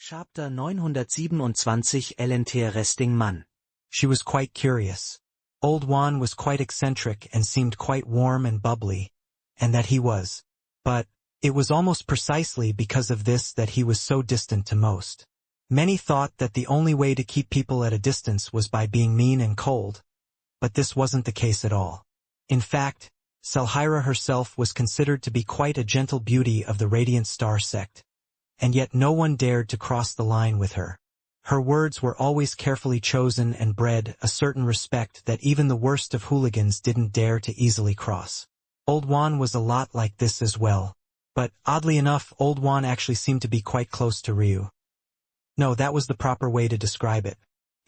Chapter 927 LNT Resting Man. She was quite curious. Old Juan was quite eccentric and seemed quite warm and bubbly, and that he was. But it was almost precisely because of this that he was so distant to most. Many thought that the only way to keep people at a distance was by being mean and cold, but this wasn't the case at all. In fact, Selhira herself was considered to be quite a gentle beauty of the Radiant Star sect, and yet no one dared to cross the line with her. Her words were always carefully chosen and bred a certain respect that even the worst of hooligans didn't dare to easily cross. Old Juan was a lot like this as well, but oddly enough Old Juan actually seemed to be quite close to Ryu. No, that was the proper way to describe it.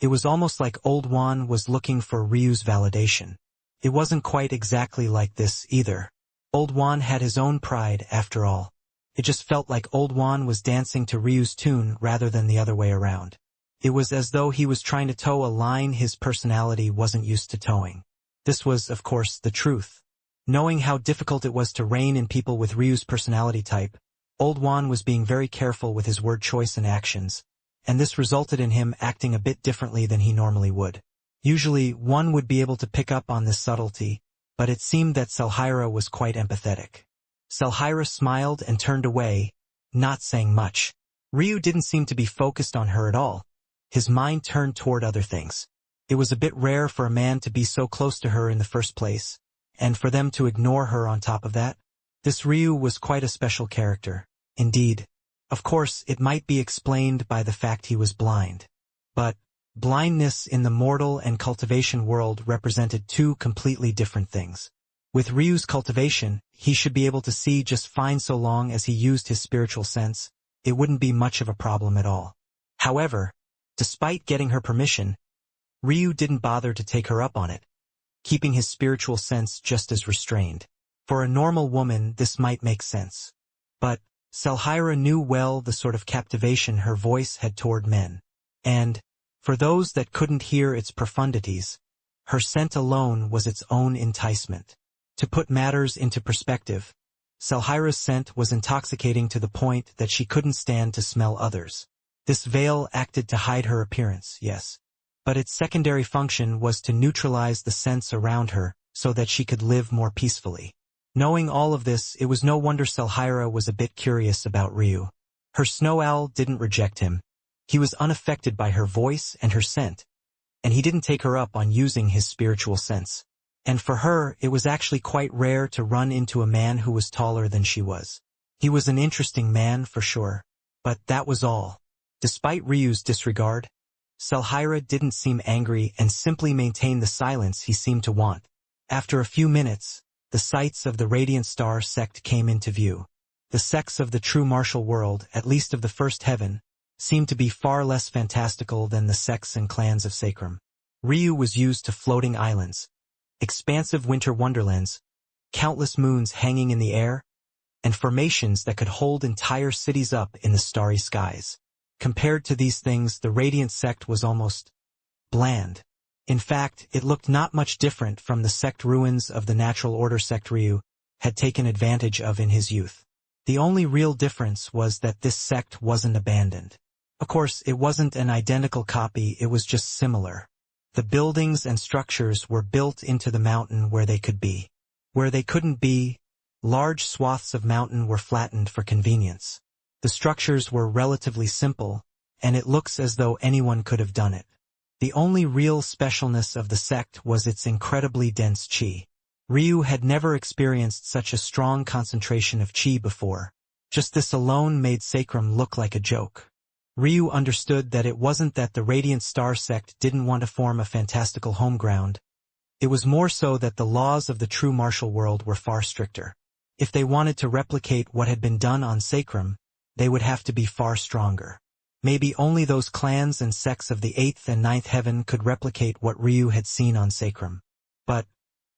It was almost like Old Juan was looking for Ryu's validation. It wasn't quite exactly like this either. Old Juan had his own pride after all. It just felt like Old Juan was dancing to Ryu's tune rather than the other way around. It was as though he was trying to toe a line his personality wasn't used to towing. This was, of course, the truth. Knowing how difficult it was to rein in people with Ryu's personality type, Old Juan was being very careful with his word choice and actions, and this resulted in him acting a bit differently than he normally would. Usually, one would be able to pick up on this subtlety, but it seemed that Selhira was quite empathetic. Selhira smiled and turned away, not saying much. Ryu didn't seem to be focused on her at all. His mind turned toward other things. It was a bit rare for a man to be so close to her in the first place, and for them to ignore her on top of that. This Ryu was quite a special character, indeed. Of course, it might be explained by the fact he was blind. But blindness in the mortal and cultivation world represented two completely different things. With Ryu's cultivation, he should be able to see just fine so long as he used his spiritual sense. It wouldn't be much of a problem at all. However, despite getting her permission, Ryu didn't bother to take her up on it, keeping his spiritual sense just as restrained. For a normal woman, this might make sense. But Selhira knew well the sort of captivation her voice had toward men. And, for those that couldn't hear its profundities, her scent alone was its own enticement. To put matters into perspective, Selhira's scent was intoxicating to the point that she couldn't stand to smell others. This veil acted to hide her appearance, yes, but its secondary function was to neutralize the sense around her so that she could live more peacefully. Knowing all of this, it was no wonder Selhira was a bit curious about Ryu. Her snow owl didn't reject him. He was unaffected by her voice and her scent, and he didn't take her up on using his spiritual sense. And for her, it was actually quite rare to run into a man who was taller than she was. He was an interesting man for sure, but that was all. Despite Ryu's disregard, Selhira didn't seem angry and simply maintained the silence he seemed to want. After a few minutes, the sights of the Radiant Star sect came into view. The sects of the true martial world, at least of the first heaven, seemed to be far less fantastical than the sects and clans of Sacrum. Ryu was used to floating islands, expansive winter wonderlands, countless moons hanging in the air, and formations that could hold entire cities up in the starry skies. Compared to these things, the Radiant sect was almost bland. In fact, it looked not much different from the sect ruins of the Natural Order sect Ryu had taken advantage of in his youth. The only real difference was that this sect wasn't abandoned. Of course, it wasn't an identical copy, it was just similar. The buildings and structures were built into the mountain where they could be. Where they couldn't be, large swaths of mountain were flattened for convenience. The structures were relatively simple, and it looks as though anyone could have done it. The only real specialness of the sect was its incredibly dense chi. Ryu had never experienced such a strong concentration of chi before. Just this alone made Sacrum look like a joke. Ryu understood that it wasn't that the Radiant Star sect didn't want to form a fantastical home ground. It was more so that the laws of the true martial world were far stricter. If they wanted to replicate what had been done on Sacrum, they would have to be far stronger. Maybe only those clans and sects of the 8th and 9th heaven could replicate what Ryu had seen on Sacrum. But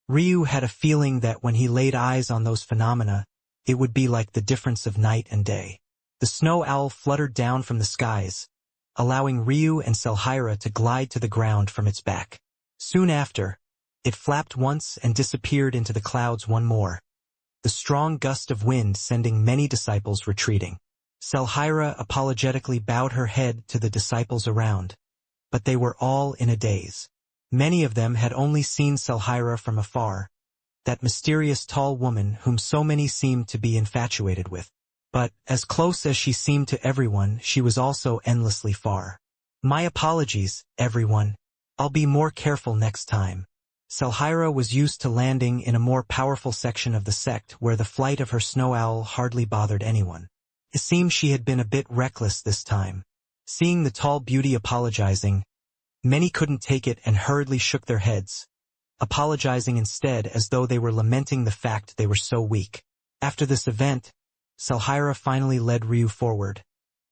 Ryu had a feeling that when he laid eyes on those phenomena, it would be like the difference of night and day. The snow owl fluttered down from the skies, allowing Ryu and Selhira to glide to the ground from its back. Soon after, it flapped once and disappeared into the clouds one more, the strong gust of wind sending many disciples retreating. Selhira apologetically bowed her head to the disciples around, but they were all in a daze. Many of them had only seen Selhira from afar, that mysterious tall woman whom so many seemed to be infatuated with. But, as close as she seemed to everyone, she was also endlessly far. My apologies, everyone. I'll be more careful next time. Selhira was used to landing in a more powerful section of the sect where the flight of her snow owl hardly bothered anyone. It seemed she had been a bit reckless this time. Seeing the tall beauty apologizing, many couldn't take it and hurriedly shook their heads, apologizing instead as though they were lamenting the fact they were so weak. After this event, Selhira finally led Ryu forward,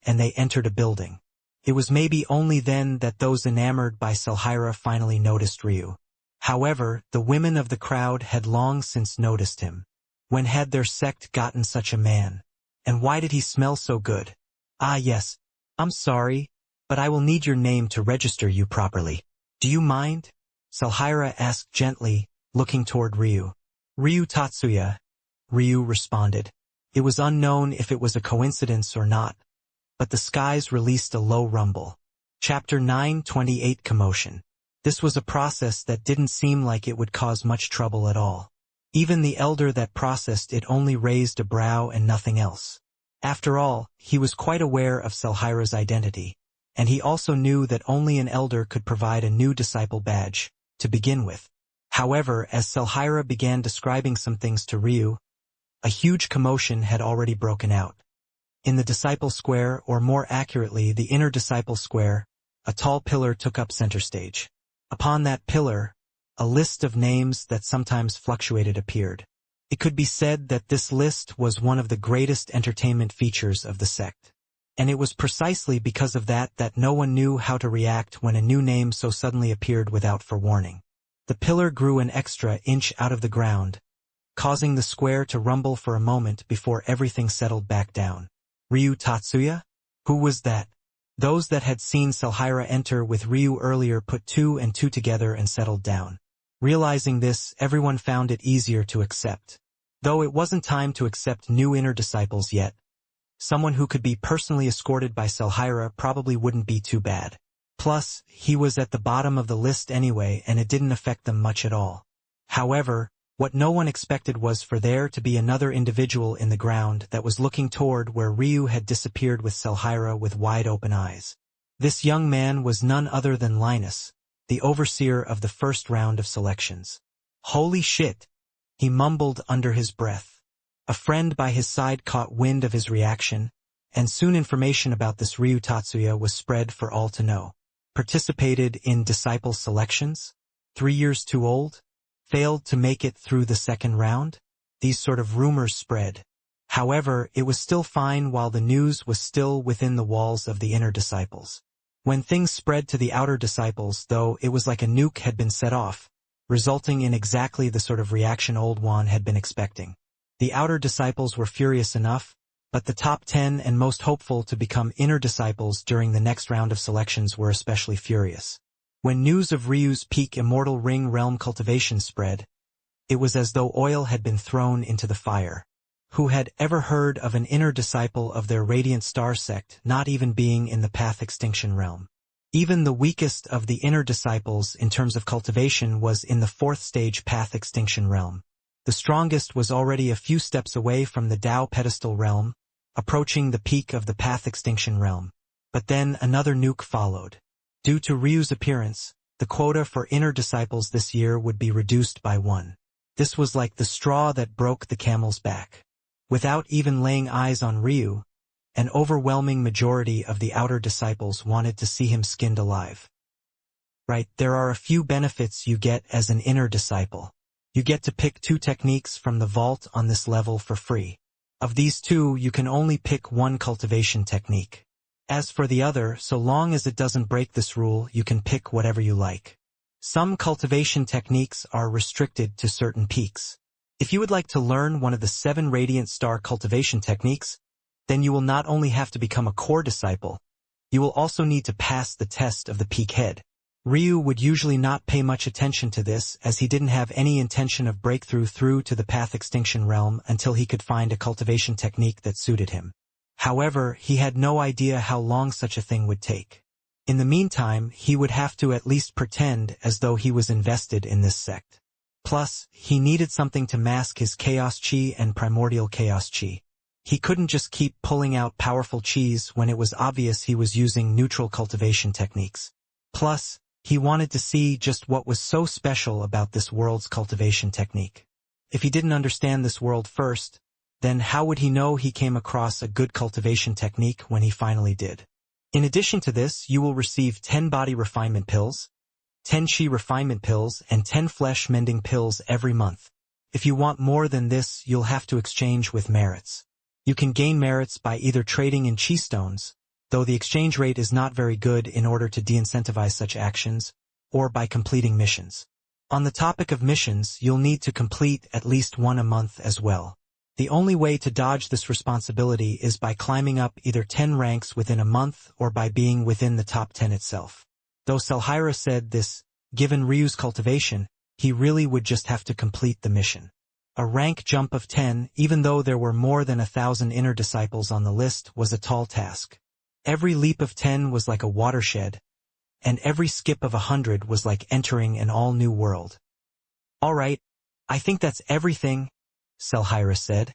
and they entered a building. It was maybe only then that those enamored by Selhira finally noticed Ryu. However, the women of the crowd had long since noticed him. When had their sect gotten such a man? And why did he smell so good? Ah yes, I'm sorry, but I will need your name to register you properly. Do you mind? Selhira asked gently, looking toward Ryu. Ryu Tatsuya, Ryu responded. It was unknown if it was a coincidence or not, but the skies released a low rumble. Chapter 9:28 Commotion. This was a process that didn't seem like it would cause much trouble at all. Even the elder that processed it only raised a brow and nothing else. After all, he was quite aware of Selhira's identity, and he also knew that only an elder could provide a new disciple badge, to begin with. However, as Selhira began describing some things to Ryu, a huge commotion had already broken out. In the disciple square, or more accurately the inner disciple square, a tall pillar took up center stage. Upon that pillar, a list of names that sometimes fluctuated appeared. It could be said that this list was one of the greatest entertainment features of the sect. And it was precisely because of that no one knew how to react when a new name so suddenly appeared without forewarning. The pillar grew an extra inch out of the ground, causing the square to rumble for a moment before everything settled back down. Ryu Tatsuya? Who was that? Those that had seen Selhira enter with Ryu earlier put two and two together and settled down. Realizing this, everyone found it easier to accept. Though it wasn't time to accept new inner disciples yet, someone who could be personally escorted by Selhira probably wouldn't be too bad. Plus, he was at the bottom of the list anyway and it didn't affect them much at all. However, what no one expected was for there to be another individual in the ground that was looking toward where Ryu had disappeared with Selhira with wide open eyes. This young man was none other than Linus, the overseer of the first round of selections. Holy shit! He mumbled under his breath. A friend by his side caught wind of his reaction, and soon information about this Ryu Tatsuya was spread for all to know. Participated in disciple selections? 3 years too old? Failed to make it through the second round? These sort of rumors spread. However, it was still fine while the news was still within the walls of the inner disciples. When things spread to the outer disciples, though, it was like a nuke had been set off, resulting in exactly the sort of reaction Old Juan had been expecting. The outer disciples were furious enough, but the top 10 and most hopeful to become inner disciples during the next round of selections were especially furious. When news of Ryu's peak Immortal Ring realm cultivation spread, it was as though oil had been thrown into the fire. Who had ever heard of an inner disciple of their Radiant Star sect not even being in the Path Extinction realm? Even the weakest of the inner disciples in terms of cultivation was in the 4th stage Path Extinction realm. The strongest was already a few steps away from the Tao Pedestal realm, approaching the peak of the Path Extinction realm. But then another nuke followed. Due to Ryu's appearance, the quota for inner disciples this year would be reduced by 1. This was like the straw that broke the camel's back. Without even laying eyes on Ryu, an overwhelming majority of the outer disciples wanted to see him skinned alive. Right, there are a few benefits you get as an inner disciple. You get to pick 2 techniques from the vault on this level for free. Of these 2, you can only pick 1 cultivation technique. As for the other, so long as it doesn't break this rule, you can pick whatever you like. Some cultivation techniques are restricted to certain peaks. If you would like to learn one of the 7 Radiant Star cultivation techniques, then you will not only have to become a core disciple, you will also need to pass the test of the peak head. Ryu would usually not pay much attention to this as he didn't have any intention of breakthrough through to the Path Extinction realm until he could find a cultivation technique that suited him. However, he had no idea how long such a thing would take. In the meantime, he would have to at least pretend as though he was invested in this sect. Plus, he needed something to mask his Chaos Chi and Primordial Chaos Chi. He couldn't just keep pulling out powerful Chis when it was obvious he was using neutral cultivation techniques. Plus, he wanted to see just what was so special about this world's cultivation technique. If he didn't understand this world first, then how would he know he came across a good cultivation technique when he finally did? In addition to this, you will receive 10 body refinement pills, 10 Chi refinement pills, and 10 flesh mending pills every month. If you want more than this, you'll have to exchange with merits. You can gain merits by either trading in Chi stones, though the exchange rate is not very good in order to de-incentivize such actions, or by completing missions. On the topic of missions, you'll need to complete at least one a month as well. The only way to dodge this responsibility is by climbing up either 10 ranks within a month or by being within the top 10 itself. Though Selhira said this, given Ryu's cultivation, he really would just have to complete the mission. A rank jump of 10, even though there were more than 1,000 inner disciples on the list, was a tall task. Every leap of 10 was like a watershed, and every skip of 100 was like entering an all-new world. Alright, I think that's everything, Selhira said,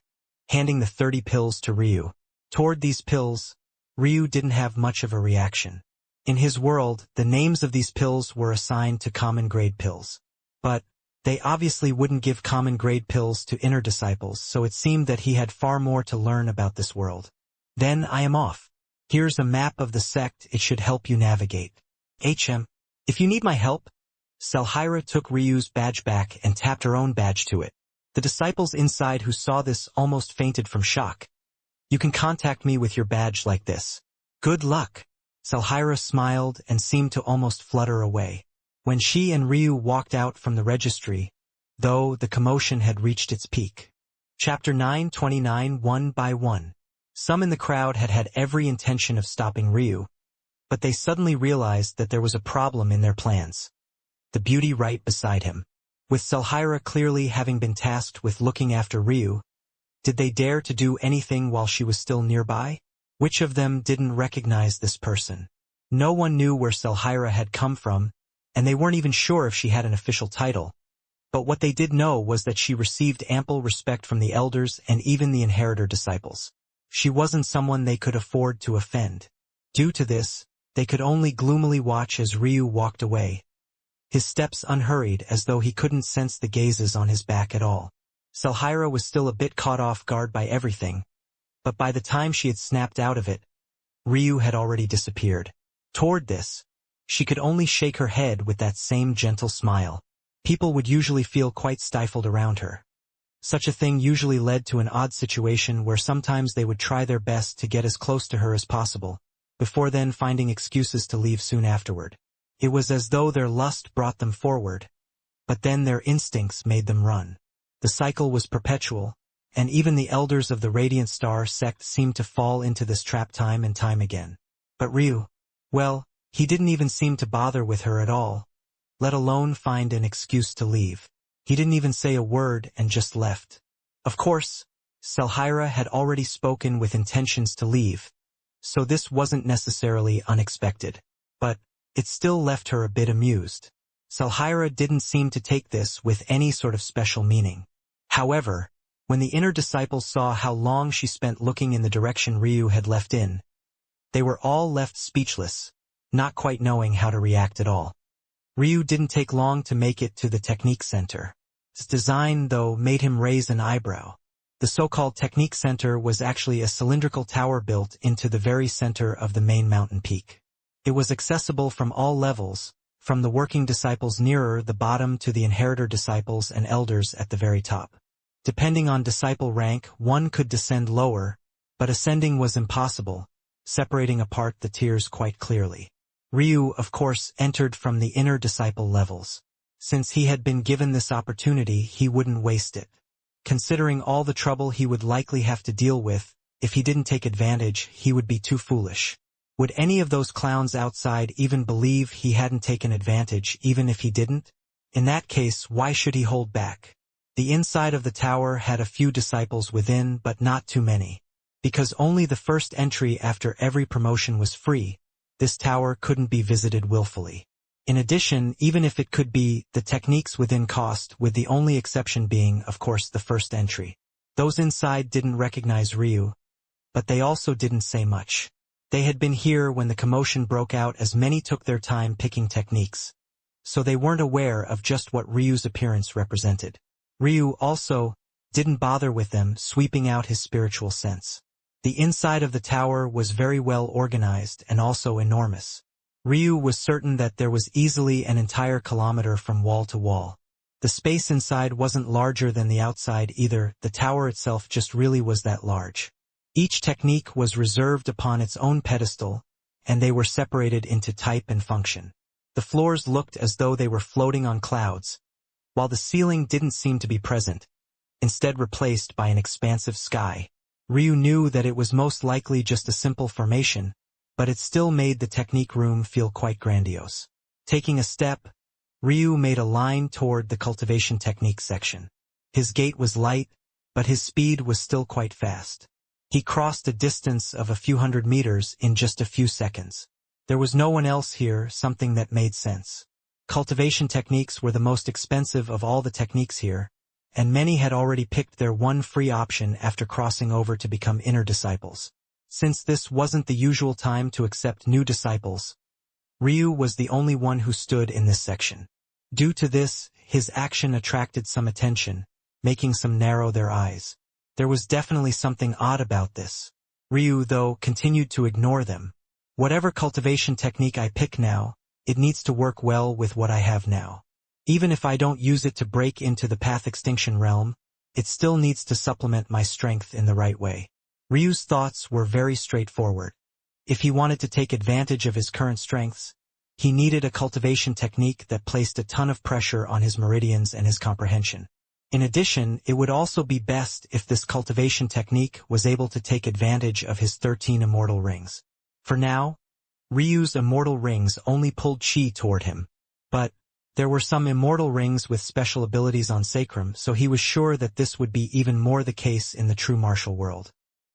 handing the 30 pills to Ryu. Toward these pills, Ryu didn't have much of a reaction. In his world, the names of these pills were assigned to common grade pills. But they obviously wouldn't give common grade pills to inner disciples, so it seemed that he had far more to learn about this world. Then I am off. Here's a map of the sect, it should help you navigate. If you need my help, Selhira took Ryu's badge back and tapped her own badge to it. The disciples inside who saw this almost fainted from shock. You can contact me with your badge like this. Good luck. Selhira smiled and seemed to almost flutter away. When she and Ryu walked out from the registry, though, the commotion had reached its peak. Chapter 929 One by One. Some in the crowd had had every intention of stopping Ryu, but they suddenly realized that there was a problem in their plans. The beauty right beside him. With Selhira clearly having been tasked with looking after Ryu, did they dare to do anything while she was still nearby? Which of them didn't recognize this person? No one knew where Selhira had come from, and they weren't even sure if she had an official title. But what they did know was that she received ample respect from the elders and even the inheritor disciples. She wasn't someone they could afford to offend. Due to this, they could only gloomily watch as Ryu walked away, his steps unhurried as though he couldn't sense the gazes on his back at all. Selhira was still a bit caught off guard by everything, but by the time she had snapped out of it, Ryu had already disappeared. Toward this, she could only shake her head with that same gentle smile. People would usually feel quite stifled around her. Such a thing usually led to an odd situation where sometimes they would try their best to get as close to her as possible, before then finding excuses to leave soon afterward. It was as though their lust brought them forward, but then their instincts made them run. The cycle was perpetual, and even the elders of the Radiant Star sect seemed to fall into this trap time and time again. But Ryu, well, he didn't even seem to bother with her at all, let alone find an excuse to leave. He didn't even say a word and just left. Of course, Selhira had already spoken with intentions to leave, so this wasn't necessarily unexpected. But it still left her a bit amused. Selhira didn't seem to take this with any sort of special meaning. However, when the inner disciples saw how long she spent looking in the direction Ryu had left in, they were all left speechless, not quite knowing how to react at all. Ryu didn't take long to make it to the Technique Center. His design, though, made him raise an eyebrow. The so-called Technique Center was actually a cylindrical tower built into the very center of the main mountain peak. It was accessible from all levels, from the working disciples nearer the bottom to the inheritor disciples and elders at the very top. Depending on disciple rank, one could descend lower, but ascending was impossible, separating apart the tiers quite clearly. Ryu, of course, entered from the inner disciple levels. Since he had been given this opportunity, he wouldn't waste it. Considering all the trouble he would likely have to deal with, if he didn't take advantage, he would be too foolish. Would any of those clowns outside even believe he hadn't taken advantage, even if he didn't? In that case, why should he hold back? The inside of the tower had a few disciples within, but not too many. Because only the first entry after every promotion was free, this tower couldn't be visited willfully. In addition, even if it could be, the techniques within cost, with the only exception being, of course, the first entry. Those inside didn't recognize Ryu, but they also didn't say much. They had been here when the commotion broke out, as many took their time picking techniques, so they weren't aware of just what Ryu's appearance represented. Ryu also didn't bother with them, sweeping out his spiritual sense. The inside of the tower was very well organized and also enormous. Ryu was certain that there was easily an entire kilometer from wall to wall. The space inside wasn't larger than the outside either, the tower itself just really was that large. Each technique was reserved upon its own pedestal, and they were separated into type and function. The floors looked as though they were floating on clouds, while the ceiling didn't seem to be present, instead replaced by an expansive sky. Ryu knew that it was most likely just a simple formation, but it still made the technique room feel quite grandiose. Taking a step, Ryu made a line toward the cultivation technique section. His gait was light, but his speed was still quite fast. He crossed a distance of a few hundred meters in just a few seconds. There was no one else here, something that made sense. Cultivation techniques were the most expensive of all the techniques here, and many had already picked their one free option after crossing over to become inner disciples. Since this wasn't the usual time to accept new disciples, Ryu was the only one who stood in this section. Due to this, his action attracted some attention, making some narrow their eyes. There was definitely something odd about this. Ryu, though, continued to ignore them. Whatever cultivation technique I pick now, it needs to work well with what I have now. Even if I don't use it to break into the path extinction realm, it still needs to supplement my strength in the right way. Ryu's thoughts were very straightforward. If he wanted to take advantage of his current strengths, he needed a cultivation technique that placed a ton of pressure on his meridians and his comprehension. In addition, it would also be best if this cultivation technique was able to take advantage of his 13 immortal rings. For now, Ryu's immortal rings only pulled chi toward him, but there were some immortal rings with special abilities on Sacrum, so he was sure that this would be even more the case in the true martial world.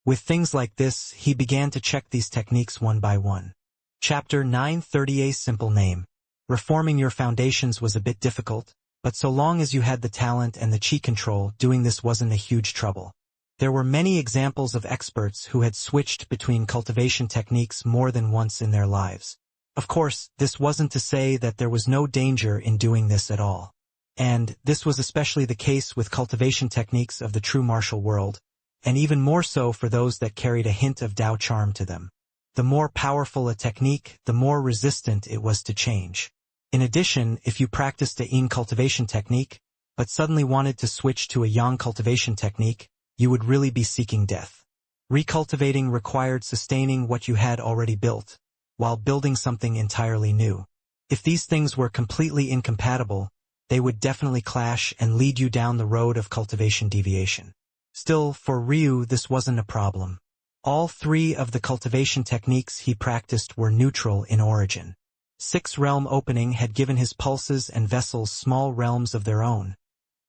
With things like this, he began to check these techniques one by one. Chapter 930. A simple name. Reforming your foundations was a bit difficult, but so long as you had the talent and the chi control, doing this wasn't a huge trouble. There were many examples of experts who had switched between cultivation techniques more than once in their lives. Of course, this wasn't to say that there was no danger in doing this at all. And this was especially the case with cultivation techniques of the true martial world, and even more so for those that carried a hint of Dao charm to them. The more powerful a technique, the more resistant it was to change. In addition, if you practiced a yin cultivation technique, but suddenly wanted to switch to a yang cultivation technique, you would really be seeking death. Recultivating required sustaining what you had already built, while building something entirely new. If these things were completely incompatible, they would definitely clash and lead you down the road of cultivation deviation. Still, for Ryu, this wasn't a problem. All three of the cultivation techniques he practiced were neutral in origin. 6-realm opening had given his pulses and vessels small realms of their own,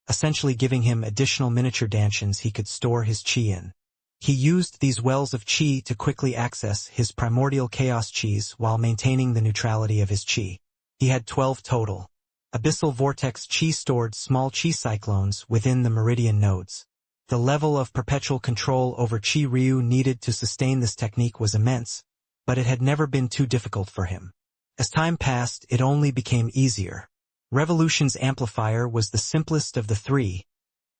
essentially giving him additional miniature dantians he could store his chi in. He used these wells of chi to quickly access his primordial chaos chis while maintaining the neutrality of his chi. He had 12 total. Abyssal vortex chi stored small chi cyclones within the meridian nodes. The level of perpetual control over chi Ryu needed to sustain this technique was immense, but it had never been too difficult for him. As time passed, it only became easier. Revolution's amplifier was the simplest of the three,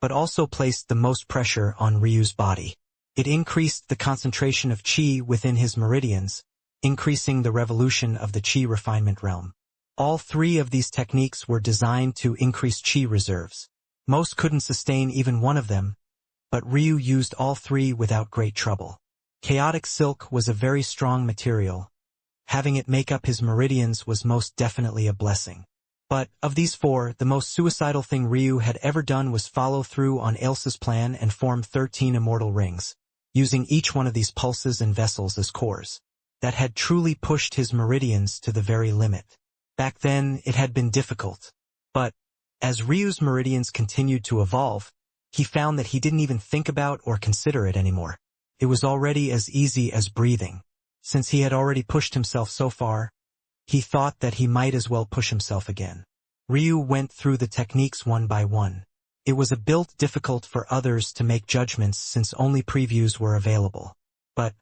but also placed the most pressure on Ryu's body. It increased the concentration of chi within his meridians, increasing the revolution of the chi refinement realm. All three of these techniques were designed to increase chi reserves. Most couldn't sustain even one of them, but Ryu used all three without great trouble. Chaotic silk was a very strong material. Having it make up his meridians was most definitely a blessing. But, of these four, the most suicidal thing Ryu had ever done was follow through on Ailsa's plan and form 13 immortal rings, using each one of these pulses and vessels as cores. That had truly pushed his meridians to the very limit. Back then, it had been difficult. But, as Ryu's meridians continued to evolve, he found that he didn't even think about or consider it anymore. It was already as easy as breathing. Since he had already pushed himself so far, he thought that he might as well push himself again. Ryu went through the techniques one by one. It was a bit difficult for others to make judgments since only previews were available. But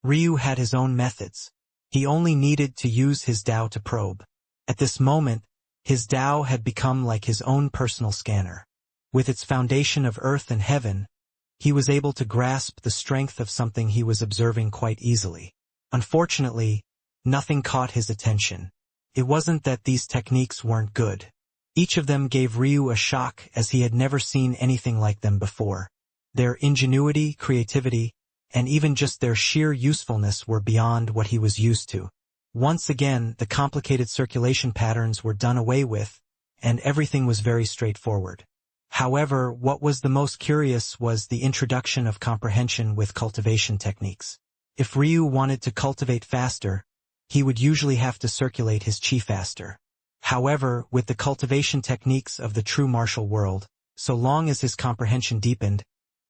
Ryu had his own methods. He only needed to use his Tao to probe. At this moment, his Tao had become like his own personal scanner. With its foundation of earth and heaven, he was able to grasp the strength of something he was observing quite easily. Unfortunately, nothing caught his attention. It wasn't that these techniques weren't good. Each of them gave Ryu a shock as he had never seen anything like them before. Their ingenuity, creativity, and even just their sheer usefulness were beyond what he was used to. Once again, the complicated circulation patterns were done away with, and everything was very straightforward. However, what was the most curious was the introduction of comprehension with cultivation techniques. If Ryu wanted to cultivate faster, he would usually have to circulate his chi faster. However, with the cultivation techniques of the true martial world, so long as his comprehension deepened,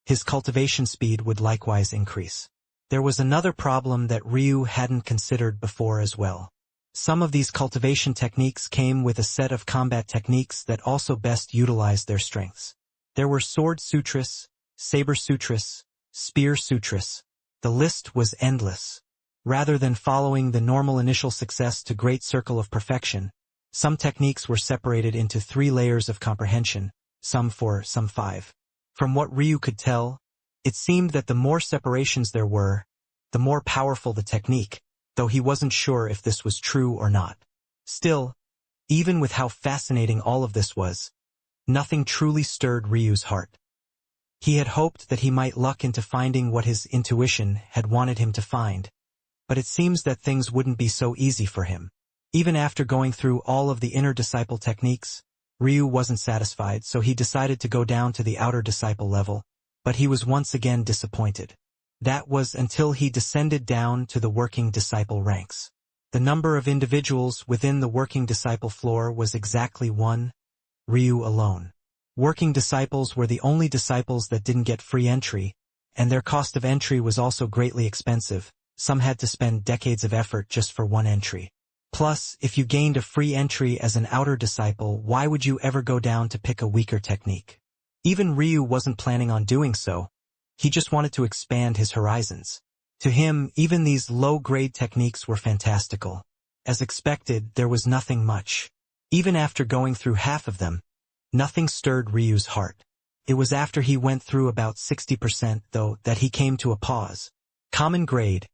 his cultivation speed would likewise increase. There was another problem that Ryu hadn't considered before as well. Some of these cultivation techniques came with a set of combat techniques that also best utilized their strengths. There were sword sutras, saber sutras, spear sutras. The list was endless. Rather than following the normal initial success to great circle of perfection, some techniques were separated into 3 layers of comprehension, some 4, some 5. From what Ryu could tell, it seemed that the more separations there were, the more powerful the technique, though he wasn't sure if this was true or not. Still, even with how fascinating all of this was, nothing truly stirred Ryu's heart. He had hoped that he might luck into finding what his intuition had wanted him to find, but it seems that things wouldn't be so easy for him. Even after going through all of the inner disciple techniques, Ryu wasn't satisfied, so he decided to go down to the outer disciple level, but he was once again disappointed. That was until he descended down to the working disciple ranks. The number of individuals within the working disciple floor was exactly 1, Ryu alone. Working disciples were the only disciples that didn't get free entry, and their cost of entry was also greatly expensive. Some had to spend decades of effort just for 1 entry. Plus, if you gained a free entry as an outer disciple, why would you ever go down to pick a weaker technique? Even Ryu wasn't planning on doing so. He just wanted to expand his horizons. To him, even these low-grade techniques were fantastical. As expected, there was nothing much. Even after going through half of them, nothing stirred Ryu's heart. It was after he went through about 60%, though, that he came to a pause. Common grade.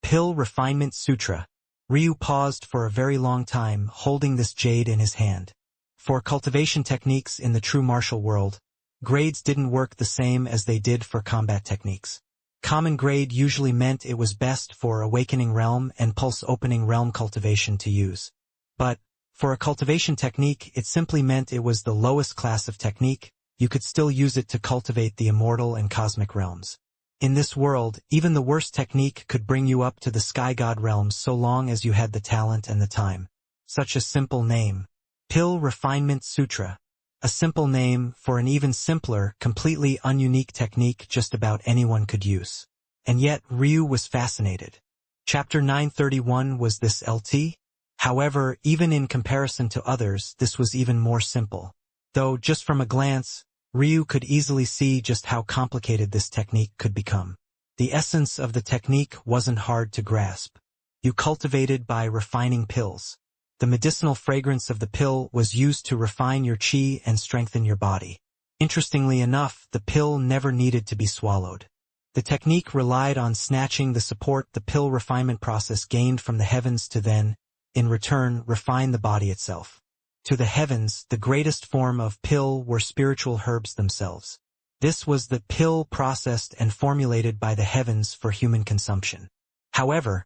Pill Refinement Sutra. Ryu paused for a very long time, holding this jade in his hand. For cultivation techniques in the true martial world, grades didn't work the same as they did for combat techniques. Common grade usually meant it was best for Awakening Realm and Pulse Opening Realm cultivation to use. But, for a cultivation technique, it simply meant it was the lowest class of technique. You could still use it to cultivate the immortal and cosmic realms. In this world, even the worst technique could bring you up to the sky god realms so long as you had the talent and the time. Such a simple name. Pill Refinement Sutra. A simple name for an even simpler, completely ununique technique just about anyone could use. And yet, Ryu was fascinated. Chapter 931 was this LT? However, even in comparison to others, this was even more simple. Though, just from a glance, Ryu could easily see just how complicated this technique could become. The essence of the technique wasn't hard to grasp. You cultivated by refining pills. The medicinal fragrance of the pill was used to refine your chi and strengthen your body. Interestingly enough, the pill never needed to be swallowed. The technique relied on snatching the support the pill refinement process gained from the heavens to then, in return, refine the body itself. To the heavens, the greatest form of pill were spiritual herbs themselves. This was the pill processed and formulated by the heavens for human consumption. However,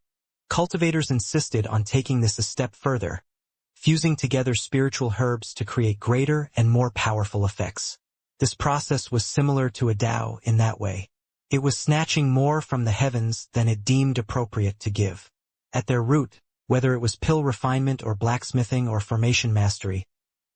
cultivators insisted on taking this a step further, fusing together spiritual herbs to create greater and more powerful effects. This process was similar to a Tao in that way. It was snatching more from the heavens than it deemed appropriate to give. At their root, whether it was pill refinement or blacksmithing or formation mastery,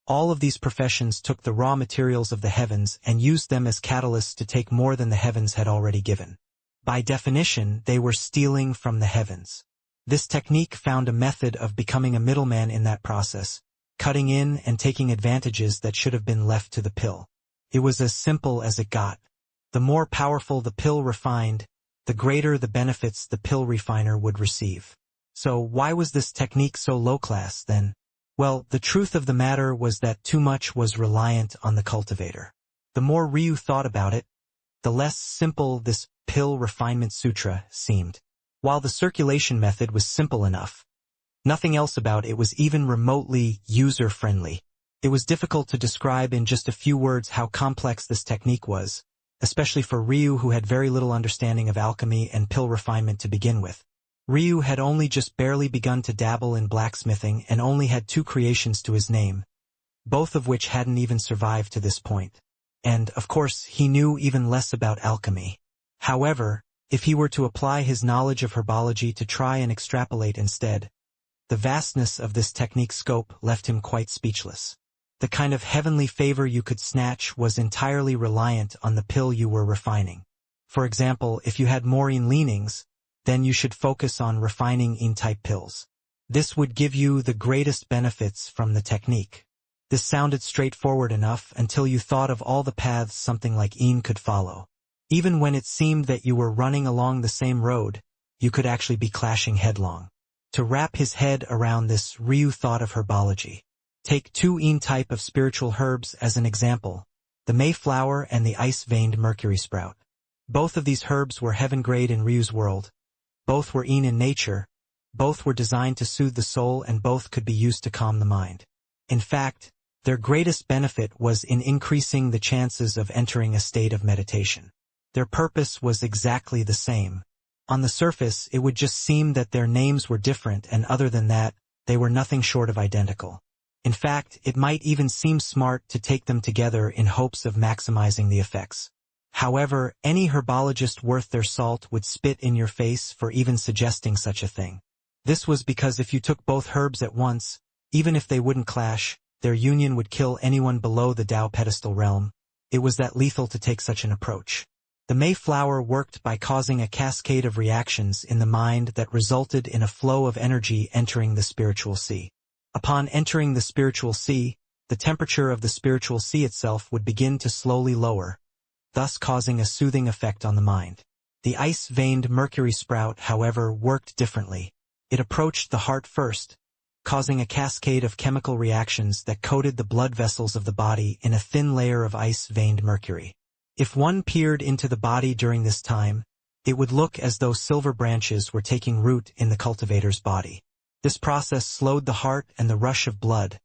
all of these professions took the raw materials of the heavens and used them as catalysts to take more than the heavens had already given. By definition, they were stealing from the heavens. This technique found a method of becoming a middleman in that process, cutting in and taking advantages that should have been left to the pill. It was as simple as it got. The more powerful the pill refined, the greater the benefits the pill refiner would receive. So why was this technique so low-class, then? Well, the truth of the matter was that too much was reliant on the cultivator. The more Ryu thought about it, the less simple this pill refinement sutra seemed. While the circulation method was simple enough, nothing else about it was even remotely user-friendly. It was difficult to describe in just a few words how complex this technique was, especially for Ryu, who had very little understanding of alchemy and pill refinement to begin with. Ryu had only just barely begun to dabble in blacksmithing and only had 2 creations to his name, both of which hadn't even survived to this point. And, of course, he knew even less about alchemy. However, if he were to apply his knowledge of herbology to try and extrapolate instead, the vastness of this technique's scope left him quite speechless. The kind of heavenly favor you could snatch was entirely reliant on the pill you were refining. For example, if you had Maureen leanings, then you should focus on refining Yin-type pills. This would give you the greatest benefits from the technique. This sounded straightforward enough until you thought of all the paths something like Yin could follow. Even when it seemed that you were running along the same road, you could actually be clashing headlong. To wrap his head around this, Ryu thought of herbology. Take 2 Yin-type of spiritual herbs as an example, the Mayflower and the ice-veined mercury sprout. Both of these herbs were heaven-grade in Ryu's world. Both were Yin in nature, both were designed to soothe the soul, and both could be used to calm the mind. In fact, their greatest benefit was in increasing the chances of entering a state of meditation. Their purpose was exactly the same. On the surface, it would just seem that their names were different, and other than that, they were nothing short of identical. In fact, it might even seem smart to take them together in hopes of maximizing the effects. However, any herbologist worth their salt would spit in your face for even suggesting such a thing. This was because if you took both herbs at once, even if they wouldn't clash, their union would kill anyone below the Tao pedestal realm. It was that lethal to take such an approach. The Mayflower worked by causing a cascade of reactions in the mind that resulted in a flow of energy entering the spiritual sea. Upon entering the spiritual sea, the temperature of the spiritual sea itself would begin to slowly lower, thus causing a soothing effect on the mind. The ice-veined mercury sprout, however, worked differently. It approached the heart first, causing a cascade of chemical reactions that coated the blood vessels of the body in a thin layer of ice-veined mercury. If one peered into the body during this time, it would look as though silver branches were taking root in the cultivator's body. This process slowed the heart and the rush of blood,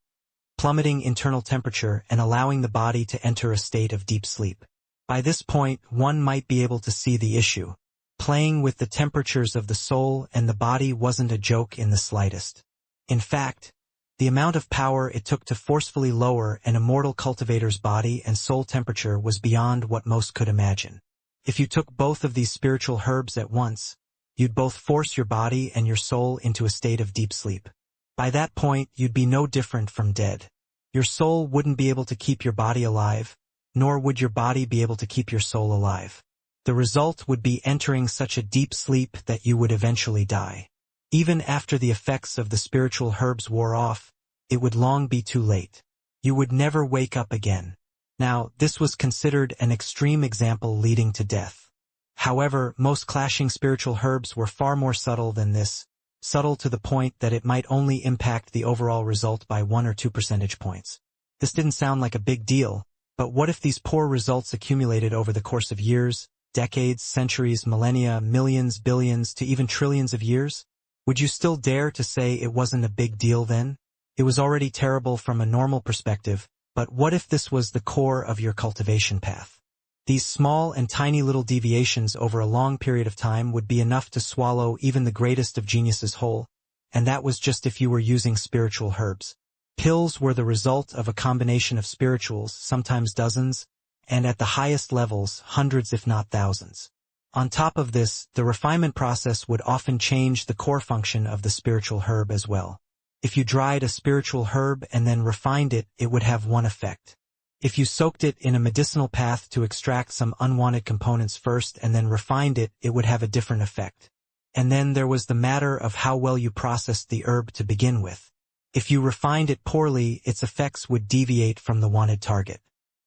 plummeting internal temperature and allowing the body to enter a state of deep sleep. By this point, one might be able to see the issue. Playing with the temperatures of the soul and the body wasn't a joke in the slightest. In fact, the amount of power it took to forcefully lower an immortal cultivator's body and soul temperature was beyond what most could imagine. If you took both of these spiritual herbs at once, you'd both force your body and your soul into a state of deep sleep. By that point, you'd be no different from dead. Your soul wouldn't be able to keep your body alive, nor would your body be able to keep your soul alive. The result would be entering such a deep sleep that you would eventually die. Even after the effects of the spiritual herbs wore off, it would long be too late. You would never wake up again. Now, this was considered an extreme example leading to death. However, most clashing spiritual herbs were far more subtle than this, subtle to the point that it might only impact the overall result by 1 or 2 percentage points. This didn't sound like a big deal, but what if these poor results accumulated over the course of years, decades, centuries, millennia, millions, billions, to even trillions of years? Would you still dare to say it wasn't a big deal then? It was already terrible from a normal perspective, but what if this was the core of your cultivation path? These small and tiny little deviations over a long period of time would be enough to swallow even the greatest of geniuses whole, and that was just if you were using spiritual herbs. Pills were the result of a combination of spirituals, sometimes dozens, and at the highest levels, hundreds if not thousands. On top of this, the refinement process would often change the core function of the spiritual herb as well. If you dried a spiritual herb and then refined it, it would have one effect. If you soaked it in a medicinal path to extract some unwanted components first and then refined it, it would have a different effect. And then there was the matter of how well you processed the herb to begin with. If you refined it poorly, its effects would deviate from the wanted target.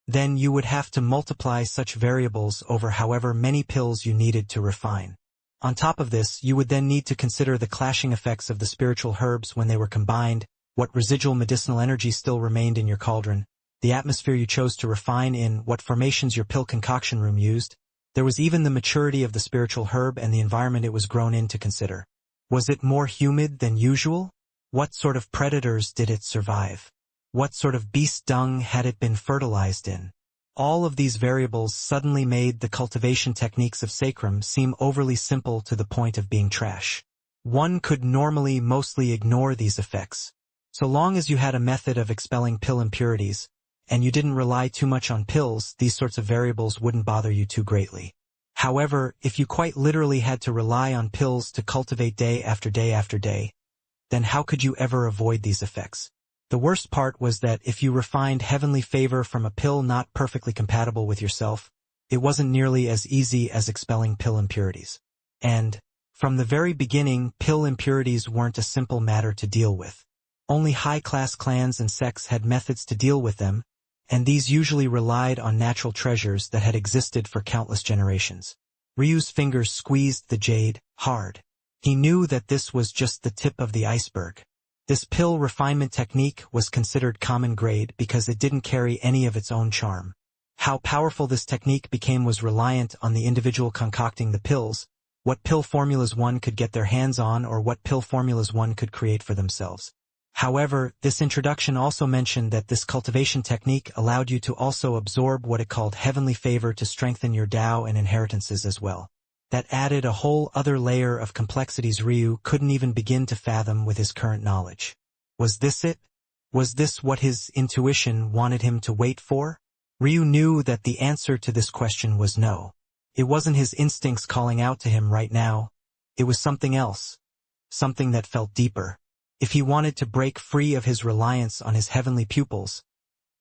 Then you would have to multiply such variables over however many pills you needed to refine. On top of this, you would then need to consider the clashing effects of the spiritual herbs when they were combined, what residual medicinal energy still remained in your cauldron, the atmosphere you chose to refine in, what formations your pill concoction room used. There was even the maturity of the spiritual herb and the environment it was grown in to consider. Was it more humid than usual? What sort of predators did it survive? What sort of beast dung had it been fertilized in? All of these variables suddenly made the cultivation techniques of sacrum seem overly simple to the point of being trash. One could normally mostly ignore these effects. So long as you had a method of expelling pill impurities, and you didn't rely too much on pills, these sorts of variables wouldn't bother you too greatly. However, if you quite literally had to rely on pills to cultivate day after day after day, then how could you ever avoid these effects? The worst part was that if you refined heavenly favor from a pill not perfectly compatible with yourself, it wasn't nearly as easy as expelling pill impurities. And, from the very beginning, pill impurities weren't a simple matter to deal with. Only high-class clans and sects had methods to deal with them, and these usually relied on natural treasures that had existed for countless generations. Ryu's fingers squeezed the jade hard. He knew that this was just the tip of the iceberg. This pill refinement technique was considered common grade because it didn't carry any of its own charm. How powerful this technique became was reliant on the individual concocting the pills, what pill formulas one could get their hands on or what pill formulas one could create for themselves. However, this introduction also mentioned that this cultivation technique allowed you to also absorb what it called heavenly favor to strengthen your Tao and inheritances as well. That added a whole other layer of complexities Ryu couldn't even begin to fathom with his current knowledge. Was this it? Was this what his intuition wanted him to wait for? Ryu knew that the answer to this question was no. It wasn't his instincts calling out to him right now. It was something else. Something that felt deeper. If he wanted to break free of his reliance on his heavenly pupils,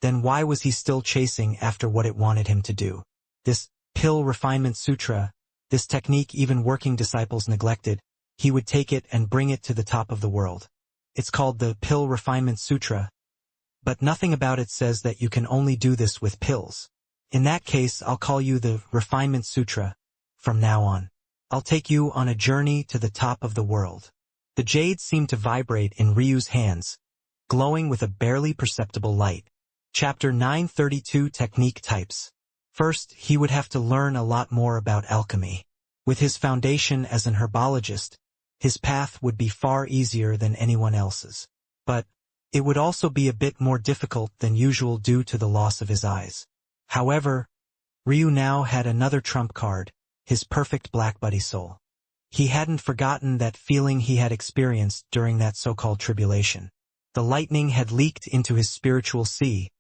then why was he still chasing after what it wanted him to do? This pill refinement sutra, this technique even working disciples neglected, he would take it and bring it to the top of the world. It's called the Pill Refinement Sutra, but nothing about it says that you can only do this with pills. In that case, I'll call you the Refinement Sutra from now on. I'll take you on a journey to the top of the world. The jade seemed to vibrate in Ryu's hands, glowing with a barely perceptible light. Chapter 932 Technique Types. First, he would have to learn a lot more about alchemy. With his foundation as an herbologist, his path would be far easier than anyone else's. But it would also be a bit more difficult than usual due to the loss of his eyes. However, Ryu now had another trump card, his perfect black buddy soul. He hadn't forgotten that feeling he had experienced during that so-called tribulation. The lightning had leaked into his spiritual sea,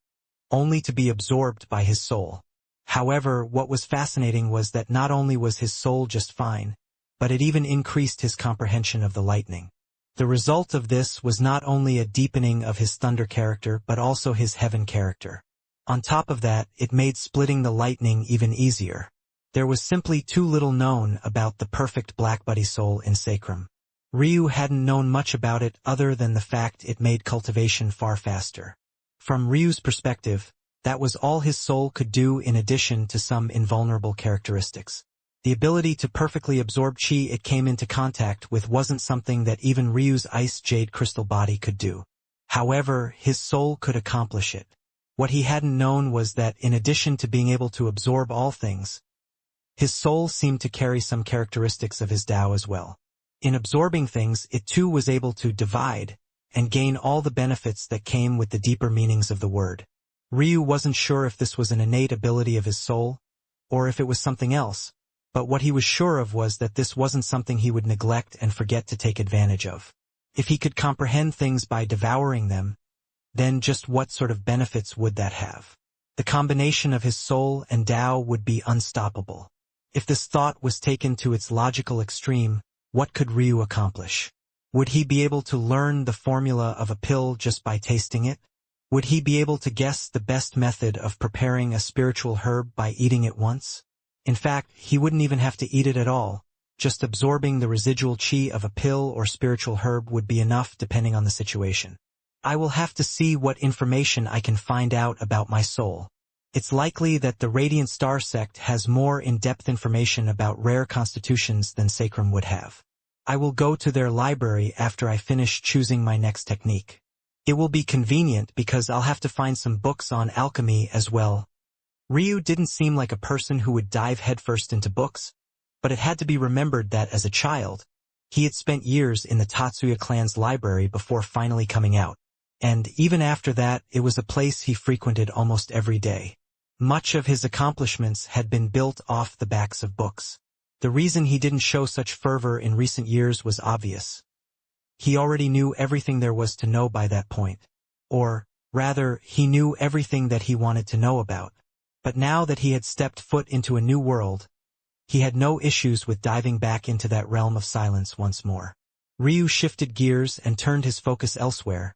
only to be absorbed by his soul. However, what was fascinating was that not only was his soul just fine, but it even increased his comprehension of the lightning. The result of this was not only a deepening of his thunder character but also his heaven character. On top of that, it made splitting the lightning even easier. There was simply too little known about the perfect black buddy soul in Sacrum. Ryu hadn't known much about it other than the fact it made cultivation far faster. From Ryu's perspective, that was all his soul could do in addition to some invulnerable characteristics. The ability to perfectly absorb chi it came into contact with wasn't something that even Ryu's ice jade crystal body could do. However, his soul could accomplish it. What he hadn't known was that in addition to being able to absorb all things, his soul seemed to carry some characteristics of his Tao as well. In absorbing things, it too was able to divide and gain all the benefits that came with the deeper meanings of the word. Ryu wasn't sure if this was an innate ability of his soul, or if it was something else, but what he was sure of was that this wasn't something he would neglect and forget to take advantage of. If he could comprehend things by devouring them, then just what sort of benefits would that have? The combination of his soul and Tao would be unstoppable. If this thought was taken to its logical extreme, what could Ryu accomplish? Would he be able to learn the formula of a pill just by tasting it? Would he be able to guess the best method of preparing a spiritual herb by eating it once? In fact, he wouldn't even have to eat it at all. Just absorbing the residual chi of a pill or spiritual herb would be enough depending on the situation. I will have to see what information I can find out about my soul. It's likely that the Radiant Star sect has more in-depth information about rare constitutions than Sacrum would have. I will go to their library after I finish choosing my next technique. It will be convenient because I'll have to find some books on alchemy as well. Ryu didn't seem like a person who would dive headfirst into books, but it had to be remembered that as a child, he had spent years in the Tatsuya clan's library before finally coming out, and even after that it was a place he frequented almost every day. Much of his accomplishments had been built off the backs of books. The reason he didn't show such fervor in recent years was obvious. He already knew everything there was to know by that point. Or, rather, he knew everything that he wanted to know about. But now that he had stepped foot into a new world, he had no issues with diving back into that realm of silence once more. Ryu shifted gears and turned his focus elsewhere,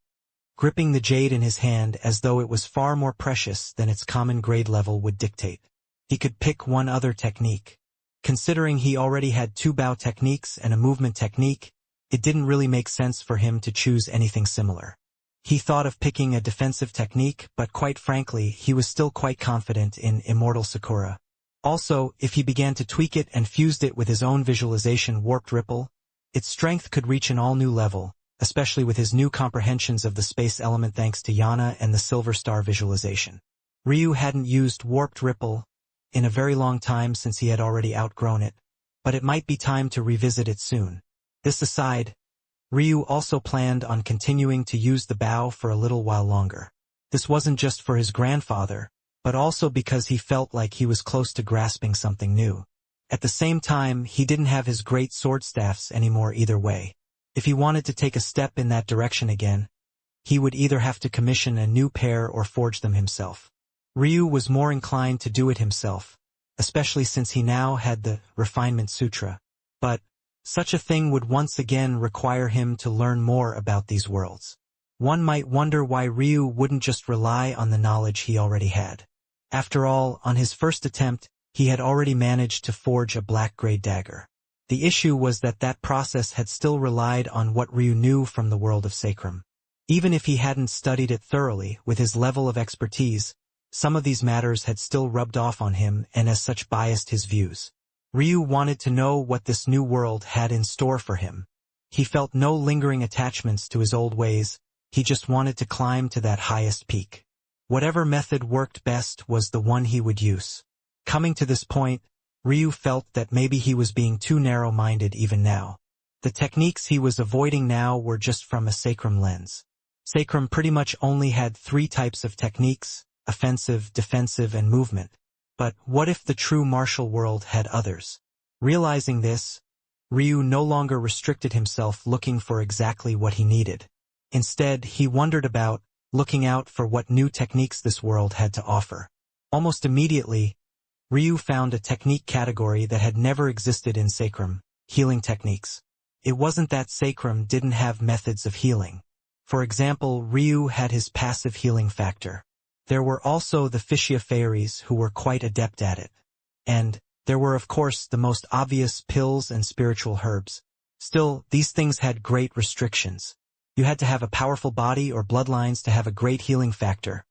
gripping the jade in his hand as though it was far more precious than its common grade level would dictate. He could pick one other technique. Considering he already had 2 bow techniques and a movement technique, it didn't really make sense for him to choose anything similar. He thought of picking a defensive technique, but quite frankly, he was still quite confident in Immortal Sakura. Also, if he began to tweak it and fused it with his own visualization Warped Ripple, its strength could reach an all-new level, especially with his new comprehensions of the space element thanks to Yana and the Silver Star visualization. Ryu hadn't used Warped Ripple in a very long time since he had already outgrown it, but it might be time to revisit it soon. This aside, Ryu also planned on continuing to use the bow for a little while longer. This wasn't just for his grandfather, but also because he felt like he was close to grasping something new. At the same time, he didn't have his great sword staffs anymore either way. If he wanted to take a step in that direction again, he would either have to commission a new pair or forge them himself. Ryu was more inclined to do it himself, especially since he now had the Refinement Sutra. But such a thing would once again require him to learn more about these worlds. One might wonder why Ryu wouldn't just rely on the knowledge he already had. After all, on his first attempt, he had already managed to forge a black-grade dagger. The issue was that that process had still relied on what Ryu knew from the world of Sacrum. Even if he hadn't studied it thoroughly, with his level of expertise, some of these matters had still rubbed off on him and as such biased his views. Ryu wanted to know what this new world had in store for him. He felt no lingering attachments to his old ways, he just wanted to climb to that highest peak. Whatever method worked best was the one he would use. Coming to this point, Ryu felt that maybe he was being too narrow-minded even now. The techniques he was avoiding now were just from a Sacrum lens. Sacrum pretty much only had 3 types of techniques: offensive, defensive, and movement. But what if the true martial world had others? Realizing this, Ryu no longer restricted himself looking for exactly what he needed. Instead, he wondered about, looking out for what new techniques this world had to offer. Almost immediately, Ryu found a technique category that had never existed in Sacrum: healing techniques. It wasn't that Sacrum didn't have methods of healing. For example, Ryu had his passive healing factor. There were also the Fissia Fairies who were quite adept at it. And there were of course the most obvious pills and spiritual herbs. Still, these things had great restrictions. You had to have a powerful body or bloodlines to have a great healing factor.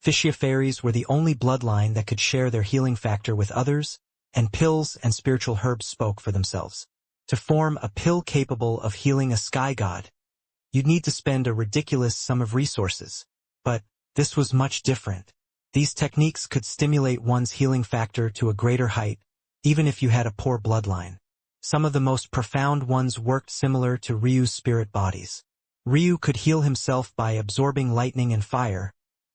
Fissia Fairies were the only bloodline that could share their healing factor with others, and pills and spiritual herbs spoke for themselves. To form a pill capable of healing a sky god, you'd need to spend a ridiculous sum of resources. But this was much different. These techniques could stimulate one's healing factor to a greater height, even if you had a poor bloodline. Some of the most profound ones worked similar to Ryu's spirit bodies. Ryu could heal himself by absorbing lightning and fire,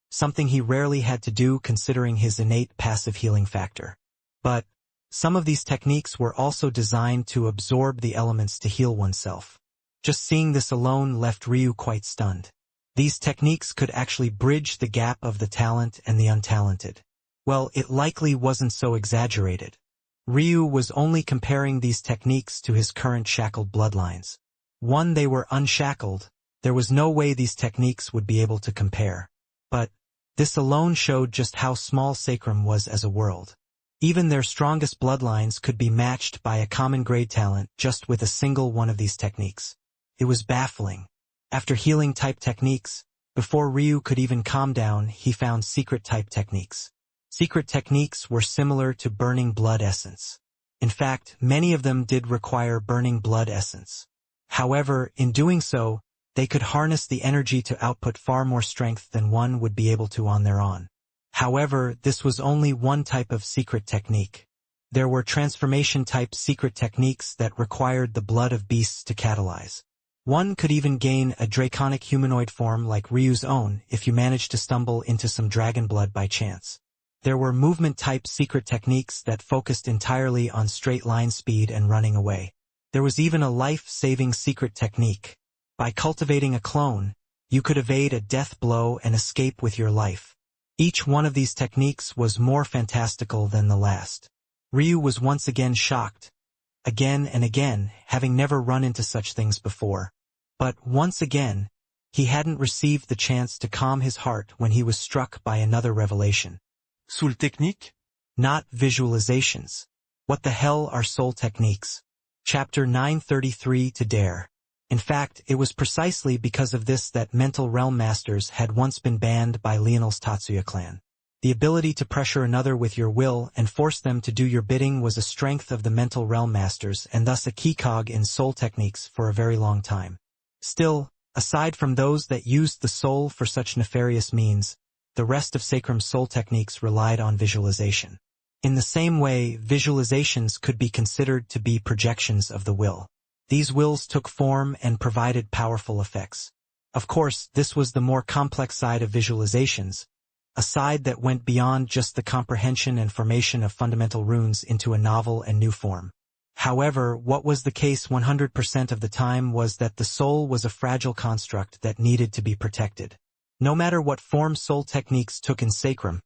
something he rarely had to do considering his innate passive healing factor. But some of these techniques were also designed to absorb the elements to heal oneself. Just seeing this alone left Ryu quite stunned. These techniques could actually bridge the gap of the talent and the untalented. Well, it likely wasn't so exaggerated. Ryu was only comparing these techniques to his current shackled bloodlines. They were unshackled. There was no way these techniques would be able to compare. This alone showed just how small Sacrum was as a world. Even their strongest bloodlines could be matched by a common grade talent just with a single one of these techniques. It was baffling. After healing type techniques, before Ryu could even calm down, he found secret type techniques. Secret techniques were similar to burning blood essence. In fact, many of them did require burning blood essence. However, in doing so, they could harness the energy to output far more strength than one would be able to on their own. However, this was only one type of secret technique. There were transformation-type secret techniques that required the blood of beasts to catalyze. One could even gain a draconic humanoid form like Ryu's own if you managed to stumble into some dragon blood by chance. There were movement-type secret techniques that focused entirely on straight-line speed and running away. There was even a life-saving secret technique. By cultivating a clone, you could evade a death blow and escape with your life. Each one of these techniques was more fantastical than the last. Ryu was once again shocked, again and again, having never run into such things before. But once again, he hadn't received the chance to calm his heart when he was struck by another revelation. Soul technique? Not visualizations. What the hell are soul techniques? Chapter 933 to Dare. In fact, it was precisely because of this that mental realm masters had once been banned by Lionel's Tatsuya clan. The ability to pressure another with your will and force them to do your bidding was a strength of the mental realm masters and thus a key cog in soul techniques for a very long time. Still, aside from those that used the soul for such nefarious means, the rest of Sacrum's soul techniques relied on visualization. In the same way, visualizations could be considered to be projections of the will. These wills took form and provided powerful effects. Of course, this was the more complex side of visualizations, a side that went beyond just the comprehension and formation of fundamental runes into a novel and new form. However, what was the case 100% of the time was that the soul was a fragile construct that needed to be protected. No matter what form soul techniques took in Sacrum,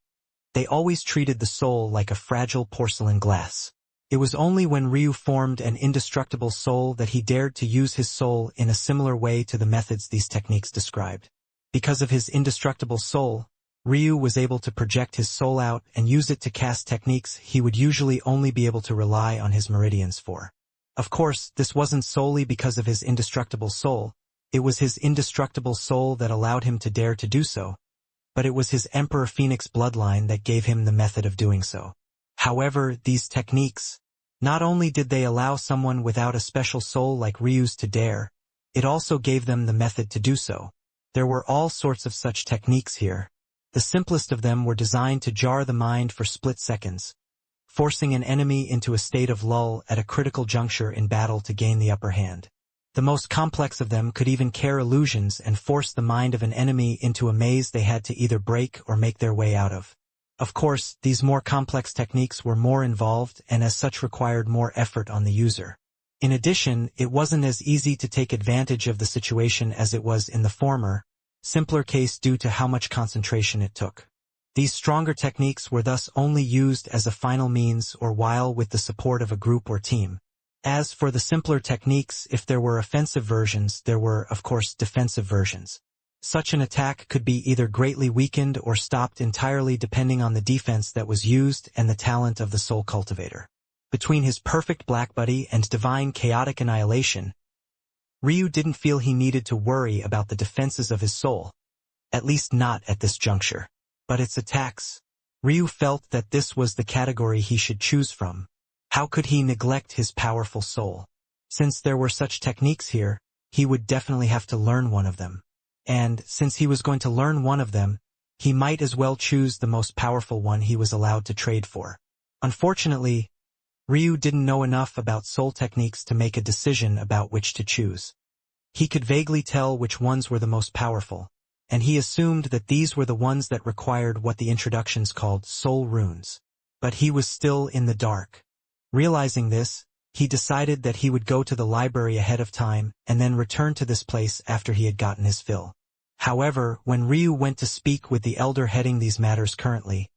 they always treated the soul like a fragile porcelain glass. It was only when Ryu formed an indestructible soul that he dared to use his soul in a similar way to the methods these techniques described. Because of his indestructible soul, Ryu was able to project his soul out and use it to cast techniques he would usually only be able to rely on his Meridians for. Of course, this wasn't solely because of his indestructible soul. It was his indestructible soul that allowed him to dare to do so, but it was his Emperor Phoenix bloodline that gave him the method of doing so. However, these techniques, not only did they allow someone without a special soul like Ryu's to dare, it also gave them the method to do so. There were all sorts of such techniques here. The simplest of them were designed to jar the mind for split seconds, forcing an enemy into a state of lull at a critical juncture in battle to gain the upper hand. The most complex of them could even care illusions and force the mind of an enemy into a maze they had to either break or make their way out of. Of course, these more complex techniques were more involved and as such required more effort on the user. In addition, it wasn't as easy to take advantage of the situation as it was in the former, simpler case due to how much concentration it took. These stronger techniques were thus only used as a final means or while with the support of a group or team. As for the simpler techniques, if there were offensive versions, there were, of course, defensive versions. Such an attack could be either greatly weakened or stopped entirely depending on the defense that was used and the talent of the soul cultivator. Between his perfect black buddy and divine chaotic annihilation, Ryu didn't feel he needed to worry about the defenses of his soul, at least not at this juncture. But its attacks, Ryu felt that this was the category he should choose from. How could he neglect his powerful soul? Since there were such techniques here, he would definitely have to learn one of them. And, since he was going to learn one of them, he might as well choose the most powerful one he was allowed to trade for. Unfortunately, Ryu didn't know enough about soul techniques to make a decision about which to choose. He could vaguely tell which ones were the most powerful, and he assumed that these were the ones that required what the introductions called soul runes. But he was still in the dark. Realizing this, he decided that he would go to the library ahead of time and then return to this place after he had gotten his fill. However, when Ryu went to speak with the elder heading these matters currently,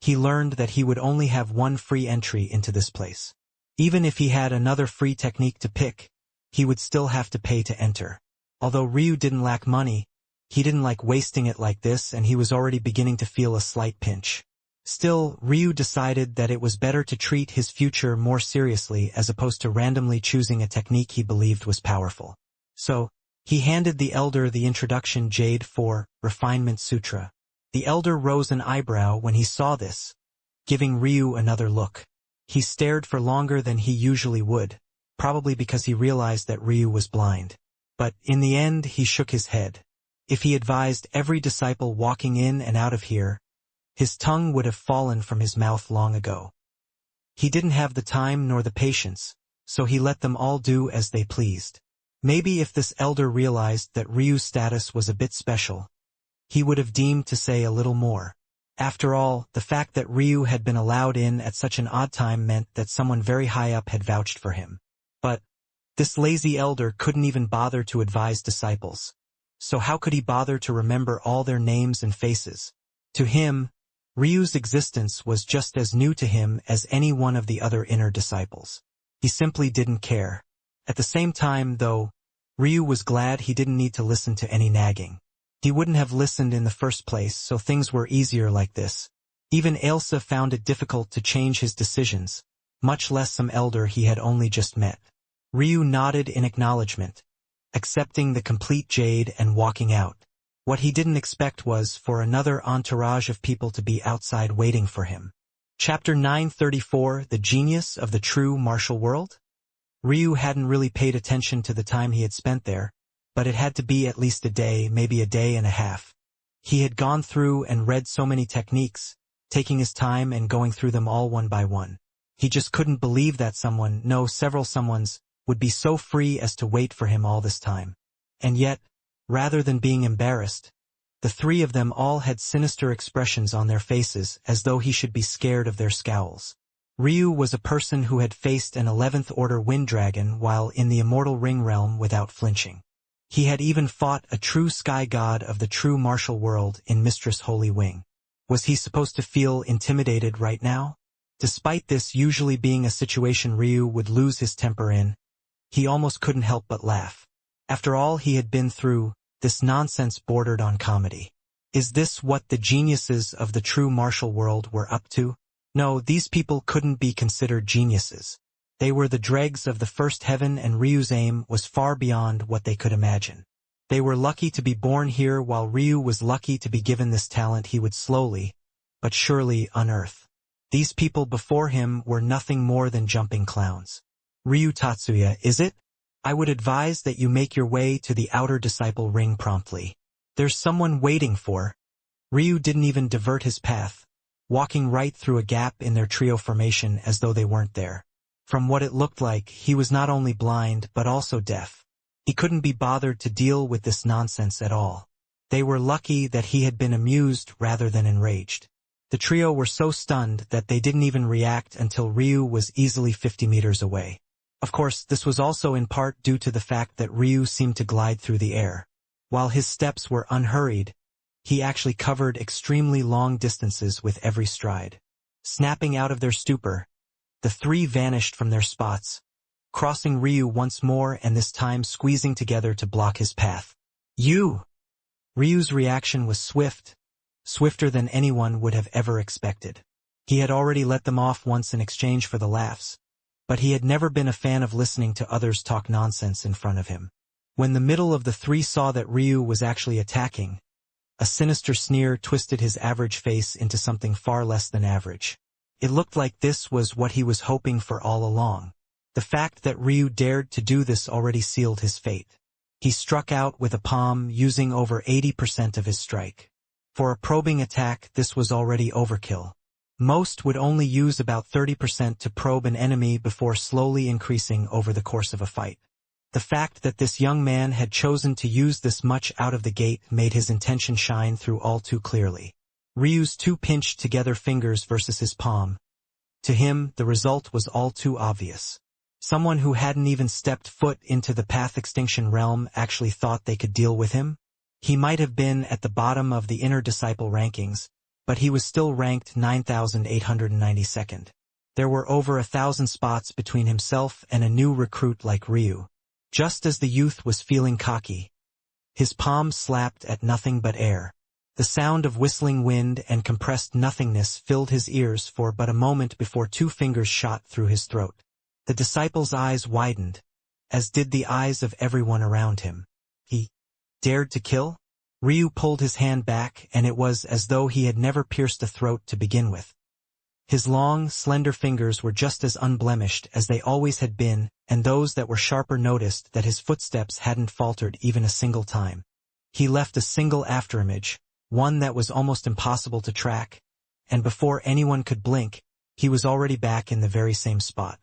he learned that he would only have one free entry into this place. Even if he had another free technique to pick, he would still have to pay to enter. Although Ryu didn't lack money, He didn't like wasting it like this, and he was already beginning to feel a slight pinch. Still, Ryu decided that it was better to treat his future more seriously as opposed to randomly choosing a technique he believed was powerful. So, he handed the elder the introduction Jade for Refinement Sutra. The elder rose an eyebrow when he saw this, giving Ryu another look. He stared for longer than he usually would, probably because he realized that Ryu was blind. But in the end he shook his head. If he advised every disciple walking in and out of here, his tongue would have fallen from his mouth long ago. He didn't have the time nor the patience, so he let them all do as they pleased. Maybe if this elder realized that Ryu's status was a bit special, he would have deemed to say a little more. After all, the fact that Ryu had been allowed in at such an odd time meant that someone very high up had vouched for him. But this lazy elder couldn't even bother to advise disciples. So how could he bother to remember all their names and faces? To him, Ryu's existence was just as new to him as any one of the other inner disciples. He simply didn't care. At the same time, though, Ryu was glad he didn't need to listen to any nagging. He wouldn't have listened in the first place, so things were easier like this. Even Ailsa found it difficult to change his decisions, much less some elder he had only just met. Ryu nodded in acknowledgement, accepting the complete Jade and walking out. What he didn't expect was for another entourage of people to be outside waiting for him. Chapter 934, The Genius of the True Martial World? Ryu hadn't really paid attention to the time he had spent there, but it had to be at least a day, maybe a day and a half. He had gone through and read so many techniques, taking his time and going through them all one by one. He just couldn't believe that several someones, would be so free as to wait for him all this time. And yet, rather than being embarrassed, the three of them all had sinister expressions on their faces as though he should be scared of their scowls. Ryu was a person who had faced an 11th Order Wind Dragon while in the Immortal Ring realm without flinching. He had even fought a true sky god of the true martial world in Mistress Holy Wing. Was he supposed to feel intimidated right now? Despite this usually being a situation Ryu would lose his temper in, he almost couldn't help but laugh. After all he had been through, this nonsense bordered on comedy. Is this what the geniuses of the true martial world were up to? No, these people couldn't be considered geniuses. They were the dregs of the first heaven, and Ryu's aim was far beyond what they could imagine. They were lucky to be born here, while Ryu was lucky to be given this talent he would slowly, but surely unearth. These people before him were nothing more than jumping clowns. Ryu Tatsuya, is it? I would advise that you make your way to the outer disciple ring promptly. There's someone waiting for. Ryu didn't even divert his path, walking right through a gap in their trio formation as though they weren't there. From what it looked like, he was not only blind but also deaf. He couldn't be bothered to deal with this nonsense at all. They were lucky that he had been amused rather than enraged. The trio were so stunned that they didn't even react until Ryu was easily 50 meters away. Of course, this was also in part due to the fact that Ryu seemed to glide through the air. While his steps were unhurried, he actually covered extremely long distances with every stride. Snapping out of their stupor, the three vanished from their spots, crossing Ryu once more and this time squeezing together to block his path. You! Ryu's reaction was swift, swifter than anyone would have ever expected. He had already let them off once in exchange for the laughs, but he had never been a fan of listening to others talk nonsense in front of him. When the middle of the three saw that Ryu was actually attacking, a sinister sneer twisted his average face into something far less than average. It looked like this was what he was hoping for all along. The fact that Ryu dared to do this already sealed his fate. He struck out with a palm, using over 80% of his strike. For a probing attack, this was already overkill. Most would only use about 30% to probe an enemy before slowly increasing over the course of a fight. The fact that this young man had chosen to use this much out of the gate made his intention shine through all too clearly. Ryu's two pinched together fingers versus his palm. To him, the result was all too obvious. Someone who hadn't even stepped foot into the Path Extinction realm actually thought they could deal with him? He might have been at the bottom of the inner disciple rankings, but he was still ranked 9,892nd. There were over 1,000 spots between himself and a new recruit like Ryu. Just as the youth was feeling cocky, His palms slapped at nothing but air. The sound of whistling wind and compressed nothingness filled his ears for but a moment before two fingers shot through his throat. The disciple's eyes widened, as did the eyes of everyone around him. He dared to kill? Ryu pulled his hand back, and it was as though he had never pierced a throat to begin with. His long, slender fingers were just as unblemished as they always had been, and those that were sharper noticed that his footsteps hadn't faltered even a single time. He left a single afterimage, one that was almost impossible to track, and before anyone could blink, he was already back in the very same spot.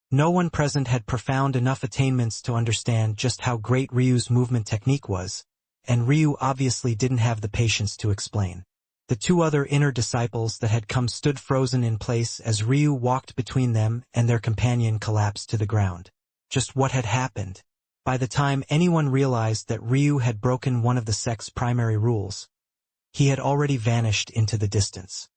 No one present had profound enough attainments to understand just how great Ryu's movement technique was, and Ryu obviously didn't have the patience to explain. The two other inner disciples that had come stood frozen in place as Ryu walked between them and their companion collapsed to the ground. Just what had happened? By the time anyone realized that Ryu had broken one of the sect's primary rules, he had already vanished into the distance.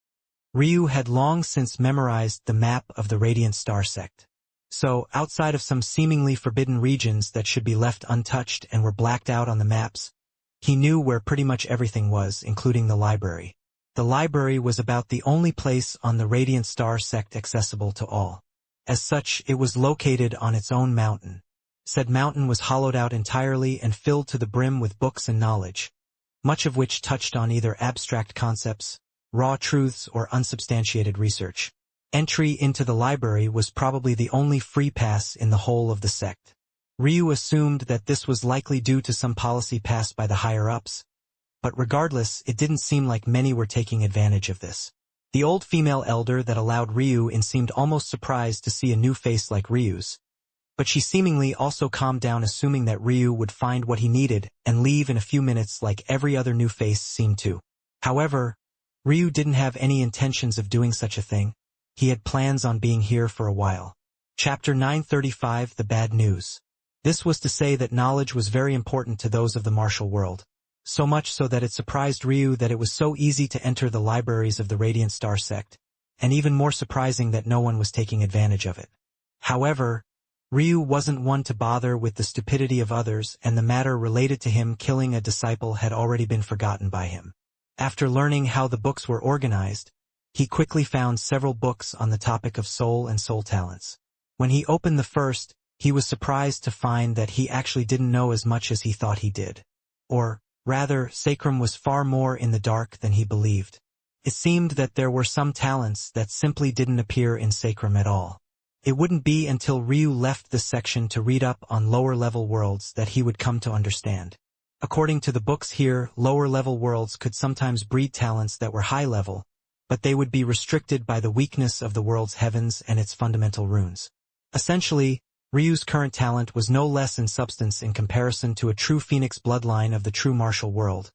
Ryu had long since memorized the map of the Radiant Star sect. So, outside of some seemingly forbidden regions that should be left untouched and were blacked out on the maps, he knew where pretty much everything was, including the library. The library was about the only place on the Radiant Star sect accessible to all. As such, it was located on its own mountain. Said mountain was hollowed out entirely and filled to the brim with books and knowledge, much of which touched on either abstract concepts, raw truths, or unsubstantiated research. Entry into the library was probably the only free pass in the whole of the sect. Ryu assumed that this was likely due to some policy passed by the higher-ups, but regardless, it didn't seem like many were taking advantage of this. The old female elder that allowed Ryu in seemed almost surprised to see a new face like Ryu's, but she seemingly also calmed down, assuming that Ryu would find what he needed and leave in a few minutes like every other new face seemed to. However, Ryu didn't have any intentions of doing such a thing. He had plans on being here for a while. Chapter 935 The Bad News. This was to say that knowledge was very important to those of the martial world. So much so that it surprised Ryu that it was so easy to enter the libraries of the Radiant Star sect, and even more surprising that no one was taking advantage of it. However, Ryu wasn't one to bother with the stupidity of others, and the matter related to him killing a disciple had already been forgotten by him. After learning how the books were organized, he quickly found several books on the topic of soul and soul talents. When he opened the first, he was surprised to find that he actually didn't know as much as he thought he did. Or, rather, sacrum was far more in the dark than he believed. It seemed that there were some talents that simply didn't appear in sacrum at all. It wouldn't be until Ryu left this section to read up on lower-level worlds that he would come to understand. According to the books here, lower-level worlds could sometimes breed talents that were high-level, but they would be restricted by the weakness of the world's heavens and its fundamental runes. Essentially, Ryu's current talent was no less in substance in comparison to a true phoenix bloodline of the true martial world.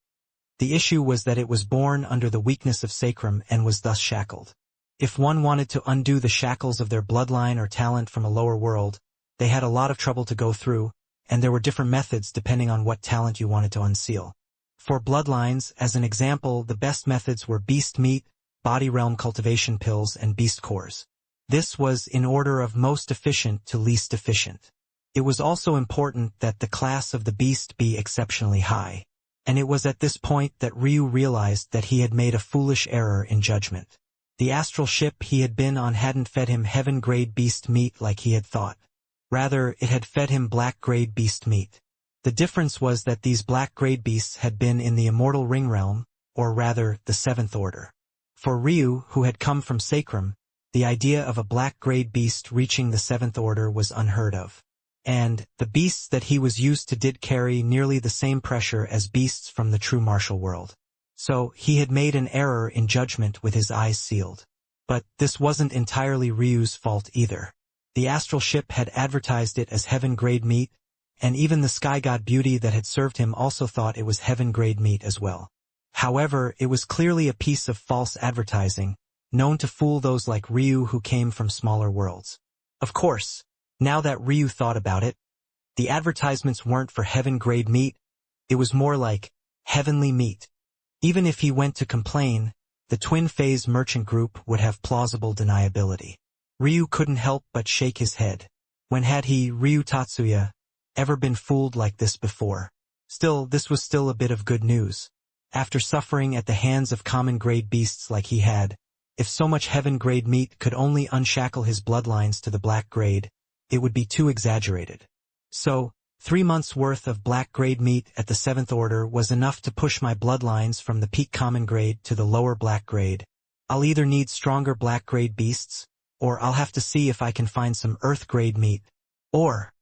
The issue was that it was born under the weakness of sacrum and was thus shackled. If one wanted to undo the shackles of their bloodline or talent from a lower world, they had a lot of trouble to go through, and there were different methods depending on what talent you wanted to unseal. For bloodlines, as an example, the best methods were beast meat, body realm cultivation pills, and beast cores. This was in order of most efficient to least efficient. It was also important that the class of the beast be exceptionally high, and it was at this point that Ryu realized that he had made a foolish error in judgment. The astral ship he had been on hadn't fed him heaven-grade beast meat like he had thought. Rather, it had fed him black-grade beast meat. The difference was that these black-grade beasts had been in the immortal ring realm, or rather, the seventh order. For Ryu, who had come from sacrum, the idea of a black-grade beast reaching the seventh order was unheard of. And the beasts that he was used to did carry nearly the same pressure as beasts from the true martial world. So, he had made an error in judgment with his eyes sealed. But this wasn't entirely Ryu's fault either. The astral ship had advertised it as heaven-grade meat, and even the sky god Beauty that had served him also thought it was heaven-grade meat as well. However, it was clearly a piece of false advertising, known to fool those like Ryu who came from smaller worlds. Of course, now that Ryu thought about it, the advertisements weren't for heaven-grade meat, it was more like heavenly meat. Even if he went to complain, the twin-phase merchant group would have plausible deniability. Ryu couldn't help but shake his head. When had he, Ryu Tatsuya, ever been fooled like this before? Still, this was still a bit of good news. After suffering at the hands of common grade beasts like he had, if so much heaven grade meat could only unshackle his bloodlines to the black grade, it would be too exaggerated. So, 3 months' worth of black grade meat at the 7th order was enough to push my bloodlines from the peak common grade to the lower black grade. I'll either need stronger black grade beasts, or I'll have to see if I can find some earth grade meat. Or,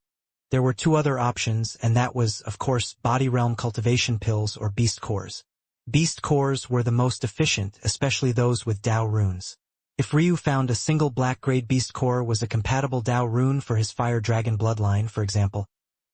there were 2 other options, and that was, of course, body realm cultivation pills or beast cores. Beast cores were the most efficient, especially those with Dao runes. If Ryu found a single black grade beast core was a compatible Dao rune for his fire dragon bloodline, for example,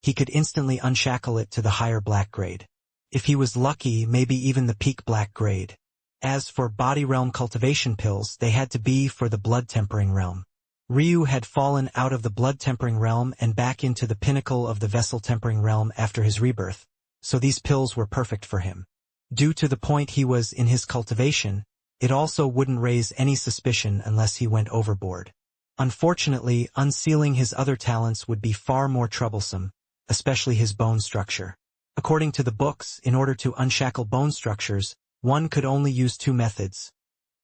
he could instantly unshackle it to the higher black grade. If he was lucky, maybe even the peak black grade. As for body realm cultivation pills, they had to be for the blood tempering realm. Ryu had fallen out of the blood tempering realm and back into the pinnacle of the vessel tempering realm after his rebirth, so these pills were perfect for him. Due to the point he was in his cultivation, it also wouldn't raise any suspicion unless he went overboard. Unfortunately, unsealing his other talents would be far more troublesome, especially his bone structure. According to the books, in order to unshackle bone structures, one could only use 2 methods: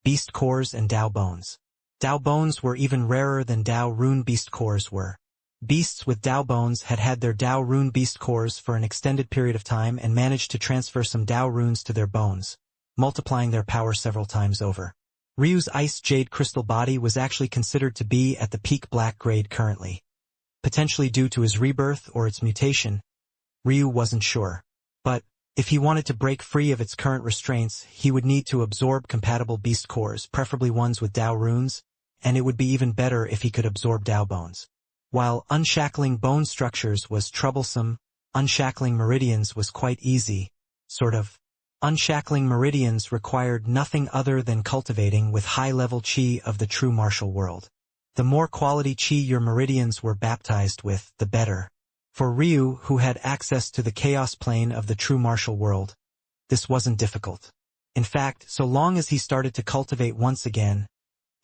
beast cores and Dao bones. Dao bones were even rarer than Dao rune beast cores were. Beasts with Dao bones had had their Dao rune beast cores for an extended period of time and managed to transfer some Dao runes to their bones, multiplying their power several times over. Ryu's ice jade crystal body was actually considered to be at the peak black grade currently. Potentially due to his rebirth or its mutation, Ryu wasn't sure. But, if he wanted to break free of its current restraints, he would need to absorb compatible beast cores, preferably ones with Dao runes, and it would be even better if he could absorb Dao bones. While unshackling bone structures was troublesome, unshackling meridians was quite easy, sort of. Unshackling meridians required nothing other than cultivating with high-level chi of the true martial world. The more quality chi your meridians were baptized with, the better. For Ryu, who had access to the chaos plane of the true martial world, this wasn't difficult. In fact, so long as he started to cultivate once again,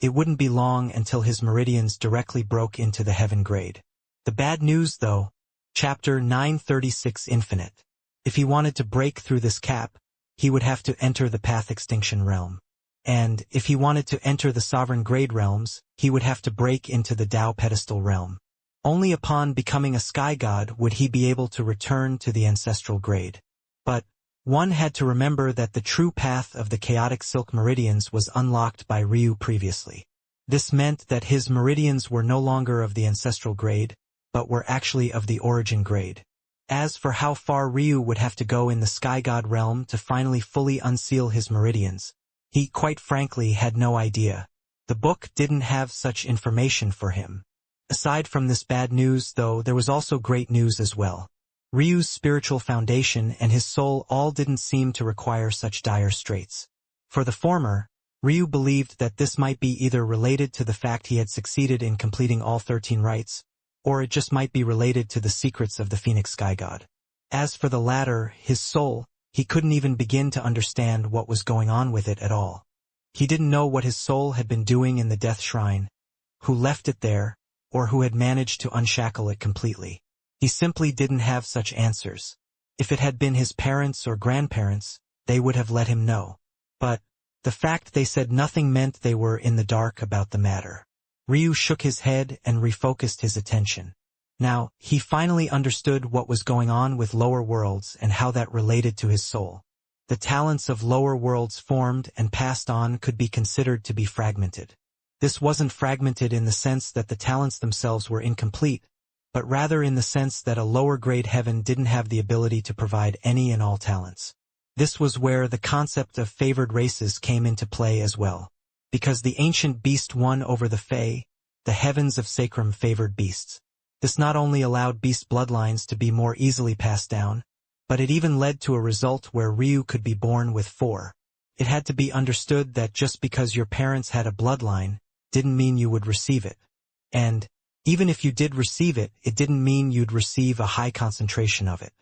it wouldn't be long until his meridians directly broke into the heaven grade. The bad news, though, Chapter 936 Infinite. If he wanted to break through this cap, he would have to enter the Path Extinction realm. And, if he wanted to enter the Sovereign Grade realms, he would have to break into the Dao Pedestal realm. Only upon becoming a sky god would he be able to return to the ancestral grade. But, one had to remember that the true path of the chaotic silk meridians was unlocked by Ryu previously. This meant that his meridians were no longer of the ancestral grade, but were actually of the origin grade. As for how far Ryu would have to go in the sky god realm to finally fully unseal his meridians, he quite frankly had no idea. The book didn't have such information for him. Aside from this bad news, though, there was also great news as well. Ryu's spiritual foundation and his soul all didn't seem to require such dire straits. For the former, Ryu believed that this might be either related to the fact he had succeeded in completing all 13 rites, or it just might be related to the secrets of the Phoenix Sky God. As for the latter, his soul, he couldn't even begin to understand what was going on with it at all. He didn't know what his soul had been doing in the Death Shrine, who left it there, or who had managed to unshackle it completely. He simply didn't have such answers. If it had been his parents or grandparents, they would have let him know. But, the fact they said nothing meant they were in the dark about the matter. Ryu shook his head and refocused his attention. Now, he finally understood what was going on with lower worlds and how that related to his soul. The talents of lower worlds formed and passed on could be considered to be fragmented. This wasn't fragmented in the sense that the talents themselves were incomplete, but rather in the sense that a lower grade heaven didn't have the ability to provide any and all talents. This was where the concept of favored races came into play as well. Because the ancient beast won over the Fae, the heavens of Sacrum favored beasts. This not only allowed beast bloodlines to be more easily passed down, but it even led to a result where Ryu could be born with 4. It had to be understood that just because your parents had a bloodline, didn't mean you would receive it. And, even if you did receive it, it didn't mean you'd receive a high concentration of it.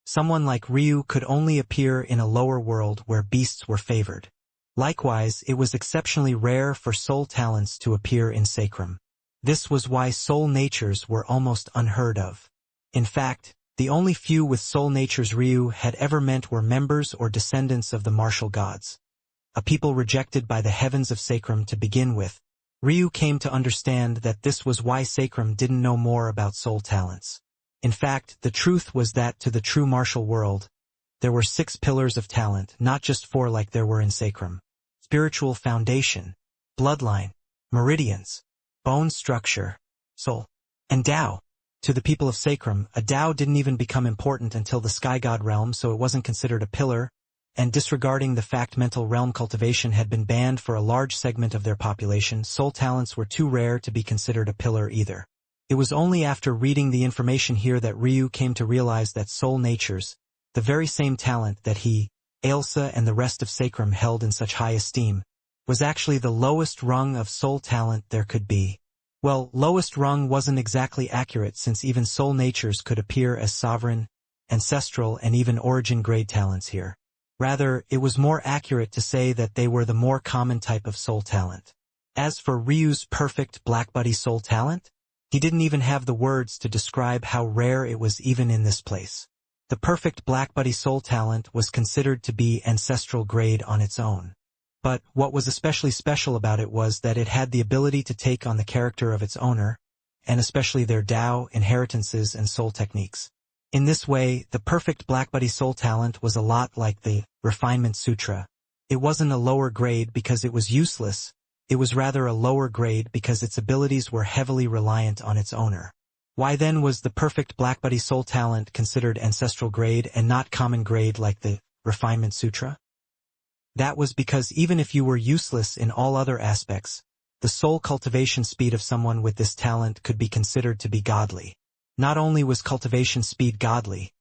Someone like Ryu could only appear in a lower world where beasts were favored. Likewise, it was exceptionally rare for soul talents to appear in Sacrum. This was why soul natures were almost unheard of. In fact, The only few with soul natures Ryu had ever met were members or descendants of the martial gods. A people rejected by the heavens of Sacrum to begin with, Ryu came to understand that this was why Sacrum didn't know more about soul talents. In fact, the truth was that to the true martial world, there were 6 pillars of talent, not just 4 like there were in Sacrum. Spiritual foundation, bloodline, meridians, bone structure, soul, and Tao. To the people of Sacrum, a Tao didn't even become important until the Sky God realm, so it wasn't considered a pillar, and disregarding the fact mental realm cultivation had been banned for a large segment of their population, soul talents were too rare to be considered a pillar either. It was only after reading the information here that Ryu came to realize that soul natures, the very same talent that he, Ailsa and the rest of Sacrum held in such high esteem, was actually the lowest rung of soul talent there could be. Well, lowest rung wasn't exactly accurate since even soul natures could appear as sovereign, ancestral and even origin grade talents here. Rather, it was more accurate to say that they were the more common type of soul talent. As for Ryu's perfect Black Buddy soul talent, he didn't even have the words to describe how rare it was even in this place. The perfect Black Buddy soul talent was considered to be ancestral grade on its own. But what was especially special about it was that it had the ability to take on the character of its owner, and especially their Tao, inheritances, and soul techniques. In this way, the perfect Black Buddy soul talent was a lot like the Refinement Sutra. It wasn't a lower grade because it was useless, it was rather a lower grade because its abilities were heavily reliant on its owner. Why then was the perfect Black Buddy soul talent considered ancestral grade and not common grade like the Refinement Sutra? That was because even if you were useless in all other aspects, the soul cultivation speed of someone with this talent could be considered to be godly. Not only was cultivation speed godly,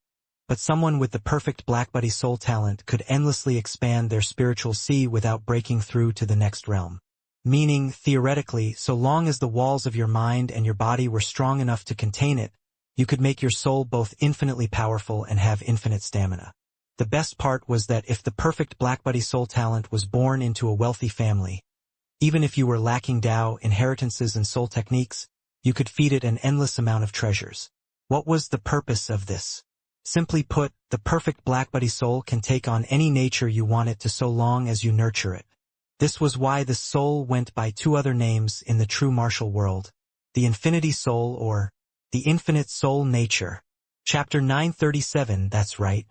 but someone with the perfect Black Buddy soul talent could endlessly expand their spiritual sea without breaking through to the next realm. Meaning, theoretically, so long as the walls of your mind and your body were strong enough to contain it, you could make your soul both infinitely powerful and have infinite stamina. The best part was that if the perfect Black Buddy soul talent was born into a wealthy family, even if you were lacking Tao, inheritances, and soul techniques, you could feed it an endless amount of treasures. What was the purpose of this? Simply put, the perfect Black Buddy soul can take on any nature you want it to so long as you nurture it. This was why the soul went by 2 other names in the true martial world, the Infinity Soul or the Infinite Soul Nature. Chapter 937, that's right.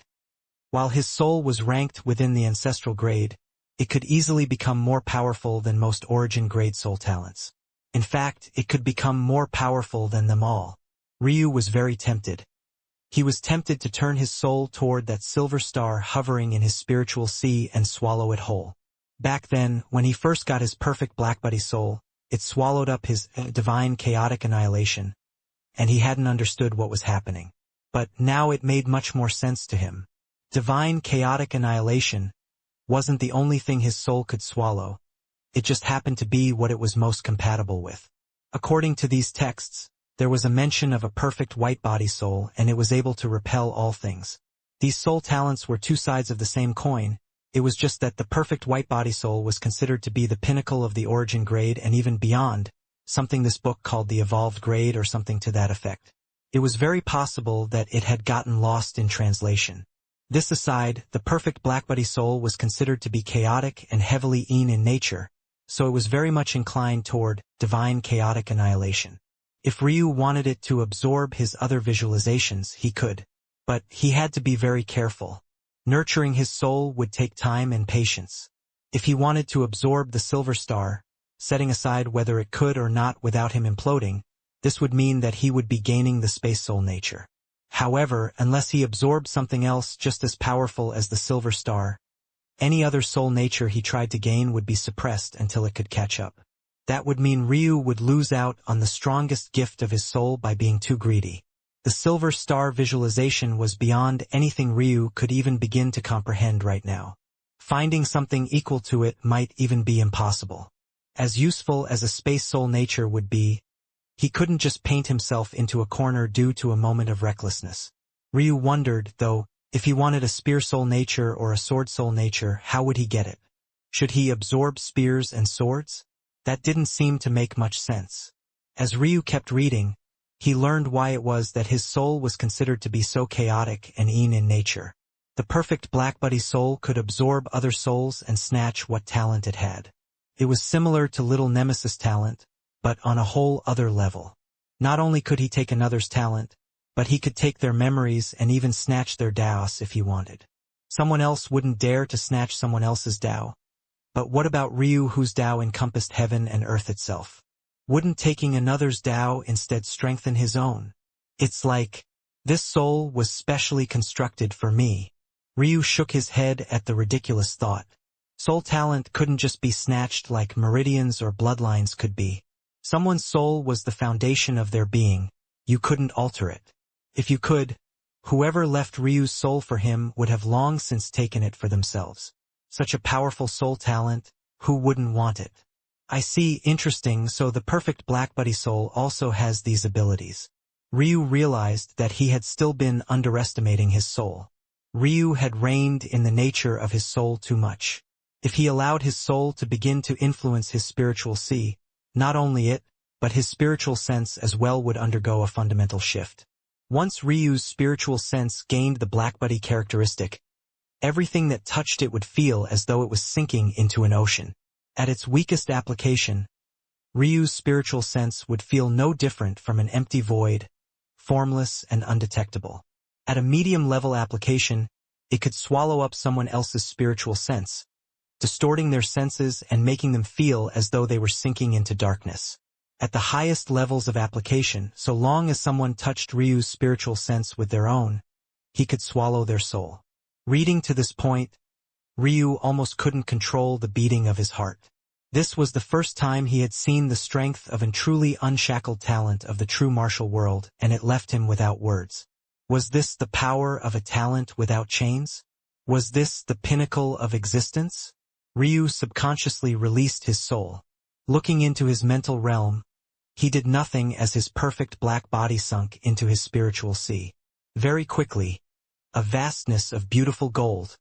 While his soul was ranked within the ancestral grade, it could easily become more powerful than most origin grade soul talents. In fact, it could become more powerful than them all. Ryu was very tempted. He was tempted to turn his soul toward that silver star hovering in his spiritual sea and swallow it whole. Back then, when he first got his perfect Black Buddy soul, it swallowed up his divine chaotic annihilation, and he hadn't understood what was happening. But now it made much more sense to him. Divine chaotic annihilation wasn't the only thing his soul could swallow, it just happened to be what it was most compatible with. According to these texts, there was a mention of a perfect white body soul and it was able to repel all things. These soul talents were 2 sides of the same coin, it was just that the perfect white body soul was considered to be the pinnacle of the origin grade and even beyond, something this book called the evolved grade or something to that effect. It was very possible that it had gotten lost in translation. This aside, the perfect Black Buddy soul was considered to be chaotic and heavily in nature, so it was very much inclined toward divine chaotic annihilation. If Ryu wanted it to absorb his other visualizations, he could. But he had to be very careful. Nurturing his soul would take time and patience. If he wanted to absorb the silver star, setting aside whether it could or not without him imploding, this would mean that he would be gaining the space soul nature. However, unless he absorbed something else just as powerful as the silver star, any other soul nature he tried to gain would be suppressed until it could catch up. That would mean Ryu would lose out on the strongest gift of his soul by being too greedy. The silver star visualization was beyond anything Ryu could even begin to comprehend right now. Finding something equal to it might even be impossible. As useful as a space soul nature would be, he couldn't just paint himself into a corner due to a moment of recklessness. Ryu wondered, though, if he wanted a spear soul nature or a sword soul nature, how would he get it? Should he absorb spears and swords? That didn't seem to make much sense. As Ryu kept reading, He learned why it was that his soul was considered to be so chaotic and in nature. The perfect black buddy soul could absorb other souls and snatch what talent it had. It was similar to Little Nemesis' talent, but on a whole other level. Not only could he take another's talent, but he could take their memories and even snatch their Daos if he wanted. Someone else wouldn't dare to snatch someone else's Dao. But what about Ryu, whose Dao encompassed heaven and earth itself? Wouldn't taking another's Dao instead strengthen his own? It's like, this soul was specially constructed for me. Ryu shook his head at the ridiculous thought. Soul talent couldn't just be snatched like Meridians or Bloodlines could be. Someone's soul was the foundation of their being. You couldn't alter it. If you could, whoever left Ryu's soul for him would have long since taken it for themselves. Such a powerful soul talent, who wouldn't want it? I see, interesting, so the perfect black buddy soul also has these abilities. Ryu realized that he had still been underestimating his soul. Ryu had reined in the nature of his soul too much. If he allowed his soul to begin to influence his spiritual see, not only it, but his spiritual sense as well would undergo a fundamental shift. Once Ryu's spiritual sense gained the black buddy characteristic, everything that touched it would feel as though it was sinking into an ocean. At its weakest application, Ryu's spiritual sense would feel no different from an empty void, formless and undetectable. At a medium-level application, it could swallow up someone else's spiritual sense, distorting their senses and making them feel as though they were sinking into darkness. At the highest levels of application, so long as someone touched Ryu's spiritual sense with their own, he could swallow their soul. Reading to this point, Ryu almost couldn't control the beating of his heart. This was the first time he had seen the strength of and truly unshackled talent of the true martial world, and it left him without words. Was this the power of a talent without chains? Was this the pinnacle of existence? Ryu subconsciously released his soul. Looking into his mental realm, he did nothing as his perfect black body sunk into his spiritual sea. Very quickly, a vastness of beautiful gold,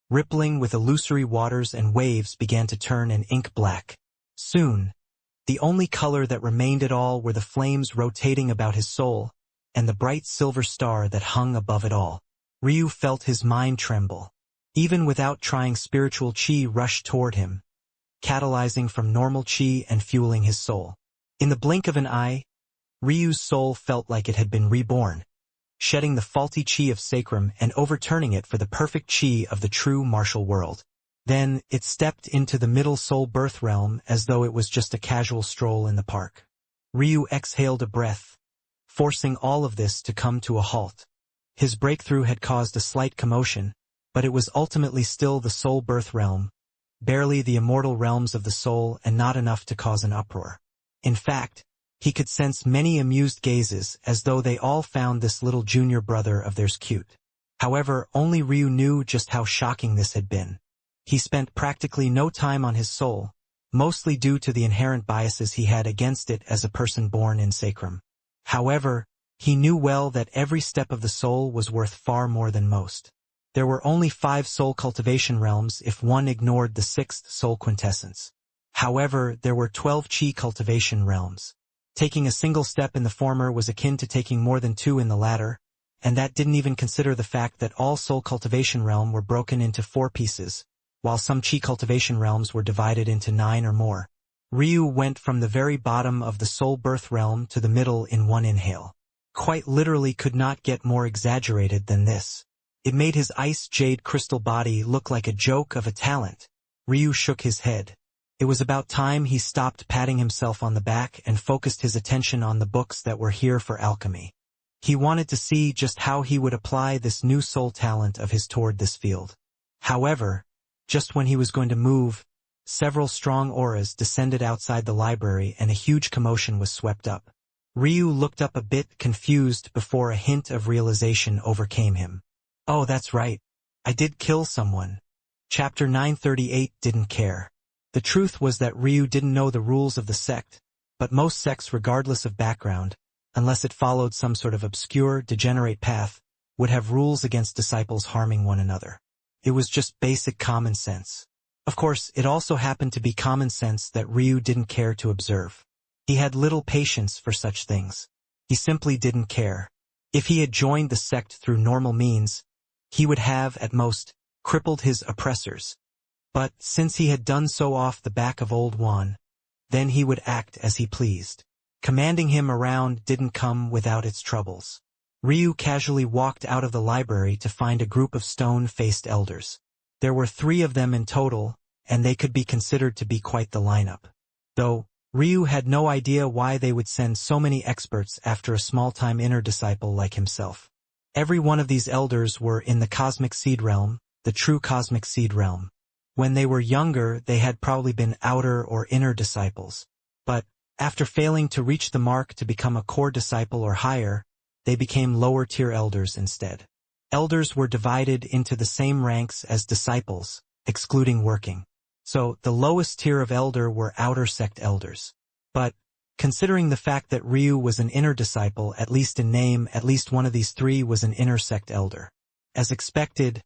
rippling with illusory waters and waves, began to turn an ink black. Soon, the only color that remained at all were the flames rotating about his soul, and the bright silver star that hung above it all. Ryu felt his mind tremble. Even without trying, spiritual chi rushed toward him, catalyzing from normal chi and fueling his soul. In the blink of an eye, Ryu's soul felt like it had been reborn, shedding the faulty chi of sacrum and overturning it for the perfect chi of the true martial world. Then, it stepped into the middle soul birth realm as though it was just a casual stroll in the park. Ryu exhaled a breath, forcing all of this to come to a halt. His breakthrough had caused a slight commotion, but it was ultimately still the soul birth realm, barely the immortal realms of the soul, and not enough to cause an uproar. In fact, he could sense many amused gazes as though they all found this little junior brother of theirs cute. However, only Ryu knew just how shocking this had been. He spent practically no time on his soul, mostly due to the inherent biases he had against it as a person born in sacrum. However, he knew well that every step of the soul was worth far more than most. There were only 5 soul cultivation realms if one ignored the 6th soul quintessence. However, there were 12 chi cultivation realms. Taking a single step in the former was akin to taking more than 2 in the latter, and that didn't even consider the fact that all soul cultivation realm were broken into 4 pieces, while some chi cultivation realms were divided into 9 or more. Ryu went from the very bottom of the soul birth realm to the middle in one inhale. Quite literally could not get more exaggerated than this. It made his ice jade crystal body look like a joke of a talent. Ryu shook his head. It was about time he stopped patting himself on the back and focused his attention on the books that were here for alchemy. He wanted to see just how he would apply this new soul talent of his toward this field. However, just when he was going to move, several strong auras descended outside the library and a huge commotion was swept up. Ryu looked up a bit confused before a hint of realization overcame him. Oh, that's right. I did kill someone. Chapter 938 didn't care. The truth was that Ryu didn't know the rules of the sect, but most sects, regardless of background, unless it followed some sort of obscure, degenerate path, would have rules against disciples harming one another. It was just basic common sense. Of course, it also happened to be common sense that Ryu didn't care to observe. He had little patience for such things. He simply didn't care. If he had joined the sect through normal means, he would have, at most, crippled his oppressors. But since he had done so off the back of Old Juan, then he would act as he pleased. Commanding him around didn't come without its troubles. Ryu casually walked out of the library to find a group of stone-faced elders. There were 3 of them in total, and they could be considered to be quite the lineup. Though, Ryu had no idea why they would send so many experts after a small-time inner disciple like himself. Every one of these elders were in the cosmic seed realm, the true cosmic seed realm. When they were younger, they had probably been outer or inner disciples. But, after failing to reach the mark to become a core disciple or higher, they became lower-tier elders instead. Elders were divided into the same ranks as disciples, excluding working. So, the lowest tier of elder were outer sect elders. But, considering the fact that Ryu was an inner disciple, at least in name, at least one of these 3 was an inner sect elder. As expected,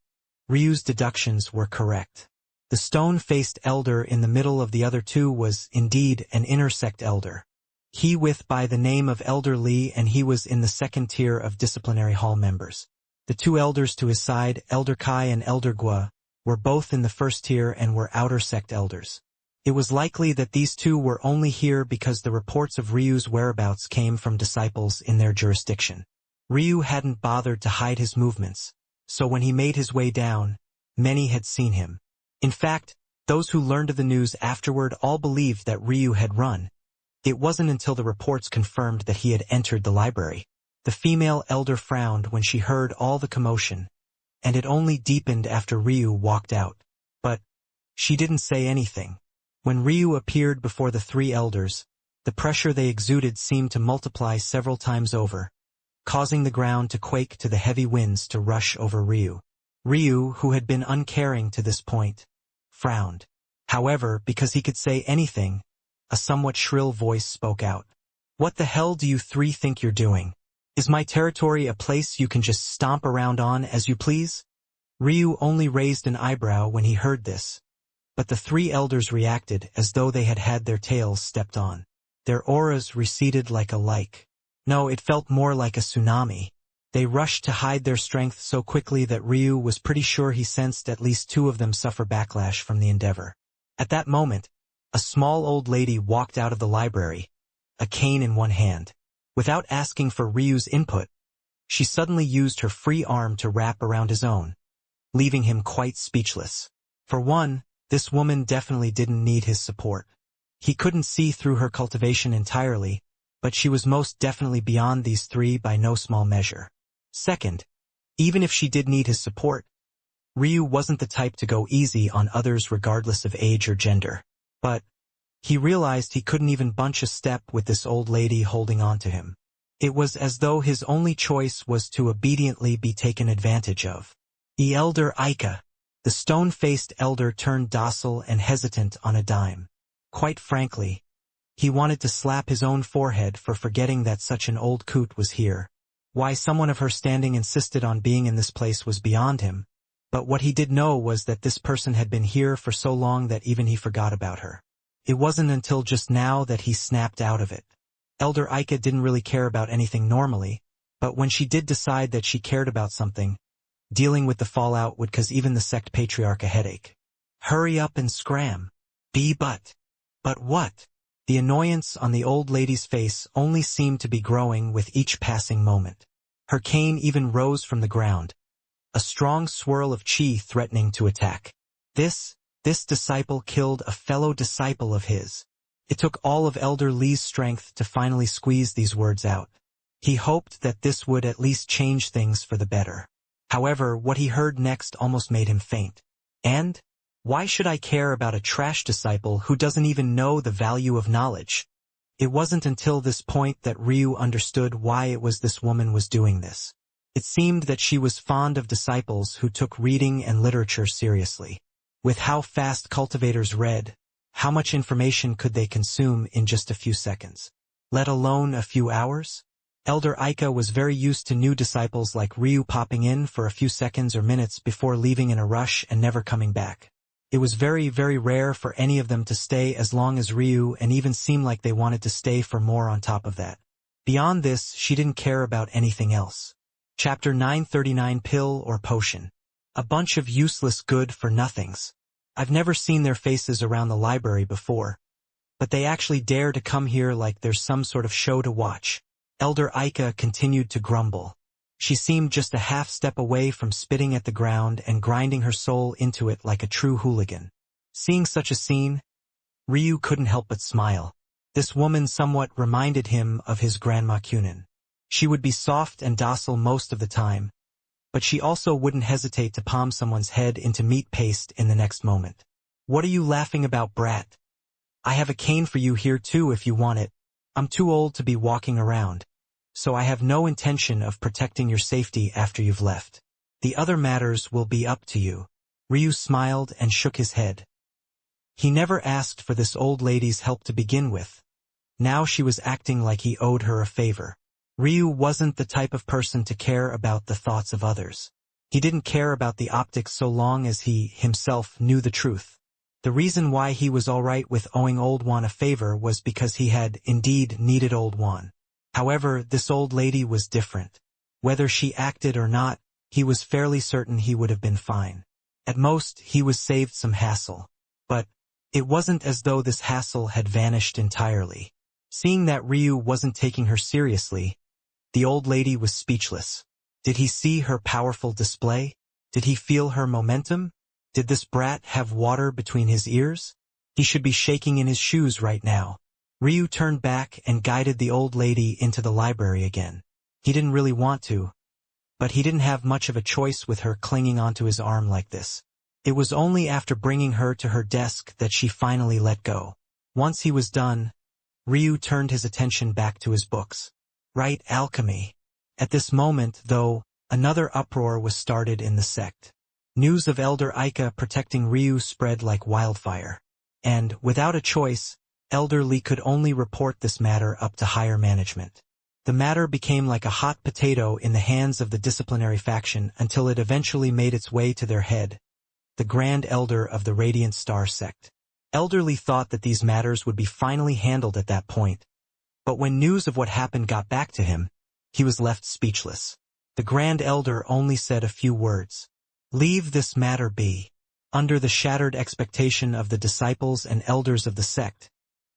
Ryu's deductions were correct. The stone-faced elder in the middle of the other 2 was, indeed, an inner sect elder. He went by the name of Elder Lee, and he was in the 2nd tier of disciplinary hall members. The 2 elders to his side, Elder Kai and Elder Gua, were both in the 1st tier and were outer sect elders. It was likely that these 2 were only here because the reports of Ryu's whereabouts came from disciples in their jurisdiction. Ryu hadn't bothered to hide his movements, so when he made his way down, many had seen him. In fact, those who learned of the news afterward all believed that Ryu had run. It wasn't until the reports confirmed that he had entered the library. The female elder frowned when she heard all the commotion, and it only deepened after Ryu walked out. But she didn't say anything. When Ryu appeared before the 3 elders, the pressure they exuded seemed to multiply several times over, causing the ground to quake to the heavy winds to rush over Ryu. Ryu, who had been uncaring to this point, frowned. However, because he could say anything, a somewhat shrill voice spoke out. "What the hell do you 3 think you're doing? Is my territory a place you can just stomp around on as you please?" Ryu only raised an eyebrow when he heard this, but the 3 elders reacted as though they had had their tails stepped on. Their auras receded like a lake. No, it felt more like a tsunami. They rushed to hide their strength so quickly that Ryu was pretty sure he sensed at least 2 of them suffer backlash from the endeavor. At that moment, a small old lady walked out of the library, a cane in one hand. Without asking for Ryu's input, she suddenly used her free arm to wrap around his own, leaving him quite speechless. For one, this woman definitely didn't need his support. He couldn't see through her cultivation entirely, but she was most definitely beyond these 3 by no small measure. Second, even if she did need his support, Ryu wasn't the type to go easy on others regardless of age or gender. But he realized he couldn't even bunch a step with this old lady holding on to him. It was as though his only choice was to obediently be taken advantage of. The Elder Aika, the stone-faced elder, turned docile and hesitant on a dime. Quite frankly, he wanted to slap his own forehead for forgetting that such an old coot was here. Why someone of her standing insisted on being in this place was beyond him, but what he did know was that this person had been here for so long that even he forgot about her. It wasn't until just now that he snapped out of it. Elder Aika didn't really care about anything normally, but when she did decide that she cared about something, dealing with the fallout would cause even the sect patriarch a headache. Hurry up and scram. But what? The annoyance on the old lady's face only seemed to be growing with each passing moment. Her cane even rose from the ground, a strong swirl of chi threatening to attack. This disciple killed a fellow disciple of his. It took all of Elder Lee's strength to finally squeeze these words out. He hoped that this would at least change things for the better. However, what he heard next almost made him faint. And? Why should I care about a trash disciple who doesn't even know the value of knowledge? It wasn't until this point that Ryu understood why it was this woman was doing this. It seemed that she was fond of disciples who took reading and literature seriously. With how fast cultivators read, how much information could they consume in just a few seconds? Let alone a few hours? Elder Aika was very used to new disciples like Ryu popping in for a few seconds or minutes before leaving in a rush and never coming back. It was very, very rare for any of them to stay as long as Ryu and even seem like they wanted to stay for more on top of that. Beyond this, she didn't care about anything else. Chapter 939 Pill or Potion. A bunch of useless good-for-nothings. I've never seen their faces around the library before, but they actually dare to come here like there's some sort of show to watch. Elder Ika continued to grumble. She seemed just a half step away from spitting at the ground and grinding her soul into it like a true hooligan. Seeing such a scene, Ryu couldn't help but smile. This woman somewhat reminded him of his Grandma Qilin. She would be soft and docile most of the time, but she also wouldn't hesitate to palm someone's head into meat paste in the next moment. What are you laughing about, brat? I have a cane for you here too if you want it. I'm too old to be walking around, so I have no intention of protecting your safety after you've left. The other matters will be up to you. Ryu smiled and shook his head. He never asked for this old lady's help to begin with. Now she was acting like he owed her a favor. Ryu wasn't the type of person to care about the thoughts of others. He didn't care about the optics so long as he, himself, knew the truth. The reason why he was alright with owing Old Wan a favor was because he had, indeed, needed Old Wan. However, this old lady was different. Whether she acted or not, he was fairly certain he would have been fine. At most, he was saved some hassle. But it wasn't as though this hassle had vanished entirely. Seeing that Ryu wasn't taking her seriously, the old lady was speechless. Did he see her powerful display? Did he feel her momentum? Did this brat have water between his ears? He should be shaking in his shoes right now. Ryu turned back and guided the old lady into the library again. He didn't really want to, but he didn't have much of a choice with her clinging onto his arm like this. It was only after bringing her to her desk that she finally let go. Once he was done, Ryu turned his attention back to his books. Right, alchemy. At this moment, though, another uproar was started in the sect. News of Elder Ika protecting Ryu spread like wildfire. And, without a choice, Elder Lee could only report this matter up to higher management. The matter became like a hot potato in the hands of the disciplinary faction until it eventually made its way to their head, the Grand Elder of the Radiant Star sect. Elder Lee thought that these matters would be finally handled at that point, but when news of what happened got back to him, he was left speechless. The Grand Elder only said a few words. Leave this matter be. Under the shattered expectation of the disciples and elders of the sect,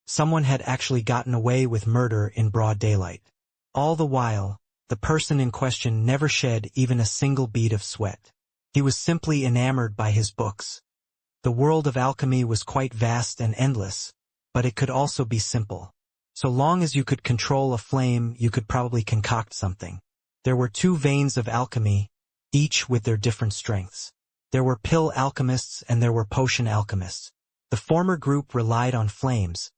someone had actually gotten away with murder in broad daylight. All the while, the person in question never shed even a single bead of sweat. He was simply enamored by his books. The world of alchemy was quite vast and endless, but it could also be simple. So long as you could control a flame, you could probably concoct something. There were two veins of alchemy, each with their different strengths. There were pill alchemists and there were potion alchemists. The former group relied on flames,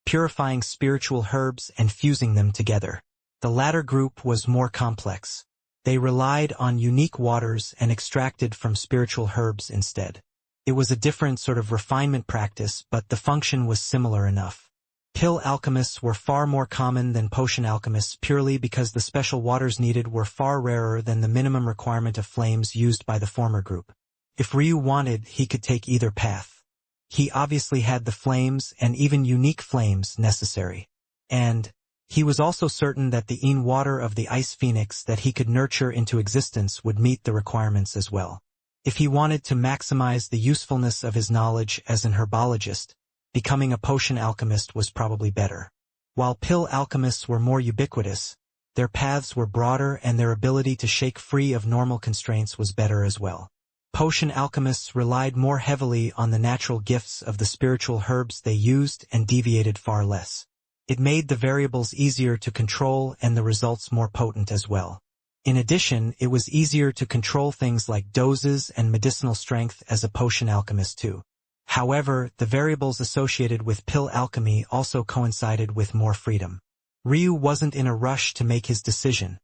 purifying spiritual herbs and fusing them together. The latter group was more complex. They relied on unique waters and extracted from spiritual herbs instead. It was a different sort of refinement practice, but the function was similar enough. Pill alchemists were far more common than potion alchemists purely because the special waters needed were far rarer than the minimum requirement of flames used by the former group. If Ryu wanted, he could take either path. He obviously had the flames and even unique flames necessary. And he was also certain that the water of the ice phoenix that he could nurture into existence would meet the requirements as well. If he wanted to maximize the usefulness of his knowledge as an herbologist, becoming a potion alchemist was probably better. While pill alchemists were more ubiquitous, their paths were broader and their ability to shake free of normal constraints was better as well. Potion alchemists relied more heavily on the natural gifts of the spiritual herbs they used and deviated far less. It made the variables easier to control and the results more potent as well. In addition, it was easier to control things like doses and medicinal strength as a potion alchemist too. However, the variables associated with pill alchemy also coincided with more freedom. Ryu wasn't in a rush to make his decision,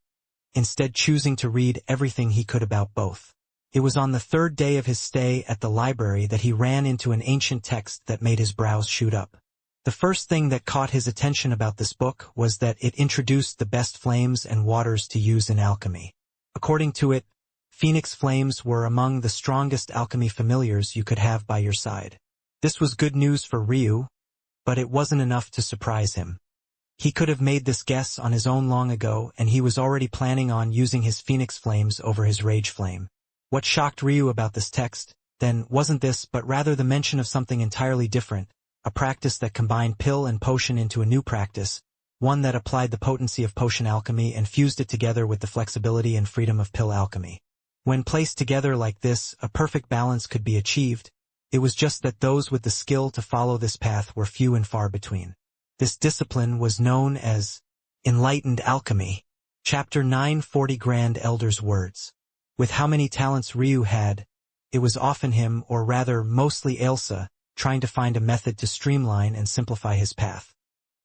instead choosing to read everything he could about both. It was on the third day of his stay at the library that he ran into an ancient text that made his brows shoot up. The first thing that caught his attention about this book was that it introduced the best flames and waters to use in alchemy. According to it, Phoenix flames were among the strongest alchemy familiars you could have by your side. This was good news for Ryu, but it wasn't enough to surprise him. He could have made this guess on his own long ago, and he was already planning on using his phoenix flames over his rage flame. What shocked Ryu about this text, then, wasn't this but rather the mention of something entirely different, a practice that combined pill and potion into a new practice, one that applied the potency of potion alchemy and fused it together with the flexibility and freedom of pill alchemy. When placed together like this, a perfect balance could be achieved. It was just that those with the skill to follow this path were few and far between. This discipline was known as enlightened alchemy. Chapter 940 Grand Elder's Words. With how many talents Ryu had, it was often him, or rather mostly Ailsa, trying to find a method to streamline and simplify his path.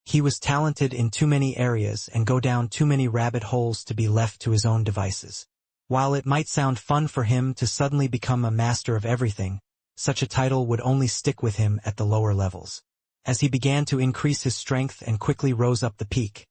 He was talented in too many areas and go down too many rabbit holes to be left to his own devices. While it might sound fun for him to suddenly become a master of everything, such a title would only stick with him at the lower levels. As he began to increase his strength and quickly rose up the peak,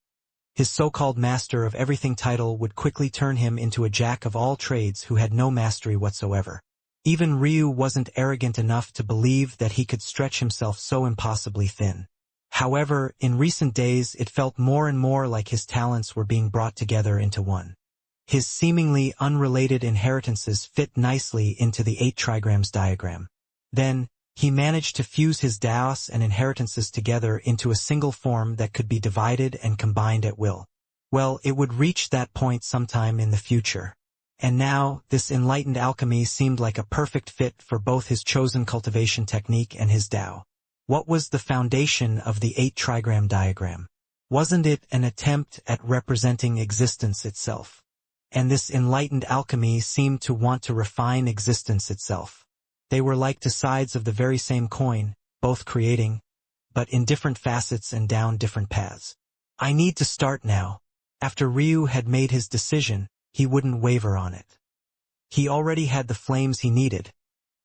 his so-called master of everything title would quickly turn him into a jack of all trades who had no mastery whatsoever. Even Ryu wasn't arrogant enough to believe that he could stretch himself so impossibly thin. However, in recent days it felt more and more like his talents were being brought together into one. His seemingly unrelated inheritances fit nicely into the 8 trigrams diagram. Then, he managed to fuse his daos and inheritances together into a single form that could be divided and combined at will. Well, it would reach that point sometime in the future. And now, this enlightened alchemy seemed like a perfect fit for both his chosen cultivation technique and his Tao. What was the foundation of the 8 trigram diagram? Wasn't it an attempt at representing existence itself? And this enlightened alchemy seemed to want to refine existence itself. They were like two sides of the very same coin, both creating, but in different facets and down different paths. I need to start now. After Ryu had made his decision, he wouldn't waver on it. He already had the flames he needed,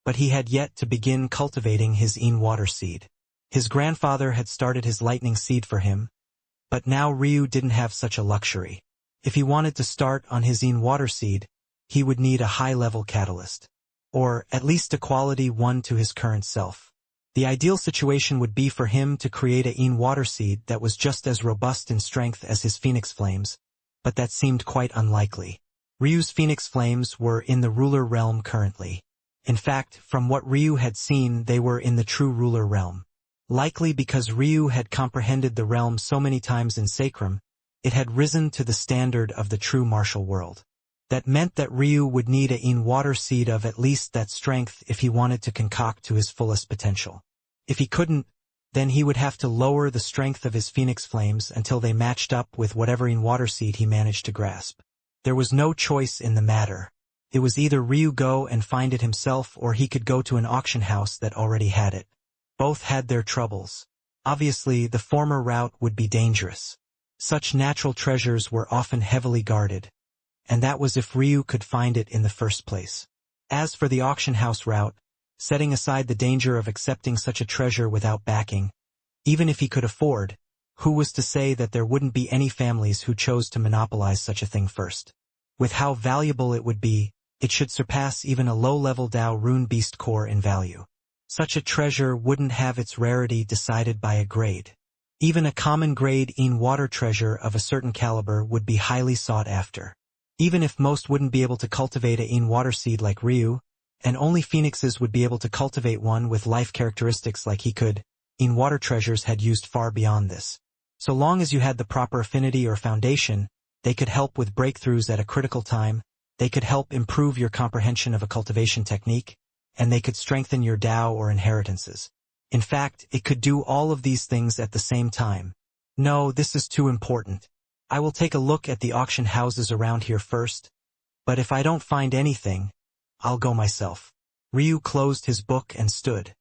but he had yet to begin cultivating his Een water seed. His grandfather had started his lightning seed for him, but now Ryu didn't have such a luxury. If he wanted to start on his Een water seed, he would need a high-level catalyst, or at least a quality one to his current self. The ideal situation would be for him to create a Een water seed that was just as robust in strength as his phoenix flames, but that seemed quite unlikely. Ryu's phoenix flames were in the ruler realm currently. In fact, from what Ryu had seen, they were in the true ruler realm. Likely because Ryu had comprehended the realm so many times in Sacrum, it had risen to the standard of the true martial world. That meant that Ryu would need a Een water seed of at least that strength if he wanted to concoct to his fullest potential. If he couldn't, then he would have to lower the strength of his phoenix flames until they matched up with whatever Een water seed he managed to grasp. There was no choice in the matter. It was either Ryu go and find it himself, or he could go to an auction house that already had it. Both had their troubles. Obviously, the former route would be dangerous. Such natural treasures were often heavily guarded, and that was if Ryu could find it in the first place. As for the auction house route, setting aside the danger of accepting such a treasure without backing, even if he could afford, who was to say that there wouldn't be any families who chose to monopolize such a thing first? With how valuable it would be, it should surpass even a low-level Dao Rune Beast core in value. Such a treasure wouldn't have its rarity decided by a grade. Even a common grade Een water treasure of a certain caliber would be highly sought after. Even if most wouldn't be able to cultivate a Een water seed like Ryu, and only phoenixes would be able to cultivate one with life characteristics like he could, Een water treasures had used far beyond this. So long as you had the proper affinity or foundation, they could help with breakthroughs at a critical time, they could help improve your comprehension of a cultivation technique, and they could strengthen your Tao or inheritances. In fact, it could do all of these things at the same time. No, this is too important. I will take a look at the auction houses around here first, but if I don't find anything, I'll go myself. Ryu closed his book and stood.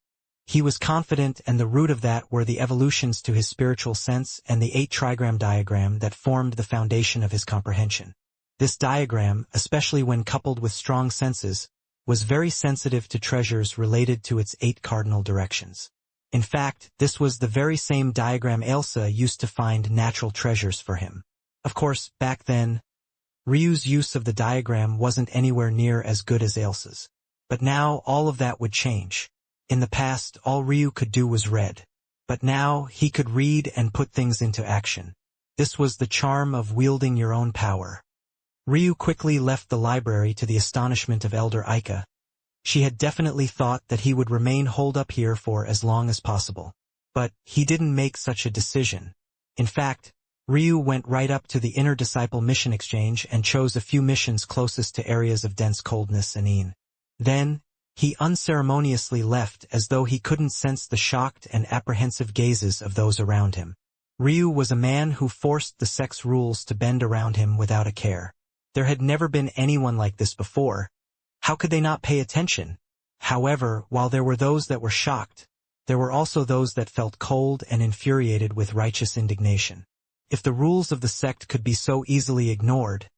He was confident, and the root of that were the evolutions to his spiritual sense and the 8 trigram diagram that formed the foundation of his comprehension. This diagram, especially when coupled with strong senses, was very sensitive to treasures related to its 8 cardinal directions. In fact, this was the very same diagram Ailsa used to find natural treasures for him. Of course, back then, Ryu's use of the diagram wasn't anywhere near as good as Ailsa's. But now all of that would change. In the past, all Ryu could do was read. But now, he could read and put things into action. This was the charm of wielding your own power. Ryu quickly left the library to the astonishment of Elder Aika. She had definitely thought that he would remain holed up here for as long as possible. But he didn't make such a decision. In fact, Ryu went right up to the Inner Disciple mission exchange and chose a few missions closest to areas of dense coldness and een. Then, he unceremoniously left as though he couldn't sense the shocked and apprehensive gazes of those around him. Ryu was a man who forced the sect's rules to bend around him without a care. There had never been anyone like this before. How could they not pay attention? However, while there were those that were shocked, there were also those that felt cold and infuriated with righteous indignation. If the rules of the sect could be so easily ignored,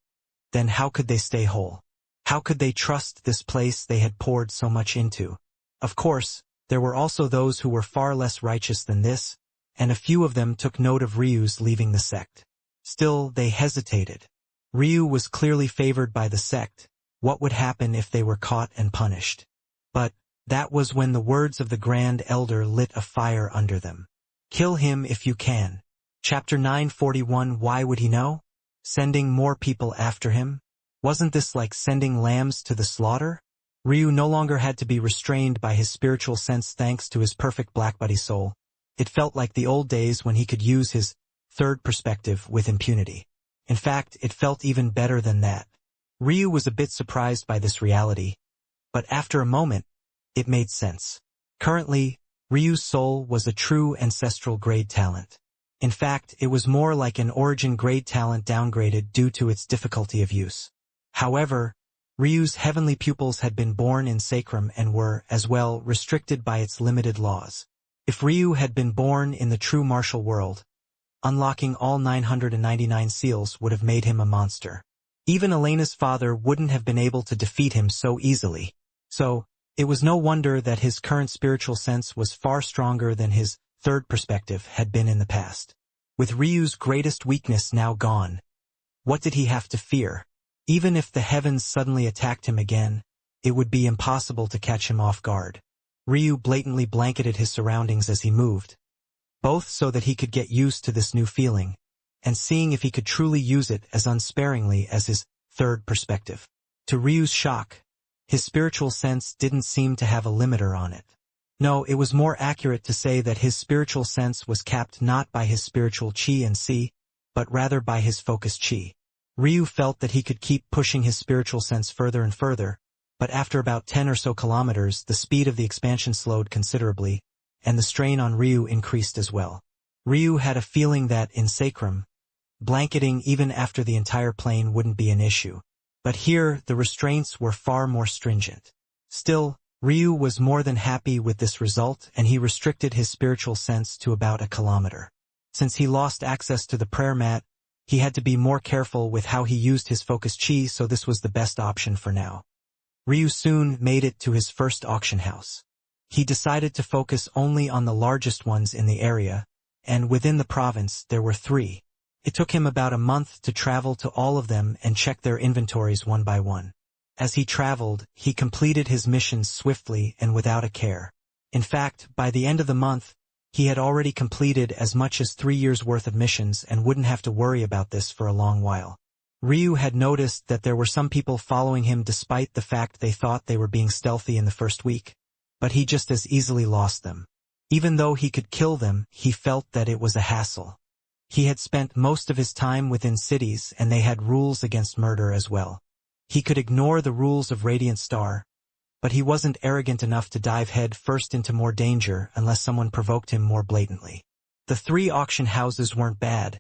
then how could they stay whole? How could they trust this place they had poured so much into? Of course, there were also those who were far less righteous than this, and a few of them took note of Ryu's leaving the sect. Still, they hesitated. Ryu was clearly favored by the sect. What would happen if they were caught and punished? But that was when the words of the Grand Elder lit a fire under them. Kill him if you can. Chapter 941. Why would he know? Sending more people after him? Wasn't this like sending lambs to the slaughter? Ryu no longer had to be restrained by his spiritual sense thanks to his perfect Black Buddy soul. It felt like the old days when he could use his third perspective with impunity. In fact, it felt even better than that. Ryu was a bit surprised by this reality, but after a moment, it made sense. Currently, Ryu's soul was a true ancestral grade talent. In fact, it was more like an origin grade talent downgraded due to its difficulty of use. However, Ryu's heavenly pupils had been born in sacrum and were, as well, restricted by its limited laws. If Ryu had been born in the true martial world, unlocking all 999 seals would have made him a monster. Even Elena's father wouldn't have been able to defeat him so easily. So, it was no wonder that his current spiritual sense was far stronger than his third perspective had been in the past. With Ryu's greatest weakness now gone, what did he have to fear? Even if the heavens suddenly attacked him again, it would be impossible to catch him off guard. Ryu blatantly blanketed his surroundings as he moved, both so that he could get used to this new feeling, and seeing if he could truly use it as unsparingly as his third perspective. To Ryu's shock, his spiritual sense didn't seem to have a limiter on it. No, it was more accurate to say that his spiritual sense was capped not by his spiritual chi and si, but rather by his focused chi. Ryu felt that he could keep pushing his spiritual sense further and further, but after about 10 or so kilometers, the speed of the expansion slowed considerably, and the strain on Ryu increased as well. Ryu had a feeling that, in sacrum, blanketing even after the entire plane wouldn't be an issue. But here, the restraints were far more stringent. Still, Ryu was more than happy with this result, and he restricted his spiritual sense to about a kilometer. Since he lost access to the prayer mat, he had to be more careful with how he used his focused chi, so this was the best option for now. Ryu soon made it to his first auction house. He decided to focus only on the largest ones in the area, and within the province there were 3. It took him about a month to travel to all of them and check their inventories one by one. As he traveled, he completed his missions swiftly and without a care. In fact, by the end of the month, he had already completed as much as 3 years' worth of missions and wouldn't have to worry about this for a long while. Ryu had noticed that there were some people following him despite the fact they thought they were being stealthy in the first week, but he just as easily lost them. Even though he could kill them, he felt that it was a hassle. He had spent most of his time within cities, and they had rules against murder as well. He could ignore the rules of Radiant Star, but he wasn't arrogant enough to dive head first into more danger unless someone provoked him more blatantly. The 3 auction houses weren't bad,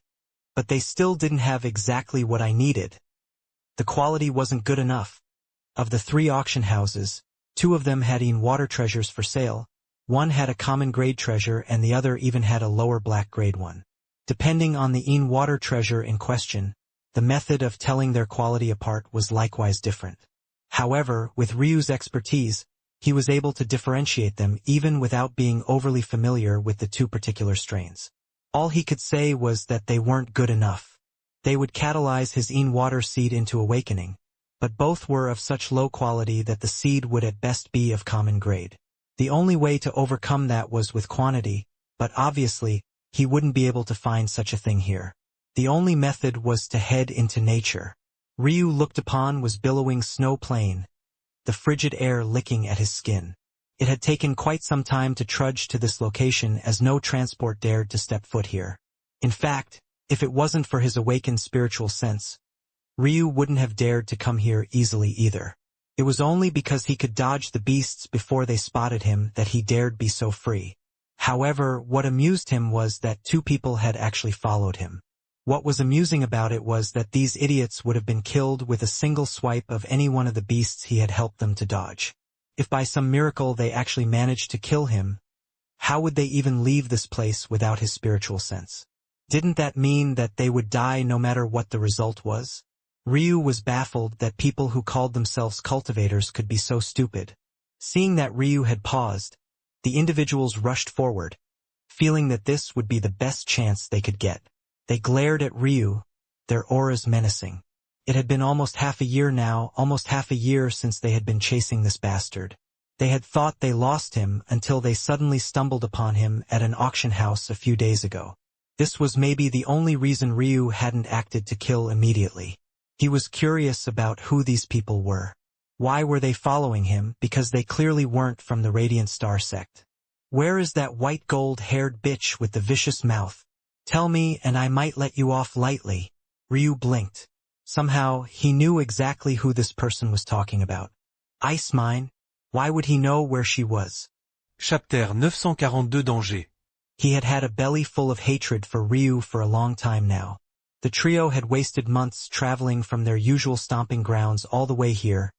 but they still didn't have exactly what I needed. The quality wasn't good enough. Of the 3 auction houses, 2 of them had water treasures for sale, one had a common grade treasure and the other even had a lower black grade one. Depending on the water treasure in question, the method of telling their quality apart was likewise different. However, with Ryu's expertise, he was able to differentiate them even without being overly familiar with the 2 particular strains. All he could say was that they weren't good enough. They would catalyze his water seed into awakening, but both were of such low quality that the seed would at best be of common grade. The only way to overcome that was with quantity, but obviously, he wouldn't be able to find such a thing here. The only method was to head into nature. Ryu looked upon was billowing snow plain, the frigid air licking at his skin. It had taken quite some time to trudge to this location as no transport dared to step foot here. In fact, if it wasn't for his awakened spiritual sense, Ryu wouldn't have dared to come here easily either. It was only because he could dodge the beasts before they spotted him that he dared be so free. However, what amused him was that two people had actually followed him. What was amusing about it was that these idiots would have been killed with a single swipe of any one of the beasts he had helped them to dodge. If by some miracle they actually managed to kill him, how would they even leave this place without his spiritual sense? Didn't that mean that they would die no matter what the result was? Ryu was baffled that people who called themselves cultivators could be so stupid. Seeing that Ryu had paused, the individuals rushed forward, feeling that this would be the best chance they could get. They glared at Ryu, their auras menacing. It had been almost half a year now, almost half a year since they had been chasing this bastard. They had thought they lost him until they suddenly stumbled upon him at an auction house a few days ago. This was maybe the only reason Ryu hadn't acted to kill immediately. He was curious about who these people were. Why were they following him? Because they clearly weren't from the Radiant Star sect. Where is that white gold-haired bitch with the vicious mouth? Tell me and I might let you off lightly. Ryu blinked. Somehow, he knew exactly who this person was talking about. Ice Mine? Why would he know where she was? Chapter 942 Danger. He had had a belly full of hatred for Ryu for a long time now. The trio had wasted months traveling from their usual stomping grounds all the way here,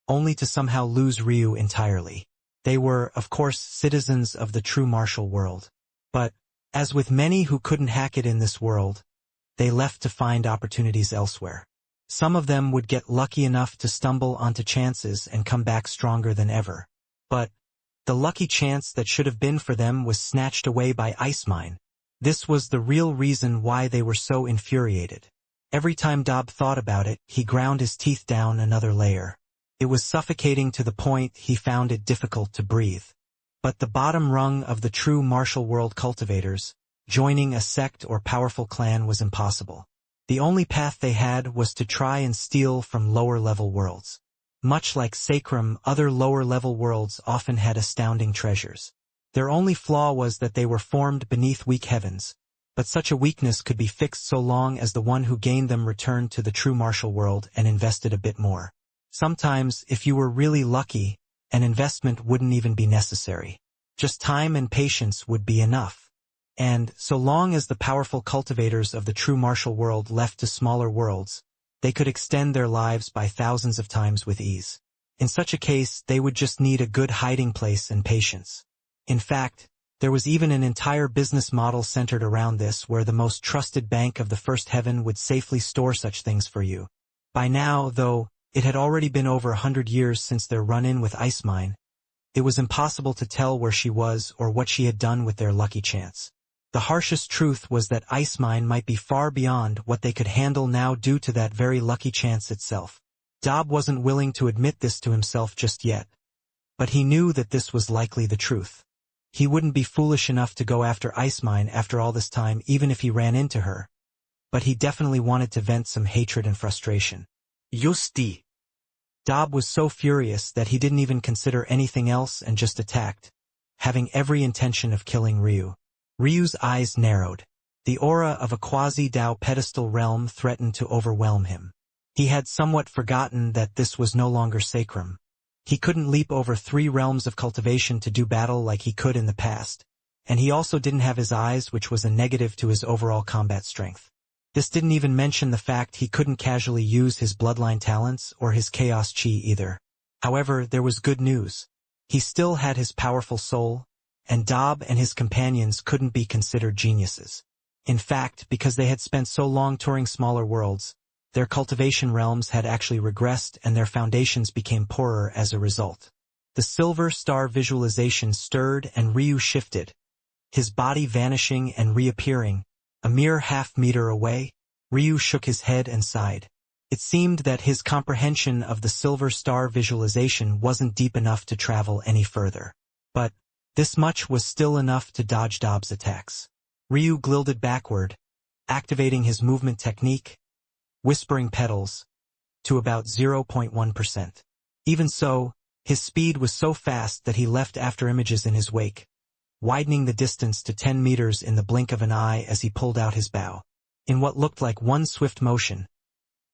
only to somehow lose Ryu entirely. They were, of course, citizens of the true martial world. But, as with many who couldn't hack it in this world, they left to find opportunities elsewhere. Some of them would get lucky enough to stumble onto chances and come back stronger than ever. But the lucky chance that should have been for them was snatched away by Ice Mine. This was the real reason why they were so infuriated. Every time Dob thought about it, he ground his teeth down another layer. It was suffocating to the point he found it difficult to breathe. But the bottom rung of the true martial world cultivators, joining a sect or powerful clan, was impossible. The only path they had was to try and steal from lower-level worlds. Much like Sacrum, other lower-level worlds often had astounding treasures. Their only flaw was that they were formed beneath weak heavens, but such a weakness could be fixed so long as the one who gained them returned to the true martial world and invested a bit more. Sometimes, if you were really lucky, an investment wouldn't even be necessary. Just time and patience would be enough. And, so long as the powerful cultivators of the true martial world left to smaller worlds, they could extend their lives by thousands of times with ease. In such a case, they would just need a good hiding place and patience. In fact, there was even an entire business model centered around this where the most trusted bank of the first heaven would safely store such things for you. By now, though, it had already been over 100 years since their run-in with Ice Mine. It was impossible to tell where she was or what she had done with their lucky chance. The harshest truth was that Ice Mine might be far beyond what they could handle now due to that very lucky chance itself. Dob wasn't willing to admit this to himself just yet, but he knew that this was likely the truth. He wouldn't be foolish enough to go after Ice Mine after all this time even if he ran into her, but he definitely wanted to vent some hatred and frustration. Justi. Dob was so furious that he didn't even consider anything else and just attacked, having every intention of killing Ryu. Ryu's eyes narrowed. The aura of a quasi-Dao pedestal realm threatened to overwhelm him. He had somewhat forgotten that this was no longer sacrum. He couldn't leap over 3 realms of cultivation to do battle like he could in the past, and he also didn't have his eyes, which was a negative to his overall combat strength. This didn't even mention the fact he couldn't casually use his bloodline talents or his chaos chi either. However, there was good news. He still had his powerful soul, and Dob and his companions couldn't be considered geniuses. In fact, because they had spent so long touring smaller worlds, their cultivation realms had actually regressed and their foundations became poorer as a result. The silver star visualization stirred and Ryu shifted, his body vanishing and reappearing. A mere half-meter away, Ryu shook his head and sighed. It seemed that his comprehension of the silver star visualization wasn't deep enough to travel any further. But this much was still enough to dodge Dob's attacks. Ryu glided backward, activating his movement technique, whispering petals, to about 0.1%. Even so, his speed was so fast that he left afterimages in his wake, widening the distance to 10 meters in the blink of an eye as he pulled out his bow. In what looked like one swift motion,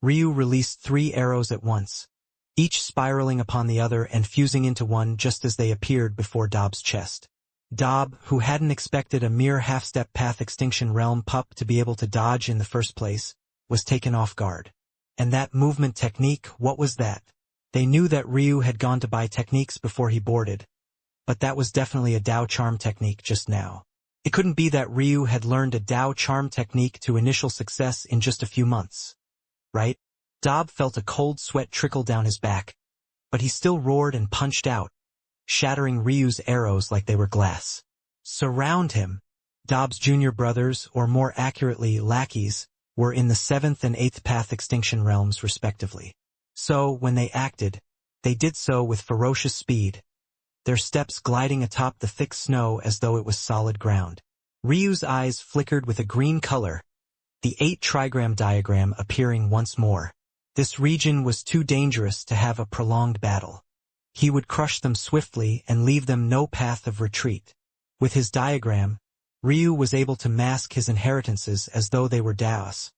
Ryu released 3 arrows at once, each spiraling upon the other and fusing into one just as they appeared before Dob's chest. Dob, who hadn't expected a mere half-step path Extinction Realm pup to be able to dodge in the first place, was taken off guard. And that movement technique, what was that? They knew that Ryu had gone to buy techniques before he boarded, but that was definitely a Dao Charm technique just now. It couldn't be that Ryu had learned a Dao Charm technique to initial success in just a few months, right? Dob felt a cold sweat trickle down his back, but he still roared and punched out, shattering Ryu's arrows like they were glass. Surround him. Dob's junior brothers, or more accurately lackeys, were in the 7th and 8th path Extinction Realms respectively. So, when they acted, they did so with ferocious speed, their steps gliding atop the thick snow as though it was solid ground. Ryu's eyes flickered with a green color, the 8 trigram diagram appearing once more. This region was too dangerous to have a prolonged battle. He would crush them swiftly and leave them no path of retreat. With his diagram, Ryu was able to mask his inheritances as though they were Daos,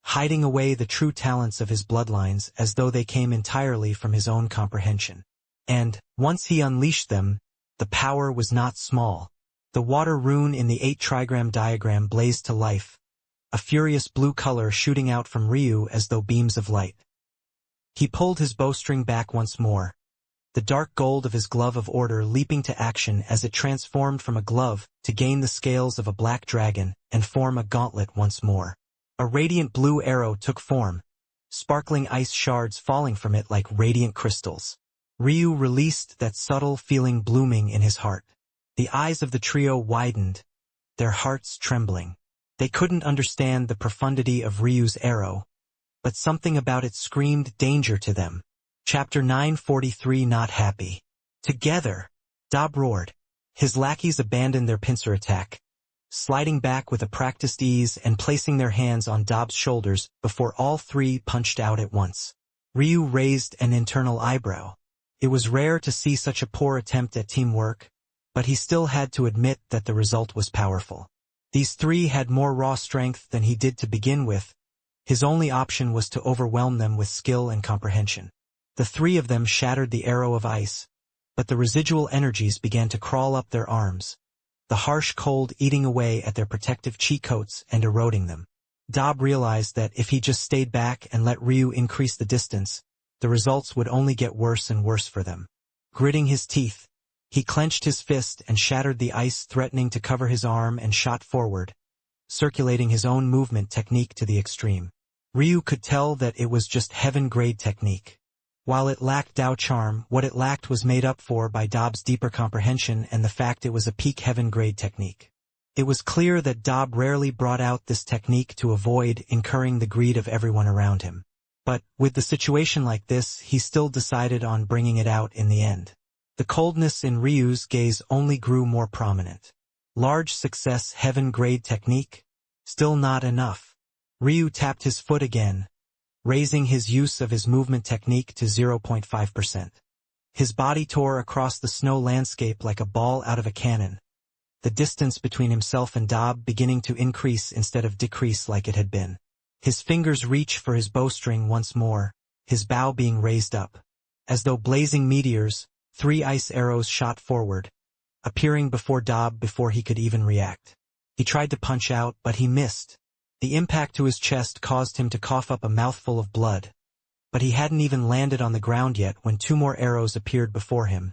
hiding away the true talents of his bloodlines as though they came entirely from his own comprehension. And, once he unleashed them, the power was not small. The water rune in the 8 trigram diagram blazed to life, a furious blue color shooting out from Ryu as though beams of light. He pulled his bowstring back once more, the dark gold of his glove of order leaping to action as it transformed from a glove to gain the scales of a black dragon and form a gauntlet once more. A radiant blue arrow took form, sparkling ice shards falling from it like radiant crystals. Ryu released that subtle feeling blooming in his heart. The eyes of the trio widened, their hearts trembling. They couldn't understand the profundity of Ryu's arrow, but something about it screamed danger to them. Chapter 943 Not Happy. Together, Dob roared. His lackeys abandoned their pincer attack, sliding back with a practiced ease and placing their hands on Dob's shoulders before all 3 punched out at once. Ryu raised an internal eyebrow. It was rare to see such a poor attempt at teamwork, but he still had to admit that the result was powerful. These 3 had more raw strength than he did to begin with. His only option was to overwhelm them with skill and comprehension. The 3 of them shattered the arrow of ice, but the residual energies began to crawl up their arms, the harsh cold eating away at their protective cheek coats and eroding them. Dob realized that if he just stayed back and let Ryu increase the distance, the results would only get worse and worse for them. Gritting his teeth, he clenched his fist and shattered the ice threatening to cover his arm and shot forward, circulating his own movement technique to the extreme. Ryu could tell that it was just heaven-grade technique. While it lacked Dao Charm, what it lacked was made up for by Dob's deeper comprehension and the fact it was a peak heaven-grade technique. It was clear that Dob rarely brought out this technique to avoid incurring the greed of everyone around him. But, with the situation like this, he still decided on bringing it out in the end. The coldness in Ryu's gaze only grew more prominent. Large success heaven-grade technique? Still not enough. Ryu tapped his foot again, raising his use of his movement technique to 0.5%. His body tore across the snow landscape like a ball out of a cannon, the distance between himself and Dob beginning to increase instead of decrease like it had been. His fingers reached for his bowstring once more, his bow being raised up. As though blazing meteors, 3 ice arrows shot forward, appearing before Dob before he could even react. He tried to punch out, but he missed. The impact to his chest caused him to cough up a mouthful of blood, but he hadn't even landed on the ground yet when 2 more arrows appeared before him,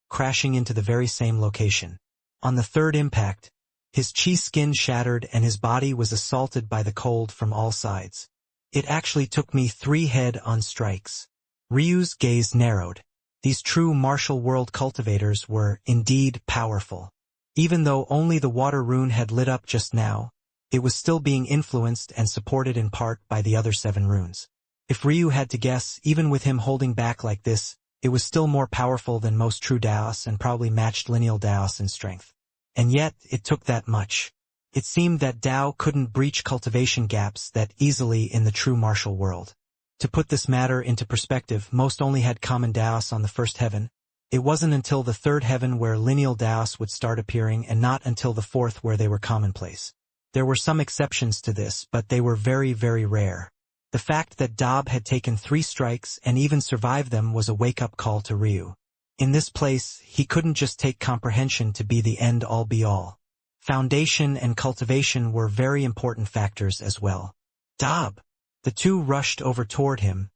crashing into the very same location. On the 3rd impact, his chi skin shattered and his body was assaulted by the cold from all sides. It actually took me 3 head-on strikes. Ryu's gaze narrowed. These true martial world cultivators were, indeed, powerful. Even though only the water rune had lit up just now, it was still being influenced and supported in part by the other 7 runes. If Ryu had to guess, even with him holding back like this, it was still more powerful than most true Daos and probably matched lineal Daos in strength. And yet, it took that much. It seemed that Tao couldn't breach cultivation gaps that easily in the true martial world. To put this matter into perspective, most only had common Daos on the first heaven. It wasn't until the third heaven where lineal Daos would start appearing, and not until the fourth where they were commonplace. There were some exceptions to this, but they were very, very rare. The fact that Dob had taken 3 strikes and even survived them was a wake-up call to Ryu. In this place, he couldn't just take comprehension to be the end-all be-all. Foundation and cultivation were very important factors as well. Dob! The two rushed over toward him,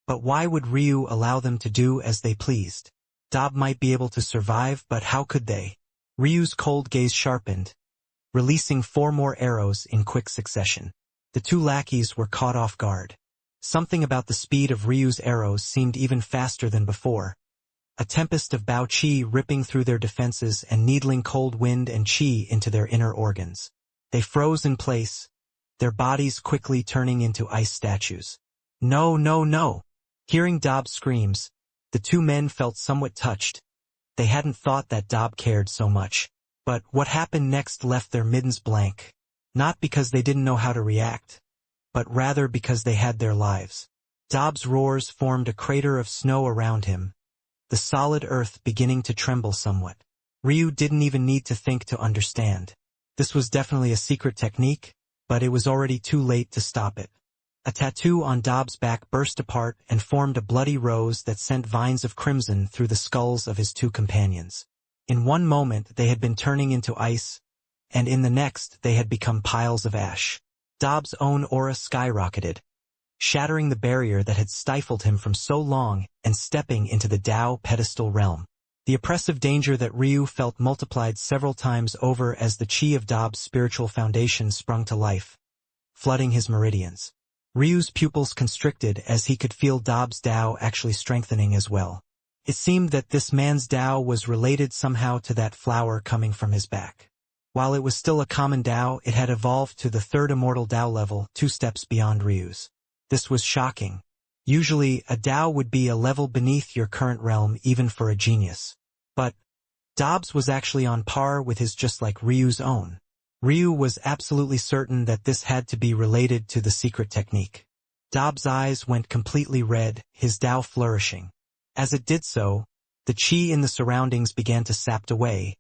but why would Ryu allow them to do as they pleased? Dob might be able to survive, but how could they? Ryu's cold gaze sharpened, releasing 4 more arrows in quick succession. The 2 lackeys were caught off guard. Something about the speed of Ryu's arrows seemed even faster than before. A tempest of Bao Qi ripping through their defenses and needling cold wind and Qi into their inner organs. They froze in place, their bodies quickly turning into ice statues. No, no, no! Hearing Dob's screams, the 2 men felt somewhat touched. They hadn't thought that Dob cared so much. But what happened next left their middens blank. Not because they didn't know how to react, but rather because they had their lives. Dob's roars formed a crater of snow around him, the solid earth beginning to tremble somewhat. Ryu didn't even need to think to understand. This was definitely a secret technique, but it was already too late to stop it. A tattoo on Dob's back burst apart and formed a bloody rose that sent vines of crimson through the skulls of his 2 companions. In one moment they had been turning into ice, and in the next they had become piles of ash. Dob's own aura skyrocketed, shattering the barrier that had stifled him from so long and stepping into the Tao pedestal realm. The oppressive danger that Ryu felt multiplied several times over as the Qi of Dob's spiritual foundation sprung to life, flooding his meridians. Ryu's pupils constricted as he could feel Dob's Tao actually strengthening as well. It seemed that this man's Tao was related somehow to that flower coming from his back. While it was still a common Tao, it had evolved to the 3rd immortal Tao level, 2 steps beyond Ryu's. This was shocking. Usually, a Tao would be a level beneath your current realm even for a genius. But Dob's was actually on par with his, just like Ryu's own. Ryu was absolutely certain that this had to be related to the secret technique. Dob's eyes went completely red, his Tao flourishing. As it did so, the Qi in the surroundings began to sap away,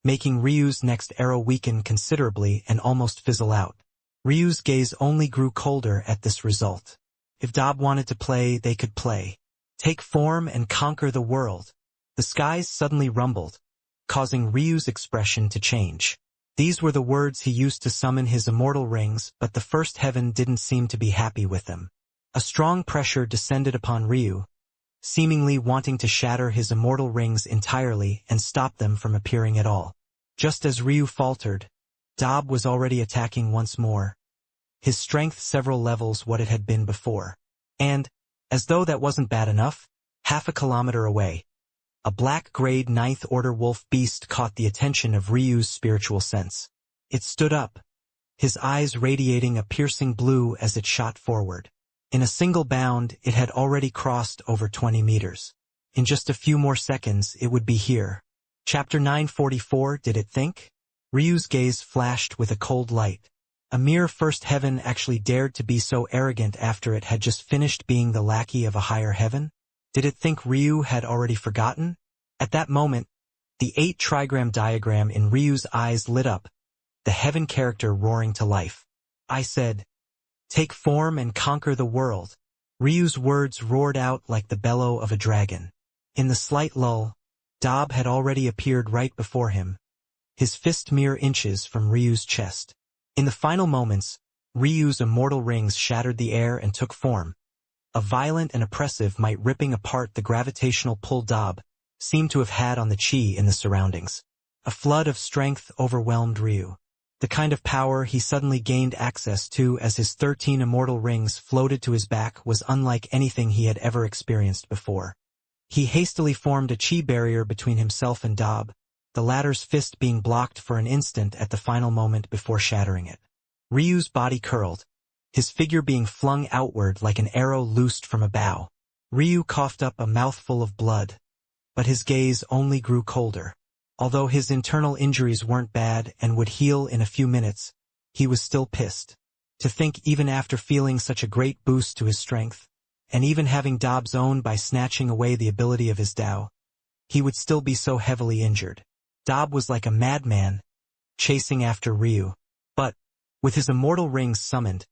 making Ryu's next arrow weaken considerably and almost fizzle out. Ryu's gaze only grew colder at this result. If Dob wanted to play, they could play. Take form and conquer the world. The skies suddenly rumbled, causing Ryu's expression to change. These were the words he used to summon his immortal rings, but the first heaven didn't seem to be happy with them. A strong pressure descended upon Ryu, seemingly wanting to shatter his immortal rings entirely and stop them from appearing at all. Just as Ryu faltered, Dob was already attacking once more, his strength several levels what it had been before. And, as though that wasn't bad enough, half a kilometer away, a black-grayed 9th Order wolf beast caught the attention of Ryu's spiritual sense. It stood up, his eyes radiating a piercing blue as it shot forward. In a single bound, it had already crossed over 20 meters. In just a few more seconds, it would be here. Chapter 944, did it think? Ryu's gaze flashed with a cold light. A mere first heaven actually dared to be so arrogant after it had just finished being the lackey of a higher heaven? Did it think Ryu had already forgotten? At that moment, the 8 trigram diagram in Ryu's eyes lit up, the heaven character roaring to life. I said, "Take form and conquer the world." Ryu's words roared out like the bellow of a dragon. In the slight lull, Dob had already appeared right before him, his fist mere inches from Ryu's chest. In the final moments, Ryu's immortal rings shattered the air and took form. A violent and oppressive might ripping apart the gravitational pull Dob seemed to have had on the Qi in the surroundings. A flood of strength overwhelmed Ryu. The kind of power he suddenly gained access to as his 13 immortal rings floated to his back was unlike anything he had ever experienced before. He hastily formed a Qi barrier between himself and Dob, the latter's fist being blocked for an instant at the final moment before shattering it. Ryu's body curled, his figure being flung outward like an arrow loosed from a bow. Ryu coughed up a mouthful of blood, but his gaze only grew colder. Although his internal injuries weren't bad and would heal in a few minutes, he was still pissed. To think even after feeling such a great boost to his strength, and even having Dob's own by snatching away the ability of his Tao, he would still be so heavily injured. Dob was like a madman, chasing after Ryu. But, with his immortal rings summoned,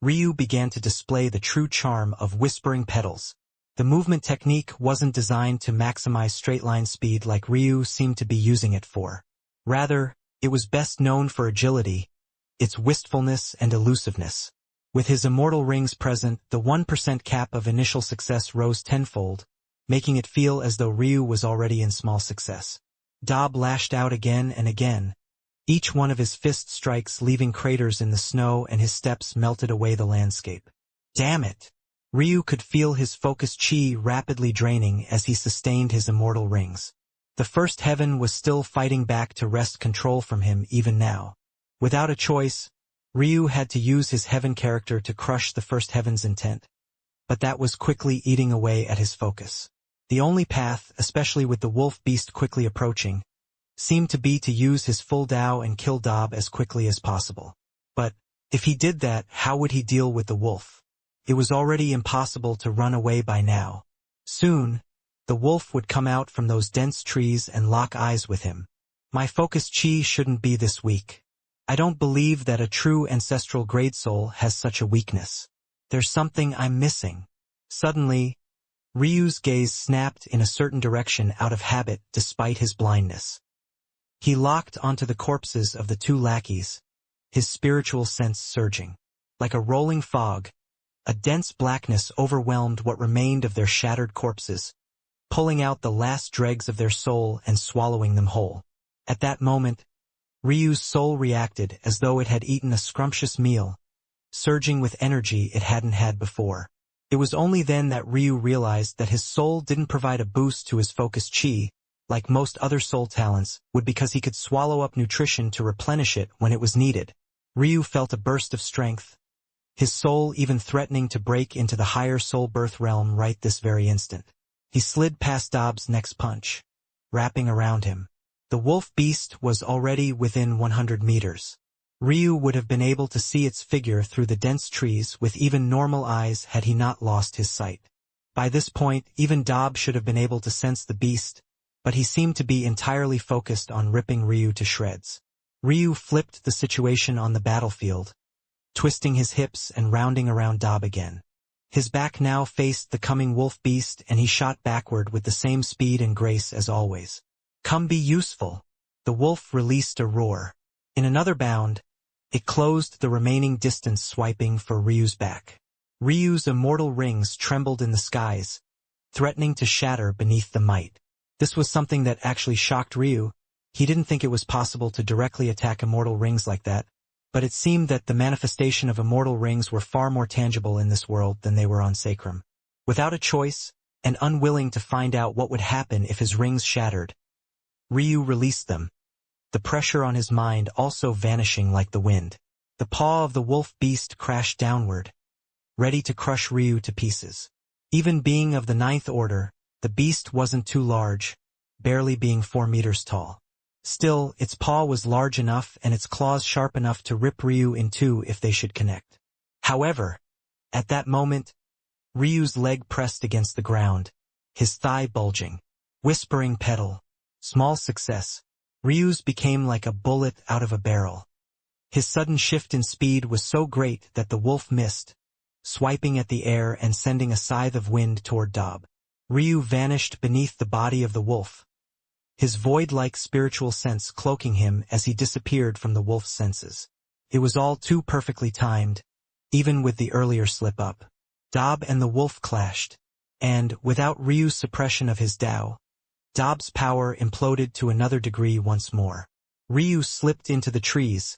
Ryu began to display the true charm of whispering petals. The movement technique wasn't designed to maximize straight-line speed like Ryu seemed to be using it for. Rather, it was best known for agility, its wistfulness and elusiveness. With his immortal rings present, the 1% cap of initial success rose tenfold, making it feel as though Ryu was already in small success. Dob lashed out again and again, each one of his fist strikes leaving craters in the snow, and his steps melted away the landscape. Damn it! Ryu could feel his focused chi rapidly draining as he sustained his immortal rings. The first heaven was still fighting back to wrest control from him even now. Without a choice, Ryu had to use his heaven character to crush the first heaven's intent. But that was quickly eating away at his focus. The only path, especially with the wolf beast quickly approaching, seemed to be to use his full Tao and kill Dob as quickly as possible. But, if he did that, how would he deal with the wolf? It was already impossible to run away by now. Soon, the wolf would come out from those dense trees and lock eyes with him. My focused chi shouldn't be this weak. I don't believe that a true ancestral grade soul has such a weakness. There's something I'm missing. Suddenly, Ryu's gaze snapped in a certain direction out of habit despite his blindness. He locked onto the corpses of the two lackeys, his spiritual sense surging. Like a rolling fog, a dense blackness overwhelmed what remained of their shattered corpses, pulling out the last dregs of their soul and swallowing them whole. At that moment, Ryu's soul reacted as though it had eaten a scrumptious meal, surging with energy it hadn't had before. It was only then that Ryu realized that his soul didn't provide a boost to his focused chi, like most other soul talents would, because he could swallow up nutrition to replenish it when it was needed. Ryu felt a burst of strength, his soul even threatening to break into the higher soul birth realm right this very instant. He slid past Dob's next punch, wrapping around him. The wolf beast was already within 100 meters. Ryu would have been able to see its figure through the dense trees with even normal eyes had he not lost his sight. By this point, even Dob should have been able to sense the beast, but he seemed to be entirely focused on ripping Ryu to shreds. Ryu flipped the situation on the battlefield, twisting his hips and rounding around Dob again. His back now faced the coming wolf beast, and he shot backward with the same speed and grace as always. Come be useful. The wolf released a roar. In another bound, it closed the remaining distance, swiping for Ryu's back. Ryu's immortal rings trembled in the skies, threatening to shatter beneath the might. This was something that actually shocked Ryu. He didn't think it was possible to directly attack immortal rings like that, but it seemed that the manifestation of immortal rings were far more tangible in this world than they were on Sacrum. Without a choice, and unwilling to find out what would happen if his rings shattered, Ryu released them, the pressure on his mind also vanishing like the wind. The paw of the wolf beast crashed downward, ready to crush Ryu to pieces. Even being of the 9th order, the beast wasn't too large, barely being 4 meters tall. Still, its paw was large enough and its claws sharp enough to rip Ryu in two if they should connect. However, at that moment, Ryu's leg pressed against the ground, his thigh bulging. Whispering petal. Small success. Ryu's became like a bullet out of a barrel. His sudden shift in speed was so great that the wolf missed, swiping at the air and sending a scythe of wind toward Dob. Ryu vanished beneath the body of the wolf, his void-like spiritual sense cloaking him as he disappeared from the wolf's senses. It was all too perfectly timed, even with the earlier slip-up. Dob and the wolf clashed, and, without Ryu's suppression of his Tao, Dob's power imploded to another degree once more. Ryu slipped into the trees,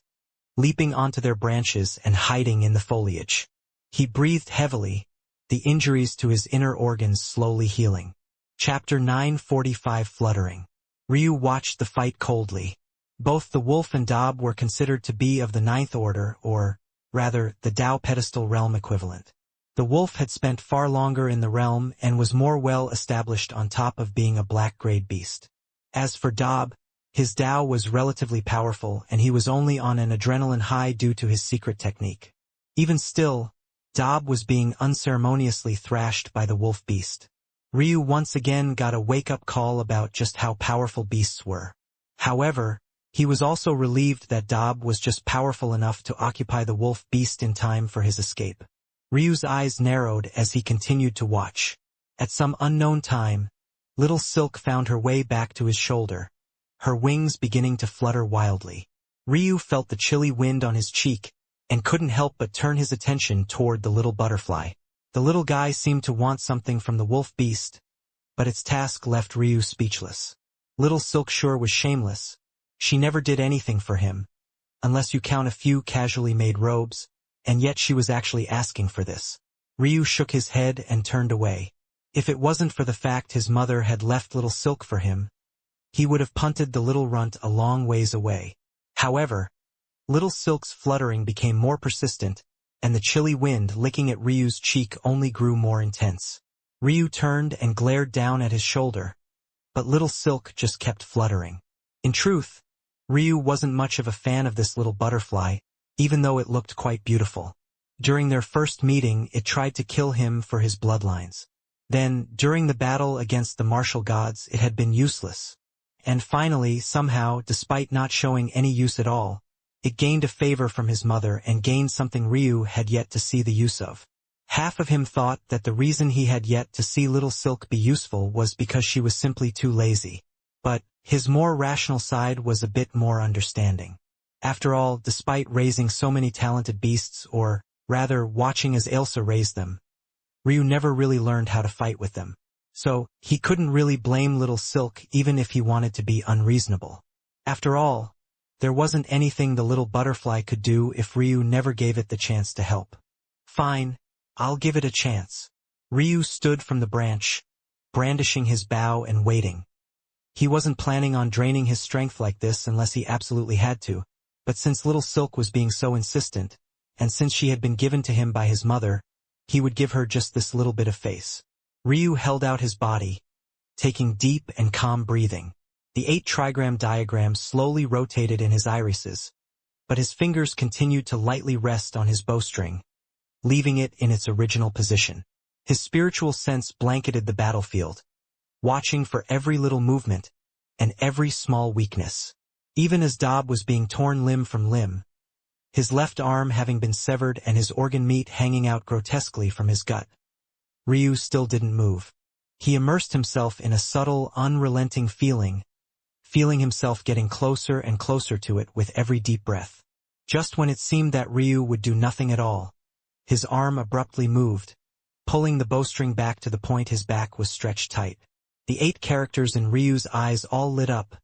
leaping onto their branches and hiding in the foliage. He breathed heavily, the injuries to his inner organs slowly healing. Chapter 945 Fluttering. Ryu watched the fight coldly. Both the wolf and Dob were considered to be of the 9th order, or, rather, the Tao pedestal realm equivalent. The wolf had spent far longer in the realm and was more well established on top of being a black-grade beast. As for Dob, His Tao was relatively powerful and he was only on an adrenaline high due to his secret technique. Even still, Dob was being unceremoniously thrashed by the wolf beast. Ryu once again got a wake-up call about just how powerful beasts were. However, he was also relieved that Dob was just powerful enough to occupy the wolf beast in time for his escape. Ryu's eyes narrowed as he continued to watch. At some unknown time, Little Silk found her way back to his shoulder, her wings beginning to flutter wildly. Ryu felt the chilly wind on his cheek and couldn't help but turn his attention toward the little butterfly. The little guy seemed to want something from the wolf beast, but its task left Ryu speechless. Little Silk sure was shameless. She never did anything for him, unless you count a few casually made robes, and yet she was actually asking for this. Ryu shook his head and turned away. If it wasn't for the fact his mother had left Little Silk for him, he would have punted the little runt a long ways away. However, Little Silk's fluttering became more persistent, and the chilly wind licking at Ryu's cheek only grew more intense. Ryu turned and glared down at his shoulder, but Little Silk just kept fluttering. In truth, Ryu wasn't much of a fan of this little butterfly, even though it looked quite beautiful. During their first meeting, it tried to kill him for his bloodlines. Then, during the battle against the martial gods, it had been useless. And finally, somehow, despite not showing any use at all, it gained a favor from his mother and gained something Ryu had yet to see the use of. Half of him thought that the reason he had yet to see Little Silk be useful was because she was simply too lazy. But his more rational side was a bit more understanding. After all, despite raising so many talented beasts, or rather watching as Ailsa raised them, Ryu never really learned how to fight with them. So, he couldn't really blame Little Silk even if he wanted to be unreasonable. After all, there wasn't anything the little butterfly could do if Ryu never gave it the chance to help. Fine, I'll give it a chance. Ryu stood from the branch, brandishing his bow and waiting. He wasn't planning on draining his strength like this unless he absolutely had to, but since Little Silk was being so insistent, and since she had been given to him by his mother, he would give her just this little bit of face. Ryu held out his body, taking deep and calm breathing. The 8 trigram diagram slowly rotated in his irises, but his fingers continued to lightly rest on his bowstring, leaving it in its original position. His spiritual sense blanketed the battlefield, watching for every little movement and every small weakness. Even as Dob was being torn limb from limb, his left arm having been severed and his organ meat hanging out grotesquely from his gut, Ryu still didn't move. He immersed himself in a subtle, unrelenting feeling himself getting closer and closer to it with every deep breath. Just when it seemed that Ryu would do nothing at all, his arm abruptly moved, pulling the bowstring back to the point his back was stretched tight. The 8 characters in Ryu's eyes all lit up,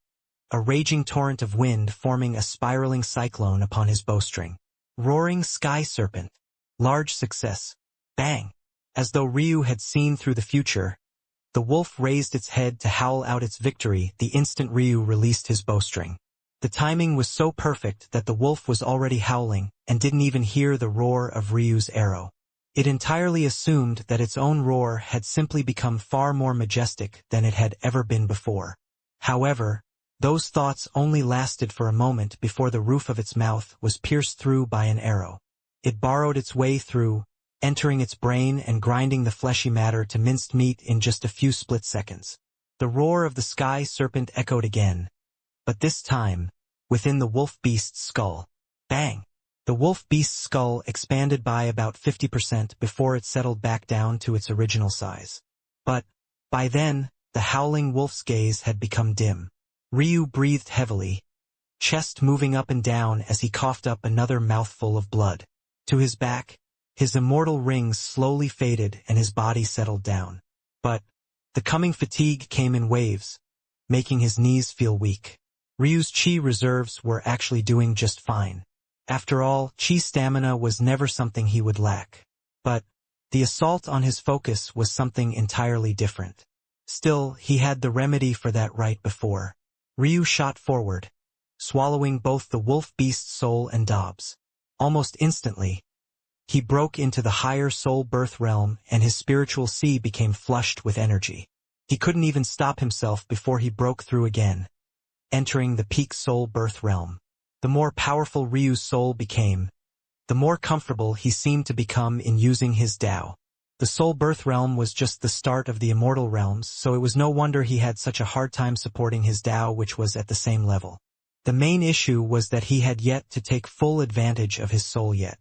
a raging torrent of wind forming a spiraling cyclone upon his bowstring. Roaring Sky Serpent. Large success. Bang! As though Ryu had seen through the future, the wolf raised its head to howl out its victory the instant Ryu released his bowstring. The timing was so perfect that the wolf was already howling and didn't even hear the roar of Ryu's arrow. It entirely assumed that its own roar had simply become far more majestic than it had ever been before. However, those thoughts only lasted for a moment before the roof of its mouth was pierced through by an arrow. It burrowed its way through, entering its brain and grinding the fleshy matter to minced meat in just a few split seconds. The roar of the Sky Serpent echoed again, but this time, within the wolf beast's skull. Bang! The wolf beast's skull expanded by about 50% before it settled back down to its original size. But, by then, the howling wolf's gaze had become dim. Ryu breathed heavily, chest moving up and down as he coughed up another mouthful of blood. To his back, his immortal rings slowly faded and his body settled down. But the coming fatigue came in waves, making his knees feel weak. Ryu's chi reserves were actually doing just fine. After all, chi stamina was never something he would lack. But the assault on his focus was something entirely different. Still, he had the remedy for that right before. Ryu shot forward, swallowing both the wolf beast's soul and Dob's. Almost instantly, he broke into the higher soul birth realm and his spiritual sea became flushed with energy. He couldn't even stop himself before he broke through again, entering the peak soul birth realm. The more powerful Ryu's soul became, the more comfortable he seemed to become in using his Tao. The soul birth realm was just the start of the immortal realms, so it was no wonder he had such a hard time supporting his Tao, which was at the same level. The main issue was that he had yet to take full advantage of his soul yet.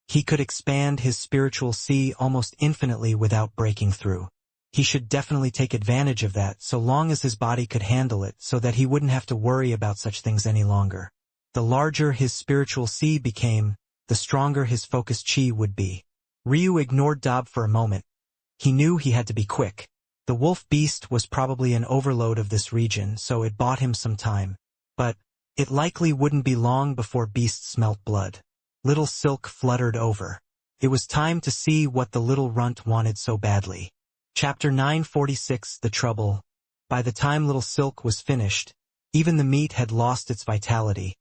He could expand his spiritual sea almost infinitely without breaking through. He should definitely take advantage of that so long as his body could handle it, so that he wouldn't have to worry about such things any longer. The larger his spiritual sea became, the stronger his focused chi would be. Ryu ignored Dab for a moment. He knew he had to be quick. The wolf beast was probably an overload of this region, so it bought him some time. But it likely wouldn't be long before beast smelt blood. Little Silk fluttered over. It was time to see what the little runt wanted so badly. Chapter 946, The Trouble. By the time Little Silk was finished, even the meat had lost its vitality,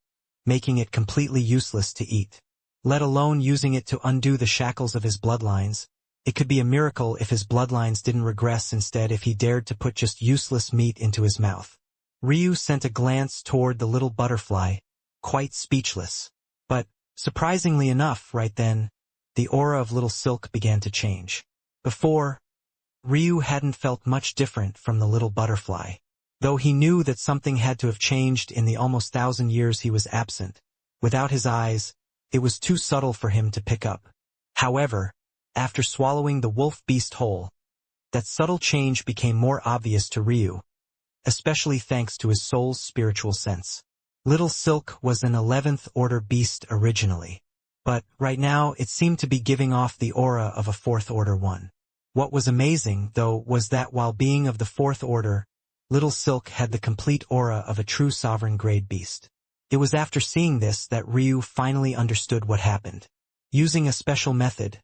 making it completely useless to eat. Let alone using it to undo the shackles of his bloodlines. It could be a miracle if his bloodlines didn't regress instead if he dared to put just useless meat into his mouth. Ryu sent a glance toward the little butterfly, quite speechless. But, surprisingly enough, right then, the aura of Little Silk began to change. Before, Ryu hadn't felt much different from the little butterfly. Though he knew that something had to have changed in the almost 1,000 years he was absent, without his eyes, it was too subtle for him to pick up. However, after swallowing the wolf beast whole, that subtle change became more obvious to Ryu, especially thanks to his soul's spiritual sense. Little Silk was an 11th order beast originally, but right now it seemed to be giving off the aura of a 4th order one. What was amazing, though, was that while being of the 4th order, Little Silk had the complete aura of a true sovereign grade beast. It was after seeing this that Ryu finally understood what happened. Using a special method,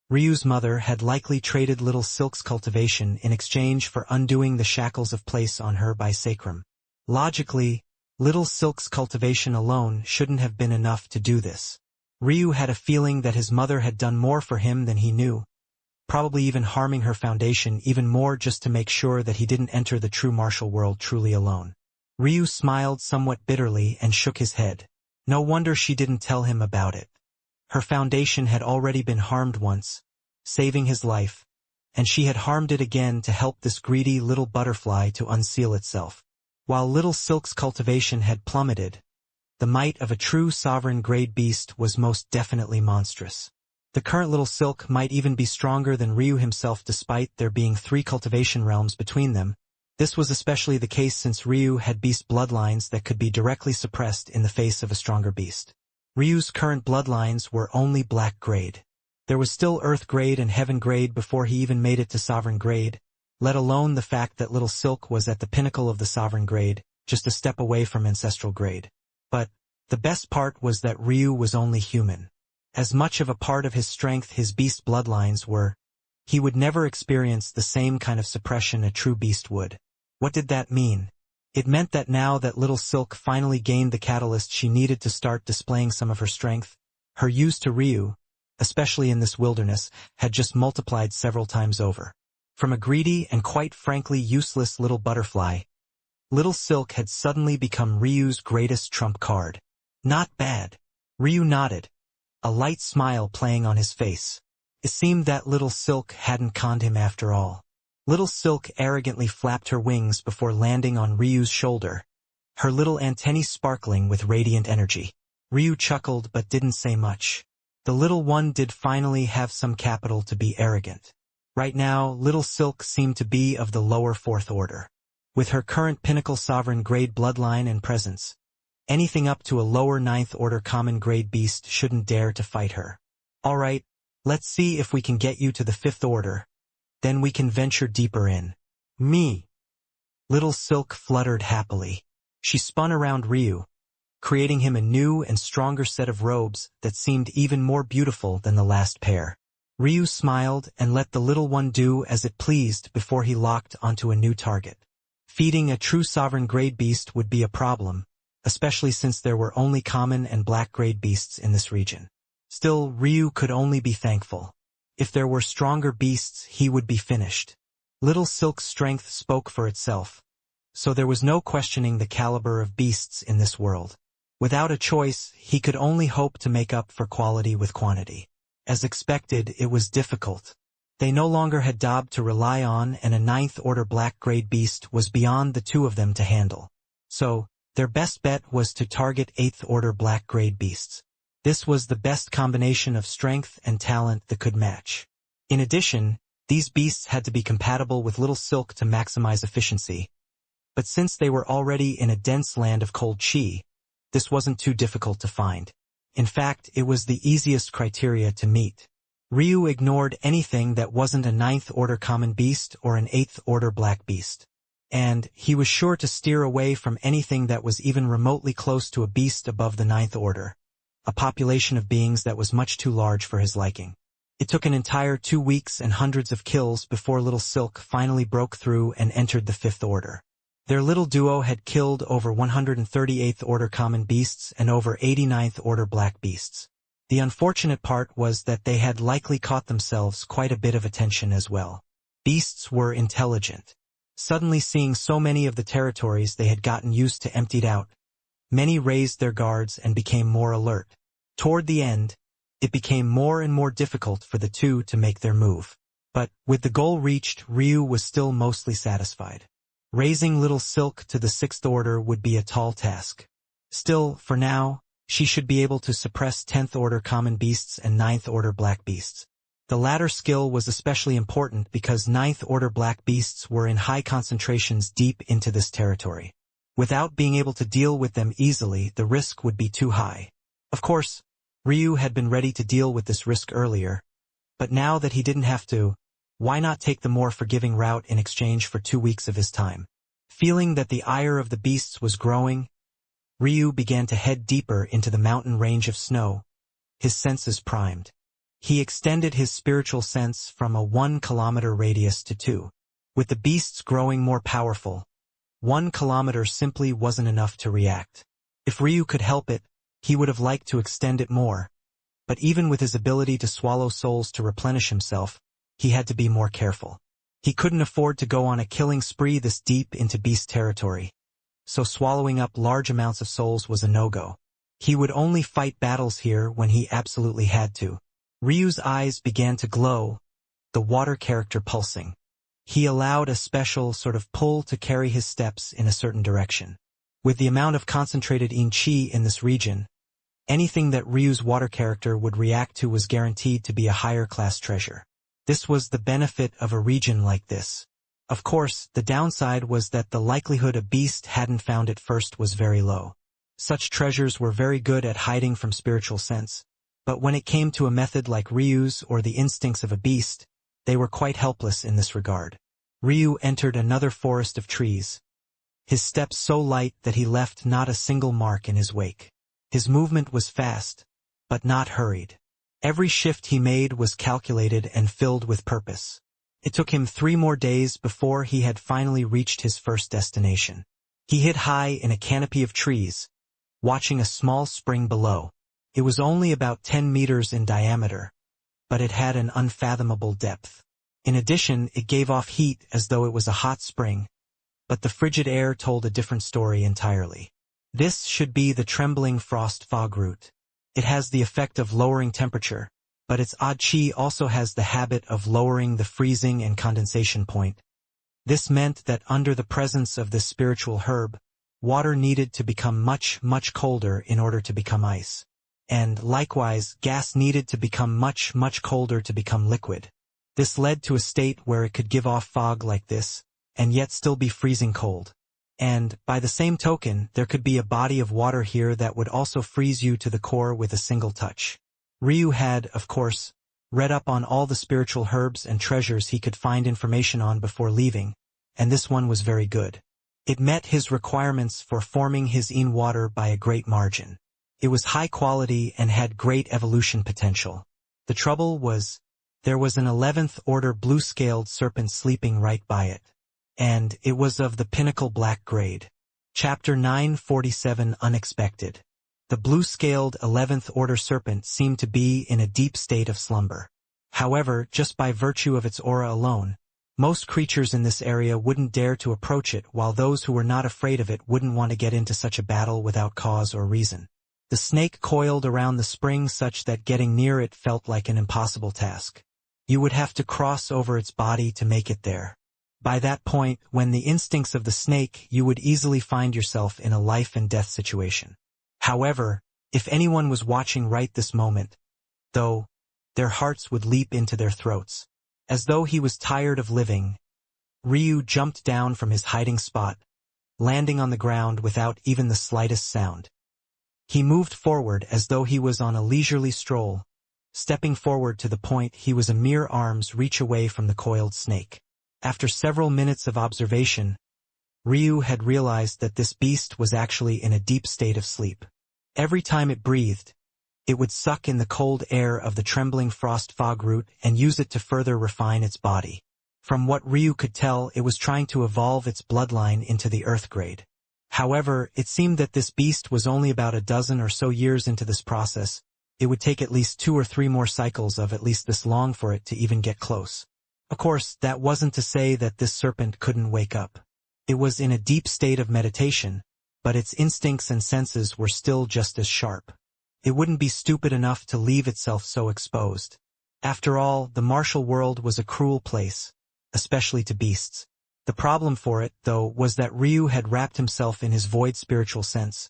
Ryu's mother had likely traded Little Silk's cultivation in exchange for undoing the shackles of place on her by sacrum. Logically, Little Silk's cultivation alone shouldn't have been enough to do this. Ryu had a feeling that his mother had done more for him than he knew, probably even harming her foundation even more just to make sure that he didn't enter the true martial world truly alone. Ryu smiled somewhat bitterly and shook his head. No wonder she didn't tell him about it. Her foundation had already been harmed once, saving his life, and she had harmed it again to help this greedy little butterfly to unseal itself. While Little Silk's cultivation had plummeted, the might of a true sovereign grade beast was most definitely monstrous. The current Little Silk might even be stronger than Ryu himself despite there being 3 cultivation realms between them. This was especially the case since Ryu had beast bloodlines that could be directly suppressed in the face of a stronger beast. Ryu's current bloodlines were only black grade. There was still earth grade and heaven grade before he even made it to sovereign grade, let alone the fact that Little Silk was at the pinnacle of the sovereign grade, just a step away from ancestral grade. But the best part was that Ryu was only human. As much of a part of his strength his beast bloodlines were, he would never experience the same kind of suppression a true beast would. What did that mean? It meant that now that Little Silk finally gained the catalyst she needed to start displaying some of her strength, her use to Ryu, especially in this wilderness, had just multiplied several times over. From a greedy and quite frankly useless little butterfly, Little Silk had suddenly become Ryu's greatest trump card. Not bad. Ryu nodded, a light smile playing on his face. It seemed that Little Silk hadn't conned him after all. Little Silk arrogantly flapped her wings before landing on Ryu's shoulder, her little antennae sparkling with radiant energy. Ryu chuckled but didn't say much. The little one did finally have some capital to be arrogant. Right now, Little Silk seemed to be of the lower 4th order. With her current pinnacle sovereign grade bloodline and presence, anything up to a lower 9th order common grade beast shouldn't dare to fight her. Alright, let's see if we can get you to the 5th order. Then we can venture deeper in. Me. Little Silk fluttered happily. She spun around Ryu, creating him a new and stronger set of robes that seemed even more beautiful than the last pair. Ryu smiled and let the little one do as it pleased before he locked onto a new target. Feeding a true sovereign grade beast would be a problem, especially since there were only common and black grade beasts in this region. Still, Ryu could only be thankful. If there were stronger beasts, he would be finished. Little Silk's strength spoke for itself, so there was no questioning the caliber of beasts in this world. Without a choice, he could only hope to make up for quality with quantity. As expected, it was difficult. They no longer had Dob to rely on, and a 9th-order black-grade beast was beyond the two of them to handle. So, their best bet was to target 8th-order black-grade beasts. This was the best combination of strength and talent that could match. In addition, these beasts had to be compatible with Little Silk to maximize efficiency. But since they were already in a dense land of cold chi, this wasn't too difficult to find. In fact, it was the easiest criteria to meet. Ryu ignored anything that wasn't a 9th-order common beast or an 8th-order black beast. And he was sure to steer away from anything that was even remotely close to a beast above the 9th order, a population of beings that was much too large for his liking. It took an entire 2 weeks and hundreds of kills before Little Silk finally broke through and entered the 5th order. Their little duo had killed over 138th-order common beasts and over 89th-order black beasts. The unfortunate part was that they had likely caught themselves quite a bit of attention as well. Beasts were intelligent. Suddenly seeing so many of the territories they had gotten used to emptied out, many raised their guards and became more alert. Toward the end, it became more and more difficult for the two to make their move. But, with the goal reached, Ryu was still mostly satisfied. Raising Little Silk to the 6th order would be a tall task. Still, for now, she should be able to suppress 10th-order common beasts and 9th-order black beasts. The latter skill was especially important because 9th-order black beasts were in high concentrations deep into this territory. Without being able to deal with them easily, the risk would be too high. Of course, Ryu had been ready to deal with this risk earlier, but now that he didn't have to, why not take the more forgiving route in exchange for 2 weeks of his time? Feeling that the ire of the beasts was growing, Ryu began to head deeper into the mountain range of snow, his senses primed. He extended his spiritual sense from a 1-kilometer radius to 2. With the beasts growing more powerful, 1 kilometer simply wasn't enough to react. If Ryu could help it, he would have liked to extend it more. But even with his ability to swallow souls to replenish himself, he had to be more careful. He couldn't afford to go on a killing spree this deep into beast territory, so swallowing up large amounts of souls was a no-go. He would only fight battles here when he absolutely had to. Ryu's eyes began to glow, the water character pulsing. He allowed a special sort of pull to carry his steps in a certain direction. With the amount of concentrated yin chi in this region, anything that Ryu's water character would react to was guaranteed to be a higher class treasure. This was the benefit of a region like this. Of course, the downside was that the likelihood a beast hadn't found it first was very low. Such treasures were very good at hiding from spiritual sense, but when it came to a method like Ryu's or the instincts of a beast, they were quite helpless in this regard. Ryu entered another forest of trees, his steps so light that he left not a single mark in his wake. His movement was fast, but not hurried. Every shift he made was calculated and filled with purpose. It took him 3 more days before he had finally reached his first destination. He hid high in a canopy of trees, watching a small spring below. It was only about 10 meters in diameter, but it had an unfathomable depth. In addition, it gave off heat as though it was a hot spring, but the frigid air told a different story entirely. This should be the trembling frost fog root. It has the effect of lowering temperature, but its odd chi also has the habit of lowering the freezing and condensation point. This meant that under the presence of this spiritual herb, water needed to become much, much colder in order to become ice. And, likewise, gas needed to become much, much colder to become liquid. This led to a state where it could give off fog like this, and yet still be freezing cold. And, by the same token, there could be a body of water here that would also freeze you to the core with a single touch. Ryu had, of course, read up on all the spiritual herbs and treasures he could find information on before leaving, and this one was very good. It met his requirements for forming his yin water by a great margin. It was high quality and had great evolution potential. The trouble was, there was an 11th order blue-scaled serpent sleeping right by it. And it was of the pinnacle black grade. Chapter 947 Unexpected. The blue-scaled 11th order serpent seemed to be in a deep state of slumber. However, just by virtue of its aura alone, Most creatures in this area wouldn't dare to approach it, while those who were not afraid of it wouldn't want to get into such a battle without cause or reason. The snake coiled around the spring such that getting near it felt like an impossible task. You would have to cross over its body to make it there. By that point, when the instincts of the snake, you would easily find yourself in a life-and-death situation. However, if anyone was watching right this moment, though, their hearts would leap into their throats. As though he was tired of living, Ryu jumped down from his hiding spot, landing on the ground without even the slightest sound. He moved forward as though he was on a leisurely stroll, stepping forward to the point he was a mere arm's reach away from the coiled snake. After several minutes of observation, Ryu had realized that this beast was actually in a deep state of sleep. Every time it breathed, it would suck in the cold air of the trembling frost fog root and use it to further refine its body. From what Ryu could tell, it was trying to evolve its bloodline into the earth grade. However, it seemed that this beast was only about a dozen or so years into this process. It would take at least 2 or 3 more cycles of at least this long for it to even get close. Of course, that wasn't to say that this serpent couldn't wake up. It was in a deep state of meditation, but its instincts and senses were still just as sharp. It wouldn't be stupid enough to leave itself so exposed. After all, the martial world was a cruel place, especially to beasts. The problem for it, though, was that Ryu had wrapped himself in his void spiritual sense,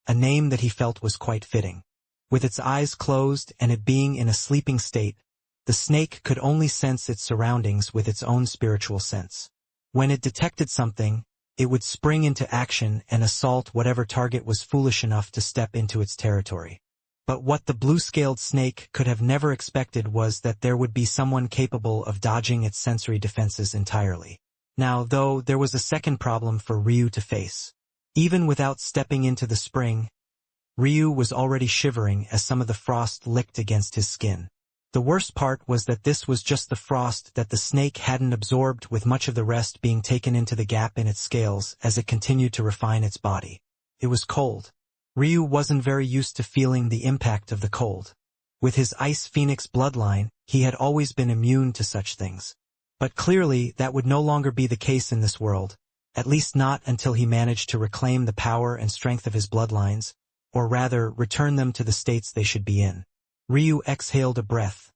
a name that he felt was quite fitting. With its eyes closed and it being in a sleeping state, the snake could only sense its surroundings with its own spiritual sense. When it detected something, it would spring into action and assault whatever target was foolish enough to step into its territory. But what the blue-scaled snake could have never expected was that there would be someone capable of dodging its sensory defenses entirely. Now, though, there was a second problem for Ryu to face. Even without stepping into the spring, Ryu was already shivering as some of the frost licked against his skin. The worst part was that this was just the frost that the snake hadn't absorbed, with much of the rest being taken into the gap in its scales as it continued to refine its body. It was cold. Ryu wasn't very used to feeling the impact of the cold. With his Ice Phoenix bloodline, he had always been immune to such things. But clearly, that would no longer be the case in this world, at least not until he managed to reclaim the power and strength of his bloodlines, or rather, return them to the states they should be in. Ryu exhaled a breath,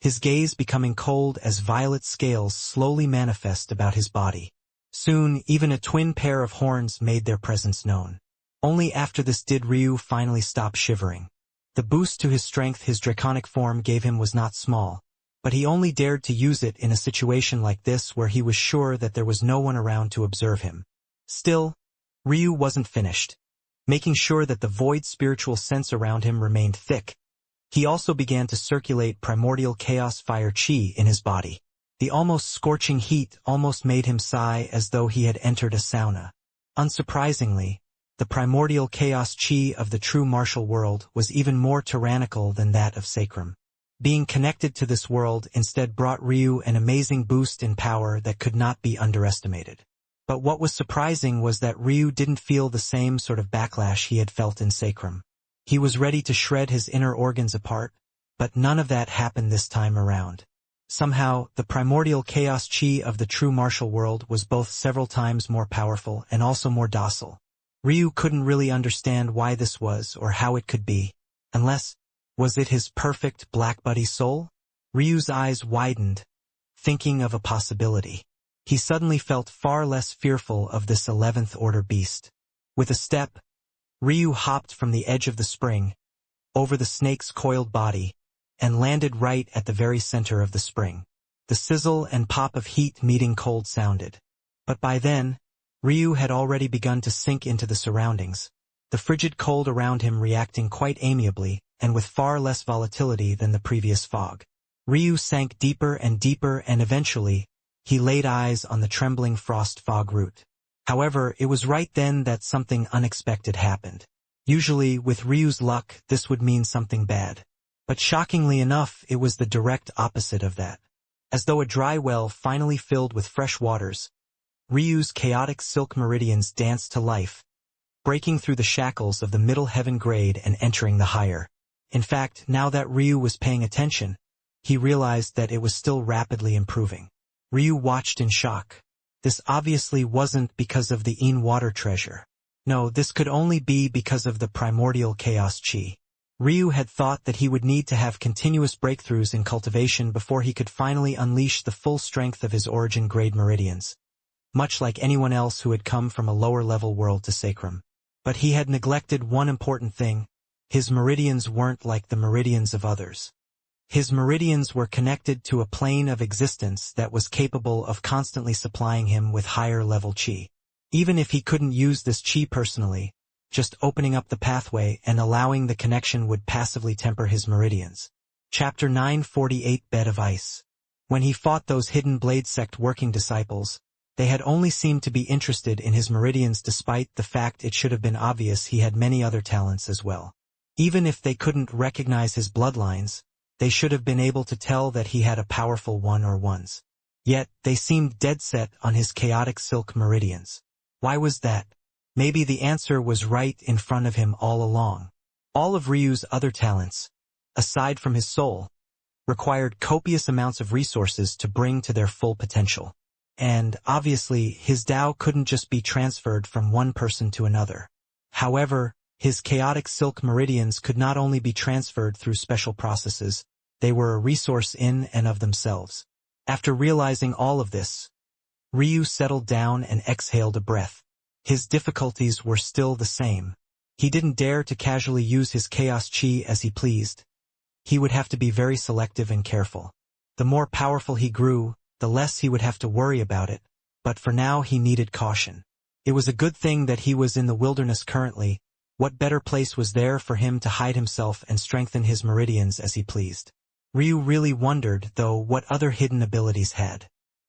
his gaze becoming cold as violet scales slowly manifest about his body. Soon, even a twin pair of horns made their presence known. Only after this did Ryu finally stop shivering. The boost to his strength his draconic form gave him was not small, but he only dared to use it in a situation like this where he was sure that there was no one around to observe him. Still, Ryu wasn't finished. Making sure that the void spiritual sense around him remained thick, he also began to circulate primordial chaos fire chi in his body. The almost scorching heat almost made him sigh as though he had entered a sauna. Unsurprisingly, the primordial chaos chi of the true martial world was even more tyrannical than that of sacrum. Being connected to this world instead brought Ryu an amazing boost in power that could not be underestimated. But what was surprising was that Ryu didn't feel the same sort of backlash he had felt in sacrum. He was ready to shred his inner organs apart, but none of that happened this time around. Somehow, the primordial chaos chi of the true martial world was both several times more powerful and also more docile. Ryu couldn't really understand why this was or how it could be, unless, was it his perfect black buddy soul? Ryu's eyes widened, thinking of a possibility. He suddenly felt far less fearful of this 11th order beast. With a step, Ryu hopped from the edge of the spring, over the snake's coiled body, and landed right at the very center of the spring. The sizzle and pop of heat meeting cold sounded. But by then, Ryu had already begun to sink into the surroundings, the frigid cold around him reacting quite amiably and with far less volatility than the previous fog. Ryu sank deeper and deeper, and eventually, he laid eyes on the trembling frost fog root. However, it was right then that something unexpected happened. Usually, with Ryu's luck, this would mean something bad. But shockingly enough, it was the direct opposite of that. As though a dry well finally filled with fresh waters, Ryu's chaotic silk meridians danced to life, breaking through the shackles of the middle heaven grade and entering the higher. In fact, now that Ryu was paying attention, he realized that it was still rapidly improving. Ryu watched in shock. This obviously wasn't because of the water treasure. No, this could only be because of the primordial chaos chi. Ryu had thought that he would need to have continuous breakthroughs in cultivation before he could finally unleash the full strength of his origin-grade meridians, much like anyone else who had come from a lower-level world to Sacrum. But he had neglected one important thing. His meridians weren't like the meridians of others. His meridians were connected to a plane of existence that was capable of constantly supplying him with higher-level chi. Even if he couldn't use this chi personally, just opening up the pathway and allowing the connection would passively temper his meridians. Chapter 948 Bed of Ice. When he fought those hidden Blade Sect working disciples, they had only seemed to be interested in his meridians despite the fact it should have been obvious he had many other talents as well. Even if they couldn't recognize his bloodlines, they should have been able to tell that he had a powerful one-or-ones. Yet, they seemed dead set on his chaotic silk meridians. Why was that? Maybe the answer was right in front of him all along. All of Ryu's other talents, aside from his soul, required copious amounts of resources to bring to their full potential. And, obviously, his Tao couldn't just be transferred from one person to another. However, his chaotic silk meridians could not only be transferred through special processes, they were a resource in and of themselves. After realizing all of this, Ryu settled down and exhaled a breath. His difficulties were still the same. He didn't dare to casually use his chaos chi as he pleased. He would have to be very selective and careful. The more powerful he grew, the less he would have to worry about it, but for now he needed caution. It was a good thing that he was in the wilderness currently. What better place was there for him to hide himself and strengthen his meridians as he pleased? Ryu really wondered, though, what other hidden abilities had.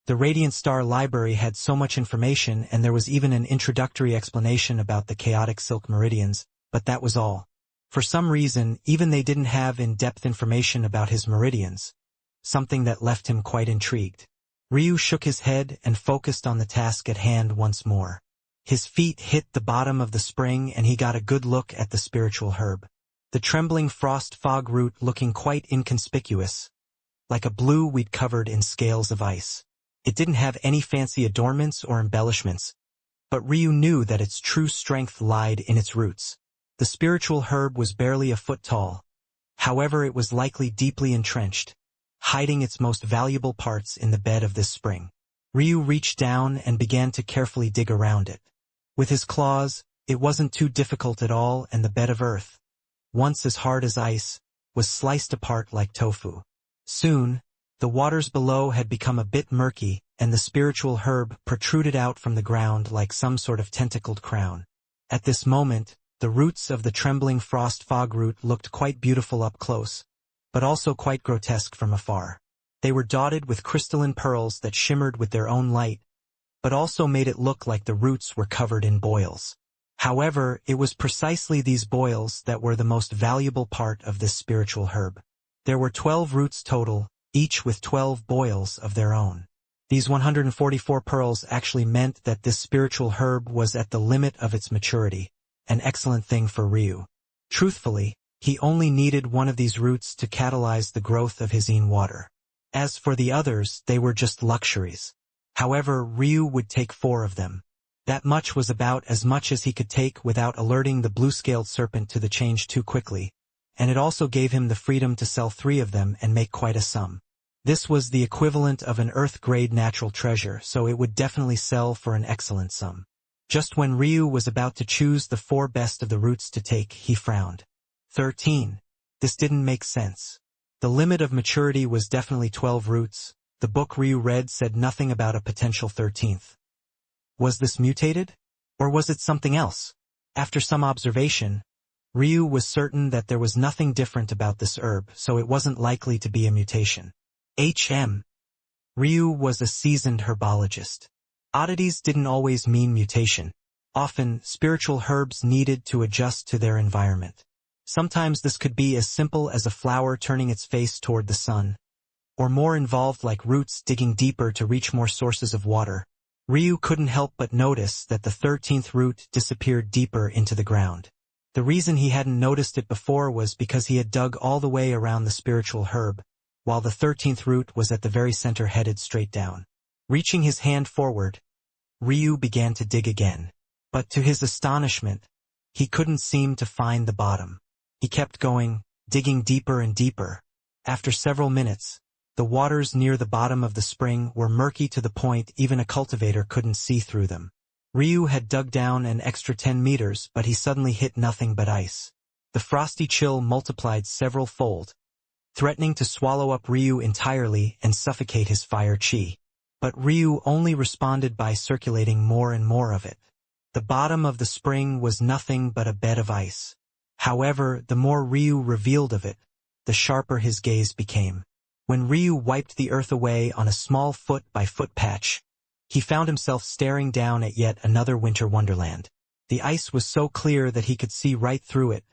The Radiant Star Library had so much information, and there was even an introductory explanation about the chaotic silk meridians, but that was all. For some reason, even they didn't have in-depth information about his meridians, something that left him quite intrigued. Ryu shook his head and focused on the task at hand once more. His feet hit the bottom of the spring and he got a good look at the spiritual herb. The trembling frost fog root looking quite inconspicuous, like a blue weed covered in scales of ice. It didn't have any fancy adornments or embellishments, but Ryu knew that its true strength lied in its roots. The spiritual herb was barely a foot tall. However, it was likely deeply entrenched, hiding its most valuable parts in the bed of this spring. Ryu reached down and began to carefully dig around it. With his claws, it wasn't too difficult at all, and the bed of earth, once as hard as ice, was sliced apart like tofu. Soon, the waters below had become a bit murky, and the spiritual herb protruded out from the ground like some sort of tentacled crown. At this moment, the roots of the trembling frost fog root looked quite beautiful up close, but also quite grotesque from afar. They were dotted with crystalline pearls that shimmered with their own light, but also made it look like the roots were covered in boils. However, it was precisely these boils that were the most valuable part of this spiritual herb. There were 12 roots total, each with 12 boils of their own. These 144 pearls actually meant that this spiritual herb was at the limit of its maturity, an excellent thing for Ryu. Truthfully, he only needed one of these roots to catalyze the growth of his water. As for the others, they were just luxuries. However, Ryu would take 4 of them. That much was about as much as he could take without alerting the blue-scaled serpent to the change too quickly, and it also gave him the freedom to sell 3 of them and make quite a sum. This was the equivalent of an Earth-grade natural treasure, so it would definitely sell for an excellent sum. Just when Ryu was about to choose the 4 best of the roots to take, he frowned. 13. This didn't make sense. The limit of maturity was definitely 12 roots. The book Ryu read said nothing about a potential 13th. Was this mutated? Or was it something else? After some observation, Ryu was certain that there was nothing different about this herb, so it wasn't likely to be a mutation. Ryu was a seasoned herbologist. Oddities didn't always mean mutation. Often, spiritual herbs needed to adjust to their environment. Sometimes this could be as simple as a flower turning its face toward the sun, or more involved like roots digging deeper to reach more sources of water. Ryu couldn't help but notice that the 13th root disappeared deeper into the ground. The reason he hadn't noticed it before was because he had dug all the way around the spiritual herb, while the 13th root was at the very center headed straight down. Reaching his hand forward, Ryu began to dig again. But to his astonishment, he couldn't seem to find the bottom. He kept going, digging deeper and deeper. After several minutes, the waters near the bottom of the spring were murky to the point even a cultivator couldn't see through them. Ryu had dug down an extra 10 meters, but he suddenly hit nothing but ice. The frosty chill multiplied several-fold, threatening to swallow up Ryu entirely and suffocate his fire chi. But Ryu only responded by circulating more and more of it. The bottom of the spring was nothing but a bed of ice. However, the more Ryu revealed of it, the sharper his gaze became. When Ryu wiped the earth away on a small foot-by-foot patch, he found himself staring down at yet another winter wonderland. The ice was so clear that he could see right through it,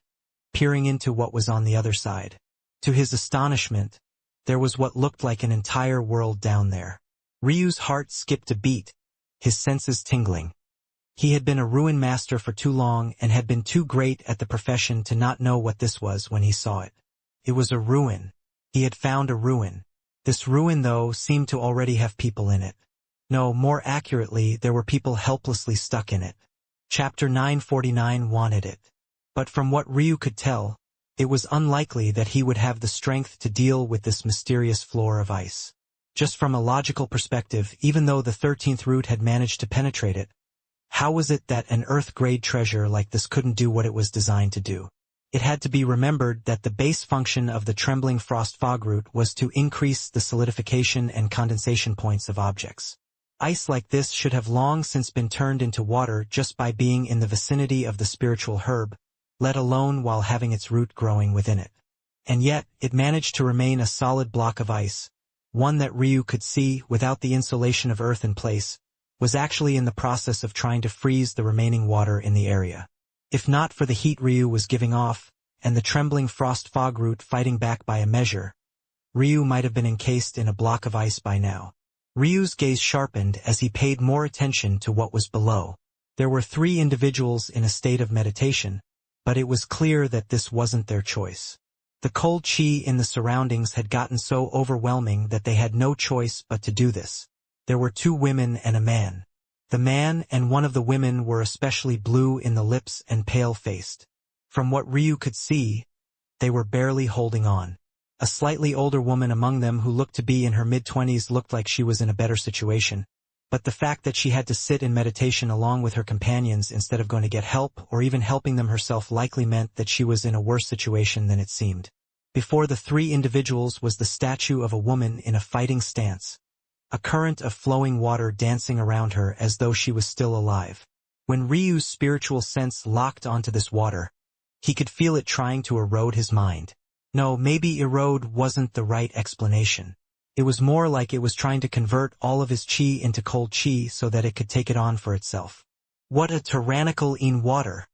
peering into what was on the other side. To his astonishment, there was what looked like an entire world down there. Ryu's heart skipped a beat, his senses tingling. He had been a ruin master for too long and had been too great at the profession to not know what this was when he saw it. It was a ruin. He had found a ruin. This ruin, though, seemed to already have people in it. No, more accurately, there were people helplessly stuck in it. Chapter 949 wanted it. But from what Ryu could tell, it was unlikely that he would have the strength to deal with this mysterious floor of ice. Just from a logical perspective, even though the 13th root had managed to penetrate it, how was it that an Earth-grade treasure like this couldn't do what it was designed to do? It had to be remembered that the base function of the trembling frost fog root was to increase the solidification and condensation points of objects. Ice like this should have long since been turned into water just by being in the vicinity of the spiritual herb, let alone while having its root growing within it. And yet, it managed to remain a solid block of ice, one that Ryu could see, without the insulation of earth in place, was actually in the process of trying to freeze the remaining water in the area. If not for the heat Ryu was giving off, and the trembling frost fog root fighting back by a measure, Ryu might have been encased in a block of ice by now. Ryu's gaze sharpened as he paid more attention to what was below. There were 3 individuals in a state of meditation, but it was clear that this wasn't their choice. The cold chi in the surroundings had gotten so overwhelming that they had no choice but to do this. There were 2 women and a man. The man and one of the women were especially blue in the lips and pale-faced. From what Ryu could see, they were barely holding on. A slightly older woman among them who looked to be in her mid-20s looked like she was in a better situation, but the fact that she had to sit in meditation along with her companions instead of going to get help or even helping them herself likely meant that she was in a worse situation than it seemed. Before the 3 individuals was the statue of a woman in a fighting stance, a current of flowing water dancing around her as though she was still alive. When Ryu's spiritual sense locked onto this water, he could feel it trying to erode his mind. No, maybe erode wasn't the right explanation. It was more like it was trying to convert all of his chi into cold chi so that it could take it on for itself. What a tyrannical water!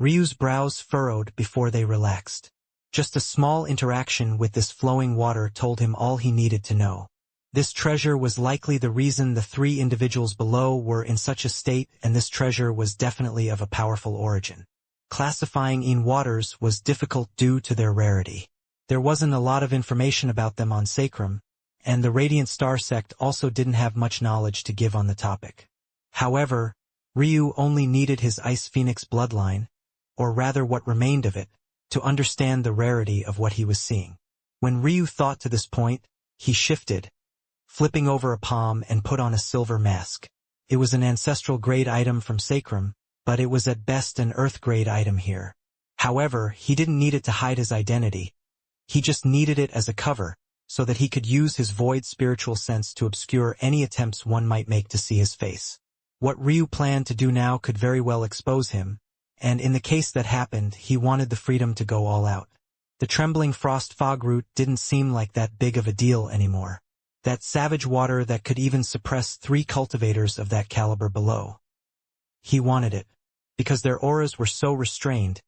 Ryu's brows furrowed before they relaxed. Just a small interaction with this flowing water told him all he needed to know. This treasure was likely the reason the 3 individuals below were in such a state, and this treasure was definitely of a powerful origin. Classifying waters was difficult due to their rarity. There wasn't a lot of information about them on Sacrum, and the Radiant Star sect also didn't have much knowledge to give on the topic. However, Ryu only needed his Ice Phoenix bloodline, or rather what remained of it, to understand the rarity of what he was seeing. When Ryu thought to this point, he shifted, flipping over a palm and put on a silver mask. It was an ancestral-grade item from Sacrum, but it was at best an Earth-grade item here. However, he didn't need it to hide his identity. He just needed it as a cover, so that he could use his void spiritual sense to obscure any attempts one might make to see his face. What Ryu planned to do now could very well expose him, and in the case that happened, he wanted the freedom to go all out. The trembling frost fog root didn't seem like that big of a deal anymore. That savage water that could even suppress 3 cultivators of that caliber below. He wanted it, because their auras were so restrained.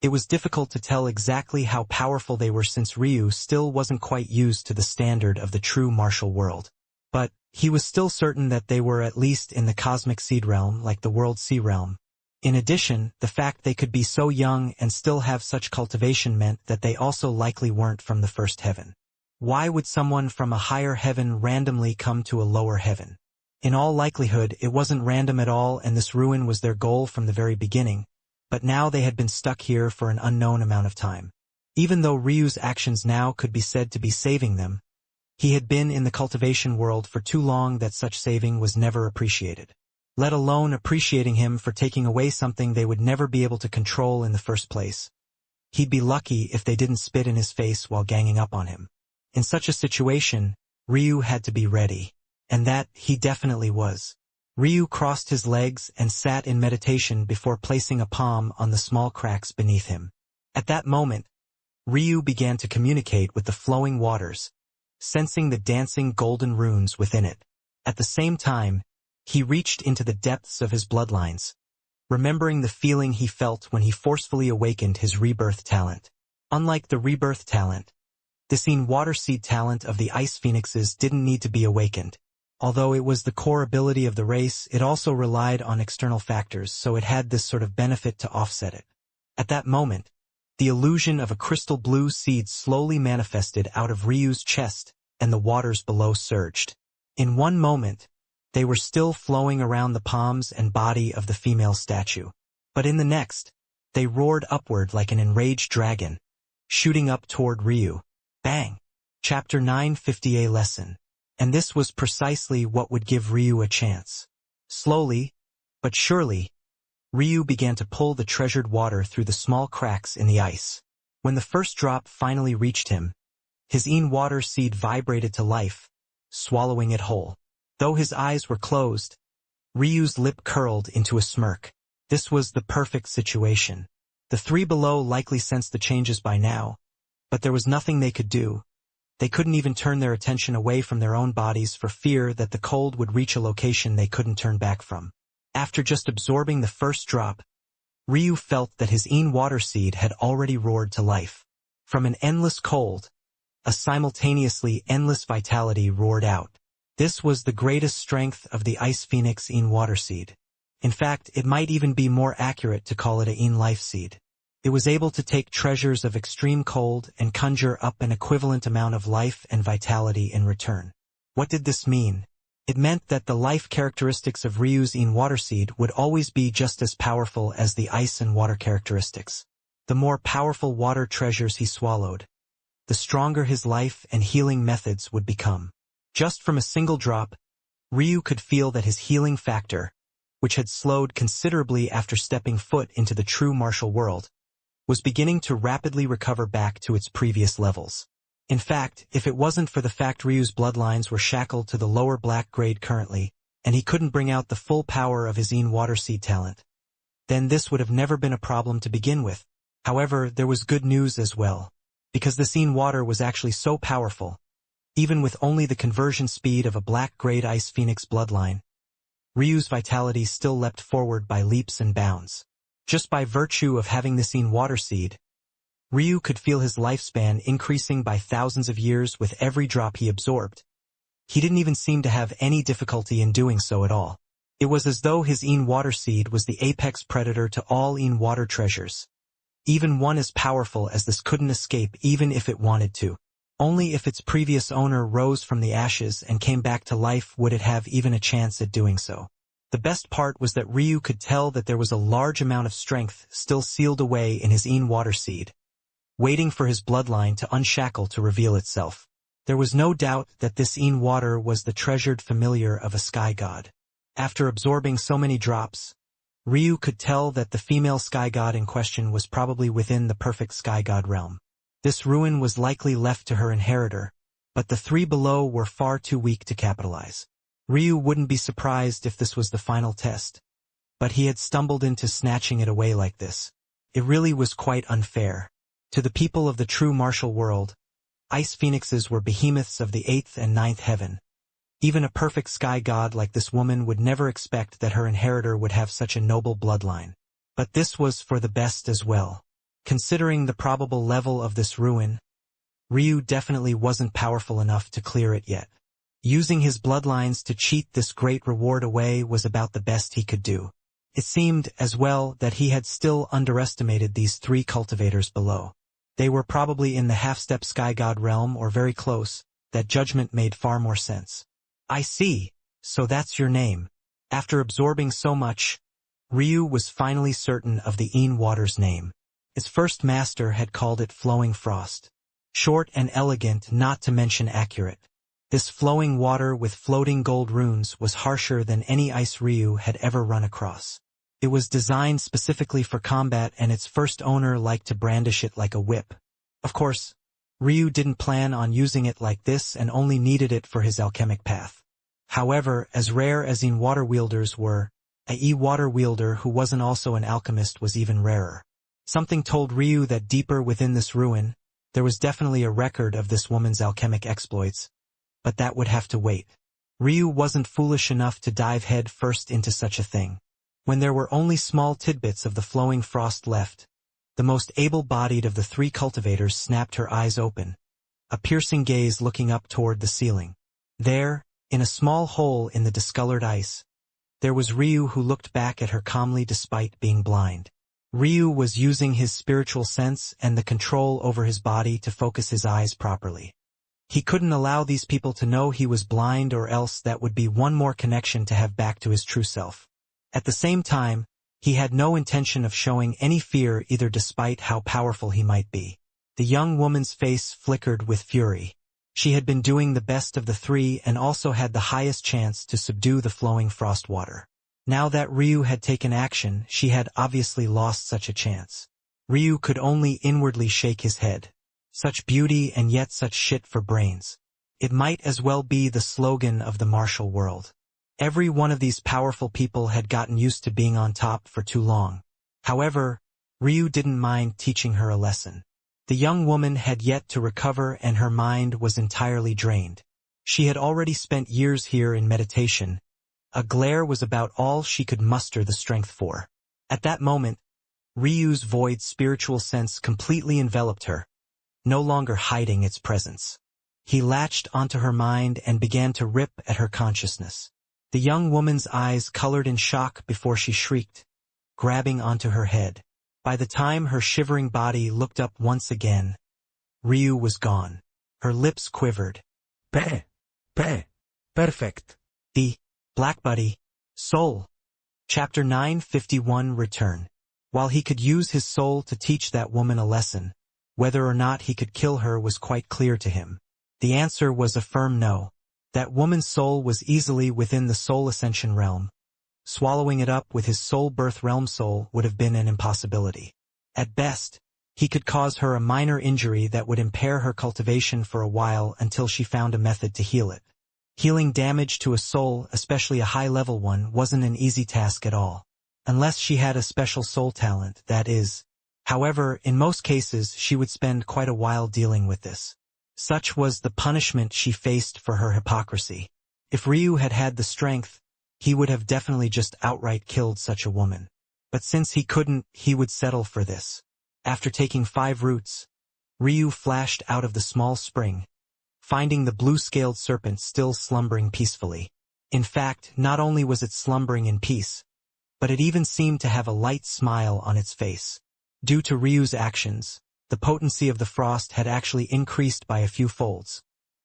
It was difficult to tell exactly how powerful they were since Ryu still wasn't quite used to the standard of the true martial world. But he was still certain that they were at least in the cosmic seed realm like the world sea realm. In addition, the fact they could be so young and still have such cultivation meant that they also likely weren't from the first heaven. Why would someone from a higher heaven randomly come to a lower heaven? In all likelihood, it wasn't random at all, and this ruin was their goal from the very beginning, but now they had been stuck here for an unknown amount of time. Even though Ryu's actions now could be said to be saving them, he had been in the cultivation world for too long that such saving was never appreciated. Let alone appreciating him for taking away something they would never be able to control in the first place. He'd be lucky if they didn't spit in his face while ganging up on him. In such a situation, Ryu had to be ready. And that he definitely was. Ryu crossed his legs and sat in meditation before placing a palm on the small cracks beneath him. At that moment, Ryu began to communicate with the flowing waters, sensing the dancing golden runes within it. At the same time, he reached into the depths of his bloodlines, remembering the feeling he felt when he forcefully awakened his rebirth talent. Unlike the rebirth talent, the seen water seed talent of the ice phoenixes didn't need to be awakened. Although it was the core ability of the race, it also relied on external factors, so it had this sort of benefit to offset it. At that moment, the illusion of a crystal blue seed slowly manifested out of Ryu's chest, and the waters below surged. In one moment, they were still flowing around the palms and body of the female statue. But in the next, they roared upward like an enraged dragon, shooting up toward Ryu. Bang! Chapter 950A Lesson. And this was precisely what would give Ryu a chance. Slowly, but surely, Ryu began to pull the treasured water through the small cracks in the ice. When the first drop finally reached him, his water seed vibrated to life, swallowing it whole. Though his eyes were closed, Ryu's lip curled into a smirk. This was the perfect situation. The three below likely sensed the changes by now, but there was nothing they could do. They couldn't even turn their attention away from their own bodies for fear that the cold would reach a location they couldn't turn back from. After just absorbing the first drop, Ryu felt that his water seed had already roared to life. From an endless cold, a simultaneously endless vitality roared out. This was the greatest strength of the Ice Phoenix water seed. In fact, it might even be more accurate to call it a life seed. It was able to take treasures of extreme cold and conjure up an equivalent amount of life and vitality in return. What did this mean? It meant that the life characteristics of Ryu's water seed would always be just as powerful as the ice and water characteristics. The more powerful water treasures he swallowed, the stronger his life and healing methods would become. Just from a single drop, Ryu could feel that his healing factor, which had slowed considerably after stepping foot into the true martial world, was beginning to rapidly recover back to its previous levels. In fact, if it wasn't for the fact Ryu's bloodlines were shackled to the lower black grade currently, and he couldn't bring out the full power of his water seed talent, then this would have never been a problem to begin with. However, there was good news as well. Because the water was actually so powerful, even with only the conversion speed of a black grade ice phoenix bloodline, Ryu's vitality still leapt forward by leaps and bounds. Just by virtue of having the water seed, Ryu could feel his lifespan increasing by thousands of years with every drop he absorbed. He didn't even seem to have any difficulty in doing so at all. It was as though his water seed was the apex predator to all water treasures. Even one as powerful as this couldn't escape even if it wanted to. Only if its previous owner rose from the ashes and came back to life would it have even a chance at doing so. The best part was that Ryu could tell that there was a large amount of strength still sealed away in his water seed, waiting for his bloodline to unshackle to reveal itself. There was no doubt that this water was the treasured familiar of a sky god. After absorbing so many drops, Ryu could tell that the female sky god in question was probably within the perfect sky god realm. This ruin was likely left to her inheritor, but the three below were far too weak to capitalize. Ryu wouldn't be surprised if this was the final test, but he had stumbled into snatching it away like this. It really was quite unfair. To the people of the true martial world, ice phoenixes were behemoths of the 8th and 9th heaven. Even a perfect sky god like this woman would never expect that her inheritor would have such a noble bloodline. But this was for the best as well. Considering the probable level of this ruin, Ryu definitely wasn't powerful enough to clear it yet. Using his bloodlines to cheat this great reward away was about the best he could do. It seemed, as well, that he had still underestimated these three cultivators below. They were probably in the half-step sky god realm or very close. That judgment made far more sense. I see. So that's your name. After absorbing so much, Ryu was finally certain of the Een water's name. Its first master had called it Flowing Frost. Short and elegant, not to mention accurate. This flowing water with floating gold runes was harsher than any ice Ryu had ever run across. It was designed specifically for combat, and its first owner liked to brandish it like a whip. Of course, Ryu didn't plan on using it like this and only needed it for his alchemic path. However, as rare as Een water wielders were, a water wielder who wasn't also an alchemist was even rarer. Something told Ryu that deeper within this ruin, there was definitely a record of this woman's alchemic exploits, but that would have to wait. Ryu wasn't foolish enough to dive head first into such a thing. When there were only small tidbits of the flowing frost left, the most able-bodied of the three cultivators snapped her eyes open, a piercing gaze looking up toward the ceiling. There, in a small hole in the discolored ice, there was Ryu, who looked back at her calmly despite being blind. Ryu was using his spiritual sense and the control over his body to focus his eyes properly. He couldn't allow these people to know he was blind, or else that would be one more connection to have back to his true self. At the same time, he had no intention of showing any fear either, despite how powerful he might be. The young woman's face flickered with fury. She had been doing the best of the three and also had the highest chance to subdue the flowing frost water. Now that Ryu had taken action, she had obviously lost such a chance. Ryu could only inwardly shake his head. Such beauty and yet such shit for brains. It might as well be the slogan of the martial world. Every one of these powerful people had gotten used to being on top for too long. However, Ryu didn't mind teaching her a lesson. The young woman had yet to recover and her mind was entirely drained. She had already spent years here in meditation. A glare was about all she could muster the strength for. At that moment, Ryu's void spiritual sense completely enveloped her, no longer hiding its presence. He latched onto her mind and began to rip at her consciousness. The young woman's eyes colored in shock before she shrieked, grabbing onto her head. By the time her shivering body looked up once again, Ryu was gone. Her lips quivered. Perfect. The Black Buddy, Soul. Chapter 951 Return. While he could use his soul to teach that woman a lesson, whether or not he could kill her was quite clear to him. The answer was a firm no. That woman's soul was easily within the soul ascension realm. Swallowing it up with his soul birth realm soul would have been an impossibility. At best, he could cause her a minor injury that would impair her cultivation for a while until she found a method to heal it. Healing damage to a soul, especially a high-level one, wasn't an easy task at all. Unless she had a special soul talent, that is. However, in most cases she would spend quite a while dealing with this. Such was the punishment she faced for her hypocrisy. If Ryu had had the strength, he would have definitely just outright killed such a woman. But since he couldn't, he would settle for this. After taking 5 roots, Ryu flashed out of the small spring, finding the blue-scaled serpent still slumbering peacefully. In fact, not only was it slumbering in peace, but it even seemed to have a light smile on its face. Due to Ryu's actions, the potency of the frost had actually increased by a few folds,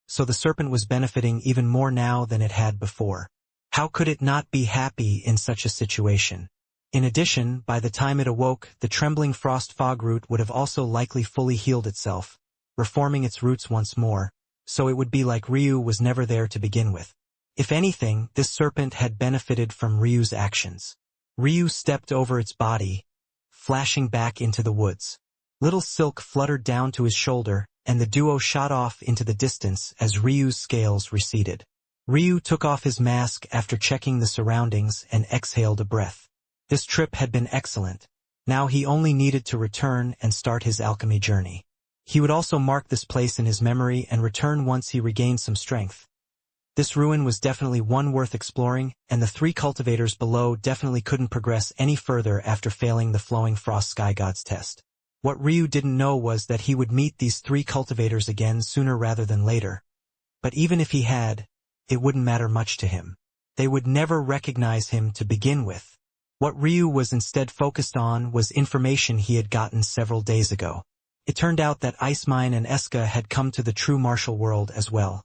so the serpent was benefiting even more now than it had before. How could it not be happy in such a situation? In addition, by the time it awoke, the trembling frost fog root would have also likely fully healed itself, reforming its roots once more, so it would be like Ryu was never there to begin with. If anything, this serpent had benefited from Ryu's actions. Ryu stepped over its body, flashing back into the woods. Little Silk fluttered down to his shoulder, and the duo shot off into the distance as Ryu's scales receded. Ryu took off his mask after checking the surroundings and exhaled a breath. This trip had been excellent. Now he only needed to return and start his alchemy journey. He would also mark this place in his memory and return once he regained some strength. This ruin was definitely one worth exploring, and the 3 cultivators below definitely couldn't progress any further after failing the Flowing Frost Sky God's test. What Ryu didn't know was that he would meet these 3 cultivators again sooner rather than later. But even if he had, it wouldn't matter much to him. They would never recognize him to begin with. What Ryu was instead focused on was information he had gotten several days ago. It turned out that Icemine and Eska had come to the true martial world as well,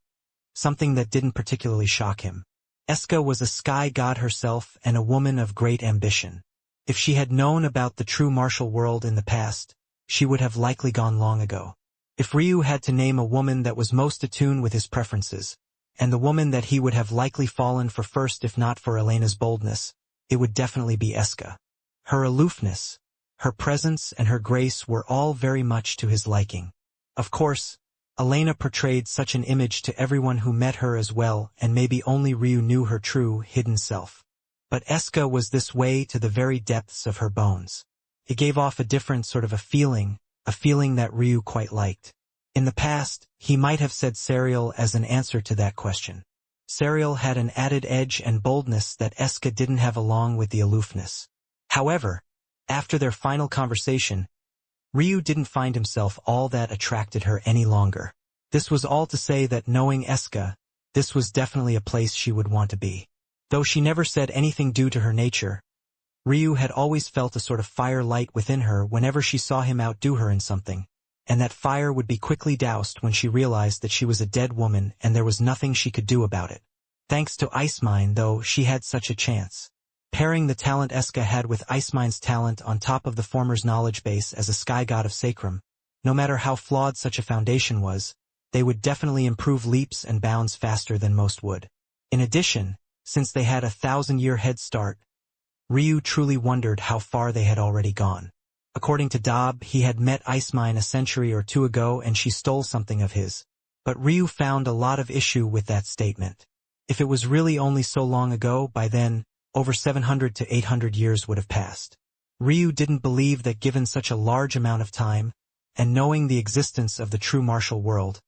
something that didn't particularly shock him. Eska was a sky god herself and a woman of great ambition. If she had known about the true martial world in the past, she would have likely gone long ago. If Ryu had to name a woman that was most attuned with his preferences, and the woman that he would have likely fallen for first if not for Elena's boldness, it would definitely be Eska. Her aloofness, her presence and her grace were all very much to his liking. Of course, Elena portrayed such an image to everyone who met her as well, and maybe only Ryu knew her true, hidden self. But Eska was this way to the very depths of her bones. It gave off a different sort of a feeling that Ryu quite liked. In the past, he might have said Serial as an answer to that question. Serial had an added edge and boldness that Eska didn't have along with the aloofness. However, after their final conversation, Ryu didn't find himself all that attracted her any longer. This was all to say that knowing Eska, this was definitely a place she would want to be. Though she never said anything due to her nature, Ryu had always felt a sort of fire light within her whenever she saw him outdo her in something, and that fire would be quickly doused when she realized that she was a dead woman and there was nothing she could do about it. Thanks to Ice Mine, though, she had such a chance. Pairing the talent Eska had with Ice Mine's talent on top of the former's knowledge base as a sky god of Sacrum, no matter how flawed such a foundation was, they would definitely improve leaps and bounds faster than most would. In addition, since they had a 1,000-year head start, Ryu truly wondered how far they had already gone. According to Dob, he had met Ice Mine a century or two ago and she stole something of his. But Ryu found a lot of issue with that statement. If it was really only so long ago, by then, over 700 to 800 years would have passed. Ryu didn't believe that given such a large amount of time, and knowing the existence of the true martial world,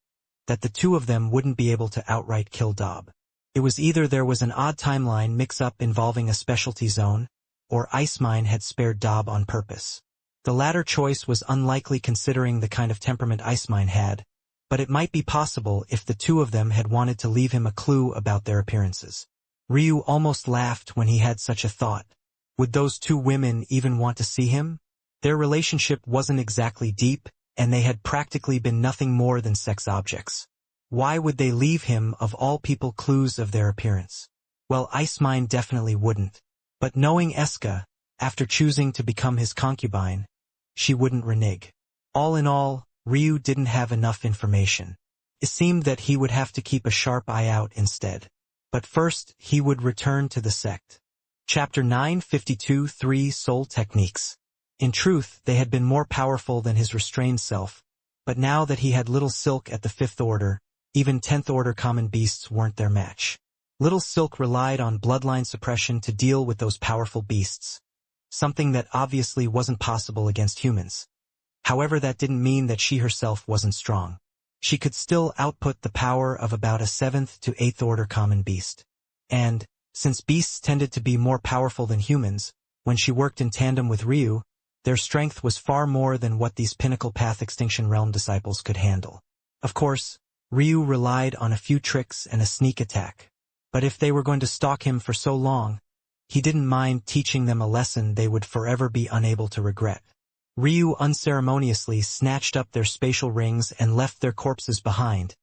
that the two of them wouldn't be able to outright kill Dob. It was either there was an odd timeline mix-up involving a specialty zone, or Ice Mine had spared Dob on purpose. The latter choice was unlikely considering the kind of temperament Ice Mine had, but it might be possible if the two of them had wanted to leave him a clue about their appearances. Ryu almost laughed when he had such a thought. Would those two women even want to see him? Their relationship wasn't exactly deep, and they had practically been nothing more than sex objects. Why would they leave him, of all people, clues of their appearance? Well, Ice Mine definitely wouldn't. But knowing Eska, after choosing to become his concubine, she wouldn't renege. All in all, Ryu didn't have enough information. It seemed that he would have to keep a sharp eye out instead. But first, he would return to the sect. Chapter 952-3 Soul Techniques. In truth, they had been more powerful than his restrained self, but now that he had Little Silk at the 5th order, even 10th order common beasts weren't their match. Little Silk relied on bloodline suppression to deal with those powerful beasts, something that obviously wasn't possible against humans. However, that didn't mean that she herself wasn't strong. She could still output the power of about a 7th to 8th order common beast. And, since beasts tended to be more powerful than humans, when she worked in tandem with Ryu, their strength was far more than what these Pinnacle Path Extinction Realm disciples could handle. Of course, Ryu relied on a few tricks and a sneak attack. But if they were going to stalk him for so long, he didn't mind teaching them a lesson they would forever be unable to regret. Ryu unceremoniously snatched up their spatial rings and left their corpses behind,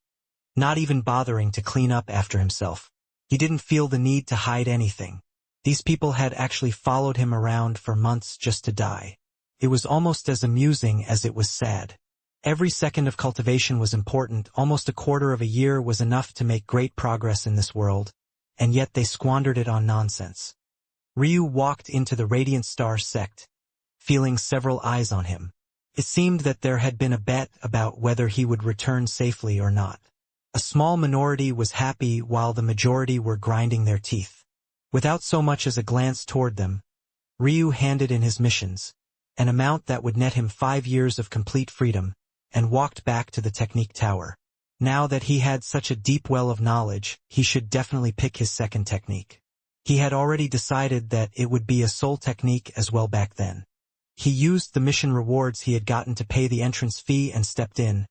not even bothering to clean up after himself. He didn't feel the need to hide anything. These people had actually followed him around for months just to die. It was almost as amusing as it was sad. Every second of cultivation was important. Almost a quarter of a year was enough to make great progress in this world, and yet they squandered it on nonsense. Ryu walked into the Radiant Star sect, feeling several eyes on him. It seemed that there had been a bet about whether he would return safely or not. A small minority was happy while the majority were grinding their teeth. Without so much as a glance toward them, Ryu handed in his missions, an amount that would net him 5 years of complete freedom, and walked back to the Technique Tower. Now that he had such a deep well of knowledge, he should definitely pick his second technique. He had already decided that it would be a soul technique as well back then. He used the mission rewards he had gotten to pay the entrance fee and stepped in,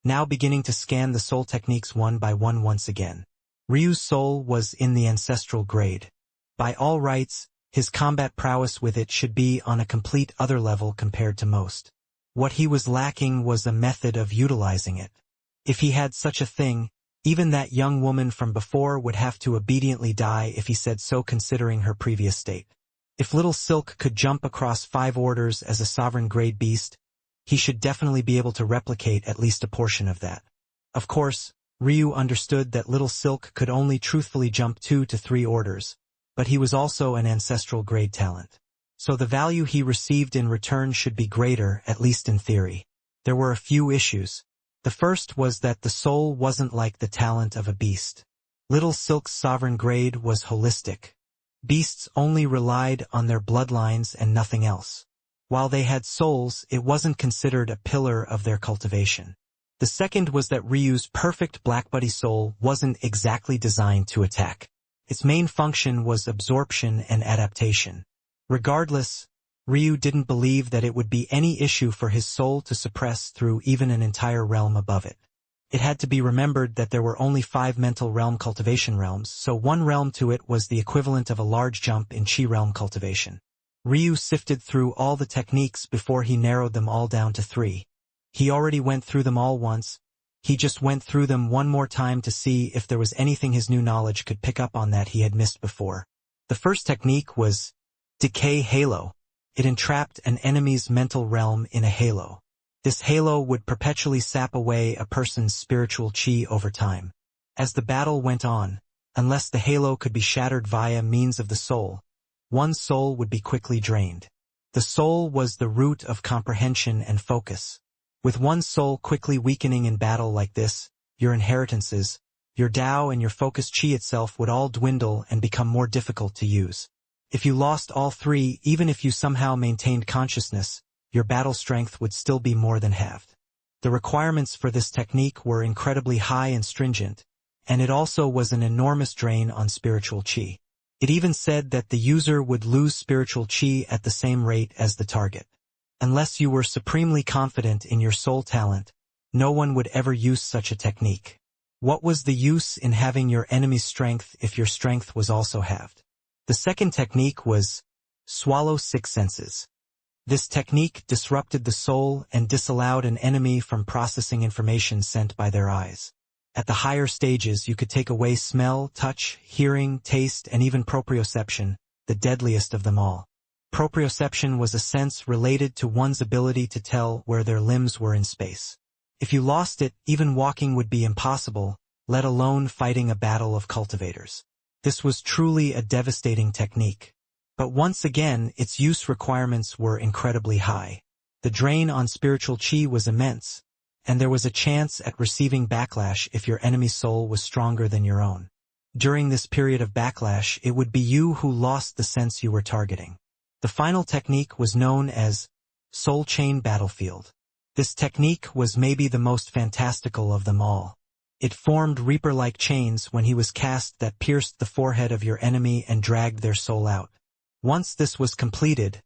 now beginning to scan the soul techniques one by one once again. Ryu's soul was in the ancestral grade. By all rights, his combat prowess with it should be on a complete other level compared to most. What he was lacking was a method of utilizing it. If he had such a thing, Even that young woman from before would have to obediently die if he said so, considering her previous state. If Little Silk could jump across 5 orders as a sovereign grade beast, he should definitely be able to replicate at least a portion of that. Of course, Ryu understood that Little Silk could only truthfully jump 2 to 3 orders, but he was also an ancestral grade talent. So the value he received in return should be greater, at least in theory. There were a few issues. The first was that the soul wasn't like the talent of a beast. Little Silk's sovereign grade was holistic. Beasts only relied on their bloodlines and nothing else. While they had souls, it wasn't considered a pillar of their cultivation. The second was that Ryu's perfect Black Buddy soul wasn't exactly designed to attack. Its main function was absorption and adaptation. Regardless, Ryu didn't believe that it would be any issue for his soul to suppress through even an entire realm above it. It had to be remembered that there were only 5 mental realm cultivation realms, so 1 realm to it was the equivalent of a large jump in Chi realm cultivation. Ryu sifted through all the techniques before he narrowed them all down to 3. He already went through them all once. He just went through them one more time to see if there was anything his new knowledge could pick up on that he had missed before. The first technique was Decay Halo. It entrapped an enemy's mental realm in a halo. This halo would perpetually sap away a person's spiritual chi over time. As the battle went on, unless the halo could be shattered via means of the soul, one's soul would be quickly drained. The soul was the root of comprehension and focus. With one's soul quickly weakening in battle like this, your inheritances, your Tao and your focus chi itself would all dwindle and become more difficult to use. If you lost all 3, even if you somehow maintained consciousness, your battle strength would still be more than halved. The requirements for this technique were incredibly high and stringent, and it also was an enormous drain on spiritual chi. It even said that the user would lose spiritual chi at the same rate as the target. Unless you were supremely confident in your soul talent, no one would ever use such a technique. What was the use in having your enemy's strength if your strength was also halved? The second technique was Swallow 6 Senses. This technique disrupted the soul and disallowed an enemy from processing information sent by their eyes. At the higher stages, you could take away smell, touch, hearing, taste, and even proprioception, the deadliest of them all. Proprioception was a sense related to one's ability to tell where their limbs were in space. If you lost it, even walking would be impossible, let alone fighting a battle of cultivators. This was truly a devastating technique. But once again, its use requirements were incredibly high. The drain on spiritual chi was immense, and there was a chance at receiving backlash if your enemy's soul was stronger than your own. During this period of backlash, it would be you who lost the sense you were targeting. The final technique was known as Soul Chain Battlefield. This technique was maybe the most fantastical of them all. It formed Reaper-like chains when he was cast that pierced the forehead of your enemy and dragged their soul out. Once this was completed,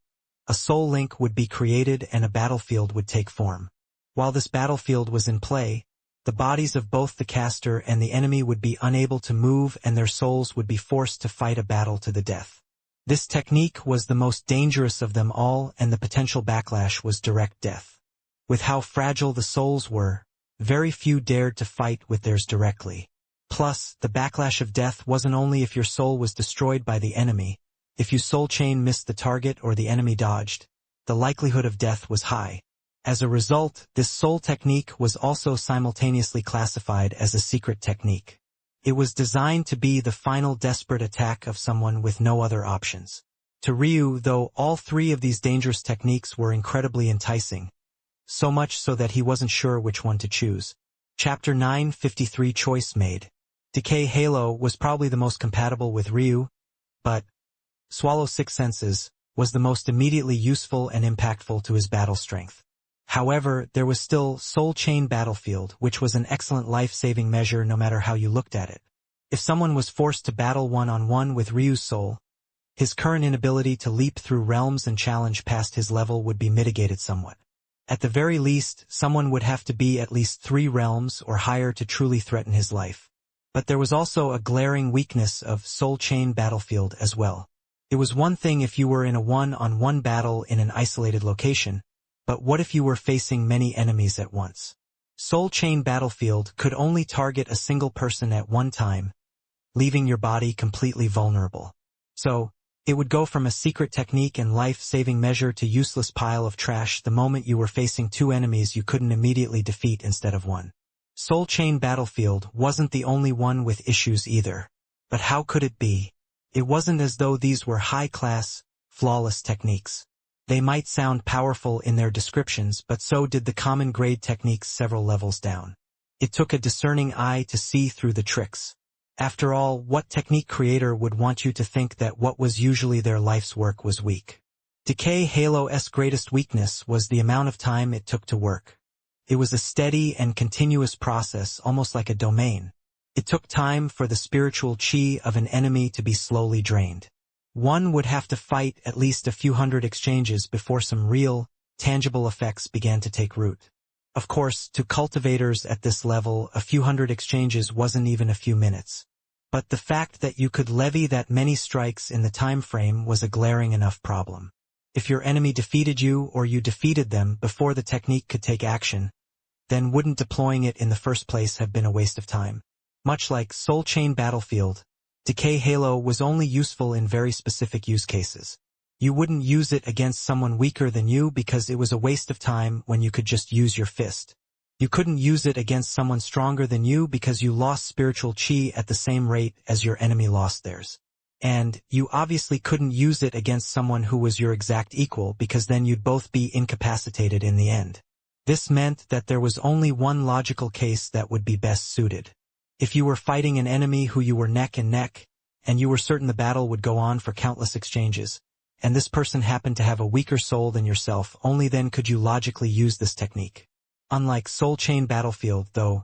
a soul link would be created and a battlefield would take form. While this battlefield was in play, the bodies of both the caster and the enemy would be unable to move and their souls would be forced to fight a battle to the death. This technique was the most dangerous of them all, and the potential backlash was direct death. With how fragile the souls were, very few dared to fight with theirs directly. Plus, the backlash of death wasn't only if your soul was destroyed by the enemy. If your soul chain missed the target or the enemy dodged, the likelihood of death was high. As a result, this soul technique was also simultaneously classified as a secret technique. It was designed to be the final desperate attack of someone with no other options. To Ryu, though, all 3 of these dangerous techniques were incredibly enticing, so much so that he wasn't sure which one to choose. Chapter 953 Choice Made. Decay Halo was probably the most compatible with Ryu, but Swallow 6 Senses was the most immediately useful and impactful to his battle strength. However, there was still Soul Chain Battlefield, which was an excellent life-saving measure no matter how you looked at it. If someone was forced to battle one-on-one with Ryu's soul, his current inability to leap through realms and challenge past his level would be mitigated somewhat. At the very least, someone would have to be at least 3 realms or higher to truly threaten his life. But there was also a glaring weakness of Soul Chain Battlefield as well. It was one thing if you were in a one-on-one battle in an isolated location, but what if you were facing many enemies at once? Soul Chain Battlefield could only target a single person at one time, leaving your body completely vulnerable. So, it would go from a secret technique and life-saving measure to useless pile of trash the moment you were facing two enemies you couldn't immediately defeat instead of one. Soul Chain Battlefield wasn't the only one with issues either. But how could it be? It wasn't as though these were high-class, flawless techniques. They might sound powerful in their descriptions, but so did the common grade techniques several levels down. It took a discerning eye to see through the tricks. After all, what technique creator would want you to think that what was usually their life's work was weak? Decay Halo's greatest weakness was the amount of time it took to work. It was a steady and continuous process, almost like a domain. It took time for the spiritual chi of an enemy to be slowly drained. One would have to fight at least a few hundred exchanges before some real, tangible effects began to take root. Of course, to cultivators at this level, a few hundred exchanges wasn't even a few minutes. But the fact that you could levy that many strikes in the time frame was a glaring enough problem. If your enemy defeated you or you defeated them before the technique could take action, then wouldn't deploying it in the first place have been a waste of time? Much like Soul Chain Battlefield, Decay Halo was only useful in very specific use cases. You wouldn't use it against someone weaker than you because it was a waste of time when you could just use your fist. You couldn't use it against someone stronger than you because you lost spiritual chi at the same rate as your enemy lost theirs. And you obviously couldn't use it against someone who was your exact equal because then you'd both be incapacitated in the end. This meant that there was only one logical case that would be best suited. If you were fighting an enemy who you were neck and neck, and you were certain the battle would go on for countless exchanges, and this person happened to have a weaker soul than yourself, only then could you logically use this technique. Unlike Soul Chain Battlefield, though,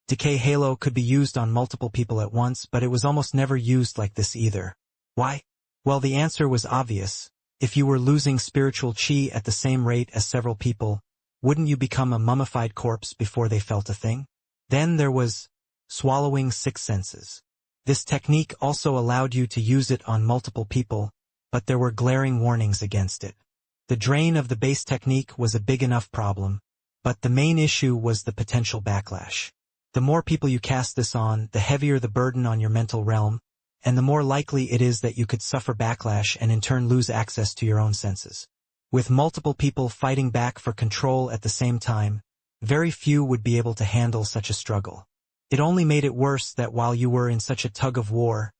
Decay Halo could be used on multiple people at once, but it was almost never used like this either. Why? Well, the answer was obvious. If you were losing spiritual chi at the same rate as several people, wouldn't you become a mummified corpse before they felt a thing? Then there was swallowing six senses. This technique also allowed you to use it on multiple people, but there were glaring warnings against it. The drain of the base technique was a big enough problem, but the main issue was the potential backlash. The more people you cast this on, the heavier the burden on your mental realm, and the more likely it is that you could suffer backlash and in turn lose access to your own senses. With multiple people fighting back for control at the same time, very few would be able to handle such a struggle. It only made it worse that while you were in such a tug of war,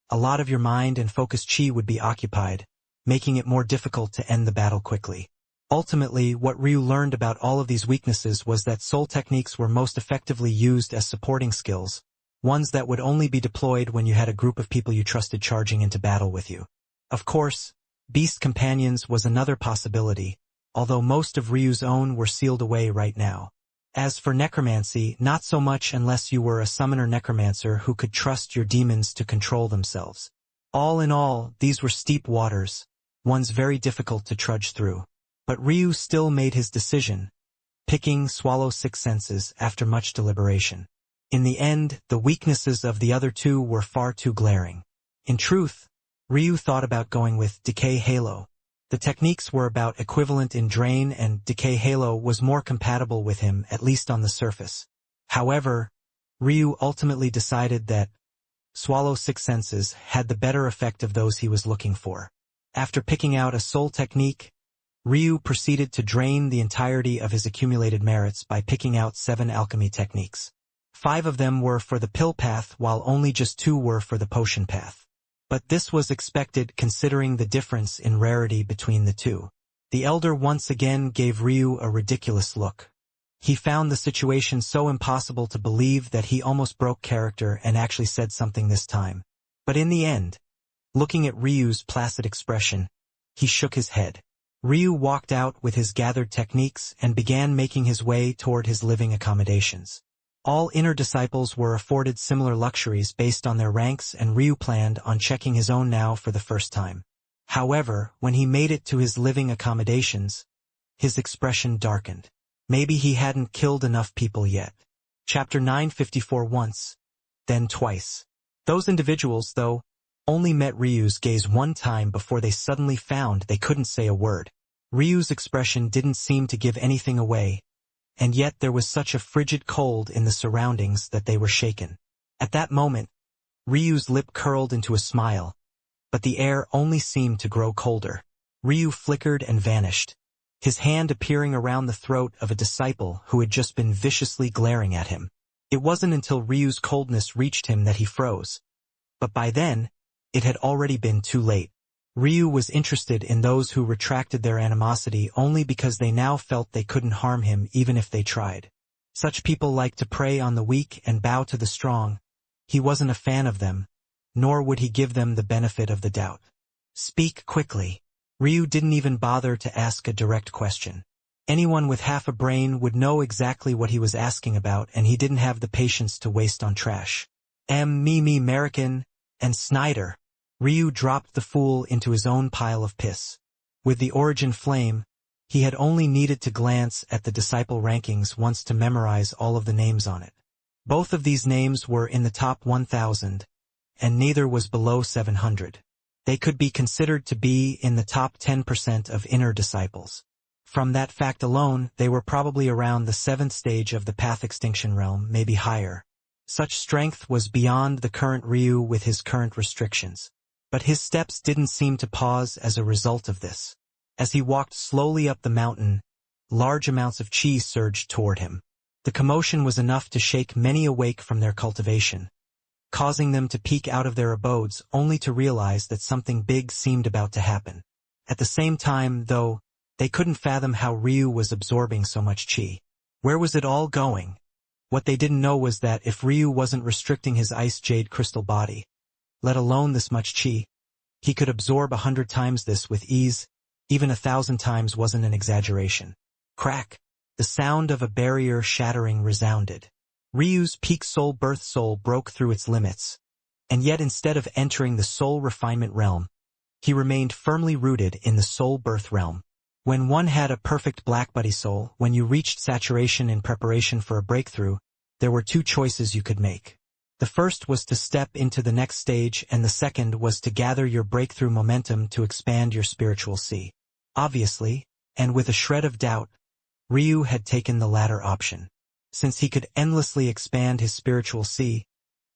a lot of your mind and focus chi would be occupied, making it more difficult to end the battle quickly. Ultimately, what Ryu learned about all of these weaknesses was that soul techniques were most effectively used as supporting skills, ones that would only be deployed when you had a group of people you trusted charging into battle with you. Of course, beast companions was another possibility, although most of Ryu's own were sealed away right now. As for necromancy, not so much unless you were a summoner necromancer who could trust your demons to control themselves. All in all, these were steep waters, ones very difficult to trudge through. But Ryu still made his decision, picking swallow six senses after much deliberation. In the end, the weaknesses of the other two were far too glaring. In truth, Ryu thought about going with Decay Halo. The techniques were about equivalent in drain and Decay Halo was more compatible with him, at least on the surface. However, Ryu ultimately decided that swallow six senses had the better effect of those he was looking for. After picking out a soul technique, Ryu proceeded to drain the entirety of his accumulated merits by picking out 7 alchemy techniques. 5 of them were for the pill path while only just 2 were for the potion path. But this was expected considering the difference in rarity between the two. The Elder once again gave Ryu a ridiculous look. He found the situation so impossible to believe that he almost broke character and actually said something this time. But in the end, looking at Ryu's placid expression, he shook his head. Ryu walked out with his gathered techniques and began making his way toward his living accommodations. All inner disciples were afforded similar luxuries based on their ranks, and Ryu planned on checking his own now for the first time. However, when he made it to his living accommodations, his expression darkened. Maybe he hadn't killed enough people yet. Chapter 954 once, then twice. Those individuals, though, only met Ryu's gaze one time before they suddenly found they couldn't say a word. Ryu's expression didn't seem to give anything away, and yet there was such a frigid cold in the surroundings that they were shaken. At that moment, Ryu's lip curled into a smile, but the air only seemed to grow colder. Ryu flickered and vanished, his hand appearing around the throat of a disciple who had just been viciously glaring at him. It wasn't until Ryu's coldness reached him that he froze, but by then, it had already been too late. Ryu was interested in those who retracted their animosity only because they now felt they couldn't harm him even if they tried. Such people like to prey on the weak and bow to the strong. He wasn't a fan of them, nor would he give them the benefit of the doubt. Speak quickly. Ryu didn't even bother to ask a direct question. Anyone with half a brain would know exactly what he was asking about, and he didn't have the patience to waste on trash. American, and Snyder. Ryu dropped the fool into his own pile of piss. With the origin flame, he had only needed to glance at the disciple rankings once to memorize all of the names on it. Both of these names were in the top 1,000, and neither was below 700. They could be considered to be in the top 10% of inner disciples. From that fact alone, they were probably around the 7th stage of the path extinction realm, maybe higher. Such strength was beyond the current Ryu with his current restrictions. But his steps didn't seem to pause as a result of this. As he walked slowly up the mountain, large amounts of chi surged toward him. The commotion was enough to shake many awake from their cultivation, causing them to peek out of their abodes only to realize that something big seemed about to happen. At the same time, though, they couldn't fathom how Ryu was absorbing so much chi. Where was it all going? What they didn't know was that if Ryu wasn't restricting his ice jade crystal body, let alone this much chi, he could absorb 100 times this with ease. Even 1,000 times wasn't an exaggeration. Crack! The sound of a barrier shattering resounded. Ryu's peak soul birth soul broke through its limits, and yet instead of entering the soul refinement realm, he remained firmly rooted in the soul birth realm. When one had a perfect black buddy soul, when you reached saturation in preparation for a breakthrough, there were two choices you could make. The first was to step into the next stage, and the second was to gather your breakthrough momentum to expand your spiritual sea. Obviously, and with a shred of doubt, Ryu had taken the latter option. Since he could endlessly expand his spiritual sea,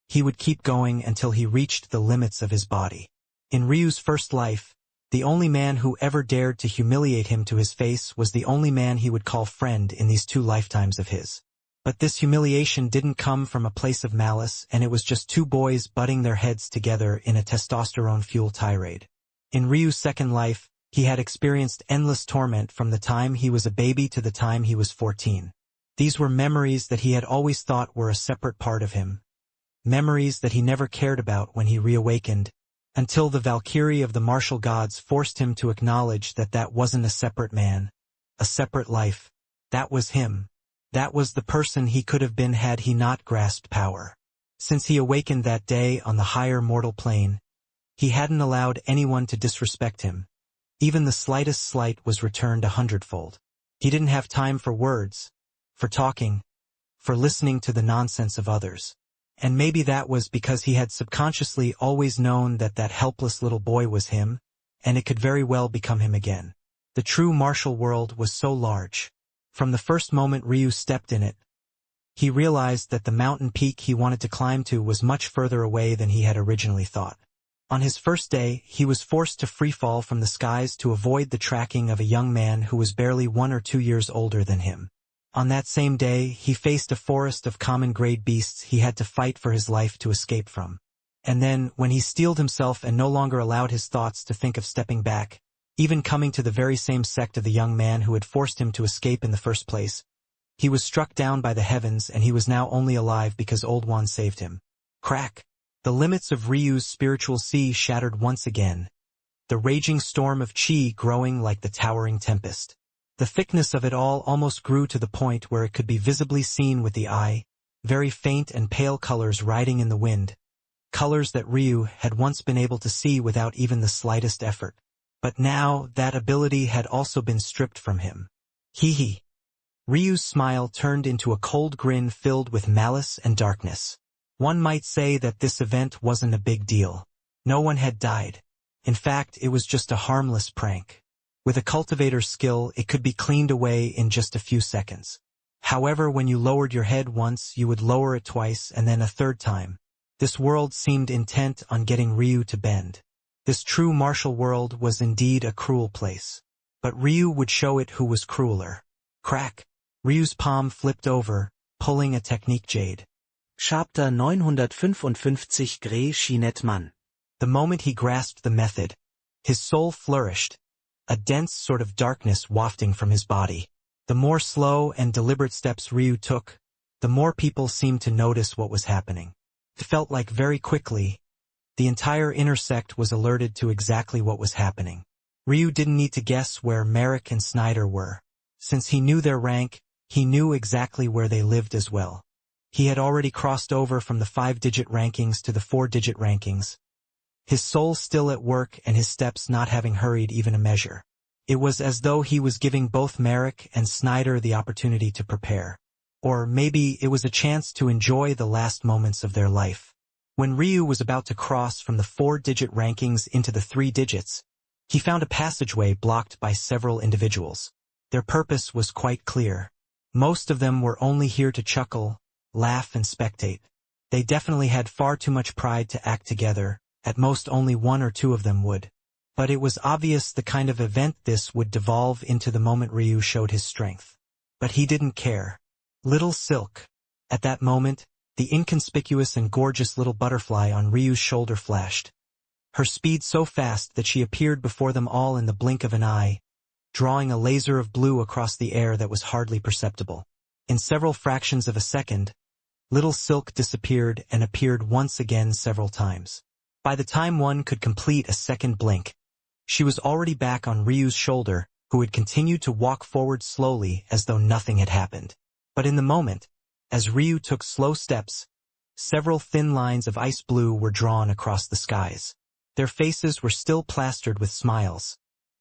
he would keep going until he reached the limits of his body. In Ryu's first life, the only man who ever dared to humiliate him to his face was the only man he would call friend in these 2 lifetimes of his. But this humiliation didn't come from a place of malice, and it was just 2 boys butting their heads together in a testosterone-fueled tirade. In Ryu's second life, he had experienced endless torment from the time he was a baby to the time he was 14. These were memories that he had always thought were a separate part of him. Memories that he never cared about when he reawakened, until the Valkyrie of the martial gods forced him to acknowledge that that wasn't a separate man, a separate life. That was him. That was the person he could have been had he not grasped power. Since he awakened that day on the higher mortal plane, he hadn't allowed anyone to disrespect him. Even the slightest slight was returned 100-fold. He didn't have time for words, for talking, for listening to the nonsense of others. And maybe that was because he had subconsciously always known that that helpless little boy was him, and it could very well become him again. The true martial world was so large. From the first moment Ryu stepped in it, he realized that the mountain peak he wanted to climb to was much further away than he had originally thought. On his first day, he was forced to freefall from the skies to avoid the tracking of a young man who was barely 1 or 2 years older than him. On that same day, he faced a forest of common-grade beasts he had to fight for his life to escape from. And then, when he steeled himself and no longer allowed his thoughts to think of stepping back, even coming to the very same sect of the young man who had forced him to escape in the first place, he was struck down by the heavens, and he was now only alive because Old One saved him. Crack! The limits of Ryu's spiritual sea shattered once again, the raging storm of chi growing like the towering tempest. The thickness of it all almost grew to the point where it could be visibly seen with the eye, very faint and pale colors riding in the wind, colors that Ryu had once been able to see without even the slightest effort. But now that ability had also been stripped from him. Hee. Ryu's smile turned into a cold grin filled with malice and darkness. One might say that this event wasn't a big deal. No one had died. In fact, it was just a harmless prank. With a cultivator's skill, it could be cleaned away in just a few seconds. However, when you lowered your head once, you would lower it twice and then a third time. This world seemed intent on getting Ryu to bend. This true martial world was indeed a cruel place. But Ryu would show it who was crueler. Crack! Ryu's palm flipped over, pulling a technique Jade. Chapter 955 genrated Mann. The moment he grasped the method, his soul flourished, a dense sort of darkness wafting from his body. The more slow and deliberate steps Ryu took, the more people seemed to notice what was happening. It felt like very quickly, the entire inner sect was alerted to exactly what was happening. Ryu didn't need to guess where Merrick and Snyder were. Since he knew their rank, he knew exactly where they lived as well. He had already crossed over from the 5-digit rankings to the 4-digit rankings, his soul still at work and his steps not having hurried even a measure. It was as though he was giving both Merrick and Snyder the opportunity to prepare. Or maybe it was a chance to enjoy the last moments of their life. When Ryu was about to cross from the 4-digit rankings into the 3 digits, he found a passageway blocked by several individuals. Their purpose was quite clear. Most of them were only here to chuckle, laugh and spectate. They definitely had far too much pride to act together, at most only 1 or 2 of them would. But it was obvious the kind of event this would devolve into the moment Ryu showed his strength. But he didn't care. Little Silk. At that moment, the inconspicuous and gorgeous little butterfly on Ryu's shoulder flashed. Her speed so fast that she appeared before them all in the blink of an eye, drawing a laser of blue across the air that was hardly perceptible. In several fractions of a second, Little Silk disappeared and appeared once again several times. By the time one could complete a second blink, she was already back on Ryu's shoulder, who had continued to walk forward slowly as though nothing had happened. But in the moment, as Ryu took slow steps, several thin lines of ice blue were drawn across the skies. Their faces were still plastered with smiles,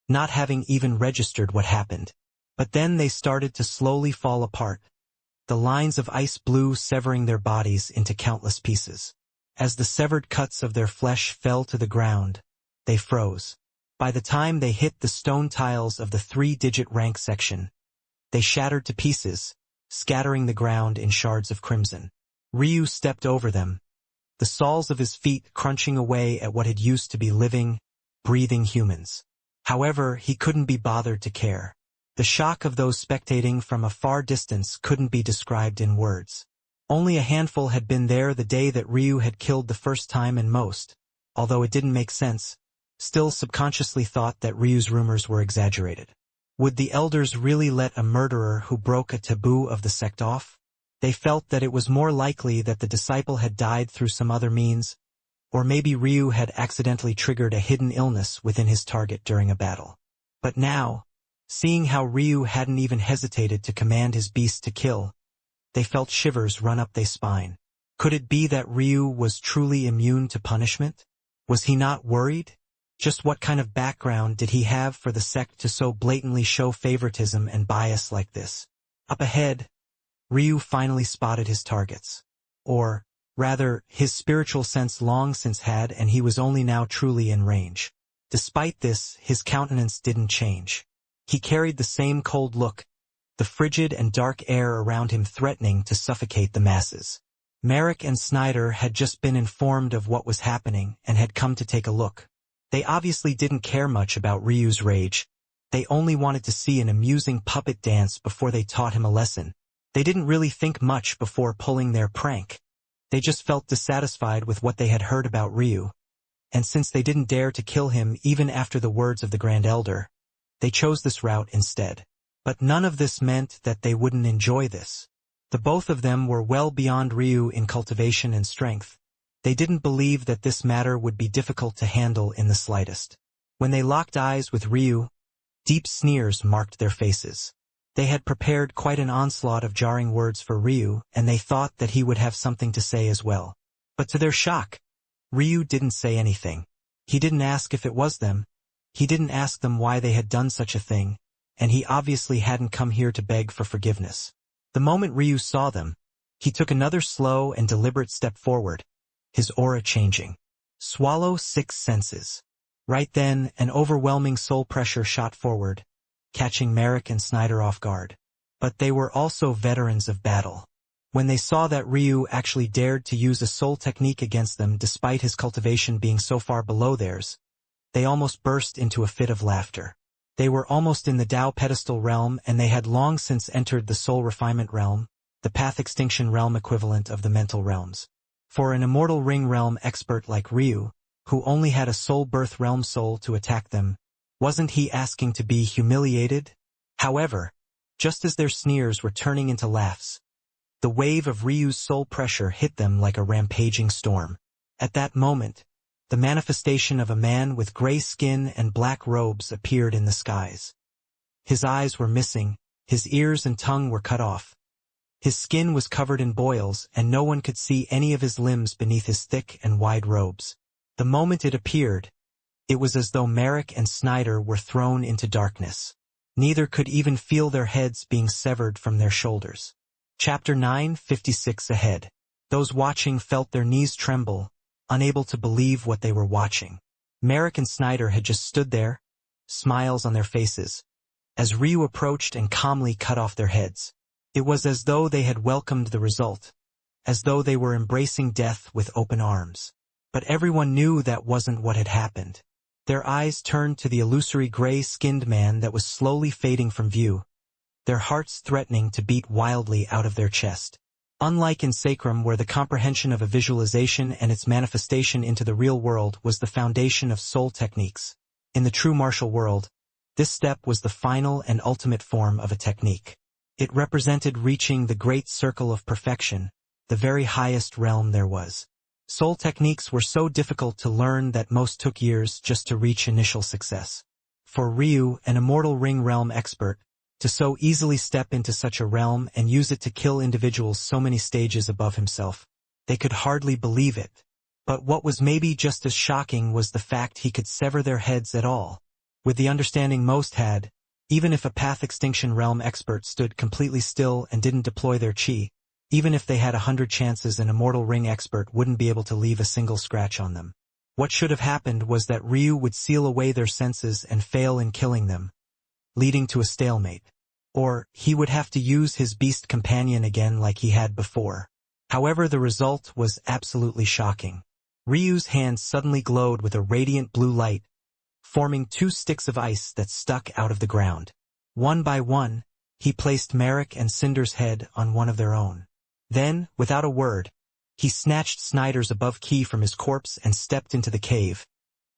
not having even registered what happened. But then they started to slowly fall apart, the lines of ice blue severing their bodies into countless pieces. As the severed cuts of their flesh fell to the ground, they froze. By the time they hit the stone tiles of the 3-digit rank section, they shattered to pieces, scattering the ground in shards of crimson. Ryu stepped over them, the soles of his feet crunching away at what had used to be living, breathing humans. However, he couldn't be bothered to care. The shock of those spectating from a far distance couldn't be described in words. Only a handful had been there the day that Ryu had killed the first time, and most, although it didn't make sense, still subconsciously thought that Ryu's rumors were exaggerated. Would the elders really let a murderer who broke a taboo of the sect off? They felt that it was more likely that the disciple had died through some other means, or maybe Ryu had accidentally triggered a hidden illness within his target during a battle. But now, seeing how Ryu hadn't even hesitated to command his beast to kill, they felt shivers run up their spine. Could it be that Ryu was truly immune to punishment? Was he not worried? Just what kind of background did he have for the sect to so blatantly show favoritism and bias like this? Up ahead, Ryu finally spotted his targets. Or, rather, his spiritual sense long since had, and he was only now truly in range. Despite this, his countenance didn't change. He carried the same cold look, the frigid and dark air around him threatening to suffocate the masses. Merrick and Snyder had just been informed of what was happening and had come to take a look. They obviously didn't care much about Ryu's rage. They only wanted to see an amusing puppet dance before they taught him a lesson. They didn't really think much before pulling their prank. They just felt dissatisfied with what they had heard about Ryu. And since they didn't dare to kill him even after the words of the Grand Elder, they chose this route instead. But none of this meant that they wouldn't enjoy this. The both of them were well beyond Ryu in cultivation and strength. They didn't believe that this matter would be difficult to handle in the slightest. When they locked eyes with Ryu, deep sneers marked their faces. They had prepared quite an onslaught of jarring words for Ryu, and they thought that he would have something to say as well. But to their shock, Ryu didn't say anything. He didn't ask if it was them. He didn't ask them why they had done such a thing, and he obviously hadn't come here to beg for forgiveness. The moment Ryu saw them, he took another slow and deliberate step forward, his aura changing. Swallow 6 senses. Right then, an overwhelming soul pressure shot forward, catching Merrick and Snyder off guard. but they were also veterans of battle. When they saw that Ryu actually dared to use a soul technique against them despite his cultivation being so far below theirs, they almost burst into a fit of laughter. They were almost in the Tao pedestal realm, and they had long since entered the soul refinement realm, the path extinction realm equivalent of the mental realms. For an immortal ring realm expert like Ryu, who only had a soul birth realm soul to attack them, wasn't he asking to be humiliated? However, just as their sneers were turning into laughs, the wave of Ryu's soul pressure hit them like a rampaging storm. At that moment, the manifestation of a man with gray skin and black robes appeared in the skies. His eyes were missing, his ears and tongue were cut off. His skin was covered in boils, and no one could see any of his limbs beneath his thick and wide robes. The moment it appeared, it was as though Merrick and Snyder were thrown into darkness. Neither could even feel their heads being severed from their shoulders. Chapter 9:56 ahead. Those watching felt their knees tremble, unable to believe what they were watching. Merrick and Snyder had just stood there, smiles on their faces, as Ryu approached and calmly cut off their heads. It was as though they had welcomed the result, as though they were embracing death with open arms. But everyone knew that wasn't what had happened. Their eyes turned to the illusory gray-skinned man that was slowly fading from view, their hearts threatening to beat wildly out of their chest. Unlike in Sacrum, where the comprehension of a visualization and its manifestation into the real world was the foundation of soul techniques, in the true martial world, this step was the final and ultimate form of a technique. It represented reaching the great circle of perfection, the very highest realm there was. Soul techniques were so difficult to learn that most took years just to reach initial success. For Ryu, an immortal ring realm expert, to so easily step into such a realm and use it to kill individuals so many stages above himself, they could hardly believe it. But what was maybe just as shocking was the fact he could sever their heads at all. With the understanding most had, even if a path extinction realm expert stood completely still and didn't deploy their chi, even if they had 100 chances, an immortal ring expert wouldn't be able to leave a single scratch on them. What should have happened was that Ryu would seal away their senses and fail in killing them, leading to a stalemate. Or, he would have to use his beast companion again like he had before. However, the result was absolutely shocking. Ryu's hands suddenly glowed with a radiant blue light, forming 2 sticks of ice that stuck out of the ground. One by one, he placed Merrick and Cinder's head on one of their own. Then, without a word, he snatched Snyder's above key from his corpse and stepped into the cave,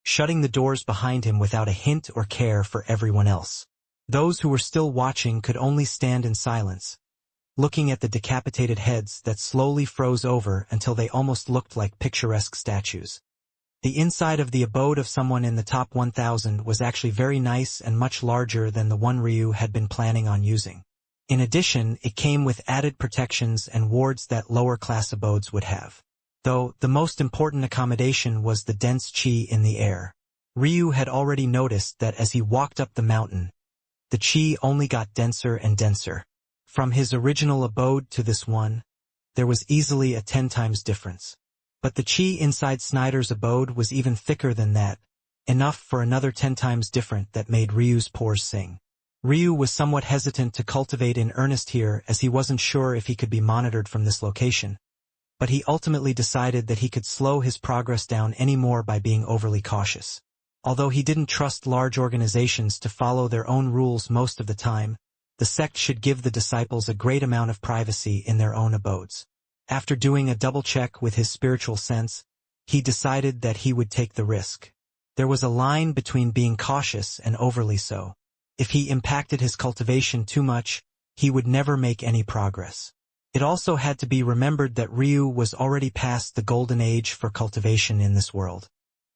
shutting the doors behind him without a hint or care for everyone else. Those who were still watching could only stand in silence, looking at the decapitated heads that slowly froze over until they almost looked like picturesque statues. The inside of the abode of someone in the top 1,000 was actually very nice and much larger than the one Ryu had been planning on using. In addition, it came with added protections and wards that lower-class abodes would have. Though, the most important accommodation was the dense chi in the air. Ryu had already noticed that as he walked up the mountain, the chi only got denser and denser. From his original abode to this one, there was easily a 10 times difference. But the chi inside Snyder's abode was even thicker than that, enough for another 10 times different that made Ryu's pores sing. Ryu was somewhat hesitant to cultivate in earnest here, as he wasn't sure if he could be monitored from this location. But he ultimately decided that he could slow his progress down any more by being overly cautious. Although he didn't trust large organizations to follow their own rules most of the time, the sect should give the disciples a great amount of privacy in their own abodes. After doing a double check with his spiritual sense, he decided that he would take the risk. There was a line between being cautious and overly so. If he impacted his cultivation too much, he would never make any progress. It also had to be remembered that Ryu was already past the golden age for cultivation in this world.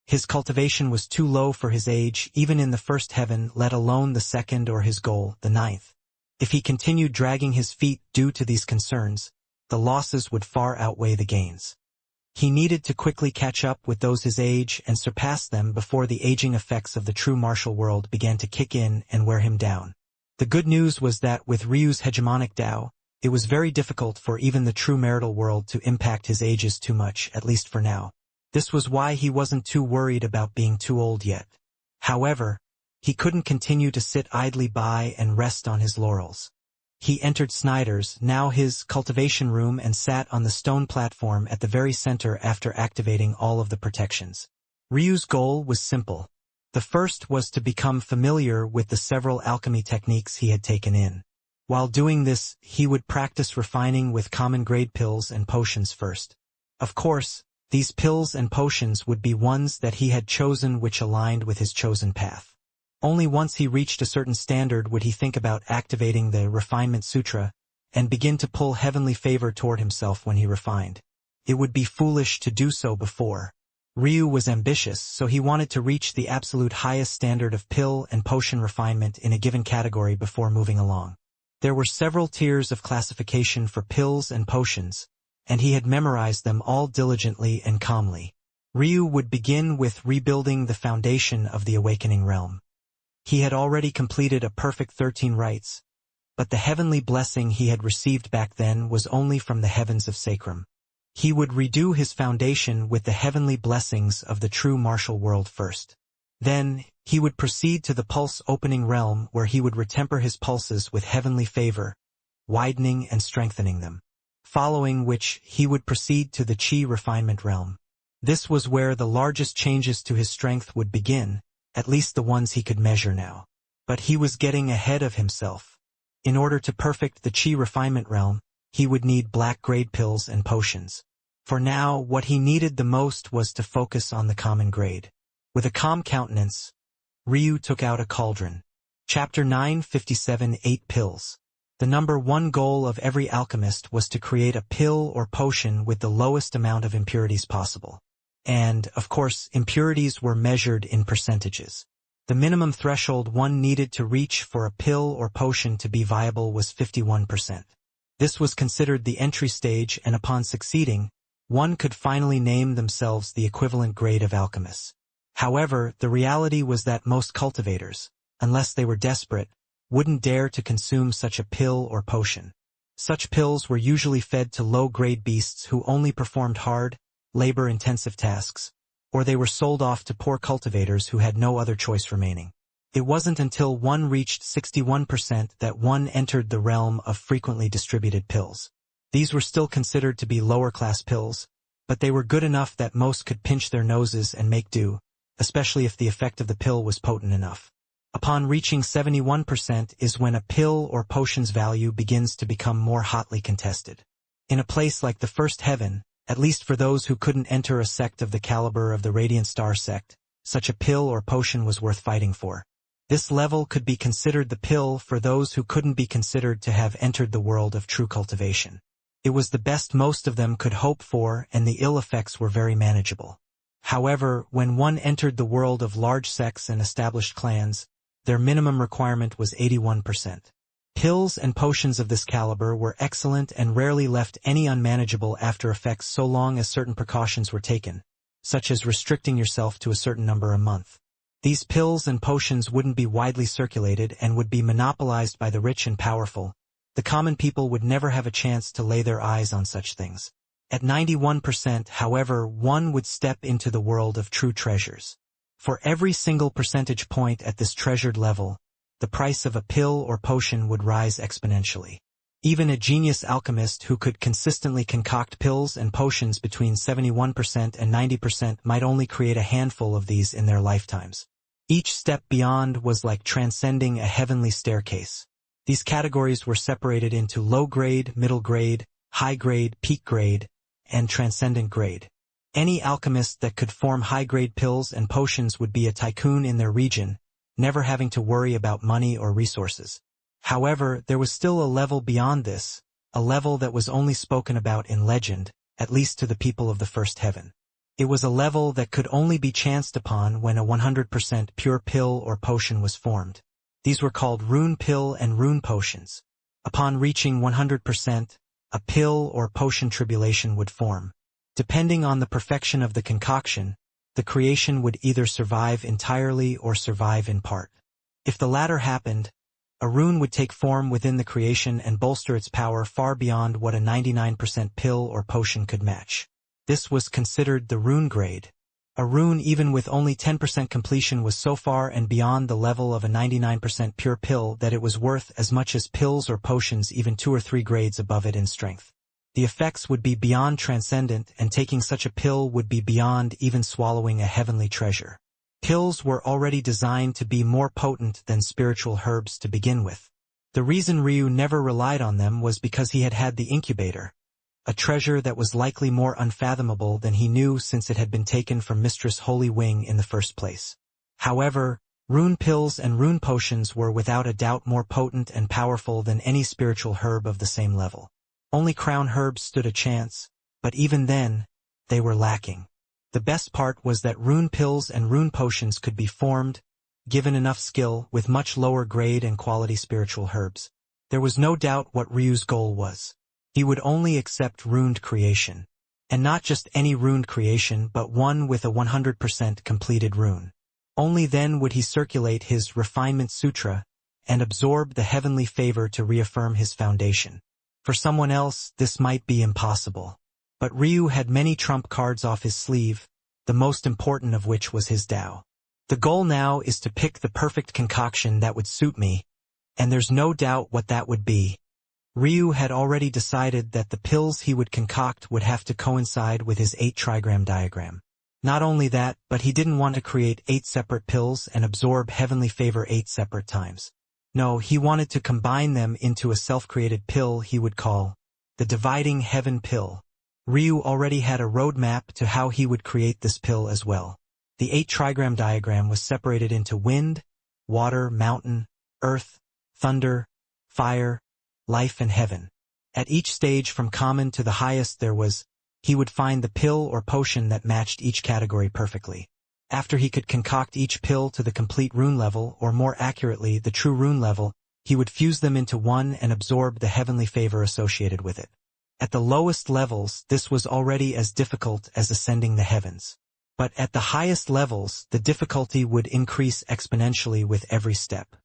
His cultivation was too low for his age, even in the first heaven, let alone the second or his goal, the 9th. If he continued dragging his feet due to these concerns, the losses would far outweigh the gains. He needed to quickly catch up with those his age and surpass them before the aging effects of the true martial world began to kick in and wear him down. The good news was that with Ryu's hegemonic Tao, it was very difficult for even the true marital world to impact his ages too much, at least for now. This was why he wasn't too worried about being too old yet. However, he couldn't continue to sit idly by and rest on his laurels. He entered Snyder's, now his, cultivation room and sat on the stone platform at the very center after activating all of the protections. Ryu's goal was simple. The first was to become familiar with the several alchemy techniques he had taken in. While doing this, he would practice refining with common-grade pills and potions first. Of course, these pills and potions would be ones that he had chosen which aligned with his chosen path. Only once he reached a certain standard would he think about activating the Refinement Sutra and begin to pull heavenly favor toward himself when he refined. It would be foolish to do so before. Ryu was ambitious, so he wanted to reach the absolute highest standard of pill and potion refinement in a given category before moving along. There were several tiers of classification for pills and potions, and he had memorized them all diligently and calmly. Ryu would begin with rebuilding the foundation of the awakening realm. He had already completed a perfect 13 rites, but the heavenly blessing he had received back then was only from the heavens of Sacrum. He would redo his foundation with the heavenly blessings of the true martial world first. Then, he would proceed to the pulse-opening realm where he would retemper his pulses with heavenly favor, widening and strengthening them. Following which, he would proceed to the chi refinement realm. This was where the largest changes to his strength would begin, at least the ones he could measure now. But he was getting ahead of himself. In order to perfect the chi refinement realm, he would need black-grade pills and potions. For now, what he needed the most was to focus on the common grade. With a calm countenance, Ryu took out a cauldron. Chapter 957 8 Pills. The number one goal of every alchemist was to create a pill or potion with the lowest amount of impurities possible. And, of course, impurities were measured in percentages. The minimum threshold one needed to reach for a pill or potion to be viable was 51%. This was considered the entry stage, and upon succeeding, one could finally name themselves the equivalent grade of alchemists. However, the reality was that most cultivators, unless they were desperate, wouldn't dare to consume such a pill or potion. Such pills were usually fed to low-grade beasts who only performed hard, labor-intensive tasks, or they were sold off to poor cultivators who had no other choice remaining. It wasn't until one reached 61% that one entered the realm of frequently distributed pills. These were still considered to be lower-class pills, but they were good enough that most could pinch their noses and make do, especially if the effect of the pill was potent enough. Upon reaching 71% is when a pill or potion's value begins to become more hotly contested. In a place like the First Heaven, at least for those who couldn't enter a sect of the caliber of the Radiant Star sect, such a pill or potion was worth fighting for. This level could be considered the pill for those who couldn't be considered to have entered the world of true cultivation. It was the best most of them could hope for, and the ill effects were very manageable. However, when one entered the world of large sects and established clans, their minimum requirement was 81%. Pills and potions of this caliber were excellent and rarely left any unmanageable after effects so long as certain precautions were taken, such as restricting yourself to a certain number a month. These pills and potions wouldn't be widely circulated and would be monopolized by the rich and powerful. The common people would never have a chance to lay their eyes on such things. At 91%, however, one would step into the world of true treasures. For every single percentage point at this treasured level, the price of a pill or potion would rise exponentially. Even a genius alchemist who could consistently concoct pills and potions between 71% and 90% might only create a handful of these in their lifetimes. Each step beyond was like transcending a heavenly staircase. These categories were separated into low grade, middle grade, high grade, peak grade, and transcendent grade. Any alchemist that could form high-grade pills and potions would be a tycoon in their region, never having to worry about money or resources. However, there was still a level beyond this, a level that was only spoken about in legend, at least to the people of the First Heaven. It was a level that could only be chanced upon when a 100% pure pill or potion was formed. These were called rune pill and rune potions. Upon reaching 100%, a pill or potion tribulation would form. Depending on the perfection of the concoction, the creation would either survive entirely or survive in part. If the latter happened, a rune would take form within the creation and bolster its power far beyond what a 99% pill or potion could match. This was considered the rune grade. A rune even with only 10% completion was so far and beyond the level of a 99% pure pill that it was worth as much as pills or potions even 2 or 3 grades above it in strength. The effects would be beyond transcendent, and taking such a pill would be beyond even swallowing a heavenly treasure. Pills were already designed to be more potent than spiritual herbs to begin with. The reason Ryu never relied on them was because he had had the incubator, a treasure that was likely more unfathomable than he knew since it had been taken from Mistress Holy Wing in the first place. However, rune pills and rune potions were without a doubt more potent and powerful than any spiritual herb of the same level. Only crown herbs stood a chance, but even then, they were lacking. The best part was that rune pills and rune potions could be formed, given enough skill, with much lower grade and quality spiritual herbs. There was no doubt what Ryu's goal was. He would only accept runed creation. And not just any runed creation, but one with a 100% completed rune. Only then would he circulate his Refinement Sutra and absorb the heavenly favor to reaffirm his foundation. For someone else, this might be impossible. But Ryu had many trump cards off his sleeve, the most important of which was his Tao. The goal now is to pick the perfect concoction that would suit me, and there's no doubt what that would be. Ryu had already decided that the pills he would concoct would have to coincide with his 8-trigram diagram. Not only that, but he didn't want to create 8 separate pills and absorb heavenly favor 8 separate times. No, he wanted to combine them into a self-created pill he would call the Dividing Heaven Pill. Ryu already had a roadmap to how he would create this pill as well. The 8-trigram diagram was separated into wind, water, mountain, earth, thunder, fire, life and heaven. At each stage from common to the highest he would find the pill or potion that matched each category perfectly. After he could concoct each pill to the complete rune level, or more accurately, the true rune level, he would fuse them into one and absorb the heavenly favor associated with it. At the lowest levels, this was already as difficult as ascending the heavens. But at the highest levels, the difficulty would increase exponentially with every step.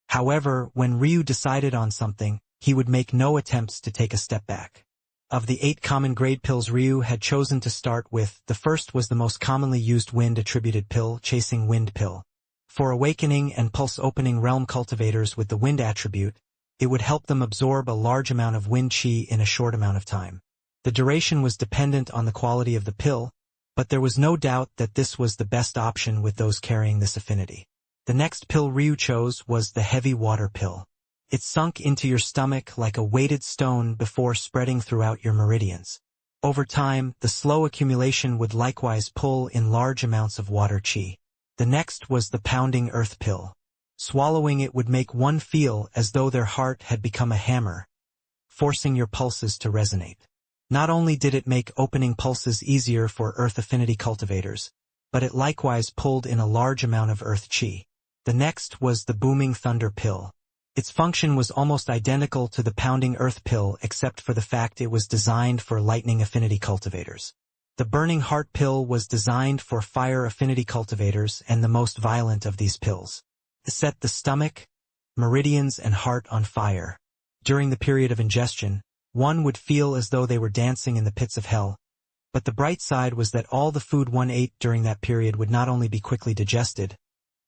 However, when Ryu decided on something, he would make no attempts to take a step back. Of the 8 common grade pills Ryu had chosen to start with, the first was the most commonly used wind-attributed pill, Chasing Wind Pill. For awakening and pulse-opening realm cultivators with the wind attribute, it would help them absorb a large amount of wind chi in a short amount of time. The duration was dependent on the quality of the pill, but there was no doubt that this was the best option with those carrying this affinity. The next pill Ryu chose was the Heavy Water Pill. It sunk into your stomach like a weighted stone before spreading throughout your meridians. Over time, the slow accumulation would likewise pull in large amounts of water chi. The next was the Pounding Earth Pill. Swallowing it would make one feel as though their heart had become a hammer, forcing your pulses to resonate. Not only did it make opening pulses easier for earth affinity cultivators, but it likewise pulled in a large amount of earth chi. The next was the Booming Thunder Pill. Its function was almost identical to the Pounding Earth Pill except for the fact it was designed for lightning affinity cultivators. The Burning Heart Pill was designed for fire affinity cultivators and the most violent of these pills. It set the stomach, meridians and heart on fire. During the period of ingestion, one would feel as though they were dancing in the pits of hell. But the bright side was that all the food one ate during that period would not only be quickly digested,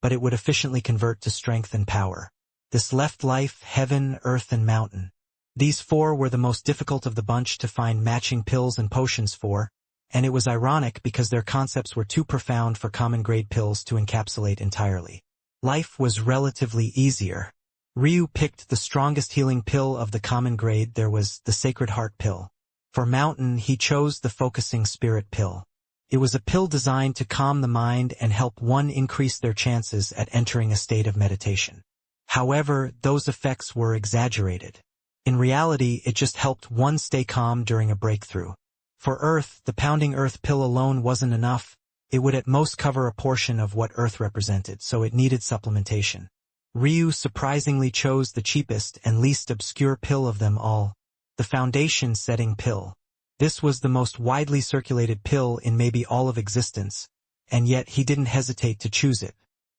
but it would efficiently convert to strength and power. This left life, heaven, earth and mountain. These 4 were the most difficult of the bunch to find matching pills and potions for, and it was ironic because their concepts were too profound for common grade pills to encapsulate entirely. Life was relatively easier. Ryu picked the strongest healing pill of the common grade. There was the Sacred Heart Pill. For mountain, he chose the Focusing Spirit Pill. It was a pill designed to calm the mind and help one increase their chances at entering a state of meditation. However, those effects were exaggerated. In reality, it just helped one stay calm during a breakthrough. For Earth, the Pounding Earth Pill alone wasn't enough. It would at most cover a portion of what Earth represented, so it needed supplementation. Ryu surprisingly chose the cheapest and least obscure pill of them all, the Foundation Setting Pill. This was the most widely circulated pill in maybe all of existence, and yet he didn't hesitate to choose it.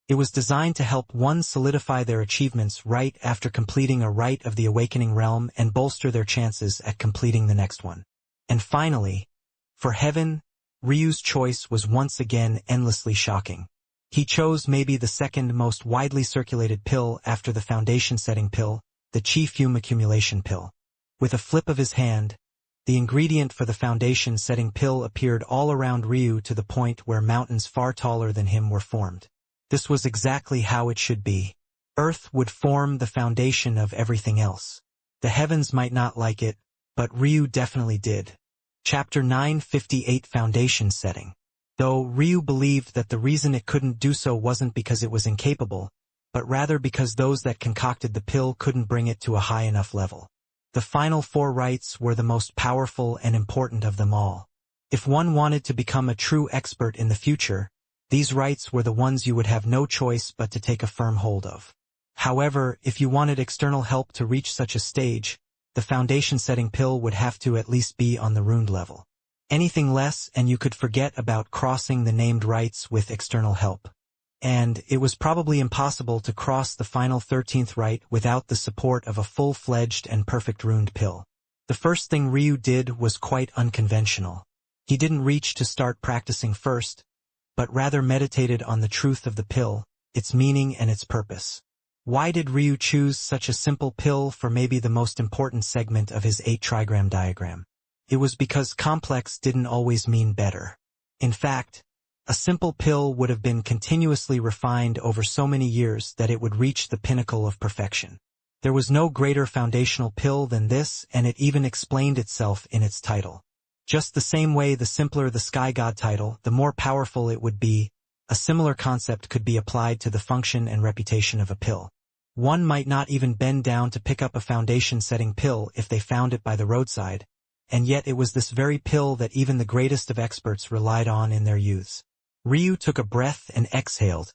It was designed to help one solidify their achievements right after completing a rite of the Awakening Realm and bolster their chances at completing the next one. And finally, for heaven, Ryu's choice was once again endlessly shocking. He chose maybe the second most widely circulated pill after the foundation-setting pill, the Chi Fume accumulation pill. With a flip of his hand, the ingredient for the foundation-setting pill appeared all around Ryu to the point where mountains far taller than him were formed. This was exactly how it should be. Earth would form the foundation of everything else. The heavens might not like it, but Ryu definitely did. Chapter 958 Foundation Setting. Though Ryu believed that the reason it couldn't do so wasn't because it was incapable, but rather because those that concocted the pill couldn't bring it to a high enough level. The final 4 rites were the most powerful and important of them all. If one wanted to become a true expert in the future, these rites were the ones you would have no choice but to take a firm hold of. However, if you wanted external help to reach such a stage, the foundation-setting pill would have to at least be on the runed level. Anything less and you could forget about crossing the named rites with external help. And it was probably impossible to cross the final 13th rite without the support of a full-fledged and perfect runed pill. The first thing Ryu did was quite unconventional. He didn't reach to start practicing first, but rather meditated on the truth of the pill, its meaning and its purpose. Why did Ryu choose such a simple pill for maybe the most important segment of his 8-trigram diagram? It was because complex didn't always mean better. In fact, a simple pill would have been continuously refined over so many years that it would reach the pinnacle of perfection. There was no greater foundational pill than this, and it even explained itself in its title. Just the same way the simpler the Sky God title, the more powerful it would be, a similar concept could be applied to the function and reputation of a pill. One might not even bend down to pick up a foundation-setting pill if they found it by the roadside, and yet it was this very pill that even the greatest of experts relied on in their youths. Ryu took a breath and exhaled,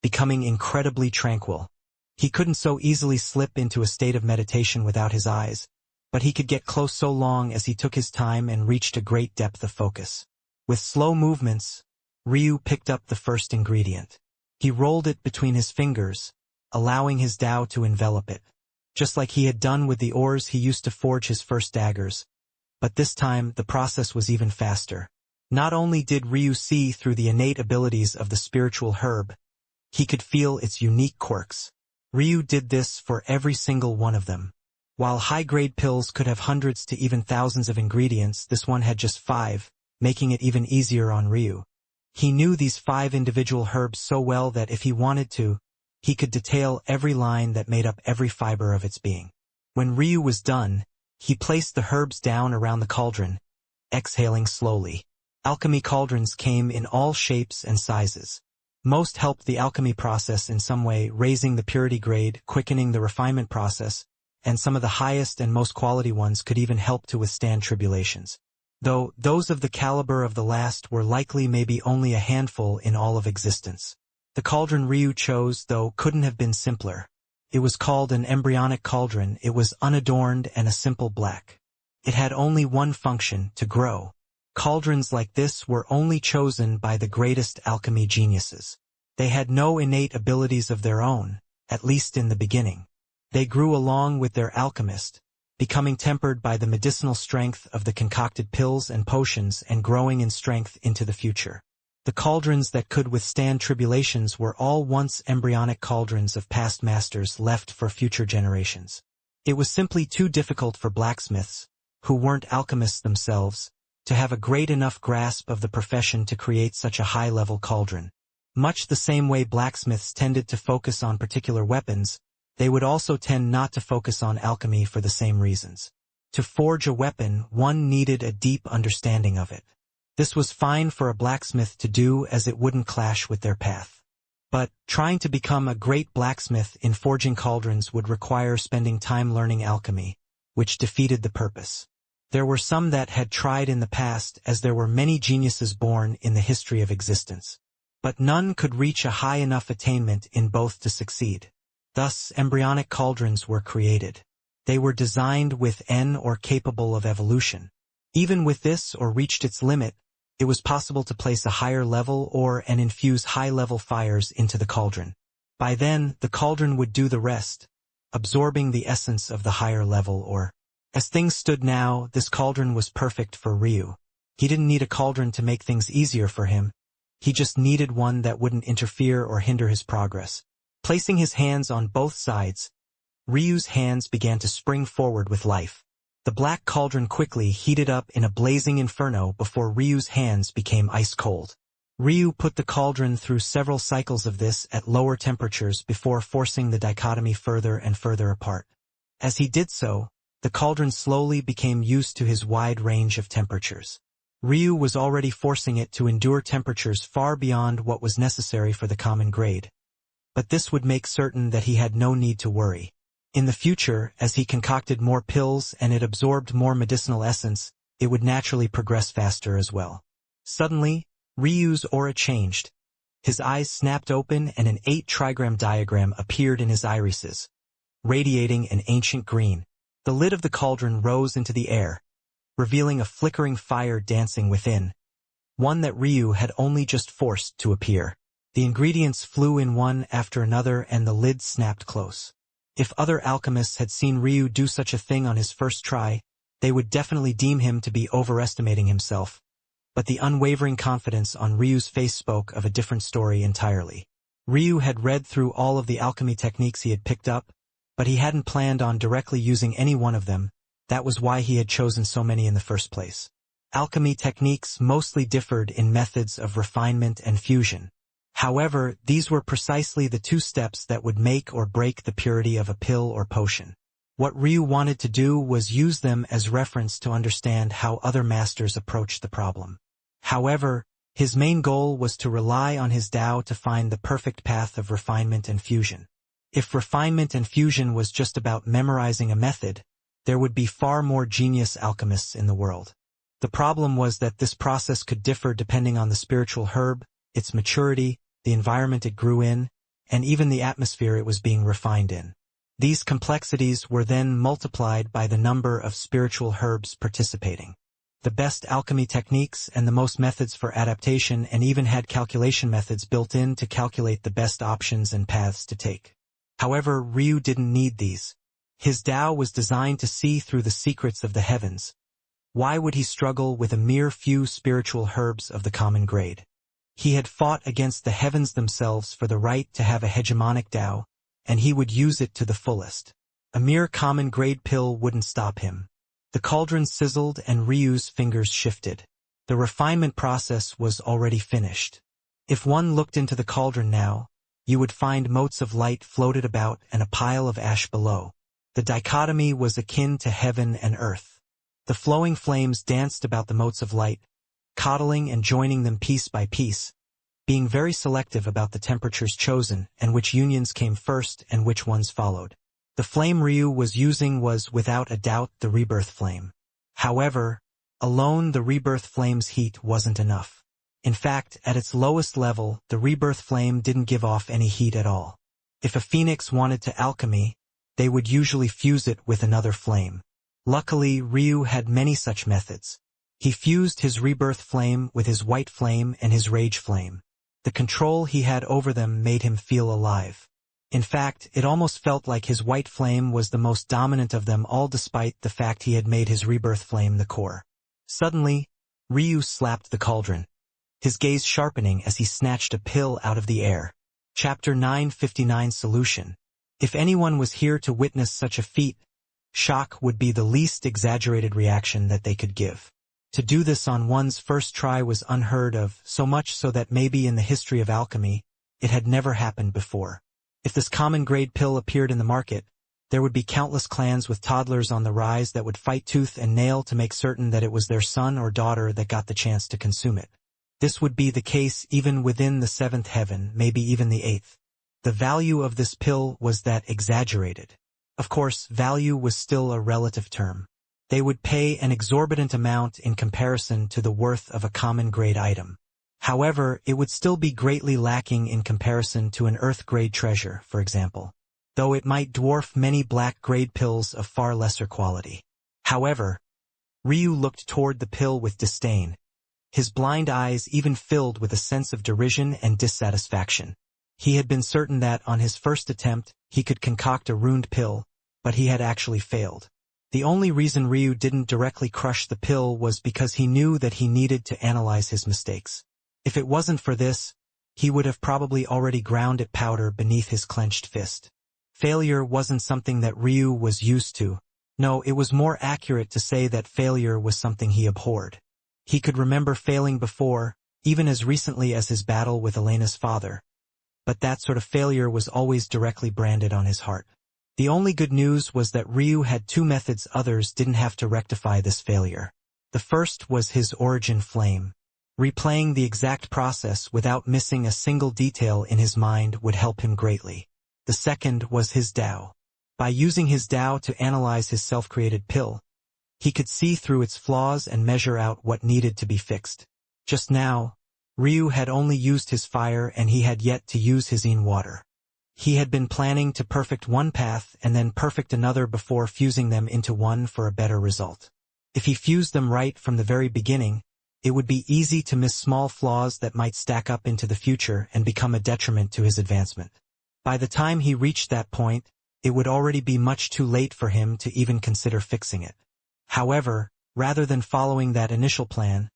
becoming incredibly tranquil. He couldn't so easily slip into a state of meditation without his eyes, but he could get close so long as he took his time and reached a great depth of focus. With slow movements, Ryu picked up the first ingredient. He rolled it between his fingers, allowing his Tao to envelop it. Just like he had done with the ores he used to forge his first daggers. But this time, the process was even faster. Not only did Ryu see through the innate abilities of the spiritual herb, he could feel its unique quirks. Ryu did this for every single one of them. While high-grade pills could have hundreds to even thousands of ingredients, this one had just 5, making it even easier on Ryu. He knew these 5 individual herbs so well that if he wanted to, he could detail every line that made up every fiber of its being. When Ryu was done, he placed the herbs down around the cauldron, exhaling slowly. Alchemy cauldrons came in all shapes and sizes. Most helped the alchemy process in some way, raising the purity grade, quickening the refinement process, and some of the highest and most quality ones could even help to withstand tribulations. Though those of the caliber of the last were likely maybe only a handful in all of existence. The cauldron Ryu chose, though, couldn't have been simpler. It was called an embryonic cauldron. It was unadorned and a simple black. It had only one function, to grow. Cauldrons like this were only chosen by the greatest alchemy geniuses. They had no innate abilities of their own, at least in the beginning. They grew along with their alchemist, becoming tempered by the medicinal strength of the concocted pills and potions and growing in strength into the future. The cauldrons that could withstand tribulations were all once embryonic cauldrons of past masters left for future generations. It was simply too difficult for blacksmiths, who weren't alchemists themselves, to have a great enough grasp of the profession to create such a high-level cauldron. Much the same way blacksmiths tended to focus on particular weapons, they would also tend not to focus on alchemy for the same reasons. To forge a weapon, one needed a deep understanding of it. This was fine for a blacksmith to do as it wouldn't clash with their path. But trying to become a great blacksmith in forging cauldrons would require spending time learning alchemy, which defeated the purpose. There were some that had tried in the past, as there were many geniuses born in the history of existence. But none could reach a high enough attainment in both to succeed. Thus, embryonic cauldrons were created. They were designed with or capable of evolution. Even with this or reached its limit, it was possible to place a higher level and infuse high-level fires into the cauldron. By then, the cauldron would do the rest, absorbing the essence of the higher level As things stood now, this cauldron was perfect for Ryu. He didn't need a cauldron to make things easier for him. He just needed one that wouldn't interfere or hinder his progress. Placing his hands on both sides, Ryu's hands began to spring forward with life. The black cauldron quickly heated up in a blazing inferno before Ryu's hands became ice cold. Ryu put the cauldron through several cycles of this at lower temperatures before forcing the dichotomy further and further apart. As he did so, the cauldron slowly became used to his wide range of temperatures. Ryu was already forcing it to endure temperatures far beyond what was necessary for the common grade. But this would make certain that he had no need to worry. In the future, as he concocted more pills and it absorbed more medicinal essence, it would naturally progress faster as well. Suddenly, Ryu's aura changed. His eyes snapped open and an 8-trigram diagram appeared in his irises, radiating an ancient green. The lid of the cauldron rose into the air, revealing a flickering fire dancing within, one that Ryu had only just forced to appear. The ingredients flew in one after another and the lid snapped close. If other alchemists had seen Ryu do such a thing on his first try, they would definitely deem him to be overestimating himself. But the unwavering confidence on Ryu's face spoke of a different story entirely. Ryu had read through all of the alchemy techniques he had picked up, but he hadn't planned on directly using any one of them. That was why he had chosen so many in the first place. Alchemy techniques mostly differed in methods of refinement and fusion. However, these were precisely the two steps that would make or break the purity of a pill or potion. What Ryu wanted to do was use them as reference to understand how other masters approached the problem. However, his main goal was to rely on his Tao to find the perfect path of refinement and fusion. If refinement and fusion was just about memorizing a method, there would be far more genius alchemists in the world. The problem was that this process could differ depending on the spiritual herb, its maturity, the environment it grew in, and even the atmosphere it was being refined in. These complexities were then multiplied by the number of spiritual herbs participating. The best alchemy techniques and the most methods for adaptation and even had calculation methods built in to calculate the best options and paths to take. However, Ryu didn't need these. His Tao was designed to see through the secrets of the heavens. Why would he struggle with a mere few spiritual herbs of the common grade? He had fought against the heavens themselves for the right to have a hegemonic Tao, and he would use it to the fullest. A mere common grade pill wouldn't stop him. The cauldron sizzled and Ryu's fingers shifted. The refinement process was already finished. If one looked into the cauldron now, you would find motes of light floated about and a pile of ash below. The dichotomy was akin to heaven and earth. The flowing flames danced about the motes of light, coddling and joining them piece by piece, being very selective about the temperatures chosen and which unions came first and which ones followed. The flame Ryu was using was without a doubt the rebirth flame. However, alone the rebirth flame's heat wasn't enough. In fact, at its lowest level, the rebirth flame didn't give off any heat at all. If a phoenix wanted to alchemy, they would usually fuse it with another flame. Luckily, Ryu had many such methods. He fused his rebirth flame with his white flame and his rage flame. The control he had over them made him feel alive. In fact, it almost felt like his white flame was the most dominant of them all despite the fact he had made his rebirth flame the core. Suddenly, Ryu slapped the cauldron, his gaze sharpening as he snatched a pill out of the air. Chapter 959 Solution. If anyone was here to witness such a feat, shock would be the least exaggerated reaction that they could give. To do this on one's first try was unheard of, so much so that maybe in the history of alchemy, it had never happened before. If this common grade pill appeared in the market, there would be countless clans with toddlers on the rise that would fight tooth and nail to make certain that it was their son or daughter that got the chance to consume it. This would be the case even within the seventh heaven, maybe even the eighth. The value of this pill was that exaggerated. Of course, value was still a relative term. They would pay an exorbitant amount in comparison to the worth of a common grade item. However, it would still be greatly lacking in comparison to an earth grade treasure, for example, though it might dwarf many black grade pills of far lesser quality. However, Ryu looked toward the pill with disdain, his blind eyes even filled with a sense of derision and dissatisfaction. He had been certain that, on his first attempt, he could concoct a runed pill, but he had actually failed. The only reason Ryu didn't directly crush the pill was because he knew that he needed to analyze his mistakes. If it wasn't for this, he would have probably already ground it powder beneath his clenched fist. Failure wasn't something that Ryu was used to. No, it was more accurate to say that failure was something he abhorred. He could remember failing before, even as recently as his battle with Elena's father. But that sort of failure was always directly branded on his heart. The only good news was that Ryu had two methods others didn't have to rectify this failure. The first was his origin flame. Replaying the exact process without missing a single detail in his mind would help him greatly. The second was his Tao. By using his Tao to analyze his self-created pill, he could see through its flaws and measure out what needed to be fixed. Just now, Ryu had only used his fire and he had yet to use his Yin water. He had been planning to perfect one path and then perfect another before fusing them into one for a better result. If he fused them right from the very beginning, it would be easy to miss small flaws that might stack up into the future and become a detriment to his advancement. By the time he reached that point, it would already be much too late for him to even consider fixing it. However, rather than following that initial plan,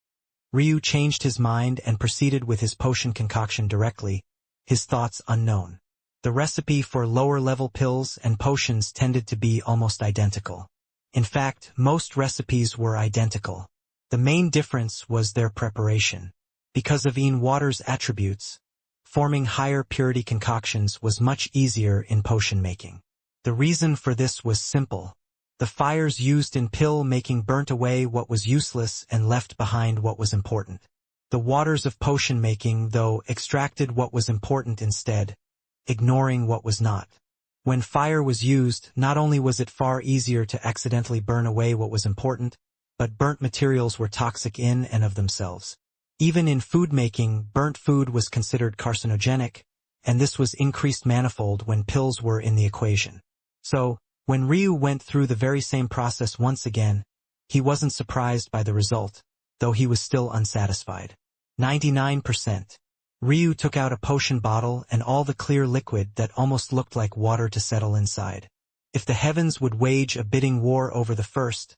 Ryu changed his mind and proceeded with his potion concoction directly, his thoughts unknown. The recipe for lower-level pills and potions tended to be almost identical. In fact, most recipes were identical. The main difference was their preparation. Because of Yin water's attributes, forming higher purity concoctions was much easier in potion making. The reason for this was simple. The fires used in pill making burnt away what was useless and left behind what was important. The waters of potion making, though, extracted what was important instead, ignoring what was not. When fire was used, not only was it far easier to accidentally burn away what was important, but burnt materials were toxic in and of themselves. Even in food making, burnt food was considered carcinogenic, and this was increased manifold when pills were in the equation. So, when Ryu went through the very same process once again, he wasn't surprised by the result, though he was still unsatisfied. 99%. Ryu took out a potion bottle and all the clear liquid that almost looked like water to settle inside. If the heavens would wage a bidding war over the first,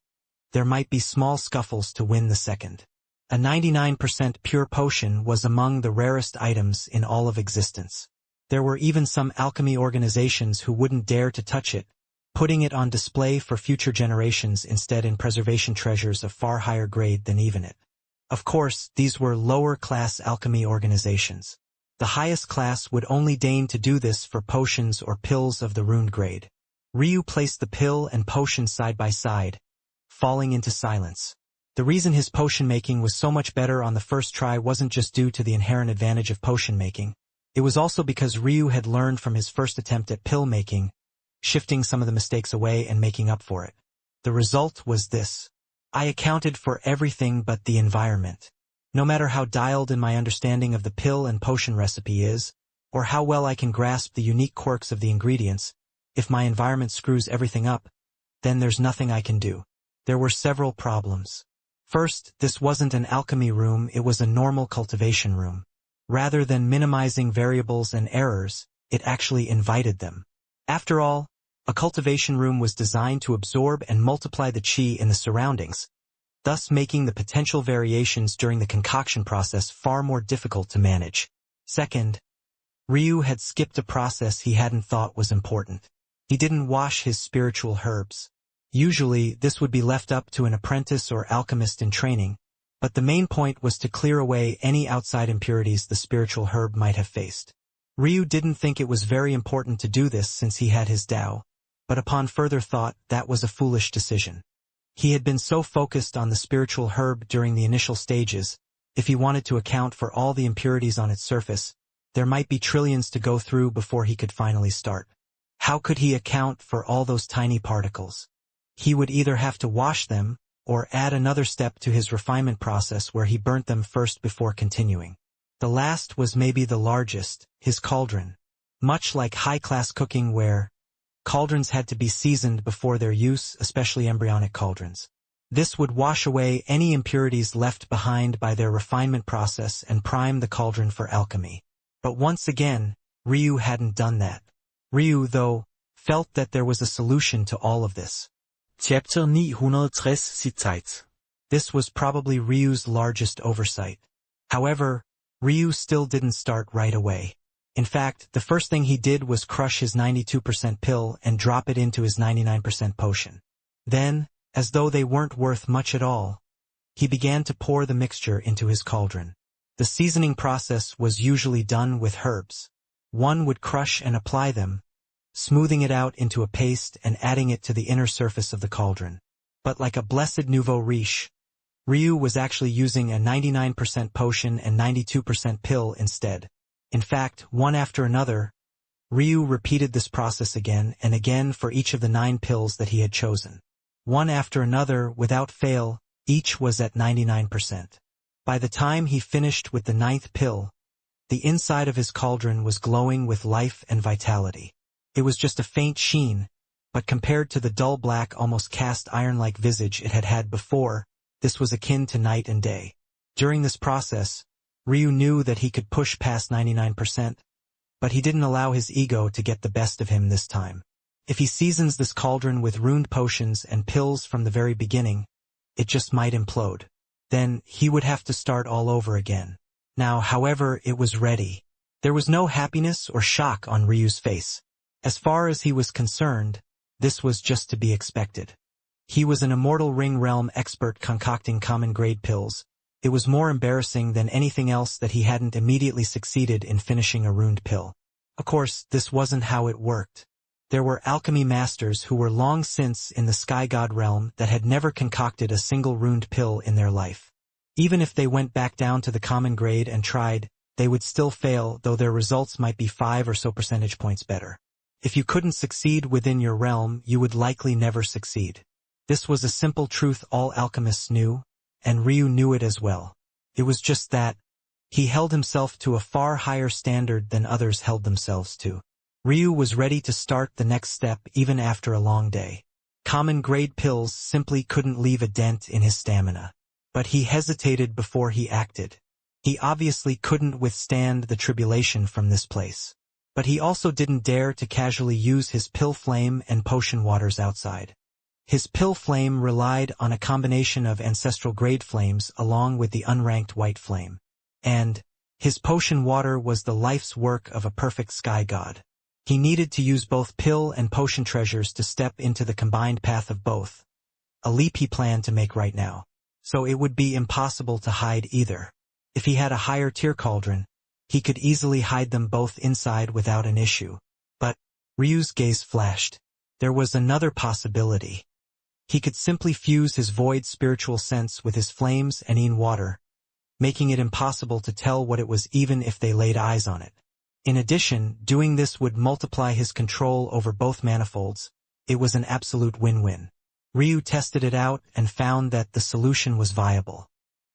there might be small scuffles to win the second. A 99% pure potion was among the rarest items in all of existence. There were even some alchemy organizations who wouldn't dare to touch it, putting it on display for future generations instead in preservation treasures of far higher grade than even it. Of course, these were lower-class alchemy organizations. The highest class would only deign to do this for potions or pills of the runed grade. Ryu placed the pill and potion side by side, falling into silence. The reason his potion making was so much better on the first try wasn't just due to the inherent advantage of potion making. It was also because Ryu had learned from his first attempt at pill making, shifting some of the mistakes away and making up for it. The result was this. I accounted for everything but the environment. No matter how dialed in my understanding of the pill and potion recipe is, or how well I can grasp the unique quirks of the ingredients, if my environment screws everything up, then there's nothing I can do. There were several problems. First, this wasn't an alchemy room, it was a normal cultivation room. Rather than minimizing variables and errors, it actually invited them. After all, a cultivation room was designed to absorb and multiply the qi in the surroundings, thus making the potential variations during the concoction process far more difficult to manage. Second, Ryu had skipped a process he hadn't thought was important. He didn't wash his spiritual herbs. Usually, this would be left up to an apprentice or alchemist in training, but the main point was to clear away any outside impurities the spiritual herb might have faced. Ryu didn't think it was very important to do this since he had his Tao, but upon further thought, that was a foolish decision. He had been so focused on the spiritual herb during the initial stages, if he wanted to account for all the impurities on its surface, there might be trillions to go through before he could finally start. How could he account for all those tiny particles? He would either have to wash them, or add another step to his refinement process where he burnt them first before continuing. The last was maybe the largest, his cauldron. Much like high-class cooking where cauldrons had to be seasoned before their use, especially embryonic cauldrons. This would wash away any impurities left behind by their refinement process and prime the cauldron for alchemy. But once again, Ryu hadn't done that. Ryu, though, felt that there was a solution to all of this. Chapter 960 Zeit. This was probably Ryu's largest oversight. However, Ryu still didn't start right away. In fact, the first thing he did was crush his 92% pill and drop it into his 99% potion. Then, as though they weren't worth much at all, he began to pour the mixture into his cauldron. The seasoning process was usually done with herbs. One would crush and apply them, smoothing it out into a paste and adding it to the inner surface of the cauldron. But like a blessed nouveau riche, Ryu was actually using a 99% potion and 92% pill instead. In fact, one after another, Ryu repeated this process again and again for each of the 9 pills that he had chosen. One after another, without fail, each was at 99%. By the time he finished with the 9th pill, the inside of his cauldron was glowing with life and vitality. It was just a faint sheen, but compared to the dull black, almost cast iron-like visage it had had before, this was akin to night and day. During this process, Ryu knew that he could push past 99%, but he didn't allow his ego to get the best of him this time. If he seasons this cauldron with ruined potions and pills from the very beginning, it just might implode. Then he would have to start all over again. Now, however, it was ready. There was no happiness or shock on Ryu's face. As far as he was concerned, this was just to be expected. He was an Immortal Ring Realm expert concocting common grade pills. It was more embarrassing than anything else that he hadn't immediately succeeded in finishing a ruined pill. Of course, this wasn't how it worked. There were alchemy masters who were long since in the Sky God realm that had never concocted a single ruined pill in their life. Even if they went back down to the common grade and tried, they would still fail, though their results might be 5 or so percentage points better. If you couldn't succeed within your realm, you would likely never succeed. This was a simple truth all alchemists knew, and Ryu knew it as well. It was just that he held himself to a far higher standard than others held themselves to. Ryu was ready to start the next step even after a long day. Common grade pills simply couldn't leave a dent in his stamina. But he hesitated before he acted. He obviously couldn't withstand the tribulation from this place. But he also didn't dare to casually use his pill flame and potion waters outside. His pill flame relied on a combination of ancestral grade flames along with the unranked white flame. And his potion water was the life's work of a perfect sky god. He needed to use both pill and potion treasures to step into the combined path of both. A leap he planned to make right now. So it would be impossible to hide either. If he had a higher tier cauldron, he could easily hide them both inside without an issue. But Ryu's gaze flashed. There was another possibility. He could simply fuse his void spiritual sense with his flames and water, making it impossible to tell what it was even if they laid eyes on it. In addition, doing this would multiply his control over both manifolds. It was an absolute win-win. Ryu tested it out and found that the solution was viable.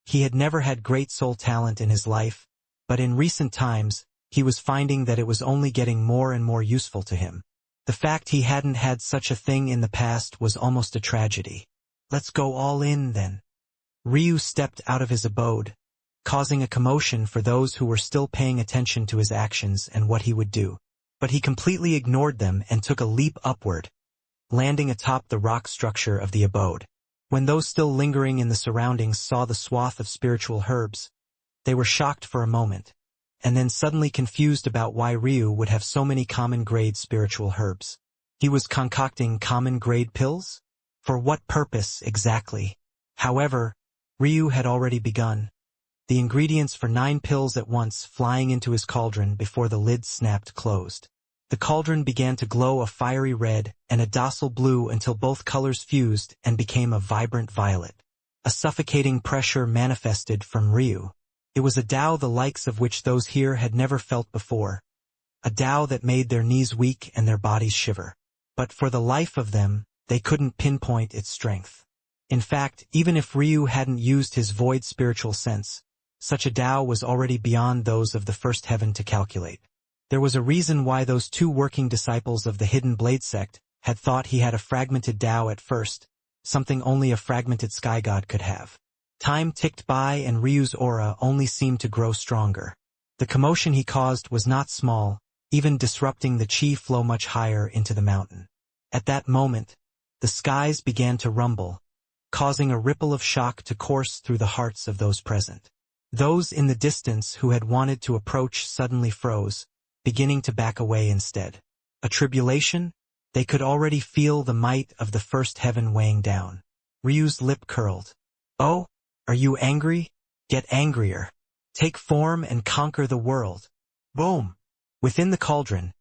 He had never had great soul talent in his life, but in recent times, he was finding that it was only getting more and more useful to him. The fact he hadn't had such a thing in the past was almost a tragedy. Let's go all in, then. Ryu stepped out of his abode, causing a commotion for those who were still paying attention to his actions and what he would do. But he completely ignored them and took a leap upward, landing atop the rock structure of the abode. When those still lingering in the surroundings saw the swath of spiritual herbs, they were shocked for a moment, and then suddenly confused about why Ryu would have so many common grade spiritual herbs. He was concocting common grade pills? For what purpose exactly? However, Ryu had already begun. The ingredients for 9 pills at once flying into his cauldron before the lid snapped closed. The cauldron began to glow a fiery red and a docile blue until both colors fused and became a vibrant violet. A suffocating pressure manifested from Ryu. It was a Tao the likes of which those here had never felt before. A Tao that made their knees weak and their bodies shiver. But for the life of them, they couldn't pinpoint its strength. In fact, even if Ryu hadn't used his void spiritual sense, such a Tao was already beyond those of the first heaven to calculate. There was a reason why those 2 working disciples of the hidden blade sect had thought he had a fragmented Tao at first, something only a fragmented sky god could have. Time ticked by and Ryu's aura only seemed to grow stronger. The commotion he caused was not small, even disrupting the chi flow much higher into the mountain. At that moment, the skies began to rumble, causing a ripple of shock to course through the hearts of those present. Those in the distance who had wanted to approach suddenly froze, beginning to back away instead. A tribulation? They could already feel the might of the first heaven weighing down. Ryu's lip curled. "Oh, are you angry? Get angrier. Take form and conquer the world." Boom! Within the cauldron,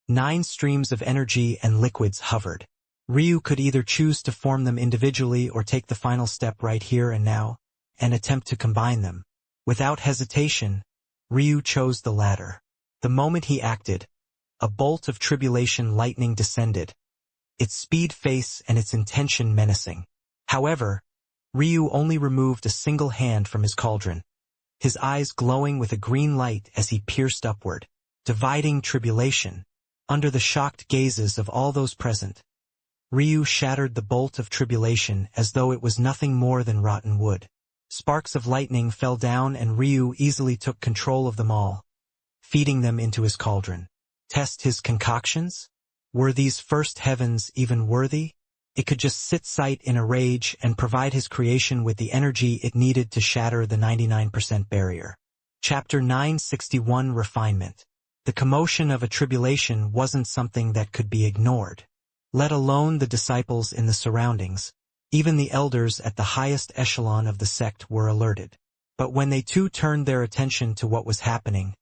9 streams of energy and liquids hovered. Ryu could either choose to form them individually or take the final step right here and now, and attempt to combine them. Without hesitation, Ryu chose the latter. The moment he acted, a bolt of tribulation lightning descended, its speed face and its intention menacing. However, Ryu only removed a single hand from his cauldron, his eyes glowing with a green light as he pierced upward, dividing tribulation. Under the shocked gazes of all those present, Ryu shattered the bolt of tribulation as though it was nothing more than rotten wood. Sparks of lightning fell down and Ryu easily took control of them all, feeding them into his cauldron. Test his concoctions? Were these first heavens even worthy? It could just sit sight in a rage and provide his creation with the energy it needed to shatter the 99% barrier. Chapter 961 Refinement. The commotion of a tribulation wasn't something that could be ignored. Let alone the disciples in the surroundings. Even the elders at the highest echelon of the sect were alerted. But when they too turned their attention to what was happening,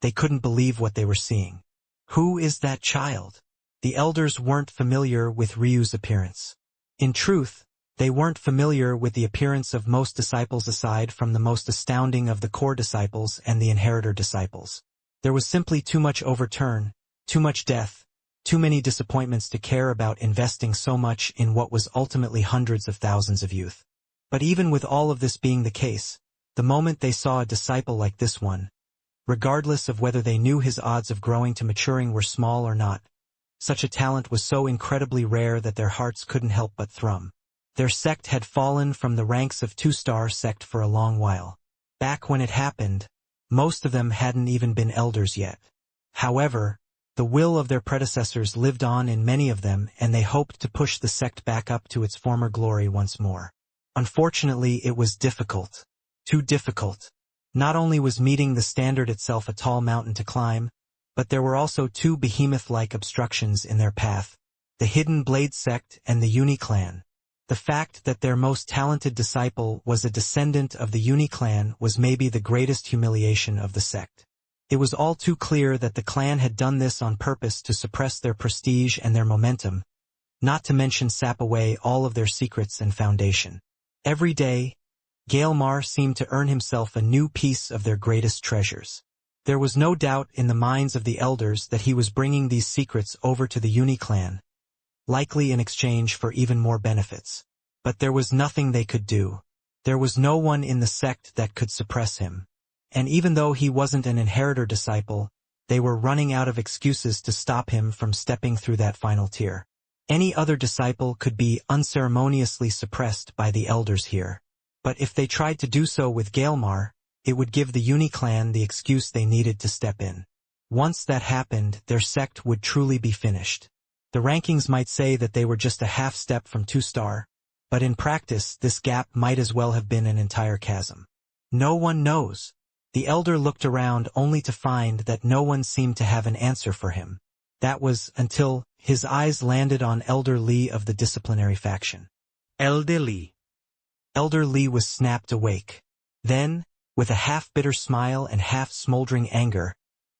they couldn't believe what they were seeing. Who is that child? The elders weren't familiar with Ryu's appearance. In truth, they weren't familiar with the appearance of most disciples aside from the most astounding of the core disciples and the inheritor disciples. There was simply too much overturn, too much death, too many disappointments to care about investing so much in what was ultimately hundreds of thousands of youth. But even with all of this being the case, the moment they saw a disciple like this one, regardless of whether they knew his odds of growing to maturing were small or not, such a talent was so incredibly rare that their hearts couldn't help but thrum. Their sect had fallen from the ranks of 2-star sect for a long while. Back when it happened, most of them hadn't even been elders yet. However, the will of their predecessors lived on in many of them and they hoped to push the sect back up to its former glory once more. Unfortunately, it was difficult. Too difficult. Not only was meeting the standard itself a tall mountain to climb, but there were also 2 behemoth-like obstructions in their path, the Hidden Blade sect and the Uni-clan. The fact that their most talented disciple was a descendant of the Uni-clan was maybe the greatest humiliation of the sect. It was all too clear that the clan had done this on purpose to suppress their prestige and their momentum, not to mention sap away all of their secrets and foundation. Every day, Gaelmar seemed to earn himself a new piece of their greatest treasures. There was no doubt in the minds of the elders that he was bringing these secrets over to the Uni-clan, likely in exchange for even more benefits. But there was nothing they could do. There was no one in the sect that could suppress him. And even though he wasn't an inheritor disciple, they were running out of excuses to stop him from stepping through that final tier. Any other disciple could be unceremoniously suppressed by the elders here. But if they tried to do so with Gaelmar, it would give the Uni-clan the excuse they needed to step in. Once that happened, their sect would truly be finished. The rankings might say that they were just a half step from 2-star, but in practice this gap might as well have been an entire chasm. No one knows. The elder looked around only to find that no one seemed to have an answer for him. That was until his eyes landed on Elder Lee of the disciplinary faction. Elder Lee. Elder Lee was snapped awake. Then, with a half-bitter smile and half-smoldering anger,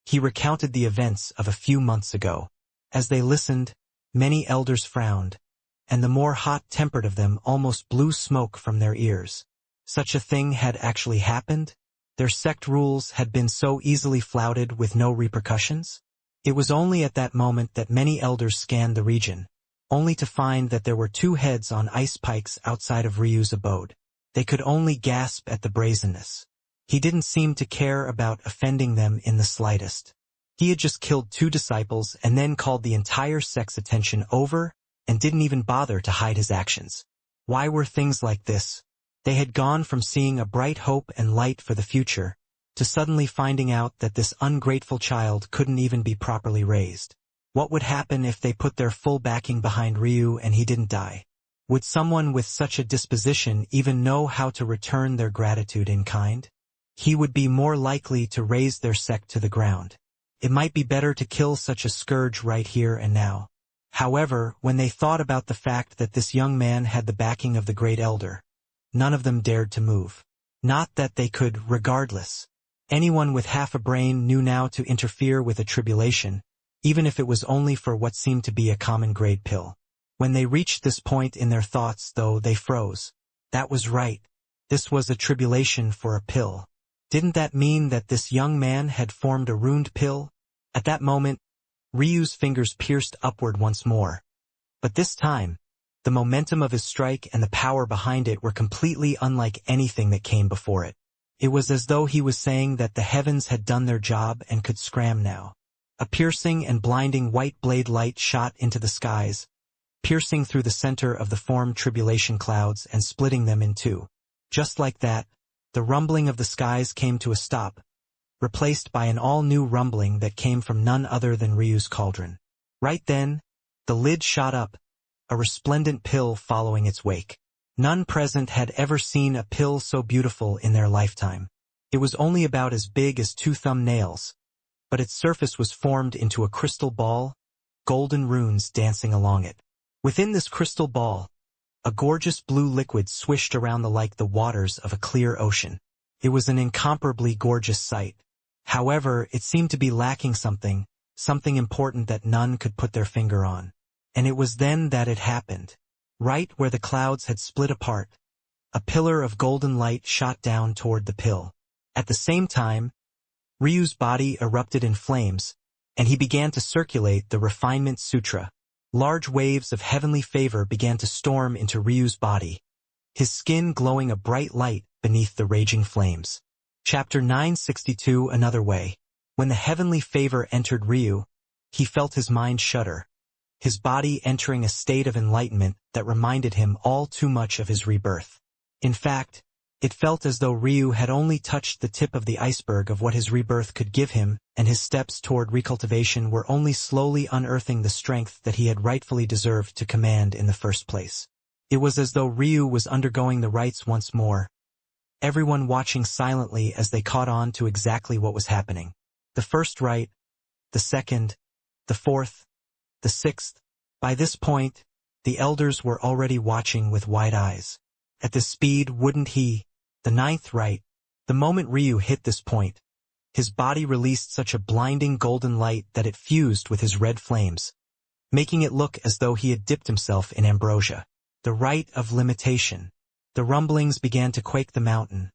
he recounted the events of a few months ago. As they listened, many elders frowned, and the more hot-tempered of them almost blew smoke from their ears. Such a thing had actually happened? Their sect rules had been so easily flouted with no repercussions? It was only at that moment that many elders scanned the region, only to find that there were 2 heads on ice pikes outside of Ryu's abode. They could only gasp at the brazenness. He didn't seem to care about offending them in the slightest. He had just killed 2 disciples and then called the entire sect's attention over and didn't even bother to hide his actions. Why were things like this? They had gone from seeing a bright hope and light for the future to suddenly finding out that this ungrateful child couldn't even be properly raised. What would happen if they put their full backing behind Ryu and he didn't die? Would someone with such a disposition even know how to return their gratitude in kind? He would be more likely to raze their sect to the ground. It might be better to kill such a scourge right here and now. However, when they thought about the fact that this young man had the backing of the Great Elder, none of them dared to move. Not that they could, regardless. Anyone with half a brain knew now to interfere with a tribulation, even if it was only for what seemed to be a common-grade pill. When they reached this point in their thoughts, though, they froze. That was right. This was a tribulation for a pill. Didn't that mean that this young man had formed a runed pill? At that moment, Ryu's fingers pierced upward once more. But this time, the momentum of his strike and the power behind it were completely unlike anything that came before it. It was as though he was saying that the heavens had done their job and could scram now. A piercing and blinding white blade light shot into the skies, piercing through the center of the formed tribulation clouds and splitting them in two. Just like that, the rumbling of the skies came to a stop, replaced by an all-new rumbling that came from none other than Ryu's cauldron. Right then, the lid shot up, a resplendent pill following its wake. None present had ever seen a pill so beautiful in their lifetime. It was only about as big as 2 thumbnails, but its surface was formed into a crystal ball, golden runes dancing along it. Within this crystal ball, a gorgeous blue liquid swished around like the waters of a clear ocean. It was an incomparably gorgeous sight. However, it seemed to be lacking something important that none could put their finger on. And it was then that it happened. Right where the clouds had split apart, a pillar of golden light shot down toward the pill. At the same time, Ryu's body erupted in flames, and he began to circulate the Refinement Sutra. Large waves of heavenly favor began to storm into Ryu's body, his skin glowing a bright light beneath the raging flames. Chapter 962 Another Way. When the heavenly favor entered Ryu, he felt his mind shudder, his body entering a state of enlightenment that reminded him all too much of his rebirth. In fact, it felt as though Ryu had only touched the tip of the iceberg of what his rebirth could give him, and his steps toward recultivation were only slowly unearthing the strength that he had rightfully deserved to command in the first place. It was as though Ryu was undergoing the rites once more, everyone watching silently as they caught on to exactly what was happening. The first rite, the second, the fourth, the sixth. By this point, the elders were already watching with wide eyes. At this speed, wouldn't he? The ninth rite. The moment Ryu hit this point, his body released such a blinding golden light that it fused with his red flames, making it look as though he had dipped himself in ambrosia. The rite of limitation. The rumblings began to quake the mountain,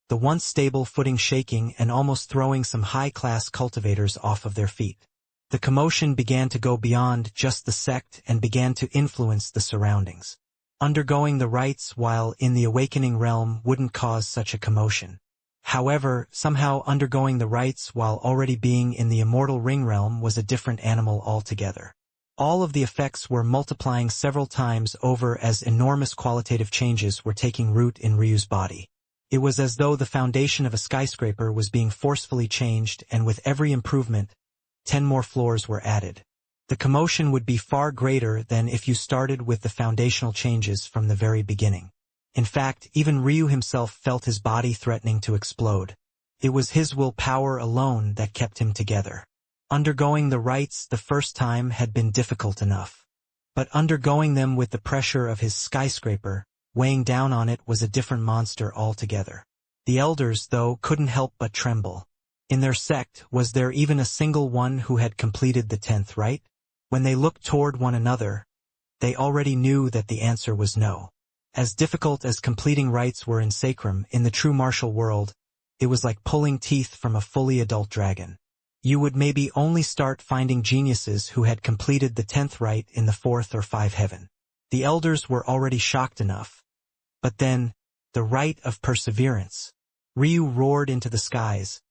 the once stable footing shaking and almost throwing some high-class cultivators off of their feet. The commotion began to go beyond just the sect and began to influence the surroundings. Undergoing the rites while in the awakening realm wouldn't cause such a commotion. However, somehow undergoing the rites while already being in the immortal ring realm was a different animal altogether. All of the effects were multiplying several times over as enormous qualitative changes were taking root in Ryu's body. It was as though the foundation of a skyscraper was being forcefully changed, and with every improvement, 10 more floors were added. The commotion would be far greater than if you started with the foundational changes from the very beginning. In fact, even Ryu himself felt his body threatening to explode. It was his willpower alone that kept him together. Undergoing the rites the first time had been difficult enough. But undergoing them with the pressure of his skyscraper, weighing down on it, was a different monster altogether. The elders, though, couldn't help but tremble. In their sect, was there even a single one who had completed the 10th rite? When they looked toward one another, they already knew that the answer was no. As difficult as completing rites were in Sacrum, in the true martial world, it was like pulling teeth from a fully adult dragon. You would maybe only start finding geniuses who had completed the 10th rite in the 4th or 5th heaven. The elders were already shocked enough. But then, the rite of perseverance. Ryu roared into the skies,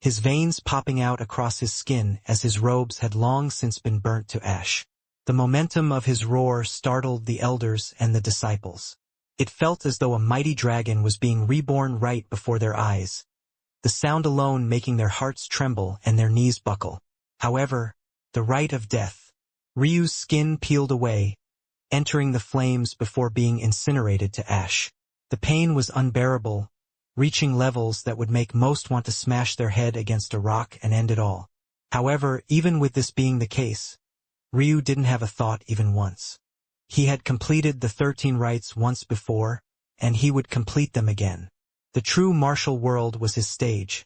his veins popping out across his skin as his robes had long since been burnt to ash. The momentum of his roar startled the elders and the disciples. It felt as though a mighty dragon was being reborn right before their eyes, the sound alone making their hearts tremble and their knees buckle. However, the rite of death. Ryu's skin peeled away, entering the flames before being incinerated to ash. The pain was unbearable, reaching levels that would make most want to smash their head against a rock and end it all. However, even with this being the case, Ryu didn't have a thought even once. He had completed the 13 rites once before, and he would complete them again. The true martial world was his stage,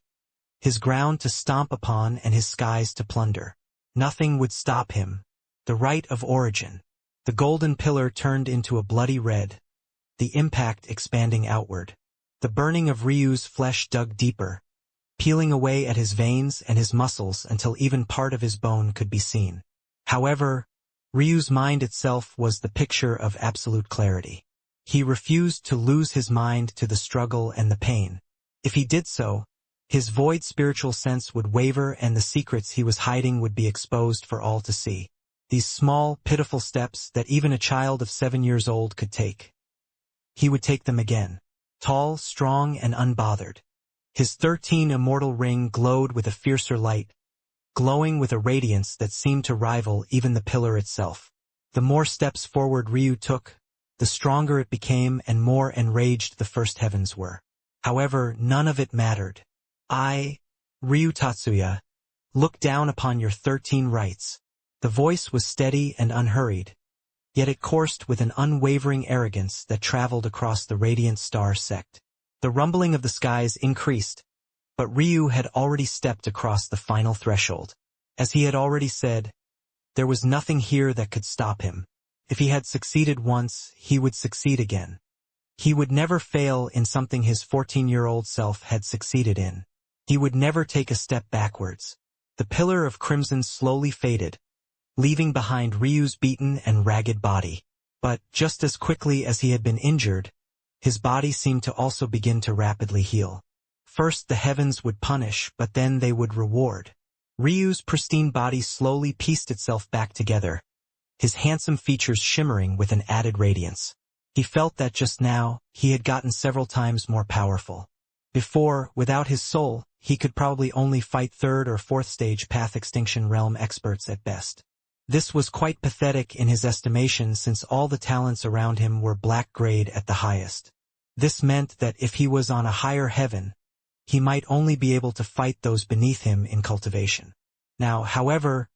his ground to stomp upon and his skies to plunder. Nothing would stop him. The rite of origin. The golden pillar turned into a bloody red, the impact expanding outward. The burning of Ryu's flesh dug deeper, peeling away at his veins and his muscles until even part of his bone could be seen. However, Ryu's mind itself was the picture of absolute clarity. He refused to lose his mind to the struggle and the pain. If he did so, his void spiritual sense would waver and the secrets he was hiding would be exposed for all to see. These small, pitiful steps that even a child of 7 years old could take. He would take them again. Tall, strong, and unbothered. His 13 immortal ring glowed with a fiercer light, glowing with a radiance that seemed to rival even the pillar itself. The more steps forward Ryu took, the stronger it became and more enraged the first heavens were. However, none of it mattered. I, Ryu Tatsuya, look down upon your 13 rites. The voice was steady and unhurried, yet it coursed with an unwavering arrogance that traveled across the radiant star sect. The rumbling of the skies increased, but Ryu had already stepped across the final threshold. As he had already said, there was nothing here that could stop him. If he had succeeded once, he would succeed again. He would never fail in something his 14-year-old self had succeeded in. He would never take a step backwards. The pillar of crimson slowly faded, leaving behind Ryu's beaten and ragged body. But just as quickly as he had been injured, his body seemed to also begin to rapidly heal. First the heavens would punish, but then they would reward. Ryu's pristine body slowly pieced itself back together, his handsome features shimmering with an added radiance. He felt that just now, he had gotten several times more powerful. Before, without his soul, he could probably only fight 3rd or 4th stage Path Extinction Realm experts at best. This was quite pathetic in his estimation since all the talents around him were black grade at the highest. This meant that if he was on a higher heaven, he might only be able to fight those beneath him in cultivation. Now, however,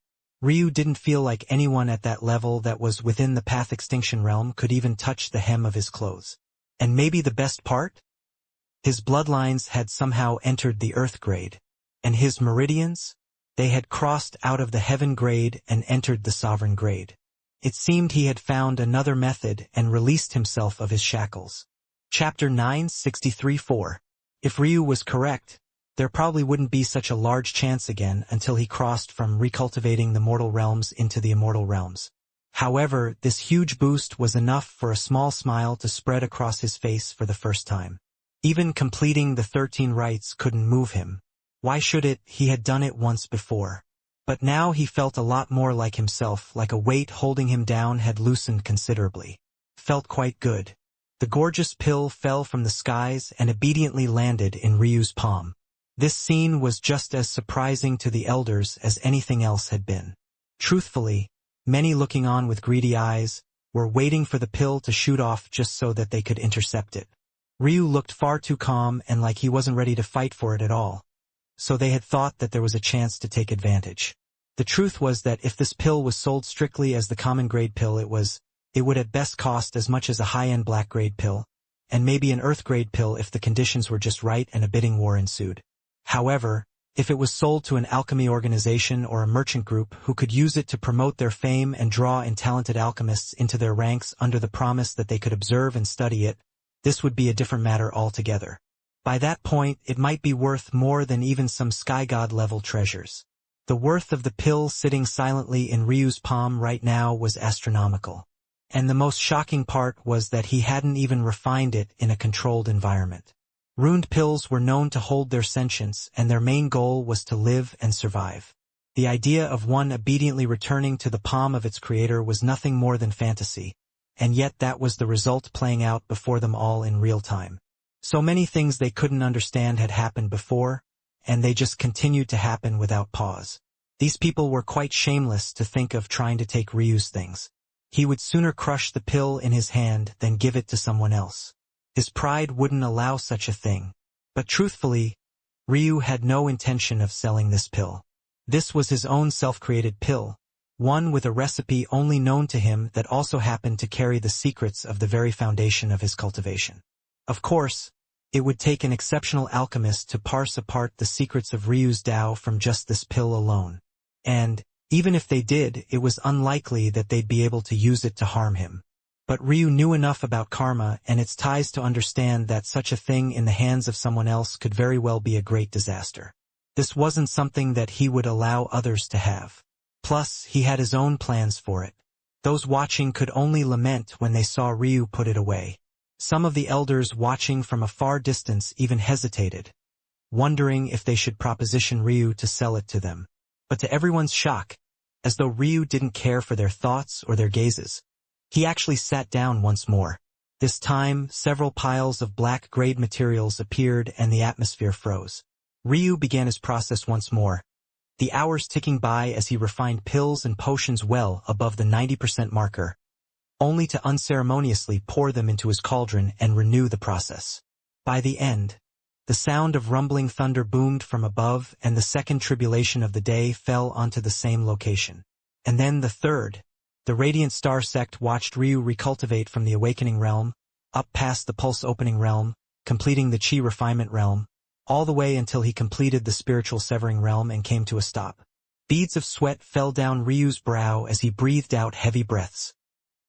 Ryu didn't feel like anyone at that level that was within the Path Extinction Realm could even touch the hem of his clothes. And maybe the best part? His bloodlines had somehow entered the Earth grade, and his Meridians? They had crossed out of the Heaven grade and entered the Sovereign grade. It seemed he had found another method and released himself of his shackles. Chapter 963-4. If Ryu was correct, there probably wouldn't be such a large chance again until he crossed from recultivating the mortal realms into the immortal realms. However, this huge boost was enough for a small smile to spread across his face for the first time. Even completing the 13 rites couldn't move him. Why should it? He had done it once before. But now he felt a lot more like himself, like a weight holding him down had loosened considerably. Felt quite good. The gorgeous pill fell from the skies and obediently landed in Ryu's palm. This scene was just as surprising to the elders as anything else had been. Truthfully, many looking on with greedy eyes were waiting for the pill to shoot off just so that they could intercept it. Ryu looked far too calm and like he wasn't ready to fight for it at all. So they had thought that there was a chance to take advantage. The truth was that if this pill was sold strictly as the common grade pill it would at best cost as much as a high-end black grade pill, and maybe an earth grade pill if the conditions were just right and a bidding war ensued. However, if it was sold to an alchemy organization or a merchant group who could use it to promote their fame and draw in talented alchemists into their ranks under the promise that they could observe and study it, this would be a different matter altogether. By that point, it might be worth more than even some sky god level treasures. The worth of the pill sitting silently in Ryu's palm right now was astronomical. And the most shocking part was that he hadn't even refined it in a controlled environment. Runed pills were known to hold their sentience, and their main goal was to live and survive. The idea of one obediently returning to the palm of its creator was nothing more than fantasy, and yet that was the result playing out before them all in real time. So many things they couldn't understand had happened before, and they just continued to happen without pause. These people were quite shameless to think of trying to take Ryu's things. He would sooner crush the pill in his hand than give it to someone else. His pride wouldn't allow such a thing. But truthfully, Ryu had no intention of selling this pill. This was his own self-created pill, one with a recipe only known to him that also happened to carry the secrets of the very foundation of his cultivation. Of course, it would take an exceptional alchemist to parse apart the secrets of Ryu's Tao from just this pill alone. And, even if they did, it was unlikely that they'd be able to use it to harm him. But Ryu knew enough about karma and its ties to understand that such a thing in the hands of someone else could very well be a great disaster. This wasn't something that he would allow others to have. Plus, he had his own plans for it. Those watching could only lament when they saw Ryu put it away. Some of the elders watching from a far distance even hesitated, wondering if they should proposition Ryu to sell it to them. But to everyone's shock, as though Ryu didn't care for their thoughts or their gazes, he actually sat down once more. This time, several piles of black-grade materials appeared and the atmosphere froze. Ryu began his process once more, the hours ticking by as he refined pills and potions well above the 90% marker, only to unceremoniously pour them into his cauldron and renew the process. By the end, the sound of rumbling thunder boomed from above and the second tribulation of the day fell onto the same location. And then the third. The Radiant Star Sect watched Ryu recultivate from the Awakening Realm, up past the Pulse Opening Realm, completing the Chi Refinement Realm, all the way until he completed the Spiritual Severing Realm and came to a stop. Beads of sweat fell down Ryu's brow as he breathed out heavy breaths.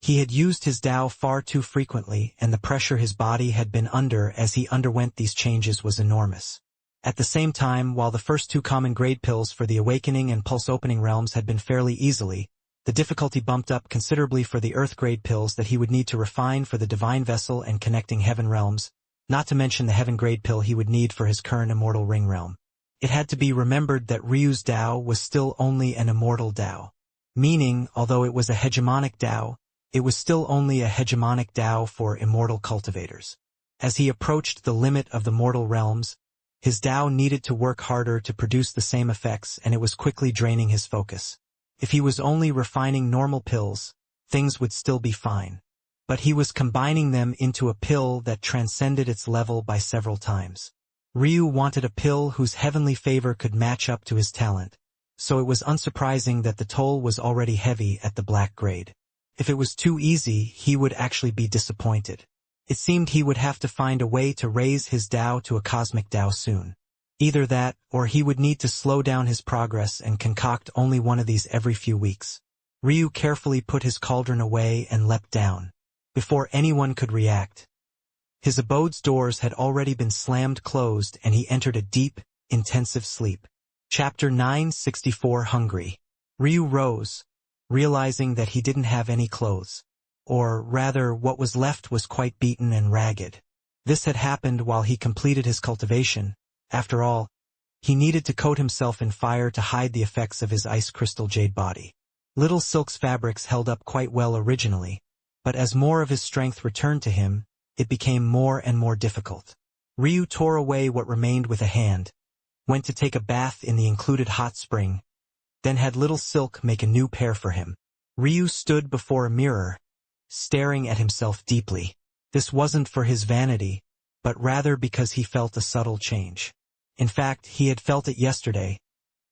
He had used his Tao far too frequently, and the pressure his body had been under as he underwent these changes was enormous. At the same time, while the first two common grade pills for the Awakening and Pulse Opening Realms had been fairly easily, the difficulty bumped up considerably for the Earth grade pills that he would need to refine for the Divine Vessel and connecting Heaven Realms, not to mention the Heaven grade pill he would need for his current Immortal Ring Realm. It had to be remembered that Ryu's Tao was still only an immortal Tao. Meaning, although it was a hegemonic Tao, it was still only a hegemonic Tao for immortal cultivators. As he approached the limit of the mortal realms, his Tao needed to work harder to produce the same effects, and it was quickly draining his focus. If he was only refining normal pills, things would still be fine. But he was combining them into a pill that transcended its level by several times. Ryu wanted a pill whose heavenly favor could match up to his talent, so it was unsurprising that the toll was already heavy at the black grade. If it was too easy, he would actually be disappointed. It seemed he would have to find a way to raise his Tao to a cosmic Tao soon. Either that, or he would need to slow down his progress and concoct only one of these every few weeks. Ryu carefully put his cauldron away and leapt down. Before anyone could react, his abode's doors had already been slammed closed and he entered a deep, intensive sleep. Chapter 964 Hungry. Ryu rose, realizing that he didn't have any clothes. Or rather, what was left was quite beaten and ragged. This had happened while he completed his cultivation. After all, he needed to coat himself in fire to hide the effects of his ice crystal jade body. Little Silk's fabrics held up quite well originally, but as more of his strength returned to him, it became more and more difficult. Ryu tore away what remained with a hand, went to take a bath in the included hot spring, then had Little Silk make a new pair for him. Ryu stood before a mirror, staring at himself deeply. This wasn't for his vanity, but rather because he felt a subtle change. In fact, he had felt it yesterday,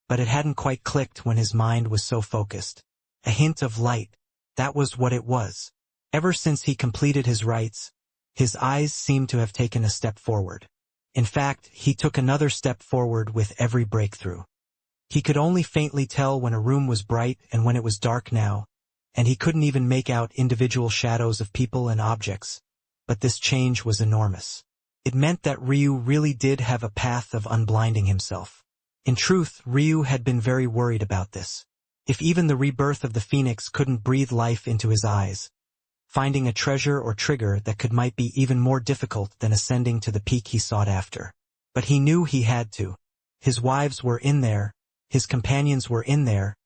but it hadn't quite clicked when his mind was so focused. A hint of light, that was what it was. Ever since he completed his rites, his eyes seemed to have taken a step forward. In fact, he took another step forward with every breakthrough. He could only faintly tell when a room was bright and when it was dark now, and he couldn't even make out individual shadows of people and objects, but this change was enormous. It meant that Ryu really did have a path of unblinding himself. In truth, Ryu had been very worried about this. If even the rebirth of the phoenix couldn't breathe life into his eyes, finding a treasure or trigger that might be even more difficult than ascending to the peak he sought after. But he knew he had to. His wives were in there, his companions were in there.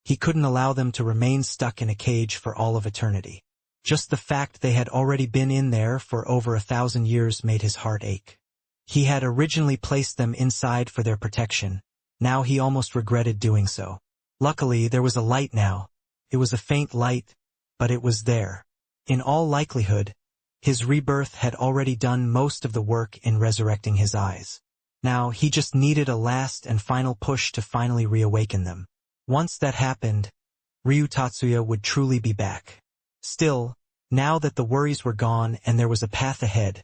He couldn't allow them to remain stuck in a cage for all of eternity. Just the fact they had already been in there for over 1,000 years made his heart ache. He had originally placed them inside for their protection. Now he almost regretted doing so. Luckily, there was a light now. It was a faint light, but it was there. In all likelihood, his rebirth had already done most of the work in resurrecting his eyes. Now, he just needed a last and final push to finally reawaken them. Once that happened, Ryu Tatsuya would truly be back. Still, now that the worries were gone and there was a path ahead,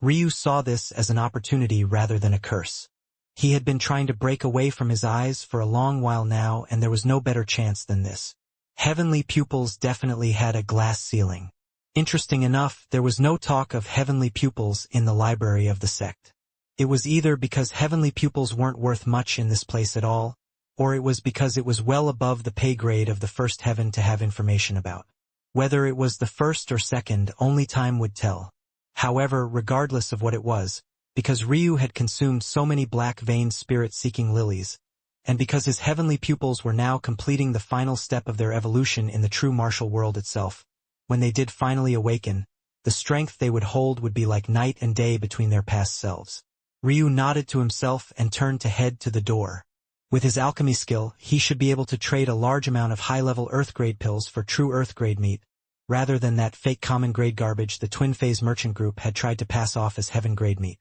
Ryu saw this as an opportunity rather than a curse. He had been trying to break away from his eyes for a long while now, and there was no better chance than this. Heavenly Pupils definitely had a glass ceiling. Interesting enough, there was no talk of heavenly pupils in the library of the sect. It was either because heavenly pupils weren't worth much in this place at all, or it was because it was well above the pay grade of the first heaven to have information about. Whether it was the first or second, only time would tell. However, regardless of what it was, because Ryu had consumed so many black-veined spirit-seeking lilies, and because his heavenly pupils were now completing the final step of their evolution in the true martial world itself, when they did finally awaken, the strength they would hold would be like night and day between their past selves. Ryu nodded to himself and turned to head to the door. With his alchemy skill, he should be able to trade a large amount of high-level Earth-grade pills for true Earth-grade meat, rather than that fake common-grade garbage the twin-phase merchant group had tried to pass off as heaven-grade meat.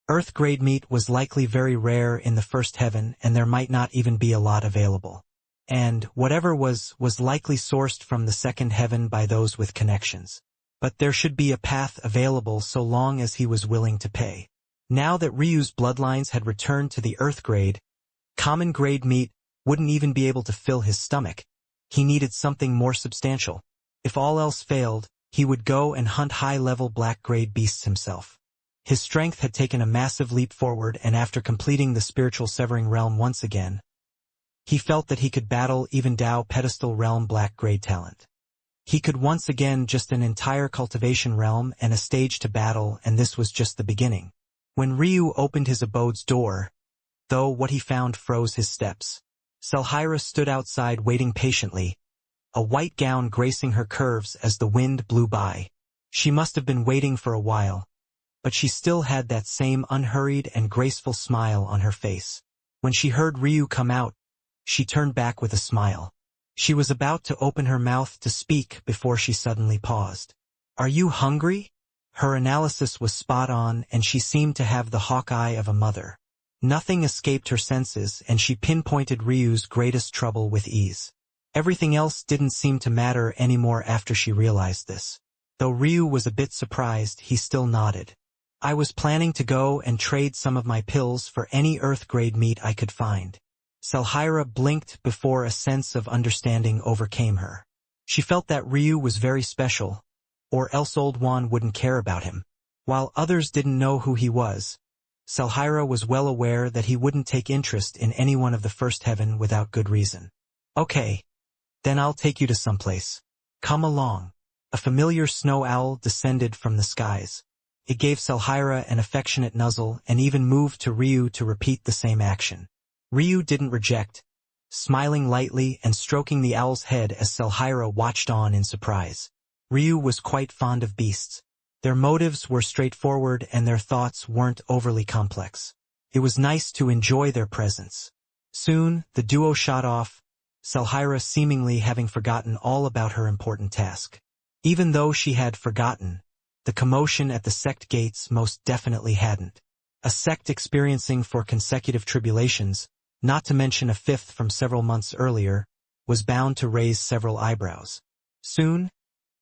Earth-grade meat was likely very rare in the first heaven, and there might not even be a lot available. And whatever was likely sourced from the second heaven by those with connections. But there should be a path available so long as he was willing to pay. Now that Ryu's bloodlines had returned to the Earth grade, common grade meat wouldn't even be able to fill his stomach. He needed something more substantial. If all else failed, he would go and hunt high-level black-grade beasts himself. His strength had taken a massive leap forward, and after completing the spiritual severing realm once again, he felt that he could battle even Dao pedestal realm black-grade talent. He could once again just an entire cultivation realm and a stage to battle, and this was just the beginning. When Ryu opened his abode's door, though, what he found froze his steps. Selhira stood outside waiting patiently, a white gown gracing her curves as the wind blew by. She must have been waiting for a while, but she still had that same unhurried and graceful smile on her face. When she heard Ryu come out, she turned back with a smile. She was about to open her mouth to speak before she suddenly paused. "Are you hungry?" Her analysis was spot on, and she seemed to have the hawk eye of a mother. Nothing escaped her senses, and she pinpointed Ryu's greatest trouble with ease. Everything else didn't seem to matter anymore after she realized this. Though Ryu was a bit surprised, he still nodded. "I was planning to go and trade some of my pills for any Earth-grade meat I could find." Selhira blinked before a sense of understanding overcame her. She felt that Ryu was very special, or else Old Juan wouldn't care about him. While others didn't know who he was, Selhira was well aware that he wouldn't take interest in anyone of the first heaven without good reason. "Okay. Then I'll take you to someplace. Come along." A familiar snow owl descended from the skies. It gave Selhira an affectionate nuzzle and even moved to Ryu to repeat the same action. Ryu didn't reject, smiling lightly and stroking the owl's head as Selhira watched on in surprise. Ryu was quite fond of beasts. Their motives were straightforward and their thoughts weren't overly complex. It was nice to enjoy their presence. Soon, the duo shot off, Selhira seemingly having forgotten all about her important task. Even though she had forgotten, the commotion at the sect gates most definitely hadn't. A sect experiencing 4 consecutive tribulations, not to mention a 5th from several months earlier, was bound to raise several eyebrows. Soon,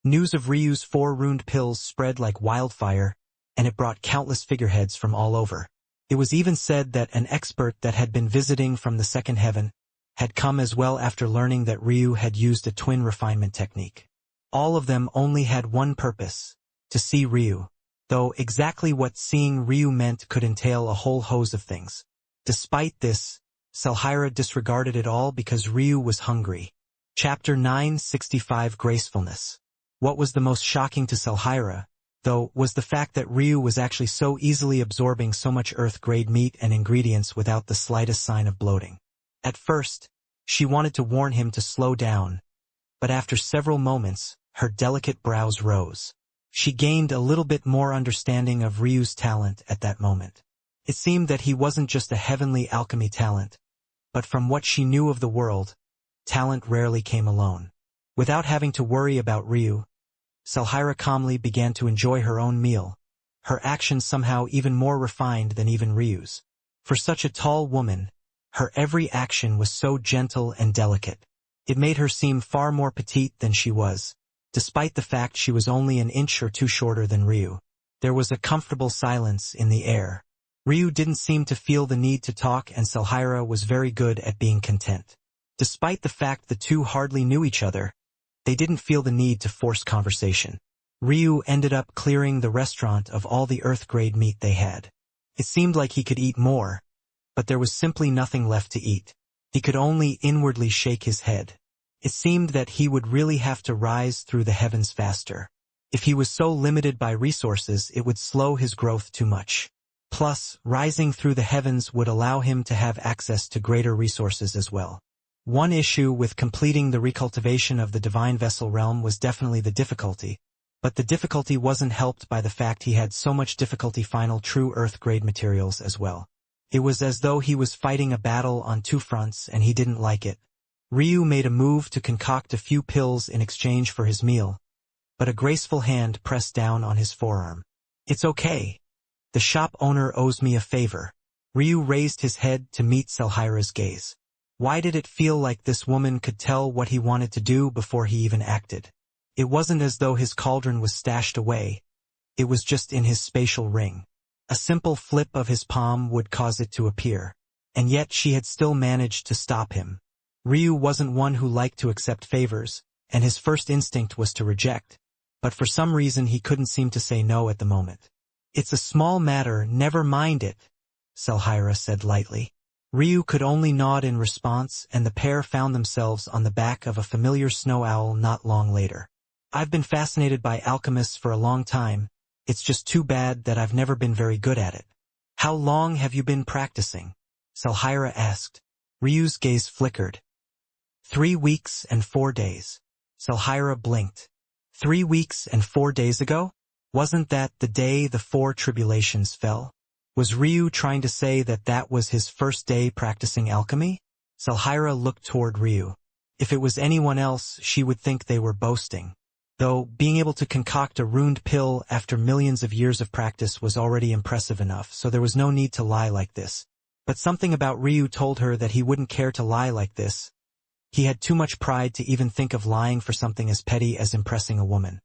news of Ryu's 4 ruined pills spread like wildfire, and it brought countless figureheads from all over. It was even said that an expert that had been visiting from the second heaven had come as well after learning that Ryu had used a twin refinement technique. All of them only had one purpose: to see Ryu. Though exactly what seeing Ryu meant could entail a whole host of things. Despite this, Selhira disregarded it all because Ryu was hungry. Chapter 965 Gracefulness. What was the most shocking to Selhira, though, was the fact that Ryu was actually so easily absorbing so much Earth-grade meat and ingredients without the slightest sign of bloating. At first, she wanted to warn him to slow down, but after several moments, her delicate brows rose. She gained a little bit more understanding of Ryu's talent at that moment. It seemed that he wasn't just a heavenly alchemy talent, but from what she knew of the world, talent rarely came alone. Without having to worry about Ryu, Selhira calmly began to enjoy her own meal, her actions somehow even more refined than even Ryu's. For such a tall woman, her every action was so gentle and delicate. It made her seem far more petite than she was, despite the fact she was only an inch or two shorter than Ryu. There was a comfortable silence in the air. Ryu didn't seem to feel the need to talk, and Selhira was very good at being content. Despite the fact the two hardly knew each other, they didn't feel the need to force conversation. Ryu ended up clearing the restaurant of all the Earth-grade meat they had. It seemed like he could eat more, but there was simply nothing left to eat. He could only inwardly shake his head. It seemed that he would really have to rise through the heavens faster. If he was so limited by resources, it would slow his growth too much. Plus, rising through the heavens would allow him to have access to greater resources as well. One issue with completing the recultivation of the Divine Vessel realm was definitely the difficulty, but the difficulty wasn't helped by the fact he had so much difficulty finding true Earth-grade materials as well. It was as though he was fighting a battle on two fronts, and he didn't like it. Ryu made a move to concoct a few pills in exchange for his meal, but a graceful hand pressed down on his forearm. "It's okay. The shop owner owes me a favor." Ryu raised his head to meet Selhira's gaze. Why did it feel like this woman could tell what he wanted to do before he even acted? It wasn't as though his cauldron was stashed away. It was just in his spatial ring. A simple flip of his palm would cause it to appear. And yet she had still managed to stop him. Ryu wasn't one who liked to accept favors, and his first instinct was to reject. But for some reason he couldn't seem to say no at the moment. "It's a small matter, never mind it," Selhira said lightly. Ryu could only nod in response, and the pair found themselves on the back of a familiar snow owl not long later. "I've been fascinated by alchemists for a long time. It's just too bad that I've never been very good at it." "How long have you been practicing?" Selhira asked. Ryu's gaze flickered. 3 weeks and 4 days. Selhira blinked. 3 weeks and 4 days ago? Wasn't that the day the 4 tribulations fell? Was Ryu trying to say that that was his first day practicing alchemy? Selhira looked toward Ryu. If it was anyone else, she would think they were boasting. Though, being able to concoct a runed pill after millions of years of practice was already impressive enough, so there was no need to lie like this. But something about Ryu told her that he wouldn't care to lie like this. He had too much pride to even think of lying for something as petty as impressing a woman.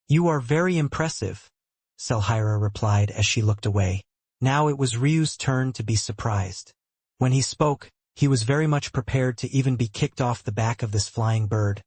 "You are very impressive," Selhira replied as she looked away. Now it was Ryu's turn to be surprised. When he spoke, he was very much prepared to even be kicked off the back of this flying bird.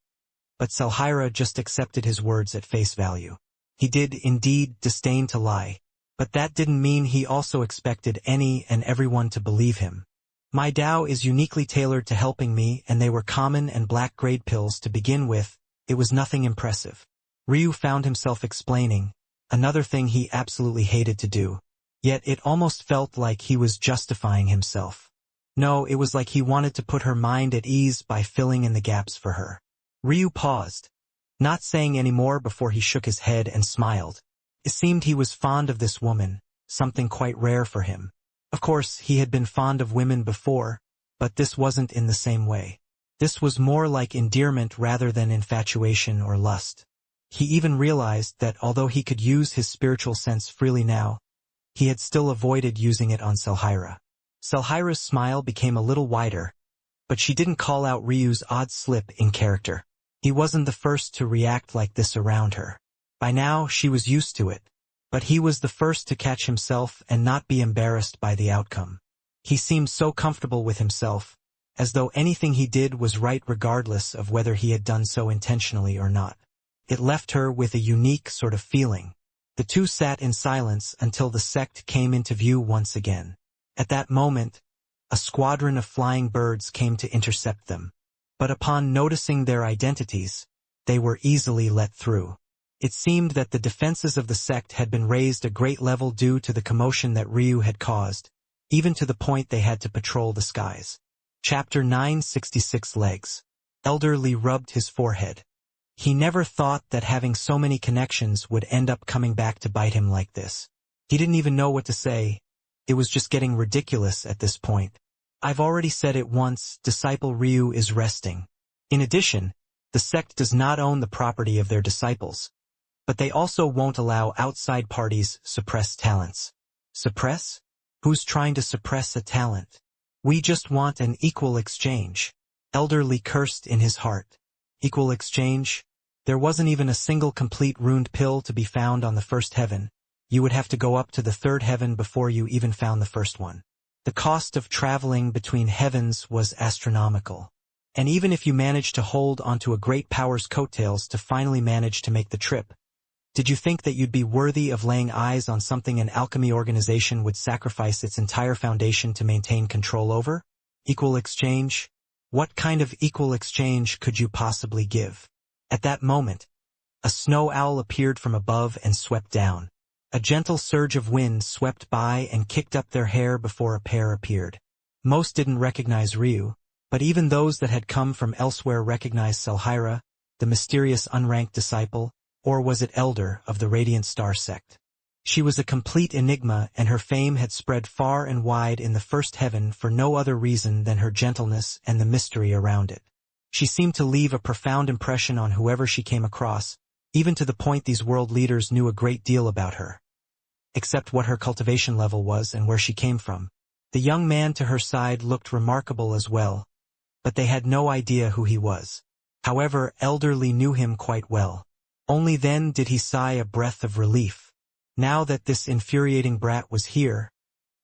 But Selhira just accepted his words at face value. He did indeed disdain to lie, but that didn't mean he also expected any and everyone to believe him. "My Tao is uniquely tailored to helping me, and they were common and black-grade pills to begin with. It was nothing impressive." Ryu found himself explaining, another thing he absolutely hated to do. Yet it almost felt like he was justifying himself. No, it was like he wanted to put her mind at ease by filling in the gaps for her. Ryu paused, not saying any more before he shook his head and smiled. It seemed he was fond of this woman, something quite rare for him. Of course, he had been fond of women before, but this wasn't in the same way. This was more like endearment rather than infatuation or lust. He even realized that although he could use his spiritual sense freely now, he had still avoided using it on Selhira. Selhira's smile became a little wider, but she didn't call out Ryu's odd slip in character. He wasn't the first to react like this around her. By now, she was used to it, but he was the first to catch himself and not be embarrassed by the outcome. He seemed so comfortable with himself, as though anything he did was right regardless of whether he had done so intentionally or not. It left her with a unique sort of feeling. The two sat in silence until the sect came into view once again. At that moment, a squadron of flying birds came to intercept them. But upon noticing their identities, they were easily let through. It seemed that the defenses of the sect had been raised a great level due to the commotion that Ryu had caused, even to the point they had to patrol the skies. Chapter 966 Legs. Elder Lee rubbed his forehead. He never thought that having so many connections would end up coming back to bite him like this. He didn't even know what to say. It was just getting ridiculous at this point. "I've already said it once, Disciple Ryu is resting," In addition, the sect does not own the property of their disciples, but they also won't allow outside parties suppress talents. Suppress? Who's trying to suppress a talent? We just want an equal exchange. Elderly cursed in his heart. Equal exchange? There wasn't even a single complete runed pill to be found on the first heaven. You would have to go up to the third heaven before you even found the first one. The cost of traveling between heavens was astronomical. And even if you managed to hold onto a great power's coattails to finally manage to make the trip, did you think that you'd be worthy of laying eyes on something an alchemy organization would sacrifice its entire foundation to maintain control over? Equal exchange? What kind of equal exchange could you possibly give? At that moment, a snow owl appeared from above and swept down. A gentle surge of wind swept by and kicked up their hair before a pair appeared. Most didn't recognize Ryu, but even those that had come from elsewhere recognized Selhira, the mysterious unranked disciple, or was it elder of the Radiant Star sect. She was a complete enigma, and her fame had spread far and wide in the first heaven for no other reason than her gentleness and the mystery around it. She seemed to leave a profound impression on whoever she came across, even to the point these world leaders knew a great deal about her. Except what her cultivation level was and where she came from. The young man to her side looked remarkable as well, but they had no idea who he was. However, Elderly knew him quite well. Only then did he sigh a breath of relief. Now that this infuriating brat was here,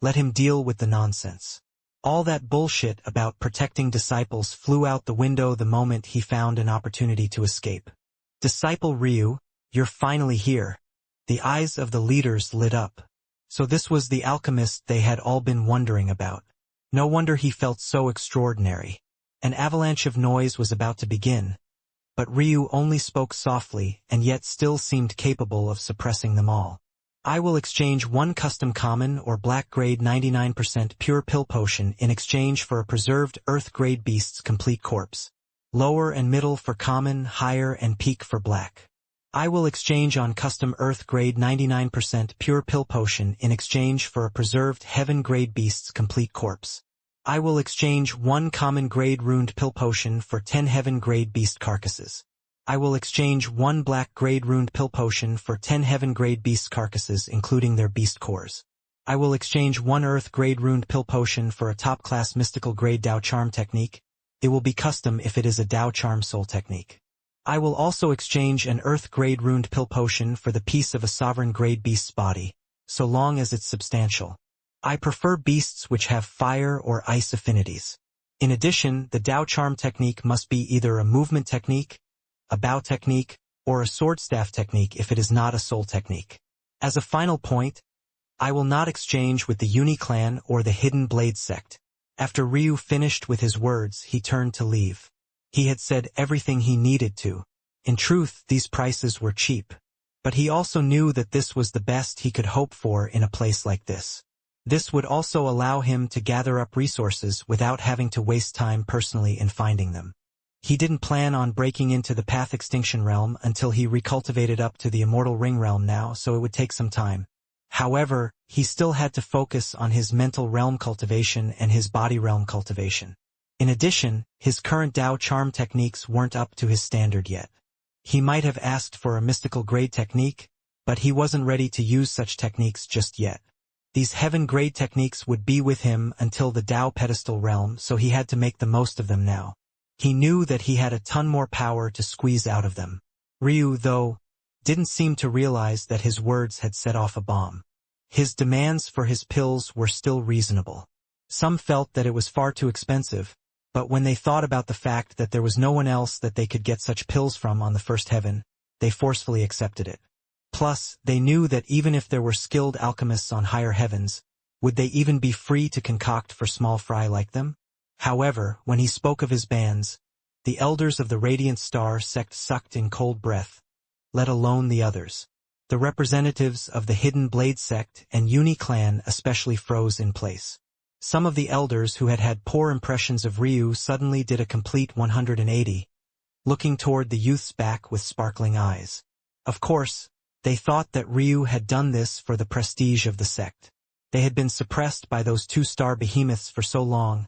let him deal with the nonsense. All that bullshit about protecting disciples flew out the window the moment he found an opportunity to escape. Disciple Ryu, you're finally here. The eyes of the leaders lit up. So this was the alchemist they had all been wondering about. No wonder he felt so extraordinary. An avalanche of noise was about to begin, but Ryu only spoke softly and yet still seemed capable of suppressing them all. I will exchange one custom common or black grade 99% pure pill potion in exchange for a preserved earth grade beast's complete corpse. Lower and middle for common, higher and peak for black. I will exchange on custom earth grade 99% pure pill potion in exchange for a preserved heaven grade beast's complete corpse. I will exchange one common grade runed pill potion for 10 heaven grade beast carcasses. I will exchange one black grade runed pill potion for 10 heaven grade beast carcasses including their beast cores. I will exchange one earth grade runed pill potion for a top class mystical grade Dao charm technique. It will be custom if it is a Dao charm soul technique. I will also exchange an earth grade runed pill potion for the piece of a sovereign grade beast's body, so long as it's substantial. I prefer beasts which have fire or ice affinities. In addition, the Dao charm technique must be either a movement technique, a bow technique, or a sword staff technique if it is not a soul technique. As a final point, I will not exchange with the Uni clan or the Hidden Blade sect. After Ryu finished with his words, he turned to leave. He had said everything he needed to. In truth, these prices were cheap. But he also knew that this was the best he could hope for in a place like this. This would also allow him to gather up resources without having to waste time personally in finding them. He didn't plan on breaking into the Path Extinction realm until he recultivated up to the Immortal Ring realm now, so it would take some time. However, he still had to focus on his mental realm cultivation and his body realm cultivation. In addition, his current Dao charm techniques weren't up to his standard yet. He might have asked for a mystical grade technique, but he wasn't ready to use such techniques just yet. These heaven grade techniques would be with him until the Dao pedestal realm, so he had to make the most of them now. He knew that he had a ton more power to squeeze out of them. Ryu, though, didn't seem to realize that his words had set off a bomb. His demands for his pills were still reasonable. Some felt that it was far too expensive, but when they thought about the fact that there was no one else that they could get such pills from on the first heaven, they forcefully accepted it. Plus, they knew that even if there were skilled alchemists on higher heavens, would they even be free to concoct for small fry like them? However, when he spoke of his bands, the elders of the Radiant Star sect sucked in cold breath, let alone the others. The representatives of the Hidden Blade sect and Uni clan especially froze in place. Some of the elders who had had poor impressions of Ryu suddenly did a complete 180, looking toward the youth's back with sparkling eyes. Of course, they thought that Ryu had done this for the prestige of the sect. They had been suppressed by those two-star behemoths for so long,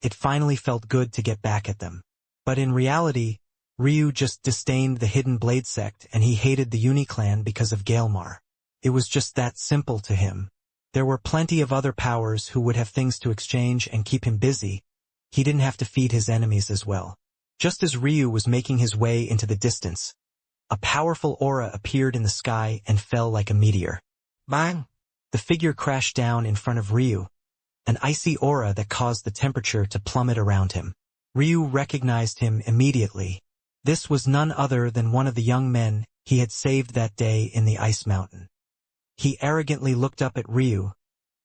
it finally felt good to get back at them. But in reality, Ryu just disdained the Hidden Blade sect and he hated the Uni-clan because of Gaelmar. It was just that simple to him. There were plenty of other powers who would have things to exchange and keep him busy. He didn't have to feed his enemies as well. Just as Ryu was making his way into the distance, a powerful aura appeared in the sky and fell like a meteor. Bang! The figure crashed down in front of Ryu, an icy aura that caused the temperature to plummet around him. Ryu recognized him immediately. This was none other than one of the young men he had saved that day in the Ice Mountain. He arrogantly looked up at Ryu,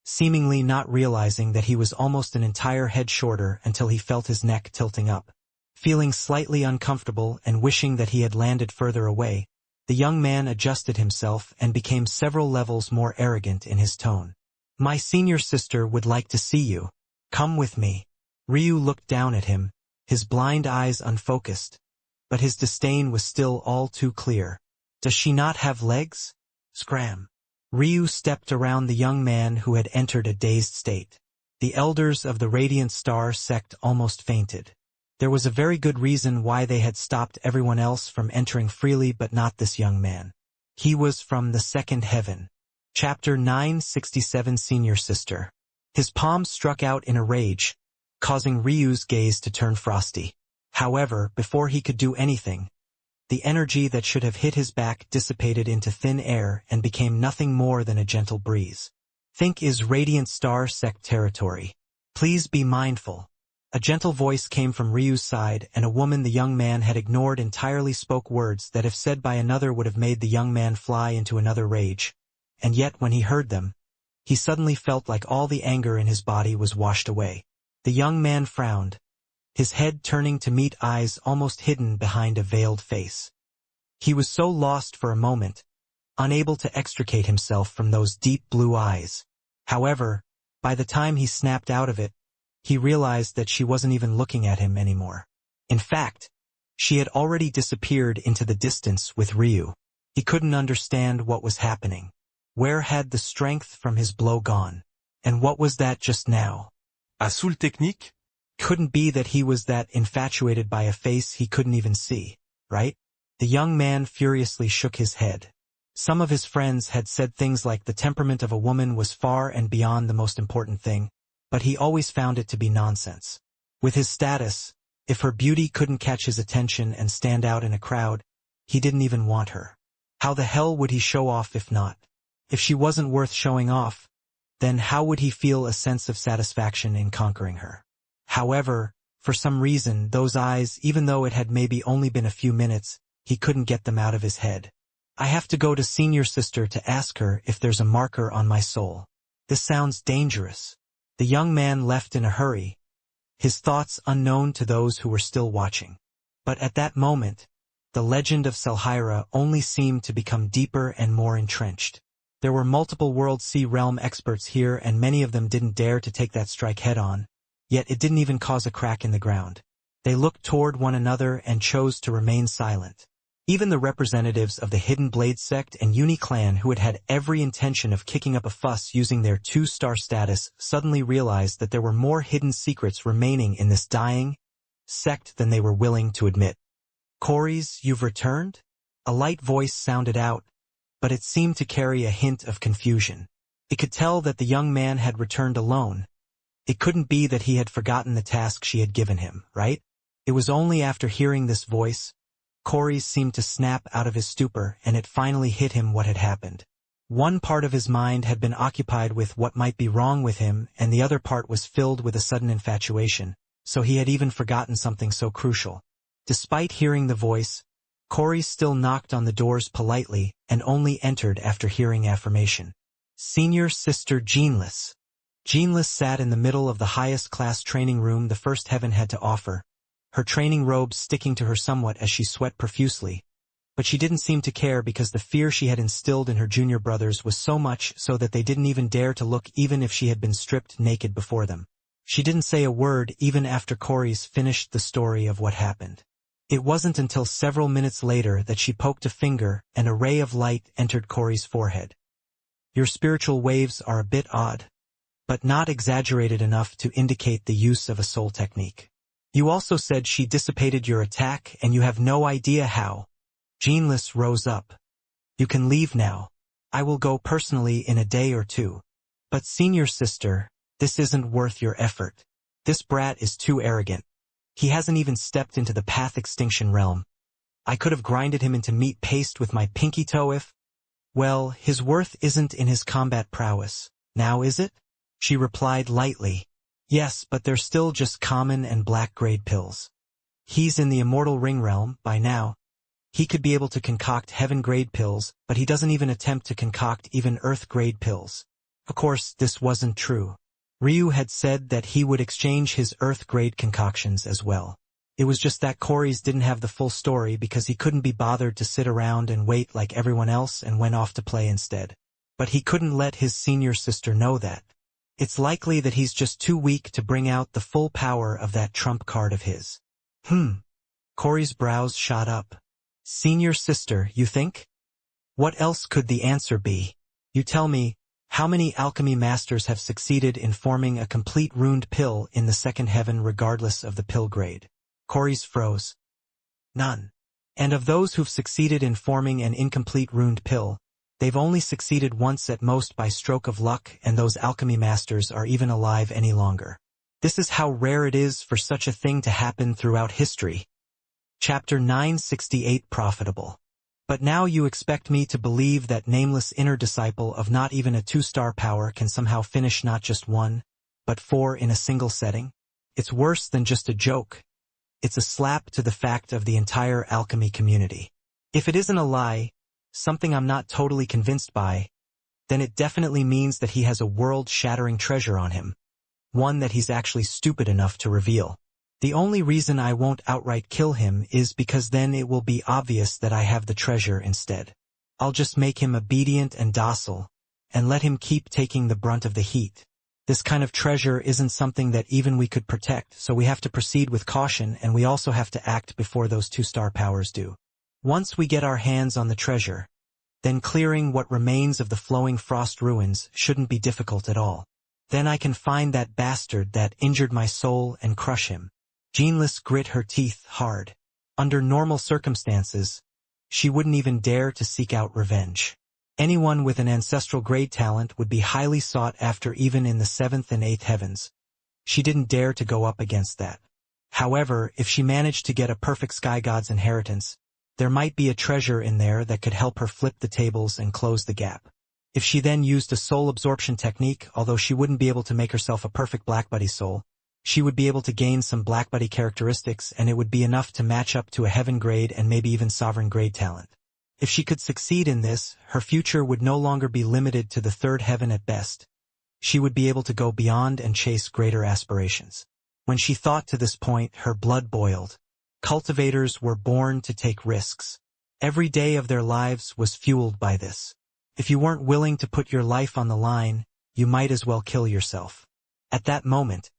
seemingly not realizing that he was almost an entire head shorter until he felt his neck tilting up. Feeling slightly uncomfortable and wishing that he had landed further away, the young man adjusted himself and became several levels more arrogant in his tone. "My senior sister would like to see you. Come with me." Ryu looked down at him, his blind eyes unfocused, but his disdain was still all too clear. "Does she not have legs?" Scram. Ryu stepped around the young man who had entered a dazed state. The elders of the Radiant Star sect almost fainted. There was a very good reason why they had stopped everyone else from entering freely but not this young man. He was from the second heaven. Chapter 967 Senior Sister. His palms struck out in a rage, causing Ryu's gaze to turn frosty. However, before he could do anything, the energy that should have hit his back dissipated into thin air and became nothing more than a gentle breeze. "Think is Radiant Star sect territory. Please be mindful." A gentle voice came from Ryu's side, and a woman the young man had ignored entirely spoke words that if said by another would have made the young man fly into another rage. And yet when he heard them, he suddenly felt like all the anger in his body was washed away. The young man frowned, his head turning to meet eyes almost hidden behind a veiled face. He was so lost for a moment, unable to extricate himself from those deep blue eyes. However, by the time he snapped out of it, he realized that she wasn't even looking at him anymore. In fact, she had already disappeared into the distance with Ryu. He couldn't understand what was happening. Where had the strength from his blow gone? And what was that just now? A Soul technique? Couldn't be that he was that infatuated by a face he couldn't even see, right? The young man furiously shook his head. Some of his friends had said things like the temperament of a woman was far and beyond the most important thing, but he always found it to be nonsense. With his status, if her beauty couldn't catch his attention and stand out in a crowd, he didn't even want her. How the hell would he show off if not? If she wasn't worth showing off, then how would he feel a sense of satisfaction in conquering her? However, for some reason, those eyes, even though it had maybe only been a few minutes, he couldn't get them out of his head. "I have to go to Senior Sister to ask her if there's a marker on my soul. This sounds dangerous." The young man left in a hurry, his thoughts unknown to those who were still watching. But at that moment, the legend of Selhyra only seemed to become deeper and more entrenched. There were multiple World Sea Realm experts here and many of them didn't dare to take that strike head-on, yet it didn't even cause a crack in the ground. They looked toward one another and chose to remain silent. Even the representatives of the Hidden Blade sect and Uni-clan who had had every intention of kicking up a fuss using their 2-star status suddenly realized that there were more hidden secrets remaining in this dying sect than they were willing to admit. "Corys, you've returned?" A light voice sounded out, but it seemed to carry a hint of confusion. It could tell that the young man had returned alone. It couldn't be that he had forgotten the task she had given him, right? It was only after hearing this voice, Corys seemed to snap out of his stupor and it finally hit him what had happened. One part of his mind had been occupied with what might be wrong with him and the other part was filled with a sudden infatuation, so he had even forgotten something so crucial. Despite hearing the voice, Corys still knocked on the doors politely and only entered after hearing affirmation. "Senior Sister Geneless." Geneless sat in the middle of the highest class training room the First Heaven had to offer, her training robes sticking to her somewhat as she sweat profusely, but she didn't seem to care because the fear she had instilled in her junior brothers was so much so that they didn't even dare to look even if she had been stripped naked before them. She didn't say a word even after Corys finished the story of what happened. It wasn't until several minutes later that she poked a finger and a ray of light entered Corys' forehead. "Your spiritual waves are a bit odd, but not exaggerated enough to indicate the use of a soul technique. You also said she dissipated your attack and you have no idea how. Geneless rose up. You can leave now. I will go personally in a day or two. But senior sister, this isn't worth your effort. This brat is too arrogant. He hasn't even stepped into the path extinction realm. I could have grinded him into meat paste with my pinky toe if... Well, his worth isn't in his combat prowess. Now is it? She replied lightly. Yes, but they're still just common and black-grade pills. He's in the immortal ring realm, by now. He could be able to concoct heaven-grade pills, but he doesn't even attempt to concoct even earth-grade pills. Of course, this wasn't true. Ryu had said that he would exchange his earth-grade concoctions as well. It was just that Corey's didn't have the full story because he couldn't be bothered to sit around and wait like everyone else and went off to play instead. But he couldn't let his senior sister know that. It's likely that he's just too weak to bring out the full power of that trump card of his. Corey's brows shot up. Senior sister, you think? What else could the answer be? You tell me, how many alchemy masters have succeeded in forming a complete runed pill in the second heaven regardless of the pill grade? Corey's froze. None. And of those who've succeeded in forming an incomplete runed pill, they've only succeeded once at most by stroke of luck, and those alchemy masters are even alive any longer. This is how rare it is for such a thing to happen throughout history. Chapter 968 Profitable. But now you expect me to believe that nameless inner disciple of not even a 2-star power can somehow finish not just 1, but 4 in a single setting? It's worse than just a joke. It's a slap to the fact of the entire alchemy community. If it isn't a lie, something I'm not totally convinced by, then it definitely means that he has a world-shattering treasure on him. One that he's actually stupid enough to reveal. The only reason I won't outright kill him is because then it will be obvious that I have the treasure instead. I'll just make him obedient and docile, and let him keep taking the brunt of the heat. This kind of treasure isn't something that even we could protect, so we have to proceed with caution, and we also have to act before those 2-star powers do. Once we get our hands on the treasure, then clearing what remains of the flowing frost ruins shouldn't be difficult at all. Then I can find that bastard that injured my soul and crush him. Geneless grit her teeth hard. Under normal circumstances, she wouldn't even dare to seek out revenge. Anyone with an ancestral grade talent would be highly sought after even in the 7th and 8th heavens. She didn't dare to go up against that. However, if she managed to get a perfect sky god's inheritance, there might be a treasure in there that could help her flip the tables and close the gap. If she then used a soul absorption technique, although she wouldn't be able to make herself a perfect Black Buddy soul, she would be able to gain some Black Buddy characteristics, and it would be enough to match up to a heaven grade and maybe even sovereign grade talent. If she could succeed in this, her future would no longer be limited to the 3rd heaven at best. She would be able to go beyond and chase greater aspirations. When she thought to this point, her blood boiled. Cultivators were born to take risks. Every day of their lives was fueled by this. If you weren't willing to put your life on the line, you might as well kill yourself. At that moment,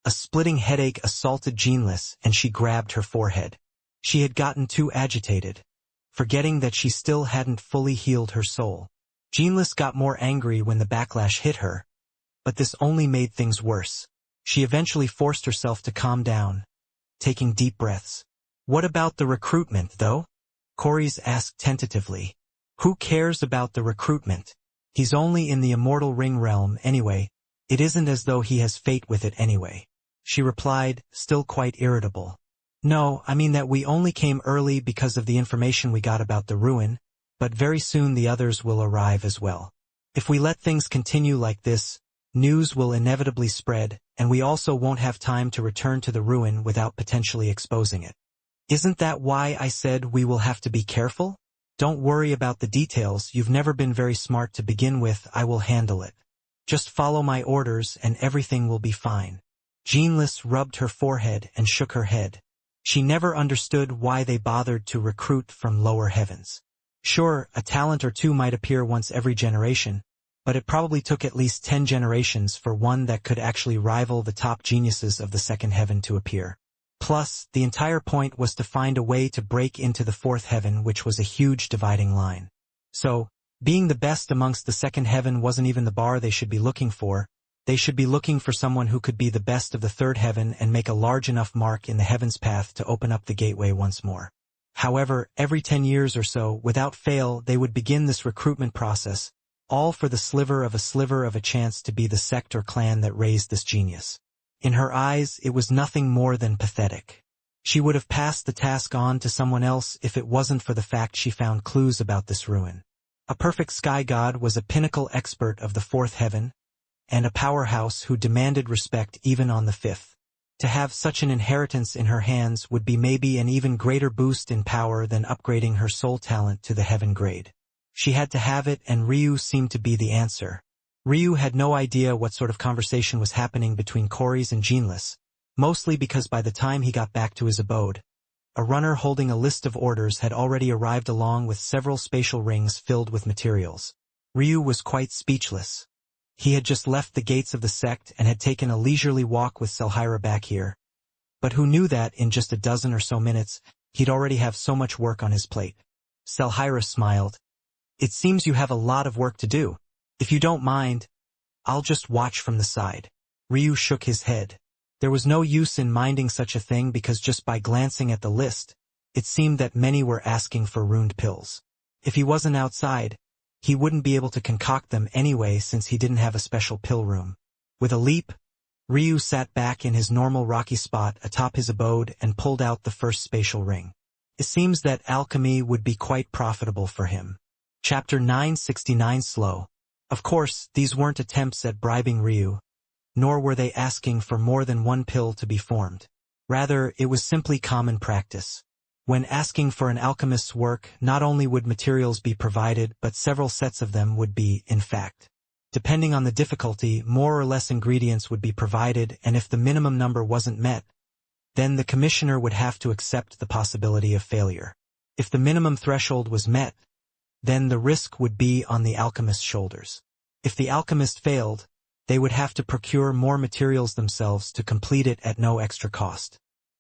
a splitting headache assaulted Geneless, and she grabbed her forehead. She had gotten too agitated, forgetting that she still hadn't fully healed her soul. Geneless got more angry when the backlash hit her, but this only made things worse. She eventually forced herself to calm down, taking deep breaths. What about the recruitment, though? Corey's asked tentatively. Who cares about the recruitment? He's only in the immortal ring realm anyway. It isn't as though he has fate with it anyway. She replied, still quite irritable. No, I mean that we only came early because of the information we got about the ruin, but very soon the others will arrive as well. If we let things continue like this, news will inevitably spread, and we also won't have time to return to the ruin without potentially exposing it. Isn't that why I said we will have to be careful? Don't worry about the details, you've never been very smart to begin with, I will handle it. Just follow my orders and everything will be fine. Geneless rubbed her forehead and shook her head. She never understood why they bothered to recruit from lower heavens. Sure, a talent or two might appear once every generation, but it probably took at least 10 generations for one that could actually rival the top geniuses of the 2nd heaven to appear. Plus, the entire point was to find a way to break into the 4th heaven, which was a huge dividing line. So, being the best amongst the 2nd heaven wasn't even the bar they should be looking for. They should be looking for someone who could be the best of the third heaven and make a large enough mark in the heaven's path to open up the gateway once more. However, every 10 years or so, without fail, they would begin this recruitment process, all for the sliver of a chance to be the sect or clan that raised this genius. In her eyes, it was nothing more than pathetic. She would have passed the task on to someone else if it wasn't for the fact she found clues about this ruin. A perfect sky god was a pinnacle expert of the fourth heaven, and a powerhouse who demanded respect even on the fifth. To have such an inheritance in her hands would be maybe an even greater boost in power than upgrading her soul talent to the heaven grade. She had to have it, and Ryu seemed to be the answer. Ryu had no idea what sort of conversation was happening between Corys and Geneless, mostly because by the time he got back to his abode, a runner holding a list of orders had already arrived along with several spatial rings filled with materials. Ryu was quite speechless. He had just left the gates of the sect and had taken a leisurely walk with Selhira back here. But who knew that in just a dozen or so minutes, he'd already have so much work on his plate? Selhira smiled. It seems you have a lot of work to do. If you don't mind, I'll just watch from the side. Ryu shook his head. There was no use in minding such a thing because just by glancing at the list, it seemed that many were asking for runed pills. If he wasn't outside, he wouldn't be able to concoct them anyway since he didn't have a special pill room. With a leap, Ryu sat back in his normal rocky spot atop his abode and pulled out the first spatial ring. It seems that alchemy would be quite profitable for him. Chapter 969 Slow. Of course, these weren't attempts at bribing Ryu, nor were they asking for more than one pill to be formed. Rather, it was simply common practice. When asking for an alchemist's work, not only would materials be provided, but several sets of them would be, in fact. Depending on the difficulty, more or less ingredients would be provided, and if the minimum number wasn't met, then the commissioner would have to accept the possibility of failure. If the minimum threshold was met, then the risk would be on the alchemist's shoulders. If the alchemist failed, they would have to procure more materials themselves to complete it at no extra cost.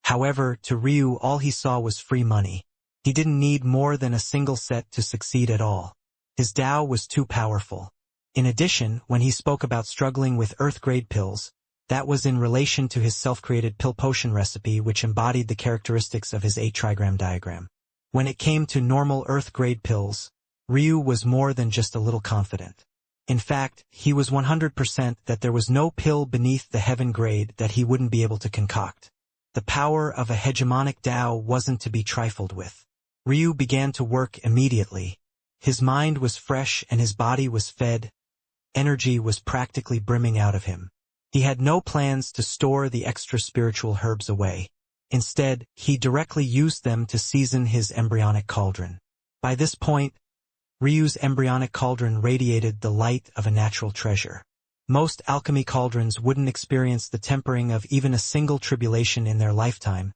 However, to Ryu all he saw was free money. He didn't need more than a single set to succeed at all. His Tao was too powerful. In addition, when he spoke about struggling with Earth-grade pills, that was in relation to his self-created pill potion recipe which embodied the characteristics of his 8-trigram diagram. When it came to normal Earth-grade pills, Ryu was more than just a little confident. In fact, he was 100% that there was no pill beneath the heaven grade that he wouldn't be able to concoct. The power of a hegemonic Tao wasn't to be trifled with. Ryu began to work immediately. His mind was fresh and his body was fed. Energy was practically brimming out of him. He had no plans to store the extra spiritual herbs away. Instead, he directly used them to season his embryonic cauldron. By this point, Ryu's embryonic cauldron radiated the light of a natural treasure. Most alchemy cauldrons wouldn't experience the tempering of even a single tribulation in their lifetime,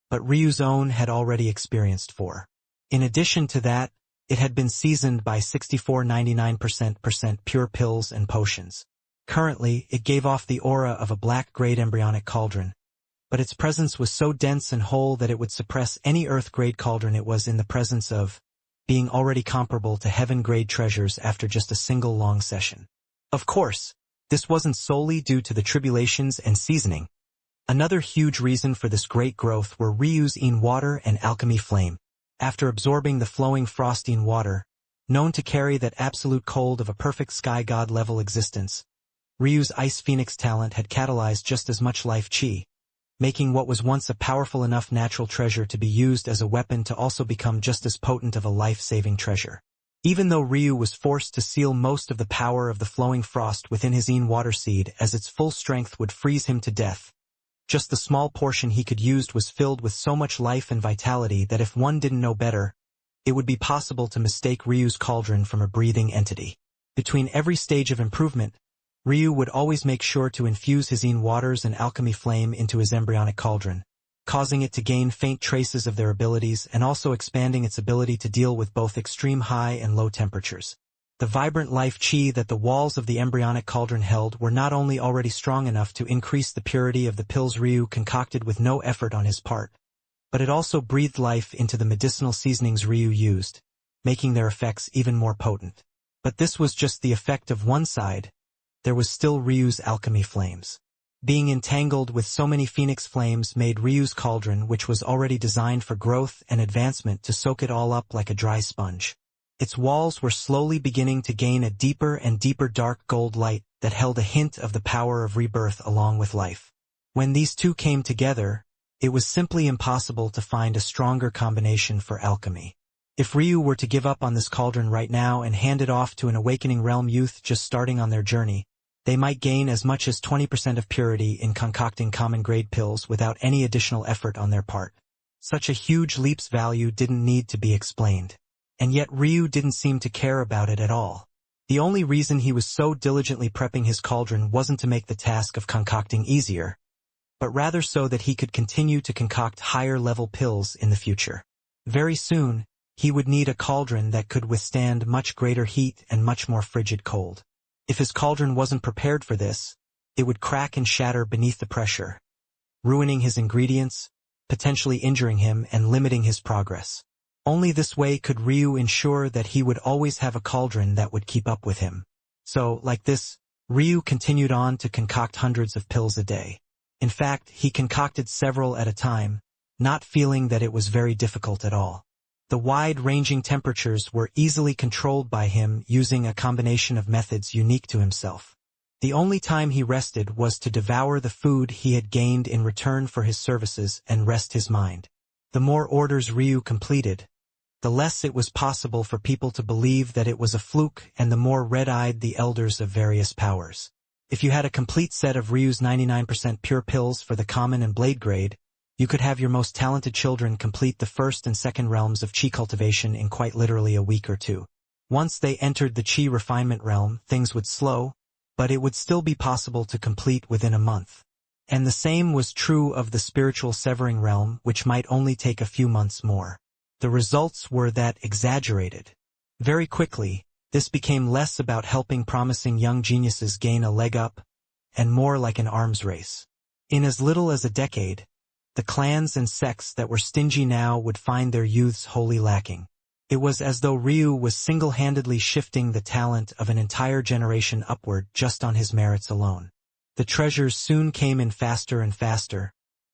but Ryu's own had already experienced 4. In addition to that, it had been seasoned by 64.99% pure pills and potions. Currently, it gave off the aura of a black-grade embryonic cauldron, but its presence was so dense and whole that it would suppress any earth-grade cauldron it was in the presence of, being already comparable to heaven-grade treasures after just a single long session. Of course, this wasn't solely due to the tribulations and seasoning. Another huge reason for this great growth were Ryu's water and alchemy flame. After absorbing the flowing frosting water, known to carry that absolute cold of a perfect sky god level existence, Ryu's ice phoenix talent had catalyzed just as much life chi, making what was once a powerful enough natural treasure to be used as a weapon to also become just as potent of a life-saving treasure. Even though Ryu was forced to seal most of the power of the flowing frost within his water seed as its full strength would freeze him to death, just the small portion he could use was filled with so much life and vitality that if one didn't know better, it would be possible to mistake Ryu's cauldron from a breathing entity. Between every stage of improvement, Ryu would always make sure to infuse his waters and alchemy flame into his embryonic cauldron, causing it to gain faint traces of their abilities and also expanding its ability to deal with both extreme high and low temperatures. The vibrant life chi that the walls of the embryonic cauldron held were not only already strong enough to increase the purity of the pills Ryu concocted with no effort on his part, but it also breathed life into the medicinal seasonings Ryu used, making their effects even more potent. But this was just the effect of one side. there was still Ryu's alchemy flames. Being entangled with so many phoenix flames made Ryu's cauldron, which was already designed for growth and advancement, to soak it all up like a dry sponge. Its walls were slowly beginning to gain a deeper and deeper dark gold light that held a hint of the power of rebirth along with life. When these two came together, it was simply impossible to find a stronger combination for alchemy. If Ryu were to give up on this cauldron right now and hand it off to an awakening realm youth just starting on their journey, they might gain as much as 20% of purity in concocting common-grade pills without any additional effort on their part. Such a huge leap's value didn't need to be explained. And yet Ryu didn't seem to care about it at all. The only reason he was so diligently prepping his cauldron wasn't to make the task of concocting easier, but rather so that he could continue to concoct higher-level pills in the future. Very soon, he would need a cauldron that could withstand much greater heat and much more frigid cold. If his cauldron wasn't prepared for this, it would crack and shatter beneath the pressure, ruining his ingredients, potentially injuring him and limiting his progress. Only this way could Ryu ensure that he would always have a cauldron that would keep up with him. So, like this, Ryu continued on to concoct hundreds of pills a day. In fact, he concocted several at a time, not feeling that it was very difficult at all. The wide-ranging temperatures were easily controlled by him using a combination of methods unique to himself. The only time he rested was to devour the food he had gained in return for his services and rest his mind. The more orders Ryu completed, the less it was possible for people to believe that it was a fluke, and the more red-eyed the elders of various powers. If you had a complete set of Ryu's 99% pure pills for the common and blade grade, you could have your most talented children complete the first and second realms of Qi cultivation in quite literally a week or two. Once they entered the Qi refinement realm, things would slow, but it would still be possible to complete within a month. And the same was true of the spiritual severing realm, which might only take a few months more. The results were that exaggerated. Very quickly, this became less about helping promising young geniuses gain a leg up, and more like an arms race. In as little as a decade, the clans and sects that were stingy now would find their youths wholly lacking. It was as though Ryu was single-handedly shifting the talent of an entire generation upward just on his merits alone. The treasures soon came in faster and faster,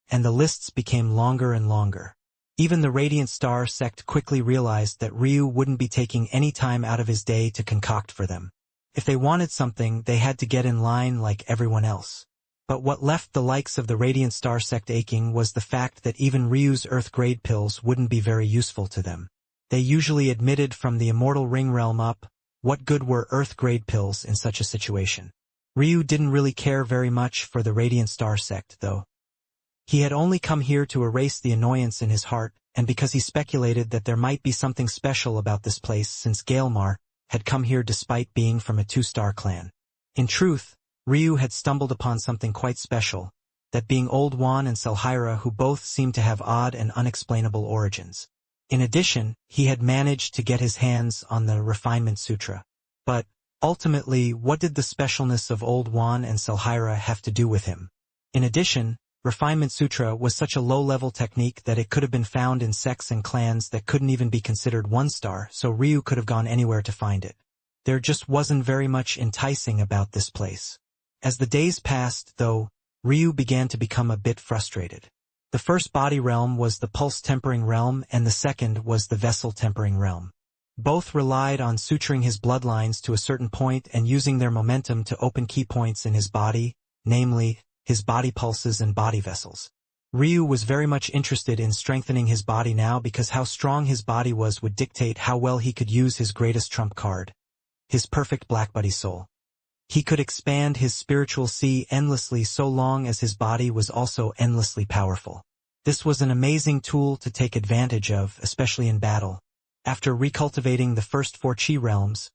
and the lists became longer and longer. Even the Radiant Star sect quickly realized that Ryu wouldn't be taking any time out of his day to concoct for them. If they wanted something, they had to get in line like everyone else. But what left the likes of the Radiant Star sect aching was the fact that even Ryu's Earth-grade pills wouldn't be very useful to them. They usually admitted from the Immortal Ring realm up, what good were Earth-grade pills in such a situation? Ryu didn't really care very much for the Radiant Star sect, though. He had only come here to erase the annoyance in his heart, and because he speculated that there might be something special about this place since Gaelmar had come here despite being from a 2-star clan. In truth, Ryu had stumbled upon something quite special, that being Old Juan and Selhira, who both seemed to have odd and unexplainable origins. In addition, he had managed to get his hands on the Refinement Sutra. But, ultimately, what did the specialness of Old Juan and Selhira have to do with him? In addition, Refinement Sutra was such a low-level technique that it could have been found in sects and clans that couldn't even be considered 1-star, so Ryu could have gone anywhere to find it. There just wasn't very much enticing about this place. As the days passed, though, Ryu began to become a bit frustrated. The first body realm was the pulse-tempering realm, and the second was the vessel-tempering realm. Both relied on suturing his bloodlines to a certain point and using their momentum to open key points in his body, namely, his body pulses and body vessels. Ryu was very much interested in strengthening his body now because how strong his body was would dictate how well he could use his greatest trump card, his perfect Black Buddy soul. He could expand his spiritual sea endlessly so long as his body was also endlessly powerful. This was an amazing tool to take advantage of, especially in battle. After recultivating the first 4 Qi realms,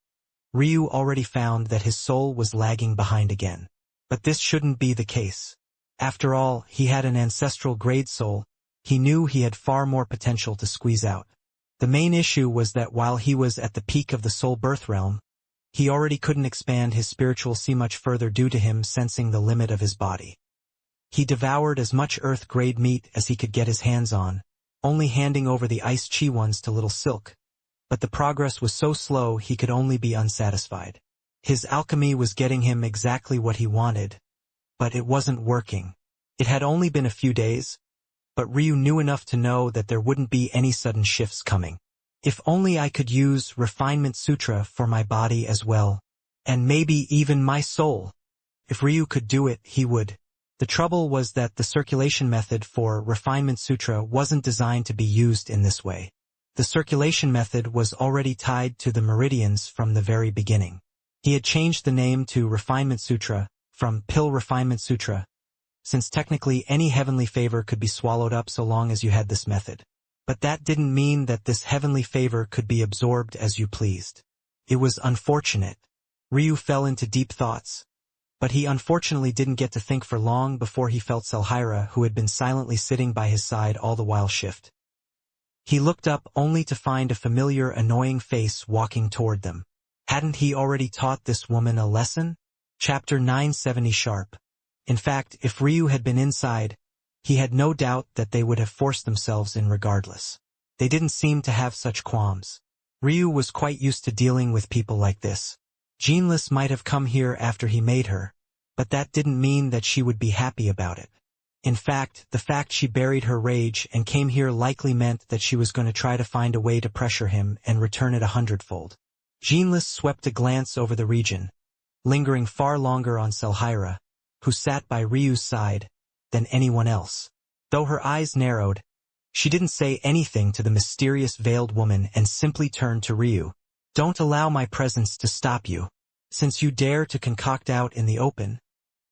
Ryu already found that his soul was lagging behind again. But this shouldn't be the case. After all, he had an ancestral grade soul. He knew he had far more potential to squeeze out. The main issue was that while he was at the peak of the soul birth realm, he already couldn't expand his spiritual sea much further due to him sensing the limit of his body. He devoured as much earth-grade meat as he could get his hands on, only handing over the ice Qi ones to Little Silk, but the progress was so slow he could only be unsatisfied. His alchemy was getting him exactly what he wanted, but it wasn't working. It had only been a few days, but Ryu knew enough to know that there wouldn't be any sudden shifts coming. If only I could use Refinement Sutra for my body as well, and maybe even my soul. If Ryu could do it, he would. The trouble was that the circulation method for Refinement Sutra wasn't designed to be used in this way. The circulation method was already tied to the Meridians from the very beginning. He had changed the name to Refinement Sutra from Pill Refinement Sutra, since technically any heavenly favor could be swallowed up so long as you had this method. But that didn't mean that this heavenly favor could be absorbed as you pleased. It was unfortunate. Ryu fell into deep thoughts, but he unfortunately didn't get to think for long before he felt Selhira, who had been silently sitting by his side all the while, shift. He looked up only to find a familiar, annoying face walking toward them. Hadn't he already taught this woman a lesson? Chapter 970 sharp. In fact, if Ryu had been inside, he had no doubt that they would have forced themselves in regardless. They didn't seem to have such qualms. Ryu was quite used to dealing with people like this. Geneless might have come here after he made her, but that didn't mean that she would be happy about it. In fact, the fact she buried her rage and came here likely meant that she was going to try to find a way to pressure him and return it 100-fold. Geneless swept a glance over the region, lingering far longer on Selhira, who sat by Ryu's side, than anyone else. Though her eyes narrowed, she didn't say anything to the mysterious veiled woman and simply turned to Ryu. Don't allow my presence to stop you. Since you dare to concoct out in the open,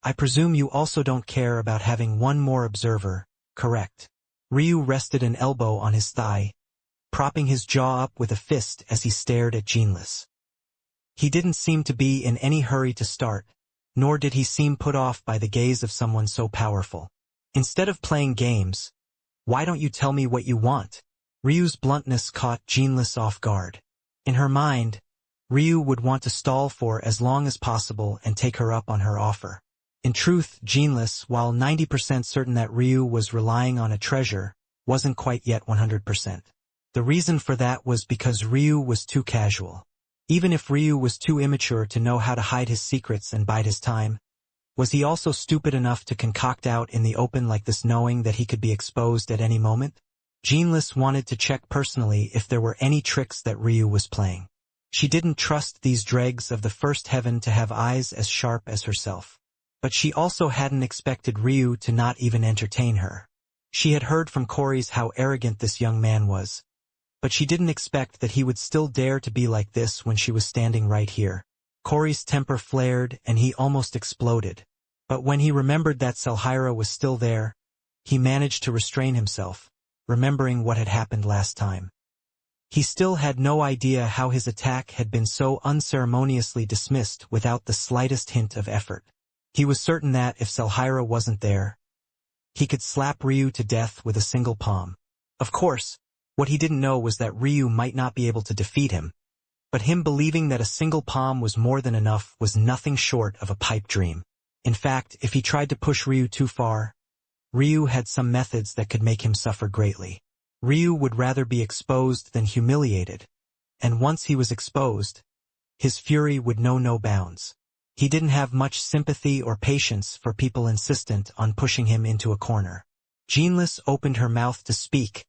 I presume you also don't care about having one more observer, correct? Ryu rested an elbow on his thigh, propping his jaw up with a fist as he stared at Geneless. He didn't seem to be in any hurry to start, nor did he seem put off by the gaze of someone so powerful. Instead of playing games, why don't you tell me what you want? Ryu's bluntness caught Geneless off guard. In her mind, Ryu would want to stall for as long as possible and take her up on her offer. In truth, Geneless, while 90% certain that Ryu was relying on a treasure, wasn't quite yet 100%. The reason for that was because Ryu was too casual. Even if Ryu was too immature to know how to hide his secrets and bide his time, was he also stupid enough to concoct out in the open like this, knowing that he could be exposed at any moment? Geneless wanted to check personally if there were any tricks that Ryu was playing. She didn't trust these dregs of the first heaven to have eyes as sharp as herself. But she also hadn't expected Ryu to not even entertain her. She had heard from Corey's how arrogant this young man was, but she didn't expect that he would still dare to be like this when she was standing right here. Corey's temper flared and he almost exploded. But when he remembered that Selhira was still there, he managed to restrain himself, remembering what had happened last time. He still had no idea how his attack had been so unceremoniously dismissed without the slightest hint of effort. He was certain that if Selhira wasn't there, he could slap Ryu to death with a single palm. Of course, what he didn't know was that Ryu might not be able to defeat him, but him believing that a single palm was more than enough was nothing short of a pipe dream. In fact, if he tried to push Ryu too far, Ryu had some methods that could make him suffer greatly. Ryu would rather be exposed than humiliated, and once he was exposed, his fury would know no bounds. He didn't have much sympathy or patience for people insistent on pushing him into a corner. Geneless opened her mouth to speak,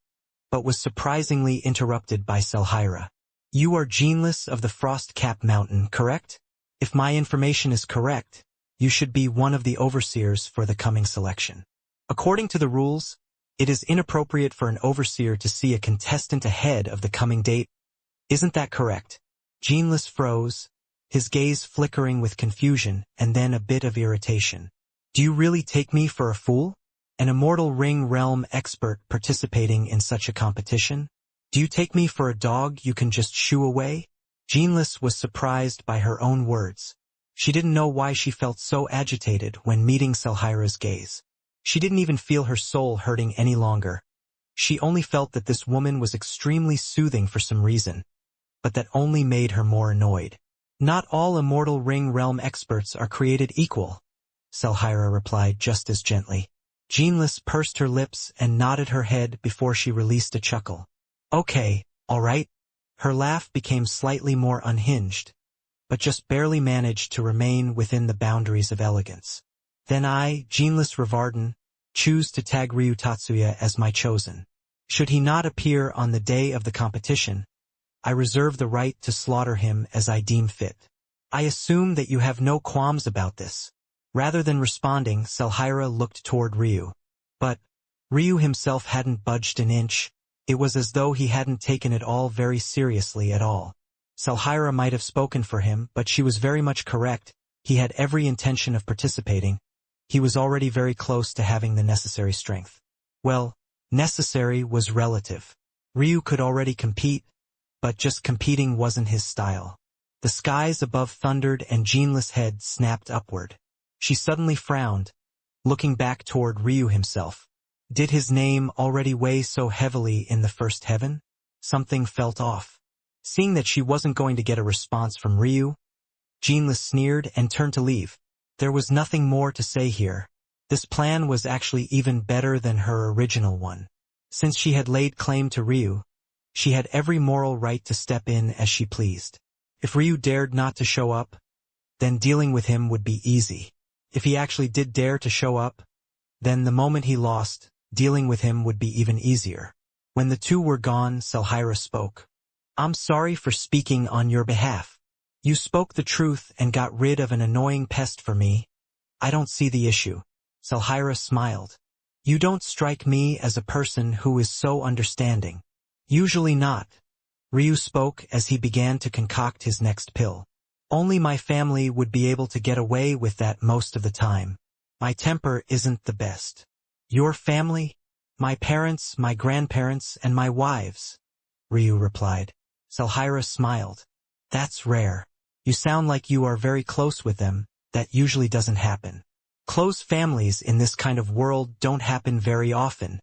but was surprisingly interrupted by Selhira. You are Geneless of the Frost-Cap Mountain, correct? If my information is correct, you should be one of the overseers for the coming selection. According to the rules, it is inappropriate for an overseer to see a contestant ahead of the coming date. Isn't that correct? Geneless froze, his gaze flickering with confusion and then a bit of irritation. Do you really take me for a fool? An Immortal Ring Realm expert participating in such a competition? Do you take me for a dog you can just shoo away? Geneless was surprised by her own words. She didn't know why she felt so agitated when meeting Selhira's gaze. She didn't even feel her soul hurting any longer. She only felt that this woman was extremely soothing for some reason, but that only made her more annoyed. Not all Immortal Ring Realm experts are created equal, Selhira replied just as gently. Geneless pursed her lips and nodded her head before she released a chuckle. Okay, all right. Her laugh became slightly more unhinged, but just barely managed to remain within the boundaries of elegance. Then I, geneless Rivardin, choose to tag Ryu Tatsuya as my chosen. Should he not appear on the day of the competition, I reserve the right to slaughter him as I deem fit. I assume that you have no qualms about this. Rather than responding, Selhira looked toward Ryu. But Ryu himself hadn't budged an inch. It was as though he hadn't taken it all very seriously at all. Selhira might have spoken for him, but she was very much correct. He had every intention of participating. He was already very close to having the necessary strength. Well, necessary was relative. Ryu could already compete, but just competing wasn't his style. The skies above thundered and Geneless' head snapped upward. She suddenly frowned, looking back toward Ryu himself. Did his name already weigh so heavily in the first heaven? Something felt off. Seeing that she wasn't going to get a response from Ryu, Geneless sneered and turned to leave. There was nothing more to say here. This plan was actually even better than her original one. Since she had laid claim to Ryu, she had every moral right to step in as she pleased. If Ryu dared not to show up, then dealing with him would be easy. If he actually did dare to show up, then the moment he lost, dealing with him would be even easier. When the two were gone, Selhira spoke. I'm sorry for speaking on your behalf. You spoke the truth and got rid of an annoying pest for me. I don't see the issue. Selhira smiled. You don't strike me as a person who is so understanding. Usually not. Ryu spoke as he began to concoct his next pill. Only my family would be able to get away with that most of the time. My temper isn't the best. Your family? My parents, my grandparents, and my wives, Ryu replied. Selhira smiled. That's rare. You sound like you are very close with them. That usually doesn't happen. Close families in this kind of world don't happen very often.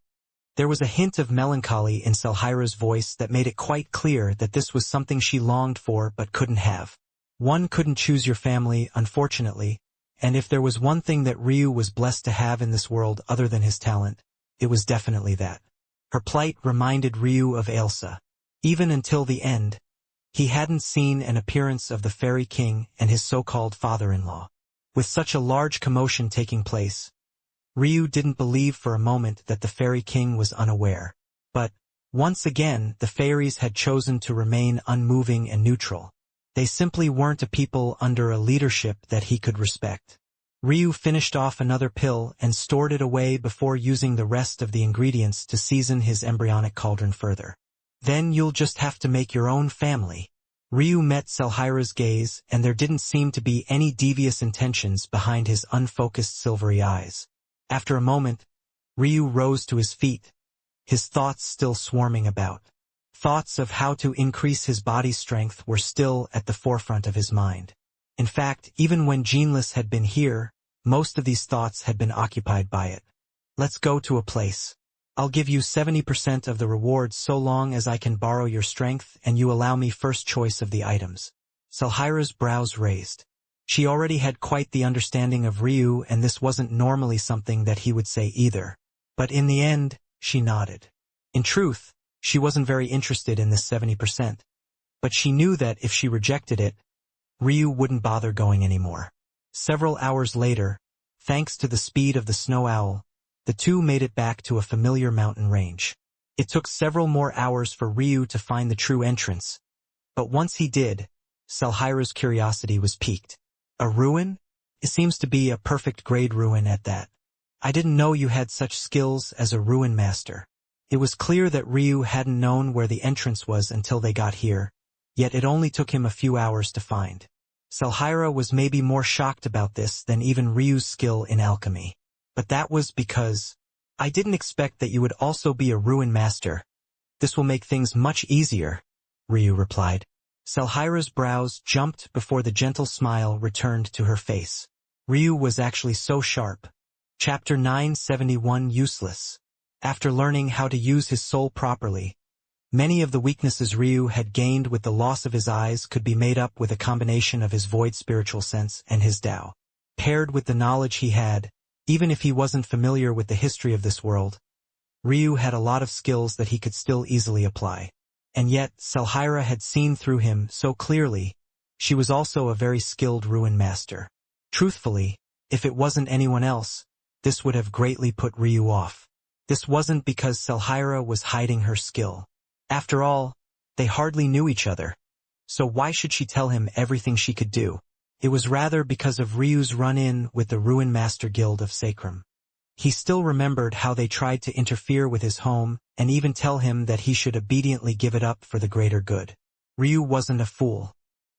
There was a hint of melancholy in Selhira's voice that made it quite clear that this was something she longed for but couldn't have. One couldn't choose your family, unfortunately, and if there was one thing that Ryu was blessed to have in this world other than his talent, it was definitely that. Her plight reminded Ryu of Ailsa. Even until the end, he hadn't seen an appearance of the Fairy King and his so-called father-in-law. With such a large commotion taking place, Ryu didn't believe for a moment that the Fairy King was unaware. But, once again, the fairies had chosen to remain unmoving and neutral. They simply weren't a people under a leadership that he could respect. Ryu finished off another pill and stored it away before using the rest of the ingredients to season his embryonic cauldron further. Then you'll just have to make your own family. Ryu met Selhira's gaze, and there didn't seem to be any devious intentions behind his unfocused silvery eyes. After a moment, Ryu rose to his feet, his thoughts still swarming about. Thoughts of how to increase his body's strength were still at the forefront of his mind. In fact, even when Geneless had been here, most of these thoughts had been occupied by it. Let's go to a place. I'll give you 70% of the rewards so long as I can borrow your strength and you allow me first choice of the items. Selhira's brows raised. She already had quite the understanding of Ryu, and this wasn't normally something that he would say either. But in the end, she nodded. In truth, she wasn't very interested in this 70%. But she knew that if she rejected it, Ryu wouldn't bother going anymore. Several hours later, thanks to the speed of the snow owl, the two made it back to a familiar mountain range. It took several more hours for Ryu to find the true entrance. But once he did, Selhira's curiosity was piqued. A ruin? It seems to be a perfect grade ruin at that. I didn't know you had such skills as a ruin master. It was clear that Ryu hadn't known where the entrance was until they got here, yet it only took him a few hours to find. Selhira was maybe more shocked about this than even Ryu's skill in alchemy. But that was because, I didn't expect that you would also be a ruin master. This will make things much easier, Ryu replied. Selhira's brows jumped before the gentle smile returned to her face. Ryu was actually so sharp. Chapter 971 Useless. After learning how to use his soul properly, many of the weaknesses Ryu had gained with the loss of his eyes could be made up with a combination of his void spiritual sense and his Tao. Paired with the knowledge he had, even if he wasn't familiar with the history of this world, Ryu had a lot of skills that he could still easily apply. And yet, Selhira had seen through him so clearly, She was also a very skilled ruin master. Truthfully, if it wasn't anyone else, this would have greatly put Ryu off. This wasn't because Selhira was hiding her skill. After all, they hardly knew each other. So why should she tell him everything she could do? It was rather because of Ryu's run-in with the Ruin Master Guild of Sacrum. He still remembered how they tried to interfere with his home and even tell him that he should obediently give it up for the greater good. Ryu wasn't a fool.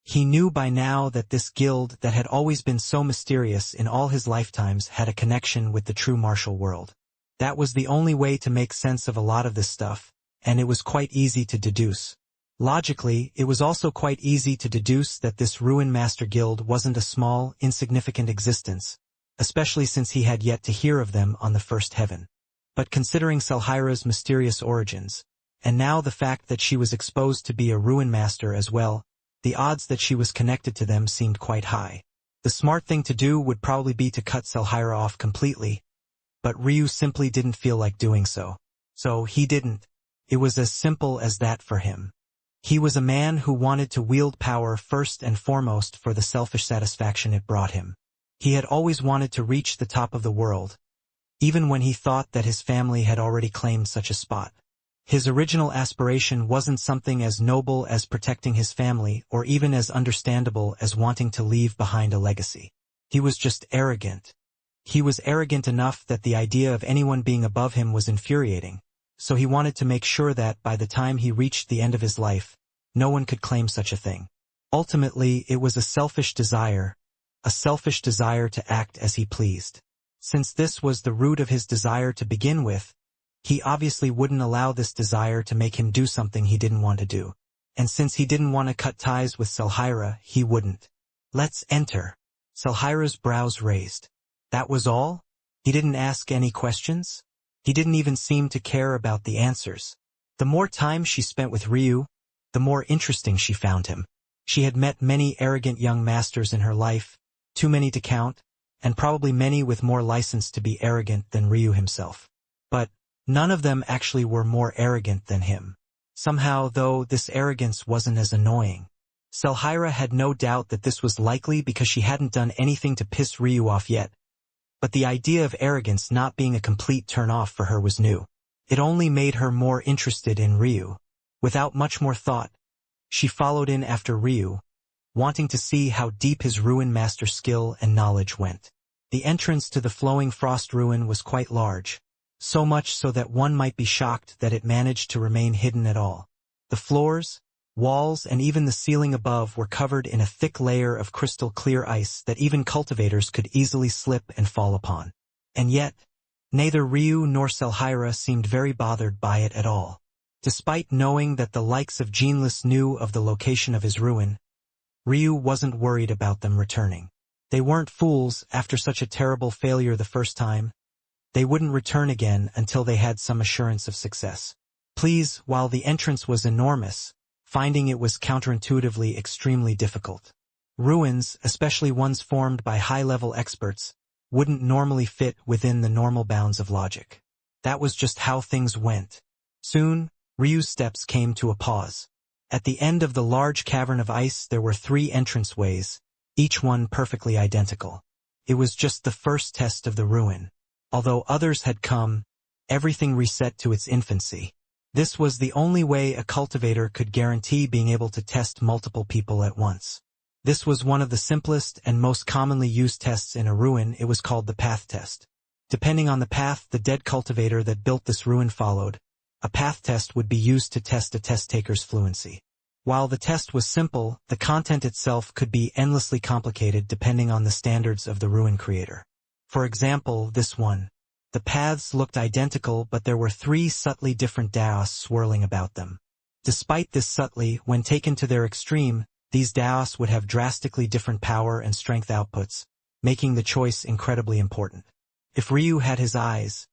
He knew by now that this guild that had always been so mysterious in all his lifetimes had a connection with the true martial world. That was the only way to make sense of a lot of this stuff, and it was quite easy to deduce. Logically, it was also quite easy to deduce that this Ruin Master Guild wasn't a small, insignificant existence, especially since he had yet to hear of them on the first heaven. But considering Selhira's mysterious origins, and now the fact that she was exposed to be a Ruin Master as well, the odds that she was connected to them seemed quite high. The smart thing to do would probably be to cut Selhira off completely, but Ryu simply didn't feel like doing so. So he didn't. It was as simple as that for him. He was a man who wanted to wield power first and foremost for the selfish satisfaction it brought him. He had always wanted to reach the top of the world, even when he thought that his family had already claimed such a spot. His original aspiration wasn't something as noble as protecting his family or even as understandable as wanting to leave behind a legacy. He was just arrogant. He was arrogant enough that the idea of anyone being above him was infuriating, so he wanted to make sure that by the time he reached the end of his life, no one could claim such a thing. Ultimately, it was a selfish desire to act as he pleased. Since this was the root of his desire to begin with, he obviously wouldn't allow this desire to make him do something he didn't want to do. And since he didn't want to cut ties with Selhira, he wouldn't. Let's enter. Selhira's brows raised. That was all? He didn't ask any questions? He didn't even seem to care about the answers. The more time she spent with Ryu, the more interesting she found him. She had met many arrogant young masters in her life, too many to count, and probably many with more license to be arrogant than Ryu himself. But none of them actually were more arrogant than him. Somehow, though, this arrogance wasn't as annoying. Selhira had no doubt that this was likely because she hadn't done anything to piss Ryu off yet. But the idea of arrogance not being a complete turn-off for her was new. It only made her more interested in Ryu. Without much more thought, she followed in after Ryu, wanting to see how deep his Ruin Master skill and knowledge went. The entrance to the Flowing Frost Ruin was quite large, so much so that one might be shocked that it managed to remain hidden at all. The floors, walls, and even the ceiling above were covered in a thick layer of crystal-clear ice that even cultivators could easily slip and fall upon. And yet, neither Ryu nor Selhira seemed very bothered by it at all. Despite knowing that the likes of Geneless knew of the location of his ruin, Ryu wasn't worried about them returning. They weren't fools after such a terrible failure the first time. They wouldn't return again until they had some assurance of success. Please, while the entrance was enormous, finding it was counterintuitively extremely difficult. Ruins, especially ones formed by high-level experts, wouldn't normally fit within the normal bounds of logic. That was just how things went. Soon, Ryu's steps came to a pause. At the end of the large cavern of ice there were 3 entranceways, each one perfectly identical. It was just the first test of the ruin. Although others had come, everything reset to its infancy. This was the only way a cultivator could guarantee being able to test multiple people at once. This was one of the simplest and most commonly used tests in a ruin. It was called the path test. Depending on the path the dead cultivator that built this ruin followed, a path test would be used to test a test-taker's fluency. While the test was simple, the content itself could be endlessly complicated depending on the standards of the ruin creator. For example, this one. The paths looked identical, but there were 3 subtly different Daos swirling about them. Despite this subtlety, when taken to their extreme, these Daos would have drastically different power and strength outputs, making the choice incredibly important. If Ryu had his eyes,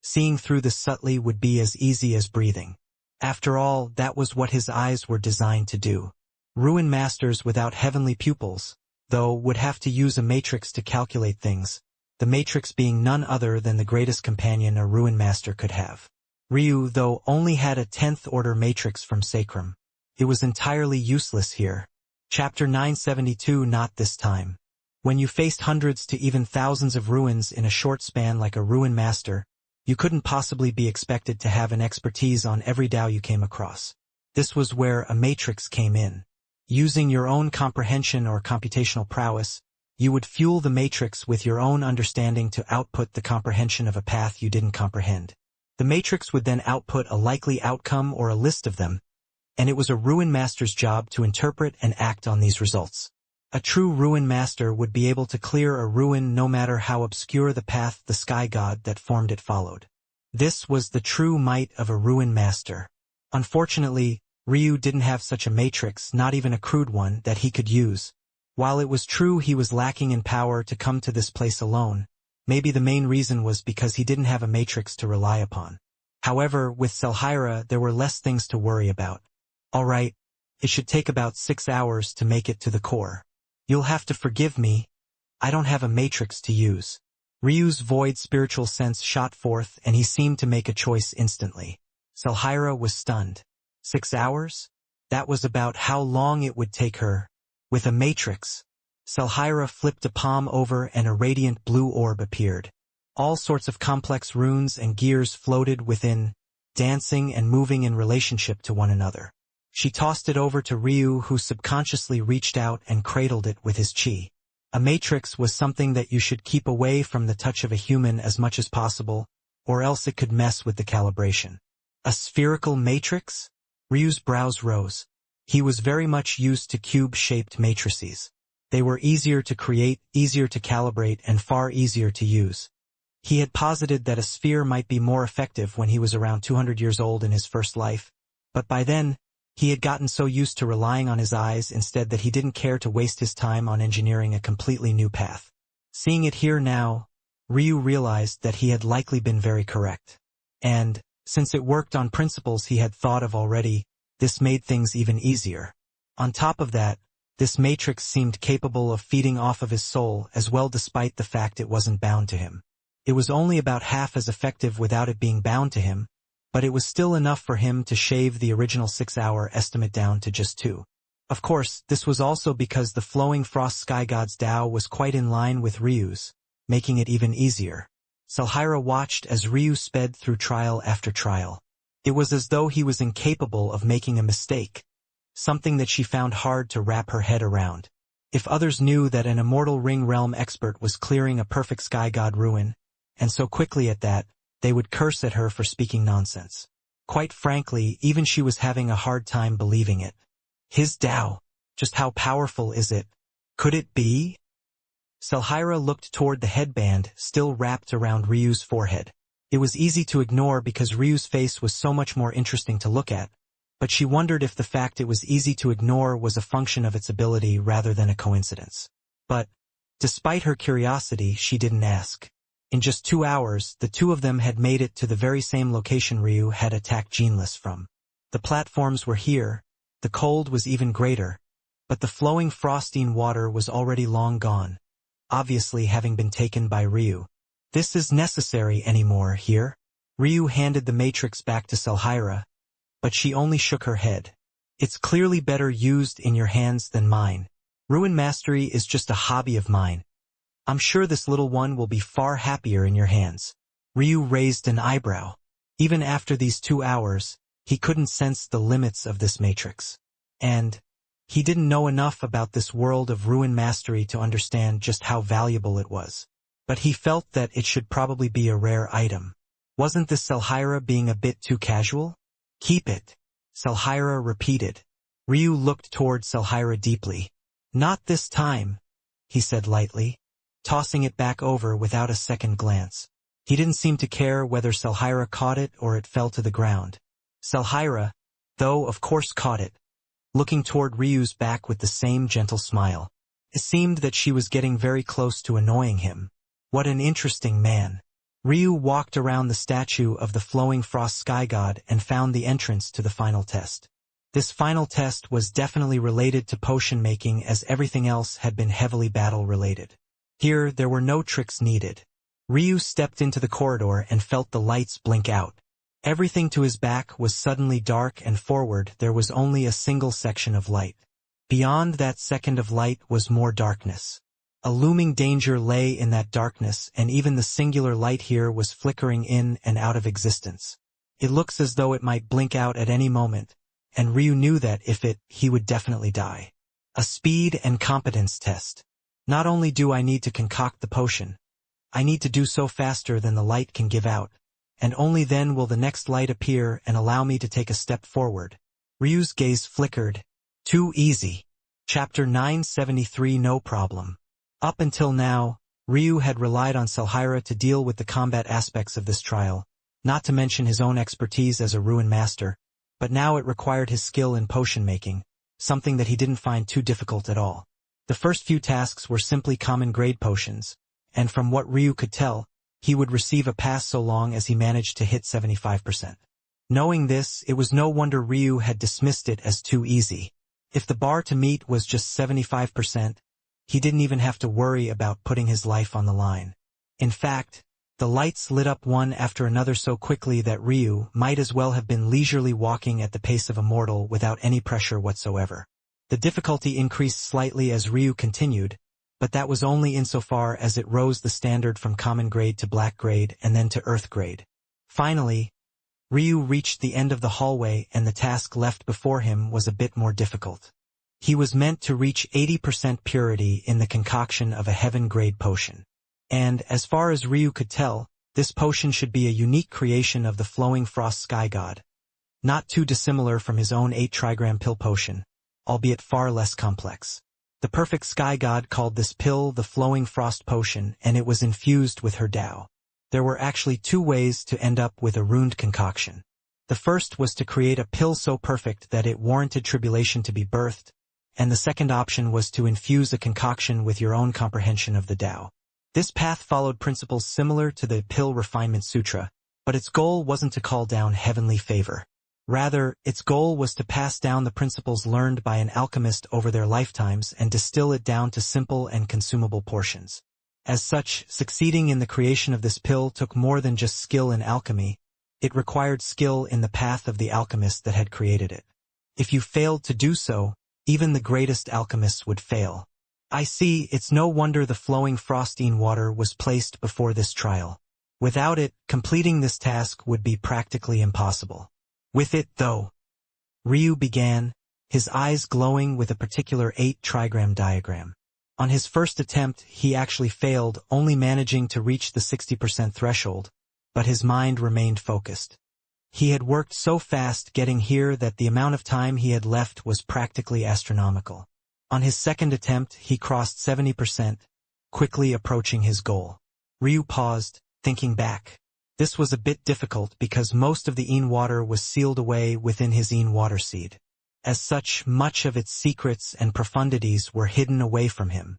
seeing through the subtlety would be as easy as breathing. After all, that was what his eyes were designed to do. Ruin masters without heavenly pupils, though, would have to use a matrix to calculate things, the matrix being none other than the greatest companion a ruin master could have. Ryu, though, only had a 10th-order matrix from Sacrum. It was entirely useless here. Chapter 972. Not this time. When you faced hundreds to even thousands of ruins in a short span like a ruin master, you couldn't possibly be expected to have an expertise on every Tao you came across. This was where a matrix came in. Using your own comprehension or computational prowess, you would fuel the matrix with your own understanding to output the comprehension of a path you didn't comprehend. The matrix would then output a likely outcome or a list of them, and it was a ruin master's job to interpret and act on these results. A true ruin master would be able to clear a ruin no matter how obscure the path the sky god that formed it followed. This was the true might of a ruin master. Unfortunately, Ryu didn't have such a matrix, not even a crude one, that he could use. While it was true he was lacking in power to come to this place alone, maybe the main reason was because he didn't have a matrix to rely upon. However, with Selhira there were less things to worry about. Alright, it should take about 6 hours to make it to the core. You'll have to forgive me, I don't have a matrix to use. Ryu's void spiritual sense shot forth and he seemed to make a choice instantly. Selhira was stunned. 6 hours? That was about how long it would take her. With a matrix, Selhira flipped a palm over and a radiant blue orb appeared. All sorts of complex runes and gears floated within, dancing and moving in relationship to one another. She tossed it over to Ryu, who subconsciously reached out and cradled it with his chi. A matrix was something that you should keep away from the touch of a human as much as possible, or else it could mess with the calibration. A spherical matrix? Ryu's brows rose. He was very much used to cube-shaped matrices. They were easier to create, easier to calibrate, and far easier to use. He had posited that a sphere might be more effective when he was around 200 years old in his first life, but by then, he had gotten so used to relying on his eyes instead that he didn't care to waste his time on engineering a completely new path. Seeing it here now, Ryu realized that he had likely been very correct. And, since it worked on principles he had thought of already, this made things even easier. On top of that, this matrix seemed capable of feeding off of his soul as well despite the fact it wasn't bound to him. It was only about half as effective without it being bound to him, but it was still enough for him to shave the original 6-hour estimate down to just 2. Of course, this was also because the flowing frost sky god's Tao was quite in line with Ryu's, making it even easier. Selhira watched as Ryu sped through trial after trial. It was as though he was incapable of making a mistake, something that she found hard to wrap her head around. If others knew that an immortal ring realm expert was clearing a perfect sky god ruin, and so quickly at that, they would curse at her for speaking nonsense. Quite frankly, even she was having a hard time believing it. His Tao, just how powerful is it? Could it be? Selhira looked toward the headband still wrapped around Ryu's forehead. It was easy to ignore because Ryu's face was so much more interesting to look at, but she wondered if the fact it was easy to ignore was a function of its ability rather than a coincidence. But, despite her curiosity, she didn't ask. In just 2 hours, the two of them had made it to the very same location Ryu had attacked Geneless from. The platforms were here, the cold was even greater, but the flowing frostine water was already long gone, obviously having been taken by Ryu. This is necessary anymore here? Ryu handed the matrix back to Selhira, but she only shook her head. It's clearly better used in your hands than mine. Ruin mastery is just a hobby of mine. I'm sure this little one will be far happier in your hands. Ryu raised an eyebrow. Even after these 2 hours, he couldn't sense the limits of this matrix. And he didn't know enough about this world of ruin mastery to understand just how valuable it was. But he felt that it should probably be a rare item. Wasn't this Selhira being a bit too casual? Keep it, Selhira repeated. Ryu looked toward Selhira deeply. Not this time, he said lightly, tossing it back over without a second glance. He didn't seem to care whether Selhira caught it or it fell to the ground. Selhira, though, of course caught it, looking toward Ryu's back with the same gentle smile. It seemed that she was getting very close to annoying him. What an interesting man. Ryu walked around the statue of the flowing frost sky god and found the entrance to the final test. This final test was definitely related to potion making as everything else had been heavily battle-related. Here, there were no tricks needed. Ryu stepped into the corridor and felt the lights blink out. Everything to his back was suddenly dark and forward there was only a single section of light. Beyond that second of light was more darkness. A looming danger lay in that darkness, and even the singular light here was flickering in and out of existence. It looks as though it might blink out at any moment, and Ryu knew that if he would definitely die. A speed and competence test. Not only do I need to concoct the potion, I need to do so faster than the light can give out, and only then will the next light appear and allow me to take a step forward. Ryu's gaze flickered. Too easy. Chapter 973. No problem. Up until now, Ryu had relied on Selhira to deal with the combat aspects of this trial, not to mention his own expertise as a ruin master, but now it required his skill in potion making, something that he didn't find too difficult at all. The first few tasks were simply common grade potions, and from what Ryu could tell, he would receive a pass so long as he managed to hit 75%. Knowing this, it was no wonder Ryu had dismissed it as too easy. If the bar to meet was just 75%, he didn't even have to worry about putting his life on the line. In fact, the lights lit up one after another so quickly that Ryu might as well have been leisurely walking at the pace of a mortal without any pressure whatsoever. The difficulty increased slightly as Ryu continued, but that was only insofar as it rose the standard from common grade to black grade and then to earth grade. Finally, Ryu reached the end of the hallway and the task left before him was a bit more difficult. He was meant to reach 80% purity in the concoction of a heaven-grade potion. And, as far as Ryu could tell, this potion should be a unique creation of the Flowing Frost Sky God, not too dissimilar from his own 8-trigram pill potion, albeit far less complex. The perfect Sky God called this pill the Flowing Frost Potion, and it was infused with her Tao. There were actually two ways to end up with a runed concoction. The first was to create a pill so perfect that it warranted tribulation to be birthed, and the second option was to infuse a concoction with your own comprehension of the Tao. This path followed principles similar to the Pill Refinement Sutra, but its goal wasn't to call down heavenly favor. Rather, its goal was to pass down the principles learned by an alchemist over their lifetimes and distill it down to simple and consumable portions. As such, succeeding in the creation of this pill took more than just skill in alchemy, it required skill in the path of the alchemist that had created it. If you failed to do so, even the greatest alchemists would fail. I see, it's no wonder the flowing frostine water was placed before this trial. Without it, completing this task would be practically impossible. With it, though, Ryu began, his eyes glowing with a particular 8-trigram diagram. On his first attempt, he actually failed, only managing to reach the 60% threshold, but his mind remained focused. He had worked so fast getting here that the amount of time he had left was practically astronomical. On his second attempt, he crossed 70%, quickly approaching his goal. Ryu paused, thinking back. This was a bit difficult because most of the Een water was sealed away within his Een water seed. As such, much of its secrets and profundities were hidden away from him.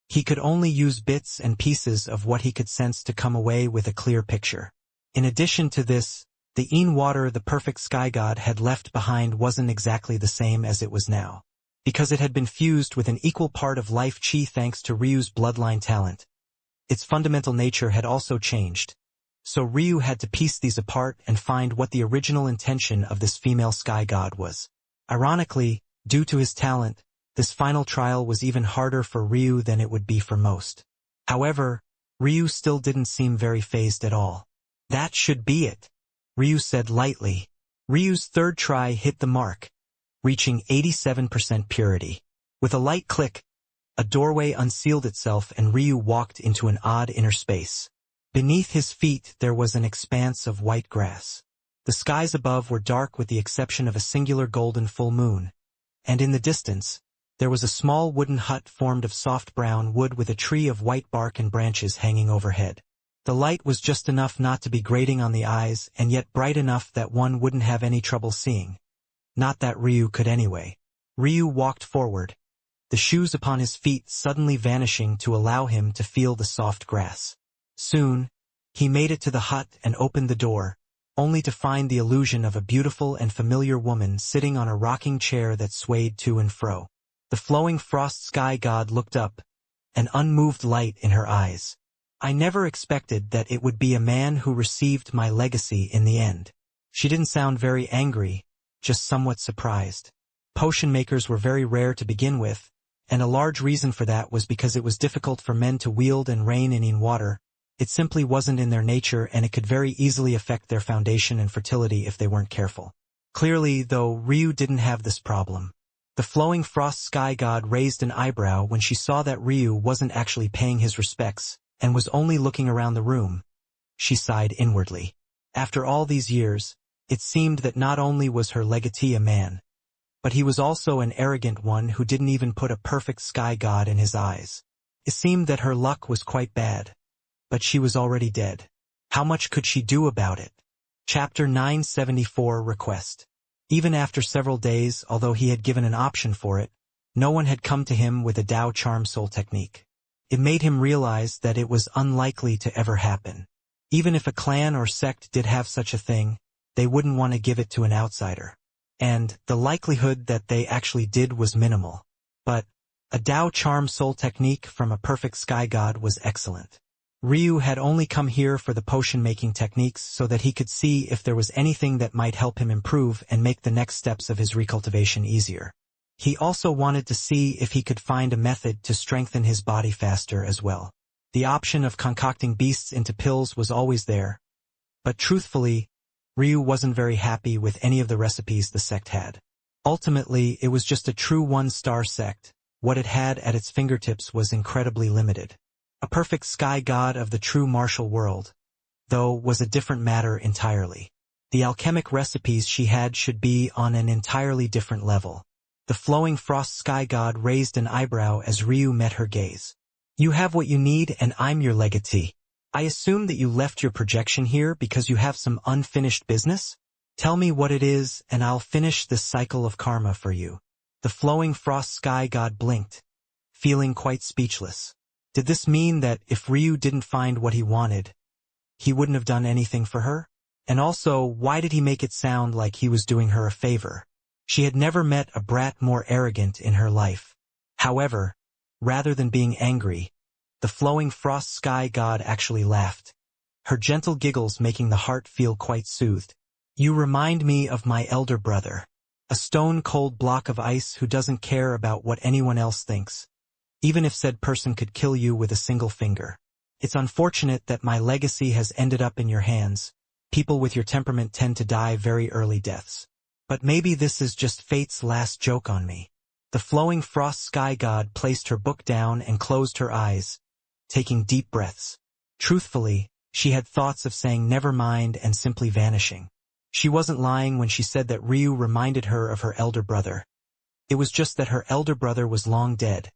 He could only use bits and pieces of what he could sense to come away with a clear picture. In addition to this, the Een water the perfect sky god had left behind wasn't exactly the same as it was now. Because it had been fused with an equal part of life chi thanks to Ryu's bloodline talent. Its fundamental nature had also changed. So Ryu had to piece these apart and find what the original intention of this female sky god was. Ironically, due to his talent, this final trial was even harder for Ryu than it would be for most. However, Ryu still didn't seem very fazed at all. That should be it, Ryu said lightly. Ryu's third try hit the mark, reaching 87% purity. With a light click, a doorway unsealed itself and Ryu walked into an odd inner space. Beneath his feet there was an expanse of white grass. The skies above were dark with the exception of a singular golden full moon, and in the distance, there was a small wooden hut formed of soft brown wood with a tree of white bark and branches hanging overhead. The light was just enough not to be grating on the eyes and yet bright enough that one wouldn't have any trouble seeing. Not that Ryu could anyway. Ryu walked forward, the shoes upon his feet suddenly vanishing to allow him to feel the soft grass. Soon, he made it to the hut and opened the door, only to find the illusion of a beautiful and familiar woman sitting on a rocking chair that swayed to and fro. The flowing frost sky god looked up, an unmoved light in her eyes. I never expected that it would be a man who received my legacy in the end. She didn't sound very angry, just somewhat surprised. Potion makers were very rare to begin with, and a large reason for that was because it was difficult for men to wield and reign in water. It simply wasn't in their nature, and it could very easily affect their foundation and fertility if they weren't careful. Clearly, though, Ryu didn't have this problem. The flowing frost sky god raised an eyebrow when she saw that Ryu wasn't actually paying his respects, and was only looking around the room. She sighed inwardly. After all these years, it seemed that not only was her legatee a man, but he was also an arrogant one who didn't even put a perfect sky god in his eyes. It seemed that her luck was quite bad. But she was already dead. How much could she do about it? Chapter 974 Request. Even after several days, although he had given an option for it, no one had come to him with a Dao Charm Soul technique. It made him realize that it was unlikely to ever happen. Even if a clan or sect did have such a thing, they wouldn't want to give it to an outsider. And the likelihood that they actually did was minimal. But a Dao Charm Soul technique from a perfect sky god was excellent. Ryu had only come here for the potion-making techniques so that he could see if there was anything that might help him improve and make the next steps of his recultivation easier. He also wanted to see if he could find a method to strengthen his body faster as well. The option of concocting beasts into pills was always there, but truthfully, Ryu wasn't very happy with any of the recipes the sect had. Ultimately, it was just a true one-star sect. What it had at its fingertips was incredibly limited. A perfect sky god of the true martial world, though, was a different matter entirely. The alchemic recipes she had should be on an entirely different level. The flowing frost sky god raised an eyebrow as Ryu met her gaze. You have what you need and I'm your legatee. I assume that you left your projection here because you have some unfinished business? Tell me what it is and I'll finish this cycle of karma for you. The flowing frost sky god blinked, feeling quite speechless. Did this mean that if Ryu didn't find what he wanted, he wouldn't have done anything for her? And also, why did he make it sound like he was doing her a favor? She had never met a brat more arrogant in her life. However, rather than being angry, the flowing frost sky god actually laughed, her gentle giggles making the heart feel quite soothed. You remind me of my elder brother, a stone-cold block of ice who doesn't care about what anyone else thinks, even if said person could kill you with a single finger. It's unfortunate that my legacy has ended up in your hands. People with your temperament tend to die very early deaths. But maybe this is just fate's last joke on me. The flowing frost sky god placed her book down and closed her eyes, taking deep breaths. Truthfully, she had thoughts of saying never mind and simply vanishing. She wasn't lying when she said that Ryu reminded her of her elder brother. It was just that her elder brother was long dead,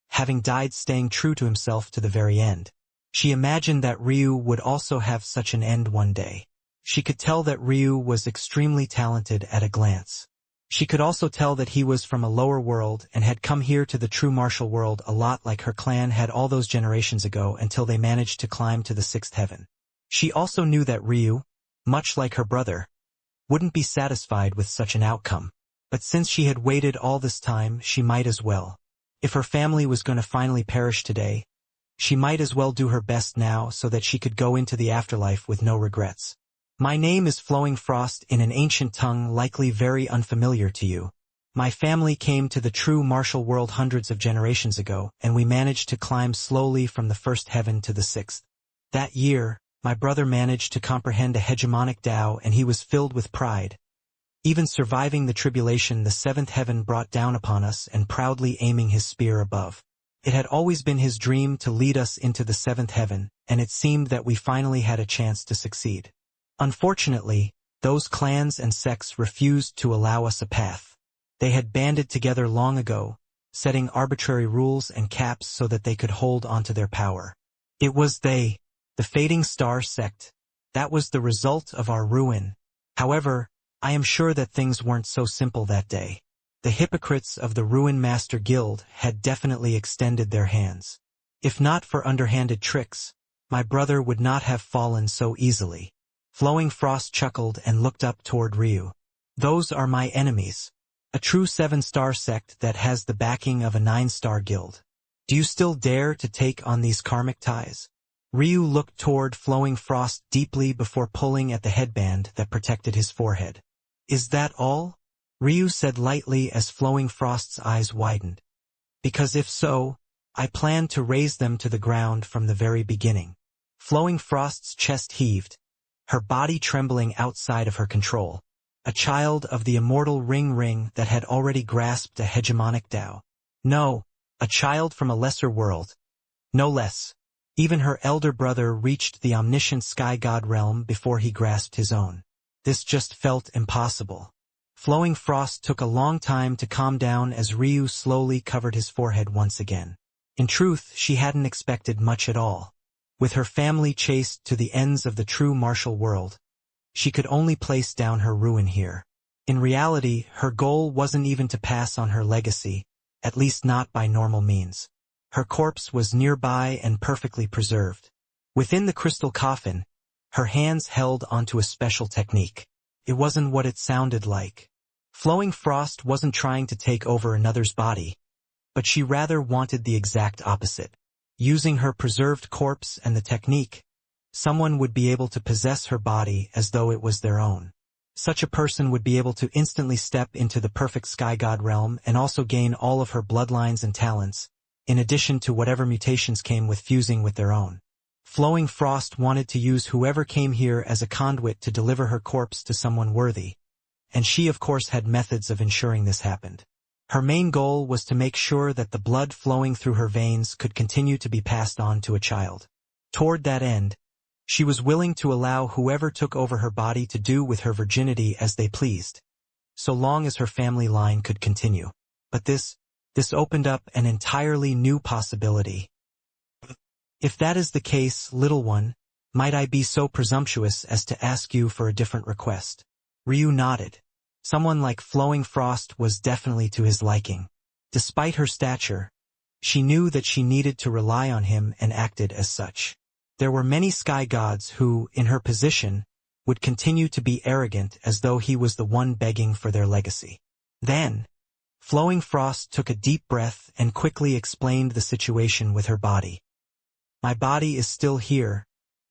having died staying true to himself to the very end. She imagined that Ryu would also have such an end one day. She could tell that Ryu was extremely talented at a glance. She could also tell that he was from a lower world and had come here to the true martial world a lot like her clan had all those generations ago until they managed to climb to the sixth heaven. She also knew that Ryu, much like her brother, wouldn't be satisfied with such an outcome. But since she had waited all this time, she might as well. If her family was going to finally perish today, she might as well do her best now so that she could go into the afterlife with no regrets. My name is Flowing Frost in an ancient tongue likely very unfamiliar to you. My family came to the true martial world hundreds of generations ago, and we managed to climb slowly from the first heaven to the sixth. That year, my brother managed to comprehend a hegemonic Tao and he was filled with pride. Even surviving the tribulation the seventh heaven brought down upon us and proudly aiming his spear above. It had always been his dream to lead us into the seventh heaven, and it seemed that we finally had a chance to succeed. Unfortunately, those clans and sects refused to allow us a path. They had banded together long ago, setting arbitrary rules and caps so that they could hold onto their power. It was they, the Fading Star sect. That was the result of our ruin. However, I am sure that things weren't so simple that day. The hypocrites of the Ruin Master Guild had definitely extended their hands. If not for underhanded tricks, my brother would not have fallen so easily. Flowing Frost chuckled and looked up toward Ryu. Those are my enemies. A true 7-star sect that has the backing of a 9-star guild. Do you still dare to take on these karmic ties? Ryu looked toward Flowing Frost deeply before pulling at the headband that protected his forehead. Is that all? Ryu said lightly as Flowing Frost's eyes widened. Because if so, I plan to raise them to the ground from the very beginning. Flowing Frost's chest heaved, her body trembling outside of her control. A child of the immortal Ring that had already grasped a hegemonic Tao. No, a child from a lesser world. No less. Even her elder brother reached the omniscient sky god realm before he grasped his own. This just felt impossible. Flowing Frost took a long time to calm down as Ryu slowly covered his forehead once again. In truth, she hadn't expected much at all. With her family chased to the ends of the true martial world, she could only place down her ruin here. In reality, her goal wasn't even to pass on her legacy, at least not by normal means. Her corpse was nearby and perfectly preserved. Within the crystal coffin, her hands held onto a special technique. It wasn't what it sounded like. Flowing Frost wasn't trying to take over another's body, but she rather wanted the exact opposite. Using her preserved corpse and the technique, someone would be able to possess her body as though it was their own. Such a person would be able to instantly step into the perfect sky god realm and also gain all of her bloodlines and talents, in addition to whatever mutations came with fusing with their own. Flowing Frost wanted to use whoever came here as a conduit to deliver her corpse to someone worthy, and she of course had methods of ensuring this happened. Her main goal was to make sure that the blood flowing through her veins could continue to be passed on to a child. Toward that end, she was willing to allow whoever took over her body to do with her virginity as they pleased, so long as her family line could continue. But this opened up an entirely new possibility. If that is the case, little one, might I be so presumptuous as to ask you for a different request? Ryu nodded. Someone like Flowing Frost was definitely to his liking. Despite her stature, she knew that she needed to rely on him and acted as such. There were many sky gods who, in her position, would continue to be arrogant as though he was the one begging for their legacy. Then, Flowing Frost took a deep breath and quickly explained the situation with her body. My body is still here.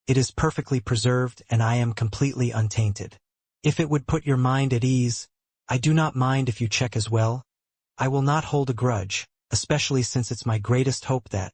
It is perfectly preserved and I am completely untainted. If it would put your mind at ease, I do not mind if you check as well. I will not hold a grudge, especially since it's my greatest hope that...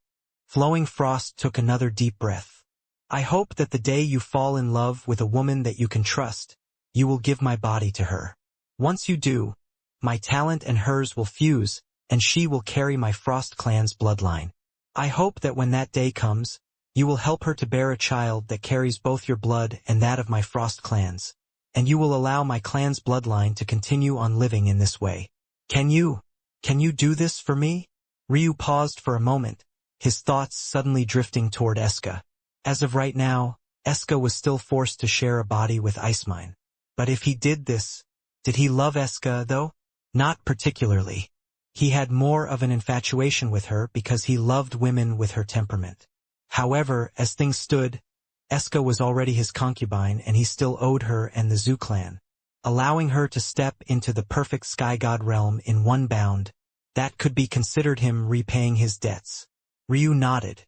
Flowing Frost took another deep breath. I hope that the day you fall in love with a woman that you can trust, you will give my body to her. Once you do, my talent and hers will fuse, and she will carry my Frost clan's bloodline. I hope that when that day comes, you will help her to bear a child that carries both your blood and that of my Frost clans, and you will allow my clan's bloodline to continue on living in this way. Can you do this for me? Ryu paused for a moment, his thoughts suddenly drifting toward Eska. As of right now, Eska was still forced to share a body with Icemine. But if he did this, did he love Eska, though? Not particularly. He had more of an infatuation with her because he loved women with her temperament. However, as things stood, Eska was already his concubine and he still owed her and the Zoo clan. Allowing her to step into the perfect sky god realm in one bound, that could be considered him repaying his debts. Ryu nodded.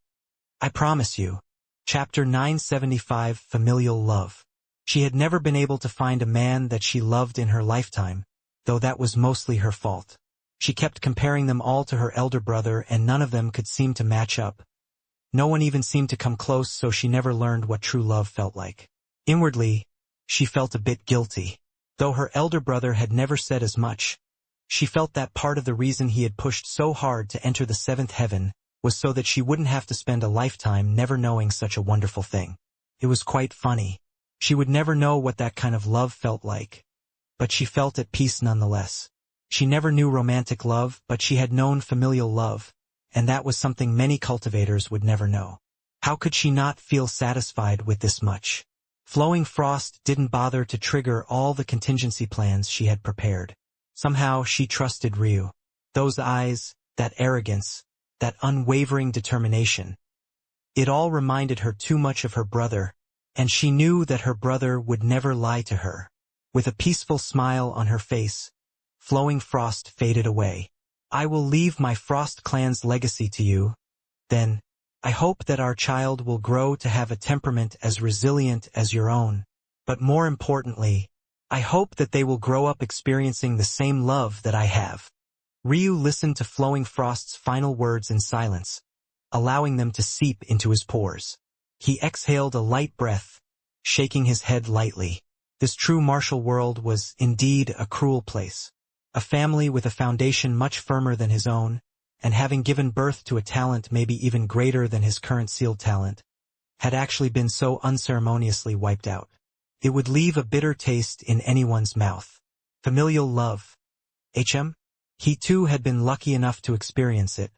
I promise you. Chapter 975 Familial Love. She had never been able to find a man that she loved in her lifetime, though that was mostly her fault. She kept comparing them all to her elder brother and none of them could seem to match up. No one even seemed to come close, so she never learned what true love felt like. Inwardly, she felt a bit guilty. Though her elder brother had never said as much, she felt that part of the reason he had pushed so hard to enter the seventh heaven was so that she wouldn't have to spend a lifetime never knowing such a wonderful thing. It was quite funny. She would never know what that kind of love felt like, but she felt at peace nonetheless. She never knew romantic love, but she had known familial love, and that was something many cultivators would never know. How could she not feel satisfied with this much? Flowing Frost didn't bother to trigger all the contingency plans she had prepared. Somehow she trusted Ryu. Those eyes, that arrogance, that unwavering determination. It all reminded her too much of her brother, and she knew that her brother would never lie to her. With a peaceful smile on her face, Flowing Frost faded away. I will leave my Frost clan's legacy to you. Then, I hope that our child will grow to have a temperament as resilient as your own. But more importantly, I hope that they will grow up experiencing the same love that I have. Ryu listened to Flowing Frost's final words in silence, allowing them to seep into his pores. He exhaled a light breath, shaking his head lightly. This true martial world was indeed a cruel place. A family with a foundation much firmer than his own, and having given birth to a talent maybe even greater than his current sealed talent, had actually been so unceremoniously wiped out. It would leave a bitter taste in anyone's mouth. Familial love. He too had been lucky enough to experience it,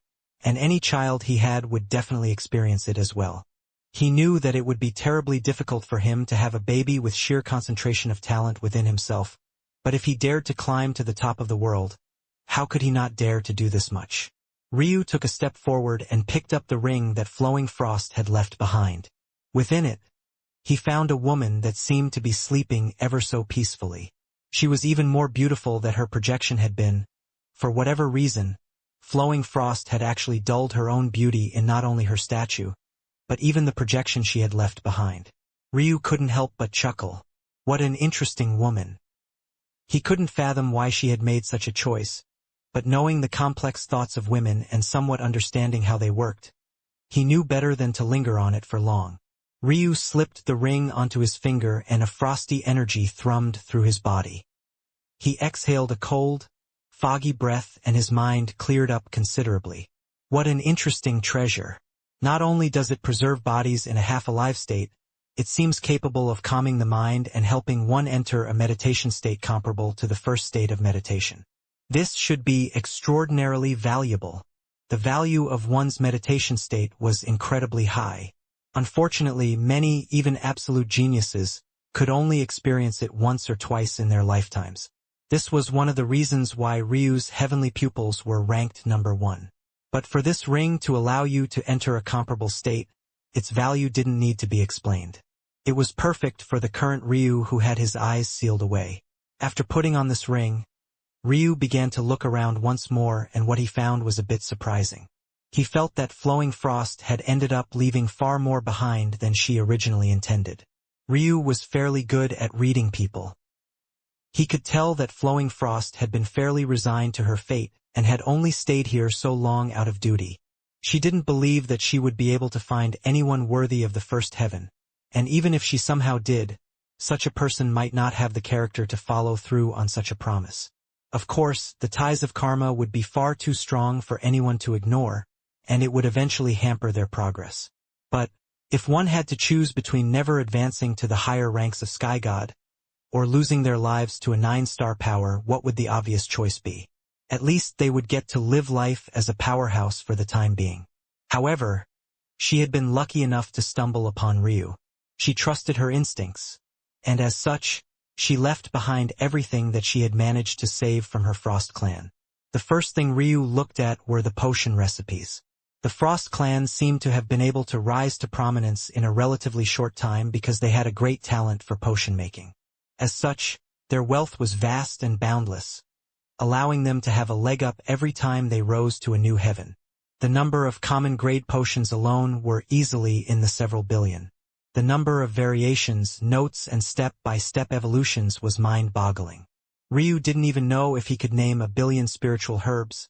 and any child he had would definitely experience it as well. He knew that it would be terribly difficult for him to have a baby with sheer concentration of talent within himself, but if he dared to climb to the top of the world, how could he not dare to do this much? Ryu took a step forward and picked up the ring that Flowing Frost had left behind. Within it, he found a woman that seemed to be sleeping ever so peacefully. She was even more beautiful than her projection had been. For whatever reason, Flowing Frost had actually dulled her own beauty in not only her statue, but even the projection she had left behind. Ryu couldn't help but chuckle. What an interesting woman. He couldn't fathom why she had made such a choice, but knowing the complex thoughts of women and somewhat understanding how they worked, he knew better than to linger on it for long. Ryu slipped the ring onto his finger and a frosty energy thrummed through his body. He exhaled a cold, foggy breath and his mind cleared up considerably. What an interesting treasure. Not only does it preserve bodies in a half-alive state, it seems capable of calming the mind and helping one enter a meditation state comparable to the first state of meditation. This should be extraordinarily valuable. The value of one's meditation state was incredibly high. Unfortunately, many, even absolute geniuses, could only experience it once or twice in their lifetimes. This was one of the reasons why Ryu's heavenly pupils were ranked number 1. But for this ring to allow you to enter a comparable state, its value didn't need to be explained. It was perfect for the current Ryu who had his eyes sealed away. After putting on this ring, Ryu began to look around once more, and what he found was a bit surprising. He felt that Flowing Frost had ended up leaving far more behind than she originally intended. Ryu was fairly good at reading people. He could tell that Flowing Frost had been fairly resigned to her fate and had only stayed here so long out of duty. She didn't believe that she would be able to find anyone worthy of the first heaven, and even if she somehow did, such a person might not have the character to follow through on such a promise. Of course, the ties of karma would be far too strong for anyone to ignore, and it would eventually hamper their progress. But, if one had to choose between never advancing to the higher ranks of Sky God, or losing their lives to a 9-star power, what would the obvious choice be? At least they would get to live life as a powerhouse for the time being. However, she had been lucky enough to stumble upon Ryu. She trusted her instincts, and as such, she left behind everything that she had managed to save from her Frost clan. The first thing Ryu looked at were the potion recipes. The Frost clan seemed to have been able to rise to prominence in a relatively short time because they had a great talent for potion making. As such, their wealth was vast and boundless, allowing them to have a leg up every time they rose to a new heaven. The number of common grade potions alone were easily in the several billion. The number of variations, notes, and step-by-step evolutions was mind-boggling. Ryu didn't even know if he could name 1 billion spiritual herbs,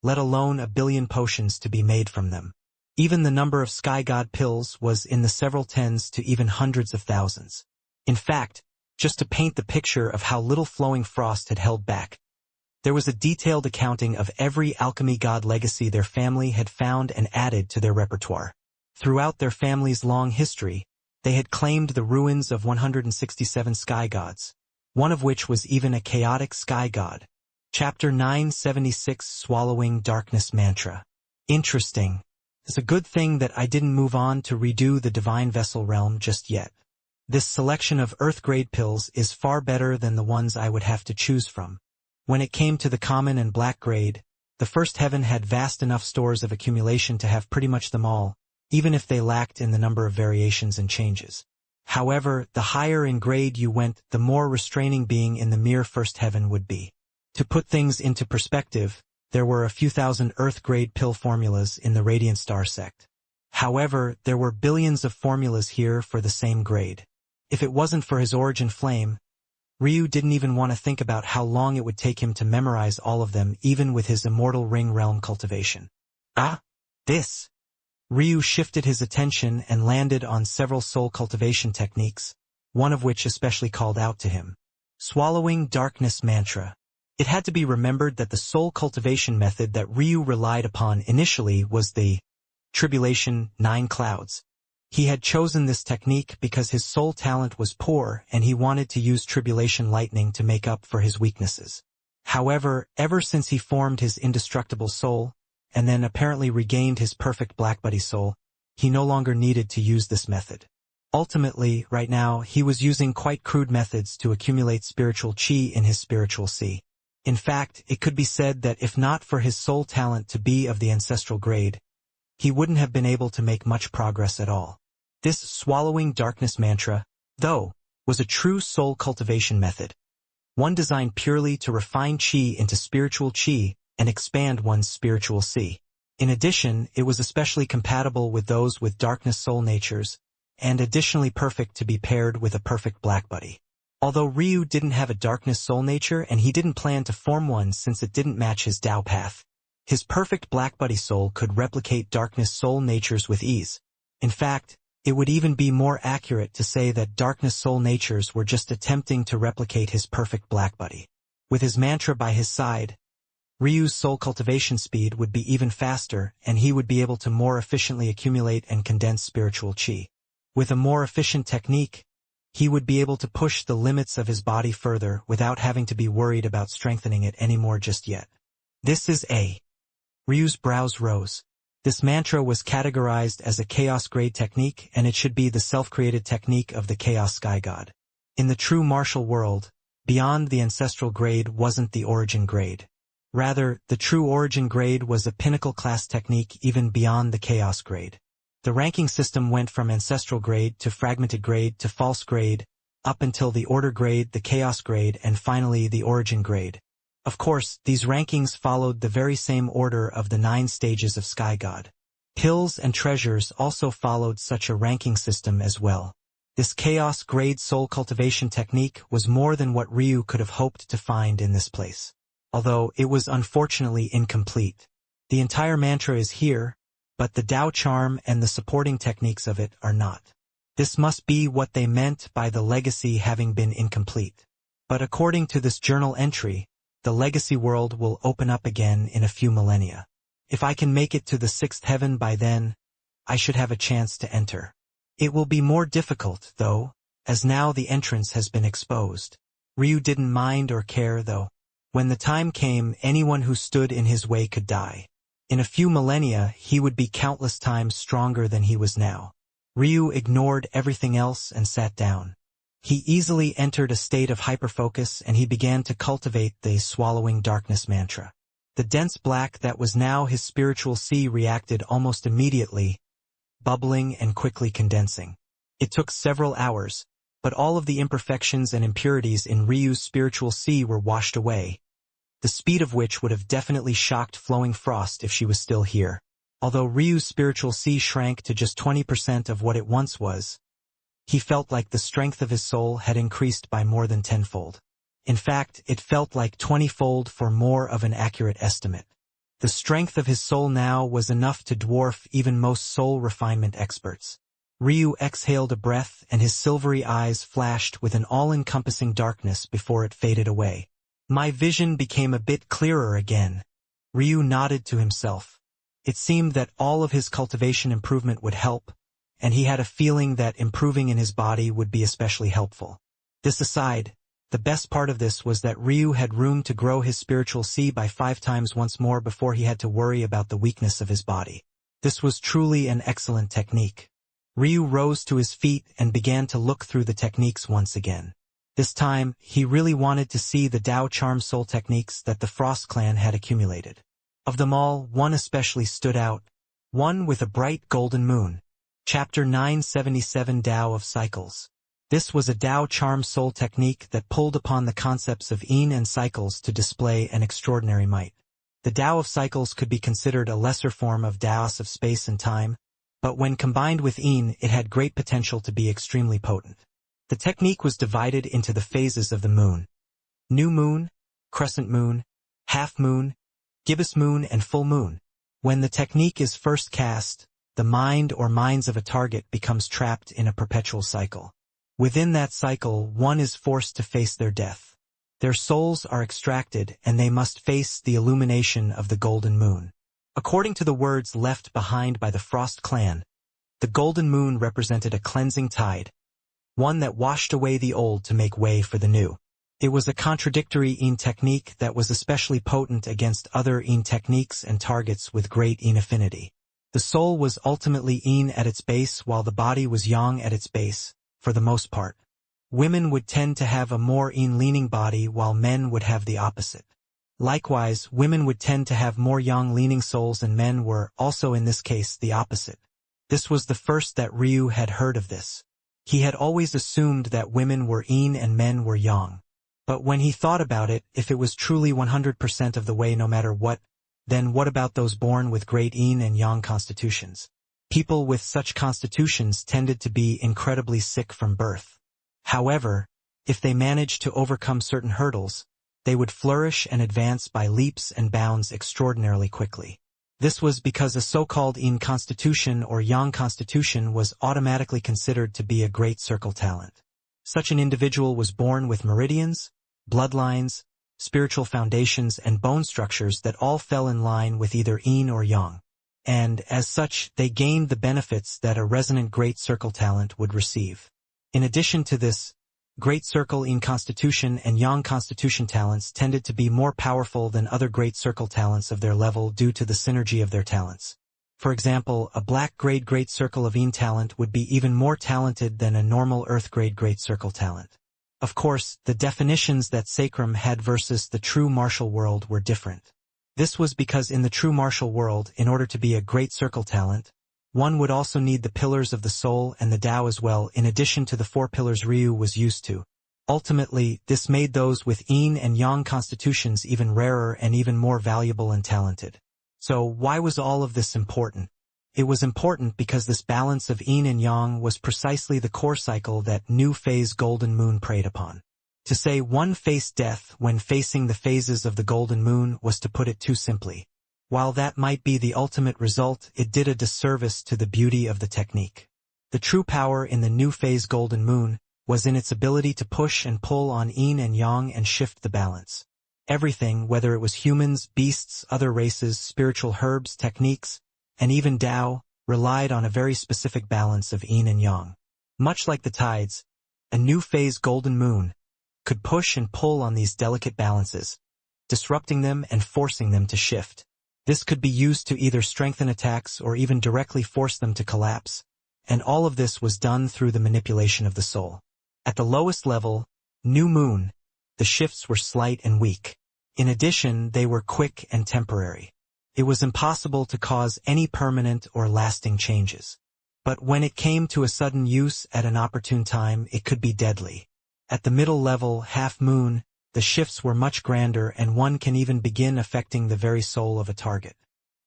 let alone 1 billion potions to be made from them. Even the number of Sky God pills was in the several tens to even hundreds of thousands. In fact, just to paint the picture of how little Flowing Frost had held back, there was a detailed accounting of every alchemy god legacy their family had found and added to their repertoire. Throughout their family's long history, they had claimed the ruins of 167 sky gods, one of which was even a chaotic sky god. Chapter 976 Swallowing Darkness Mantra. Interesting. It's a good thing that I didn't move on to redo the Divine Vessel realm just yet. This selection of Earth-grade pills is far better than the ones I would have to choose from. When it came to the common and black grade, the first heaven had vast enough stores of accumulation to have pretty much them all, even if they lacked in the number of variations and changes. However, the higher in grade you went, the more restraining being in the mere first heaven would be. To put things into perspective, there were a few thousand Earth-grade pill formulas in the Radiant Star sect. However, there were billions of formulas here for the same grade. If it wasn't for his origin flame, Ryu didn't even want to think about how long it would take him to memorize all of them, even with his immortal ring realm cultivation. This. Ryu shifted his attention and landed on several soul cultivation techniques, one of which especially called out to him. Swallowing Darkness Mantra. It had to be remembered that the soul cultivation method that Ryu relied upon initially was the Tribulation 9 Clouds. He had chosen this technique because his soul talent was poor and he wanted to use Tribulation Lightning to make up for his weaknesses. However, ever since he formed his indestructible soul, and then apparently regained his perfect Black Buddy soul, he no longer needed to use this method. Ultimately, right now, he was using quite crude methods to accumulate spiritual chi in his spiritual sea. In fact, it could be said that if not for his soul talent to be of the ancestral grade, he wouldn't have been able to make much progress at all. This Swallowing Darkness Mantra, though, was a true soul cultivation method, one designed purely to refine chi into spiritual chi and expand one's spiritual sea. In addition, it was especially compatible with those with darkness soul natures, and additionally perfect to be paired with a perfect Black Buddy. Although Ryu didn't have a darkness soul nature and he didn't plan to form one since it didn't match his Tao path, his perfect Black Buddy soul could replicate darkness soul natures with ease. In fact, it would even be more accurate to say that darkness soul natures were just attempting to replicate his perfect Black Buddy. With his mantra by his side, Ryu's soul cultivation speed would be even faster and he would be able to more efficiently accumulate and condense spiritual chi. With a more efficient technique, he would be able to push the limits of his body further without having to be worried about strengthening it anymore just yet. This is a. Ryu's brows rose. This mantra was categorized as a chaos grade technique and it should be the self-created technique of the chaos sky god. In the true martial world, beyond the ancestral grade wasn't the origin grade. Rather, the true origin grade was a pinnacle class technique even beyond the chaos grade. The ranking system went from ancestral grade to fragmented grade to false grade, up until the order grade, the chaos grade, and finally the origin grade. Of course, these rankings followed the very same order of the 9 stages of Sky God. Pills and treasures also followed such a ranking system as well. This chaos grade soul cultivation technique was more than what Ryu could have hoped to find in this place. Although it was unfortunately incomplete. The entire mantra is here, but the Tao charm and the supporting techniques of it are not. This must be what they meant by the legacy having been incomplete. But according to this journal entry, the legacy world will open up again in a few millennia. If I can make it to the 6th heaven by then, I should have a chance to enter. It will be more difficult, though, as now the entrance has been exposed. Ryu didn't mind or care, though. When the time came, anyone who stood in his way could die. In a few millennia, he would be countless times stronger than he was now. Ryu ignored everything else and sat down. He easily entered a state of hyperfocus and he began to cultivate the Swallowing Darkness mantra. The dense black that was now his spiritual sea reacted almost immediately, bubbling and quickly condensing. It took several hours, but all of the imperfections and impurities in Ryu's spiritual sea were washed away, the speed of which would have definitely shocked Flowing Frost if she was still here. Although Ryu's spiritual sea shrank to just 20% of what it once was, he felt like the strength of his soul had increased by more than 10-fold. In fact, it felt like 20-fold for more of an accurate estimate. The strength of his soul now was enough to dwarf even most soul refinement experts. Ryu exhaled a breath and his silvery eyes flashed with an all-encompassing darkness before it faded away. My vision became a bit clearer again. Ryu nodded to himself. It seemed that all of his cultivation improvement would help, and he had a feeling that improving in his body would be especially helpful. This aside, the best part of this was that Ryu had room to grow his spiritual sea by 5 times once more before he had to worry about the weakness of his body. This was truly an excellent technique. Ryu rose to his feet and began to look through the techniques once again. This time, he really wanted to see the Tao Charm Soul techniques that the Frost clan had accumulated. Of them all, one especially stood out, one with a bright golden moon. Chapter 977 Tao of Cycles. This was a Tao Charm Soul technique that pulled upon the concepts of Yin and cycles to display an extraordinary might. The Tao of Cycles could be considered a lesser form of Taos of space and time, but when combined with Yin, it had great potential to be extremely potent. The technique was divided into the phases of the moon: new moon, crescent moon, half moon, gibbous moon, and full moon. When the technique is first cast, the mind or minds of a target becomes trapped in a perpetual cycle. Within that cycle, one is forced to face their death. Their souls are extracted and they must face the illumination of the golden moon. According to the words left behind by the Frost clan, the golden moon represented a cleansing tide, one that washed away the old to make way for the new. It was a contradictory technique that was especially potent against other techniques and targets with great affinity. The soul was ultimately at its base while the body was yang at its base, for the most part. Women would tend to have a more leaning body while men would have the opposite. Likewise, women would tend to have more yang-leaning souls and men were, also in this case, the opposite. This was the first that Ryu had heard of this. He had always assumed that women were yin and men were yang. But when he thought about it, if it was truly 100% of the way no matter what, then what about those born with great yin and yang constitutions? People with such constitutions tended to be incredibly sick from birth. However, if they managed to overcome certain hurdles, they would flourish and advance by leaps and bounds extraordinarily quickly. This was because a so-called yin constitution or yang constitution was automatically considered to be a great circle talent. Such an individual was born with meridians, bloodlines, spiritual foundations, and bone structures that all fell in line with either yin or yang. And, as such, they gained the benefits that a resonant great circle talent would receive. In addition to this, great circle yin constitution and yang constitution talents tended to be more powerful than other great circle talents of their level due to the synergy of their talents. For example, a black grade great circle of yin talent would be even more talented than a normal earth grade great circle talent. Of course, the definitions that Sacrum had versus the true martial world were different. This was because in the true martial world, in order to be a great circle talent, one would also need the pillars of the soul and the Tao as well, in addition to the 4 pillars Ryu was used to. Ultimately, this made those with yin and yang constitutions even rarer and even more valuable and talented. So why was all of this important? It was important because this balance of yin and yang was precisely the core cycle that new phase golden moon preyed upon. To say one faced death when facing the phases of the golden moon was to put it too simply. While that might be the ultimate result, it did a disservice to the beauty of the technique. The true power in the new phase golden moon was in its ability to push and pull on yin and yang and shift the balance. Everything, whether it was humans, beasts, other races, spiritual herbs, techniques, and even Tao, relied on a very specific balance of yin and yang. Much like the tides, a new phase golden moon could push and pull on these delicate balances, disrupting them and forcing them to shift. This could be used to either strengthen attacks or even directly force them to collapse, and all of this was done through the manipulation of the soul. At the lowest level, new moon, the shifts were slight and weak. In addition, they were quick and temporary. It was impossible to cause any permanent or lasting changes. But when it came to a sudden use at an opportune time, it could be deadly. At the middle level, half moon, the shifts were much grander and one can even begin affecting the very soul of a target.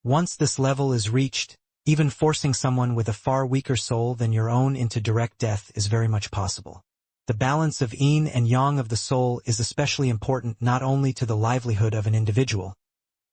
Once this level is reached, even forcing someone with a far weaker soul than your own into direct death is very much possible. The balance of yin and yang of the soul is especially important not only to the livelihood of an individual,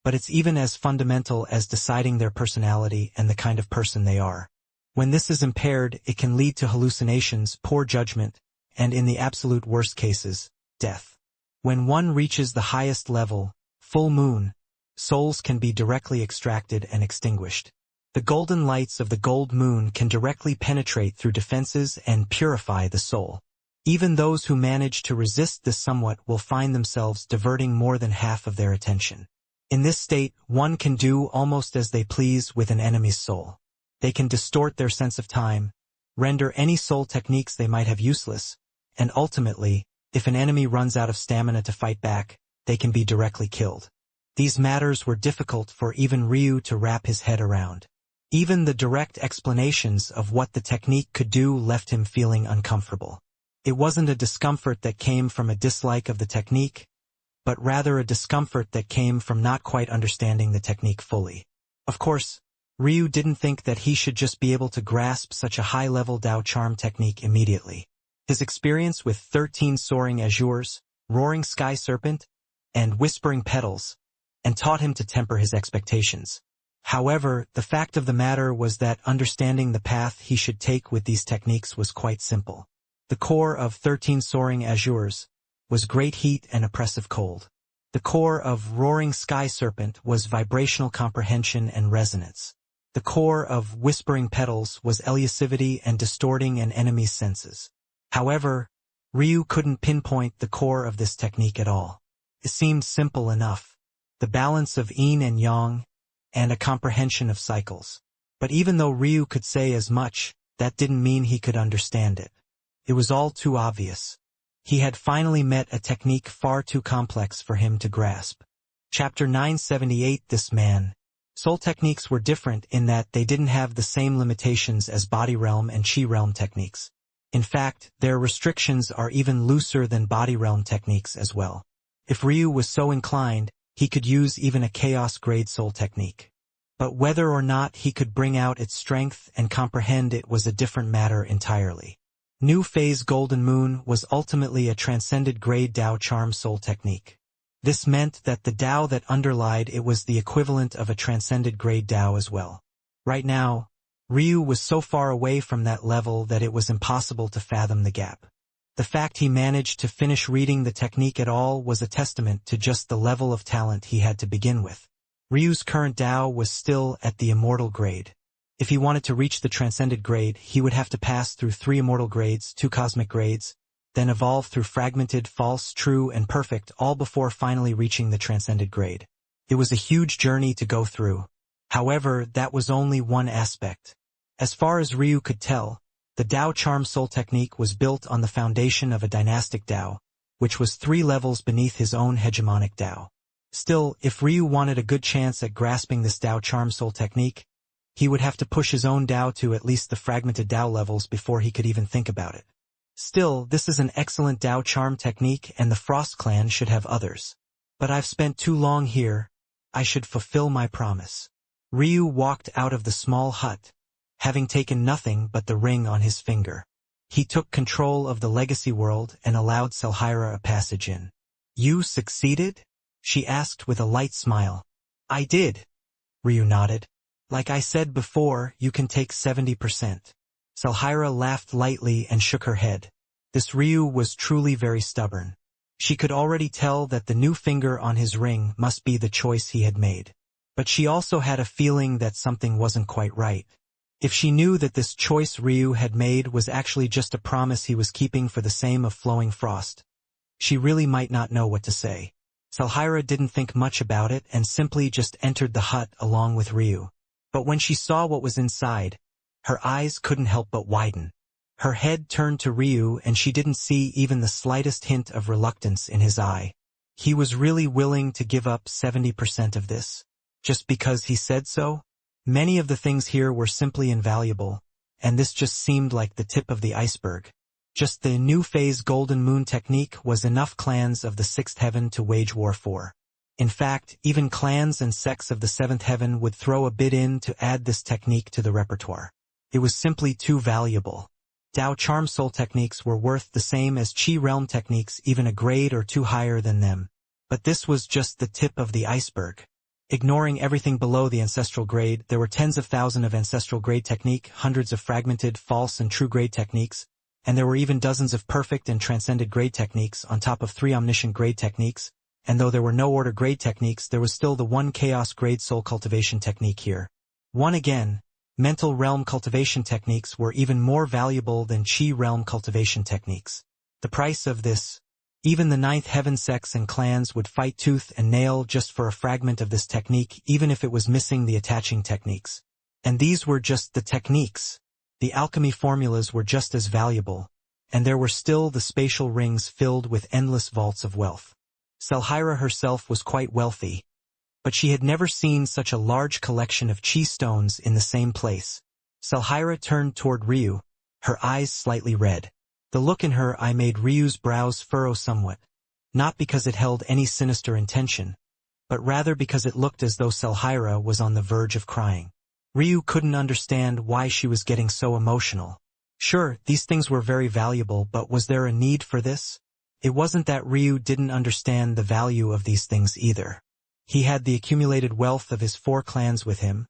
but it's even as fundamental as deciding their personality and the kind of person they are. When this is impaired, it can lead to hallucinations, poor judgment, and in the absolute worst cases, death. When one reaches the highest level, full moon, souls can be directly extracted and extinguished. The golden lights of the gold moon can directly penetrate through defenses and purify the soul. Even those who manage to resist this somewhat will find themselves diverting more than half of their attention. In this state, one can do almost as they please with an enemy's soul. They can distort their sense of time, render any soul techniques they might have useless, and ultimately, if an enemy runs out of stamina to fight back, they can be directly killed. These matters were difficult for even Ryu to wrap his head around. Even the direct explanations of what the technique could do left him feeling uncomfortable. It wasn't a discomfort that came from a dislike of the technique, but rather a discomfort that came from not quite understanding the technique fully. Of course, Ryu didn't think that he should just be able to grasp such a high-level Tao charm technique immediately. His experience with 13 soaring azures, roaring sky serpent, and whispering petals, and taught him to temper his expectations. However, the fact of the matter was that understanding the path he should take with these techniques was quite simple. The core of 13 soaring azures was great heat and oppressive cold. The core of roaring sky serpent was vibrational comprehension and resonance. The core of whispering petals was elusivity and distorting an enemy's senses. However, Ryu couldn't pinpoint the core of this technique at all. It seemed simple enough. The balance of yin and yang, and a comprehension of cycles. But even though Ryu could say as much, that didn't mean he could understand it. It was all too obvious. He had finally met a technique far too complex for him to grasp. Chapter 978. This man. Soul techniques were different in that they didn't have the same limitations as body realm and chi realm techniques. In fact, their restrictions are even looser than body realm techniques as well. If Ryu was so inclined, he could use even a chaos-grade soul technique. But whether or not he could bring out its strength and comprehend it was a different matter entirely. New Phase Golden Moon was ultimately a transcended grade Tao charm soul technique. This meant that the Tao that underlied it was the equivalent of a transcended grade Tao as well. Right now, Ryu was so far away from that level that it was impossible to fathom the gap. The fact he managed to finish reading the technique at all was a testament to just the level of talent he had to begin with. Ryu's current Tao was still at the immortal grade. If he wanted to reach the transcended grade, he would have to pass through 3 immortal grades, 2 cosmic grades, then evolve through fragmented, false, true, and perfect, all before finally reaching the transcended grade. It was a huge journey to go through. However, that was only one aspect. As far as Ryu could tell, the Tao Charm Soul technique was built on the foundation of a dynastic Tao, which was 3 levels beneath his own hegemonic Tao. Still, if Ryu wanted a good chance at grasping this Tao Charm Soul technique, he would have to push his own Tao to at least the fragmented Tao levels before he could even think about it. Still, this is an excellent Tao Charm technique and the Frost Clan should have others. But I've spent too long here. I should fulfill my promise. Ryu walked out of the small hut, having taken nothing but the ring on his finger. He took control of the legacy world and allowed Selhira a passage in. You succeeded? She asked with a light smile. I did. Ryu nodded. Like I said before, you can take 70%. Selhira laughed lightly and shook her head. This Ryu was truly very stubborn. She could already tell that the new finger on his ring must be the choice he had made. But she also had a feeling that something wasn't quite right. If she knew that this choice Ryu had made was actually just a promise he was keeping for the same of flowing frost, she really might not know what to say. Selhira didn't think much about it and simply just entered the hut along with Ryu. But when she saw what was inside, her eyes couldn't help but widen. Her head turned to Ryu and she didn't see even the slightest hint of reluctance in his eye. He was really willing to give up 70% of this, just because he said so? Many of the things here were simply invaluable, and this just seemed like the tip of the iceberg. Just the new phase Golden Moon technique was enough clans of the 6th heaven to wage war for. In fact, even clans and sects of the 7th heaven would throw a bid in to add this technique to the repertoire. It was simply too valuable. Tao Charm Soul techniques were worth the same as Chi Realm techniques, even a grade or 2 higher than them. But this was just the tip of the iceberg. Ignoring everything below the ancestral grade, there were tens of thousands of ancestral grade technique, hundreds of fragmented, false and true grade techniques, and there were even dozens of perfect and transcended grade techniques on top of 3 omniscient grade techniques, and though there were no order grade techniques, there was still the 1 chaos grade soul cultivation technique here. One again, mental realm cultivation techniques were even more valuable than chi realm cultivation techniques. The price of this. Even the 9th heaven sects and clans would fight tooth and nail just for a fragment of this technique, even if it was missing the attaching techniques. And these were just the techniques. The alchemy formulas were just as valuable, and there were still the spatial rings filled with endless vaults of wealth. Selhira herself was quite wealthy, but she had never seen such a large collection of chi stones in the same place. Selhira turned toward Ryu, her eyes slightly red. The look in her eye made Ryu's brows furrow somewhat, not because it held any sinister intention, but rather because it looked as though Selhira was on the verge of crying. Ryu couldn't understand why she was getting so emotional. Sure, these things were very valuable, but was there a need for this? It wasn't that Ryu didn't understand the value of these things either. He had the accumulated wealth of his 4 clans with him,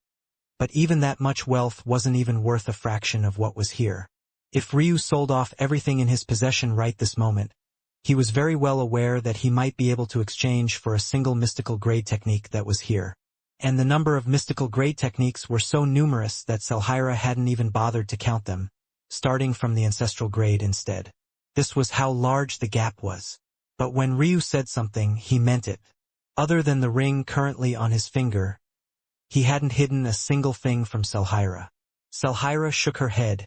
but even that much wealth wasn't even worth a fraction of what was here. If Ryu sold off everything in his possession right this moment, he was very well aware that he might be able to exchange for a single mystical grade technique that was here. And the number of mystical grade techniques were so numerous that Selhira hadn't even bothered to count them, starting from the ancestral grade instead. This was how large the gap was. But when Ryu said something, he meant it. Other than the ring currently on his finger, he hadn't hidden a single thing from Selhira. Selhira shook her head,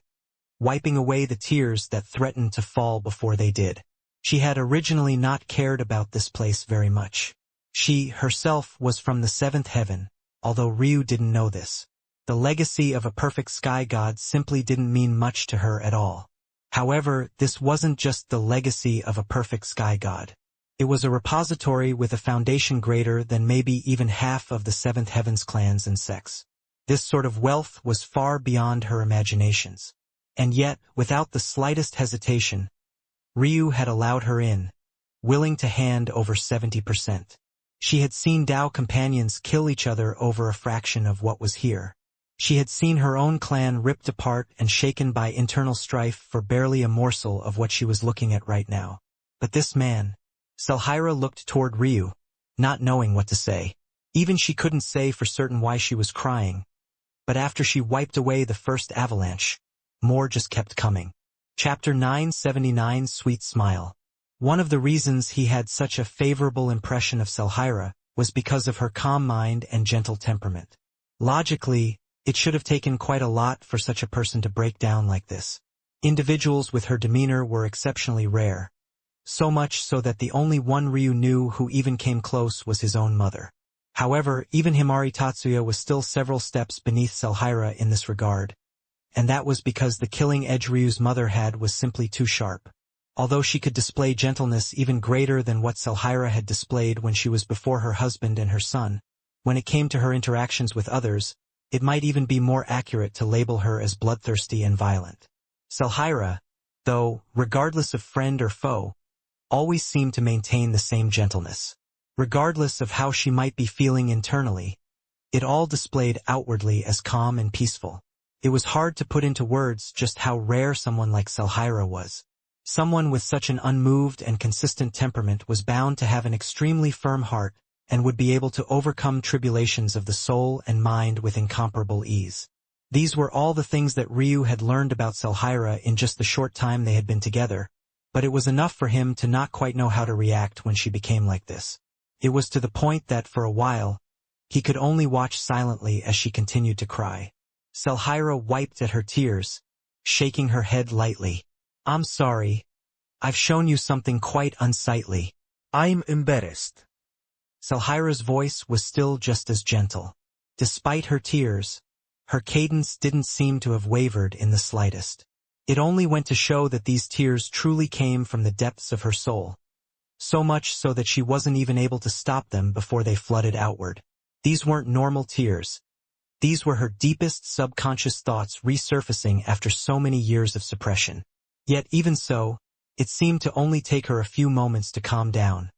wiping away the tears that threatened to fall before they did. She had originally not cared about this place very much. She, herself, was from the 7th heaven, although Ryu didn't know this. The legacy of a perfect sky god simply didn't mean much to her at all. However, this wasn't just the legacy of a perfect sky god. It was a repository with a foundation greater than maybe even half of the 7th heaven's clans and sects. This sort of wealth was far beyond her imaginations. And yet, without the slightest hesitation, Ryu had allowed her in, willing to hand over 70%. She had seen Tao companions kill each other over a fraction of what was here. She had seen her own clan ripped apart and shaken by internal strife for barely a morsel of what she was looking at right now. But this man... Selhira looked toward Ryu, not knowing what to say. Even she couldn't say for certain why she was crying. But after she wiped away the first avalanche, more just kept coming. Chapter 979 Sweet Smile. One of the reasons he had such a favorable impression of Selhira was because of her calm mind and gentle temperament. Logically, it should have taken quite a lot for such a person to break down like this. Individuals with her demeanor were exceptionally rare. So much so that the only one Ryu knew who even came close was his own mother. However, even Himari Tatsuya was still several steps beneath Selhira in this regard. And that was because the killing edge Ryu's mother had was simply too sharp. Although she could display gentleness even greater than what Selhira had displayed when she was before her husband and her son, when it came to her interactions with others, it might even be more accurate to label her as bloodthirsty and violent. Selhira, though, regardless of friend or foe, always seemed to maintain the same gentleness. Regardless of how she might be feeling internally, it all displayed outwardly as calm and peaceful. It was hard to put into words just how rare someone like Selhira was. Someone with such an unmoved and consistent temperament was bound to have an extremely firm heart and would be able to overcome tribulations of the soul and mind with incomparable ease. These were all the things that Ryu had learned about Selhira in just the short time they had been together, but it was enough for him to not quite know how to react when she became like this. It was to the point that, for a while, he could only watch silently as she continued to cry. Selhira wiped at her tears, shaking her head lightly. "I'm sorry. I've shown you something quite unsightly." I'm embarrassed. Selhira's voice was still just as gentle. Despite her tears, her cadence didn't seem to have wavered in the slightest. It only went to show that these tears truly came from the depths of her soul. So much so that she wasn't even able to stop them before they flooded outward. These weren't normal tears. These were her deepest subconscious thoughts resurfacing after so many years of suppression. Yet even so, it seemed to only take her a few moments to calm down,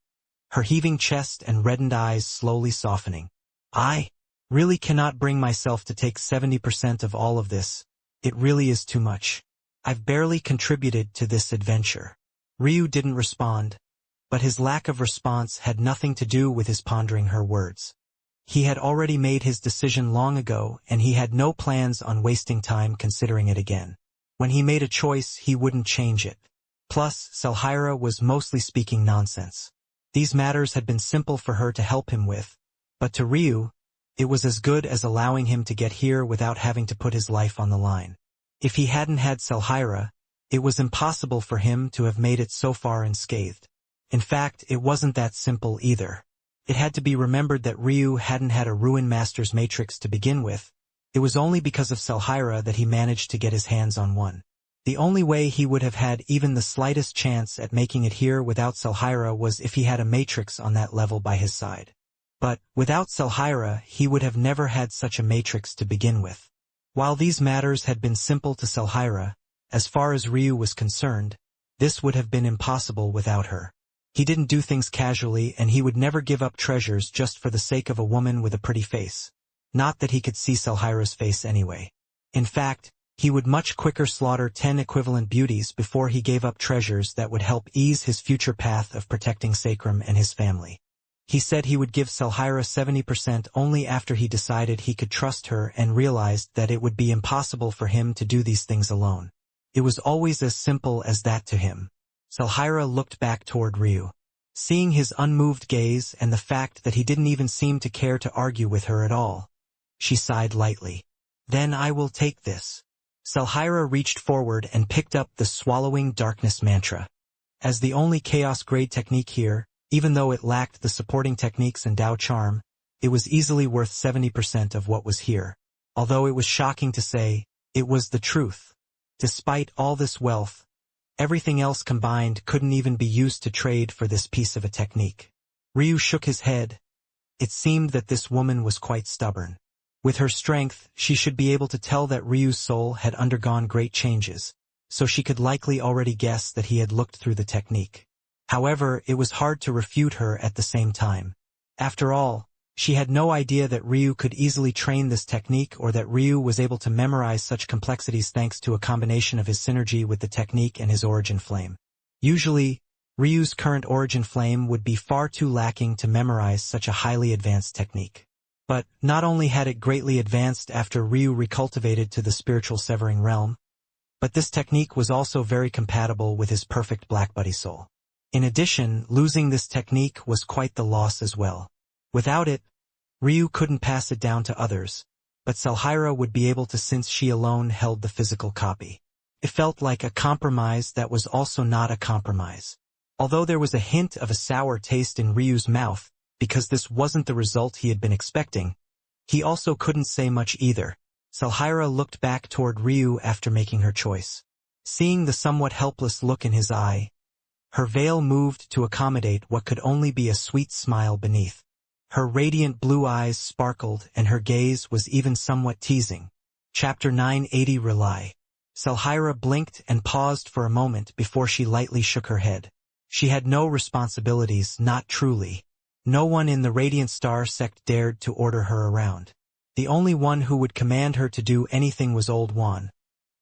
her heaving chest and reddened eyes slowly softening. "I really cannot bring myself to take 70% of all of this. It really is too much. I've barely contributed to this adventure." Ryu didn't respond, but his lack of response had nothing to do with his pondering her words. He had already made his decision long ago, and he had no plans on wasting time considering it again. When he made a choice, he wouldn't change it. Plus, Selhira was mostly speaking nonsense. These matters had been simple for her to help him with, but to Ryu, it was as good as allowing him to get here without having to put his life on the line. If he hadn't had Selhira, it was impossible for him to have made it so far unscathed. In fact, it wasn't that simple either. It had to be remembered that Ryu hadn't had a Ruin Master's Matrix to begin with. It was only because of Selhira that he managed to get his hands on one. The only way he would have had even the slightest chance at making it here without Selhira was if he had a Matrix on that level by his side. But, without Selhira, he would have never had such a Matrix to begin with. While these matters had been simple to Selhira, As far as Ryu was concerned, this would have been impossible without her. He didn't do things casually, and he would never give up treasures just for the sake of a woman with a pretty face. Not that he could see Selhira's face anyway. In fact, he would much quicker slaughter 10 equivalent beauties before he gave up treasures that would help ease his future path of protecting Sacrum and his family. He said he would give Selhira 70% only after he decided he could trust her and realized that it would be impossible for him to do these things alone. It was always as simple as that to him. Selhira looked back toward Ryu. Seeing his unmoved gaze and the fact that he didn't even seem to care to argue with her at all, she sighed lightly. Then I will take this. Selhira reached forward and picked up the Swallowing Darkness mantra. As the only Chaos grade technique here, even though it lacked the supporting techniques and Dao Charm, it was easily worth 70% of what was here. Although it was shocking to say, it was the truth. Despite all this wealth, everything else combined couldn't even be used to trade for this piece of a technique. Ryu shook his head. It seemed that this woman was quite stubborn. With her strength, she should be able to tell that Ryu's soul had undergone great changes, so she could likely already guess that he had looked through the technique. However, it was hard to refute her at the same time. After all, she had no idea that Ryu could easily train this technique or that Ryu was able to memorize such complexities thanks to a combination of his synergy with the technique and his origin flame. Usually, Ryu's current origin flame would be far too lacking to memorize such a highly advanced technique. But not only had it greatly advanced after Ryu recultivated to the spiritual severing realm, but this technique was also very compatible with his perfect Black Buddy soul. In addition, losing this technique was quite the loss as well. Without it, Ryu couldn't pass it down to others, but Selhira would be able to since she alone held the physical copy. It felt like a compromise that was also not a compromise. Although there was a hint of a sour taste in Ryu's mouth, because this wasn't the result he had been expecting, he also couldn't say much either. Selhira looked back toward Ryu after making her choice. Seeing the somewhat helpless look in his eye, her veil moved to accommodate what could only be a sweet smile beneath. Her radiant blue eyes sparkled and her gaze was even somewhat teasing. Chapter 980 Rely. Selhira blinked and paused for a moment before she lightly shook her head. She had no responsibilities, not truly. No one in the Radiant Star sect dared to order her around. The only one who would command her to do anything was Old Juan.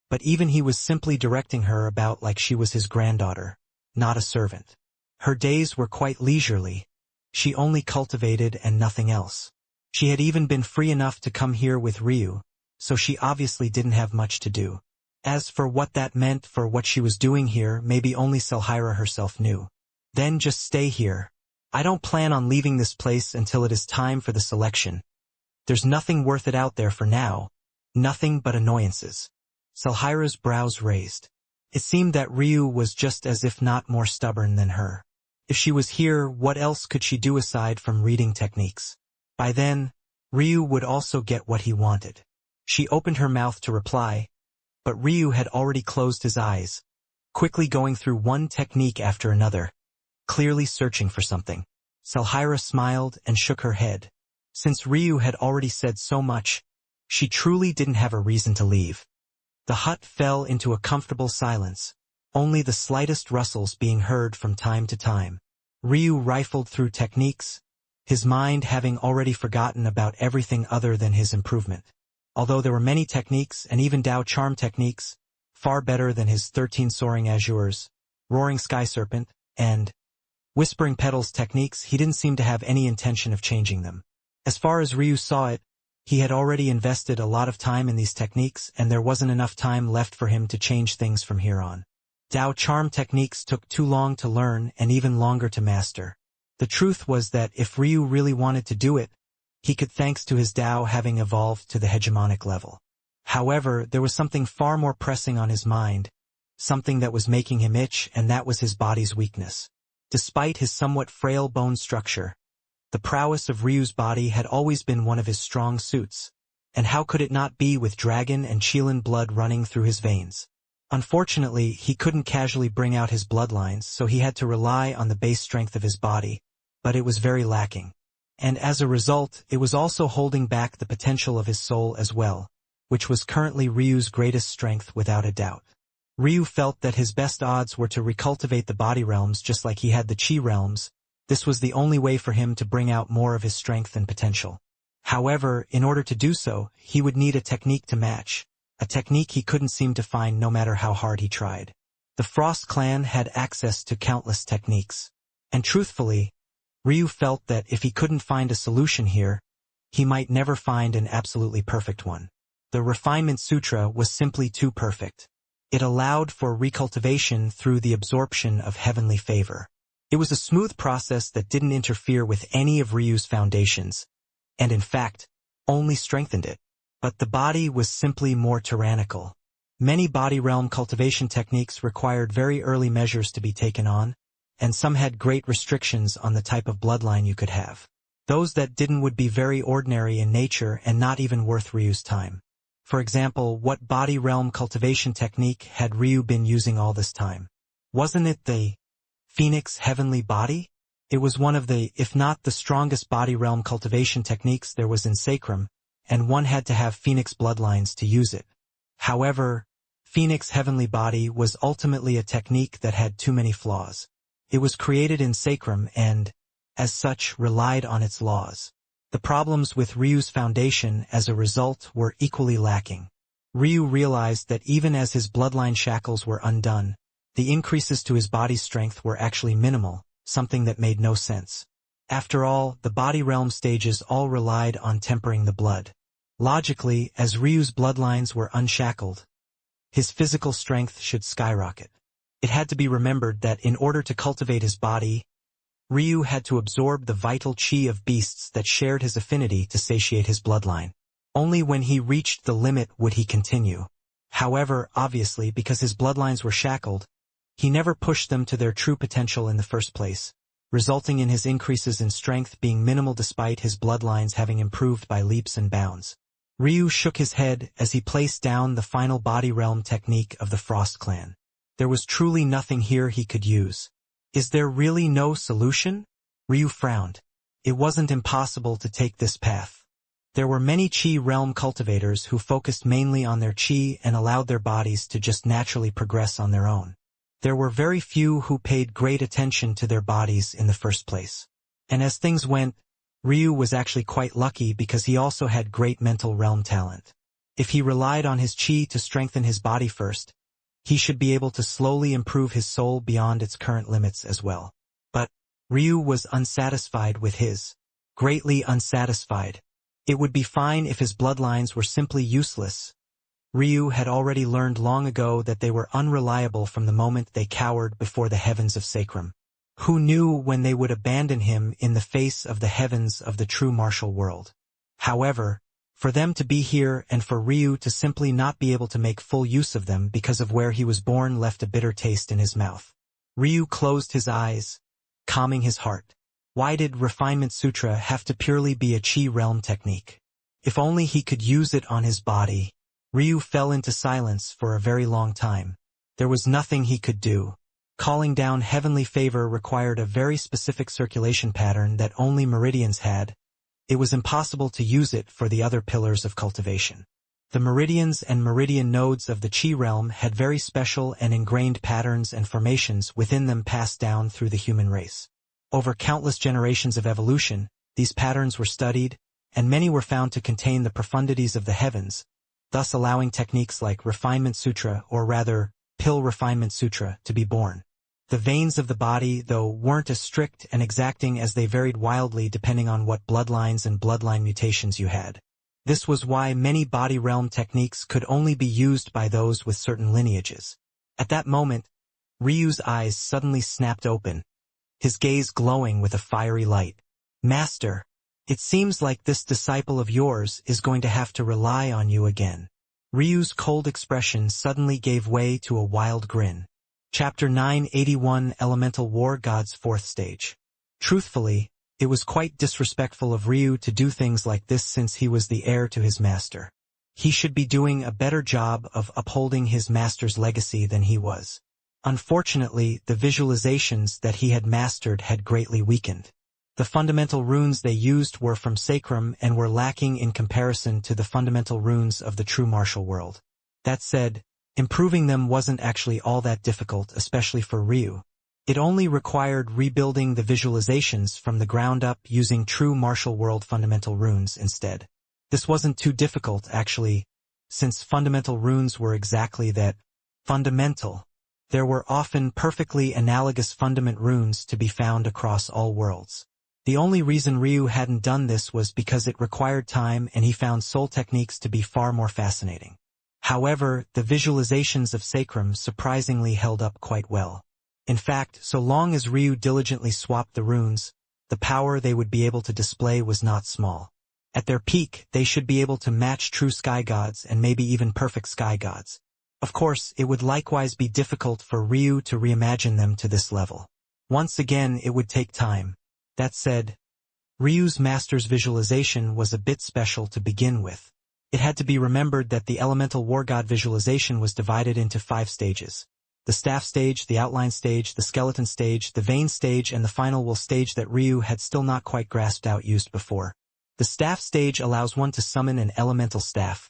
But even he was simply directing her about like she was his granddaughter, not a servant. Her days were quite leisurely. She only cultivated and nothing else. She had even been free enough to come here with Ryu, so she obviously didn't have much to do. As for what that meant for what she was doing here, maybe only Selhira herself knew. Then just stay here. I don't plan on leaving this place until it is time for the selection. There's nothing worth it out there for now. Nothing but annoyances. Selhira's brows raised. It seemed that Ryu was just as if not more stubborn than her. If she was here, what else could she do aside from reading techniques? By then, Ryu would also get what he wanted. She opened her mouth to reply, but Ryu had already closed his eyes, quickly going through one technique after another, clearly searching for something. Selhira smiled and shook her head. Since Ryu had already said so much, she truly didn't have a reason to leave. The hut fell into a comfortable silence, only the slightest rustles being heard from time to time. Ryu rifled through techniques, his mind having already forgotten about everything other than his improvement. Although there were many techniques and even Dao Charm techniques, far better than his 13 Soaring Azures, Roaring Sky Serpent, and Whispering Petals techniques, he didn't seem to have any intention of changing them. As far as Ryu saw it, he had already invested a lot of time in these techniques and there wasn't enough time left for him to change things from here on. Dao Charm techniques took too long to learn and even longer to master. The truth was that if Ryu really wanted to do it, he could thanks to his Dao having evolved to the hegemonic level. However, there was something far more pressing on his mind, something that was making him itch, and that was his body's weakness. Despite his somewhat frail bone structure, the prowess of Ryu's body had always been one of his strong suits, and how could it not be with dragon and Qilin blood running through his veins? Unfortunately, he couldn't casually bring out his bloodlines, so he had to rely on the base strength of his body, but it was very lacking. And as a result, it was also holding back the potential of his soul as well, which was currently Ryu's greatest strength without a doubt. Ryu felt that his best odds were to recultivate the body realms just like he had the chi realms. This was the only way for him to bring out more of his strength and potential. However, in order to do so, he would need a technique to match, a technique he couldn't seem to find no matter how hard he tried. The Frost clan had access to countless techniques. And truthfully, Ryu felt that if he couldn't find a solution here, he might never find an absolutely perfect one. The Refinement Sutra was simply too perfect. It allowed for recultivation through the absorption of heavenly favor. It was a smooth process that didn't interfere with any of Ryu's foundations, and in fact, only strengthened it. But the body was simply more tyrannical. Many body realm cultivation techniques required very early measures to be taken on, and some had great restrictions on the type of bloodline you could have. Those that didn't would be very ordinary in nature and not even worth Ryu's time. For example, what body realm cultivation technique had Ryu been using all this time? Wasn't it the Phoenix Heavenly Body? It was one of the, if not the strongest body realm cultivation techniques there was in Sacrum, and one had to have Phoenix bloodlines to use it. However, Phoenix Heavenly Body was ultimately a technique that had too many flaws. It was created in Sacrum and, as such, relied on its laws. The problems with Ryu's foundation as a result were equally lacking. Ryu realized that even as his bloodline shackles were undone, the increases to his body's strength were actually minimal, something that made no sense. After all, the body realm stages all relied on tempering the blood. Logically, as Ryu's bloodlines were unshackled, his physical strength should skyrocket. It had to be remembered that in order to cultivate his body, Ryu had to absorb the vital chi of beasts that shared his affinity to satiate his bloodline. Only when he reached the limit would he continue. However, obviously, because his bloodlines were shackled, he never pushed them to their true potential in the first place, resulting in his increases in strength being minimal despite his bloodlines having improved by leaps and bounds. Ryu shook his head as he placed down the final body realm technique of the Frost clan. There was truly nothing here he could use. Is there really no solution? Ryu frowned. It wasn't impossible to take this path. There were many chi realm cultivators who focused mainly on their chi and allowed their bodies to just naturally progress on their own. There were very few who paid great attention to their bodies in the first place. And as things went, Ryu was actually quite lucky because he also had great mental realm talent. If he relied on his chi to strengthen his body first, he should be able to slowly improve his soul beyond its current limits as well. But Ryu was unsatisfied with his. Greatly unsatisfied. It would be fine if his bloodlines were simply useless. Ryu had already learned long ago that they were unreliable from the moment they cowered before the heavens of Sacrum. Who knew when they would abandon him in the face of the heavens of the true martial world? However, for them to be here and for Ryu to simply not be able to make full use of them because of where he was born left a bitter taste in his mouth. Ryu closed his eyes, calming his heart. Why did Refinement Sutra have to purely be a chi realm technique? If only he could use it on his body. Ryu fell into silence for a very long time. There was nothing he could do. Calling down heavenly favor required a very specific circulation pattern that only Meridians had. It was impossible to use it for the other pillars of cultivation. The Meridians and Meridian nodes of the Chi realm had very special and ingrained patterns and formations within them passed down through the human race. Over countless generations of evolution, these patterns were studied, and many were found to contain the profundities of the heavens, thus allowing techniques like Refinement Sutra, or rather, Pill Refinement Sutra, to be born. The veins of the body, though, weren't as strict and exacting as they varied wildly depending on what bloodlines and bloodline mutations you had. This was why many body realm techniques could only be used by those with certain lineages. At that moment, Ryu's eyes suddenly snapped open, his gaze glowing with a fiery light. Master, it seems like this disciple of yours is going to have to rely on you again. Ryu's cold expression suddenly gave way to a wild grin. Chapter 981 Elemental War Gods 4th Stage. Truthfully, it was quite disrespectful of Ryu to do things like this since he was the heir to his master. He should be doing a better job of upholding his master's legacy than he was. Unfortunately, the visualizations that he had mastered had greatly weakened. The fundamental runes they used were from Sacrum and were lacking in comparison to the fundamental runes of the true martial world. That said, Improving them wasn't actually all that difficult, especially for Ryu. It only required rebuilding the visualizations from the ground up using true martial world fundamental runes instead. This wasn't too difficult, actually, since fundamental runes were exactly that, fundamental. There were often perfectly analogous fundament runes to be found across all worlds. The only reason Ryu hadn't done this was because it required time and he found soul techniques to be far more fascinating. However, the visualizations of Sacrum surprisingly held up quite well. In fact, so long as Ryu diligently swapped the runes, the power they would be able to display was not small. At their peak, they should be able to match true sky gods and maybe even perfect sky gods. Of course, it would likewise be difficult for Ryu to reimagine them to this level. Once again, it would take time. That said, Ryu's master's visualization was a bit special to begin with. It had to be remembered that the elemental war god visualization was divided into 5 stages. The staff stage, the outline stage, the skeleton stage, the vein stage, and the final will stage that Ryu had still not quite grasped out used before. The staff stage allows one to summon an elemental staff.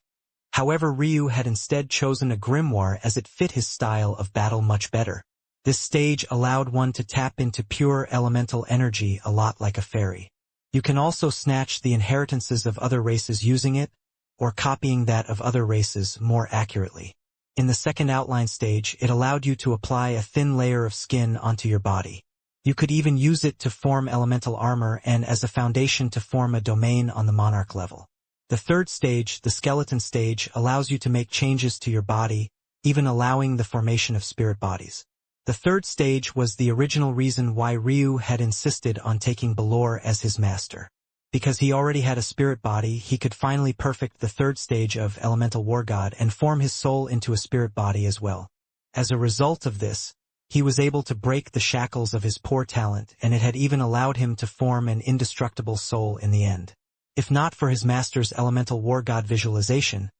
However, Ryu had instead chosen a grimoire as it fit his style of battle much better. This stage allowed one to tap into pure elemental energy a lot like a fairy. You can also snatch the inheritances of other races using it, or copying that of other races more accurately. In the second outline stage, it allowed you to apply a thin layer of skin onto your body. You could even use it to form elemental armor and as a foundation to form a domain on the monarch level. The third stage, the skeleton stage, allows you to make changes to your body, even allowing the formation of spirit bodies. The third stage was the original reason why Ryu had insisted on taking Balor as his master. Because he already had a spirit body, he could finally perfect the third stage of Elemental War God and form his soul into a spirit body as well. As a result of this, he was able to break the shackles of his poor talent, and it had even allowed him to form an indestructible soul in the end. If not for his master's Elemental War God visualization,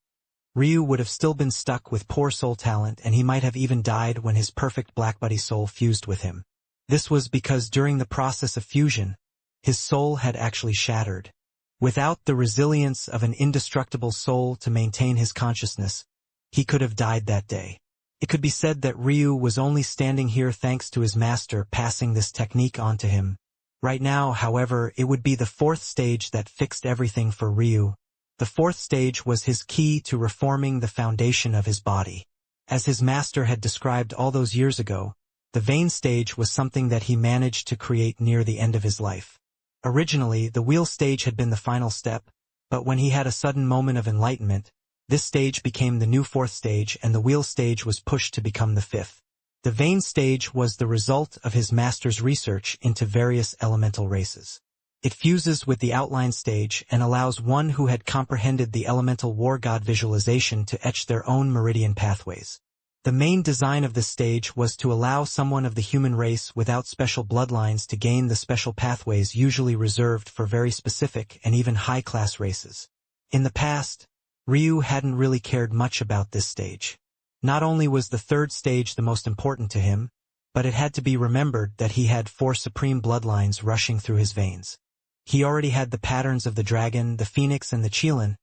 Ryu would have still been stuck with poor soul talent, and he might have even died when his perfect Black Buddy soul fused with him. This was because during the process of fusion, his soul had actually shattered. Without the resilience of an indestructible soul to maintain his consciousness, he could have died that day. It could be said that Ryu was only standing here thanks to his master passing this technique on to him. Right now, however, it would be the fourth stage that fixed everything for Ryu. The fourth stage was his key to reforming the foundation of his body. As his master had described all those years ago, the vein stage was something that he managed to create near the end of his life. Originally, the wheel stage had been the final step, but when he had a sudden moment of enlightenment, this stage became the new fourth stage and the wheel stage was pushed to become the fifth. The vein stage was the result of his master's research into various elemental races. It fuses with the outline stage and allows one who had comprehended the elemental war god visualization to etch their own meridian pathways. The main design of this stage was to allow someone of the human race without special bloodlines to gain the special pathways usually reserved for very specific and even high-class races. In the past, Ryu hadn't really cared much about this stage. Not only was the third stage the most important to him, but it had to be remembered that he had 4 supreme bloodlines rushing through his veins. He already had the patterns of the dragon, the phoenix, and the Qilin.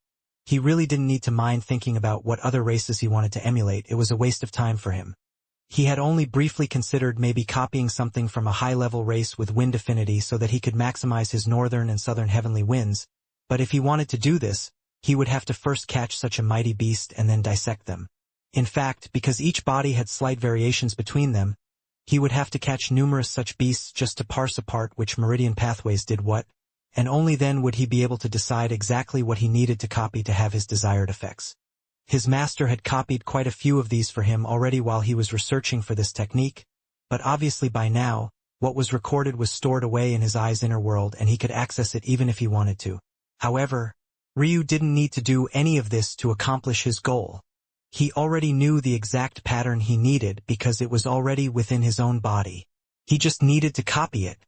He really didn't need to mind thinking about what other races he wanted to emulate. It was a waste of time for him. He had only briefly considered maybe copying something from a high-level race with wind affinity so that he could maximize his northern and southern heavenly winds, but if he wanted to do this, he would have to first catch such a mighty beast and then dissect them. In fact, because each body had slight variations between them, he would have to catch numerous such beasts just to parse apart which meridian pathways did what, and only then would he be able to decide exactly what he needed to copy to have his desired effects. His master had copied quite a few of these for him already while he was researching for this technique, but obviously by now, what was recorded was stored away in his eye's inner world and he could access it even if he wanted to. However, Ryu didn't need to do any of this to accomplish his goal. He already knew the exact pattern he needed because it was already within his own body. He just needed to copy it.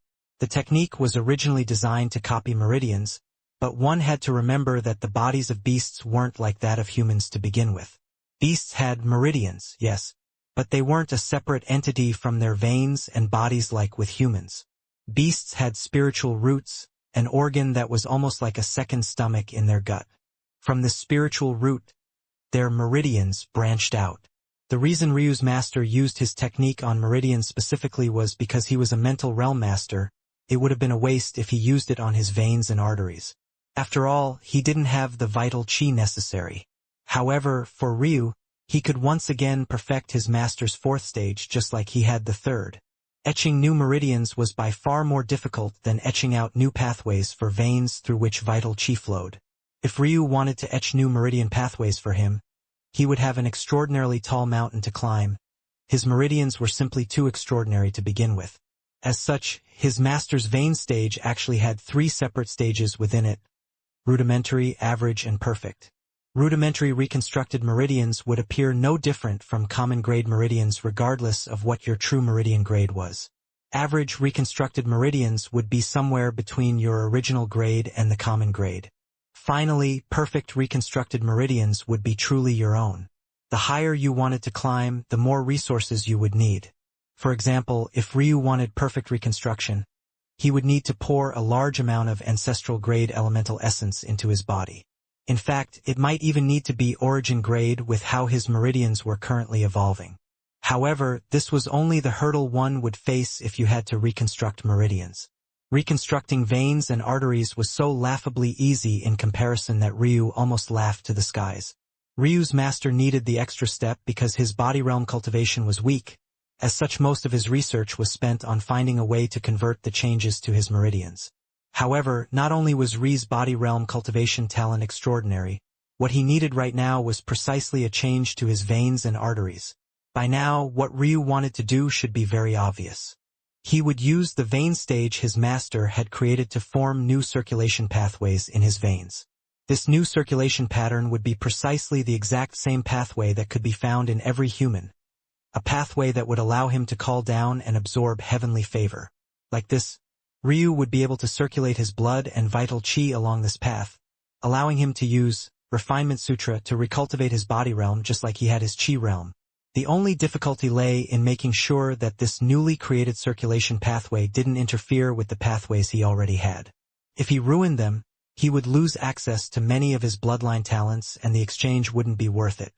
The technique was originally designed to copy meridians, but one had to remember that the bodies of beasts weren't like that of humans to begin with. Beasts had meridians, yes, but they weren't a separate entity from their veins and bodies like with humans. Beasts had spiritual roots, an organ that was almost like a second stomach in their gut. From this spiritual root, their meridians branched out. The reason Ryu's master used his technique on Meridians specifically was because he was a mental realm master. It would have been a waste if he used it on his veins and arteries. After all, he didn't have the vital chi necessary. However, for Ryu, he could once again perfect his master's fourth stage just like he had the third. Etching new meridians was by far more difficult than etching out new pathways for veins through which vital chi flowed. If Ryu wanted to etch new meridian pathways for him, he would have an extraordinarily tall mountain to climb. His meridians were simply too extraordinary to begin with. As such, his master's vein stage actually had 3 separate stages within it: rudimentary, average, and perfect. Rudimentary reconstructed meridians would appear no different from common grade meridians regardless of what your true meridian grade was. Average reconstructed meridians would be somewhere between your original grade and the common grade. Finally, perfect reconstructed meridians would be truly your own. The higher you wanted to climb, the more resources you would need. For example, if Ryu wanted perfect reconstruction, he would need to pour a large amount of ancestral grade elemental essence into his body. In fact, it might even need to be origin grade with how his meridians were currently evolving. However, this was only the hurdle one would face if you had to reconstruct meridians. Reconstructing veins and arteries was so laughably easy in comparison that Ryu almost laughed to the skies. Ryu's master needed the extra step because his body realm cultivation was weak. As such, most of his research was spent on finding a way to convert the changes to his meridians. However, not only was Ryu's body realm cultivation talent extraordinary, what he needed right now was precisely a change to his veins and arteries. By now, what Ryu wanted to do should be very obvious. He would use the vein stage his master had created to form new circulation pathways in his veins. This new circulation pattern would be precisely the exact same pathway that could be found in every human. A pathway that would allow him to call down and absorb heavenly favor. Like this, Ryu would be able to circulate his blood and vital chi along this path, allowing him to use Refinement Sutra to recultivate his body realm just like he had his chi realm. The only difficulty lay in making sure that this newly created circulation pathway didn't interfere with the pathways he already had. If he ruined them, he would lose access to many of his bloodline talents and the exchange wouldn't be worth it.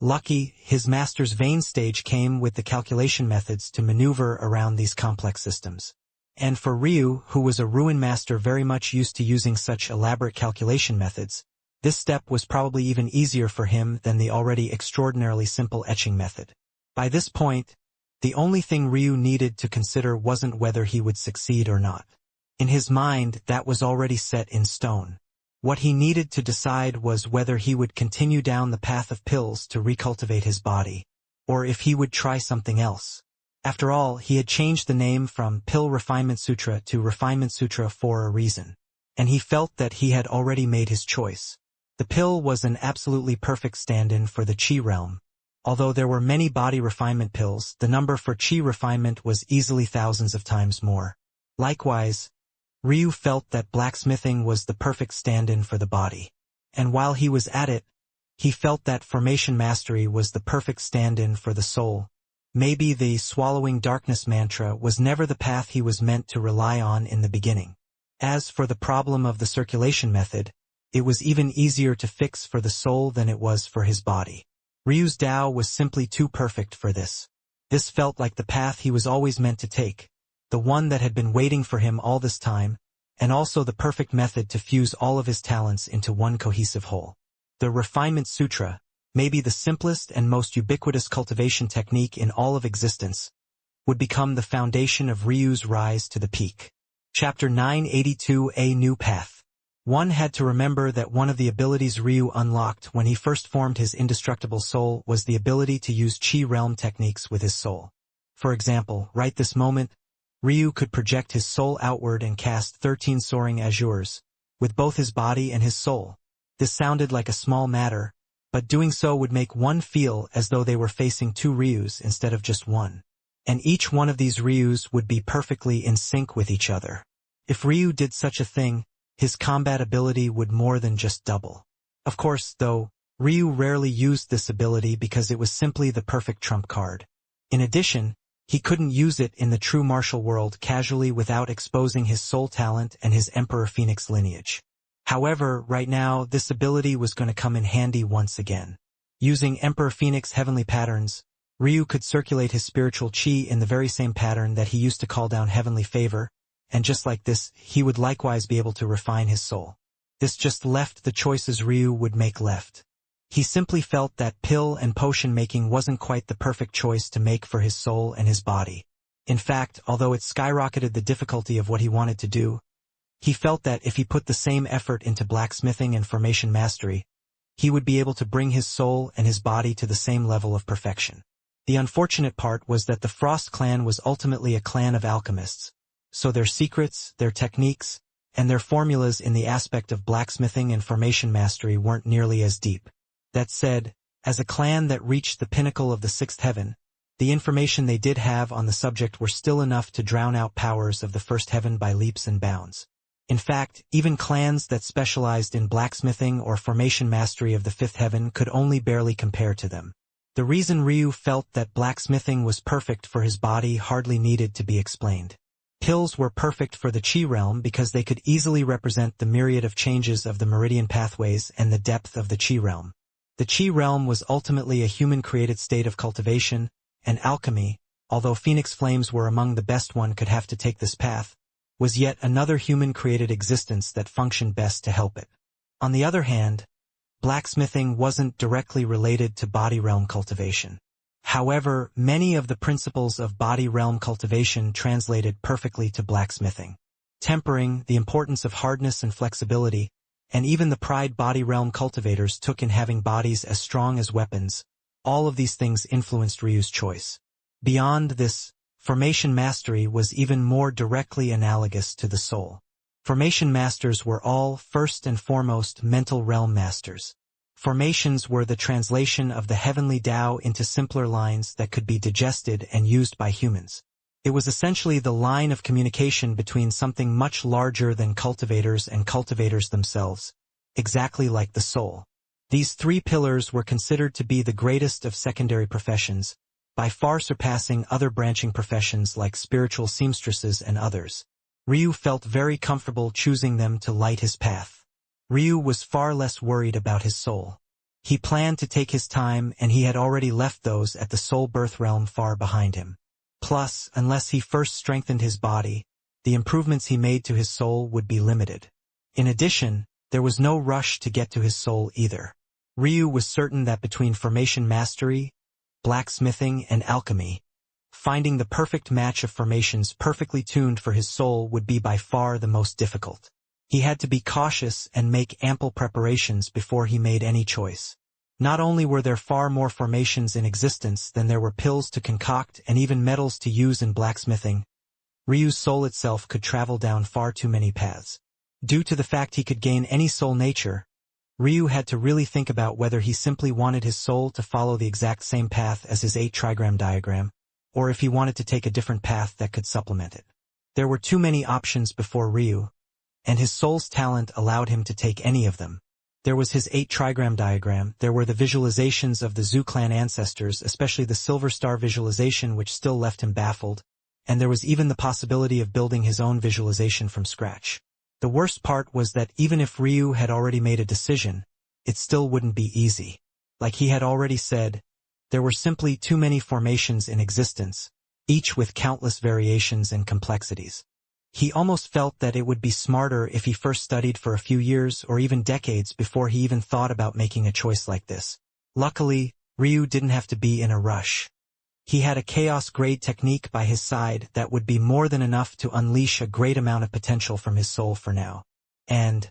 Lucky, his master's vein stage came with the calculation methods to maneuver around these complex systems. And for Ryu, who was a ruin master very much used to using such elaborate calculation methods, this step was probably even easier for him than the already extraordinarily simple etching method. By this point, the only thing Ryu needed to consider wasn't whether he would succeed or not. In his mind, that was already set in stone. What he needed to decide was whether he would continue down the path of pills to recultivate his body, or if he would try something else. After all, he had changed the name from Pill Refinement Sutra to Refinement Sutra for a reason, and he felt that he had already made his choice. The pill was an absolutely perfect stand-in for the Chi realm. Although there were many body refinement pills, the number for Chi refinement was easily thousands of times more. Likewise, Ryu felt that blacksmithing was the perfect stand-in for the body. And while he was at it, he felt that formation mastery was the perfect stand-in for the soul. Maybe the swallowing darkness mantra was never the path he was meant to rely on in the beginning. As for the problem of the circulation method, it was even easier to fix for the soul than it was for his body. Ryu's Tao was simply too perfect for this. This felt like the path he was always meant to take, the one that had been waiting for him all this time, and also the perfect method to fuse all of his talents into one cohesive whole. The Refinement Sutra, maybe the simplest and most ubiquitous cultivation technique in all of existence, would become the foundation of Ryu's rise to the peak. Chapter 982: A New Path. One had to remember that one of the abilities Ryu unlocked when he first formed his indestructible soul was the ability to use Chi realm techniques with his soul. For example, right this moment, Ryu could project his soul outward and cast 13 soaring azures, with both his body and his soul. This sounded like a small matter, but doing so would make one feel as though they were facing 2 Ryus instead of just one. And each one of these Ryus would be perfectly in sync with each other. If Ryu did such a thing, his combat ability would more than just double. Of course, though, Ryu rarely used this ability because it was simply the perfect trump card. In addition, he couldn't use it in the true martial world casually without exposing his soul talent and his Emperor Phoenix lineage. However, right now, this ability was going to come in handy once again. Using Emperor Phoenix heavenly patterns, Ryu could circulate his spiritual chi in the very same pattern that he used to call down heavenly favor, and just like this, he would likewise be able to refine his soul. This just left the choices Ryu would make left. He simply felt that pill and potion making wasn't quite the perfect choice to make for his soul and his body. In fact, although it skyrocketed the difficulty of what he wanted to do, he felt that if he put the same effort into blacksmithing and formation mastery, he would be able to bring his soul and his body to the same level of perfection. The unfortunate part was that the Frost clan was ultimately a clan of alchemists, so their secrets, their techniques, and their formulas in the aspect of blacksmithing and formation mastery weren't nearly as deep. That said, as a clan that reached the pinnacle of the sixth heaven, the information they did have on the subject were still enough to drown out powers of the first heaven by leaps and bounds. In fact, even clans that specialized in blacksmithing or formation mastery of the fifth heaven could only barely compare to them. The reason Ryu felt that blacksmithing was perfect for his body hardly needed to be explained. Pills were perfect for the Qi realm because they could easily represent the myriad of changes of the Meridian pathways and the depth of the Qi realm. The Qi realm was ultimately a human-created state of cultivation and alchemy, although Phoenix Flames were among the best one could have to take this path, was yet another human-created existence that functioned best to help it. On the other hand, blacksmithing wasn't directly related to body realm cultivation. However, many of the principles of body realm cultivation translated perfectly to blacksmithing. Tempering, the importance of hardness and flexibility, and even the pride body realm cultivators took in having bodies as strong as weapons, all of these things influenced Ryu's choice. Beyond this, formation mastery was even more directly analogous to the soul. Formation masters were all, first and foremost, mental realm masters. Formations were the translation of the heavenly Tao into simpler lines that could be digested and used by humans. It was essentially the line of communication between something much larger than cultivators and cultivators themselves, exactly like the soul. These three pillars were considered to be the greatest of secondary professions, by far surpassing other branching professions like spiritual seamstresses and others. Ryu felt very comfortable choosing them to light his path. Ryu was far less worried about his soul. He planned to take his time, and he had already left those at the soul birth realm far behind him. Plus, unless he first strengthened his body, the improvements he made to his soul would be limited. In addition, there was no rush to get to his soul either. Ryu was certain that between formation mastery, blacksmithing, and alchemy, finding the perfect match of formations perfectly tuned for his soul would be by far the most difficult. He had to be cautious and make ample preparations before he made any choice. Not only were there far more formations in existence than there were pills to concoct and even metals to use in blacksmithing, Ryu's soul itself could travel down far too many paths. Due to the fact he could gain any soul nature, Ryu had to really think about whether he simply wanted his soul to follow the exact same path as his 8-trigram diagram, or if he wanted to take a different path that could supplement it. There were too many options before Ryu, and his soul's talent allowed him to take any of them. There was his 8-trigram diagram, there were the visualizations of the Zhu clan ancestors, especially the Silver Star visualization which still left him baffled, and there was even the possibility of building his own visualization from scratch. The worst part was that even if Ryu had already made a decision, it still wouldn't be easy. Like he had already said, there were simply too many formations in existence, each with countless variations and complexities. He almost felt that it would be smarter if he first studied for a few years or even decades before he even thought about making a choice like this. Luckily, Ryu didn't have to be in a rush. He had a chaos-grade technique by his side that would be more than enough to unleash a great amount of potential from his soul for now. And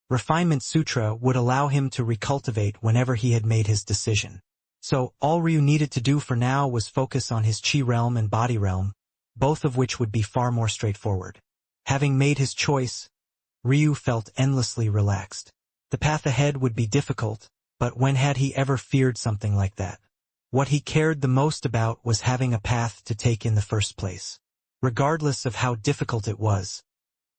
Refinement Sutra would allow him to recultivate whenever he had made his decision. So, all Ryu needed to do for now was focus on his Qi realm and body realm, both of which would be far more straightforward. Having made his choice, Ryu felt endlessly relaxed. The path ahead would be difficult, but when had he ever feared something like that? What he cared the most about was having a path to take in the first place. Regardless of how difficult it was,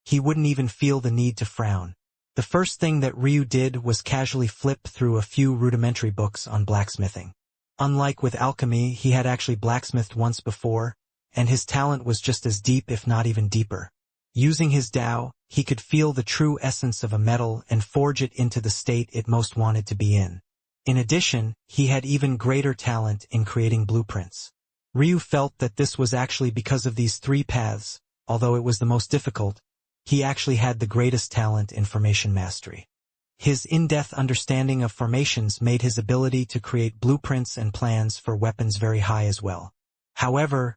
he wouldn't even feel the need to frown. The first thing that Ryu did was casually flip through a few rudimentary books on blacksmithing. Unlike with alchemy, he had actually blacksmithed once before, and his talent was just as deep if not even deeper. Using his Tao, he could feel the true essence of a metal and forge it into the state it most wanted to be in. In addition, he had even greater talent in creating blueprints. Ryu felt that this was actually because of these three paths, although it was the most difficult, he actually had the greatest talent in formation mastery. His in-depth understanding of formations made his ability to create blueprints and plans for weapons very high as well. However,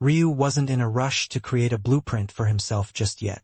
Ryu wasn't in a rush to create a blueprint for himself just yet.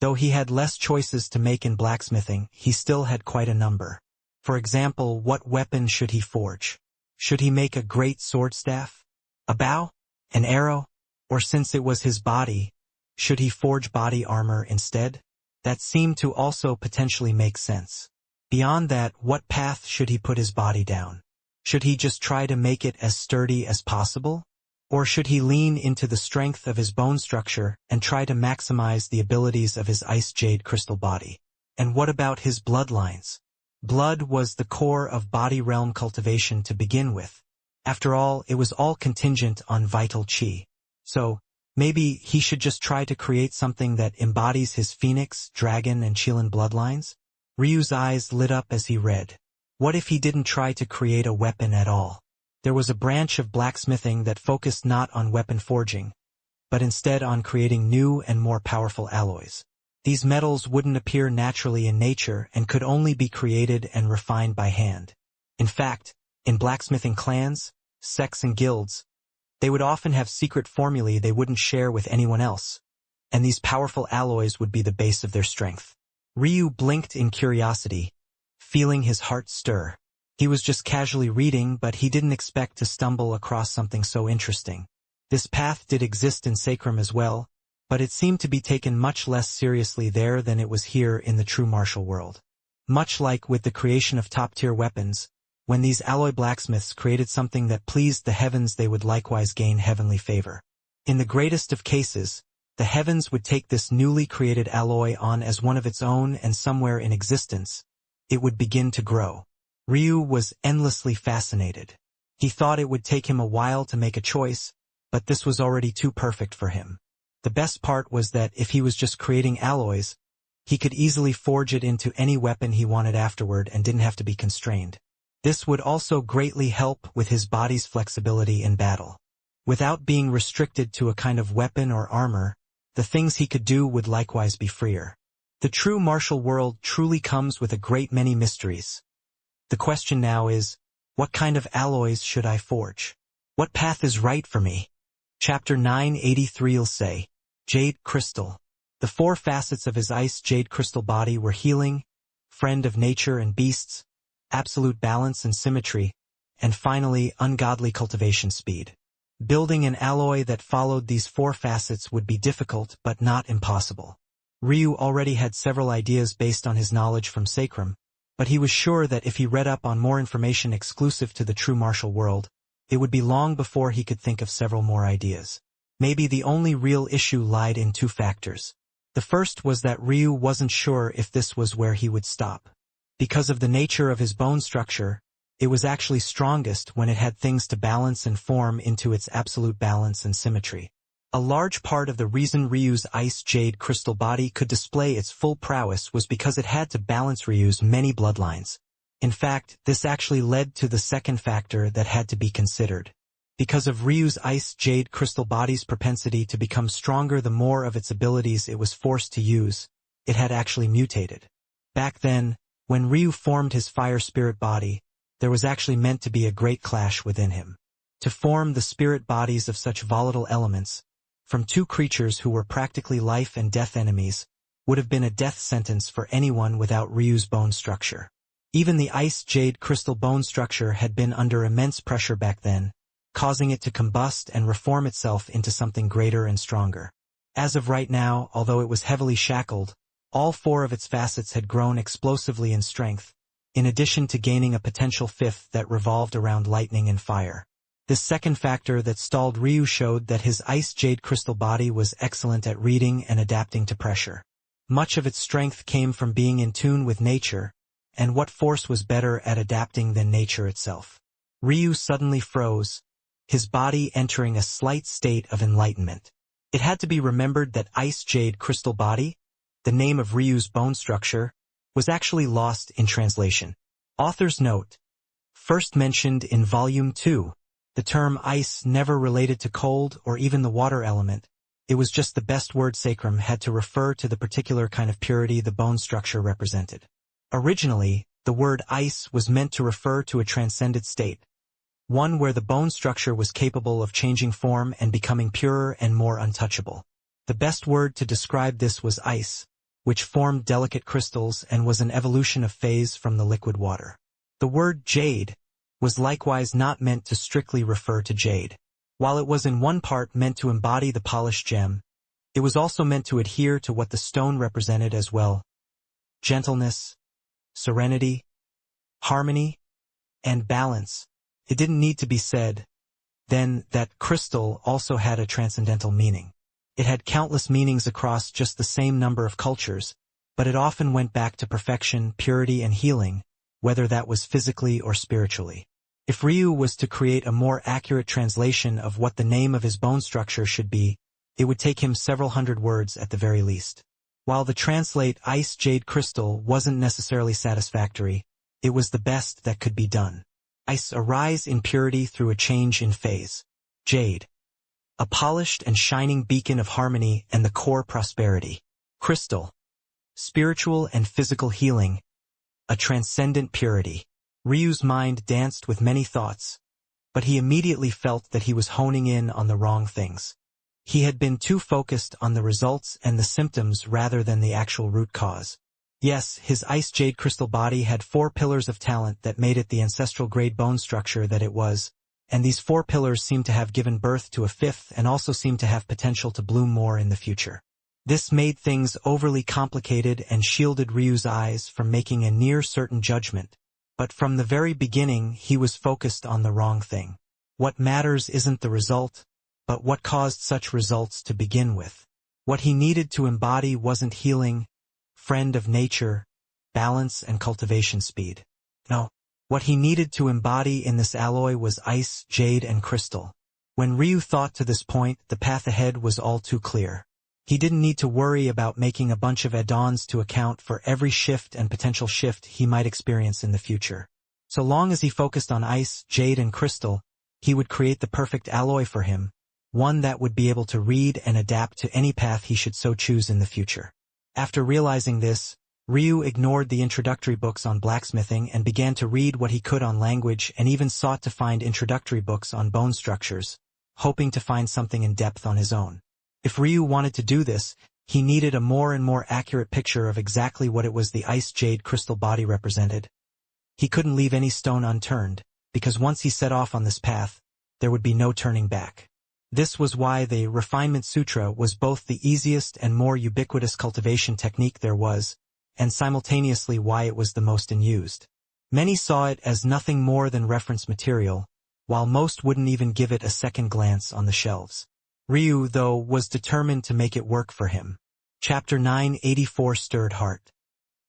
Though he had less choices to make in blacksmithing, he still had quite a number. For example, what weapon should he forge? Should he make a great sword staff? A bow? An arrow? Or since it was his body, should he forge body armor instead? That seemed to also potentially make sense. Beyond that, what path should he put his body down? Should he just try to make it as sturdy as possible? Or should he lean into the strength of his bone structure and try to maximize the abilities of his ice jade crystal body? And what about his bloodlines? Blood was the core of body realm cultivation to begin with. After all, it was all contingent on vital chi. So, maybe he should just try to create something that embodies his phoenix, dragon, and Qilin bloodlines? Ryu's eyes lit up as he read. What if he didn't try to create a weapon at all? There was a branch of blacksmithing that focused not on weapon forging, but instead on creating new and more powerful alloys. These metals wouldn't appear naturally in nature and could only be created and refined by hand. In fact, in blacksmithing clans, sects and guilds, they would often have secret formulae they wouldn't share with anyone else, and these powerful alloys would be the base of their strength. Ryu blinked in curiosity, feeling his heart stir. He was just casually reading, but he didn't expect to stumble across something so interesting. This path did exist in Sacrum as well, but it seemed to be taken much less seriously there than it was here in the true martial world. Much like with the creation of top-tier weapons, when these alloy blacksmiths created something that pleased the heavens, they would likewise gain heavenly favor. In the greatest of cases, the heavens would take this newly created alloy on as one of its own, and somewhere in existence, it would begin to grow. Ryu was endlessly fascinated. He thought it would take him a while to make a choice, but this was already too perfect for him. The best part was that if he was just creating alloys, he could easily forge it into any weapon he wanted afterward and didn't have to be constrained. This would also greatly help with his body's flexibility in battle. Without being restricted to a kind of weapon or armor, the things he could do would likewise be freer. The true martial world truly comes with a great many mysteries. The question now is, what kind of alloys should I forge? What path is right for me? Chapter 983'll say, Jade Crystal. The four facets of his ice jade crystal body were healing, friend of nature and beasts, absolute balance and symmetry, and finally ungodly cultivation speed. Building an alloy that followed these four facets would be difficult but not impossible. Ryu already had several ideas based on his knowledge from Sacrum, but he was sure that if he read up on more information exclusive to the true martial world, it would be long before he could think of several more ideas. Maybe the only real issue lied in two factors. The first was that Ryu wasn't sure if this was where he would stop. Because of the nature of his bone structure, it was actually strongest when it had things to balance and form into its absolute balance and symmetry. A large part of the reason Ryu's ice jade crystal body could display its full prowess was because it had to balance Ryu's many bloodlines. In fact, this actually led to the second factor that had to be considered. Because of Ryu's ice jade crystal body's propensity to become stronger the more of its abilities it was forced to use, it had actually mutated. Back then, when Ryu formed his fire spirit body, there was actually meant to be a great clash within him. To form the spirit bodies of such volatile elements, from two creatures who were practically life and death enemies, would have been a death sentence for anyone without Ryu's bone structure. Even the ice jade crystal bone structure had been under immense pressure back then, causing it to combust and reform itself into something greater and stronger. As of right now, although it was heavily shackled, all four of its facets had grown explosively in strength, in addition to gaining a potential fifth that revolved around lightning and fire. This second factor that stalled Ryu showed that his ice jade crystal body was excellent at reading and adapting to pressure. Much of its strength came from being in tune with nature, and what force was better at adapting than nature itself? Ryu suddenly froze, his body entering a slight state of enlightenment. It had to be remembered that ice jade crystal body, the name of Ryu's bone structure, was actually lost in translation. Author's note: First mentioned in Volume 2, the term ice never related to cold or even the water element. It was just the best word sacrum had to refer to the particular kind of purity the bone structure represented. Originally, the word ice was meant to refer to a transcended state, one where the bone structure was capable of changing form and becoming purer and more untouchable. The best word to describe this was ice, which formed delicate crystals and was an evolution of phase from the liquid water. The word jade was likewise not meant to strictly refer to jade. While it was in one part meant to embody the polished gem, it was also meant to adhere to what the stone represented as well: gentleness, serenity, harmony, and balance. It didn't need to be said, then, that crystal also had a transcendental meaning. It had countless meanings across just the same number of cultures, but it often went back to perfection, purity, and healing, whether that was physically or spiritually. If Ryu was to create a more accurate translation of what the name of his bone structure should be, it would take him several hundred words at the very least. While the translate ice jade crystal wasn't necessarily satisfactory, it was the best that could be done. Ice, a rise in purity through a change in phase. Jade, a polished and shining beacon of harmony and the core prosperity. Crystal, spiritual and physical healing, a transcendent purity. Ryu's mind danced with many thoughts, but he immediately felt that he was honing in on the wrong things. He had been too focused on the results and the symptoms rather than the actual root cause. Yes, his ice jade crystal body had 4 pillars of talent that made it the ancestral grade bone structure that it was, and these 4 pillars seemed to have given birth to a 5th and also seemed to have potential to bloom more in the future. This made things overly complicated and shielded Ryu's eyes from making a near certain judgment. But from the very beginning he was focused on the wrong thing. What matters isn't the result, but what caused such results to begin with. What he needed to embody wasn't healing, friend of nature, balance and cultivation speed. No, what he needed to embody in this alloy was ice, jade and crystal. When Ryu thought to this point, the path ahead was all too clear. He didn't need to worry about making a bunch of add-ons to account for every shift and potential shift he might experience in the future. So long as he focused on ice, jade and crystal, he would create the perfect alloy for him, one that would be able to read and adapt to any path he should so choose in the future. After realizing this, Ryu ignored the introductory books on blacksmithing and began to read what he could on language and even sought to find introductory books on bone structures, hoping to find something in depth on his own. If Ryu wanted to do this, he needed a more and more accurate picture of exactly what it was the ice jade crystal body represented. He couldn't leave any stone unturned, because once he set off on this path, there would be no turning back. This was why the Refinement Sutra was both the easiest and more ubiquitous cultivation technique there was, and simultaneously why it was the most used. Many saw it as nothing more than reference material, while most wouldn't even give it a second glance on the shelves. Ryu, though, was determined to make it work for him. Chapter 984 Stirred Heart.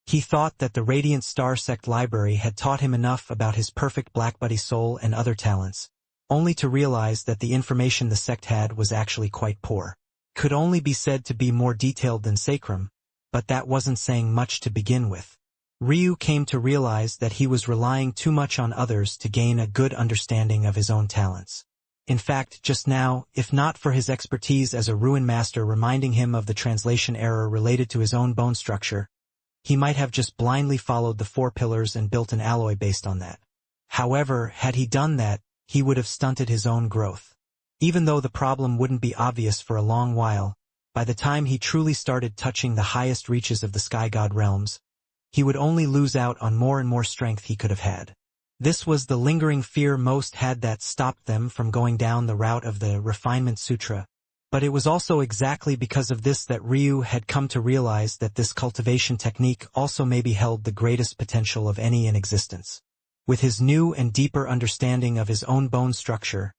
He thought that the Radiant Star Sect Library had taught him enough about his perfect Black Buddy soul and other talents, only to realize that the information the sect had was actually quite poor. Could only be said to be more detailed than sacrum, but that wasn't saying much to begin with. Ryu came to realize that he was relying too much on others to gain a good understanding of his own talents. In fact, just now, if not for his expertise as a ruin master reminding him of the translation error related to his own bone structure, he might have just blindly followed the 4 pillars and built an alloy based on that. However, had he done that, he would have stunted his own growth. Even though the problem wouldn't be obvious for a long while, by the time he truly started touching the highest reaches of the Sky God realms, he would only lose out on more and more strength he could have had. This was the lingering fear most had that stopped them from going down the route of the Refinement Sutra, but it was also exactly because of this that Ryu had come to realize that this cultivation technique also maybe held the greatest potential of any in existence. With his new and deeper understanding of his own bone structure,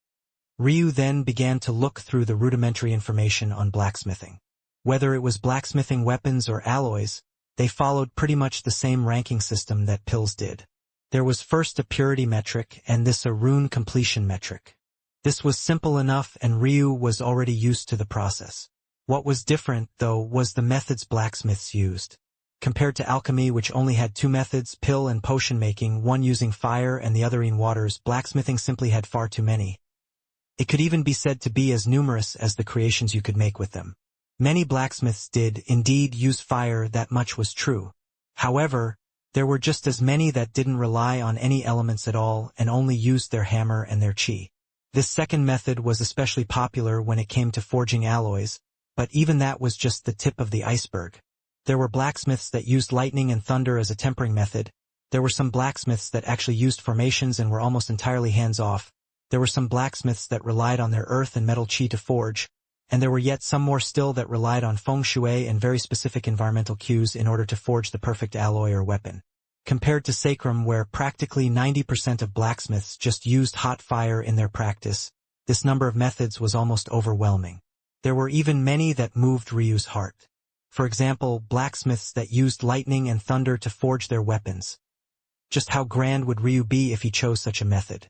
Ryu then began to look through the rudimentary information on blacksmithing. Whether it was blacksmithing weapons or alloys, they followed pretty much the same ranking system that Pupils did. There was first a purity metric and this a rune completion metric. This was simple enough and Ryu was already used to the process. What was different, though, was the methods blacksmiths used. Compared to alchemy, which only had two methods, pill and potion making, one using fire and the other in waters, blacksmithing simply had far too many. It could even be said to be as numerous as the creations you could make with them. Many blacksmiths did, indeed, use fire, that much was true. However, there were just as many that didn't rely on any elements at all and only used their hammer and their chi. This second method was especially popular when it came to forging alloys, but even that was just the tip of the iceberg. There were blacksmiths that used lightning and thunder as a tempering method. There were some blacksmiths that actually used formations and were almost entirely hands-off. There were some blacksmiths that relied on their earth and metal chi to forge, and there were yet some more still that relied on feng shui and very specific environmental cues in order to forge the perfect alloy or weapon. Compared to sacrum, where practically 90% of blacksmiths just used hot fire in their practice, this number of methods was almost overwhelming. There were even many that moved Ryu's heart. For example, blacksmiths that used lightning and thunder to forge their weapons. Just how grand would Ryu be if he chose such a method?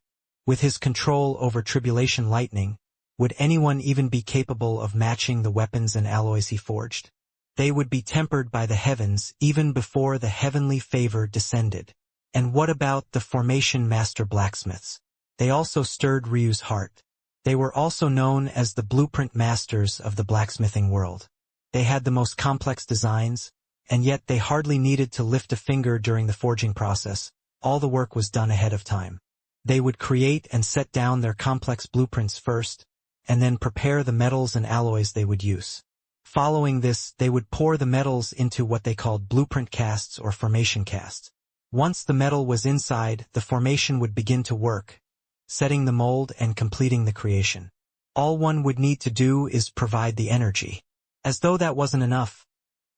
With his control over tribulation lightning, would anyone even be capable of matching the weapons and alloys he forged? They would be tempered by the heavens even before the heavenly favor descended. And what about the formation master blacksmiths? They also stirred Ryu's heart. They were also known as the blueprint masters of the blacksmithing world. They had the most complex designs, and yet they hardly needed to lift a finger during the forging process. All the work was done ahead of time. They would create and set down their complex blueprints first, and then prepare the metals and alloys they would use. Following this, they would pour the metals into what they called blueprint casts or formation casts. Once the metal was inside, the formation would begin to work, setting the mold and completing the creation. All one would need to do is provide the energy. As though that wasn't enough,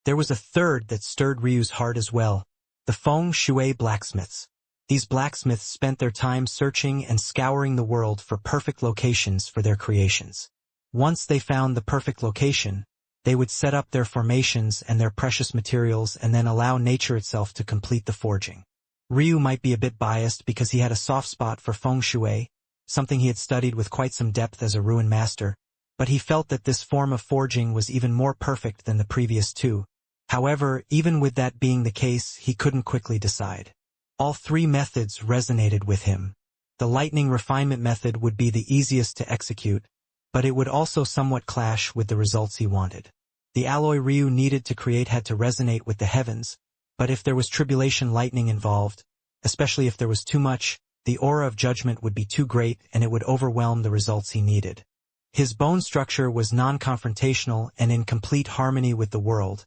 there was a third that stirred Ryu's heart as well, the feng shui blacksmiths. These blacksmiths spent their time searching and scouring the world for perfect locations for their creations. Once they found the perfect location, they would set up their formations and their precious materials and then allow nature itself to complete the forging. Ryu might be a bit biased because he had a soft spot for feng shui, something he had studied with quite some depth as a ruin master, but he felt that this form of forging was even more perfect than the previous two. However, even with that being the case, he couldn't quickly decide. All three methods resonated with him. The lightning refinement method would be the easiest to execute, but it would also somewhat clash with the results he wanted. The alloy Ryu needed to create had to resonate with the heavens, but if there was tribulation lightning involved, especially if there was too much, the aura of judgment would be too great and it would overwhelm the results he needed. His bone structure was non-confrontational and in complete harmony with the world,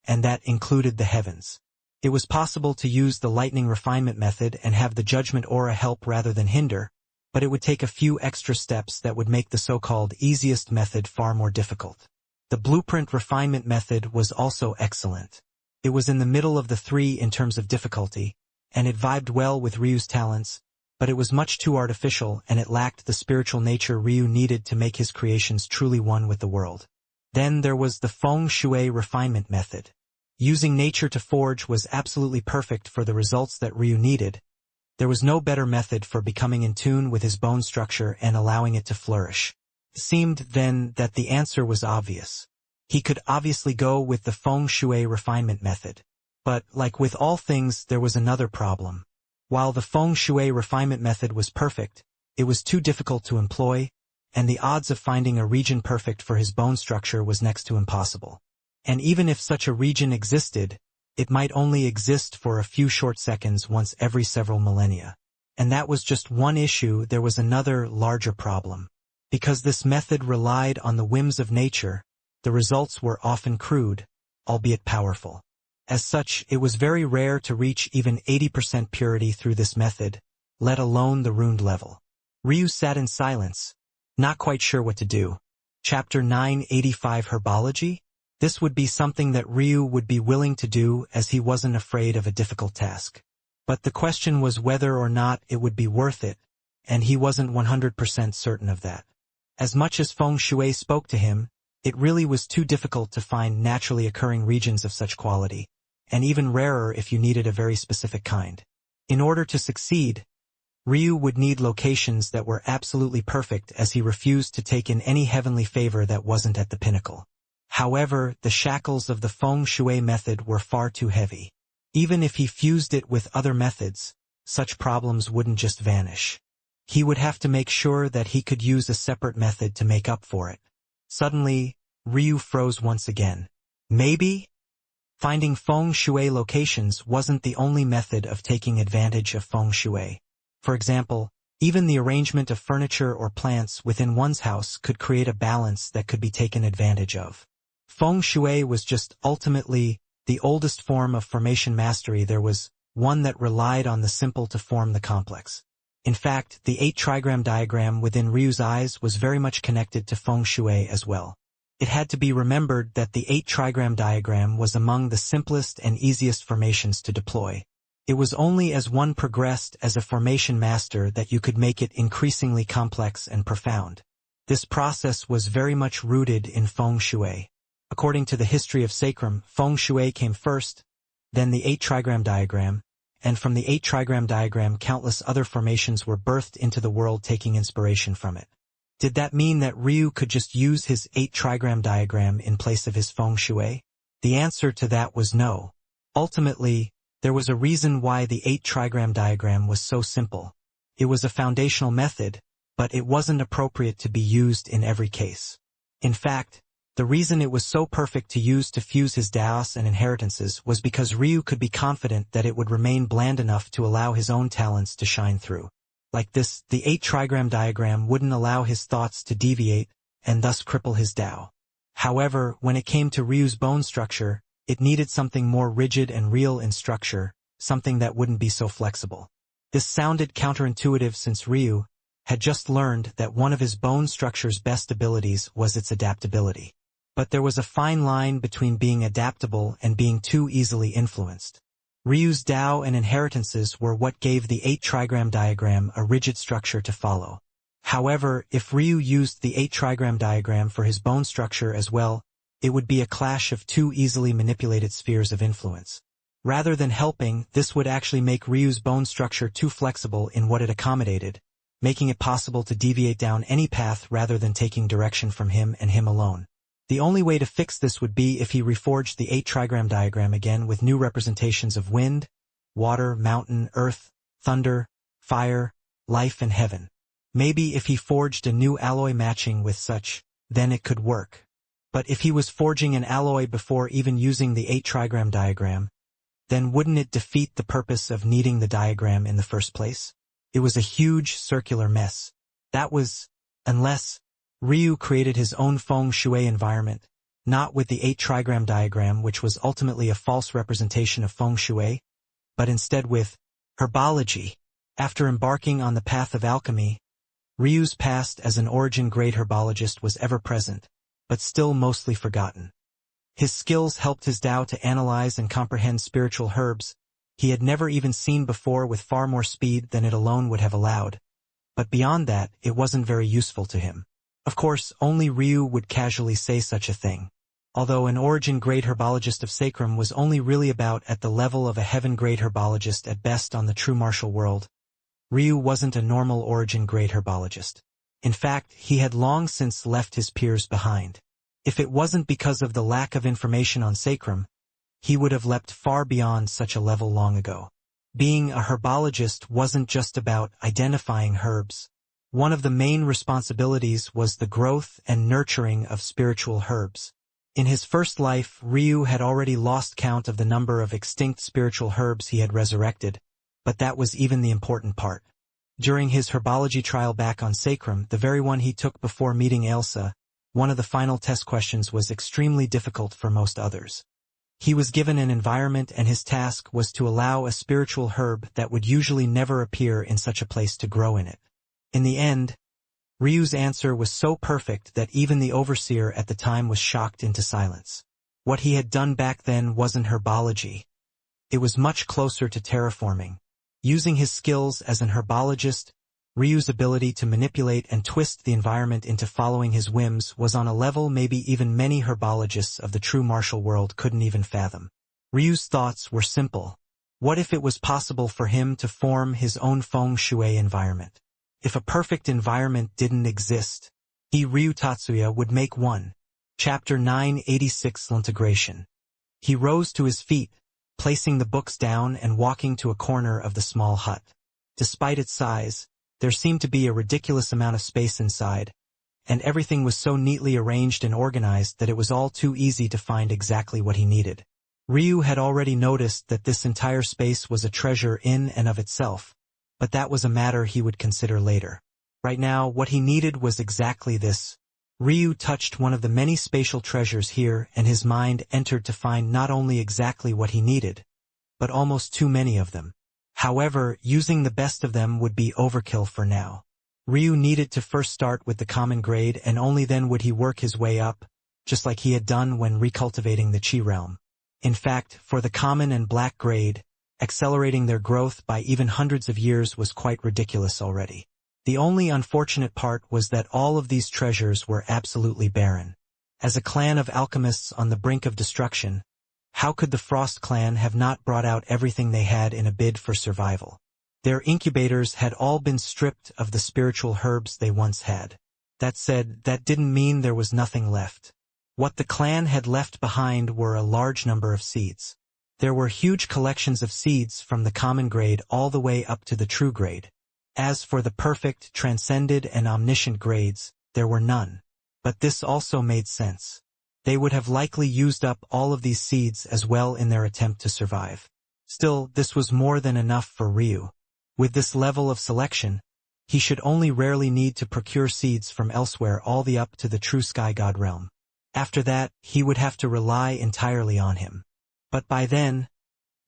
and that included the heavens. It was possible to use the lightning refinement method and have the judgment aura help rather than hinder, but it would take a few extra steps that would make the so-called easiest method far more difficult. The blueprint refinement method was also excellent. It was in the middle of the three in terms of difficulty, and it vibed well with Ryu's talents, but it was much too artificial and it lacked the spiritual nature Ryu needed to make his creations truly one with the world. Then there was the feng shui refinement method. Using nature to forge was absolutely perfect for the results that Ryu needed. There was no better method for becoming in tune with his bone structure and allowing it to flourish. It seemed then that the answer was obvious. He could obviously go with the feng shui refinement method. But, like with all things, there was another problem. While the feng shui refinement method was perfect, it was too difficult to employ, and the odds of finding a region perfect for his bone structure was next to impossible. And even if such a region existed, it might only exist for a few short seconds once every several millennia. And that was just one issue. There was another, larger problem. Because this method relied on the whims of nature, the results were often crude, albeit powerful. As such, it was very rare to reach even 80% purity through this method, let alone the runed level. Ryu sat in silence, not quite sure what to do. Chapter 985 Herbology? This would be something that Ryu would be willing to do as he wasn't afraid of a difficult task. But the question was whether or not it would be worth it, and he wasn't 100% certain of that. As much as feng shui spoke to him, it really was too difficult to find naturally occurring regions of such quality, and even rarer if you needed a very specific kind. In order to succeed, Ryu would need locations that were absolutely perfect as he refused to take in any heavenly favor that wasn't at the pinnacle. However, the shackles of the feng shui method were far too heavy. Even if he fused it with other methods, such problems wouldn't just vanish. He would have to make sure that he could use a separate method to make up for it. Suddenly, Ryu froze once again. Maybe? Finding feng shui locations wasn't the only method of taking advantage of feng shui. For example, even the arrangement of furniture or plants within one's house could create a balance that could be taken advantage of. Feng shui was just ultimately the oldest form of formation mastery. There was one that relied on the simple to form the complex. In fact, the 8-trigram diagram within Ryu's eyes was very much connected to feng shui as well. It had to be remembered that the 8-trigram diagram was among the simplest and easiest formations to deploy. It was only as one progressed as a formation master that you could make it increasingly complex and profound. This process was very much rooted in feng shui. According to the history of sacrum, feng shui came first, then the 8-trigram diagram, and from the 8-trigram diagram countless other formations were birthed into the world taking inspiration from it. Did that mean that Ryu could just use his 8-trigram diagram in place of his feng shui? The answer to that was no. Ultimately, there was a reason why the 8-trigram diagram was so simple. It was a foundational method, but it wasn't appropriate to be used in every case. In fact, the reason it was so perfect to use to fuse his daos and inheritances was because Ryu could be confident that it would remain bland enough to allow his own talents to shine through. Like this, the 8-trigram diagram wouldn't allow his thoughts to deviate, and thus cripple his Tao. However, when it came to Ryu's bone structure, it needed something more rigid and real in structure, something that wouldn't be so flexible. This sounded counterintuitive since Ryu had just learned that one of his bone structure's best abilities was its adaptability. But there was a fine line between being adaptable and being too easily influenced. Ryu's Tao and inheritances were what gave the 8-trigram diagram a rigid structure to follow. However, if Ryu used the 8-trigram diagram for his bone structure as well, it would be a clash of two easily manipulated spheres of influence. Rather than helping, this would actually make Ryu's bone structure too flexible in what it accommodated, making it possible to deviate down any path rather than taking direction from him and him alone. The only way to fix this would be if he reforged the 8-trigram diagram again with new representations of wind, water, mountain, earth, thunder, fire, life and heaven. Maybe if he forged a new alloy matching with such, then it could work. But if he was forging an alloy before even using the 8-trigram diagram, then wouldn't it defeat the purpose of needing the diagram in the first place? It was a huge circular mess. That was, unless Ryu created his own feng shui environment, not with the 8-trigram diagram which was ultimately a false representation of feng shui, but instead with herbology. After embarking on the path of alchemy, Ryu's past as an origin-grade herbologist was ever present, but still mostly forgotten. His skills helped his Tao to analyze and comprehend spiritual herbs he had never even seen before with far more speed than it alone would have allowed, but beyond that, it wasn't very useful to him. Of course, only Ryu would casually say such a thing. Although an origin-grade herbologist of sacrum was only really about at the level of a heaven-grade herbologist at best on the true martial world, Ryu wasn't a normal origin-grade herbologist. In fact, he had long since left his peers behind. If it wasn't because of the lack of information on sacrum, he would have leapt far beyond such a level long ago. Being a herbologist wasn't just about identifying herbs. One of the main responsibilities was the growth and nurturing of spiritual herbs. In his first life, Ryu had already lost count of the number of extinct spiritual herbs he had resurrected, but that was even the important part. During his herbology trial back on Sacrum, the very one he took before meeting Ailsa, one of the final test questions was extremely difficult for most others. He was given an environment and his task was to allow a spiritual herb that would usually never appear in such a place to grow in it. In the end, Ryu's answer was so perfect that even the overseer at the time was shocked into silence. What he had done back then wasn't herbology. It was much closer to terraforming. Using his skills as an herbologist, Ryu's ability to manipulate and twist the environment into following his whims was on a level maybe even many herbologists of the true martial world couldn't even fathom. Ryu's thoughts were simple. What if it was possible for him to form his own feng shui environment? If a perfect environment didn't exist, Ryu Tatsuya would make one. Chapter 986 Integration. He rose to his feet, placing the books down and walking to a corner of the small hut. Despite its size, there seemed to be a ridiculous amount of space inside, and everything was so neatly arranged and organized that it was all too easy to find exactly what he needed. Ryu had already noticed that this entire space was a treasure in and of itself, but that was a matter he would consider later. Right now, what he needed was exactly this. Ryu touched one of the many spatial treasures here, and his mind entered to find not only exactly what he needed, but almost too many of them. However, using the best of them would be overkill for now. Ryu needed to first start with the common grade, and only then would he work his way up, just like he had done when recultivating the Chi realm. In fact, for the common and black grade, accelerating their growth by even hundreds of years was quite ridiculous already. The only unfortunate part was that all of these treasures were absolutely barren. As a clan of alchemists on the brink of destruction, how could the Frost clan have not brought out everything they had in a bid for survival? Their incubators had all been stripped of the spiritual herbs they once had. That said, that didn't mean there was nothing left. What the clan had left behind were a large number of seeds. There were huge collections of seeds from the common grade all the way up to the true grade. As for the perfect, transcended, and omniscient grades, there were none. But this also made sense. They would have likely used up all of these seeds as well in their attempt to survive. Still, this was more than enough for Ryu. With this level of selection, he should only rarely need to procure seeds from elsewhere all the up to the true Sky God realm. After that, he would have to rely entirely on him. But by then,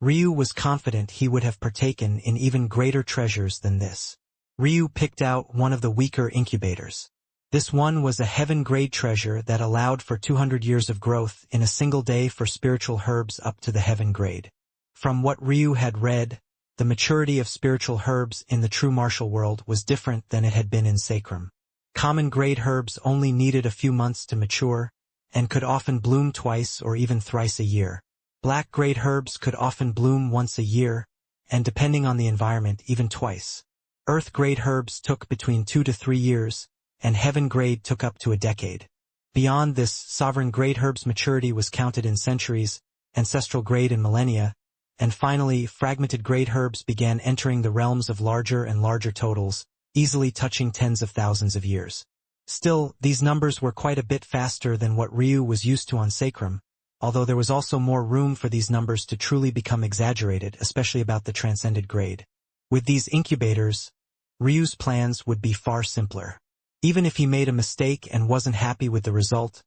Ryu was confident he would have partaken in even greater treasures than this. Ryu picked out one of the weaker incubators. This one was a heaven-grade treasure that allowed for 200 years of growth in a single day for spiritual herbs up to the heaven grade. From what Ryu had read, the maturity of spiritual herbs in the true martial world was different than it had been in Sacrum. Common-grade herbs only needed a few months to mature, and could often bloom twice or even thrice a year. Black-grade herbs could often bloom once a year, and depending on the environment, even twice. Earth-grade herbs took between 2 to 3 years, and heaven-grade took up to a decade. Beyond this, sovereign-grade herbs' maturity was counted in centuries, ancestral-grade in millennia, and finally, fragmented-grade herbs began entering the realms of larger and larger totals, easily touching tens of thousands of years. Still, these numbers were quite a bit faster than what Ryu was used to on Sacrum, although there was also more room for these numbers to truly become exaggerated, especially about the transcended grade. With these incubators, Ryu's plans would be far simpler. Even if he made a mistake and wasn't happy with the result,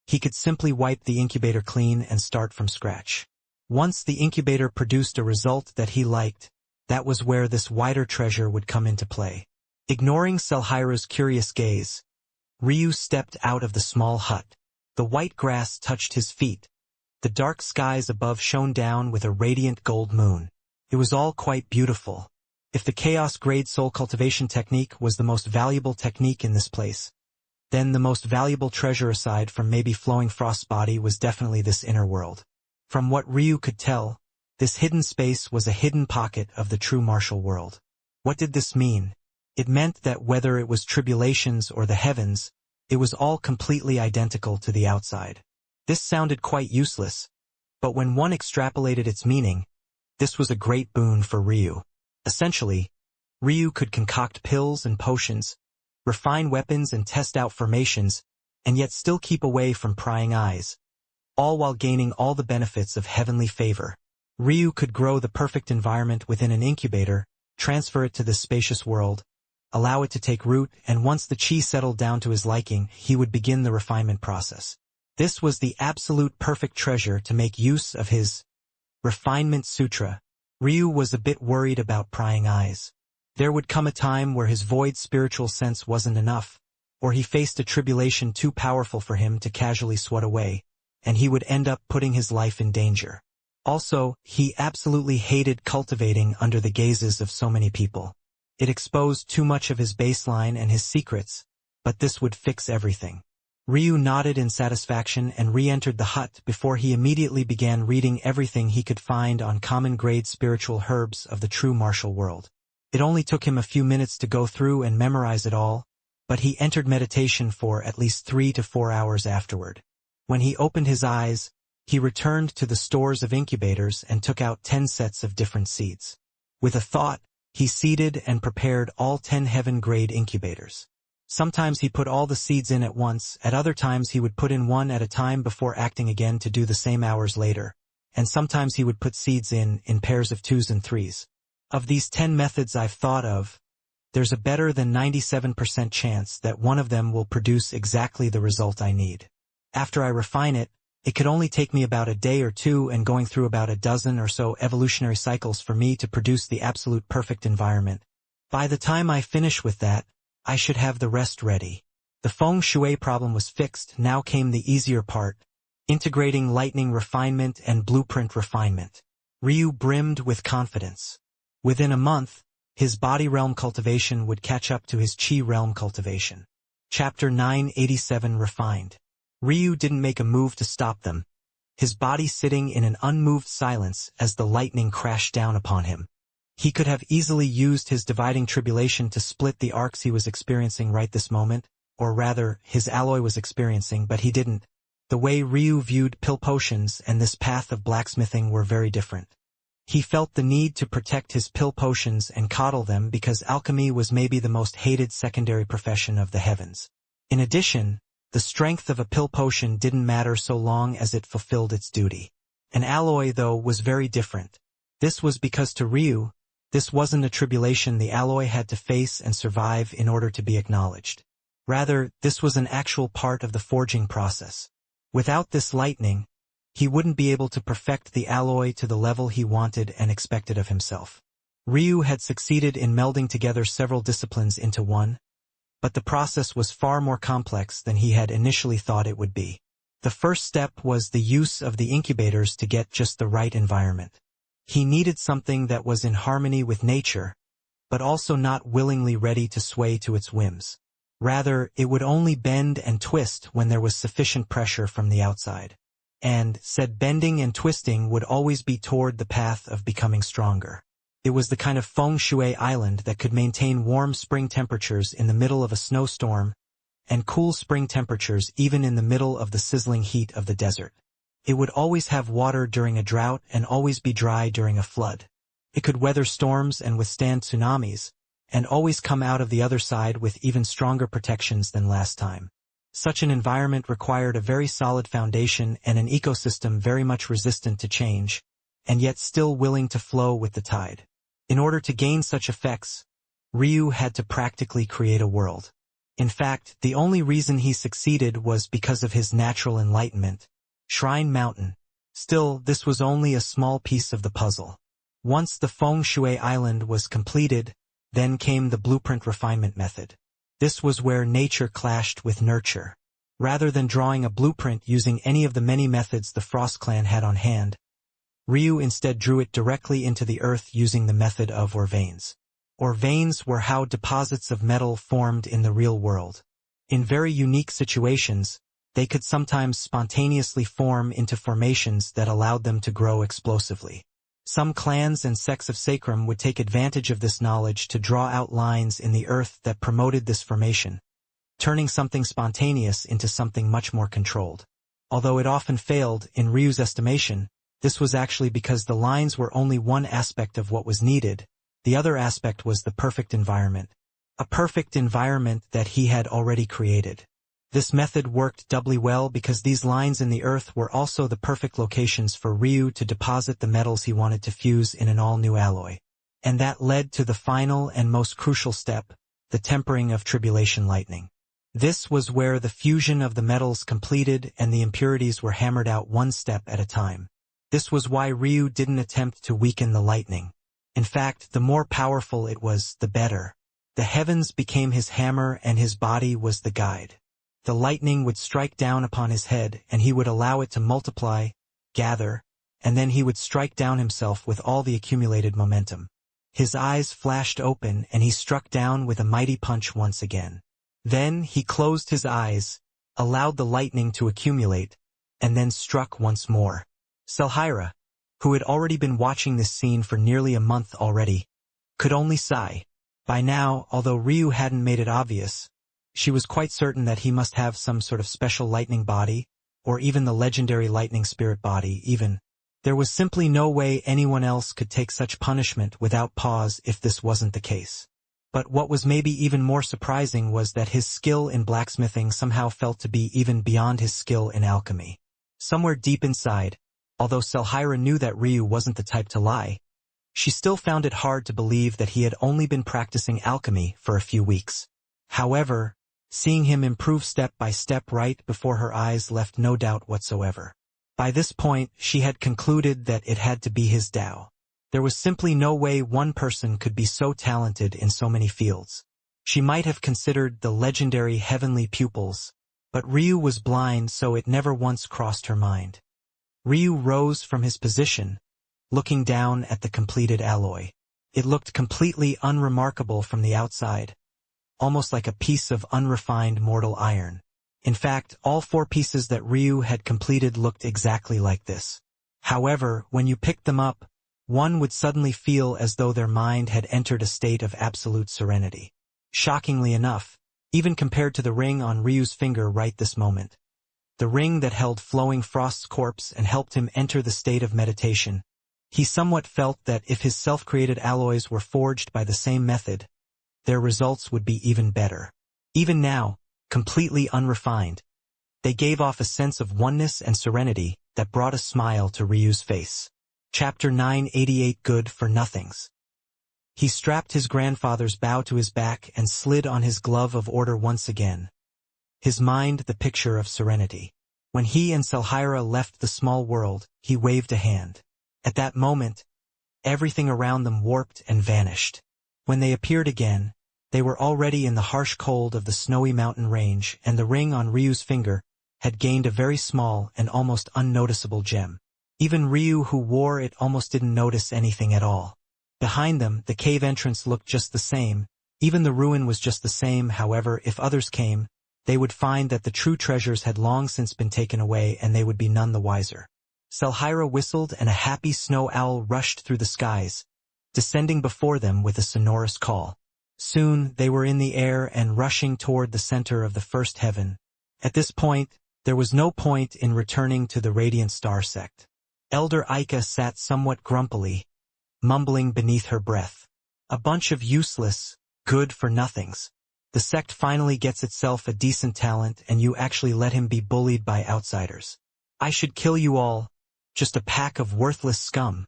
he could simply wipe the incubator clean and start from scratch. Once the incubator produced a result that he liked, that was where this wider treasure would come into play. Ignoring Selhira's curious gaze, Ryu stepped out of the small hut. The white grass touched his feet. The dark skies above shone down with a radiant gold moon. It was all quite beautiful. If the chaos-grade soul cultivation technique was the most valuable technique in this place, then the most valuable treasure aside from maybe flowing frost body was definitely this inner world. From what Ryu could tell, this hidden space was a hidden pocket of the true martial world. What did this mean? It meant that whether it was tribulations or the heavens, it was all completely identical to the outside. This sounded quite useless, but when one extrapolated its meaning, this was a great boon for Ryu. Essentially, Ryu could concoct pills and potions, refine weapons and test out formations, and yet still keep away from prying eyes, all while gaining all the benefits of heavenly favor. Ryu could grow the perfect environment within an incubator, transfer it to this spacious world, allow it to take root, and once the chi settled down to his liking, he would begin the refinement process. This was the absolute perfect treasure to make use of his refinement sutra. Ryu was a bit worried about prying eyes. There would come a time where his void spiritual sense wasn't enough, or he faced a tribulation too powerful for him to casually swat away, and he would end up putting his life in danger. Also, he absolutely hated cultivating under the gazes of so many people. It exposed too much of his baseline and his secrets, but this would fix everything. Ryu nodded in satisfaction and re-entered the hut before he immediately began reading everything he could find on common-grade spiritual herbs of the true martial world. It only took him a few minutes to go through and memorize it all, but he entered meditation for at least 3 to 4 hours afterward. When he opened his eyes, he returned to the stores of incubators and took out 10 sets of different seeds. With a thought, he seeded and prepared all 10 heaven-grade incubators. Sometimes he put all the seeds in at once, at other times he would put in one at a time before acting again to do the same hours later, and sometimes he would put seeds in pairs of 2s and 3s. Of these 10 methods I've thought of, there's a better than 97% chance that one of them will produce exactly the result I need. After I refine it, it could only take me about a day or two and going through about a dozen or so evolutionary cycles for me to produce the absolute perfect environment. By the time I finish with that, I should have the rest ready. The feng shui problem was fixed, now came the easier part, integrating lightning refinement and blueprint refinement. Ryu brimmed with confidence. Within a month, his body realm cultivation would catch up to his chi realm cultivation. Chapter 987 Refined. Ryu didn't make a move to stop them, his body sitting in an unmoved silence as the lightning crashed down upon him. He could have easily used his dividing tribulation to split the arcs he was experiencing right this moment, or rather, his alloy was experiencing, but he didn't. The way Ryu viewed pill potions and this path of blacksmithing were very different. He felt the need to protect his pill potions and coddle them because alchemy was maybe the most hated secondary profession of the heavens. In addition, the strength of a pill potion didn't matter so long as it fulfilled its duty. An alloy, though, was very different. This was because to Ryu, this wasn't a tribulation the alloy had to face and survive in order to be acknowledged. Rather, this was an actual part of the forging process. Without this lightning, he wouldn't be able to perfect the alloy to the level he wanted and expected of himself. Ryu had succeeded in melding together several disciplines into one, but the process was far more complex than he had initially thought it would be. The first step was the use of the incubators to get just the right environment. He needed something that was in harmony with nature, but also not willingly ready to sway to its whims. Rather, it would only bend and twist when there was sufficient pressure from the outside. And said bending and twisting would always be toward the path of becoming stronger. It was the kind of feng shui island that could maintain warm spring temperatures in the middle of a snowstorm and cool spring temperatures even in the middle of the sizzling heat of the desert. It would always have water during a drought and always be dry during a flood. It could weather storms and withstand tsunamis, and always come out of the other side with even stronger protections than last time. Such an environment required a very solid foundation and an ecosystem very much resistant to change, and yet still willing to flow with the tide. In order to gain such effects, Ryu had to practically create a world. In fact, the only reason he succeeded was because of his natural enlightenment. Shrine Mountain. Still, this was only a small piece of the puzzle. Once the feng shui island was completed, then came the blueprint refinement method. This was where nature clashed with nurture. Rather than drawing a blueprint using any of the many methods the Frost Clan had on hand, Ryu instead drew it directly into the earth using the method of ore veins. Ore veins were how deposits of metal formed in the real world. In very unique situations, they could sometimes spontaneously form into formations that allowed them to grow explosively. Some clans and sects of Sacrum would take advantage of this knowledge to draw out lines in the earth that promoted this formation, turning something spontaneous into something much more controlled. Although it often failed, in Ryu's estimation, this was actually because the lines were only one aspect of what was needed. The other aspect was the perfect environment. A perfect environment that he had already created. This method worked doubly well because these lines in the earth were also the perfect locations for Ryu to deposit the metals he wanted to fuse in an all-new alloy. And that led to the final and most crucial step, the tempering of tribulation lightning. This was where the fusion of the metals completed and the impurities were hammered out one step at a time. This was why Ryu didn't attempt to weaken the lightning. In fact, the more powerful it was, the better. The heavens became his hammer and his body was the guide. The lightning would strike down upon his head and he would allow it to multiply, gather, and then he would strike down himself with all the accumulated momentum. His eyes flashed open and he struck down with a mighty punch once again. Then he closed his eyes, allowed the lightning to accumulate, and then struck once more. Selhira, who had already been watching this scene for nearly a month already, could only sigh. By now, although Ryu hadn't made it obvious, she was quite certain that he must have some sort of special lightning body, or even the legendary lightning spirit body even. There was simply no way anyone else could take such punishment without pause if this wasn't the case. But what was maybe even more surprising was that his skill in blacksmithing somehow felt to be even beyond his skill in alchemy. Somewhere deep inside, although Selhira knew that Ryu wasn't the type to lie, she still found it hard to believe that he had only been practicing alchemy for a few weeks. However, seeing him improve step by step right before her eyes left no doubt whatsoever. By this point, she had concluded that it had to be his Tao. There was simply no way one person could be so talented in so many fields. She might have considered the legendary heavenly pupils, but Ryu was blind, so it never once crossed her mind. Ryu rose from his position, looking down at the completed alloy. It looked completely unremarkable from the outside, almost like a piece of unrefined mortal iron. In fact, all 4 pieces that Ryu had completed looked exactly like this. However, when you picked them up, one would suddenly feel as though their mind had entered a state of absolute serenity. Shockingly enough, even compared to the ring on Ryu's finger right this moment, the ring that held Flowing Frost's corpse and helped him enter the state of meditation, he somewhat felt that if his self-created alloys were forged by the same method, their results would be even better. Even now, completely unrefined, they gave off a sense of oneness and serenity that brought a smile to Ryu's face. Chapter 988 Good for Nothings. He strapped his grandfather's bow to his back and slid on his glove of order once again, his mind the picture of serenity. When he and Selhira left the small world, he waved a hand. At that moment, everything around them warped and vanished. When they appeared again, they were already in the harsh cold of the snowy mountain range, and the ring on Ryu's finger had gained a very small and almost unnoticeable gem. Even Ryu, who wore it, almost didn't notice anything at all. Behind them, the cave entrance looked just the same. Even the ruin was just the same. However, if others came, they would find that the true treasures had long since been taken away, and they would be none the wiser. Selhira whistled, and a happy snow owl rushed through the skies, descending before them with a sonorous call. Soon, they were in the air and rushing toward the center of the first heaven. At this point, there was no point in returning to the Radiant Star sect. Elder Aika sat somewhat grumpily, mumbling beneath her breath. A bunch of useless, good-for-nothings. The sect finally gets itself a decent talent, and you actually let him be bullied by outsiders. I should kill you all, just a pack of worthless scum.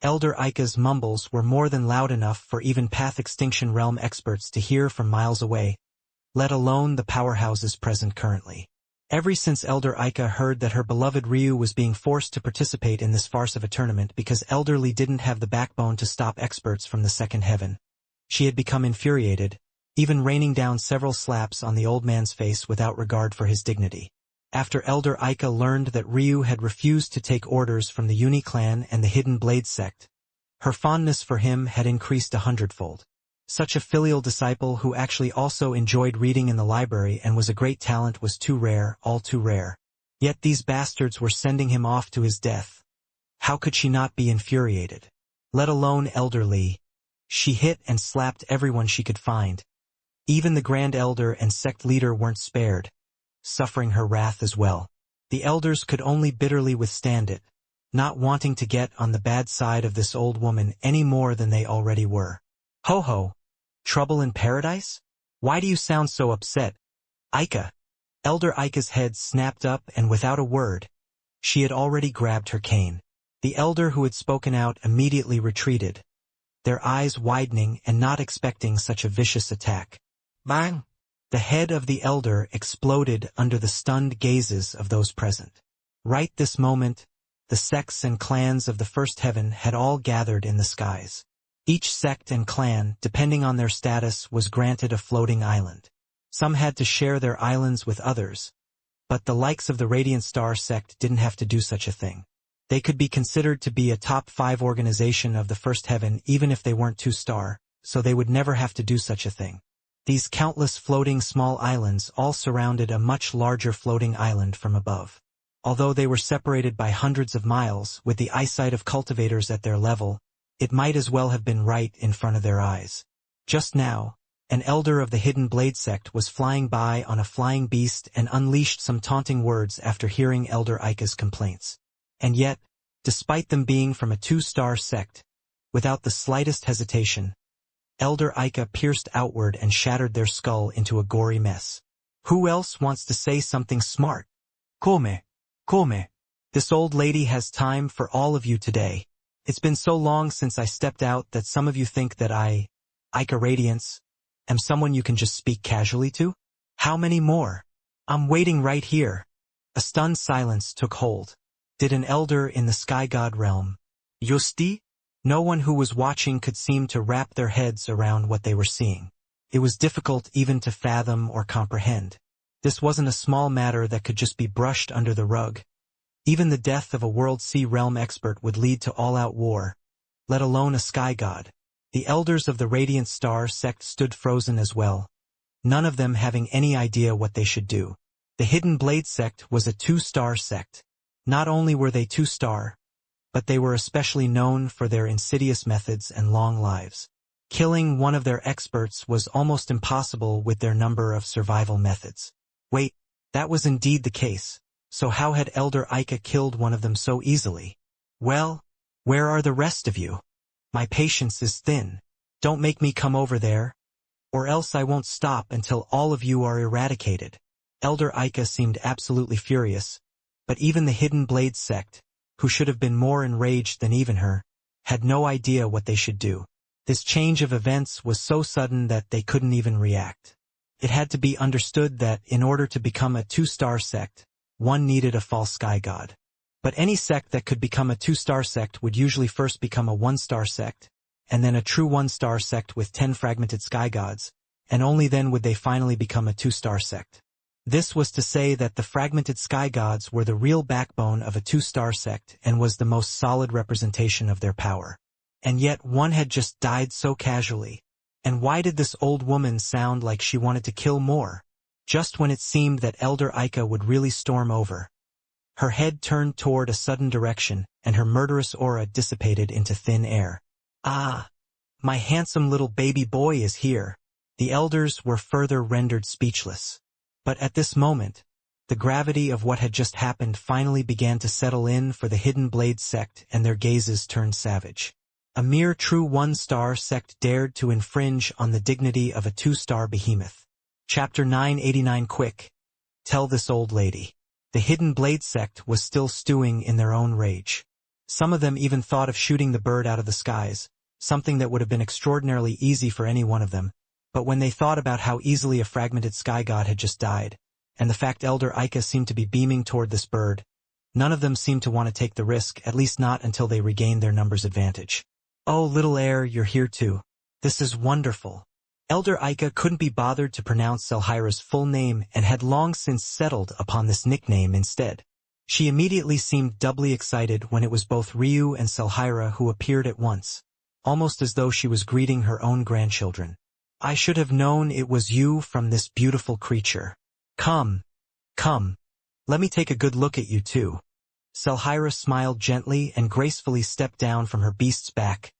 Elder Aika's mumbles were more than loud enough for even Path Extinction Realm experts to hear from miles away, let alone the powerhouses present currently. Ever since Elder Aika heard that her beloved Ryu was being forced to participate in this farce of a tournament because Elderly didn't have the backbone to stop experts from the second heaven, she had become infuriated, even raining down several slaps on the old man's face without regard for his dignity. After Elder Aika learned that Ryu had refused to take orders from the Uni clan and the Hidden Blade sect, her fondness for him had increased 100-fold. Such a filial disciple who actually also enjoyed reading in the library and was a great talent was too rare, all too rare. Yet these bastards were sending him off to his death. How could she not be infuriated? Let alone Elderly. She hit and slapped everyone she could find. Even the Grand Elder and sect leader weren't spared, suffering her wrath as well. The elders could only bitterly withstand it, not wanting to get on the bad side of this old woman any more than they already were. Ho ho! Trouble in paradise? Why do you sound so upset, Aika? Elder Aika's head snapped up, and without a word, she had already grabbed her cane. The elder who had spoken out immediately retreated, their eyes widening and not expecting such a vicious attack. Bang! The head of the elder exploded under the stunned gazes of those present. Right this moment, the sects and clans of the first heaven had all gathered in the skies. Each sect and clan, depending on their status, was granted a floating island. Some had to share their islands with others, but the likes of the Radiant Star sect didn't have to do such a thing. They could be considered to be a top 5 organization of the first heaven even if they weren't 2-star, so they would never have to do such a thing. These countless floating small islands all surrounded a much larger floating island from above. Although they were separated by hundreds of miles, with the eyesight of cultivators at their level, it might as well have been right in front of their eyes. Just now, An elder of the Hidden Blade sect was flying by on a flying beast and unleashed some taunting words after hearing Elder Ika's complaints. And yet, despite them being from a 2-star sect, without the slightest hesitation, Elder Ika pierced outward and shattered their skull into a gory mess. Who else wants to say something smart? Come. This old lady has time for all of you today. It's been so long since I stepped out that some of you think that I, Ika Radiance, am someone you can just speak casually to? How many more? I'm waiting right here. A stunned silence took hold. Did an elder in the Sky God realm, Yusti? No one who was watching could seem to wrap their heads around what they were seeing. It was difficult even to fathom or comprehend. This wasn't a small matter that could just be brushed under the rug. Even the death of a World Sea Realm expert would lead to all-out war, let alone a Sky God. The elders of the Radiant Star sect stood frozen as well, none of them having any idea what they should do. The Hidden Blade sect was a 2-star sect. Not only were they 2-star, but they were especially known for their insidious methods and long lives. Killing one of their experts was almost impossible with their number of survival methods. Wait, that was indeed the case. So how had Elder Ika killed one of them so easily? Well, where are the rest of you? My patience is thin. Don't make me come over there, or else I won't stop until all of you are eradicated. Elder Ika seemed absolutely furious, but even the Hidden Blade sect, who should have been more enraged than even her, had no idea what they should do. This change of events was so sudden that they couldn't even react. It had to be understood that in order to become a 2-star sect, one needed a false Sky God. But any sect that could become a 2-star sect would usually first become a 1-star sect, and then a true 1-star sect with 10 fragmented Sky Gods, and only then would they finally become a 2-star sect. This was to say that the fragmented Sky Gods were the real backbone of a 2-star sect and was the most solid representation of their power. And yet one had just died so casually. And why did this old woman sound like she wanted to kill more? Just when it seemed that Elder Ika would really storm over. Her head turned toward a sudden direction, and her murderous aura dissipated into thin air. Ah, my handsome little baby boy is here. The elders were further rendered speechless. But at this moment, the gravity of what had just happened finally began to settle in for the Hidden Blade sect, and their gazes turned savage. A mere true 1-star sect dared to infringe on the dignity of a 2-star behemoth. Chapter 989. Quick, tell this old lady. The Hidden Blade sect was still stewing in their own rage. Some of them even thought of shooting the bird out of the skies, something that would have been extraordinarily easy for any one of them. But when they thought about how easily a fragmented Sky God had just died, and the fact Elder Ika seemed to be beaming toward this bird, none of them seemed to want to take the risk, at least not until they regained their numbers advantage. Oh, little heir, you're here too. This is wonderful. Elder Ika couldn't be bothered to pronounce Selhira's full name and had long since settled upon this nickname instead. She immediately seemed doubly excited when it was both Ryu and Selhira who appeared at once, almost as though she was greeting her own grandchildren. I should have known it was you from this beautiful creature. Come. Let me take a good look at you too. Selhira smiled gently and gracefully stepped down from her beast's back,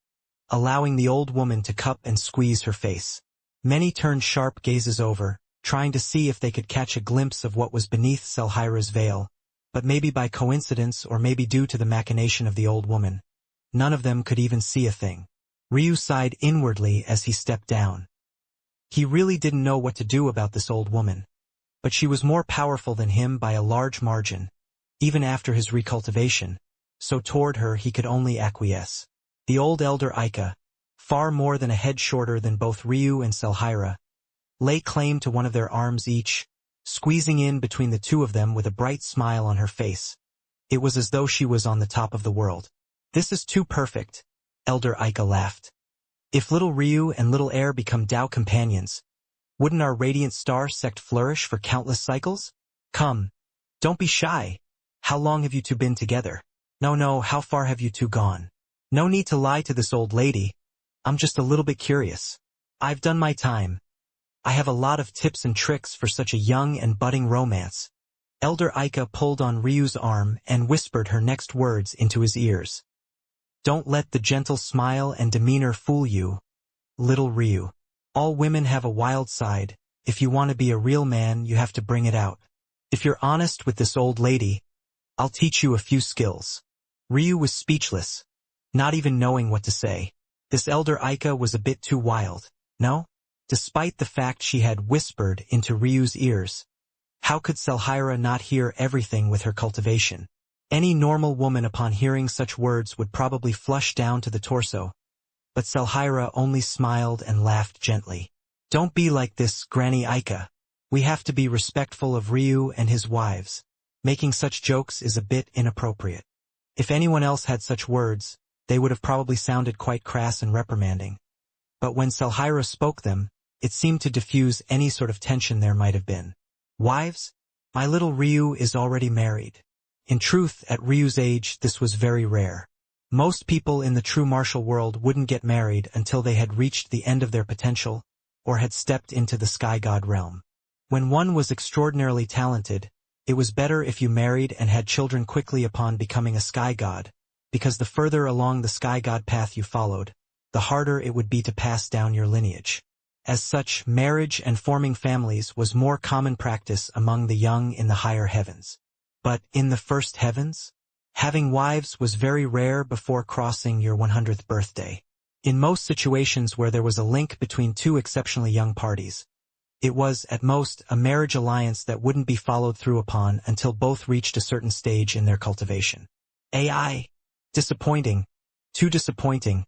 allowing the old woman to cup and squeeze her face. Many turned sharp gazes over, trying to see if they could catch a glimpse of what was beneath Selhira's veil, but maybe by coincidence or maybe due to the machination of the old woman, none of them could even see a thing. Ryu sighed inwardly as he stepped down. He really didn't know what to do about this old woman, but she was more powerful than him by a large margin, even after his recultivation, so toward her he could only acquiesce. The old Elder Ika, far more than a head shorter than both Ryu and Selhira, lay claim to one of their arms each, squeezing in between the two of them with a bright smile on her face. It was as though she was on the top of the world. This is too perfect, Elder Ika laughed. If little Ryu and little heir become Tao companions, wouldn't our Radiant Star sect flourish for countless cycles? Come, don't be shy. How long have you two been together? No, how far have you two gone? No need to lie to this old lady. I'm just a little bit curious. I've done my time. I have a lot of tips and tricks for such a young and budding romance. Elder Ika pulled on Ryu's arm and whispered her next words into his ears. Don't let the gentle smile and demeanor fool you, little Ryu. All women have a wild side. If you want to be a real man, you have to bring it out. If you're honest with this old lady, I'll teach you a few skills. Ryu was speechless, not even knowing what to say. This elder Aika was a bit too wild, no? Despite the fact she had whispered into Ryu's ears, how could Selhira not hear everything with her cultivation? Any normal woman upon hearing such words would probably flush down to the torso, but Selhira only smiled and laughed gently. Don't be like this, Granny Aika. We have to be respectful of Ryu and his wives. Making such jokes is a bit inappropriate. If anyone else had such words, they would have probably sounded quite crass and reprimanding. But when Selhira spoke them, it seemed to diffuse any sort of tension there might have been. Wives? My little Ryu is already married. In truth, at Ryu's age, this was very rare. Most people in the true martial world wouldn't get married until they had reached the end of their potential, or had stepped into the sky god realm. When one was extraordinarily talented, it was better if you married and had children quickly upon becoming a sky god, because the further along the sky god path you followed, the harder it would be to pass down your lineage. As such, marriage and forming families was more common practice among the young in the higher heavens. But in the first heavens, having wives was very rare before crossing your 100th birthday. In most situations where there was a link between two exceptionally young parties, it was, at most, a marriage alliance that wouldn't be followed through upon until both reached a certain stage in their cultivation. AI. Disappointing. Too disappointing.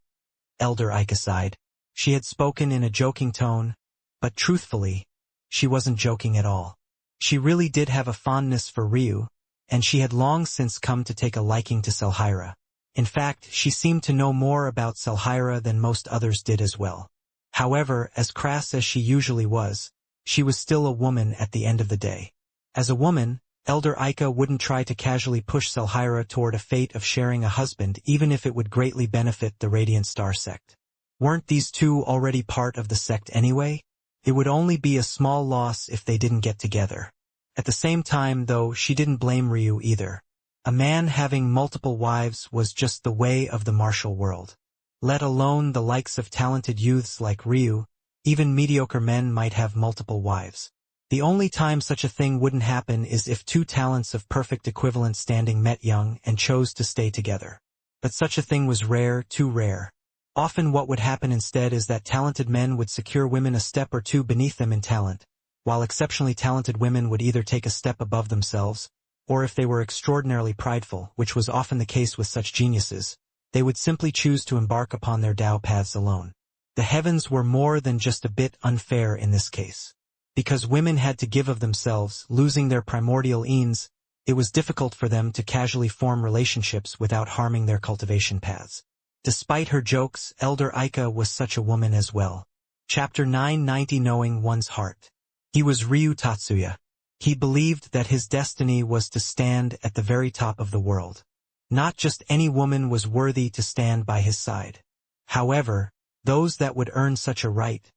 Elder Aika sighed. She had spoken in a joking tone, but truthfully, she wasn't joking at all. She really did have a fondness for Ryu, and she had long since come to take a liking to Selhira. In fact, she seemed to know more about Selhira than most others did as well. However, as crass as she usually was, she was still a woman at the end of the day. As a woman, Elder Aika wouldn't try to casually push Selhira toward a fate of sharing a husband even if it would greatly benefit the Radiant Star sect. Weren't these two already part of the sect anyway? It would only be a small loss if they didn't get together. At the same time, though, she didn't blame Ryu either. A man having multiple wives was just the way of the martial world. Let alone the likes of talented youths like Ryu, even mediocre men might have multiple wives. The only time such a thing wouldn't happen is if two talents of perfect equivalent standing met young and chose to stay together. But such a thing was rare, too rare. Often what would happen instead is that talented men would secure women a step or two beneath them in talent, while exceptionally talented women would either take a step above themselves, or if they were extraordinarily prideful, which was often the case with such geniuses, they would simply choose to embark upon their Tao paths alone. The heavens were more than just a bit unfair in this case. Because women had to give of themselves, losing their primordial eans, it was difficult for them to casually form relationships without harming their cultivation paths. Despite her jokes, Elder Aika was such a woman as well. Chapter 990 Knowing One's Heart. He was Ryu Tatsuya. He believed that his destiny was to stand at the very top of the world. Not just any woman was worthy to stand by his side. However, those that would earn such a right,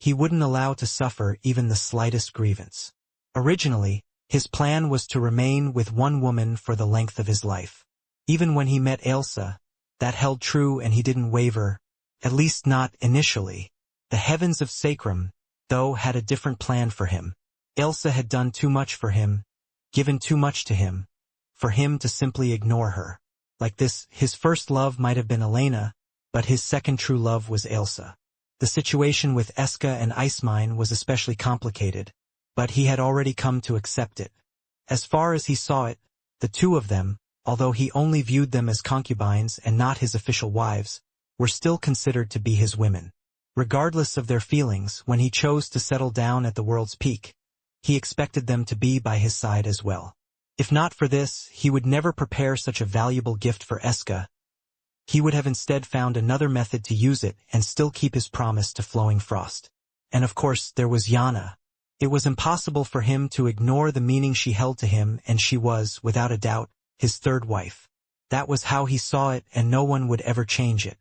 he wouldn't allow to suffer even the slightest grievance. Originally, his plan was to remain with one woman for the length of his life. Even when he met Ailsa, that held true and he didn't waver, at least not initially. The heavens of Sacrum, though, had a different plan for him. Ailsa had done too much for him, given too much to him, for him to simply ignore her. Like this, his first love might have been Elena, but his second true love was Ailsa. The situation with Eska and Icemine was especially complicated, but he had already come to accept it. As far as he saw it, the two of them, although he only viewed them as concubines and not his official wives, were still considered to be his women. Regardless of their feelings, when he chose to settle down at the world's peak, he expected them to be by his side as well. If not for this, he would never prepare such a valuable gift for Eska. He would have instead found another method to use it and still keep his promise to Flowing Frost. And of course, there was Yana. It was impossible for him to ignore the meaning she held to him, and she was, without a doubt, his third wife. That was how he saw it, and no one would ever change it.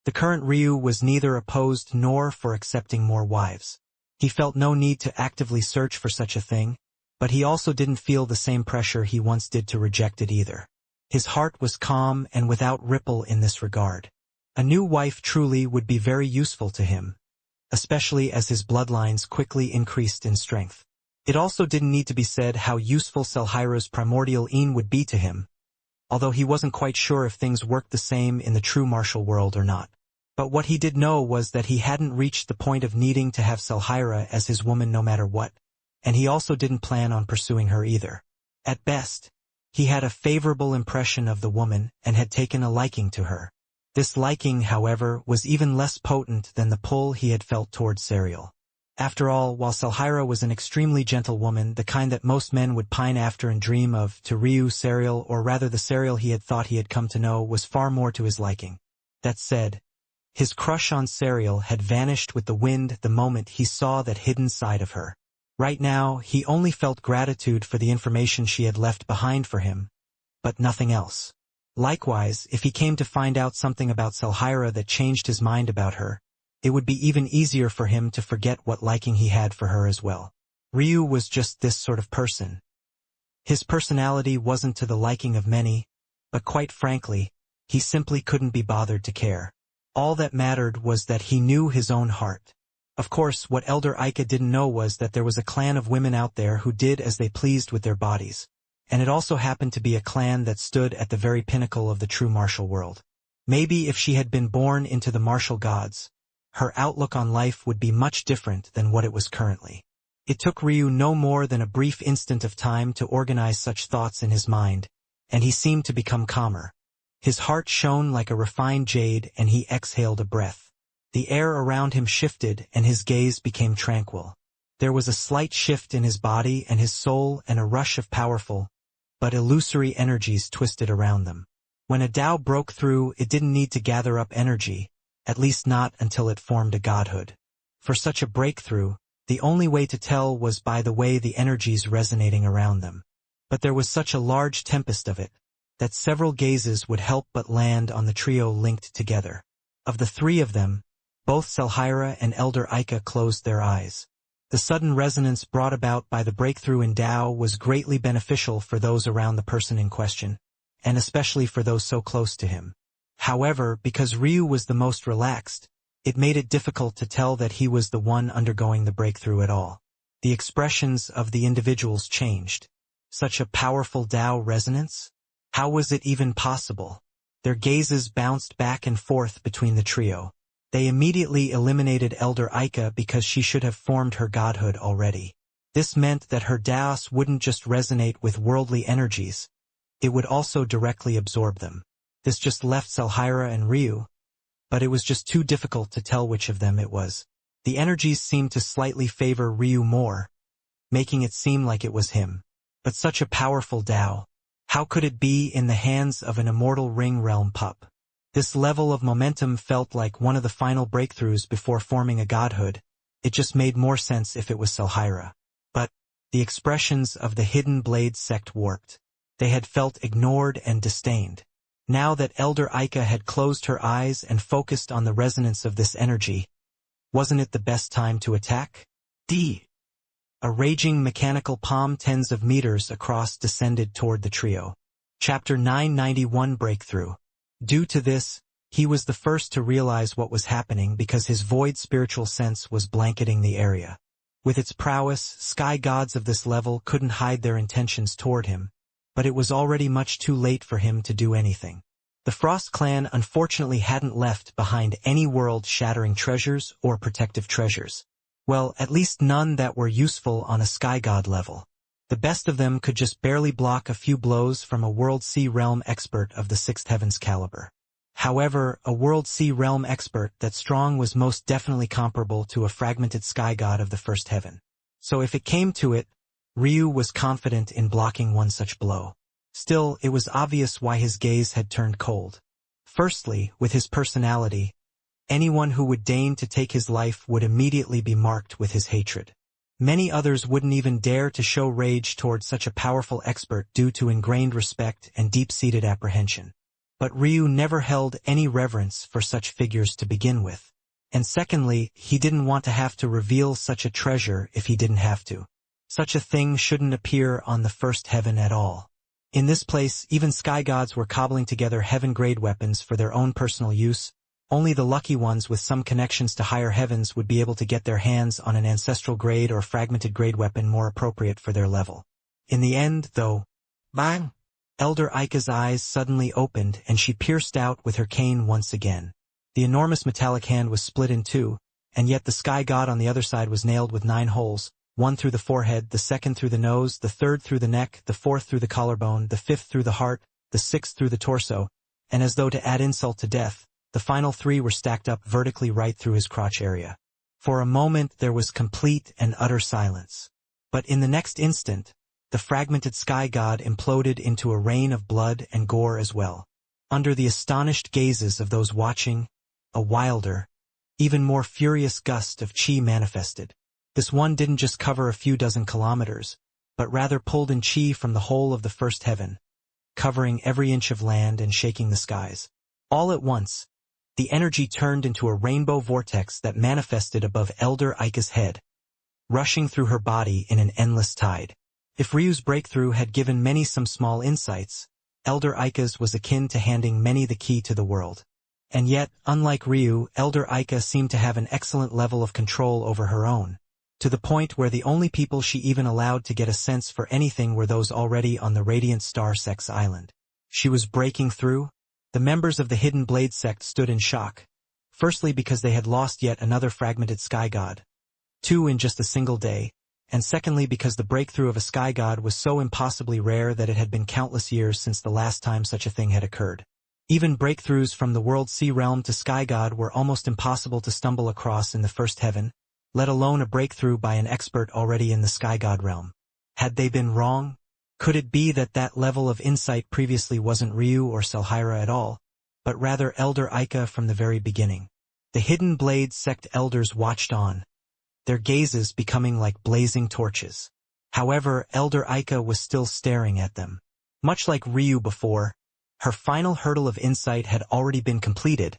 The current Ryu was neither opposed nor for accepting more wives. He felt no need to actively search for such a thing, but he also didn't feel the same pressure he once did to reject it either. His heart was calm and without ripple in this regard. A new wife truly would be very useful to him, especially as his bloodlines quickly increased in strength. It also didn't need to be said how useful Selhira's primordial Een would be to him, although he wasn't quite sure if things worked the same in the true martial world or not. But what he did know was that he hadn't reached the point of needing to have Selhira as his woman no matter what, and he also didn't plan on pursuing her either. At best, he had a favorable impression of the woman and had taken a liking to her. This liking, however, was even less potent than the pull he had felt toward Serial. After all, while Selhira was an extremely gentle woman, the kind that most men would pine after and dream of, to Ryu, Serial, or rather the Serial he had thought he had come to know, was far more to his liking. That said, his crush on Serial had vanished with the wind the moment he saw that hidden side of her. Right now, he only felt gratitude for the information she had left behind for him, but nothing else. Likewise, if he came to find out something about Selhira that changed his mind about her, it would be even easier for him to forget what liking he had for her as well. Ryu was just this sort of person. His personality wasn't to the liking of many, but quite frankly, he simply couldn't be bothered to care. All that mattered was that he knew his own heart. Of course, what Elder Ika didn't know was that there was a clan of women out there who did as they pleased with their bodies, and it also happened to be a clan that stood at the very pinnacle of the true martial world. Maybe if she had been born into the martial gods, her outlook on life would be much different than what it was currently. It took Ryu no more than a brief instant of time to organize such thoughts in his mind, and he seemed to become calmer. His heart shone like a refined jade, and he exhaled a breath. The air around him shifted, and his gaze became tranquil. There was a slight shift in his body and his soul, and a rush of powerful, but illusory energies twisted around them. When a Tao broke through, it didn't need to gather up energy, at least not until it formed a godhood. For such a breakthrough, the only way to tell was by the way the energies resonating around them. But there was such a large tempest of it, that several gazes would help but land on the trio linked together. Of the three of them, both Selhira and Elder Ika closed their eyes. The sudden resonance brought about by the breakthrough in Tao was greatly beneficial for those around the person in question, and especially for those so close to him. However, because Ryu was the most relaxed, it made it difficult to tell that he was the one undergoing the breakthrough at all. The expressions of the individuals changed. Such a powerful Tao resonance? How was it even possible? Their gazes bounced back and forth between the trio. They immediately eliminated Elder Ika because she should have formed her godhood already. This meant that her Daos wouldn't just resonate with worldly energies, it would also directly absorb them. This just left Selhira and Ryu, but it was just too difficult to tell which of them it was. The energies seemed to slightly favor Ryu more, making it seem like it was him. But such a powerful Tao, how could it be in the hands of an immortal ring realm pup? This level of momentum felt like one of the final breakthroughs before forming a godhood. It just made more sense if it was Selhira. But the expressions of the Hidden Blade sect warped. They had felt ignored and disdained. Now that Elder Ika had closed her eyes and focused on the resonance of this energy, wasn't it the best time to attack? A raging mechanical palm tens of meters across descended toward the trio. Chapter 991 Breakthrough. Due to this, he was the first to realize what was happening because his void spiritual sense was blanketing the area. With its prowess, sky gods of this level couldn't hide their intentions toward him, but it was already much too late for him to do anything. The Frost clan unfortunately hadn't left behind any world-shattering treasures or protective treasures. Well, at least none that were useful on a sky god level. The best of them could just barely block a few blows from a World Sea Realm expert of the Sixth Heaven's caliber. However, a World Sea Realm expert that strong was most definitely comparable to a fragmented sky god of the First Heaven. So if it came to it, Ryu was confident in blocking one such blow. Still, it was obvious why his gaze had turned cold. Firstly, with his personality, anyone who would deign to take his life would immediately be marked with his hatred. Many others wouldn't even dare to show rage toward such a powerful expert due to ingrained respect and deep-seated apprehension. But Ryu never held any reverence for such figures to begin with. And secondly, he didn't want to have to reveal such a treasure if he didn't have to. Such a thing shouldn't appear on the First Heaven at all. In this place, even sky gods were cobbling together heaven-grade weapons for their own personal use, Only the lucky ones with some connections to higher heavens would be able to get their hands on an ancestral grade or fragmented grade weapon more appropriate for their level. In the end, though, bang! Elder Ika's eyes suddenly opened and she pierced out with her cane once again. The enormous metallic hand was split in two, and yet the sky god on the other side was nailed with 9 holes, one through the forehead, the second through the nose, the third through the neck, the fourth through the collarbone, the fifth through the heart, the sixth through the torso, and as though to add insult to death, the final 3 were stacked up vertically right through his crotch area. For a moment there was complete and utter silence. But in the next instant, the fragmented sky god imploded into a rain of blood and gore as well. Under the astonished gazes of those watching, a wilder, even more furious gust of chi manifested. This one didn't just cover a few dozen kilometers, but rather pulled in chi from the whole of the first heaven, covering every inch of land and shaking the skies. All at once, the energy turned into a rainbow vortex that manifested above Elder Ika's head, rushing through her body in an endless tide. If Ryu's breakthrough had given many some small insights, Elder Ika's was akin to handing many the key to the world. And yet, unlike Ryu, Elder Ika seemed to have an excellent level of control over her own, to the point where the only people she even allowed to get a sense for anything were those already on the Radiant Star Sect's island. She was breaking through? The members of the Hidden Blade sect stood in shock, firstly because they had lost yet another fragmented sky god, 2 in just a single day, and secondly because the breakthrough of a sky god was so impossibly rare that it had been countless years since the last time such a thing had occurred. Even breakthroughs from the World Sea Realm to sky god were almost impossible to stumble across in the first heaven, let alone a breakthrough by an expert already in the sky god realm. Had they been wrong? Could it be that that level of insight previously wasn't Ryu or Selhira at all, but rather Elder Ika from the very beginning? The Hidden Blade sect elders watched on, their gazes becoming like blazing torches. However, Elder Ika was still staring at them. Much like Ryu before, her final hurdle of insight had already been completed.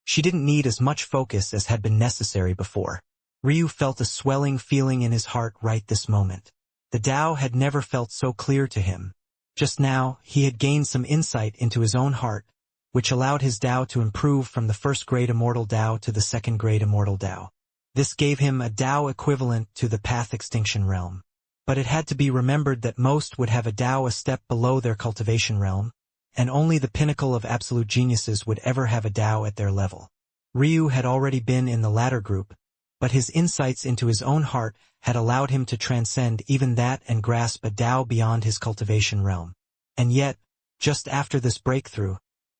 She didn't need as much focus as had been necessary before. Ryu felt a swelling feeling in his heart right this moment. The Tao had never felt so clear to him. Just now, he had gained some insight into his own heart, which allowed his Tao to improve from the first grade immortal Tao to the second grade immortal Tao. This gave him a Tao equivalent to the Path Extinction realm. But it had to be remembered that most would have a Tao a step below their cultivation realm, and only the pinnacle of absolute geniuses would ever have a Tao at their level. Ryu had already been in the latter group, but his insights into his own heart had allowed him to transcend even that and grasp a Tao beyond his cultivation realm. And yet, just after this breakthrough,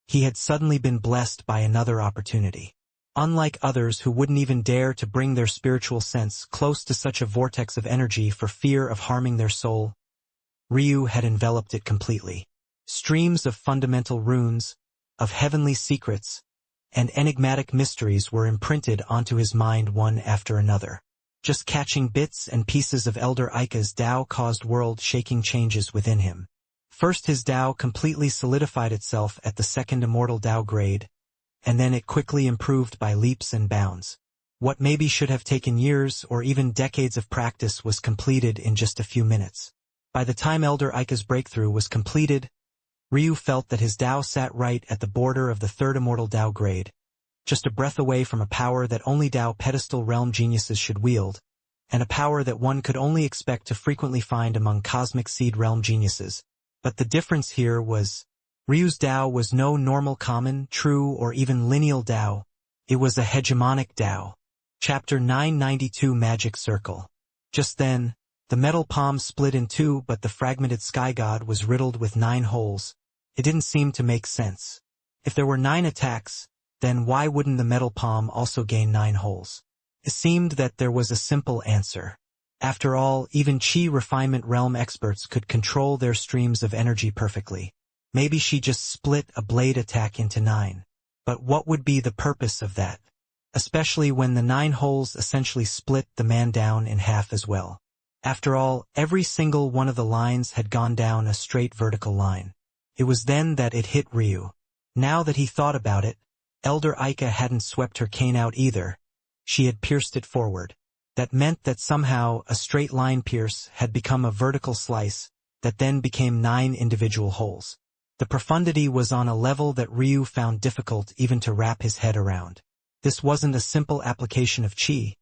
he had suddenly been blessed by another opportunity. Unlike others who wouldn't even dare to bring their spiritual sense close to such a vortex of energy for fear of harming their soul, Ryu had enveloped it completely. Streams of fundamental runes, of heavenly secrets, and enigmatic mysteries were imprinted onto his mind one after another. Just catching bits and pieces of Elder Ika's Tao caused world-shaking changes within him. First, his Tao completely solidified itself at the second immortal Tao grade, and then it quickly improved by leaps and bounds. What maybe should have taken years or even decades of practice was completed in just a few minutes. By the time Elder Ika's breakthrough was completed, Ryu felt that his Tao sat right at the border of the third immortal Tao grade, just a breath away from a power that only Tao pedestal realm geniuses should wield, and a power that one could only expect to frequently find among cosmic seed realm geniuses. But the difference here was, Ryu's Tao was no normal common, true, or even lineal Tao. It was a hegemonic Tao. Chapter 992 Magic Circle. Just then, the metal palm split in two, but the fragmented sky god was riddled with 9 holes. It didn't seem to make sense. If there were 9 attacks, then why wouldn't the metal palm also gain 9 holes? It seemed that there was a simple answer. After all, even Chi refinement realm experts could control their streams of energy perfectly. Maybe she just split a blade attack into 9. But what would be the purpose of that? Especially when the 9 holes essentially split the man down in half as well. After all, every single one of the lines had gone down a straight vertical line. It was then that it hit Ryu. Now that he thought about it, Elder Ika hadn't swept her cane out either. She had pierced it forward. That meant that somehow a straight line pierce had become a vertical slice that then became 9 individual holes. The profundity was on a level that Ryu found difficult even to wrap his head around. This wasn't a simple application of chi.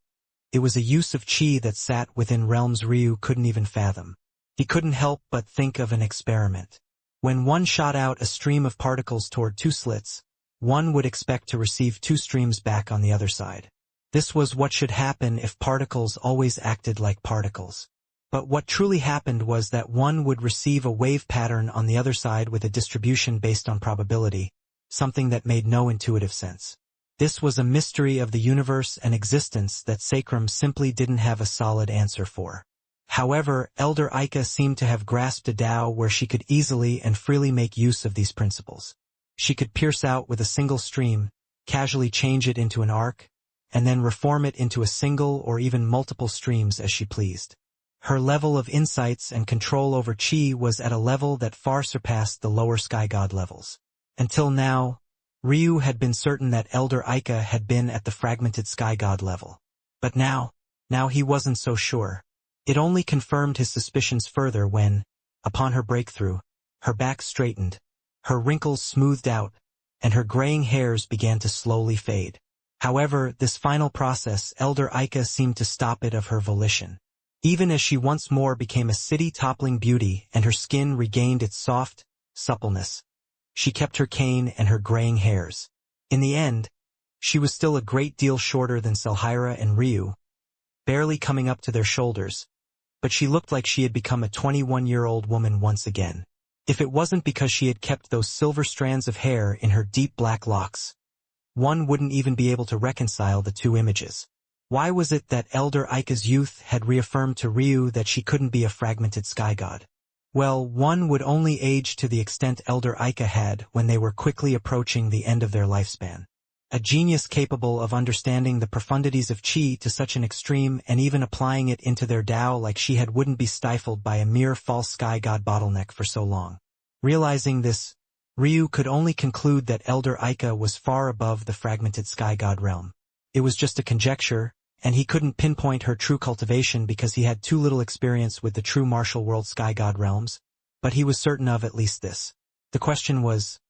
It was a use of chi that sat within realms Ryu couldn't even fathom. He couldn't help but think of an experiment. When one shot out a stream of particles toward two slits, one would expect to receive two streams back on the other side. This was what should happen if particles always acted like particles. But what truly happened was that one would receive a wave pattern on the other side with a distribution based on probability, something that made no intuitive sense. This was a mystery of the universe and existence that Sacrum simply didn't have a solid answer for. However, Elder Aika seemed to have grasped a Tao where she could easily and freely make use of these principles. She could pierce out with a single stream, casually change it into an arc, and then reform it into a single or even multiple streams as she pleased. Her level of insights and control over chi was at a level that far surpassed the lower sky god levels. Until now, Ryu had been certain that Elder Aika had been at the fragmented sky god level. But now he wasn't so sure. It only confirmed his suspicions further when, upon her breakthrough, her back straightened, her wrinkles smoothed out, and her graying hairs began to slowly fade. However, this final process, Elder Aika seemed to stop it of her volition. Even as she once more became a city-toppling beauty and her skin regained its soft suppleness, she kept her cane and her graying hairs. In the end, she was still a great deal shorter than Selhira and Ryu, barely coming up to their shoulders, but she looked like she had become a 21-year-old woman once again. If it wasn't because she had kept those silver strands of hair in her deep black locks, one wouldn't even be able to reconcile the two images. Why was it that Elder Aika's youth had reaffirmed to Ryu that she couldn't be a fragmented sky god? Well, one would only age to the extent Elder Aika had when they were quickly approaching the end of their lifespan. A genius capable of understanding the profundities of chi to such an extreme and even applying it into their Tao like she had wouldn't be stifled by a mere false sky god bottleneck for so long. Realizing this, Ryu could only conclude that Elder Aika was far above the fragmented sky god realm. It was just a conjecture, and he couldn't pinpoint her true cultivation because he had too little experience with the true martial world sky god realms, but he was certain of at least this. The question was,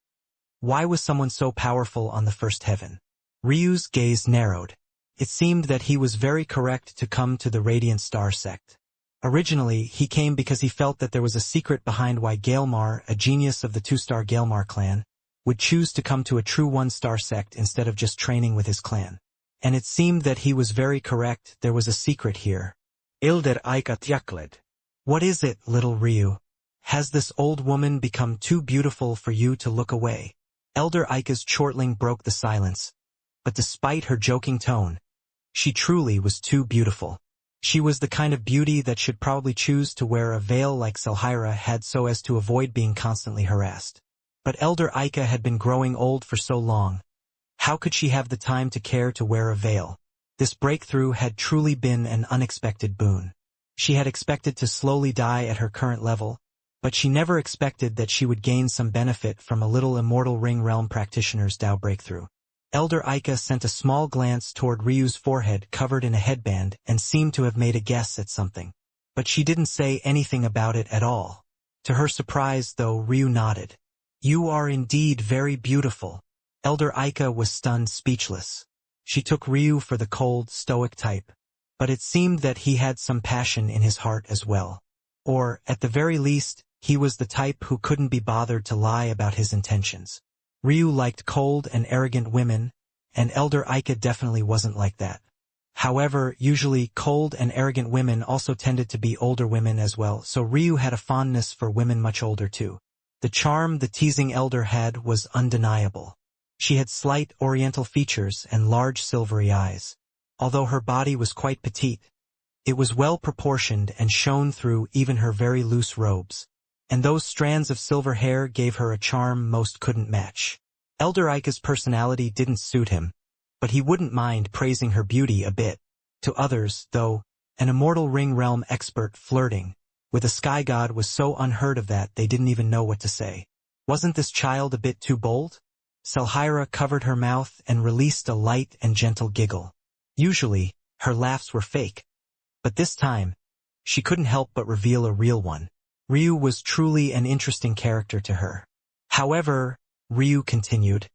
why was someone so powerful on the first heaven? Ryu's gaze narrowed. It seemed that he was very correct to come to the Radiant Star sect. Originally, he came because he felt that there was a secret behind why Gaelmar, a genius of the two-star Gaelmar clan, would choose to come to a true one-star sect instead of just training with his clan. And it seemed that he was very correct, there was a secret here. Elder Aika tyakled. What is it, little Ryu? Has this old woman become too beautiful for you to look away? Elder Aika's chortling broke the silence. But despite her joking tone, she truly was too beautiful. She was the kind of beauty that should probably choose to wear a veil like Selhira had so as to avoid being constantly harassed. But Elder Aika had been growing old for so long. How could she have the time to care to wear a veil? This breakthrough had truly been an unexpected boon. She had expected to slowly die at her current level, but she never expected that she would gain some benefit from a little Immortal Ring Realm practitioner's Tao breakthrough. Elder Aika sent a small glance toward Ryu's forehead covered in a headband and seemed to have made a guess at something. But she didn't say anything about it at all. To her surprise, though, Ryu nodded. You are indeed very beautiful. Elder Aika was stunned speechless. She took Ryu for the cold, stoic type, but it seemed that he had some passion in his heart as well. Or, at the very least, he was the type who couldn't be bothered to lie about his intentions. Ryu liked cold and arrogant women, and Elder Aika definitely wasn't like that. However, usually cold and arrogant women also tended to be older women as well, so Ryu had a fondness for women much older too. The charm the teasing elder had was undeniable. She had slight oriental features and large silvery eyes. Although her body was quite petite, it was well proportioned and shone through even her very loose robes. And those strands of silver hair gave her a charm most couldn't match. Elder Aika's personality didn't suit him, but he wouldn't mind praising her beauty a bit. To others, though, an Immortal Ring Realm expert flirting with a sky god was so unheard of that they didn't even know what to say. Wasn't this child a bit too bold? Selhira covered her mouth and released a light and gentle giggle. Usually, her laughs were fake, but this time, she couldn't help but reveal a real one. Ryu was truly an interesting character to her. However, Ryu continued,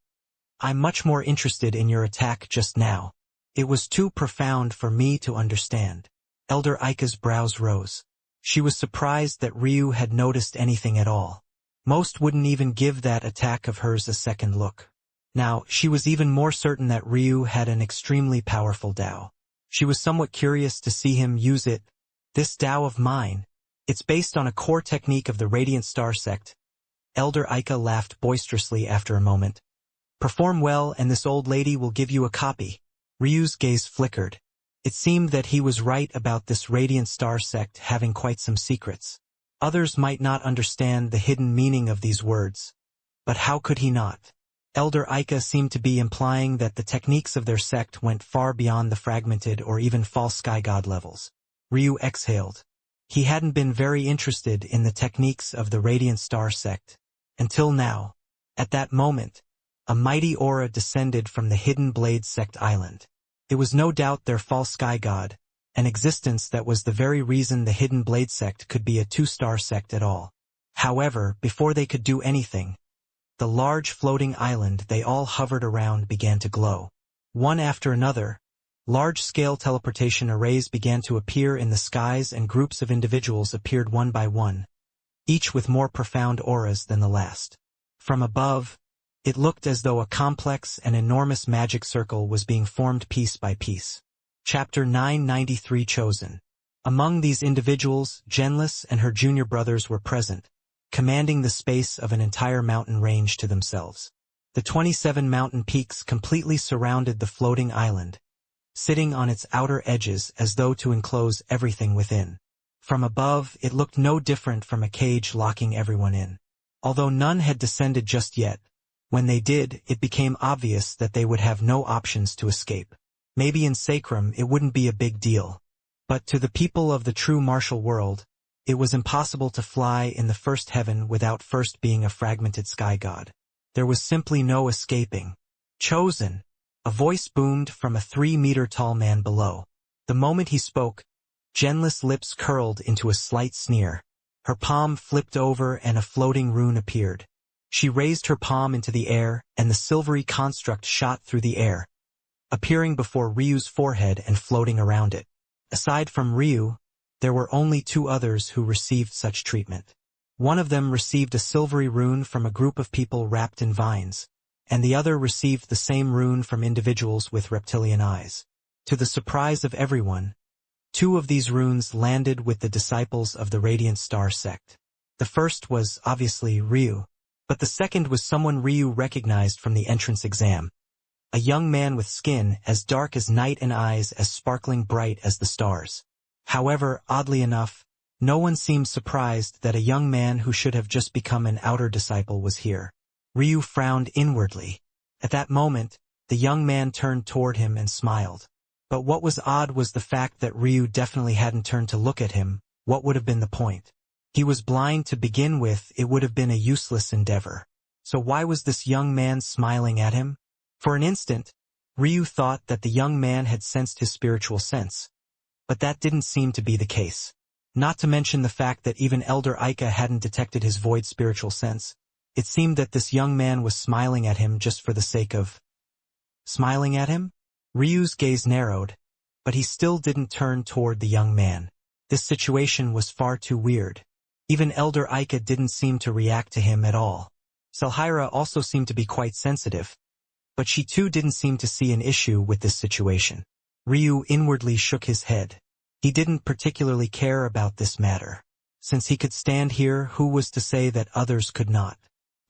I'm much more interested in your attack just now. It was too profound for me to understand. Elder Aika's brows rose. She was surprised that Ryu had noticed anything at all. Most wouldn't even give that attack of hers a second look. Now, she was even more certain that Ryu had an extremely powerful Dao. She was somewhat curious to see him use it. This Dao of mine. It's based on a core technique of the Radiant Star Sect. Elder Aika laughed boisterously after a moment. Perform well and this old lady will give you a copy. Ryu's gaze flickered. It seemed that he was right about this Radiant Star Sect having quite some secrets. Others might not understand the hidden meaning of these words. But how could he not? Elder Aika seemed to be implying that the techniques of their sect went far beyond the fragmented or even false sky god levels. Ryu exhaled. He hadn't been very interested in the techniques of the Radiant Star Sect. Until now. At that moment, a mighty aura descended from the Hidden Blade Sect island. It was no doubt their false sky god, an existence that was the very reason the Hidden Blade Sect could be a two-star sect at all. However, before they could do anything, the large floating island they all hovered around began to glow. One after another, large-scale teleportation arrays began to appear in the skies and groups of individuals appeared one by one, each with more profound auras than the last. From above, it looked as though a complex and enormous magic circle was being formed piece by piece. Chapter 993 Chosen. Among these individuals, Genless and her junior brothers were present, commanding the space of an entire mountain range to themselves. The 27 mountain peaks completely surrounded the floating island, sitting on its outer edges as though to enclose everything within. From above, it looked no different from a cage locking everyone in. Although none had descended just yet, when they did, it became obvious that they would have no options to escape. Maybe in Sacrum it wouldn't be a big deal. But to the people of the true martial world, it was impossible to fly in the first heaven without first being a fragmented sky god. There was simply no escaping. Chosen! A voice boomed from a 3-meter-tall man below. The moment he spoke, Genless lips curled into a slight sneer. Her palm flipped over and a floating rune appeared. She raised her palm into the air, and the silvery construct shot through the air, appearing before Ryu's forehead and floating around it. Aside from Ryu, there were only 2 others who received such treatment. One of them received a silvery rune from a group of people wrapped in vines, and the other received the same rune from individuals with reptilian eyes. To the surprise of everyone, 2 of these runes landed with the disciples of the Radiant Star Sect. The first was, obviously, Ryu, but the second was someone Ryu recognized from the entrance exam. A young man with skin as dark as night and eyes as sparkling bright as the stars. However, oddly enough, no one seemed surprised that a young man who should have just become an outer disciple was here. Ryu frowned inwardly. At that moment, the young man turned toward him and smiled. But what was odd was the fact that Ryu definitely hadn't turned to look at him. What would have been the point? He was blind to begin with. It would have been a useless endeavor. So why was this young man smiling at him? For an instant, Ryu thought that the young man had sensed his spiritual sense. But that didn't seem to be the case. Not to mention the fact that even Elder Aika hadn't detected his void spiritual sense. It seemed that this young man was smiling at him just for the sake of smiling at him? Ryu's gaze narrowed, but he still didn't turn toward the young man. This situation was far too weird. Even Elder Aika didn't seem to react to him at all. Selhira also seemed to be quite sensitive, but she too didn't seem to see an issue with this situation. Ryu inwardly shook his head. He didn't particularly care about this matter. Since he could stand here, who was to say that others could not?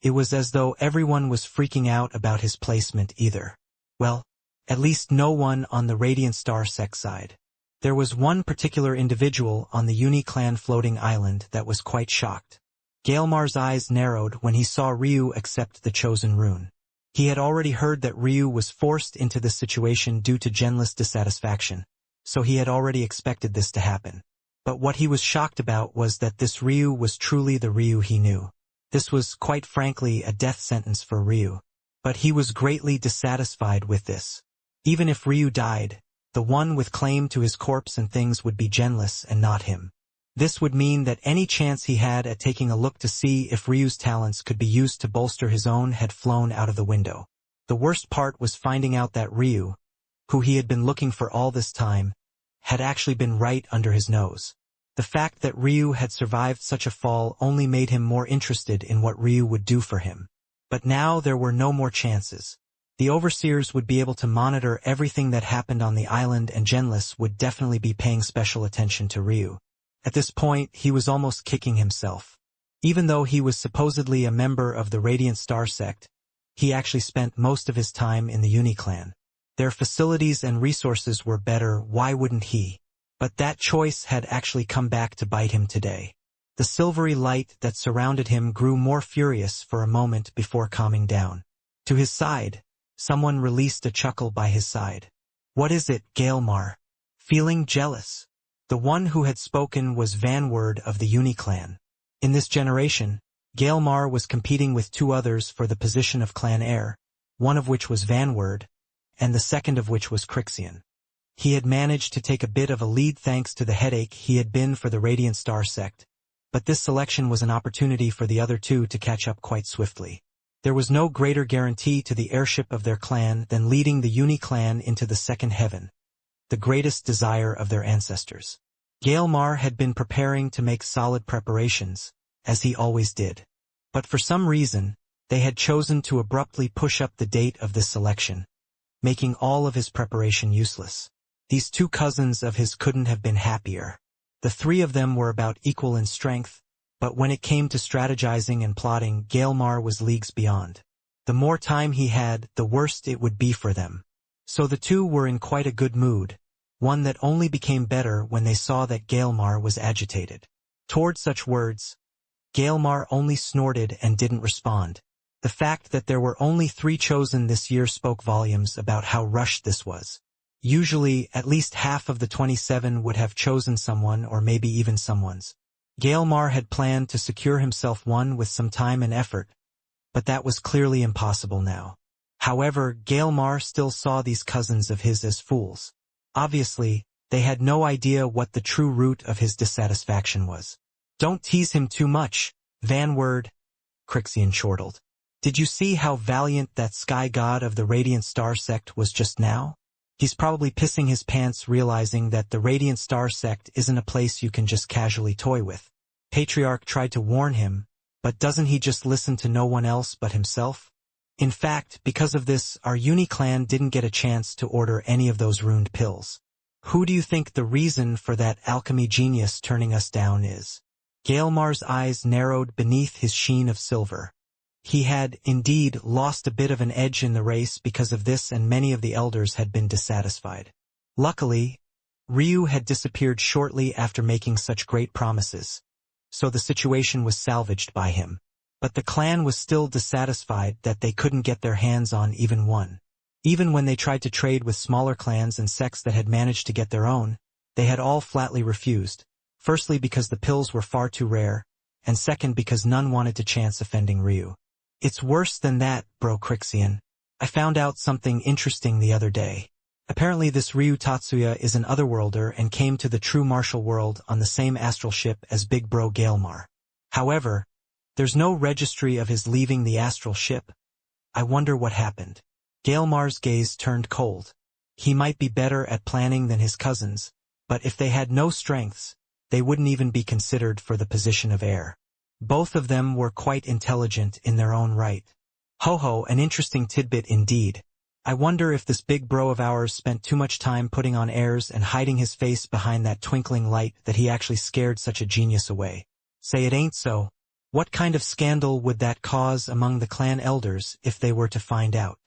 It was as though everyone was freaking out about his placement either. Well, at least no one on the Radiant Star Sect side. There was one particular individual on the Uni-clan floating island that was quite shocked. Gaelmar's eyes narrowed when he saw Ryu accept the chosen rune. He had already heard that Ryu was forced into this situation due to Genless dissatisfaction, so he had already expected this to happen. But what he was shocked about was that this Ryu was truly the Ryu he knew. This was, quite frankly, a death sentence for Ryu. But he was greatly dissatisfied with this. Even if Ryu died, the one with claim to his corpse and things would be Genless and not him. This would mean that any chance he had at taking a look to see if Ryu's talents could be used to bolster his own had flown out of the window. The worst part was finding out that Ryu, who he had been looking for all this time, had actually been right under his nose. The fact that Ryu had survived such a fall only made him more interested in what Ryu would do for him. But now there were no more chances. The overseers would be able to monitor everything that happened on the island, and Genless would definitely be paying special attention to Ryu. At this point, he was almost kicking himself. Even though he was supposedly a member of the Radiant Star sect, he actually spent most of his time in the Uniclan. Their facilities and resources were better, why wouldn't he? But that choice had actually come back to bite him today. The silvery light that surrounded him grew more furious for a moment before calming down. To his side, someone released a chuckle by his side. "What is it, Gaelmar? Feeling jealous?" The one who had spoken was Vanward of the Uniclan. In this generation, Gaelmar was competing with two others for the position of clan heir, one of which was Vanward, and the second of which was Crixian. He had managed to take a bit of a lead thanks to the headache he had been for the Radiant Star sect, but this selection was an opportunity for the other two to catch up quite swiftly. There was no greater guarantee to the heirship of their clan than leading the Uniclan into the second heaven, the greatest desire of their ancestors. Gaelmar had been preparing to make solid preparations, as he always did. But for some reason, they had chosen to abruptly push up the date of this selection, making all of his preparation useless. These two cousins of his couldn't have been happier. The three of them were about equal in strength, but when it came to strategizing and plotting, Gaelmar was leagues beyond. The more time he had, the worse it would be for them. So the two were in quite a good mood, one that only became better when they saw that Gaelmar was agitated. Toward such words, Gaelmar only snorted and didn't respond. The fact that there were only 3 chosen this year spoke volumes about how rushed this was. Usually, at least half of the 27 would have chosen someone or maybe even someone's. Gaelmar had planned to secure himself one with some time and effort, but that was clearly impossible now. However, Gaelmar still saw these cousins of his as fools. Obviously, they had no idea what the true root of his dissatisfaction was. "Don't tease him too much, Vanward," Crixian chortled. "Did you see how valiant that sky god of the Radiant Star sect was just now? He's probably pissing his pants realizing that the Radiant Star sect isn't a place you can just casually toy with. Patriarch tried to warn him, but doesn't he just listen to no one else but himself? In fact, because of this, our Uniclan didn't get a chance to order any of those ruined pills. Who do you think the reason for that alchemy genius turning us down is?" Gaelmar's eyes narrowed beneath his sheen of silver. He had, indeed, lost a bit of an edge in the race because of this, and many of the elders had been dissatisfied. Luckily, Ryu had disappeared shortly after making such great promises, so the situation was salvaged by him. But the clan was still dissatisfied that they couldn't get their hands on even one. Even when they tried to trade with smaller clans and sects that had managed to get their own, they had all flatly refused, firstly because the pills were far too rare, and second because none wanted to chance offending Ryu. "It's worse than that, bro Crixian. I found out something interesting the other day. Apparently this Ryu Tatsuya is an otherworlder and came to the true martial world on the same astral ship as Big Bro Gaelmar. However, there's no registry of his leaving the astral ship. I wonder what happened." Gaelmar's gaze turned cold. He might be better at planning than his cousins, but if they had no strengths, they wouldn't even be considered for the position of heir. Both of them were quite intelligent in their own right. Ho, an interesting tidbit indeed. I wonder if this big bro of ours spent too much time putting on airs and hiding his face behind that twinkling light that he actually scared such a genius away. Say it ain't so. What kind of scandal would that cause among the clan elders if they were to find out?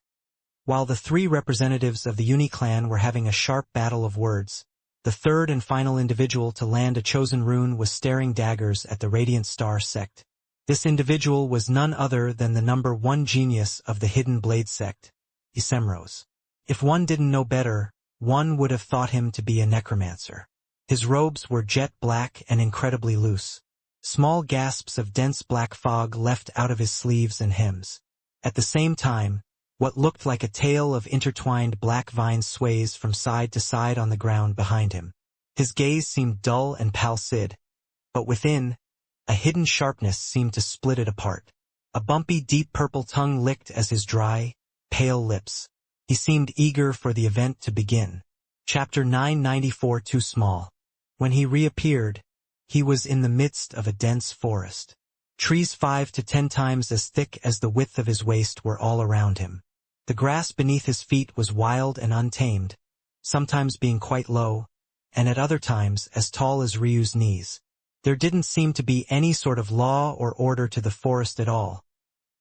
While the 3 representatives of the Uniclan were having a sharp battle of words, the third and final individual to land a chosen rune was staring daggers at the Radiant Star sect. This individual was none other than the number 1 genius of the Hidden Blade sect, Isemros. If one didn't know better, one would have thought him to be a necromancer. His robes were jet black and incredibly loose. Small gasps of dense black fog left out of his sleeves and hems. At the same time, what looked like a tail of intertwined black vines sways from side to side on the ground behind him. His gaze seemed dull and palsid, but within, a hidden sharpness seemed to split it apart. A bumpy, deep purple tongue licked as his dry, pale lips. He seemed eager for the event to begin. Chapter 994 Too Small. When he reappeared, he was in the midst of a dense forest. Trees 5 to 10 times as thick as the width of his waist were all around him. The grass beneath his feet was wild and untamed, sometimes being quite low, and at other times as tall as Ryu's knees. There didn't seem to be any sort of law or order to the forest at all,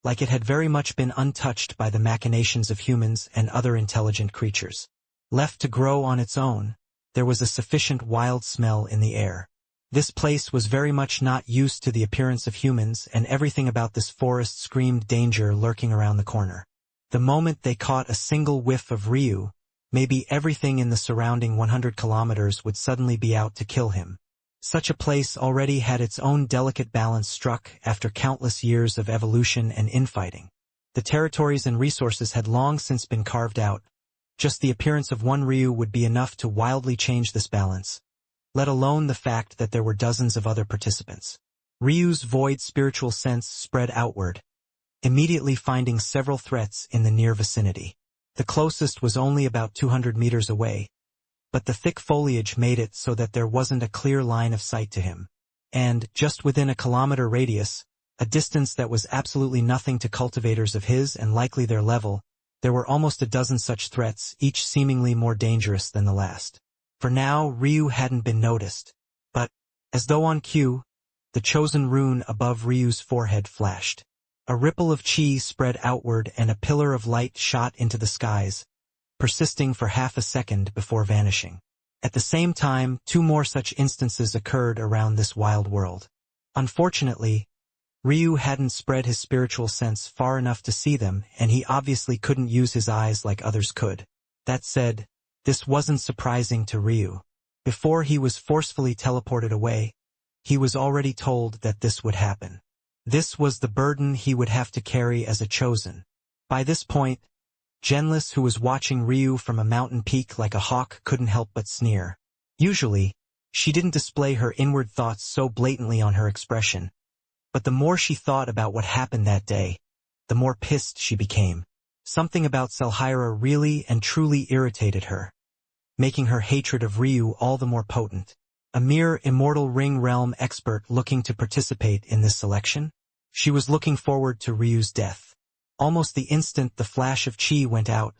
like it had very much been untouched by the machinations of humans and other intelligent creatures. Left to grow on its own, there was a sufficient wild smell in the air. This place was very much not used to the appearance of humans, and everything about this forest screamed danger lurking around the corner. The moment they caught a single whiff of Ryu, maybe everything in the surrounding 100 kilometers would suddenly be out to kill him. Such a place already had its own delicate balance struck after countless years of evolution and infighting. The territories and resources had long since been carved out. Just the appearance of one Ryu would be enough to wildly change this balance, let alone the fact that there were dozens of other participants. Ryu's void spiritual sense spread outward, immediately finding several threats in the near vicinity. The closest was only about 200 meters away, but the thick foliage made it so that there wasn't a clear line of sight to him. And, just within a kilometer radius, a distance that was absolutely nothing to cultivators of his and likely their level, there were almost a dozen such threats, each seemingly more dangerous than the last. For now, Ryu hadn't been noticed, but, as though on cue, the chosen rune above Ryu's forehead flashed. A ripple of chi spread outward and a pillar of light shot into the skies, persisting for half a second before vanishing. At the same time, 2 more such instances occurred around this wild world. Unfortunately, Ryu hadn't spread his spiritual sense far enough to see them, and he obviously couldn't use his eyes like others could. That said, this wasn't surprising to Ryu. Before he was forcefully teleported away, he was already told that this would happen. This was the burden he would have to carry as a chosen. By this point, Genlis, who was watching Ryu from a mountain peak like a hawk, couldn't help but sneer. Usually, she didn't display her inward thoughts so blatantly on her expression, but the more she thought about what happened that day, the more pissed she became. Something about Selhira really and truly irritated her, making her hatred of Ryu all the more potent. A mere immortal ring realm expert looking to participate in this selection? She was looking forward to Ryu's death. Almost the instant the flash of chi went out,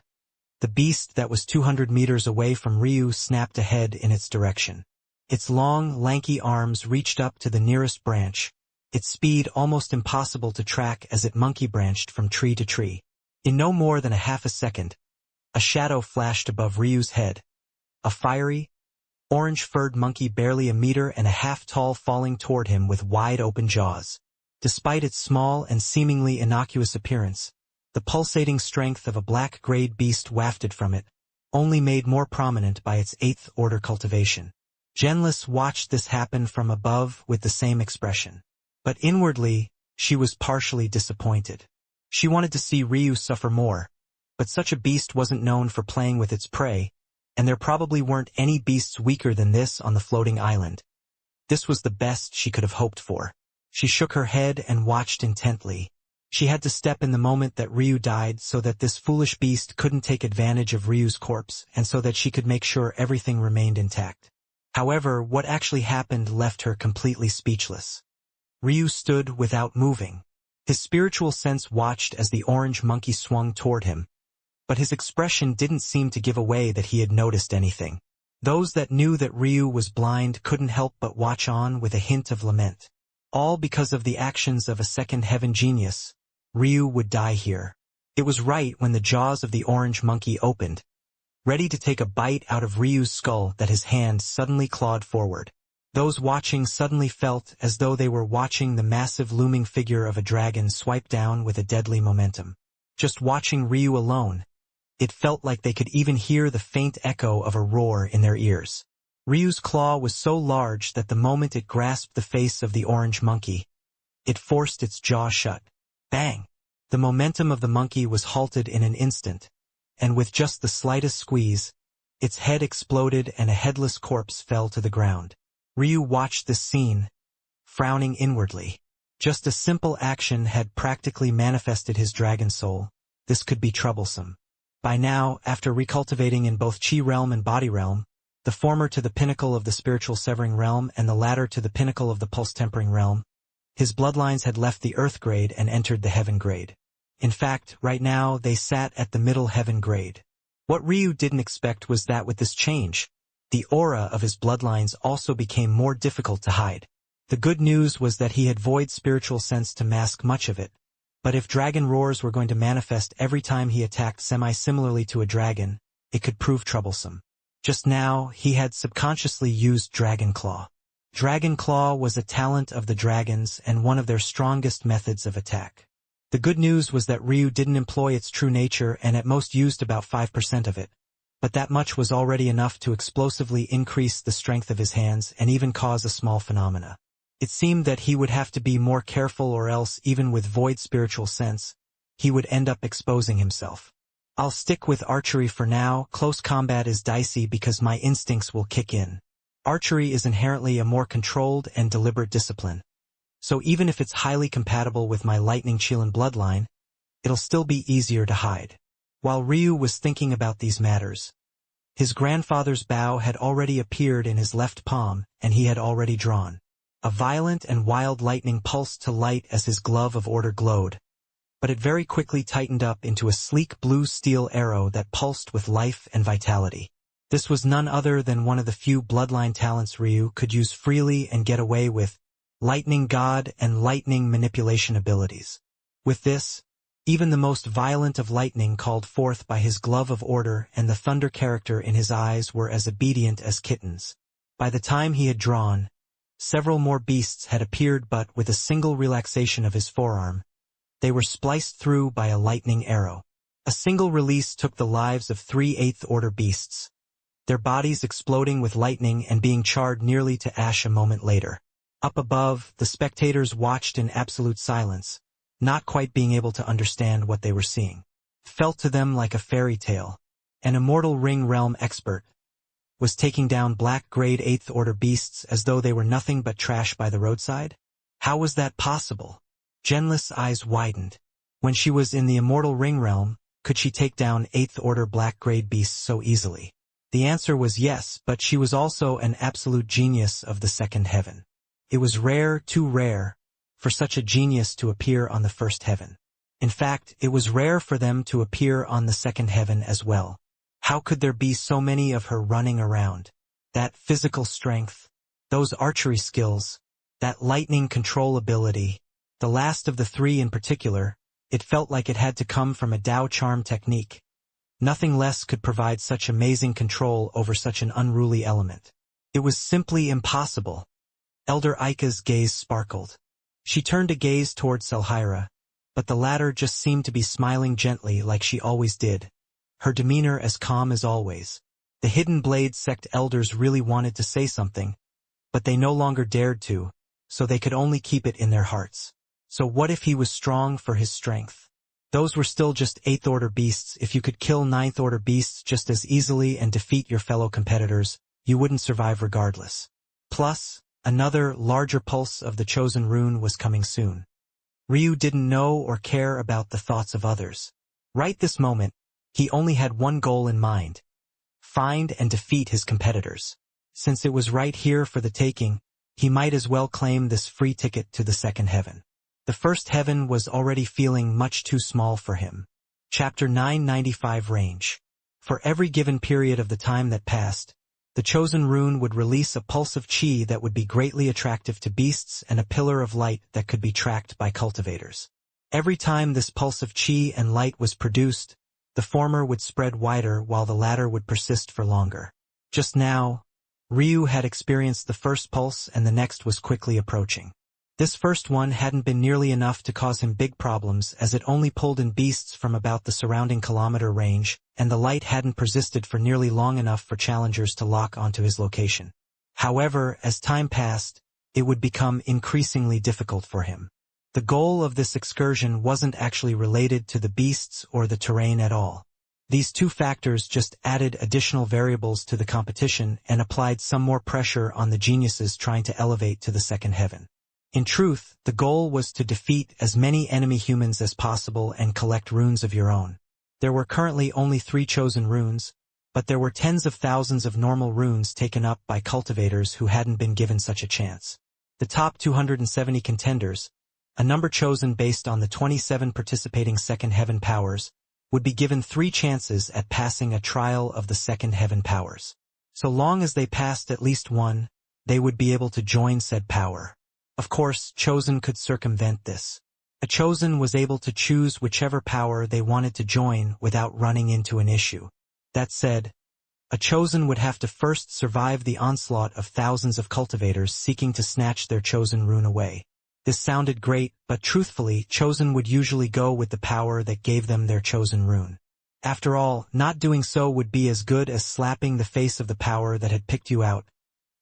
the beast that was 200 meters away from Ryu snapped ahead in its direction. Its long, lanky arms reached up to the nearest branch, its speed almost impossible to track as it monkey-branched from tree to tree. In no more than a half a second, a shadow flashed above Ryu's head, a fiery, orange-furred monkey barely a meter and a half tall falling toward him with wide-open jaws. Despite its small and seemingly innocuous appearance, the pulsating strength of a black-grayed beast wafted from it, only made more prominent by its 8th-order cultivation. Genlis watched this happen from above with the same expression. But inwardly, she was partially disappointed. She wanted to see Ryu suffer more, but such a beast wasn't known for playing with its prey, and there probably weren't any beasts weaker than this on the floating island. This was the best she could have hoped for. She shook her head and watched intently. She had to step in the moment that Ryu died so that this foolish beast couldn't take advantage of Ryu's corpse, and so that she could make sure everything remained intact. However, what actually happened left her completely speechless. Ryu stood without moving. His spiritual sense watched as the orange monkey swung toward him, but his expression didn't seem to give away that he had noticed anything. Those that knew that Ryu was blind couldn't help but watch on with a hint of lament. All because of the actions of a second heaven genius, Ryu would die here. It was right when the jaws of the orange monkey opened, ready to take a bite out of Ryu's skull, that his hand suddenly clawed forward. Those watching suddenly felt as though they were watching the massive looming figure of a dragon swipe down with a deadly momentum. Just watching Ryu alone, it felt like they could even hear the faint echo of a roar in their ears. Ryu's claw was so large that the moment it grasped the face of the orange monkey, it forced its jaw shut. Bang! The momentum of the monkey was halted in an instant, and with just the slightest squeeze, its head exploded and a headless corpse fell to the ground. Ryu watched this scene, frowning inwardly. Just a simple action had practically manifested his dragon soul. This could be troublesome. By now, after recultivating in both Chi realm and body realm, the former to the pinnacle of the spiritual severing realm and the latter to the pinnacle of the pulse tempering realm, his bloodlines had left the earth grade and entered the heaven grade. In fact, right now they sat at the middle heaven grade. What Ryu didn't expect was that with this change, the aura of his bloodlines also became more difficult to hide. The good news was that he had void spiritual sense to mask much of it, but if dragon roars were going to manifest every time he attacked semi-similarly to a dragon, it could prove troublesome. Just now, he had subconsciously used Dragon Claw. Dragon Claw was a talent of the dragons and one of their strongest methods of attack. The good news was that Ryu didn't employ its true nature and at most used about 5% of it, but that much was already enough to explosively increase the strength of his hands and even cause a small phenomena. It seemed that he would have to be more careful or else, even with void spiritual sense, he would end up exposing himself. I'll stick with archery for now. Close combat is dicey because my instincts will kick in. Archery is inherently a more controlled and deliberate discipline. So even if it's highly compatible with my Lightning Qilin bloodline, it'll still be easier to hide. While Ryu was thinking about these matters, his grandfather's bow had already appeared in his left palm and he had already drawn. A violent and wild lightning pulsed to light as his glove of order glowed, but it very quickly tightened up into a sleek blue steel arrow that pulsed with life and vitality. This was none other than one of the few bloodline talents Ryu could use freely and get away with, lightning god and lightning manipulation abilities. With this, even the most violent of lightning called forth by his glove of order and the thunder character in his eyes were as obedient as kittens. By the time he had drawn, several more beasts had appeared, but with a single relaxation of his forearm, they were spliced through by a lightning arrow. A single release took the lives of 3 8th-order beasts, their bodies exploding with lightning and being charred nearly to ash a moment later. Up above, the spectators watched in absolute silence, not quite being able to understand what they were seeing. It felt to them like a fairy tale. An immortal ring realm expert was taking down black grade 8th-order beasts as though they were nothing but trash by the roadside? How was that possible? Genless eyes widened. When she was in the immortal ring realm, could she take down 8th-order black grade beasts so easily? The answer was yes, but she was also an absolute genius of the second heaven. It was rare, too rare, for such a genius to appear on the first heaven. In fact, it was rare for them to appear on the second heaven as well. How could there be so many of her running around? That physical strength, those archery skills, that lightning control ability, the last of the 3 in particular, it felt like it had to come from a Dao charm technique. Nothing less could provide such amazing control over such an unruly element. It was simply impossible. Elder Aika's gaze sparkled. She turned a gaze toward Selhira, but the latter just seemed to be smiling gently like she always did, her demeanor as calm as always. The Hidden Blade sect elders really wanted to say something, but they no longer dared to, so they could only keep it in their hearts. So what if he was strong for his strength? Those were still just 8th-order beasts. If you could kill 9th-order beasts just as easily and defeat your fellow competitors, you wouldn't survive regardless. Plus, another, larger pulse of the chosen rune was coming soon. Ryu didn't know or care about the thoughts of others. Right this moment, he only had one goal in mind: find and defeat his competitors. Since it was right here for the taking, he might as well claim this free ticket to the second heaven. The first heaven was already feeling much too small for him. Chapter 995 Range. For every given period of the time that passed, the chosen rune would release a pulse of chi that would be greatly attractive to beasts and a pillar of light that could be tracked by cultivators. Every time this pulse of chi and light was produced, the former would spread wider while the latter would persist for longer. Just now, Ryu had experienced the first pulse and the next was quickly approaching. This first one hadn't been nearly enough to cause him big problems as it only pulled in beasts from about the surrounding kilometer range, and the light hadn't persisted for nearly long enough for challengers to lock onto his location. However, as time passed, it would become increasingly difficult for him. The goal of this excursion wasn't actually related to the beasts or the terrain at all. These two factors just added additional variables to the competition and applied some more pressure on the geniuses trying to elevate to the second heaven. In truth, the goal was to defeat as many enemy humans as possible and collect runes of your own. There were currently only 3 chosen runes, but there were tens of thousands of normal runes taken up by cultivators who hadn't been given such a chance. The top 270 contenders, a number chosen based on the 27 participating second heaven powers, would be given 3 chances at passing a trial of the second heaven powers. So long as they passed at least one, they would be able to join said power. Of course, chosen could circumvent this. A chosen was able to choose whichever power they wanted to join without running into an issue. That said, a chosen would have to first survive the onslaught of thousands of cultivators seeking to snatch their chosen rune away. This sounded great, but truthfully, chosen would usually go with the power that gave them their chosen rune. After all, not doing so would be as good as slapping the face of the power that had picked you out,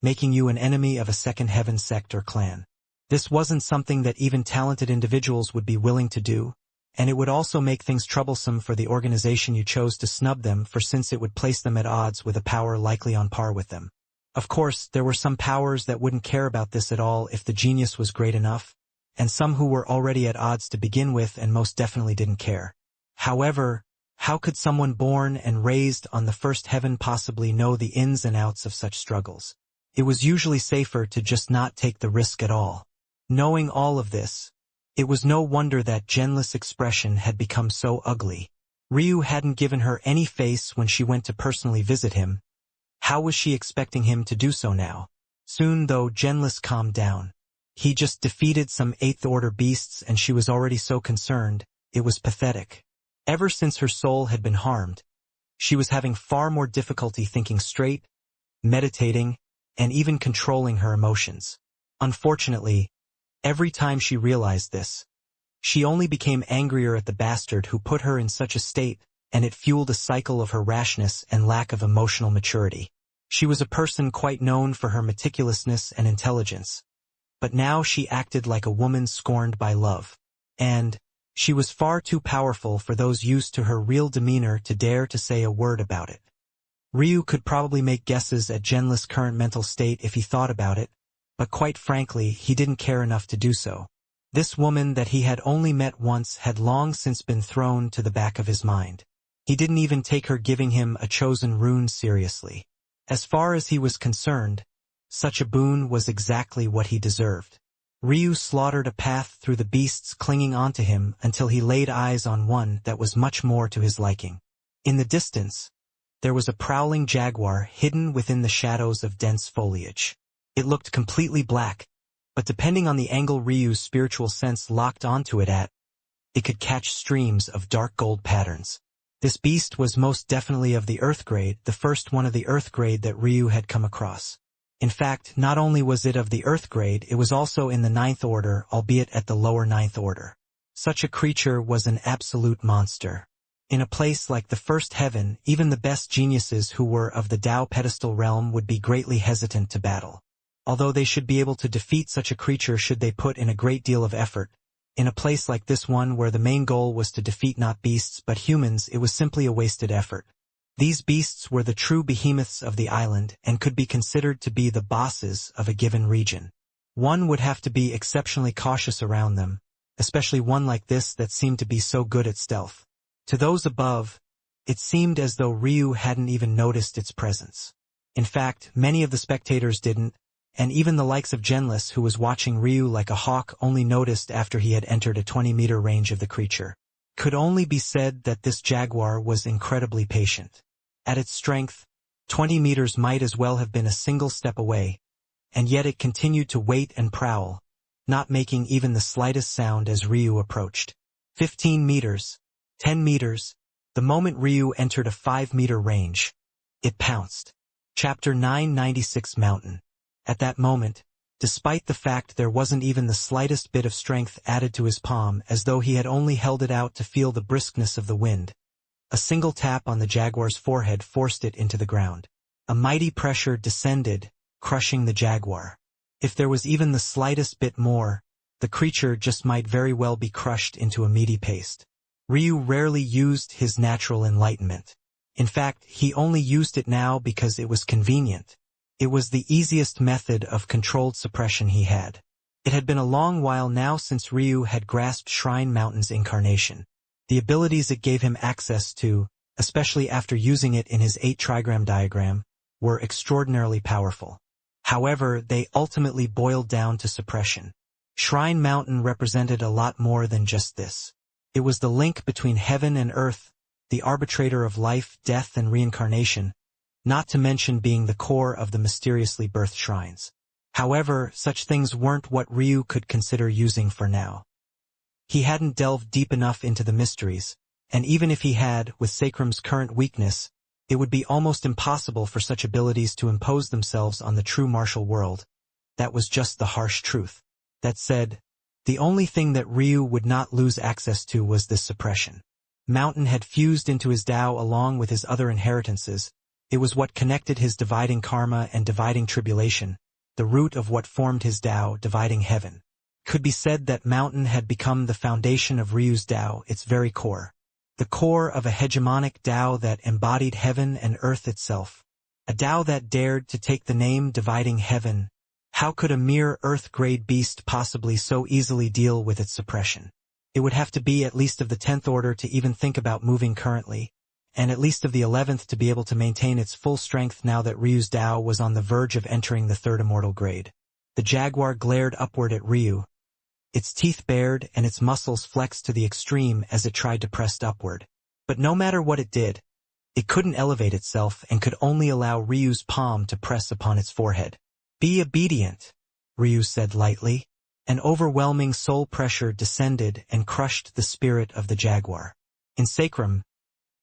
making you an enemy of a second heaven sect or clan. This wasn't something that even talented individuals would be willing to do, and it would also make things troublesome for the organization you chose to snub them for, since it would place them at odds with a power likely on par with them. Of course, there were some powers that wouldn't care about this at all if the genius was great enough, and some who were already at odds to begin with and most definitely didn't care. However, how could someone born and raised on the first heaven possibly know the ins and outs of such struggles? It was usually safer to just not take the risk at all. Knowing all of this, it was no wonder that Genless' expression had become so ugly. Ryu hadn't given her any face when she went to personally visit him. How was she expecting him to do so now? Soon, though, Genless calmed down. He just defeated some 8th Order beasts and she was already so concerned. It was pathetic. Ever since her soul had been harmed, she was having far more difficulty thinking straight, meditating, and even controlling her emotions. Unfortunately, every time she realized this, she only became angrier at the bastard who put her in such a state, and it fueled a cycle of her rashness and lack of emotional maturity. She was a person quite known for her meticulousness and intelligence, but now she acted like a woman scorned by love. And she was far too powerful for those used to her real demeanor to dare to say a word about it. Ryu could probably make guesses at Genless' current mental state if he thought about it, but quite frankly, he didn't care enough to do so. This woman that he had only met once had long since been thrown to the back of his mind. He didn't even take her giving him a chosen rune seriously. As far as he was concerned, such a boon was exactly what he deserved. Ryu slaughtered a path through the beasts clinging onto him until he laid eyes on one that was much more to his liking. In the distance, there was a prowling jaguar hidden within the shadows of dense foliage. It looked completely black, but depending on the angle Ryu's spiritual sense locked onto it at, it could catch streams of dark gold patterns. This beast was most definitely of the Earth grade, the first one of the Earth grade that Ryu had come across. In fact, not only was it of the Earth grade, it was also in the 9th Order, albeit at the lower 9th Order. Such a creature was an absolute monster. In a place like the First Heaven, even the best geniuses who were of the Tao pedestal realm would be greatly hesitant to battle. Although they should be able to defeat such a creature should they put in a great deal of effort, in a place like this one where the main goal was to defeat not beasts but humans, it was simply a wasted effort. These beasts were the true behemoths of the island and could be considered to be the bosses of a given region. One would have to be exceptionally cautious around them, especially one like this that seemed to be so good at stealth. To those above, it seemed as though Ryu hadn't even noticed its presence. In fact, many of the spectators didn't, and even the likes of Genless, who was watching Ryu like a hawk, only noticed after he had entered a 20-meter range of the creature. Could only be said that this jaguar was incredibly patient. At its strength, 20 meters might as well have been a single step away, and yet it continued to wait and prowl, not making even the slightest sound as Ryu approached. 15 meters, 10 meters, the moment Ryu entered a 5-meter range, it pounced. Chapter 996 Mountain. At that moment, despite the fact there wasn't even the slightest bit of strength added to his palm, as though he had only held it out to feel the briskness of the wind, a single tap on the jaguar's forehead forced it into the ground. A mighty pressure descended, crushing the jaguar. If there was even the slightest bit more, the creature just might very well be crushed into a meaty paste. Ryu rarely used his natural enlightenment. In fact, he only used it now because it was convenient. It was the easiest method of controlled suppression he had. It had been a long while now since Ryu had grasped Shrine Mountain's incarnation. The abilities it gave him access to, especially after using it in his 8-trigram diagram, were extraordinarily powerful. However, they ultimately boiled down to suppression. Shrine Mountain represented a lot more than just this. It was the link between heaven and earth, the arbitrator of life, death, and reincarnation, not to mention being the core of the mysteriously birthed shrines. However, such things weren't what Ryu could consider using for now. He hadn't delved deep enough into the mysteries, and even if he had, with Sacrum's current weakness, it would be almost impossible for such abilities to impose themselves on the true martial world. That was just the harsh truth. That said, the only thing that Ryu would not lose access to was this suppression. Mountain had fused into his Tao along with his other inheritances. It was what connected his dividing karma and dividing tribulation, the root of what formed his Tao, dividing heaven. Could be said that Mountain had become the foundation of Ryu's Tao, its very core. The core of a hegemonic Tao that embodied heaven and earth itself. A Tao that dared to take the name dividing heaven. How could a mere earth-grade beast possibly so easily deal with its suppression? It would have to be at least of the 10th order to even think about moving currently, and at least of the 11th to be able to maintain its full strength now that Ryu's Tao was on the verge of entering the 3rd immortal grade. The jaguar glared upward at Ryu. Its teeth bared and its muscles flexed to the extreme as it tried to press upward. But no matter what it did, it couldn't elevate itself and could only allow Ryu's palm to press upon its forehead. "Be obedient," Ryu said lightly. An overwhelming soul pressure descended and crushed the spirit of the jaguar. In Sacrum,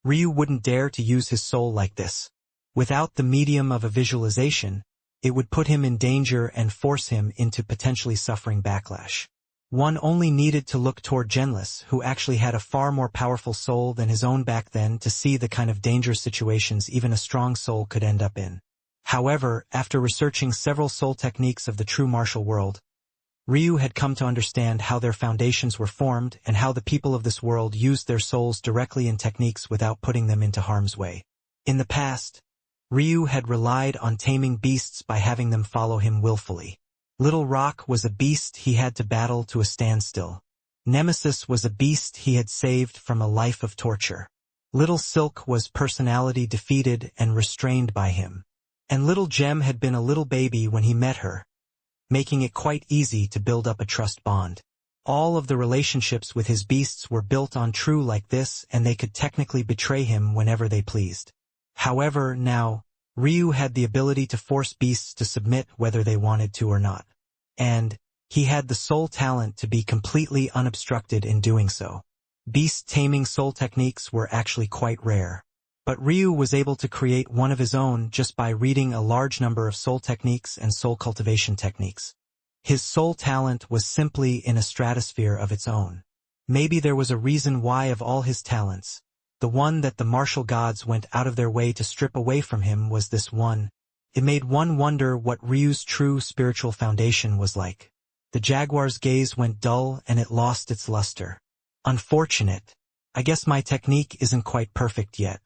Ryu wouldn't dare to use his soul like this. Without the medium of a visualization, it would put him in danger and force him into potentially suffering backlash. One only needed to look toward Genless, who actually had a far more powerful soul than his own back then, to see the kind of dangerous situations even a strong soul could end up in. However, after researching several soul techniques of the true martial world, Ryu had come to understand how their foundations were formed and how the people of this world used their souls directly in techniques without putting them into harm's way. In the past, Ryu had relied on taming beasts by having them follow him willfully. Little Rock was a beast he had to battle to a standstill. Nemesis was a beast he had saved from a life of torture. Little Silk was personality defeated and restrained by him. And Little Gem had been a little baby when he met her, making it quite easy to build up a trust bond. All of the relationships with his beasts were built on true like this, and they could technically betray him whenever they pleased. However, now, Ryu had the ability to force beasts to submit whether they wanted to or not. And he had the soul talent to be completely unobstructed in doing so. Beast taming soul techniques were actually quite rare. But Ryu was able to create one of his own just by reading a large number of soul techniques and soul cultivation techniques. His soul talent was simply in a stratosphere of its own. Maybe there was a reason why of all his talents, the one that the martial gods went out of their way to strip away from him was this one. It made one wonder what Ryu's true spiritual foundation was like. The jaguar's gaze went dull and it lost its luster. Unfortunate. I guess my technique isn't quite perfect yet.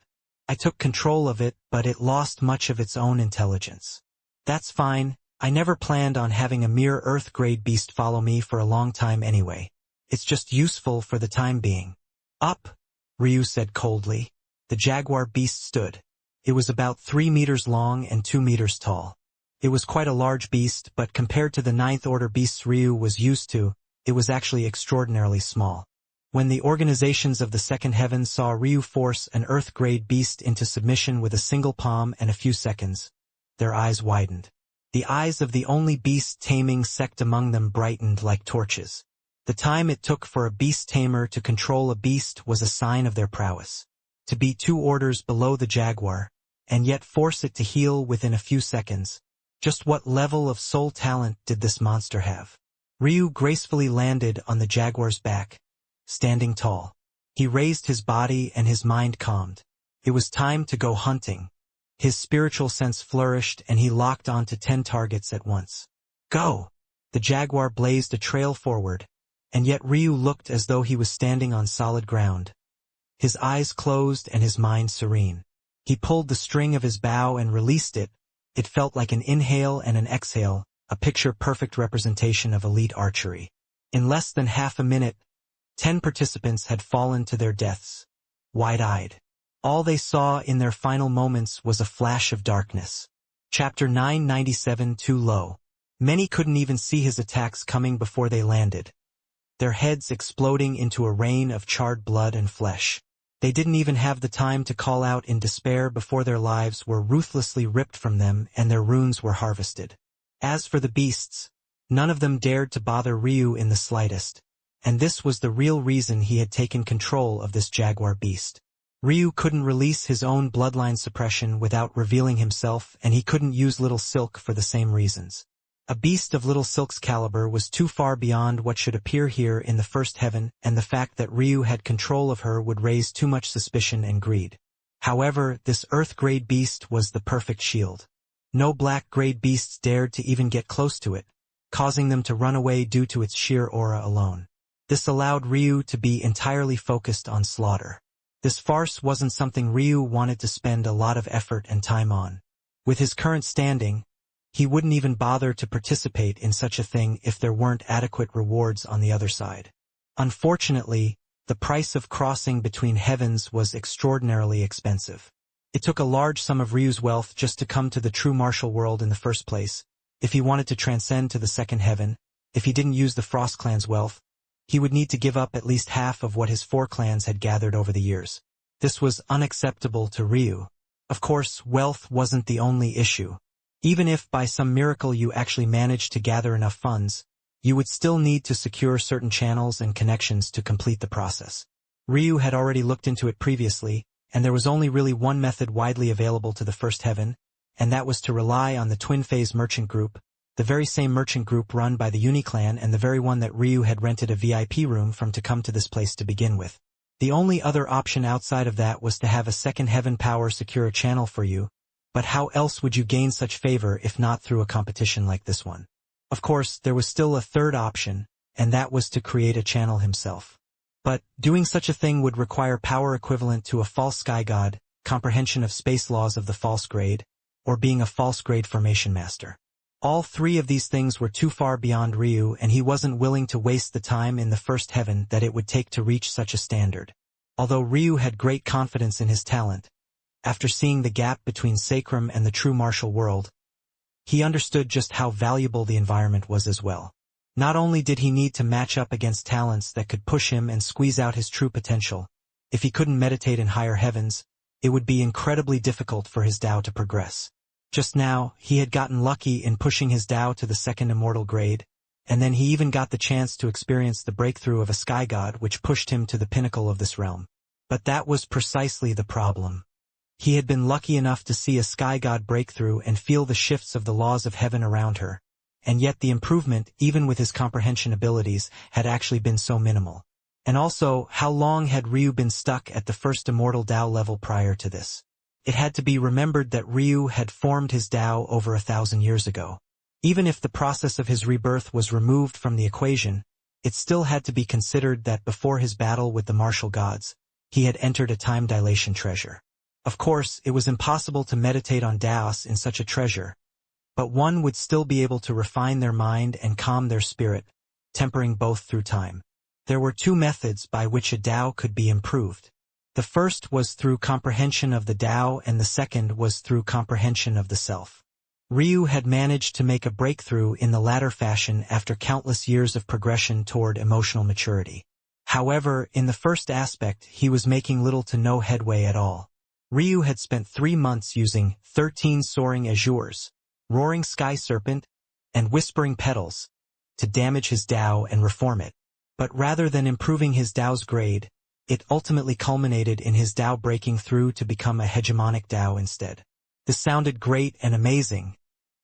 I took control of it, but it lost much of its own intelligence. That's fine. I never planned on having a mere earth-grade beast follow me for a long time anyway. It's just useful for the time being. Up, Ryu said coldly. The jaguar beast stood. It was about 3 meters long and 2 meters tall. It was quite a large beast, but compared to the 9th order beasts Ryu was used to, it was actually extraordinarily small. When the organizations of the second heaven saw Ryu force an earth-grade beast into submission with a single palm and a few seconds, their eyes widened. The eyes of the only beast taming sect among them brightened like torches. The time it took for a beast tamer to control a beast was a sign of their prowess. To be 2 orders below the jaguar, and yet force it to heal within a few seconds. Just what level of soul talent did this monster have? Ryu gracefully landed on the jaguar's back, standing tall. He raised his body and his mind calmed. It was time to go hunting. His spiritual sense flourished and he locked onto 10 targets at once. Go! The jaguar blazed a trail forward, and yet Ryu looked as though he was standing on solid ground. His eyes closed and his mind serene. He pulled the string of his bow and released it. It felt like an inhale and an exhale, a picture-perfect representation of elite archery. In less than half a minute, 10 participants had fallen to their deaths, wide-eyed. All they saw in their final moments was a flash of darkness. Chapter 997 Too low. Many couldn't even see his attacks coming before they landed, their heads exploding into a rain of charred blood and flesh. They didn't even have the time to call out in despair before their lives were ruthlessly ripped from them and their runes were harvested. As for the beasts, none of them dared to bother Ryu in the slightest, and this was the real reason he had taken control of this jaguar beast. Ryu couldn't release his own bloodline suppression without revealing himself, and he couldn't use Little Silk for the same reasons. A beast of Little Silk's caliber was too far beyond what should appear here in the first heaven, and the fact that Ryu had control of her would raise too much suspicion and greed. However, this earth-grade beast was the perfect shield. No black-grade beasts dared to even get close to it, causing them to run away due to its sheer aura alone. This allowed Ryu to be entirely focused on slaughter. This farce wasn't something Ryu wanted to spend a lot of effort and time on. With his current standing, he wouldn't even bother to participate in such a thing if there weren't adequate rewards on the other side. Unfortunately, the price of crossing between heavens was extraordinarily expensive. It took a large sum of Ryu's wealth just to come to the true martial world in the first place. If he wanted to transcend to the second heaven, if he didn't use the Frost Clan's wealth, he would need to give up at least half of what his 4 clans had gathered over the years. This was unacceptable to Ryu. Of course, wealth wasn't the only issue. Even if by some miracle you actually managed to gather enough funds, you would still need to secure certain channels and connections to complete the process. Ryu had already looked into it previously, and there was only really one method widely available to the first heaven, and that was to rely on the twin-phase merchant group, the very same merchant group run by the Uniclan and the very one that Ryu had rented a VIP room from to come to this place to begin with. The only other option outside of that was to have a second heaven power secure a channel for you, but how else would you gain such favor if not through a competition like this one? Of course, there was still a third option, and that was to create a channel himself. But doing such a thing would require power equivalent to a false sky god, comprehension of space laws of the false grade, or being a false grade formation master. All 3 of these things were too far beyond Ryu, and he wasn't willing to waste the time in the first heaven that it would take to reach such a standard. Although Ryu had great confidence in his talent, after seeing the gap between Sacrum and the true martial world, he understood just how valuable the environment was as well. Not only did he need to match up against talents that could push him and squeeze out his true potential, if he couldn't meditate in higher heavens, it would be incredibly difficult for his Tao to progress. Just now, he had gotten lucky in pushing his Tao to the second immortal grade, and then he even got the chance to experience the breakthrough of a sky god which pushed him to the pinnacle of this realm. But that was precisely the problem. He had been lucky enough to see a sky god breakthrough and feel the shifts of the laws of heaven around her, and yet the improvement, even with his comprehension abilities, had actually been so minimal. And also, how long had Ryu been stuck at the first immortal Tao level prior to this? It had to be remembered that Ryu had formed his Tao over 1,000 years ago. Even if the process of his rebirth was removed from the equation, it still had to be considered that before his battle with the martial gods, he had entered a time dilation treasure. Of course, it was impossible to meditate on Taos in such a treasure, but one would still be able to refine their mind and calm their spirit, tempering both through time. There were 2 methods by which a Tao could be improved. The first was through comprehension of the Tao, and the second was through comprehension of the self. Ryu had managed to make a breakthrough in the latter fashion after countless years of progression toward emotional maturity. However, in the first aspect, he was making little to no headway at all. Ryu had spent 3 months using 13 Soaring Azures, Roaring Sky Serpent, and Whispering Petals to damage his Tao and reform it. But rather than improving his Tao's grade, it ultimately culminated in his Tao breaking through to become a hegemonic Tao instead. This sounded great and amazing,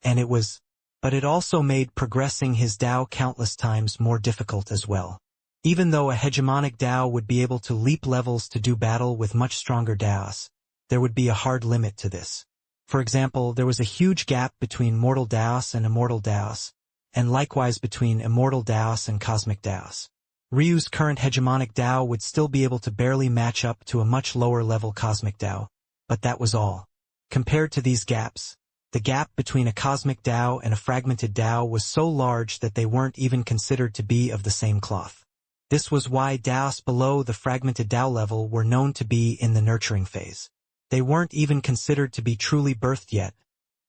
but it also made progressing his Tao countless times more difficult as well. Even though a hegemonic Tao would be able to leap levels to do battle with much stronger Taos, there would be a hard limit to this. For example, there was a huge gap between mortal Taos and immortal Taos, and likewise between immortal Taos and cosmic Taos. Ryu's current hegemonic Tao would still be able to barely match up to a much lower level cosmic Tao, but that was all. Compared to these gaps, The gap between a cosmic Tao and a fragmented Tao was so large that they weren't even considered to be of the same cloth. This was why Taos below the fragmented Tao level were known to be in the nurturing phase. They weren't even considered to be truly birthed yet,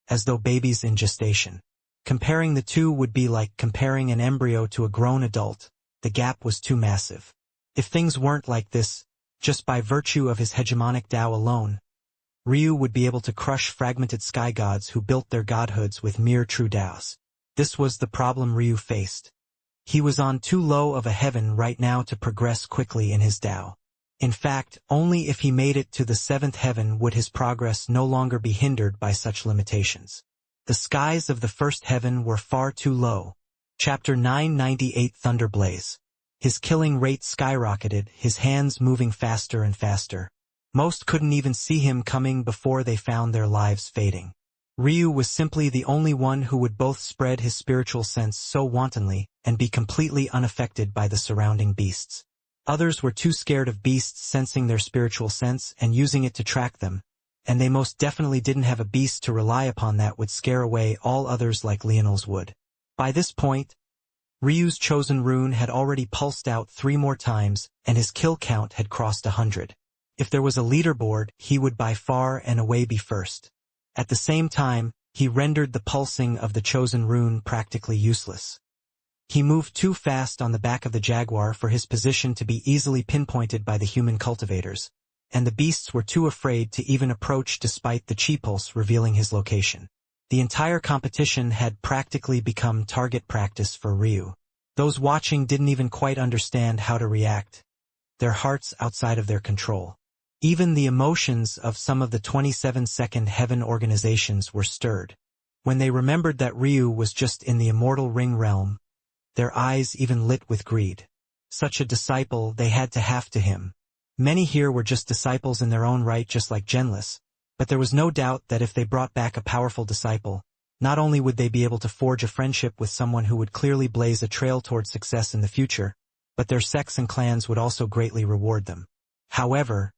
as though babies in gestation. Comparing the two would be like comparing an embryo to a grown adult. The gap was too massive. If things weren't like this, just by virtue of his hegemonic Tao alone, Ryu would be able to crush fragmented sky gods who built their godhoods with mere true Taos. This was the problem Ryu faced. He was on too low of a heaven right now to progress quickly in his Tao. In fact, only if he made it to the 7th heaven would his progress no longer be hindered by such limitations. The skies of the 1st heaven were far too low. Chapter 998 Thunderblaze. His killing rate skyrocketed, his hands moving faster and faster. Most couldn't even see him coming before they found their lives fading. Ryu was simply the only one who would both spread his spiritual sense so wantonly and be completely unaffected by the surrounding beasts. Others were too scared of beasts sensing their spiritual sense and using it to track them, and they most definitely didn't have a beast to rely upon that would scare away all others like Lionel's would. By this point, Ryu's chosen rune had already pulsed out 3 more times, and his kill count had crossed 100. If there was a leaderboard, he would by far and away be first. At the same time, he rendered the pulsing of the chosen rune practically useless. He moved too fast on the back of the jaguar for his position to be easily pinpointed by the human cultivators, and the beasts were too afraid to even approach despite the Pupils revealing his location. The entire competition had practically become target practice for Ryu. Those watching didn't even quite understand how to react, their hearts outside of their control. Even the emotions of some of the 27-second heaven organizations were stirred. When they remembered that Ryu was just in the immortal ring realm, their eyes even lit with greed. Such a disciple they had to have to him. Many here were just disciples in their own right, just like Genless, but there was no doubt that if they brought back a powerful disciple, not only would they be able to forge a friendship with someone who would clearly blaze a trail toward success in the future, but their sects and clans would also greatly reward them. However,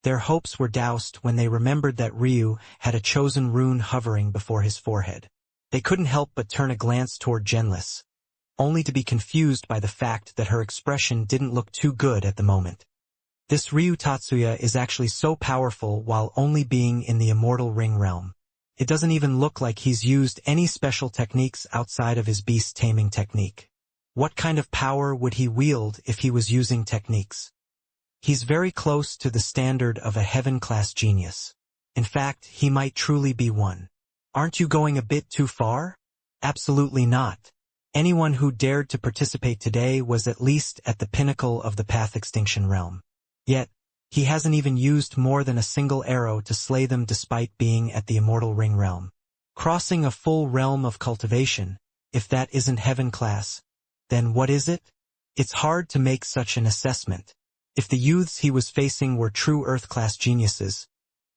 their hopes were doused when they remembered that Ryu had a chosen rune hovering before his forehead. They couldn't help but turn a glance toward Genless, only to be confused by the fact that her expression didn't look too good at the moment. This Ryu Tatsuya is actually so powerful while only being in the immortal ring realm. It doesn't even look like he's used any special techniques outside of his beast taming technique. What kind of power would he wield if he was using techniques? He's very close to the standard of a heaven-class genius. In fact, he might truly be one. Aren't you going a bit too far? Absolutely not. Anyone who dared to participate today was at least at the pinnacle of the path extinction realm. Yet, he hasn't even used more than a single arrow to slay them despite being at the immortal ring realm. Crossing a full realm of cultivation, if that isn't heaven class, then what is it? It's hard to make such an assessment. If the youths he was facing were true Earth-class geniuses,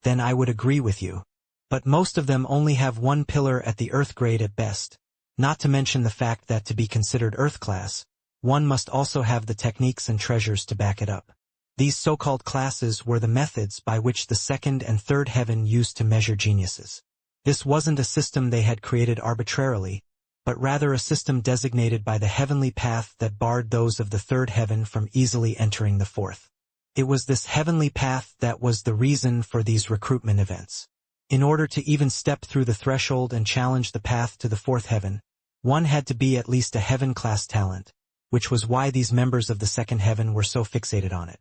then I would agree with you. But most of them only have one pillar at the Earth grade at best, not to mention the fact that to be considered Earth-class, one must also have the techniques and treasures to back it up. These so-called classes were the methods by which the 2nd and 3rd heaven used to measure geniuses. This wasn't a system they had created arbitrarily, but rather a system designated by the heavenly path that barred those of the 3rd heaven from easily entering the 4th. It was this heavenly path that was the reason for these recruitment events. In order to even step through the threshold and challenge the path to the 4th heaven, one had to be at least a heaven-class talent, which was why these members of the 2nd heaven were so fixated on it.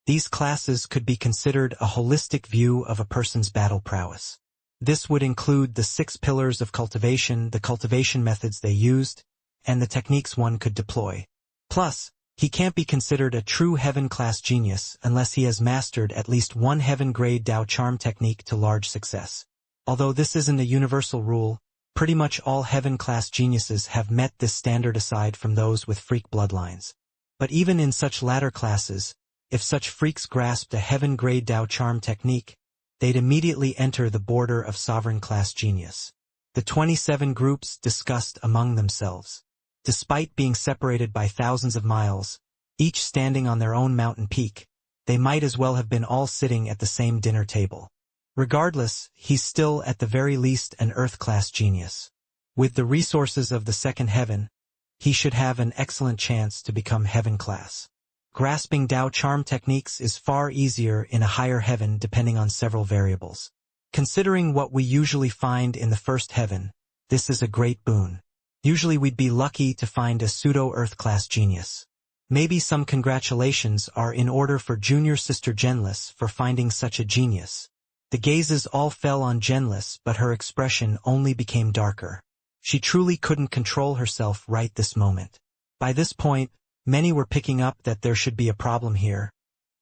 These classes could be considered a holistic view of a person's battle prowess. This would include the 6 pillars of cultivation, the cultivation methods they used, and the techniques one could deploy. Plus, he can't be considered a true heaven-class genius unless he has mastered at least one heaven-grade Dao charm technique to large success. Although this isn't a universal rule, pretty much all heaven-class geniuses have met this standard aside from those with freak bloodlines. But even in such latter classes, if such freaks grasped a heaven-grade Dao charm technique, they'd immediately enter the border of sovereign-class genius. The 27 groups discussed among themselves. Despite being separated by thousands of miles, each standing on their own mountain peak, they might as well have been all sitting at the same dinner table. Regardless, he's still at the very least an Earth-class genius. With the resources of the second heaven, he should have an excellent chance to become heaven-class. Grasping Dao charm techniques is far easier in a higher heaven depending on several variables. Considering what we usually find in the first heaven, this is a great boon. Usually we'd be lucky to find a pseudo-Earth-class genius. Maybe some congratulations are in order for junior sister Genlis for finding such a genius. The gazes all fell on Genlis, but her expression only became darker. She truly couldn't control herself right this moment. By this point, many were picking up that there should be a problem here,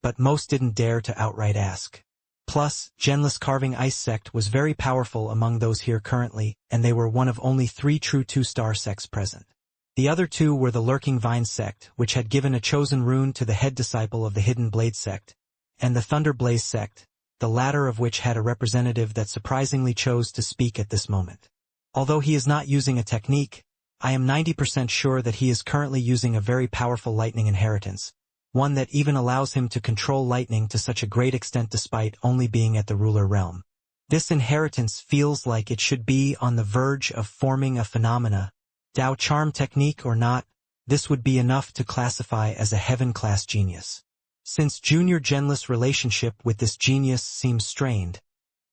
but most didn't dare to outright ask. Plus, Genlis carving ice sect was very powerful among those here currently, and they were one of only 3 true 2-star sects present. The other 2 were the Lurking Vine sect, which had given a chosen rune to the head disciple of the Hidden Blade sect, and the Thunder Blaze sect, the latter of which had a representative that surprisingly chose to speak at this moment. Although he is not using a technique, I am 90% sure that he is currently using a very powerful lightning inheritance, one that even allows him to control lightning to such a great extent despite only being at the ruler realm. This inheritance feels like it should be on the verge of forming a phenomena. Dao charm technique or not, this would be enough to classify as a heaven-class genius. Since Junior Genlis' relationship with this genius seems strained,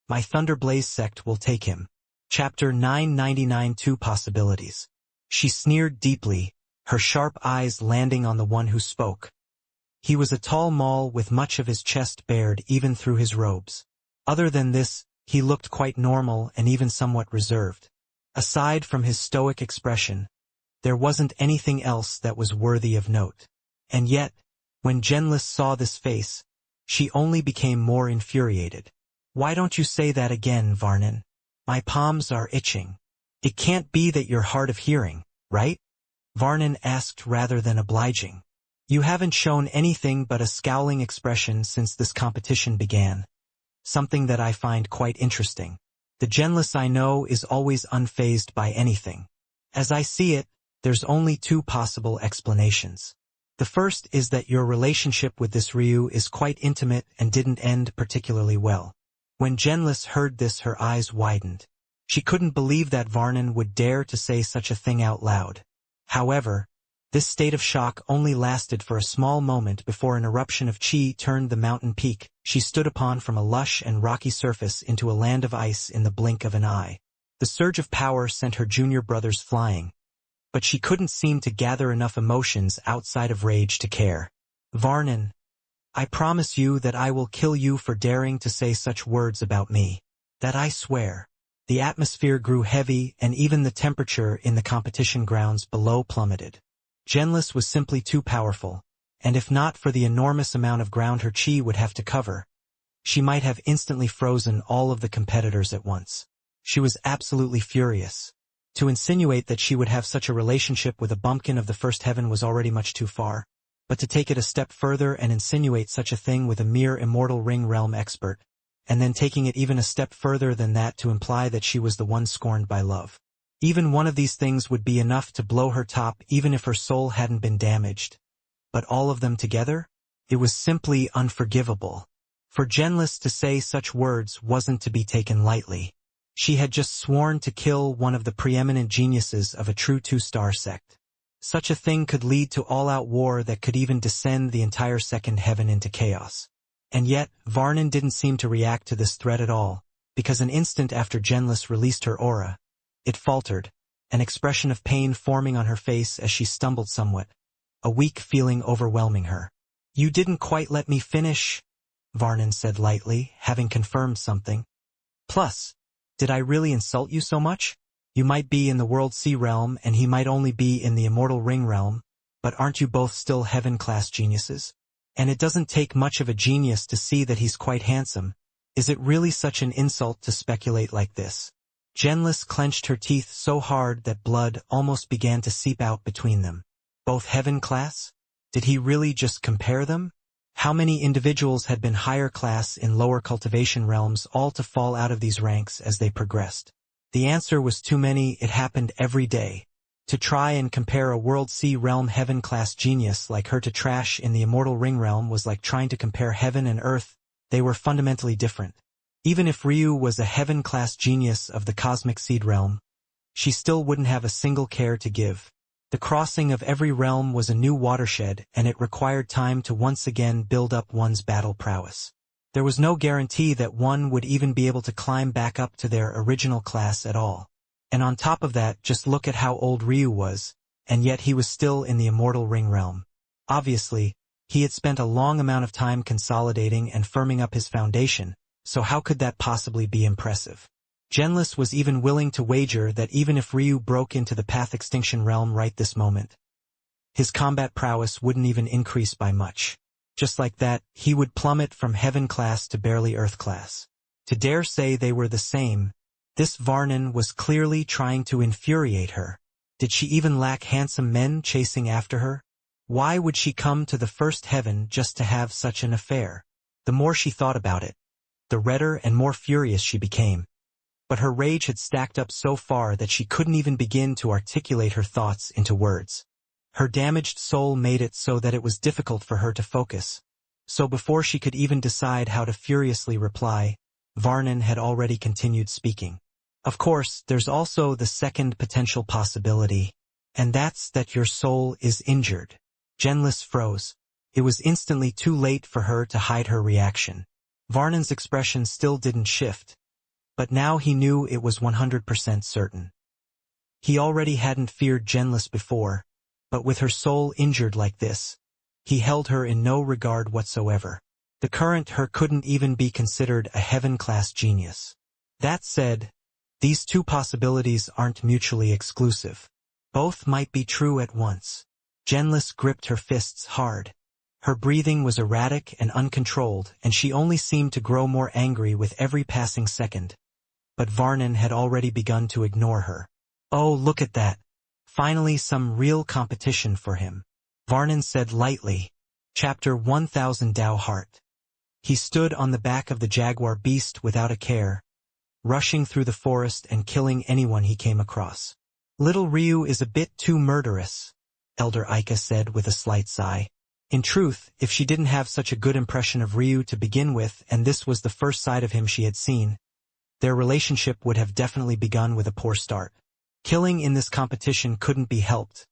my Thunder Blaze sect will take him. Chapter 999 2 Possibilities. She sneered deeply, her sharp eyes landing on the one who spoke. He was a tall mall with much of his chest bared even through his robes. Other than this, he looked quite normal and even somewhat reserved. Aside from his stoic expression, there wasn't anything else that was worthy of note. And yet, when Genlis saw this face, she only became more infuriated. "Why don't you say that again, Varnin? My palms are itching. It can't be that you're hard of hearing, right?" Varnin asked rather than obliging. "You haven't shown anything but a scowling expression since this competition began. Something that I find quite interesting. The Genlis I know is always unfazed by anything. As I see it, there's only 2 possible explanations. The first is that your relationship with this Ryu is quite intimate and didn't end particularly well." When Genlis heard this, her eyes widened. She couldn't believe that Varnin would dare to say such a thing out loud. However, this state of shock only lasted for a small moment before an eruption of chi turned the mountain peak she stood upon from a lush and rocky surface into a land of ice in the blink of an eye. The surge of power sent her junior brothers flying, but she couldn't seem to gather enough emotions outside of rage to care. "Varnin, I promise you that I will kill you for daring to say such words about me. That I swear." The atmosphere grew heavy and even the temperature in the competition grounds below plummeted. Genlis was simply too powerful, and if not for the enormous amount of ground her chi would have to cover, she might have instantly frozen all of the competitors at once. She was absolutely furious. To insinuate that she would have such a relationship with a bumpkin of the first heaven was already much too far, but to take it a step further and insinuate such a thing with a mere immortal ring realm expert, and then taking it even a step further than that to imply that she was the one scorned by love. Even one of these things would be enough to blow her top even if her soul hadn't been damaged. But all of them together? It was simply unforgivable. For Genlis to say such words wasn't to be taken lightly. She had just sworn to kill one of the preeminent geniuses of a true 2-star sect. Such a thing could lead to all-out war that could even descend the entire second heaven into chaos. And yet, Varnin didn't seem to react to this threat at all, because an instant after Genlis released her aura, it faltered, an expression of pain forming on her face as she stumbled somewhat, a weak feeling overwhelming her. "You didn't quite let me finish," Varnin said lightly, having confirmed something. "Plus, did I really insult you so much? You might be in the World Sea realm and he might only be in the Immortal Ring realm, but aren't you both still heaven-class geniuses? And it doesn't take much of a genius to see that he's quite handsome. Is it really such an insult to speculate like this?" Genlis clenched her teeth so hard that blood almost began to seep out between them. Both heaven-class? Did he really just compare them? How many individuals had been higher class in lower cultivation realms all to fall out of these ranks as they progressed? The answer was too many. It happened every day. To try and compare a World Sea realm heaven-class genius like her to trash in the Immortal Ring realm was like trying to compare heaven and earth. They were fundamentally different. Even if Ryu was a heaven-class genius of the cosmic seed realm, she still wouldn't have a single care to give. The crossing of every realm was a new watershed, and it required time to once again build up one's battle prowess. There was no guarantee that one would even be able to climb back up to their original class at all. And on top of that, just look at how old Ryu was, and yet he was still in the immortal ring realm. Obviously, he had spent a long amount of time consolidating and firming up his foundation, so how could that possibly be impressive? Genlis was even willing to wager that even if Ryu broke into the Path Extinction realm right this moment, his combat prowess wouldn't even increase by much. Just like that, he would plummet from heaven class to barely earth class. To dare say they were the same, this Varnin was clearly trying to infuriate her. Did she even lack handsome men chasing after her? Why would she come to the first heaven just to have such an affair? The more she thought about it, the redder and more furious she became. But her rage had stacked up so far that she couldn't even begin to articulate her thoughts into words. Her damaged soul made it so that it was difficult for her to focus. So before she could even decide how to furiously reply, Varnin had already continued speaking. Of course, there's also the second potential possibility, and that's that your soul is injured. Genlis froze. It was instantly too late for her to hide her reaction. Varnin's expression still didn't shift, but now he knew it was 100% certain. He already hadn't feared Genlis before, but with her soul injured like this, he held her in no regard whatsoever. The current her couldn't even be considered a heaven-class genius. That said, these two possibilities aren't mutually exclusive. Both might be true at once. Genlis gripped her fists hard. Her breathing was erratic and uncontrolled, and she only seemed to grow more angry with every passing second. But Varnin had already begun to ignore her. Oh, look at that. Finally some real competition for him. Varnin said lightly. Chapter 1000 Tao Heart. He stood on the back of the jaguar beast without a care, rushing through the forest and killing anyone he came across. Little Ryu is a bit too murderous, Elder Aika said with a slight sigh. In truth, if she didn't have such a good impression of Ryu to begin with, and this was the first side of him she had seen, their relationship would have definitely begun with a poor start. Killing in this competition couldn't be helped,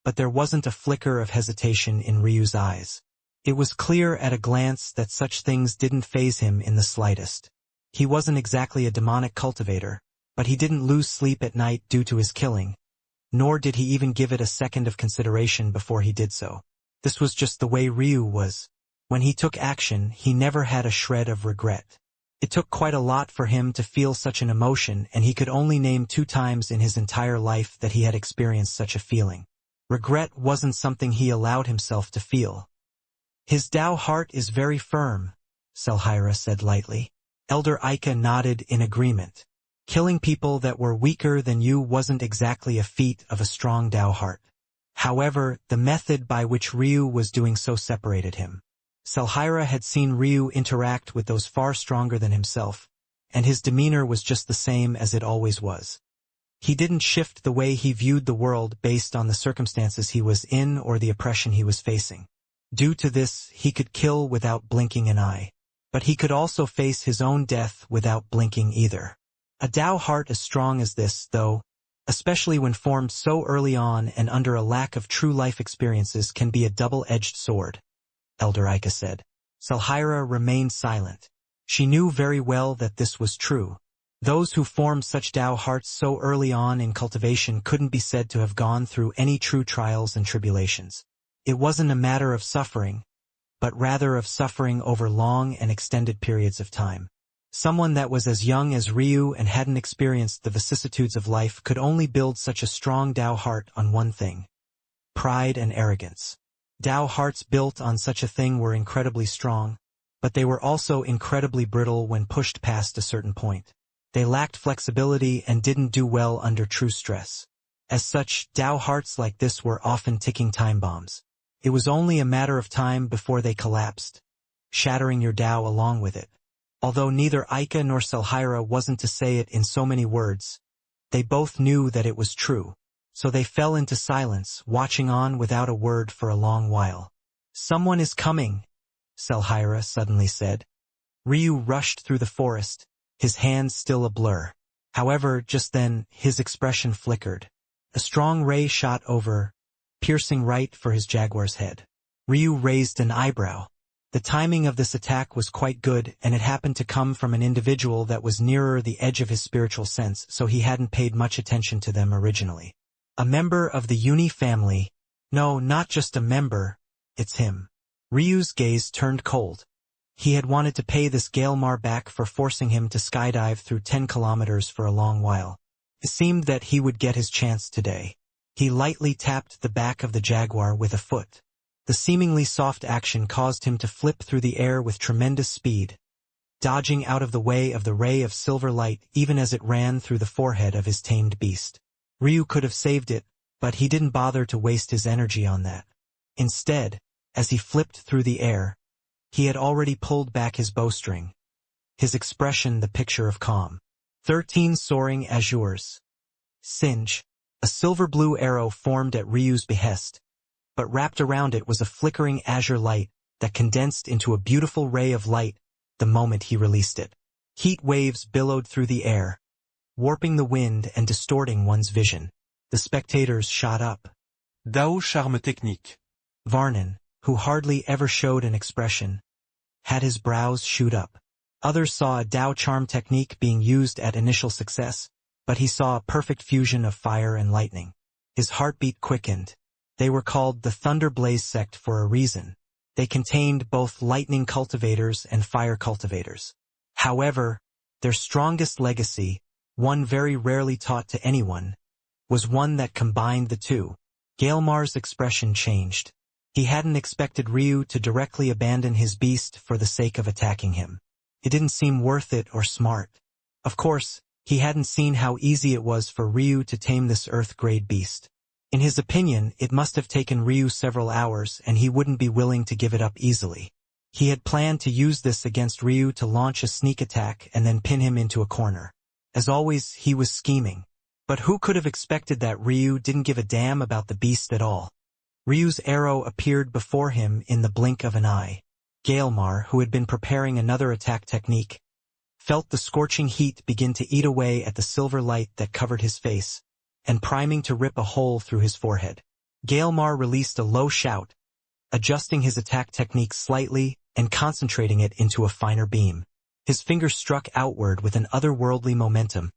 but there wasn't a flicker of hesitation in Ryu's eyes. It was clear at a glance that such things didn't faze him in the slightest. He wasn't exactly a demonic cultivator, but he didn't lose sleep at night due to his killing, nor did he even give it a second of consideration before he did so. This was just the way Ryu was. When he took action, he never had a shred of regret. It took quite a lot for him to feel such an emotion, and he could only name 2 times in his entire life that he had experienced such a feeling. Regret wasn't something he allowed himself to feel. His Tao heart is very firm, Selhira said lightly. Elder Aika nodded in agreement. Killing people that were weaker than you wasn't exactly a feat of a strong Tao heart. However, the method by which Ryu was doing so separated him. Selhira had seen Ryu interact with those far stronger than himself, and his demeanor was just the same as it always was. He didn't shift the way he viewed the world based on the circumstances he was in or the oppression he was facing. Due to this, he could kill without blinking an eye. But he could also face his own death without blinking either. A Tao heart as strong as this, though, especially when formed so early on and under a lack of true life experiences, can be a double-edged sword, Elder Aika said. Selhira remained silent. She knew very well that this was true. Those who formed such Tao hearts so early on in cultivation couldn't be said to have gone through any true trials and tribulations. It wasn't a matter of suffering, but rather of suffering over long and extended periods of time. Someone that was as young as Ryu and hadn't experienced the vicissitudes of life could only build such a strong Tao heart on one thing: pride and arrogance. Tao hearts built on such a thing were incredibly strong, but they were also incredibly brittle when pushed past a certain point. They lacked flexibility and didn't do well under true stress. As such, Tao hearts like this were often ticking time bombs. It was only a matter of time before they collapsed, shattering your Tao along with it. Although neither Aika nor Selhira wasn't to say it in so many words, they both knew that it was true. So they fell into silence, watching on without a word for a long while. "Someone is coming," Selhira suddenly said. Ryu rushed through the forest, his hands still a blur. However, just then, his expression flickered. A strong ray shot over, piercing right for his jaguar's head. Ryu raised an eyebrow. The timing of this attack was quite good, and it happened to come from an individual that was nearer the edge of his spiritual sense, so he hadn't paid much attention to them originally. A member of the Uni family. No, not just a member, it's him. Ryu's gaze turned cold. He had wanted to pay this Galemar back for forcing him to skydive through 10 kilometers for a long while. It seemed that he would get his chance today. He lightly tapped the back of the jaguar with a foot. The seemingly soft action caused him to flip through the air with tremendous speed, dodging out of the way of the ray of silver light even as it ran through the forehead of his tamed beast. Ryu could have saved it, but he didn't bother to waste his energy on that. Instead, as he flipped through the air, he had already pulled back his bowstring, his expression the picture of calm. 13 soaring azures. Singe. A silver-blue arrow formed at Ryu's behest, but wrapped around it was a flickering azure light that condensed into a beautiful ray of light the moment he released it. Heat waves billowed through the air, warping the wind and distorting one's vision. The spectators shot up. Dao charme technique. Varnan, who hardly ever showed an expression, had his brows shoot up. Others saw a Dao charm technique being used at initial success, but he saw a perfect fusion of fire and lightning. His heartbeat quickened. They were called the Thunder Blaze sect for a reason. They contained both lightning cultivators and fire cultivators. However, their strongest legacy, one very rarely taught to anyone, was one that combined the two. Galemar's expression changed. He hadn't expected Ryu to directly abandon his beast for the sake of attacking him. It didn't seem worth it or smart. Of course, he hadn't seen how easy it was for Ryu to tame this Earth-grade beast. In his opinion, it must have taken Ryu several hours, and he wouldn't be willing to give it up easily. He had planned to use this against Ryu to launch a sneak attack and then pin him into a corner. As always, he was scheming. But who could have expected that Ryu didn't give a damn about the beast at all? Ryu's arrow appeared before him in the blink of an eye. Galemar, who had been preparing another attack technique, felt the scorching heat begin to eat away at the silver light that covered his face, and priming to rip a hole through his forehead. Galemar released a low shout, adjusting his attack technique slightly and concentrating it into a finer beam. His fingers struck outward with an otherworldly momentum,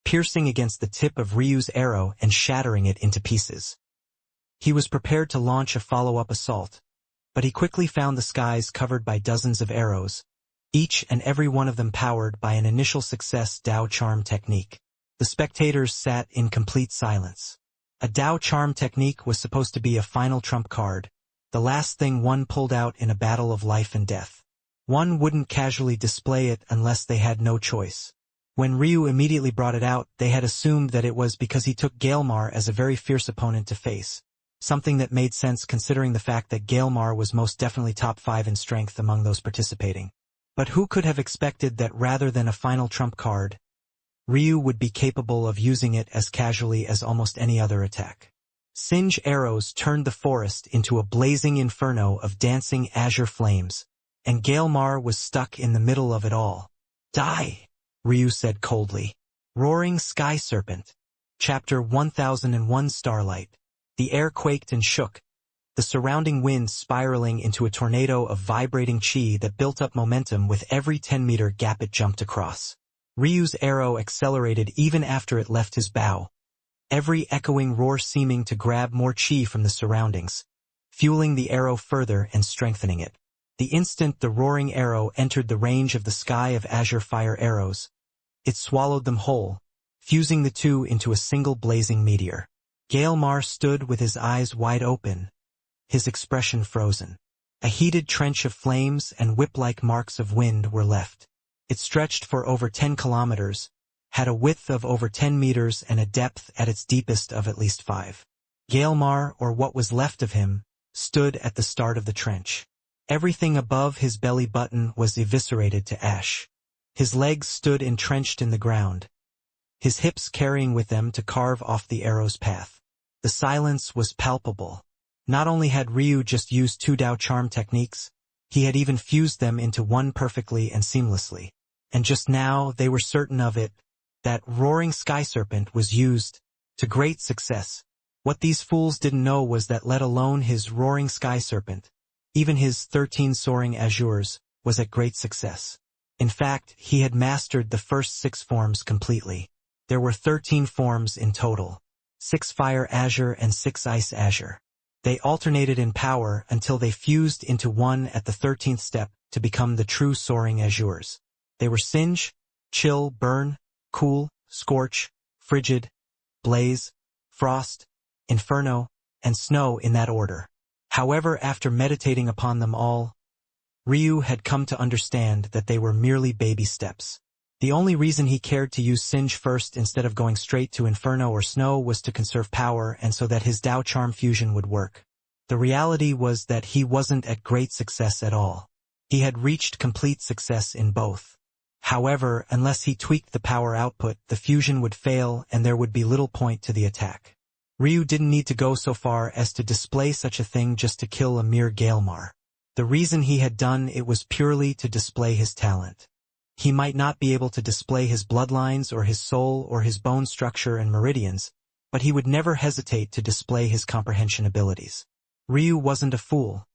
piercing against the tip of Ryu's arrow and shattering it into pieces. He was prepared to launch a follow-up assault, but he quickly found the skies covered by dozens of arrows, each and every one of them powered by an initial success Dao charm technique. The spectators sat in complete silence. A Dao charm technique was supposed to be a final trump card, the last thing one pulled out in a battle of life and death. One wouldn't casually display it unless they had no choice. When Ryu immediately brought it out, they had assumed that it was because he took Galemar as a very fierce opponent to face, something that made sense considering the fact that Galemar was most definitely top 5 in strength among those participating. But who could have expected that rather than a final trump card, Ryu would be capable of using it as casually as almost any other attack? Singe arrows turned the forest into a blazing inferno of dancing azure flames, and Galemar was stuck in the middle of it all. Die, Ryu said coldly. Roaring Sky Serpent. Chapter 1001 Starlight. The air quaked and shook, the surrounding wind spiraling into a tornado of vibrating chi that built up momentum with every 10-meter gap it jumped across. Ryu's arrow accelerated even after it left his bow, every echoing roar seeming to grab more chi from the surroundings, fueling the arrow further and strengthening it. The instant the roaring arrow entered the range of the sky of azure fire arrows, it swallowed them whole, fusing the two into a single blazing meteor. Galemar stood with his eyes wide open, his expression frozen. A heated trench of flames and whip-like marks of wind were left. It stretched for over 10 kilometers, had a width of over 10 meters and a depth at its deepest of at least 5. Galemar, or what was left of him, stood at the start of the trench. Everything above his belly button was eviscerated to ash. His legs stood entrenched in the ground, his hips carrying with them to carve off the arrow's path. The silence was palpable. Not only had Ryu just used 2 Dao charm techniques, he had even fused them into one perfectly and seamlessly. and just now they were certain of it. That roaring sky serpent was used to great success. What these fools didn't know was that let alone his roaring sky serpent, even his 13 soaring azures, was at great success. In fact, he had mastered the first 6 forms completely. There were 13 forms in total, 6 fire azure and 6 ice azure. They alternated in power until they fused into one at the 13th step to become the true soaring azures. They were singe, chill, burn, cool, scorch, frigid, blaze, frost, inferno, and snow in that order. However, after meditating upon them all, Ryu had come to understand that they were merely baby steps. The only reason he cared to use Singe first instead of going straight to Inferno or Snow was to conserve power and so that his Dao Charm fusion would work. The reality was that he wasn't at great success at all. He had reached complete success in both. However, unless he tweaked the power output, the fusion would fail and there would be little point to the attack. Ryu didn't need to go so far as to display such a thing just to kill a mere Galemar. The reason he had done it was purely to display his talent. He might not be able to display his bloodlines or his soul or his bone structure and meridians, but he would never hesitate to display his comprehension abilities. Ryu wasn't a fool.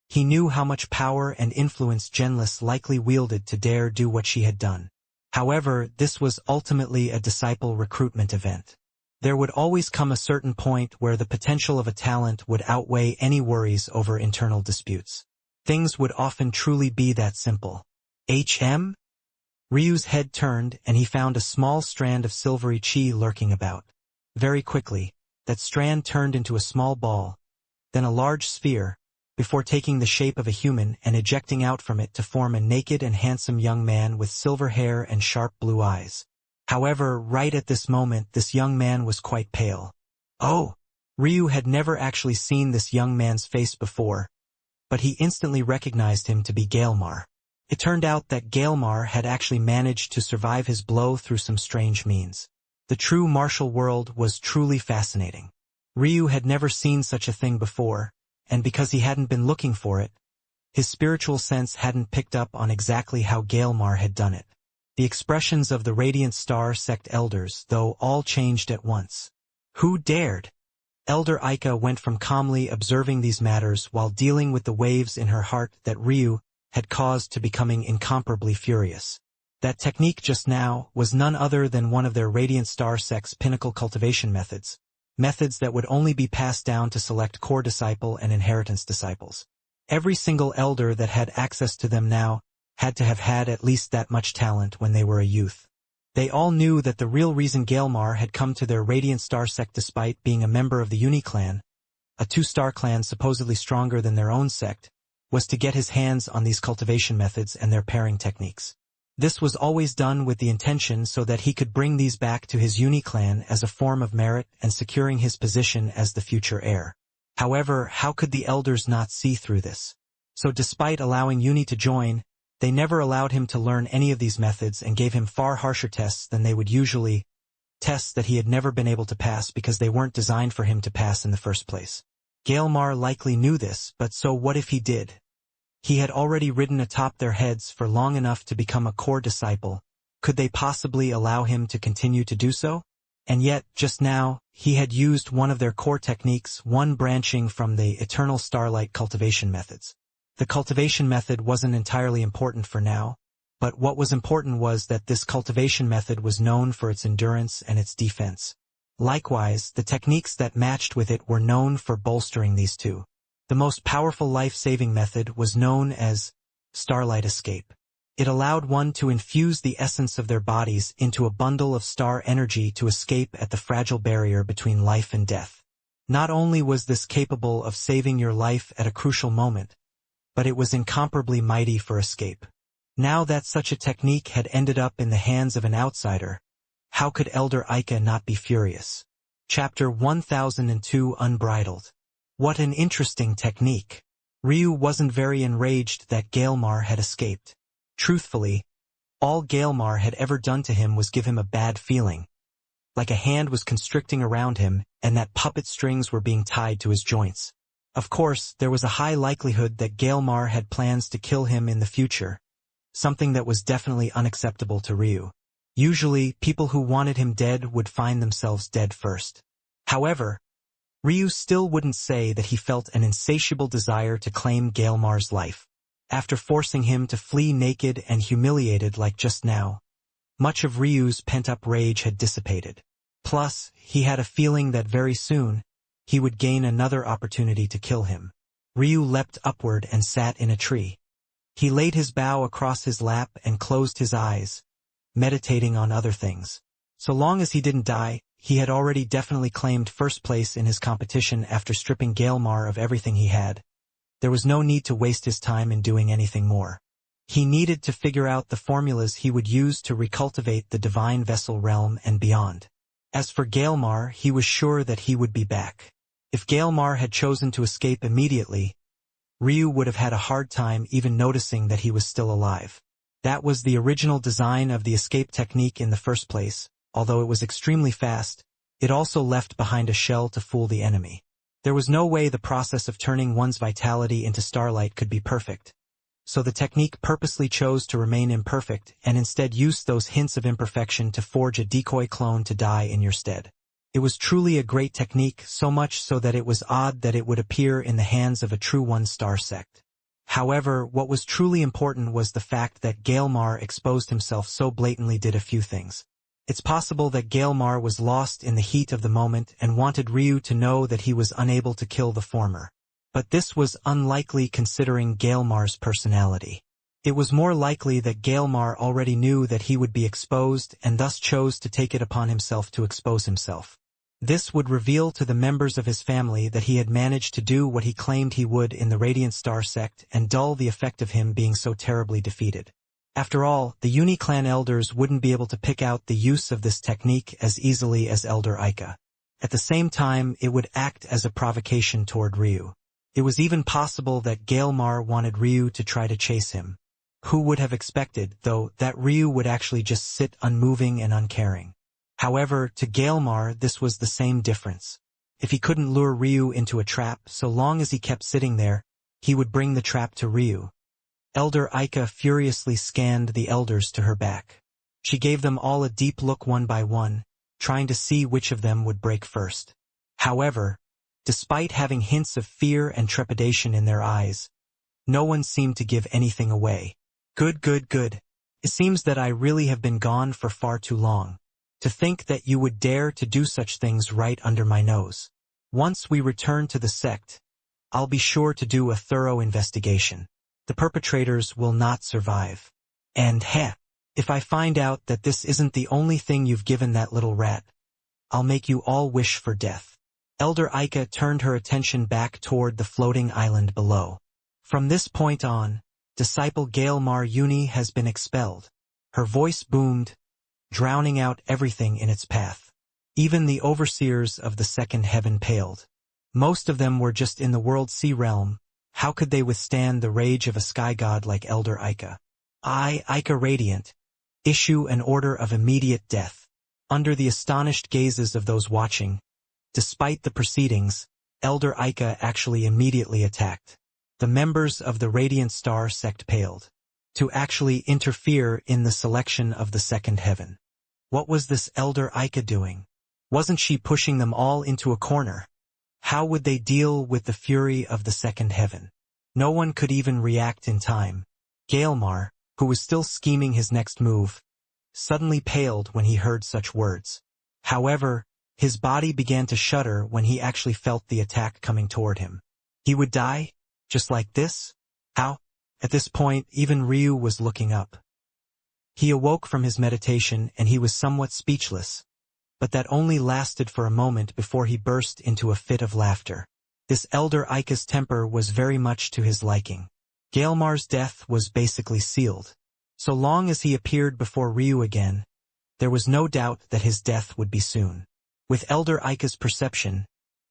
He knew how much power and influence Genless likely wielded to dare do what she had done. However, this was ultimately a disciple recruitment event. There would always come a certain point where the potential of a talent would outweigh any worries over internal disputes. Things would often truly be that simple. HM? Ryu's head turned and he found a small strand of silvery chi lurking about. Very quickly, that strand turned into a small ball, then a large sphere, before taking the shape of a human and ejecting out from it to form a naked and handsome young man with silver hair and sharp blue eyes. However, right at this moment this young man was quite pale. Oh! Ryu had never actually seen this young man's face before, but he instantly recognized him to be Galemar. It turned out that Galemar had actually managed to survive his blow through some strange means. The true martial world was truly fascinating. Ryu had never seen such a thing before, and because he hadn't been looking for it, his spiritual sense hadn't picked up on exactly how Galemar had done it. The expressions of the Radiant Star Sect elders, though, all changed at once. Who dared? Elder Aika went from calmly observing these matters while dealing with the waves in her heart that Ryu had caused to becoming incomparably furious. That technique just now was none other than one of their Radiant Star Sect's pinnacle cultivation methods that would only be passed down to select core disciple and inheritance disciples. Every single elder that had access to them now had to have had at least that much talent when they were a youth. They all knew that the real reason Galemar had come to their Radiant Star Sect despite being a member of the Uni-clan, a 2-star clan supposedly stronger than their own sect, was to get his hands on these cultivation methods and their pairing techniques. This was always done with the intention so that he could bring these back to his Uni-clan as a form of merit and securing his position as the future heir. However, how could the elders not see through this? So despite allowing Uni to join, they never allowed him to learn any of these methods and gave him far harsher tests than they would usually, tests that he had never been able to pass because they weren't designed for him to pass in the first place. Galemar likely knew this, but so what if he did? He had already ridden atop their heads for long enough to become a core disciple. Could they possibly allow him to continue to do so? And yet, just now, he had used one of their core techniques, one branching from the Eternal Starlight cultivation methods. The cultivation method wasn't entirely important for now, but what was important was that this cultivation method was known for its endurance and its defense. Likewise, the techniques that matched with it were known for bolstering these two. The most powerful life-saving method was known as Starlight Escape. It allowed one to infuse the essence of their bodies into a bundle of star energy to escape at the fragile barrier between life and death. Not only was this capable of saving your life at a crucial moment, but it was incomparably mighty for escape. Now that such a technique had ended up in the hands of an outsider, how could Elder Aika not be furious? Chapter 1002 Unbridled. What an interesting technique. Ryu wasn't very enraged that Galemar had escaped. Truthfully, all Galemar had ever done to him was give him a bad feeling, like a hand was constricting around him and that puppet strings were being tied to his joints. Of course, there was a high likelihood that Galemar had plans to kill him in the future, something that was definitely unacceptable to Ryu. Usually, people who wanted him dead would find themselves dead first. However, Ryu still wouldn't say that he felt an insatiable desire to claim Gaelmar's life. After forcing him to flee naked and humiliated like just now, much of Ryu's pent-up rage had dissipated. Plus, he had a feeling that very soon, he would gain another opportunity to kill him. Ryu leapt upward and sat in a tree. He laid his bow across his lap and closed his eyes, meditating on other things. So long as he didn't die, he had already definitely claimed first place in his competition after stripping Gaelmar of everything he had. There was no need to waste his time in doing anything more. He needed to figure out the formulas he would use to recultivate the Divine Vessel realm and beyond. As for Gaelmar, he was sure that he would be back. If Gaelmar had chosen to escape immediately, Ryu would have had a hard time even noticing that he was still alive. That was the original design of the escape technique in the first place. Although it was extremely fast, it also left behind a shell to fool the enemy. There was no way the process of turning one's vitality into starlight could be perfect. So the technique purposely chose to remain imperfect and instead used those hints of imperfection to forge a decoy clone to die in your stead. It was truly a great technique, so much so that it was odd that it would appear in the hands of a true one-star sect. However, what was truly important was the fact that Gaelmar exposed himself so blatantly did a few things. It's possible that Gaelmar was lost in the heat of the moment and wanted Ryu to know that he was unable to kill the former. But this was unlikely considering Gaelmar's personality. It was more likely that Gaelmar already knew that he would be exposed and thus chose to take it upon himself to expose himself. This would reveal to the members of his family that he had managed to do what he claimed he would in the Radiant Star sect and dull the effect of him being so terribly defeated. After all, the Uni-clan elders wouldn't be able to pick out the use of this technique as easily as Elder Ika. At the same time, it would act as a provocation toward Ryu. It was even possible that Gaelmar wanted Ryu to try to chase him. Who would have expected, though, that Ryu would actually just sit unmoving and uncaring? However, to Gaelmar this was the same difference. If he couldn't lure Ryu into a trap, so long as he kept sitting there, he would bring the trap to Ryu. Elder Ika furiously scanned the elders to her back. She gave them all a deep look one by one, trying to see which of them would break first. However, despite having hints of fear and trepidation in their eyes, no one seemed to give anything away. Good. It seems that I really have been gone for far too long. To think that you would dare to do such things right under my nose. Once we return to the sect, I'll be sure to do a thorough investigation. The perpetrators will not survive. And if I find out that this isn't the only thing you've given that little rat, I'll make you all wish for death. Elder Ika turned her attention back toward the floating island below. From this point on, disciple Gaelmar Uni has been expelled. Her voice boomed, drowning out everything in its path. Even the overseers of the second heaven paled. Most of them were just in the world sea realm. How could they withstand the rage of a sky god like Elder Ika? Ika Radiant, issue an order of immediate death. Under the astonished gazes of those watching, despite the proceedings, Elder Ika actually immediately attacked. The members of the Radiant Star sect paled. To actually interfere in the selection of the second heaven. What was this Elder Ika doing? Wasn't she pushing them all into a corner? How would they deal with the fury of the second heaven? No one could even react in time. Gaelmar, who was still scheming his next move, suddenly paled when he heard such words. However, his body began to shudder when he actually felt the attack coming toward him. He would die? Just like this? How? At this point, even Ryu was looking up. He awoke from his meditation and he was somewhat speechless. But that only lasted for a moment before he burst into a fit of laughter. This Elder Ika's temper was very much to his liking. Gaelmar's death was basically sealed. So long as he appeared before Ryu again, there was no doubt that his death would be soon. With Elder Ika's perception,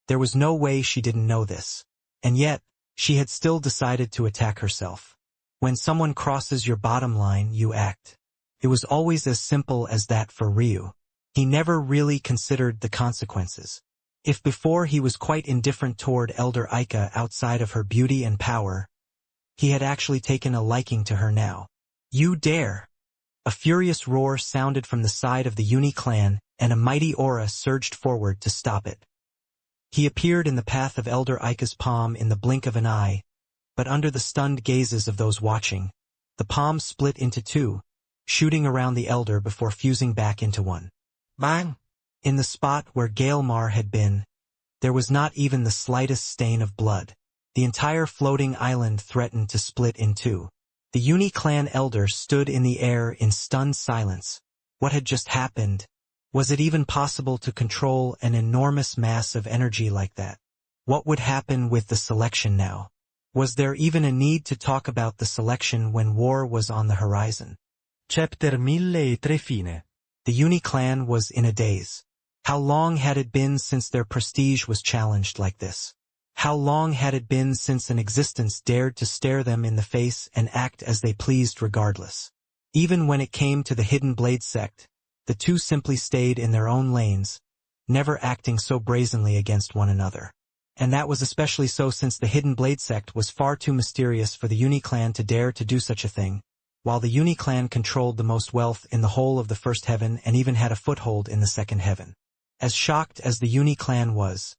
there was no way she didn't know this. And yet, she had still decided to attack herself. When someone crosses your bottom line, you act. It was always as simple as that for Ryu. He never really considered the consequences. If before he was quite indifferent toward Elder Ika outside of her beauty and power, he had actually taken a liking to her now. You dare! A furious roar sounded from the side of the Uni clan, and a mighty aura surged forward to stop it. He appeared in the path of Elder Ika's palm in the blink of an eye, but under the stunned gazes of those watching, the palm split into two, shooting around the elder before fusing back into one. Bang! In the spot where Gaelmar had been, there was not even the slightest stain of blood. The entire floating island threatened to split in two. The Uni clan elder stood in the air in stunned silence. What had just happened? Was it even possible to control an enormous mass of energy like that? What would happen with the selection now? Was there even a need to talk about the selection when war was on the horizon? Chapter 1003 fine. The Uni clan was in a daze. How long had it been since their prestige was challenged like this? How long had it been since an existence dared to stare them in the face and act as they pleased regardless? Even when it came to the Hidden Blade sect, the two simply stayed in their own lanes, never acting so brazenly against one another. And that was especially so since the Hidden Blade sect was far too mysterious for the Uni clan to dare to do such a thing, while the Uni clan controlled the most wealth in the whole of the first heaven and even had a foothold in the second heaven. As shocked as the Uni clan was,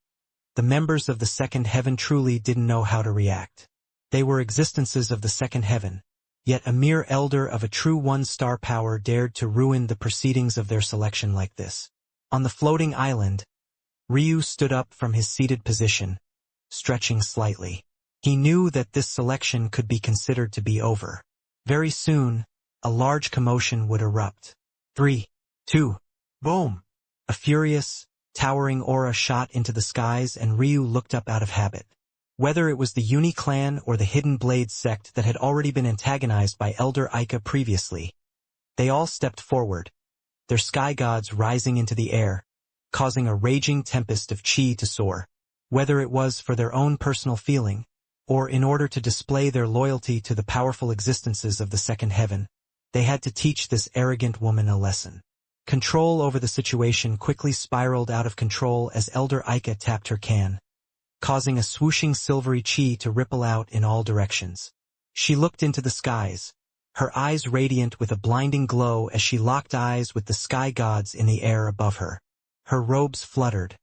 the members of the second heaven truly didn't know how to react. They were existences of the second heaven, yet a mere elder of a true one-star power dared to ruin the proceedings of their selection like this. On the floating island, Ryu stood up from his seated position, stretching slightly. He knew that this selection could be considered to be over. Very soon, a large commotion would erupt. 3, 2, boom! A furious, towering aura shot into the skies and Ryu looked up out of habit. Whether it was the Uni clan or the Hidden Blade sect that had already been antagonized by Elder Ika previously, they all stepped forward, their sky gods rising into the air, causing a raging tempest of chi to soar. Whether it was for their own personal feeling, or in order to display their loyalty to the powerful existences of the second heaven, they had to teach this arrogant woman a lesson. Control over the situation quickly spiraled out of control as Elder Ika tapped her can, causing a swooshing silvery chi to ripple out in all directions. She looked into the skies, her eyes radiant with a blinding glow as she locked eyes with the sky gods in the air above her. Her robes fluttered,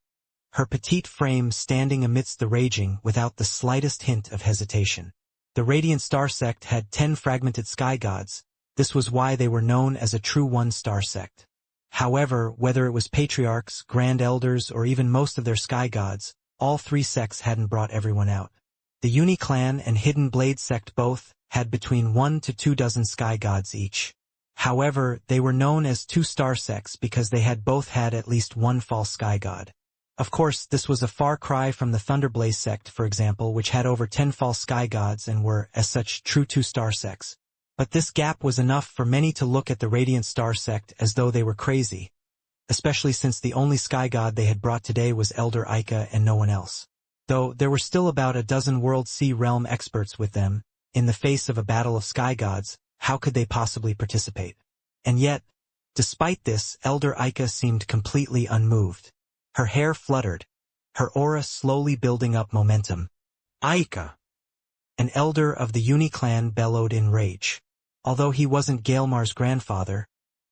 her petite frame standing amidst the raging without the slightest hint of hesitation. The Radiant Star sect had 10 fragmented sky gods. This was why they were known as a true one-star sect. However, whether it was patriarchs, grand elders, or even most of their sky gods, all three sects hadn't brought everyone out. The Uni clan and Hidden Blade sect both had between 1 to 2 dozen sky gods each. However, they were known as two-star sects because they had both had at least one false sky god. Of course, this was a far cry from the Thunderblaze sect, for example, which had over 10 false sky gods and were, as such, true two-star sects. But this gap was enough for many to look at the Radiant Star sect as though they were crazy, especially since the only sky god they had brought today was Elder Ika and no one else. Though there were still about a dozen World Sea Realm experts with them, in the face of a battle of sky gods, how could they possibly participate? And yet, despite this, Elder Ika seemed completely unmoved. Her hair fluttered, her aura slowly building up momentum. Ika! An elder of the Uni clan bellowed in rage. Although he wasn't Gaelmar's grandfather,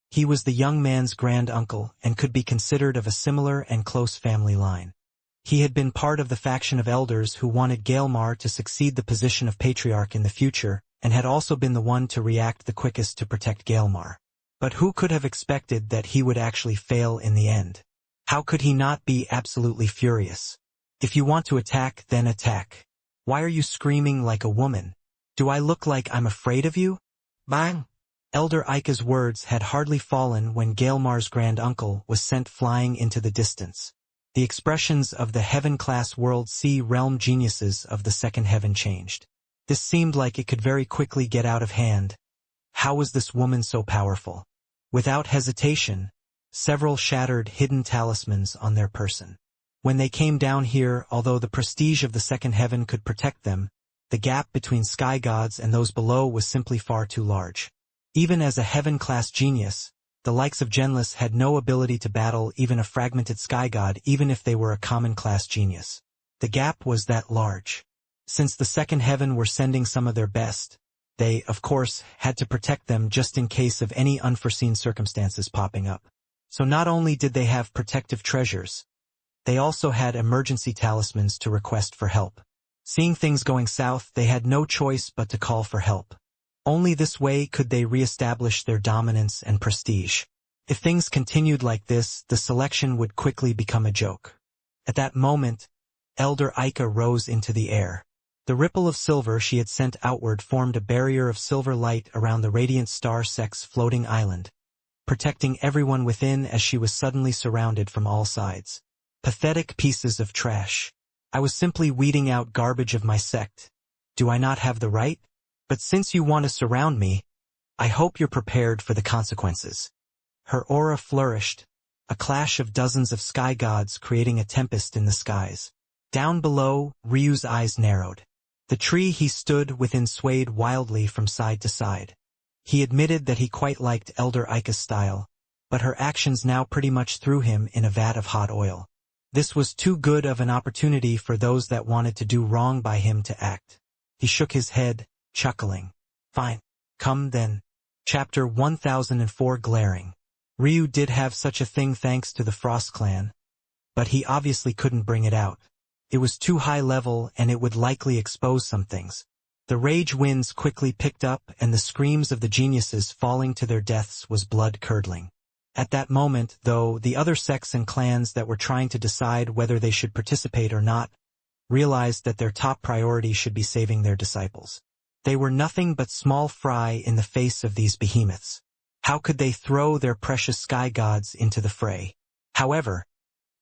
he was the young man's grand-uncle and could be considered of a similar and close family line. He had been part of the faction of elders who wanted Gaelmar to succeed the position of patriarch in the future, and had also been the one to react the quickest to protect Gaelmar. But who could have expected that he would actually fail in the end? How could he not be absolutely furious? If you want to attack, then attack. Why are you screaming like a woman? Do I look like I'm afraid of you? Bang! Elder Ika's words had hardly fallen when Gaelmar's grand-uncle was sent flying into the distance. The expressions of the heaven-class World Sea Realm geniuses of the second heaven changed. This seemed like it could very quickly get out of hand. How was this woman so powerful? Without hesitation, several shattered hidden talismans on their person. When they came down here, although the prestige of the second heaven could protect them, the gap between sky gods and those below was simply far too large. Even as a heaven-class genius, the likes of Genless had no ability to battle even a fragmented sky god even if they were a common-class genius. The gap was that large. Since the second heaven were sending some of their best, They, of course, had to protect them just in case of any unforeseen circumstances popping up. So not only did they have protective treasures, they also had emergency talismans to request for help. Seeing things going south, they had no choice but to call for help. Only this way could they re-establish their dominance and prestige. If things continued like this, the selection would quickly become a joke. At that moment, Elder Aika rose into the air. The ripple of silver she had sent outward formed a barrier of silver light around the radiant star sect's floating island, protecting everyone within as she was suddenly surrounded from all sides. Pathetic pieces of trash. I was simply weeding out garbage of my sect. Do I not have the right? But since you want to surround me, I hope you're prepared for the consequences. Her aura flourished, a clash of dozens of sky gods creating a tempest in the skies. Down below, Ryu's eyes narrowed. The tree he stood within swayed wildly from side to side. He admitted that he quite liked Elder Aika's style, but her actions now pretty much threw him in a vat of hot oil. This was too good of an opportunity for those that wanted to do wrong by him to act. He shook his head, chuckling. Fine. Come then. Chapter 1004 Glaring. Ryu did have such a thing thanks to the Frost clan, but he obviously couldn't bring it out. It was too high level and it would likely expose some things. The rage winds quickly picked up and the screams of the geniuses falling to their deaths was blood-curdling. At that moment, though, the other sects and clans that were trying to decide whether they should participate or not realized that their top priority should be saving their disciples. They were nothing but small fry in the face of these behemoths. How could they throw their precious sky gods into the fray? However,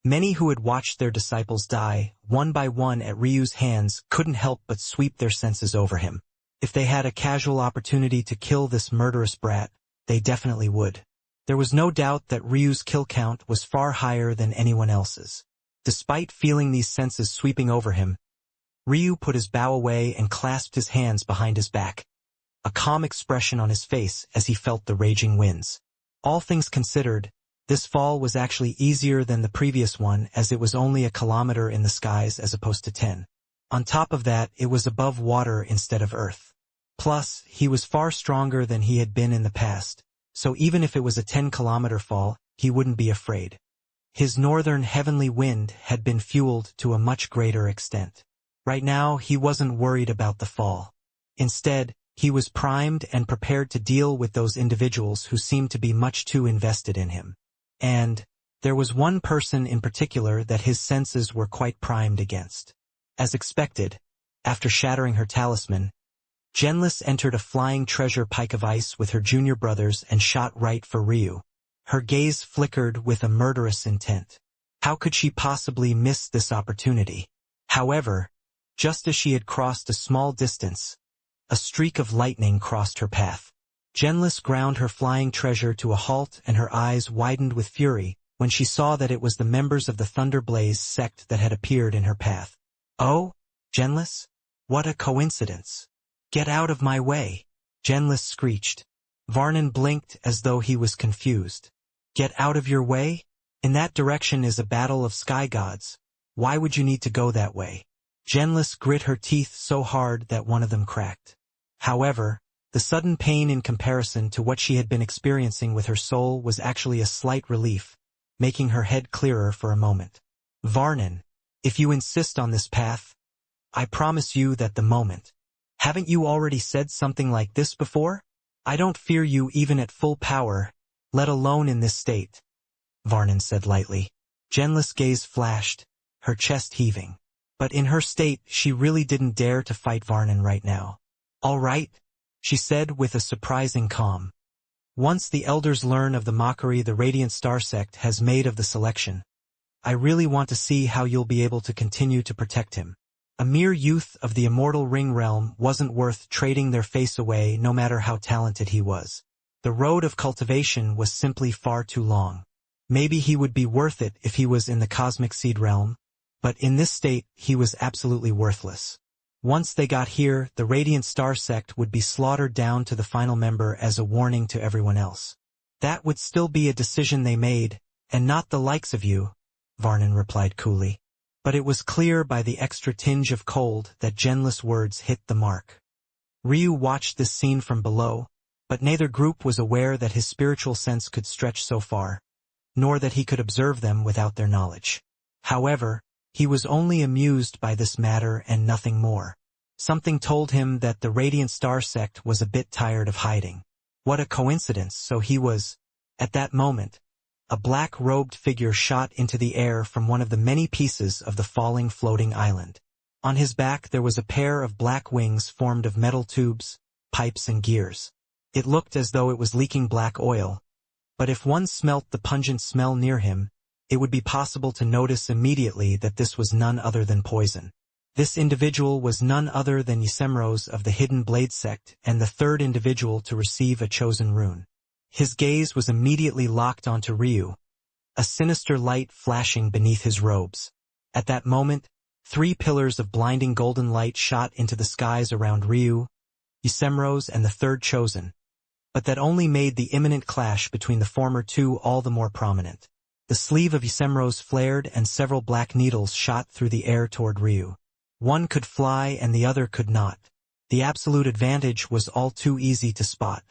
many who had watched their disciples die, one by one at Ryu's hands, couldn't help but sweep their senses over him. If they had a casual opportunity to kill this murderous brat, they definitely would. There was no doubt that Ryu's kill count was far higher than anyone else's. Despite feeling these senses sweeping over him, Ryu put his bow away and clasped his hands behind his back, a calm expression on his face as he felt the raging winds. All things considered, this fall was actually easier than the previous one as it was only a kilometer in the skies as opposed to 10. On top of that, it was above water instead of earth. Plus, he was far stronger than he had been in the past, so even if it was a 10-kilometer fall, he wouldn't be afraid. His northern heavenly wind had been fueled to a much greater extent. Right now, he wasn't worried about the fall. Instead, he was primed and prepared to deal with those individuals who seemed to be much too invested in him. And there was one person in particular that his senses were quite primed against. As expected, after shattering her talisman, Genless entered a flying treasure pike of ice with her junior brothers and shot right for Ryu. Her gaze flickered with a murderous intent. How could she possibly miss this opportunity? However, just as she had crossed a small distance, a streak of lightning crossed her path. Genless ground her flying treasure to a halt and her eyes widened with fury when she saw that it was the members of the Thunderblaze sect that had appeared in her path. Oh, Genless? What a coincidence. Get out of my way, Genless screeched. Varnan blinked as though he was confused. Get out of your way? In that direction is a battle of sky gods. Why would you need to go that way? Genless grit her teeth so hard that one of them cracked. However, the sudden pain in comparison to what she had been experiencing with her soul was actually a slight relief, making her head clearer for a moment. Varnan, if you insist on this path, I promise you that the moment. Haven't you already said something like this before? I don't fear you even at full power, let alone in this state, Varnan said lightly. Genless' gaze flashed, her chest heaving. But in her state, she really didn't dare to fight Varnan right now. All right, she said with a surprising calm. Once the elders learn of the mockery the Radiant Star Sect has made of the selection, I really want to see how you'll be able to continue to protect him. A mere youth of the immortal ring realm wasn't worth trading their face away no matter how talented he was. The road of cultivation was simply far too long. Maybe he would be worth it if he was in the cosmic seed realm, but in this state he was absolutely worthless. Once they got here, the Radiant Star Sect would be slaughtered down to the final member as a warning to everyone else. That would still be a decision they made, and not the likes of you, Varnan replied coolly. But it was clear by the extra tinge of cold that Genless' words hit the mark. Ryu watched this scene from below, but neither group was aware that his spiritual sense could stretch so far, nor that he could observe them without their knowledge. However, he was only amused by this matter and nothing more. Something told him that the Radiant Star sect was a bit tired of hiding. What a coincidence, so he was. At that moment, a black-robed figure shot into the air from one of the many pieces of the falling floating island. On his back there was a pair of black wings formed of metal tubes, pipes and gears. It looked as though it was leaking black oil, but if one smelt the pungent smell near him, it would be possible to notice immediately that this was none other than poison. This individual was none other than Yssemros of the Hidden Blade sect and the third individual to receive a chosen rune. His gaze was immediately locked onto Ryu, a sinister light flashing beneath his robes. At that moment, 3 pillars of blinding golden light shot into the skies around Ryu, Yssemros and the third chosen, but that only made the imminent clash between the former two all the more prominent. The sleeve of Yssemros flared and several black needles shot through the air toward Ryu. One could fly and the other could not. The absolute advantage was all too easy to spot.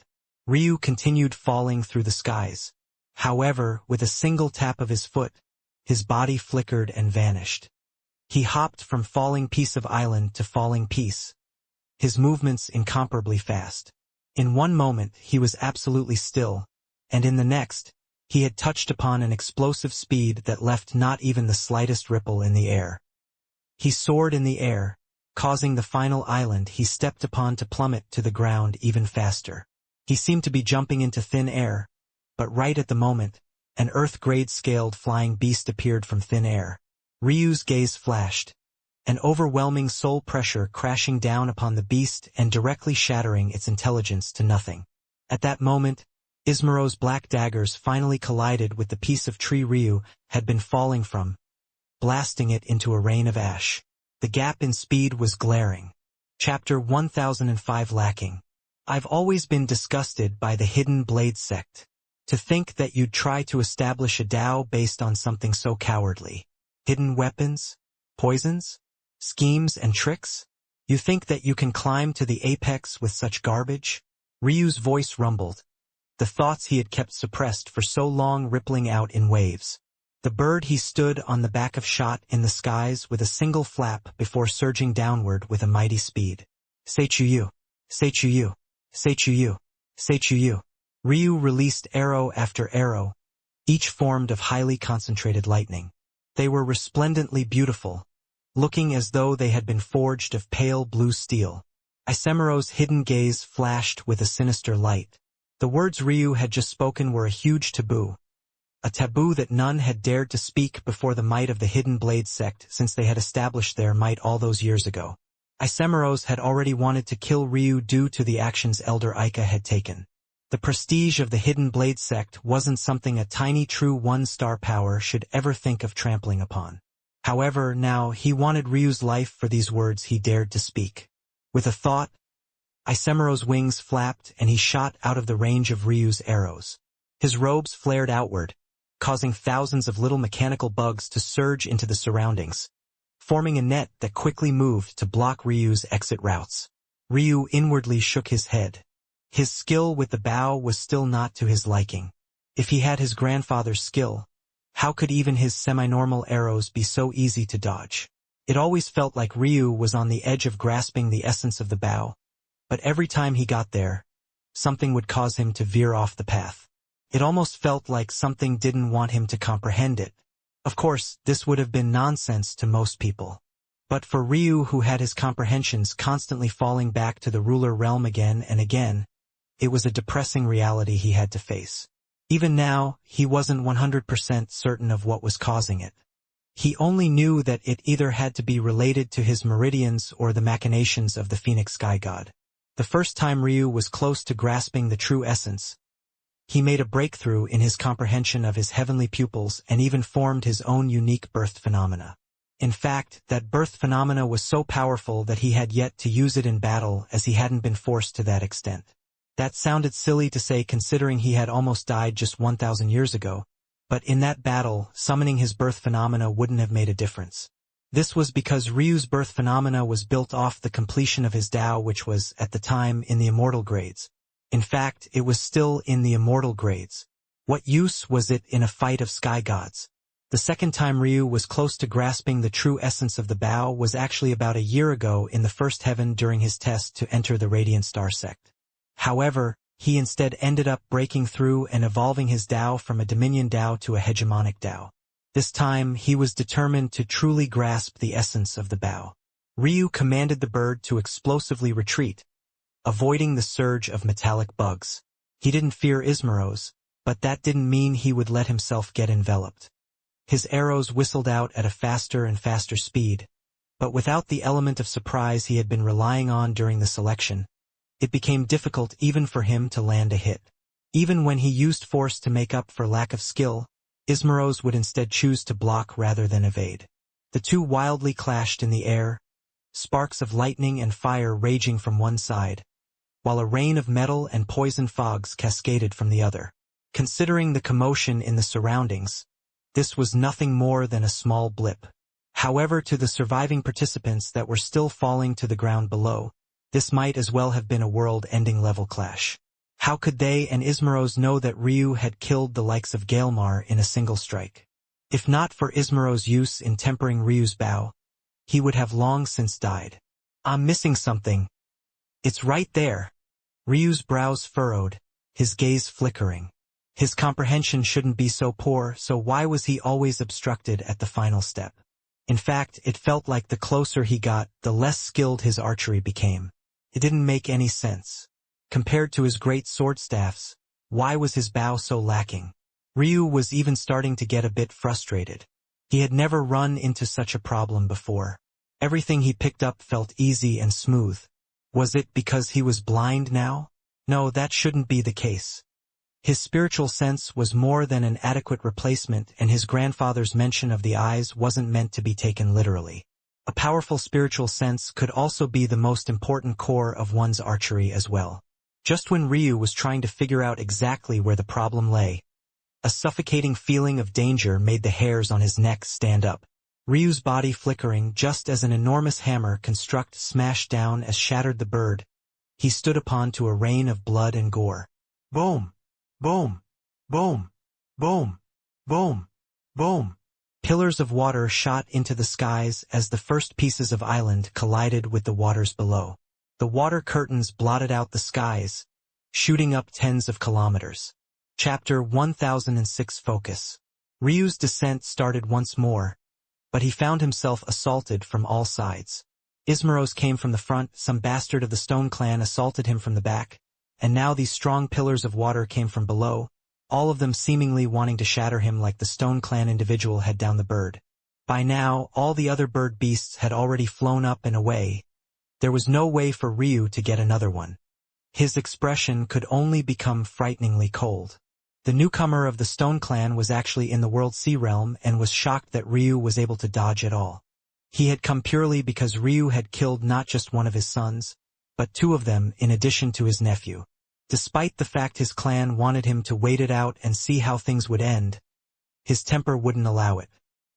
Ryu continued falling through the skies. However, with a single tap of his foot, his body flickered and vanished. He hopped from falling piece of island to falling piece, his movements incomparably fast. In one moment he was absolutely still, and in the next, he had touched upon an explosive speed that left not even the slightest ripple in the air. He soared in the air, causing the final island he stepped upon to plummet to the ground even faster. He seemed to be jumping into thin air, but right at the moment, an Earth-grade scaled flying beast appeared from thin air. Ryu's gaze flashed, an overwhelming soul pressure crashing down upon the beast and directly shattering its intelligence to nothing. At that moment, Yssemros' black daggers finally collided with the piece of tree Ryu had been falling from, blasting it into a rain of ash. The gap in speed was glaring. Chapter 1005 lacking. I've always been disgusted by the Hidden Blade sect. To think that you'd try to establish a Tao based on something so cowardly. Hidden weapons? Poisons? Schemes and tricks? You think that you can climb to the apex with such garbage? Ryu's voice rumbled, the thoughts he had kept suppressed for so long rippling out in waves. The bird he stood on the back of shot in the skies with a single flap before surging downward with a mighty speed. Seichuyu, Seichuyu, Seichuyu, Seichuyu. Ryu released arrow after arrow, each formed of highly concentrated lightning. They were resplendently beautiful, looking as though they had been forged of pale blue steel. Yssemros' hidden gaze flashed with a sinister light. The words Ryu had just spoken were a huge taboo. A taboo that none had dared to speak before the might of the Hidden Blade sect since they had established their might all those years ago. Yssemros had already wanted to kill Ryu due to the actions Elder Ika had taken. The prestige of the Hidden Blade sect wasn't something a tiny true one-star power should ever think of trampling upon. However, now he wanted Ryu's life for these words he dared to speak. With a thought, Yssemros' wings flapped and he shot out of the range of Ryu's arrows. His robes flared outward, causing thousands of little mechanical bugs to surge into the surroundings, forming a net that quickly moved to block Ryu's exit routes. Ryu inwardly shook his head. His skill with the bow was still not to his liking. If he had his grandfather's skill, how could even his semi-normal arrows be so easy to dodge? It always felt like Ryu was on the edge of grasping the essence of the bow, but every time he got there, something would cause him to veer off the path. It almost felt like something didn't want him to comprehend it. Of course, this would have been nonsense to most people. But for Ryu, who had his comprehensions constantly falling back to the ruler realm again and again, it was a depressing reality he had to face. Even now, he wasn't 100% certain of what was causing it. He only knew that it either had to be related to his Meridians or the machinations of the Phoenix Sky God. The first time Ryu was close to grasping the true essence, he made a breakthrough in his comprehension of his heavenly pupils and even formed his own unique birth phenomena. In fact, that birth phenomena was so powerful that he had yet to use it in battle as he hadn't been forced to that extent. That sounded silly to say considering he had almost died just 1,000 years ago, but in that battle, summoning his birth phenomena wouldn't have made a difference. This was because Ryu's birth phenomena was built off the completion of his Tao, which was, at the time, in the immortal grades. In fact, it was still in the immortal grades. What use was it in a fight of sky gods? The second time Ryu was close to grasping the true essence of the Bao was actually about a year ago in the first heaven during his test to enter the Radiant Star sect. However, he instead ended up breaking through and evolving his Tao from a Dominion Tao to a hegemonic Tao. This time, he was determined to truly grasp the essence of the Bao. Ryu commanded the bird to explosively retreat, avoiding the surge of metallic bugs. He didn't fear Ismaros, but that didn't mean he would let himself get enveloped. His arrows whistled out at a faster and faster speed, but without the element of surprise he had been relying on during the selection, it became difficult even for him to land a hit. Even when he used force to make up for lack of skill, Ismaros would instead choose to block rather than evade. The two wildly clashed in the air, sparks of lightning and fire raging from one side, while a rain of metal and poison fogs cascaded from the other. Considering the commotion in the surroundings, this was nothing more than a small blip. However, to the surviving participants that were still falling to the ground below, this might as well have been a world-ending level clash. How could they and Ismaros know that Ryu had killed the likes of Gaelmar in a single strike? If not for Ismaros' use in tempering Ryu's Bao, he would have long since died. I'm missing something. It's right there. Ryu's brows furrowed, his gaze flickering. His comprehension shouldn't be so poor, so why was he always obstructed at the final step? In fact, it felt like the closer he got, the less skilled his archery became. It didn't make any sense. Compared to his great sword staffs, why was his Bao so lacking? Ryu was even starting to get a bit frustrated. He had never run into such a problem before. Everything he picked up felt easy and smooth. Was it because he was blind now? No, that shouldn't be the case. His spiritual sense was more than an adequate replacement, and his grandfather's mention of the eyes wasn't meant to be taken literally. A powerful spiritual sense could also be the most important core of one's archery as well. Just when Ryu was trying to figure out exactly where the problem lay, a suffocating feeling of danger made the hairs on his neck stand up. Ryu's body flickering just as an enormous hammer construct smashed down as shattered the bird. He stood upon to a rain of blood and gore. Boom! Boom! Boom! Boom! Boom! Boom! Pillars of water shot into the skies as the first pieces of island collided with the waters below. The water curtains blotted out the skies, shooting up tens of kilometers. Chapter 1006 Focus. Ryu's descent started once more, but he found himself assaulted from all sides. Ismaros came from the front, some bastard of the Stone Clan assaulted him from the back, and now these strong pillars of water came from below, all of them seemingly wanting to shatter him like the Stone Clan individual had down the bird. By now, all the other bird beasts had already flown up and away. There was no way for Ryu to get another one. His expression could only become frighteningly cold. The newcomer of the Stone Clan was actually in the World Sea Realm and was shocked that Ryu was able to dodge at all. He had come purely because Ryu had killed not just one of his sons, but two of them in addition to his nephew. Despite the fact his clan wanted him to wait it out and see how things would end, his temper wouldn't allow it.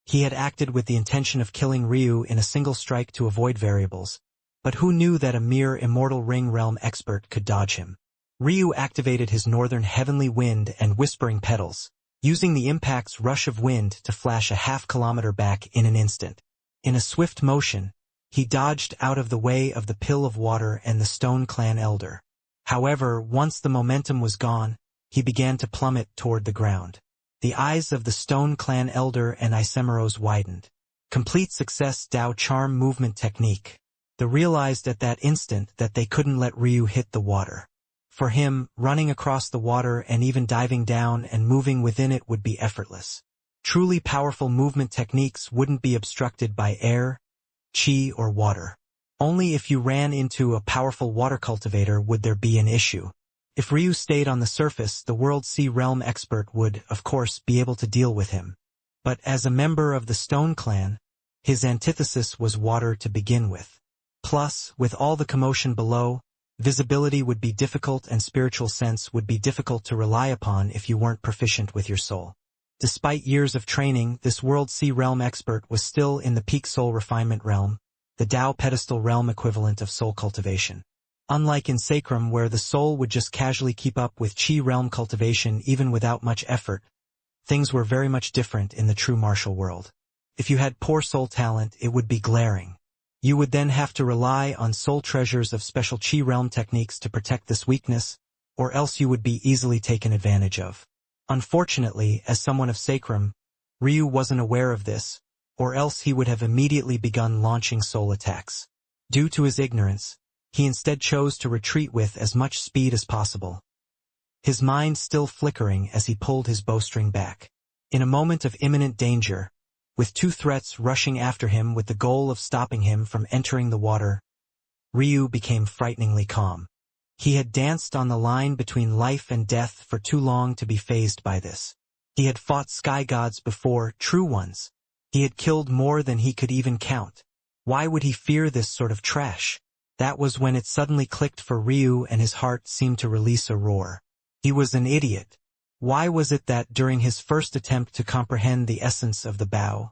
He had acted with the intention of killing Ryu in a single strike to avoid variables, but who knew that a mere Immortal Ring Realm expert could dodge him? Ryu activated his Northern Heavenly Wind and Whispering Petals, using the impact's rush of wind to flash a half-kilometer back in an instant. In a swift motion, he dodged out of the way of the Pill of Water and the Stone Clan Elder. However, once the momentum was gone, he began to plummet toward the ground. The eyes of the Stone Clan Elder and Isemaros widened. Complete success Dao Charm movement technique. They realized at that instant that they couldn't let Ryu hit the water. For him, running across the water and even diving down and moving within it would be effortless. Truly powerful movement techniques wouldn't be obstructed by air, chi, or water. Only if you ran into a powerful water cultivator would there be an issue. If Ryu stayed on the surface, the World Sea Realm expert would, of course, be able to deal with him. But as a member of the Stone Clan, his antithesis was water to begin with. Plus, with all the commotion below, visibility would be difficult and spiritual sense would be difficult to rely upon if you weren't proficient with your soul. Despite years of training, this World C realm expert was still in the peak soul refinement realm, the Tao pedestal realm equivalent of soul cultivation. Unlike in Sacrum, where the soul would just casually keep up with Qi realm cultivation even without much effort, things were very much different in the true martial world. If you had poor soul talent, it would be glaring. You would then have to rely on soul treasures of special Qi realm techniques to protect this weakness, or else you would be easily taken advantage of. Unfortunately, as someone of Sacrum, Ryu wasn't aware of this, or else he would have immediately begun launching soul attacks. Due to his ignorance, he instead chose to retreat with as much speed as possible, his mind still flickering as he pulled his bowstring back. In a moment of imminent danger, with two threats rushing after him with the goal of stopping him from entering the water, Ryu became frighteningly calm. He had danced on the line between life and death for too long to be fazed by this. He had fought sky gods before, true ones. He had killed more than he could even count. Why would he fear this sort of trash? That was when it suddenly clicked for Ryu and his heart seemed to release a roar. He was an idiot. Why was it that during his first attempt to comprehend the essence of the Bao,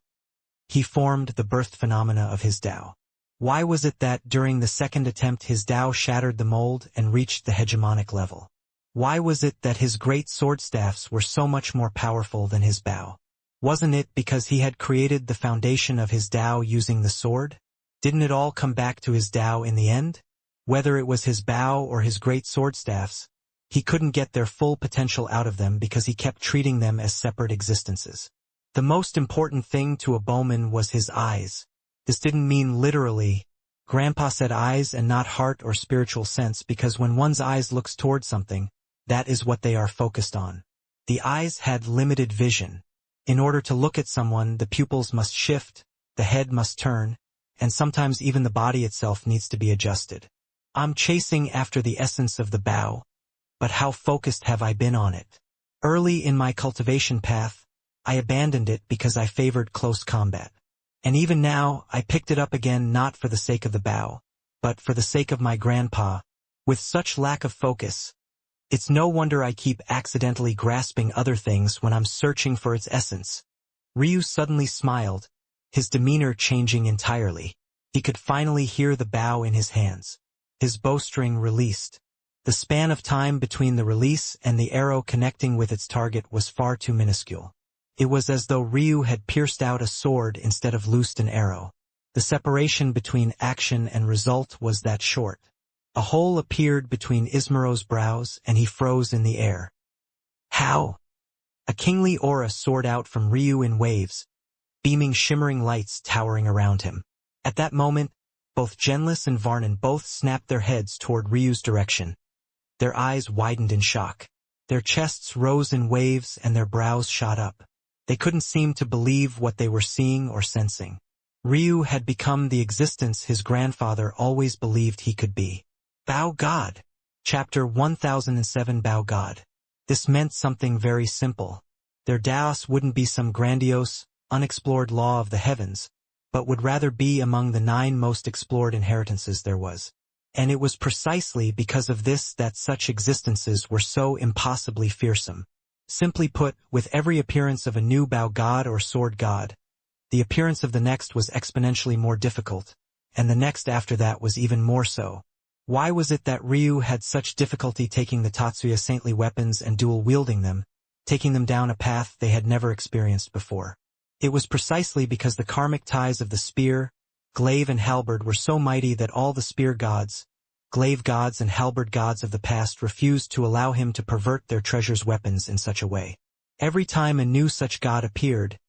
he formed the birth phenomena of his Tao? Why was it that during the second attempt his Tao shattered the mold and reached the hegemonic level? Why was it that his great sword staffs were so much more powerful than his Bao? Wasn't it because he had created the foundation of his Tao using the sword? Didn't it all come back to his Tao in the end? Whether it was his Bao or his great sword staffs, he couldn't get their full potential out of them because he kept treating them as separate existences. The most important thing to a bowman was his eyes. This didn't mean literally. Grandpa said eyes and not heart or spiritual sense, because when one's eyes looks toward something, that is what they are focused on. The eyes had limited vision. In order to look at someone, the pupils must shift, the head must turn, and sometimes even the body itself needs to be adjusted. I'm chasing after the essence of the Bao, but how focused have I been on it? Early in my cultivation path, I abandoned it because I favored close combat. And even now, I picked it up again not for the sake of the Bao, but for the sake of my grandpa. With such lack of focus, it's no wonder I keep accidentally grasping other things when I'm searching for its essence. Ryu suddenly smiled, his demeanor changing entirely. He could finally hear the Bao in his hands. His bowstring released. The span of time between the release and the arrow connecting with its target was far too minuscule. It was as though Ryu had pierced out a sword instead of loosed an arrow. The separation between action and result was that short. A hole appeared between Ismaro's brows and he froze in the air. How? A kingly aura soared out from Ryu in waves, beaming shimmering lights towering around him. At that moment, both Genlis and Varnan both snapped their heads toward Ryu's direction. Their eyes widened in shock. Their chests rose in waves and their brows shot up. They couldn't seem to believe what they were seeing or sensing. Ryu had become the existence his grandfather always believed he could be. Bao God. Chapter 1007 Bao God. This meant something very simple. Their Daos wouldn't be some grandiose, unexplored law of the heavens, but would rather be among the 9 most explored inheritances there was. And it was precisely because of this that such existences were so impossibly fearsome. Simply put, with every appearance of a new Bao God or sword god, the appearance of the next was exponentially more difficult, and the next after that was even more so. Why was it that Ryu had such difficulty taking the Tatsuya saintly weapons and dual-wielding them, taking them down a path they had never experienced before? It was precisely because the karmic ties of the spear, glaive and halberd were so mighty that all the spear gods, glaive gods and halberd gods of the past refused to allow him to pervert their treasures' weapons in such a way. Every time a new such god appeared,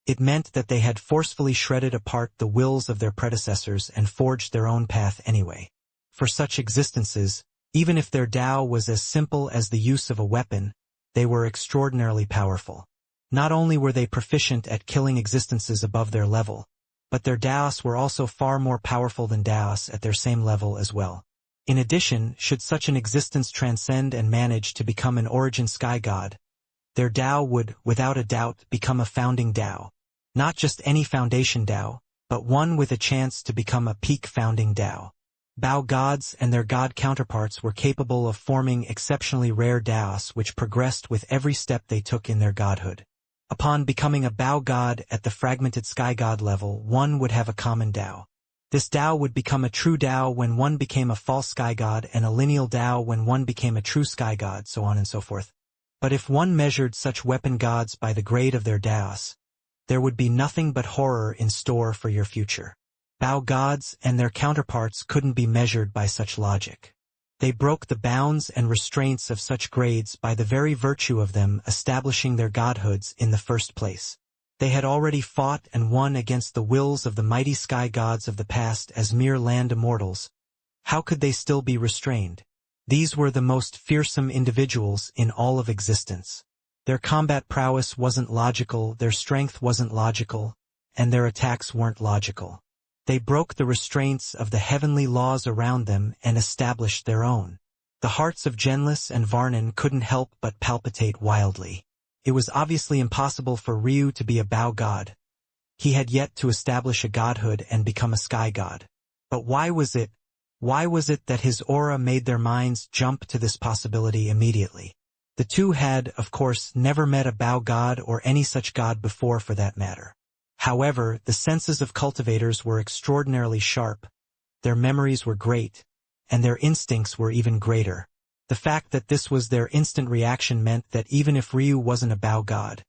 it meant that they had forcefully shredded apart the wills of their predecessors and forged their own path anyway. For such existences, even if their Tao was as simple as the use of a weapon, they were extraordinarily powerful. Not only were they proficient at killing existences above their level, but their Daos were also far more powerful than Daos at their same level as well. In addition, should such an existence transcend and manage to become an origin sky god, their Tao would, without a doubt, become a founding Tao. Not just any foundation Tao, but one with a chance to become a peak founding Tao. Bao gods and their god counterparts were capable of forming exceptionally rare Daos which progressed with every step they took in their godhood. Upon becoming a Bao God at the fragmented Sky God level, one would have a common Dao. This Dao would become a true Dao when one became a false Sky God, and a lineal Dao when one became a true Sky God, so on and so forth. But if one measured such weapon gods by the grade of their Daos, there would be nothing but horror in store for your future. Bao gods and their counterparts couldn't be measured by such logic. They broke the bounds and restraints of such grades by the very virtue of them establishing their godhoods in the first place. They had already fought and won against the wills of the mighty sky gods of the past as mere land immortals. How could they still be restrained? These were the most fearsome individuals in all of existence. Their combat prowess wasn't logical, their strength wasn't logical, and their attacks weren't logical. They broke the restraints of the heavenly laws around them and established their own. The hearts of Genlis and Varnan couldn't help but palpitate wildly. It was obviously impossible for Ryu to be a Bao God. He had yet to establish a godhood and become a sky god. But why was it that his aura made their minds jump to this possibility immediately? The two had, of course, never met a Bao God or any such god before for that matter. However, the senses of cultivators were extraordinarily sharp, their memories were great, and their instincts were even greater. The fact that this was their instant reaction meant that even if Ryu wasn't a Bao God,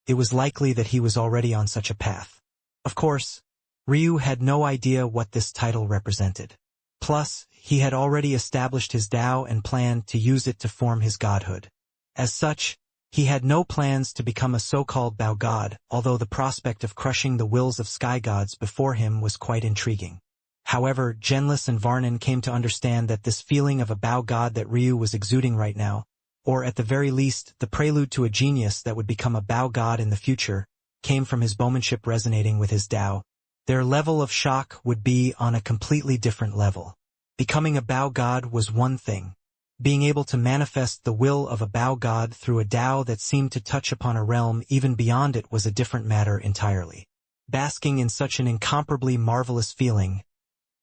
it was likely that he was already on such a path. Of course, Ryu had no idea what this title represented. Plus, he had already established his Dao and planned to use it to form his godhood. As such, he had no plans to become a so-called Bao God, although the prospect of crushing the wills of sky gods before him was quite intriguing. However, Genlis and Varnan came to understand that this feeling of a Bao God that Ryu was exuding right now, or at the very least, the prelude to a genius that would become a Bao God in the future, came from his bowmanship resonating with his Dao. Their level of shock would be on a completely different level. Becoming a Bao God was one thing. Being able to manifest the will of a Bao God through a Dao that seemed to touch upon a realm even beyond it was a different matter entirely. Basking in such an incomparably marvelous feeling,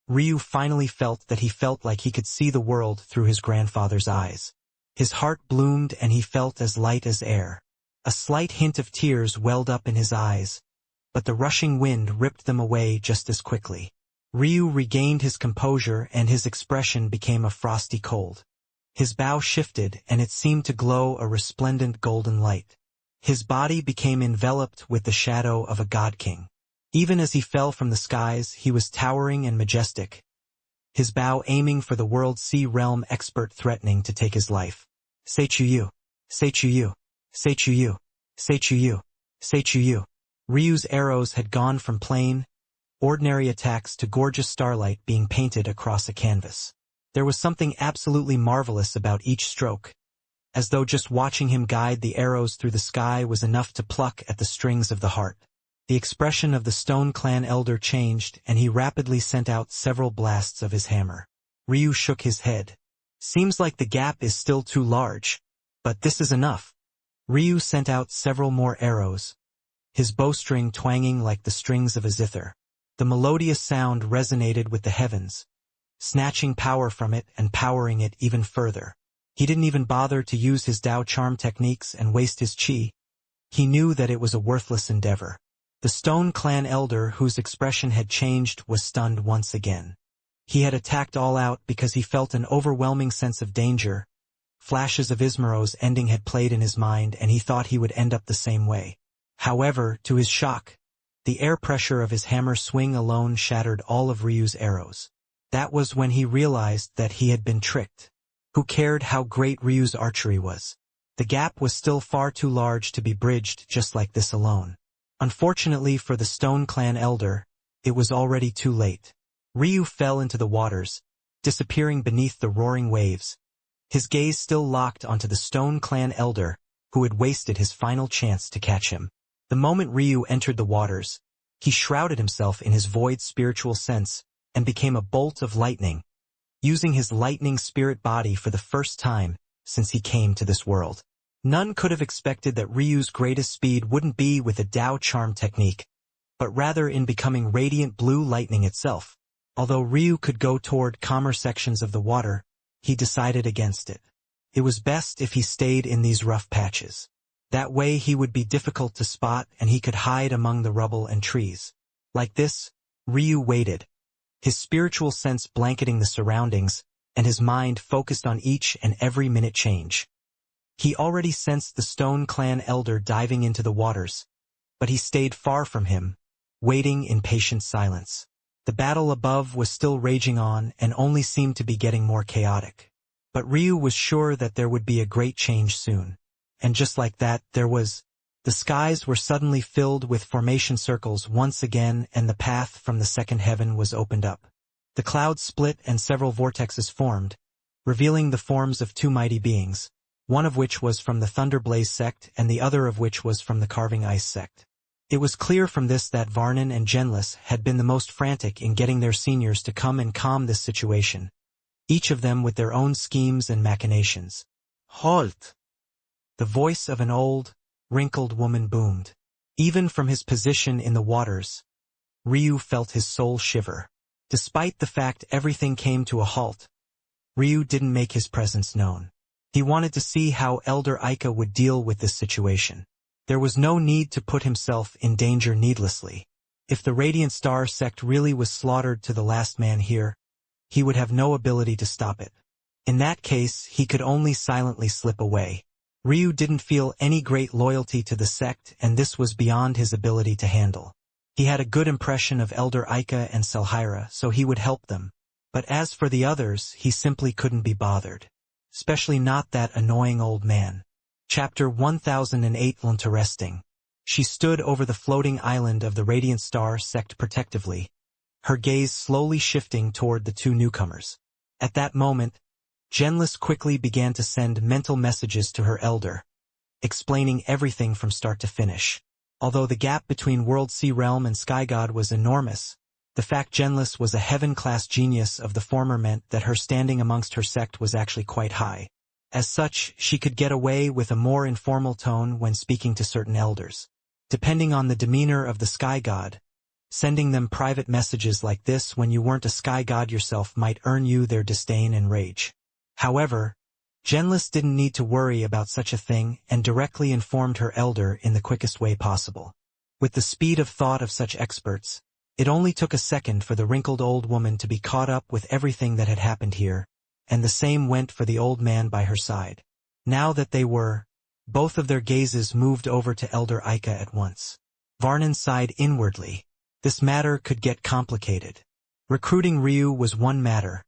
Ryu finally felt that he felt like he could see the world through his grandfather's eyes. His heart bloomed and he felt as light as air. A slight hint of tears welled up in his eyes, but the rushing wind ripped them away just as quickly. Ryu regained his composure and his expression became a frosty cold. His bow shifted and it seemed to glow a resplendent golden light. His body became enveloped with the shadow of a god-king. Even as he fell from the skies, he was towering and majestic, his bow aiming for the world sea realm expert threatening to take his life. Seichuyu, Seichuyu, Seichuyu, Seichuyu, Seichuyu. Ryu's arrows had gone from plain, ordinary attacks to gorgeous starlight being painted across a canvas. There was something absolutely marvelous about each stroke, as though just watching him guide the arrows through the sky was enough to pluck at the strings of the heart. The expression of the Stone Clan elder changed, and he rapidly sent out several blasts of his hammer. Ryu shook his head. Seems like the gap is still too large, but this is enough. Ryu sent out several more arrows, his bowstring twanging like the strings of a zither. The melodious sound resonated with the heavens, snatching power from it and powering it even further. He didn't even bother to use his Dao charm techniques and waste his chi. He knew that it was a worthless endeavor. The Stone Clan elder, whose expression had changed, was stunned once again. He had attacked all out because he felt an overwhelming sense of danger. Flashes of Ismaro's ending had played in his mind and he thought he would end up the same way. However, to his shock, the air pressure of his hammer swing alone shattered all of Ryu's arrows. That was when he realized that he had been tricked. Who cared how great Ryu's archery was? The gap was still far too large to be bridged just like this alone. Unfortunately for the Stone Clan elder, it was already too late. Ryu fell into the waters, disappearing beneath the roaring waves, his gaze still locked onto the Stone Clan elder, who had wasted his final chance to catch him. The moment Ryu entered the waters, he shrouded himself in his void spiritual sense and became a bolt of lightning, using his lightning spirit body for the first time since he came to this world. None could have expected that Ryu's greatest speed wouldn't be with a Dao charm technique, but rather in becoming radiant blue lightning itself. Although Ryu could go toward calmer sections of the water, he decided against it. It was best if he stayed in these rough patches. That way he would be difficult to spot and he could hide among the rubble and trees. Like this, Ryu waited, his spiritual sense blanketing the surroundings, and his mind focused on each and every minute change. He already sensed the Stone Clan elder diving into the waters, but he stayed far from him, waiting in patient silence. The battle above was still raging on and only seemed to be getting more chaotic. But Ryu was sure that there would be a great change soon. And just like that, there was. The skies were suddenly filled with formation circles once again, and the path from the second heaven was opened up. The clouds split and several vortexes formed, revealing the forms of two mighty beings, one of which was from the Thunderblaze sect and the other of which was from the Carving Ice sect. It was clear from this that Varnin and Genlis had been the most frantic in getting their seniors to come and calm this situation, each of them with their own schemes and machinations. Halt! The voice of an old, wrinkled woman boomed. Even from his position in the waters, Ryu felt his soul shiver. Despite the fact everything came to a halt, Ryu didn't make his presence known. He wanted to see how Elder Aika would deal with this situation. There was no need to put himself in danger needlessly. If the Radiant Star sect really was slaughtered to the last man here, he would have no ability to stop it. In that case, he could only silently slip away. Ryu didn't feel any great loyalty to the sect, and this was beyond his ability to handle. He had a good impression of Elder Aika and Selhira, so he would help them. But as for the others, he simply couldn't be bothered. Especially not that annoying old man. Chapter 1008 Interesting. She stood over the floating island of the Radiant Star sect protectively, her gaze slowly shifting toward the two newcomers. At that moment, Genlis quickly began to send mental messages to her elder, explaining everything from start to finish. Although the gap between World Sea Realm and Sky God was enormous, the fact Genlis was a heaven-class genius of the former meant that her standing amongst her sect was actually quite high. As such, she could get away with a more informal tone when speaking to certain elders. Depending on the demeanor of the Sky God, sending them private messages like this when you weren't a Sky God yourself might earn you their disdain and rage. However, Genlis didn't need to worry about such a thing and directly informed her elder in the quickest way possible. With the speed of thought of such experts, it only took a second for the wrinkled old woman to be caught up with everything that had happened here, and the same went for the old man by her side. Now that they were, both of their gazes moved over to Elder Aika at once. Varnin sighed inwardly. This matter could get complicated. Recruiting Ryu was one matter,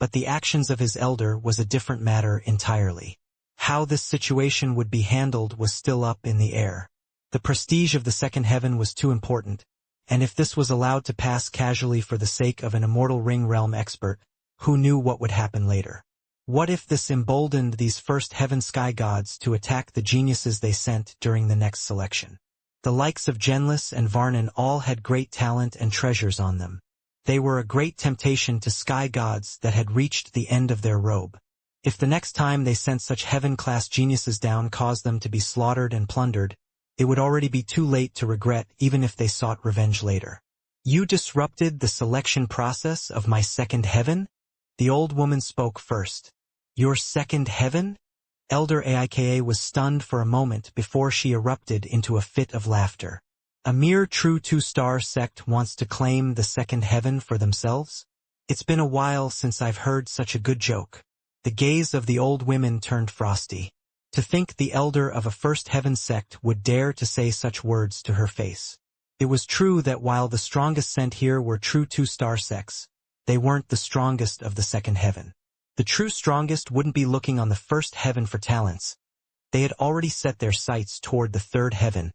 but the actions of his elder was a different matter entirely. How this situation would be handled was still up in the air. The prestige of the second heaven was too important, and if this was allowed to pass casually for the sake of an immortal ring realm expert, who knew what would happen later? What if this emboldened these first heaven sky gods to attack the geniuses they sent during the next selection? The likes of Genlis and Varnin all had great talent and treasures on them. They were a great temptation to sky gods that had reached the end of their rope. If the next time they sent such heaven-class geniuses down caused them to be slaughtered and plundered, it would already be too late to regret even if they sought revenge later. You disrupted the selection process of my second heaven? The old woman spoke first. Your second heaven? Elder Aika was stunned for a moment before she erupted into a fit of laughter. A mere true two-star sect wants to claim the second heaven for themselves? It's been a while since I've heard such a good joke. The gaze of the old women turned frosty. To think the elder of a first heaven sect would dare to say such words to her face. It was true that while the strongest sent here were true two-star sects, they weren't the strongest of the second heaven. The true strongest wouldn't be looking on the first heaven for talents. They had already set their sights toward the third heaven,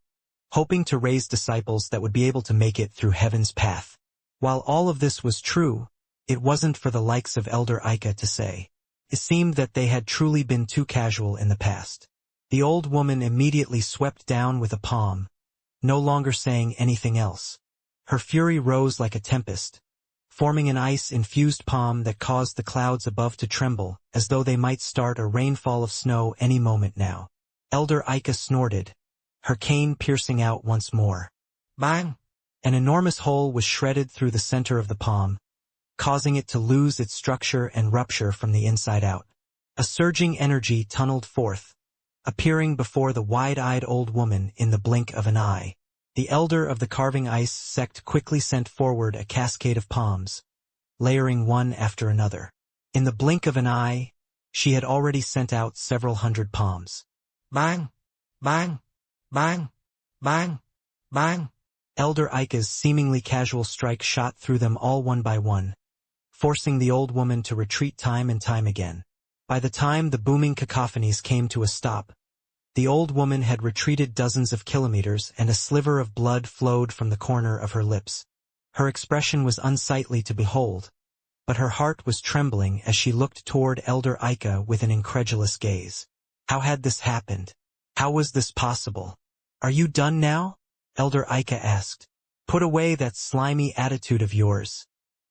hoping to raise disciples that would be able to make it through heaven's path. While all of this was true, it wasn't for the likes of Elder Aika to say. It seemed that they had truly been too casual in the past. The old woman immediately swept down with a palm, no longer saying anything else. Her fury rose like a tempest, forming an ice-infused palm that caused the clouds above to tremble, as though they might start a rainfall of snow any moment now. Elder Aika snorted, her cane piercing out once more. Bang! An enormous hole was shredded through the center of the palm, causing it to lose its structure and rupture from the inside out. A surging energy tunneled forth, appearing before the wide-eyed old woman in the blink of an eye. The elder of the Carving Ice sect quickly sent forward a cascade of palms, layering one after another. In the blink of an eye, she had already sent out several hundred palms. Bang! Bang! Bang! Bang! Bang! Elder Ika's seemingly casual strike shot through them all one by one, forcing the old woman to retreat time and time again. By the time the booming cacophonies came to a stop, the old woman had retreated dozens of kilometers and a sliver of blood flowed from the corner of her lips. Her expression was unsightly to behold, but her heart was trembling as she looked toward Elder Ika with an incredulous gaze. How had this happened? How was this possible? Are you done now? Elder Ika asked. Put away that slimy attitude of yours.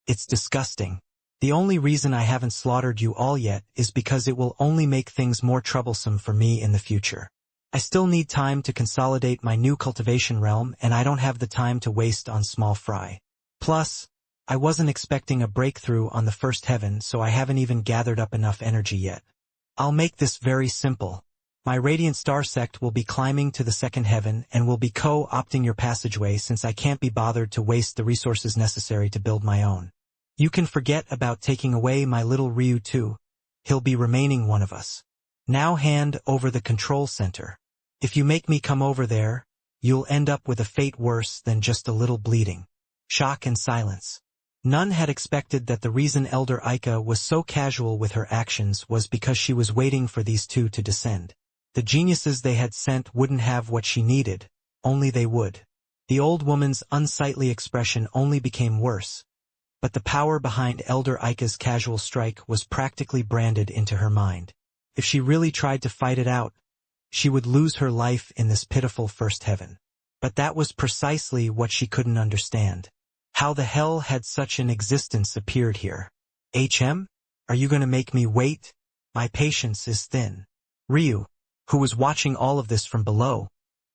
It's disgusting. The only reason I haven't slaughtered you all yet is because it will only make things more troublesome for me in the future. I still need time to consolidate my new cultivation realm and I don't have the time to waste on small fry. Plus, I wasn't expecting a breakthrough on the first heaven, so I haven't even gathered up enough energy yet. I'll make this very simple. My Radiant Star sect will be climbing to the second heaven and will be co-opting your passageway since I can't be bothered to waste the resources necessary to build my own. You can forget about taking away my little Ryu too. He'll be remaining one of us. Now hand over the control center. If you make me come over there, you'll end up with a fate worse than just a little bleeding. Shock and silence. None had expected that the reason Elder Ika was so casual with her actions was because she was waiting for these two to descend. The geniuses they had sent wouldn't have what she needed, only they would. The old woman's unsightly expression only became worse, but the power behind Elder Ika's casual strike was practically branded into her mind. If she really tried to fight it out, she would lose her life in this pitiful first heaven. But that was precisely what she couldn't understand. How the hell had such an existence appeared here? HM? Are you going to make me wait? My patience is thin. Ryu, who was watching all of this from below,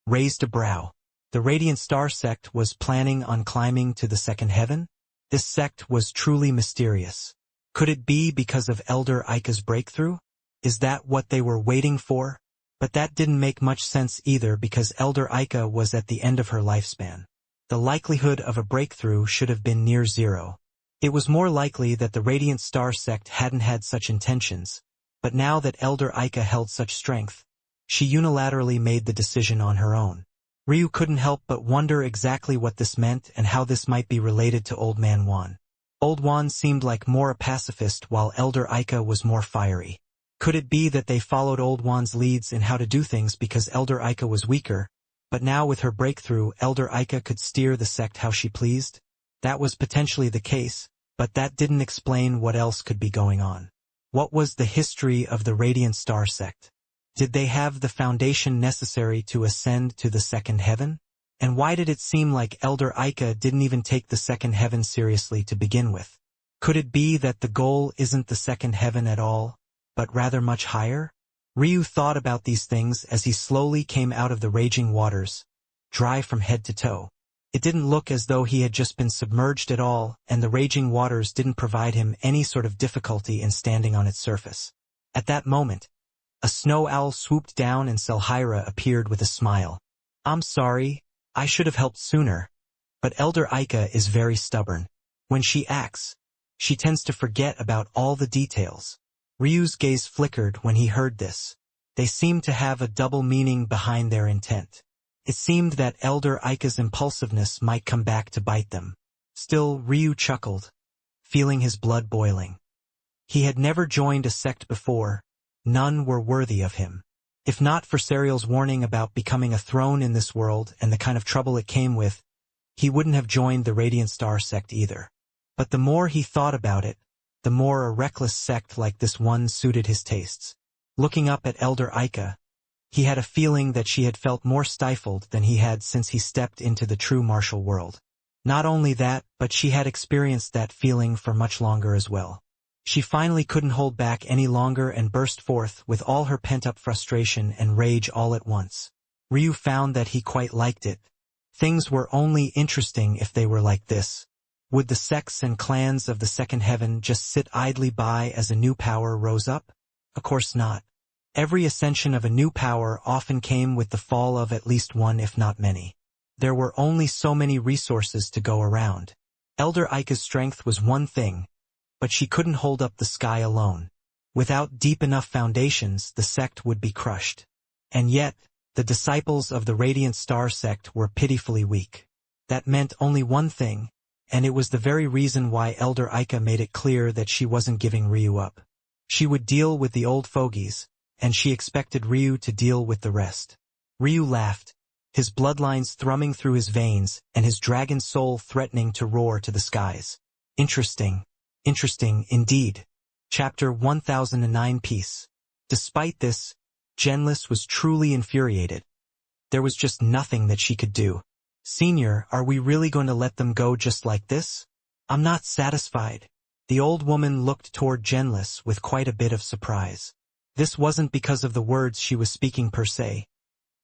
raised a brow. The Radiant Star sect was planning on climbing to the second heaven? This sect was truly mysterious. Could it be because of Elder Ika's breakthrough? Is that what they were waiting for? But that didn't make much sense either because Elder Ika was at the end of her lifespan. The likelihood of a breakthrough should have been near zero. It was more likely that the Radiant Star sect hadn't had such intentions, but now that Elder Ika held such strength, she unilaterally made the decision on her own. Ryu couldn't help but wonder exactly what this meant and how this might be related to Old Man Wan. Old Wan seemed like more a pacifist while Elder Ika was more fiery. Could it be that they followed Old Wan's leads in how to do things because Elder Ika was weaker, but now with her breakthrough Elder Ika could steer the sect how she pleased? That was potentially the case, but that didn't explain what else could be going on. What was the history of the Radiant Star sect? Did they have the foundation necessary to ascend to the second heaven? And why did it seem like Elder Ika didn't even take the second heaven seriously to begin with? Could it be that the goal isn't the second heaven at all, but rather much higher? Ryu thought about these things as he slowly came out of the raging waters, dry from head to toe. It didn't look as though he had just been submerged at all, and the raging waters didn't provide him any sort of difficulty in standing on its surface. At that moment, a snow owl swooped down and Selhira appeared with a smile. I'm sorry, I should have helped sooner. But Elder Ika is very stubborn. When she acts, she tends to forget about all the details. Ryu's gaze flickered when he heard this. They seemed to have a double meaning behind their intent. It seemed that Elder Ika's impulsiveness might come back to bite them. Still, Ryu chuckled, feeling his blood boiling. He had never joined a sect before. None were worthy of him. If not for Serial's warning about becoming a throne in this world and the kind of trouble it came with, he wouldn't have joined the Radiant Star sect either. But the more he thought about it, the more a reckless sect like this one suited his tastes. Looking up at Elder Ika, he had a feeling that she had felt more stifled than he had since he stepped into the true martial world. Not only that, but she had experienced that feeling for much longer as well. She finally couldn't hold back any longer and burst forth with all her pent-up frustration and rage all at once. Ryu found that he quite liked it. Things were only interesting if they were like this. Would the sects and clans of the second heaven just sit idly by as a new power rose up? Of course not. Every ascension of a new power often came with the fall of at least one if not many. There were only so many resources to go around. Elder Ika's strength was one thing, but she couldn't hold up the sky alone. Without deep enough foundations, the sect would be crushed. And yet, the disciples of the Radiant Star sect were pitifully weak. That meant only one thing, and it was the very reason why Elder Ika made it clear that she wasn't giving Ryu up. She would deal with the old fogies, and she expected Ryu to deal with the rest. Ryu laughed, his bloodlines thrumming through his veins and his dragon soul threatening to roar to the skies. Interesting. Interesting indeed. Chapter 1009 Peace. Despite this, Genlis was truly infuriated. There was just nothing that she could do. Senior, are we really going to let them go just like this? I'm not satisfied. The old woman looked toward Genlis with quite a bit of surprise. This wasn't because of the words she was speaking per se,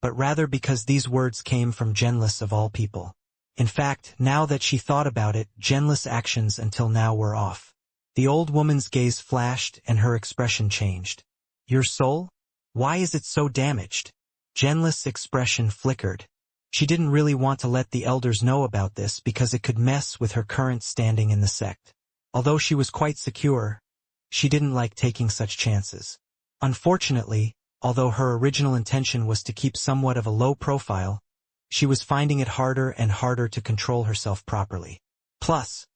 but rather because these words came from Genlis of all people. In fact, now that she thought about it, Genlis' actions until now were off. The old woman's gaze flashed and her expression changed. Your soul? Why is it so damaged? Genlis' expression flickered. She didn't really want to let the elders know about this because it could mess with her current standing in the sect. Although she was quite secure, she didn't like taking such chances. Unfortunately, although her original intention was to keep somewhat of a low profile, she was finding it harder and harder to control herself properly. Plus,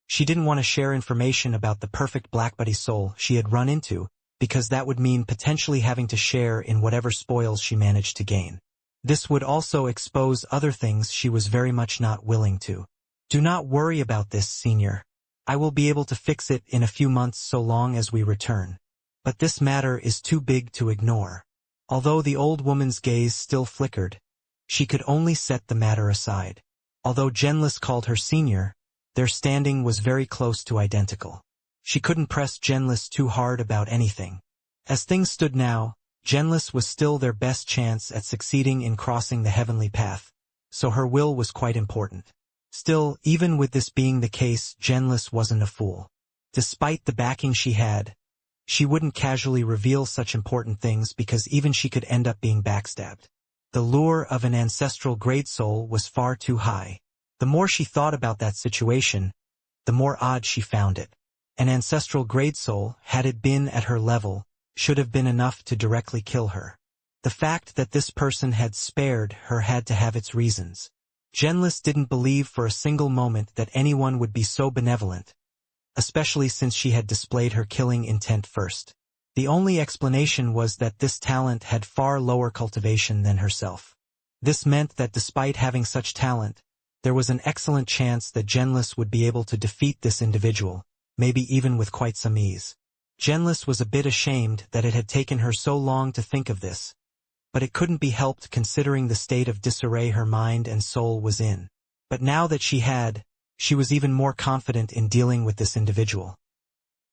she didn't want to share information about the perfect Blackbuddy soul she had run into, because that would mean potentially having to share in whatever spoils she managed to gain. This would also expose other things she was very much not willing to. Do not worry about this, Senior. I will be able to fix it in a few months so long as we return. But this matter is too big to ignore. Although the old woman's gaze still flickered, she could only set the matter aside. Although Genlis called her senior, their standing was very close to identical. She couldn't press Genlis too hard about anything. As things stood now, Genlis was still their best chance at succeeding in crossing the heavenly path, so her will was quite important. Still, even with this being the case, Genlis wasn't a fool. Despite the backing she had, she wouldn't casually reveal such important things because even she could end up being backstabbed. The lure of an ancestral grade soul was far too high. The more she thought about that situation, the more odd she found it. An ancestral grade soul, had it been at her level, should have been enough to directly kill her. The fact that this person had spared her had to have its reasons. Genlis didn't believe for a single moment that anyone would be so benevolent, especially since she had displayed her killing intent first. The only explanation was that this talent had far lower cultivation than herself. This meant that despite having such talent, there was an excellent chance that Genlis would be able to defeat this individual, maybe even with quite some ease. Genlis was a bit ashamed that it had taken her so long to think of this, but it couldn't be helped considering the state of disarray her mind and soul was in. But now that she was even more confident in dealing with this individual.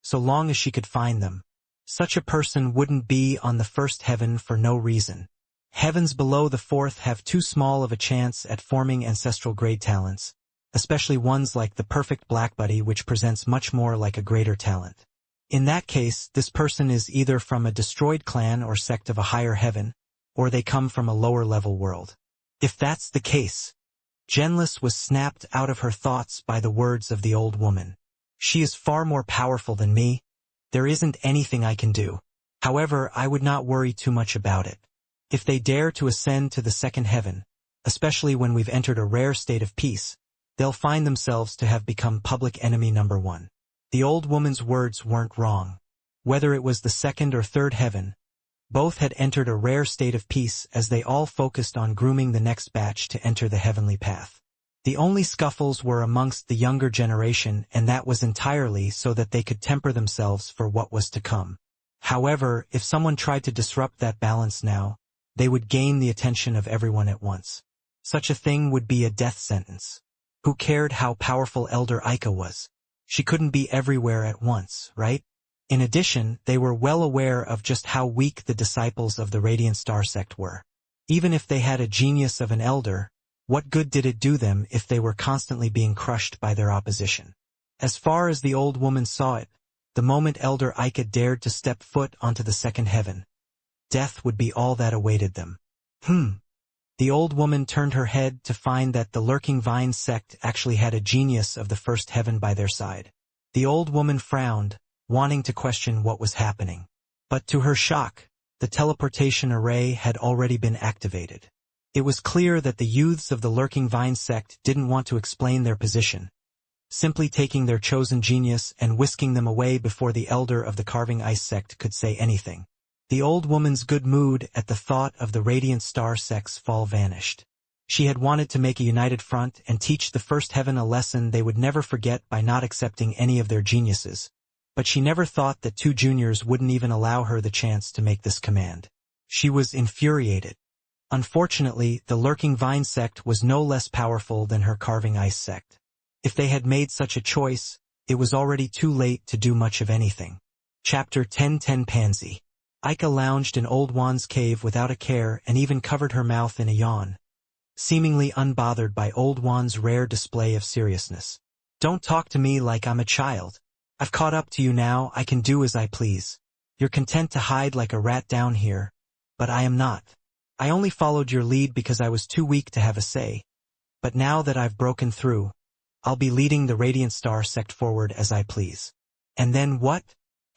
So long as she could find them. Such a person wouldn't be on the first heaven for no reason. Heavens below the fourth have too small of a chance at forming ancestral grade talents, especially ones like the perfect Blackbuddy, which presents much more like a greater talent. In that case, this person is either from a destroyed clan or sect of a higher heaven, or they come from a lower level world. If that's the case, Genlis was snapped out of her thoughts by the words of the old woman. She is far more powerful than me. There isn't anything I can do. However, I would not worry too much about it. If they dare to ascend to the second heaven, especially when we've entered a rare state of peace, they'll find themselves to have become public enemy number one. The old woman's words weren't wrong. Whether it was the second or third heaven, both had entered a rare state of peace as they all focused on grooming the next batch to enter the heavenly path. The only scuffles were amongst the younger generation, and that was entirely so that they could temper themselves for what was to come. However, if someone tried to disrupt that balance now, they would gain the attention of everyone at once. Such a thing would be a death sentence. Who cared how powerful Elder Ika was? She couldn't be everywhere at once, right? In addition, they were well aware of just how weak the disciples of the Radiant Star sect were. Even if they had a genius of an elder, what good did it do them if they were constantly being crushed by their opposition? As far as the old woman saw it, the moment Elder Ika dared to step foot onto the second heaven, death would be all that awaited them. The old woman turned her head to find that the Lurking Vine sect actually had a genius of the first heaven by their side. The old woman frowned, wanting to question what was happening. But to her shock, the teleportation array had already been activated. It was clear that the youths of the Lurking Vine sect didn't want to explain their position, simply taking their chosen genius and whisking them away before the elder of the Carving Ice sect could say anything. The old woman's good mood at the thought of the Radiant Star sect's fall vanished. She had wanted to make a united front and teach the First Heaven a lesson they would never forget by not accepting any of their geniuses. But she never thought that two juniors wouldn't even allow her the chance to make this command. She was infuriated. Unfortunately, the Lurking Vine sect was no less powerful than her Carving Ice sect. If they had made such a choice, it was already too late to do much of anything. Chapter 1010 Pansy. Aika lounged in Old Juan's cave without a care and even covered her mouth in a yawn, seemingly unbothered by Old Juan's rare display of seriousness. Don't talk to me like I'm a child. I've caught up to you now, I can do as I please. You're content to hide like a rat down here, but I am not. I only followed your lead because I was too weak to have a say. But now that I've broken through, I'll be leading the Radiant Star sect forward as I please. And then what?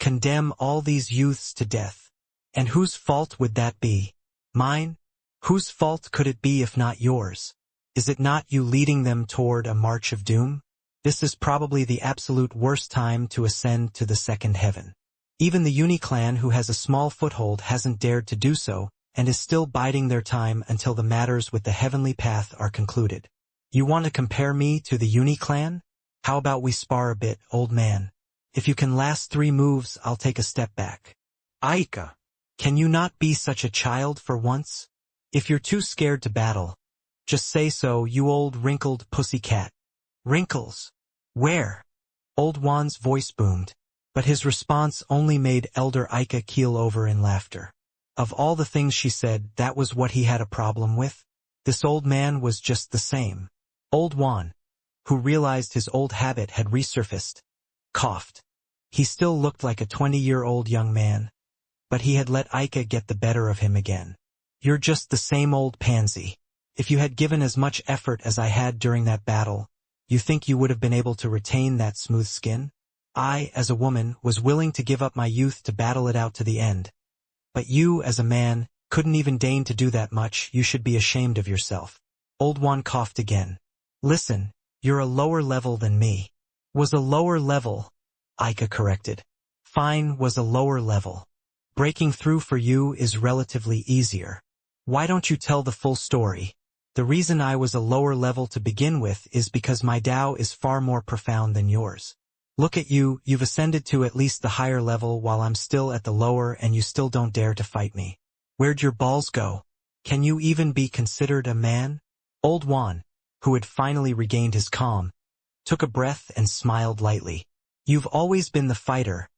Condemn all these youths to death. And whose fault would that be? Mine? Whose fault could it be if not yours? Is it not you leading them toward a march of doom? This is probably the absolute worst time to ascend to the second heaven. Even the Uni-clan who has a small foothold hasn't dared to do so, and is still biding their time until the matters with the heavenly path are concluded. You want to compare me to the Uni-clan? How about we spar a bit, old man? If you can last 3 moves, I'll take a step back. Aika, can you not be such a child for once? If you're too scared to battle, just say so, you old wrinkled pussycat. Wrinkles? Where? Old Juan's voice boomed, but his response only made Elder Aika keel over in laughter. Of all the things she said, that was what he had a problem with. This old man was just the same. Old Juan, who realized his old habit had resurfaced, coughed. He still looked like a 20-year-old young man, but he had let Aika get the better of him again. You're just the same old pansy. If you had given as much effort as I had during that battle, you think you would have been able to retain that smooth skin? I, as a woman, was willing to give up my youth to battle it out to the end. But you, as a man, couldn't even deign to do that much. You should be ashamed of yourself. Old Juan coughed again. Listen, you're a lower level than me. Was a lower level, Aika corrected. Fine, was a lower level. Breaking through for you is relatively easier. Why don't you tell the full story? The reason I was a lower level to begin with is because my Tao is far more profound than yours. Look at you, you've ascended to at least the higher level while I'm still at the lower and you still don't dare to fight me. Where'd your balls go? Can you even be considered a man? Old Juan, who had finally regained his calm, took a breath and smiled lightly. You've always been the fighter.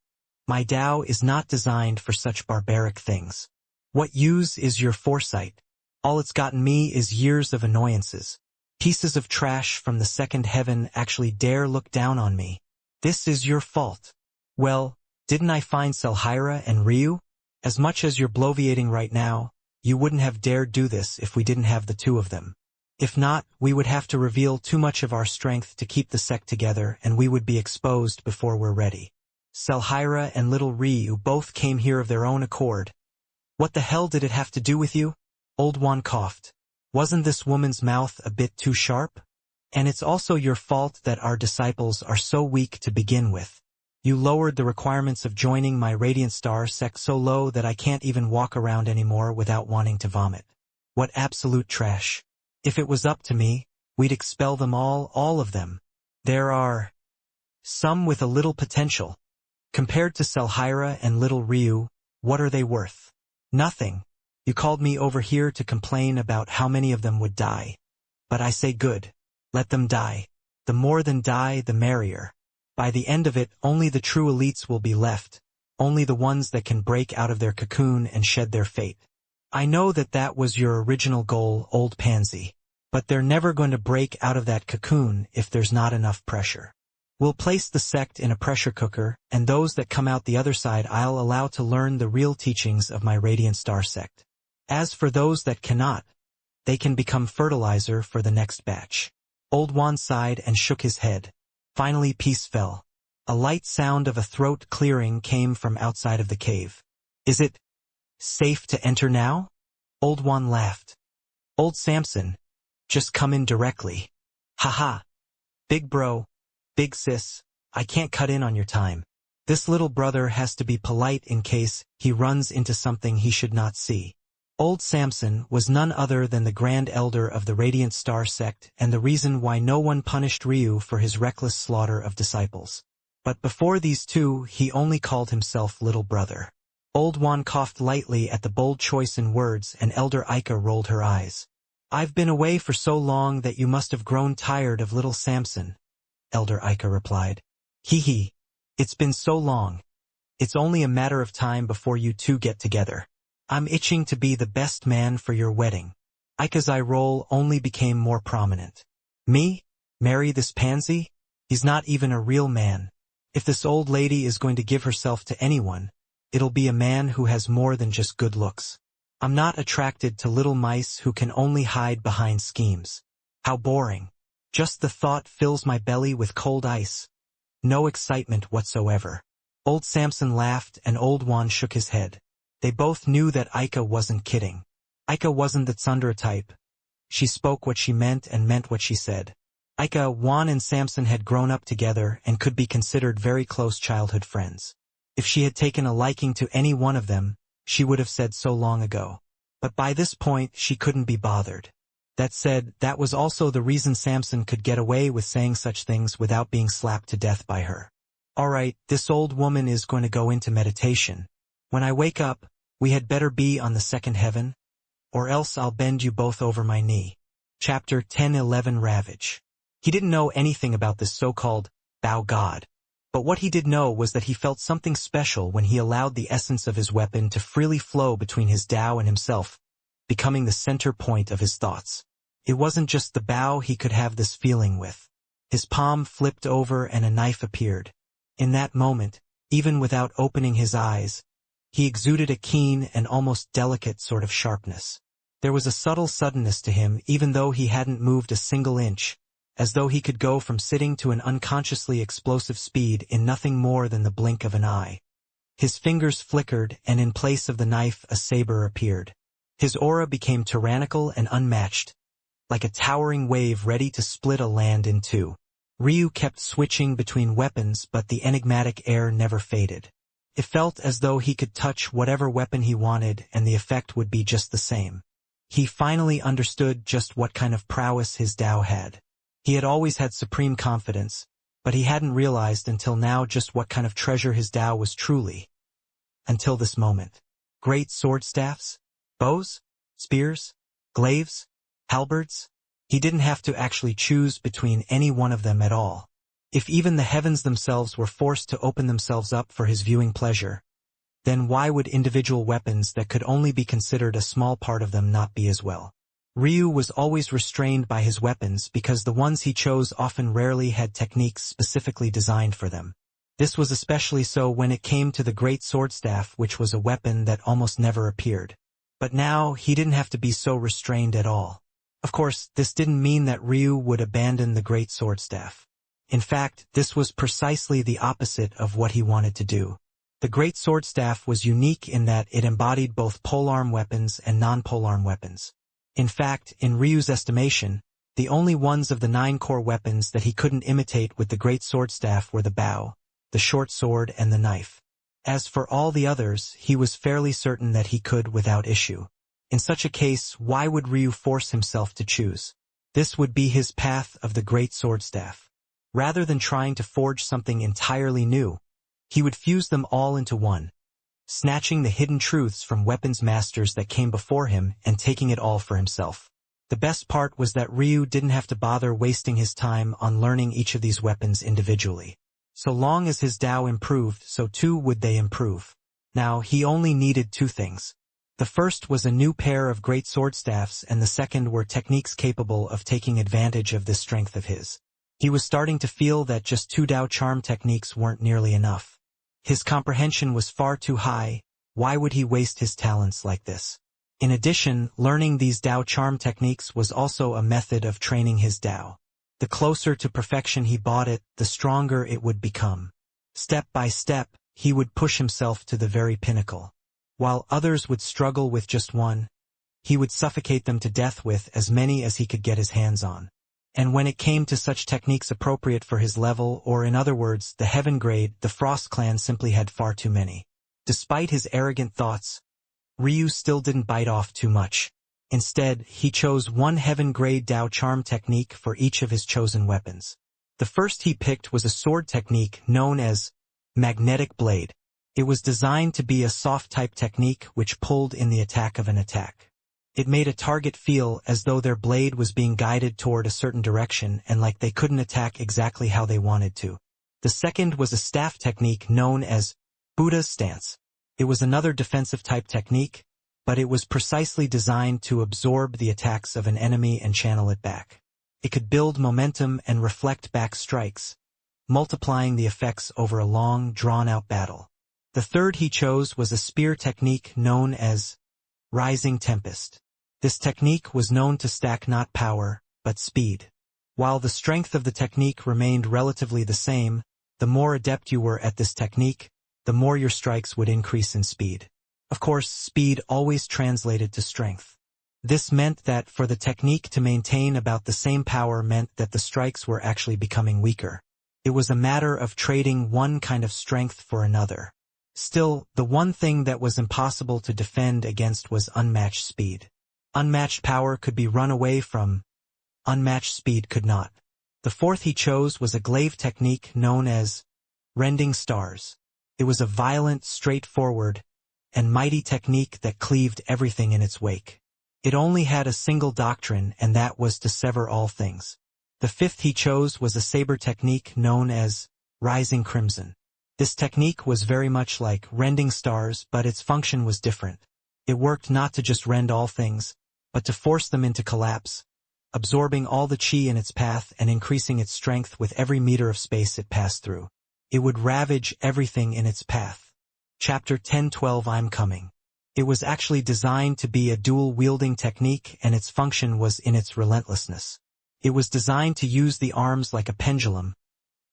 My Tao is not designed for such barbaric things. What use is your foresight? All it's gotten me is years of annoyances. Pieces of trash from the second heaven actually dare look down on me. This is your fault. Well, didn't I find Selhira and Ryu? As much as you're bloviating right now, you wouldn't have dared do this if we didn't have the 2 of them. If not, we would have to reveal too much of our strength to keep the sect together and we would be exposed before we're ready. Selhira and little Ryu both came here of their own accord. What the hell did it have to do with you? Old Juan coughed. Wasn't this woman's mouth a bit too sharp? And it's also your fault that our disciples are so weak to begin with. You lowered the requirements of joining my Radiant Star sect so low that I can't even walk around anymore without wanting to vomit. What absolute trash. If it was up to me, we'd expel them all of them. There are some with a little potential. Compared to Selhira and little Ryu, what are they worth? Nothing. You called me over here to complain about how many of them would die. But I say good. Let them die. The more than die, the merrier. By the end of it, only the true elites will be left, only the ones that can break out of their cocoon and shed their fate. I know that that was your original goal, old pansy, but they're never going to break out of that cocoon if there's not enough pressure. We'll place the sect in a pressure cooker, and those that come out the other side I'll allow to learn the real teachings of my Radiant Star sect. As for those that cannot, they can become fertilizer for the next batch. Old Juan sighed and shook his head. Finally peace fell. A light sound of a throat clearing came from outside of the cave. Is it safe to enter now? Old Juan laughed. Old Samson, just come in directly. Haha. Big bro, big sis, I can't cut in on your time. This little brother has to be polite in case he runs into something he should not see. Old Samson was none other than the Grand Elder of the Radiant Star sect and the reason why no one punished Ryu for his reckless slaughter of disciples. But before these two, he only called himself Little Brother. Old Juan coughed lightly at the bold choice in words, and Elder Ika rolled her eyes. I've been away for so long that you must have grown tired of little Samson, Elder Ika replied. Hee, it's been so long. It's only a matter of time before you two get together. I'm itching to be the best man for your wedding. Ika's eye roll only became more prominent. Me? Marry this pansy? He's not even a real man. If this old lady is going to give herself to anyone, it'll be a man who has more than just good looks. I'm not attracted to little mice who can only hide behind schemes. How boring. Just the thought fills my belly with cold ice. No excitement whatsoever. Old Samson laughed and Old Juan shook his head. They both knew that Ika wasn't kidding. Ika wasn't the tsundere type. She spoke what she meant and meant what she said. Ika, Juan and Samson had grown up together and could be considered very close childhood friends. If she had taken a liking to any one of them, she would have said so long ago. But by this point, she couldn't be bothered. That said, that was also the reason Samson could get away with saying such things without being slapped to death by her. All right, this old woman is going to go into meditation. When I wake up, we had better be on the second heaven, or else I'll bend you both over my knee. Chapter 10:11 Ravage. He didn't know anything about this so-called Bow God, but what he did know was that he felt something special when he allowed the essence of his weapon to freely flow between his Tao and himself, becoming the center point of his thoughts. It wasn't just the bow he could have this feeling with. His palm flipped over and a knife appeared. In that moment, even without opening his eyes, he exuded a keen and almost delicate sort of sharpness. There was a subtle suddenness to him even though he hadn't moved a single inch, as though he could go from sitting to an unconsciously explosive speed in nothing more than the blink of an eye. His fingers flickered, and in place of the knife a saber appeared. His aura became tyrannical and unmatched, like a towering wave ready to split a land in two. Ryu kept switching between weapons, but the enigmatic air never faded. It felt as though he could touch whatever weapon he wanted and the effect would be just the same. He finally understood just what kind of prowess his Tao had. He had always had supreme confidence, but he hadn't realized until now just what kind of treasure his Tao was truly. Until this moment. Great sword staffs? Bows? Spears? Glaives? Halberds? He didn't have to actually choose between any one of them at all. If even the heavens themselves were forced to open themselves up for his viewing pleasure, then why would individual weapons that could only be considered a small part of them not be as well? Ryu was always restrained by his weapons because the ones he chose often rarely had techniques specifically designed for them. This was especially so when it came to the great sword staff, which was a weapon that almost never appeared. But now he didn't have to be so restrained at all. Of course, this didn't mean that Ryu would abandon the great sword staff. In fact, this was precisely the opposite of what he wanted to do. The great sword staff was unique in that it embodied both polearm weapons and non-polearm weapons. In fact, in Ryu's estimation, the only ones of the 9 core weapons that he couldn't imitate with the great sword staff were the bow, the short sword, and the knife. As for all the others, he was fairly certain that he could without issue. In such a case, why would Ryu force himself to choose? This would be his path of the great sword staff. Rather than trying to forge something entirely new, he would fuse them all into one, snatching the hidden truths from weapons masters that came before him and taking it all for himself. The best part was that Ryu didn't have to bother wasting his time on learning each of these weapons individually. So long as his Tao improved, so too would they improve. Now, he only needed 2 things. The first was a new pair of great sword staffs, and the second were techniques capable of taking advantage of this strength of his. He was starting to feel that just 2 Dao charm techniques weren't nearly enough. His comprehension was far too high. Why would he waste his talents like this? In addition, learning these Dao charm techniques was also a method of training his Dao. The closer to perfection he brought it, the stronger it would become. Step by step, he would push himself to the very pinnacle. While others would struggle with just one, he would suffocate them to death with as many as he could get his hands on. And when it came to such techniques appropriate for his level, or in other words, the heaven grade, the Frost clan simply had far too many. Despite his arrogant thoughts, Ryu still didn't bite off too much. Instead, he chose 1 heaven grade Dao charm technique for each of his chosen weapons. The first he picked was a sword technique known as magnetic blade. It was designed to be a soft type technique which pulled in the attack of an attack. It made a target feel as though their blade was being guided toward a certain direction and like they couldn't attack exactly how they wanted to. The second was a staff technique known as Buddha's stance. It was another defensive type technique, but it was precisely designed to absorb the attacks of an enemy and channel it back. It could build momentum and reflect back strikes, multiplying the effects over a long, drawn-out battle. The third he chose was a spear technique known as Rising Tempest. This technique was known to stack not power, but speed. While the strength of the technique remained relatively the same, the more adept you were at this technique, the more your strikes would increase in speed. Of course, speed always translated to strength. This meant that for the technique to maintain about the same power meant that the strikes were actually becoming weaker. It was a matter of trading one kind of strength for another. Still, the one thing that was impossible to defend against was unmatched speed. Unmatched power could be run away from. Unmatched speed could not. The fourth he chose was a glaive technique known as Rending Stars. It was a violent, straightforward, and mighty technique that cleaved everything in its wake. It only had a single doctrine, and that was to sever all things. The fifth he chose was a saber technique known as Rising Crimson. This technique was very much like Rending Stars, but its function was different. It worked not to just rend all things, but to force them into collapse, absorbing all the chi in its path and increasing its strength with every meter of space it passed through. It would ravage everything in its path. Chapter 10:12 I'm Coming. It was actually designed to be a dual-wielding technique, and its function was in its relentlessness. It was designed to use the arms like a pendulum,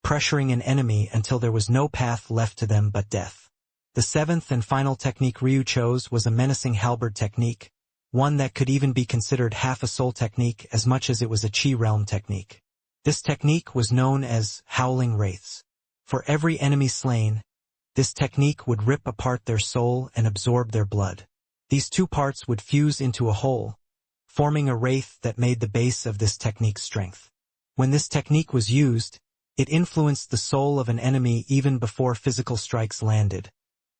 pressuring an enemy until there was no path left to them but death. The seventh and final technique Ryu chose was a menacing halberd technique, one that could even be considered half a soul technique as much as it was a chi realm technique. This technique was known as Howling Wraiths. For every enemy slain, this technique would rip apart their soul and absorb their blood. These two parts would fuse into a whole, forming a wraith that made the base of this technique's strength. When this technique was used, it influenced the soul of an enemy even before physical strikes landed,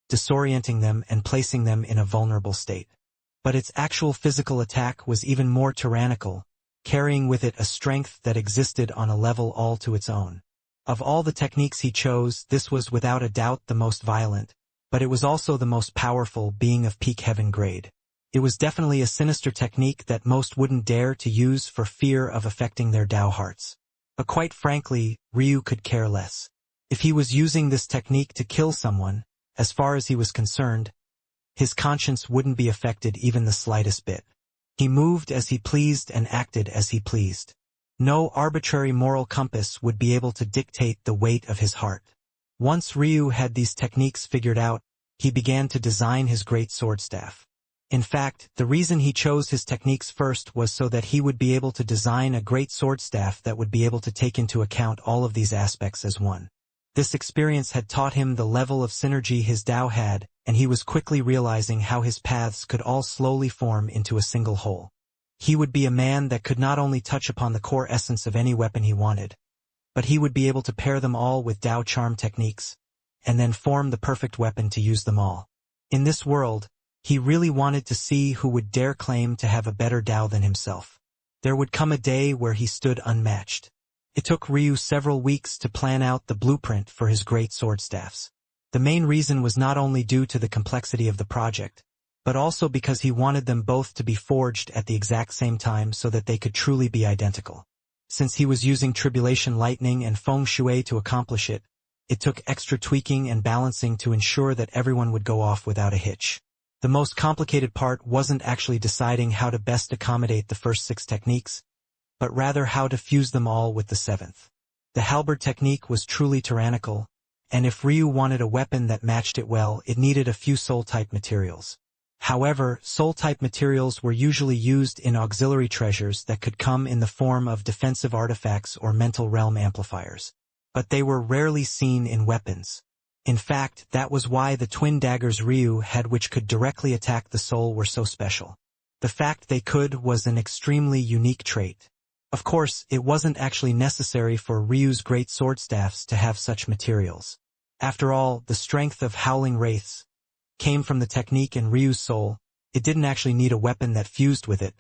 disorienting them and placing them in a vulnerable state. But its actual physical attack was even more tyrannical, carrying with it a strength that existed on a level all to its own. Of all the techniques he chose, this was without a doubt the most violent, but it was also the most powerful, being of peak heaven grade. It was definitely a sinister technique that most wouldn't dare to use for fear of affecting their Dao hearts. But quite frankly, Ryu could care less. If he was using this technique to kill someone, as far as he was concerned, his conscience wouldn't be affected even the slightest bit. He moved as he pleased and acted as he pleased. No arbitrary moral compass would be able to dictate the weight of his heart. Once Ryu had these techniques figured out, he began to design his great sword staff. In fact, the reason he chose his techniques first was so that he would be able to design a great sword staff that would be able to take into account all of these aspects as one. This experience had taught him the level of synergy his Dao had, and he was quickly realizing how his paths could all slowly form into a single whole. He would be a man that could not only touch upon the core essence of any weapon he wanted, but he would be able to pair them all with Dao charm techniques, and then form the perfect weapon to use them all. In this world, he really wanted to see who would dare claim to have a better Dao than himself. There would come a day where he stood unmatched. It took Ryu several weeks to plan out the blueprint for his great sword staffs. The main reason was not only due to the complexity of the project, but also because he wanted them both to be forged at the exact same time so that they could truly be identical. Since he was using Tribulation Lightning and Feng Shui to accomplish it, it took extra tweaking and balancing to ensure that everyone would go off without a hitch. The most complicated part wasn't actually deciding how to best accommodate the first 6 techniques, but rather how to fuse them all with the 7th. The halberd technique was truly tyrannical, and if Ryu wanted a weapon that matched it well, it needed a few soul-type materials. However, soul-type materials were usually used in auxiliary treasures that could come in the form of defensive artifacts or mental realm amplifiers. But they were rarely seen in weapons. In fact, that was why the twin daggers Ryu had which could directly attack the soul were so special. The fact they could was an extremely unique trait. Of course, it wasn't actually necessary for Ryu's great sword staffs to have such materials. After all, the strength of Howling Wraiths came from the technique in Ryu's soul. It didn't actually need a weapon that fused with it.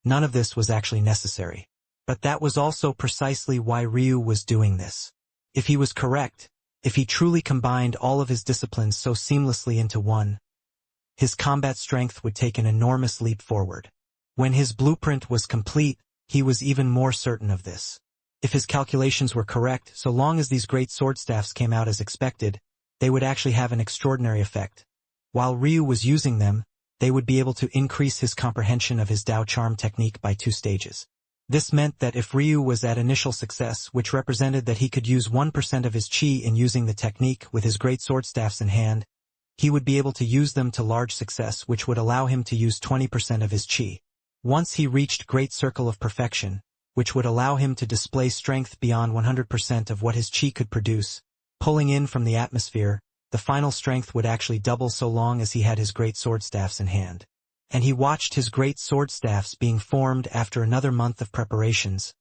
None of this was actually necessary. But that was also precisely why Ryu was doing this. If he was correct, if he truly combined all of his disciplines so seamlessly into one, his combat strength would take an enormous leap forward. When his blueprint was complete, he was even more certain of this. If his calculations were correct, so long as these great sword staffs came out as expected, they would actually have an extraordinary effect. While Ryu was using them, they would be able to increase his comprehension of his Dao Charm technique by 2 stages. This meant that if Ryu was at initial success, which represented that he could use 1% of his chi in using the technique with his great sword staffs in hand, he would be able to use them to large success, which would allow him to use 20% of his chi. Once he reached Great Circle of Perfection, which would allow him to display strength beyond 100% of what his chi could produce, pulling in from the atmosphere, the final strength would actually double so long as he had his great sword staffs in hand. And he watched his great sword staffs being formed after another month of preparations.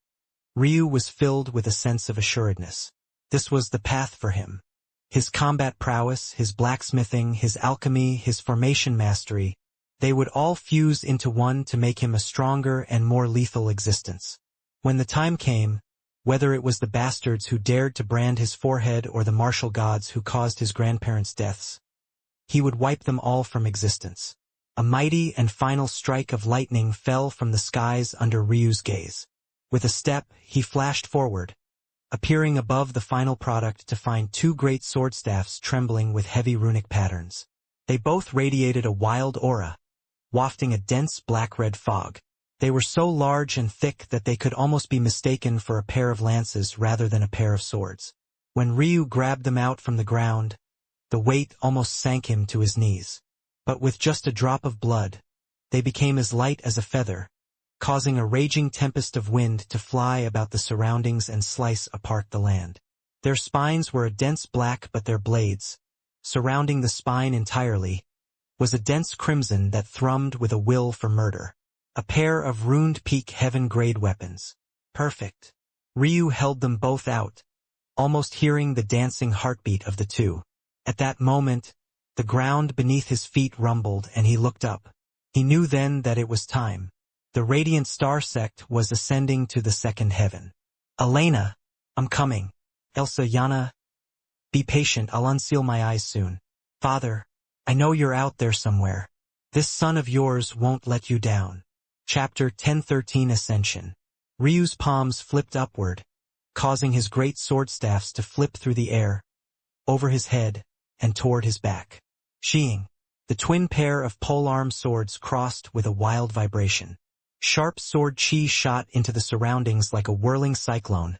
Ryu was filled with a sense of assuredness. This was the path for him. His combat prowess, his blacksmithing, his alchemy, his formation mastery, they would all fuse into one to make him a stronger and more lethal existence. When the time came, whether it was the bastards who dared to brand his forehead or the martial gods who caused his grandparents' deaths, he would wipe them all from existence. A mighty and final strike of lightning fell from the skies under Ryu's gaze. With a step, he flashed forward, appearing above the final product to find 2 great sword staffs trembling with heavy runic patterns. They both radiated a wild aura, wafting a dense black-red fog. They were so large and thick that they could almost be mistaken for a pair of lances rather than a pair of swords. When Ryu grabbed them out from the ground, the weight almost sank him to his knees. But with just a drop of blood, they became as light as a feather, causing a raging tempest of wind to fly about the surroundings and slice apart the land. Their spines were a dense black, but their blades, surrounding the spine entirely, was a dense crimson that thrummed with a will for murder. A pair of runed peak heaven-grade weapons. Perfect. Ryu held them both out, almost hearing the dancing heartbeat of the 2. At that moment, the ground beneath his feet rumbled and he looked up. He knew then that it was time. The radiant star sect was ascending to the 2nd heaven. Elena, I'm coming. Elsa Yana, be patient, I'll unseal my eyes soon. Father, I know you're out there somewhere. This son of yours won't let you down. Chapter 1013 Ascension. Ryu's palms flipped upward, causing his great sword staffs to flip through the air, over his head, and toward his back. Sheeing, the twin pair of polearm swords crossed with a wild vibration. Sharp sword chi shot into the surroundings like a whirling cyclone,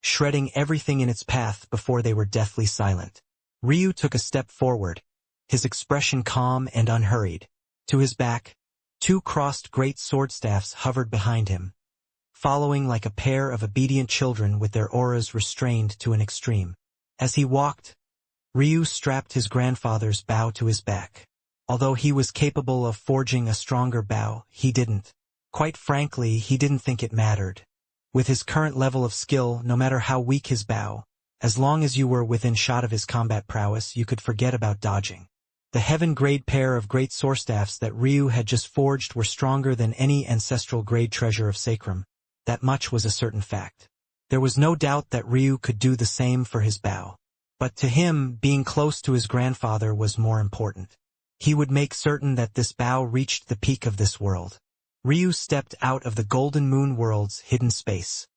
shredding everything in its path before they were deathly silent. Ryu took a step forward, his expression calm and unhurried. To his back, 2 crossed great sword staffs hovered behind him, following like a pair of obedient children with their auras restrained to an extreme. As he walked, Ryu strapped his grandfather's bow to his back. Although he was capable of forging a stronger bow, he didn't. Quite frankly, he didn't think it mattered. With his current level of skill, no matter how weak his bow, as long as you were within shot of his combat prowess, you could forget about dodging. The heaven-grade pair of great sword staffs that Ryu had just forged were stronger than any ancestral-grade treasure of Sacrum. That much was a certain fact. There was no doubt that Ryu could do the same for his bow. But to him, being close to his grandfather was more important. He would make certain that this bow reached the peak of this world. Ryu stepped out of the Golden Moon world's hidden space.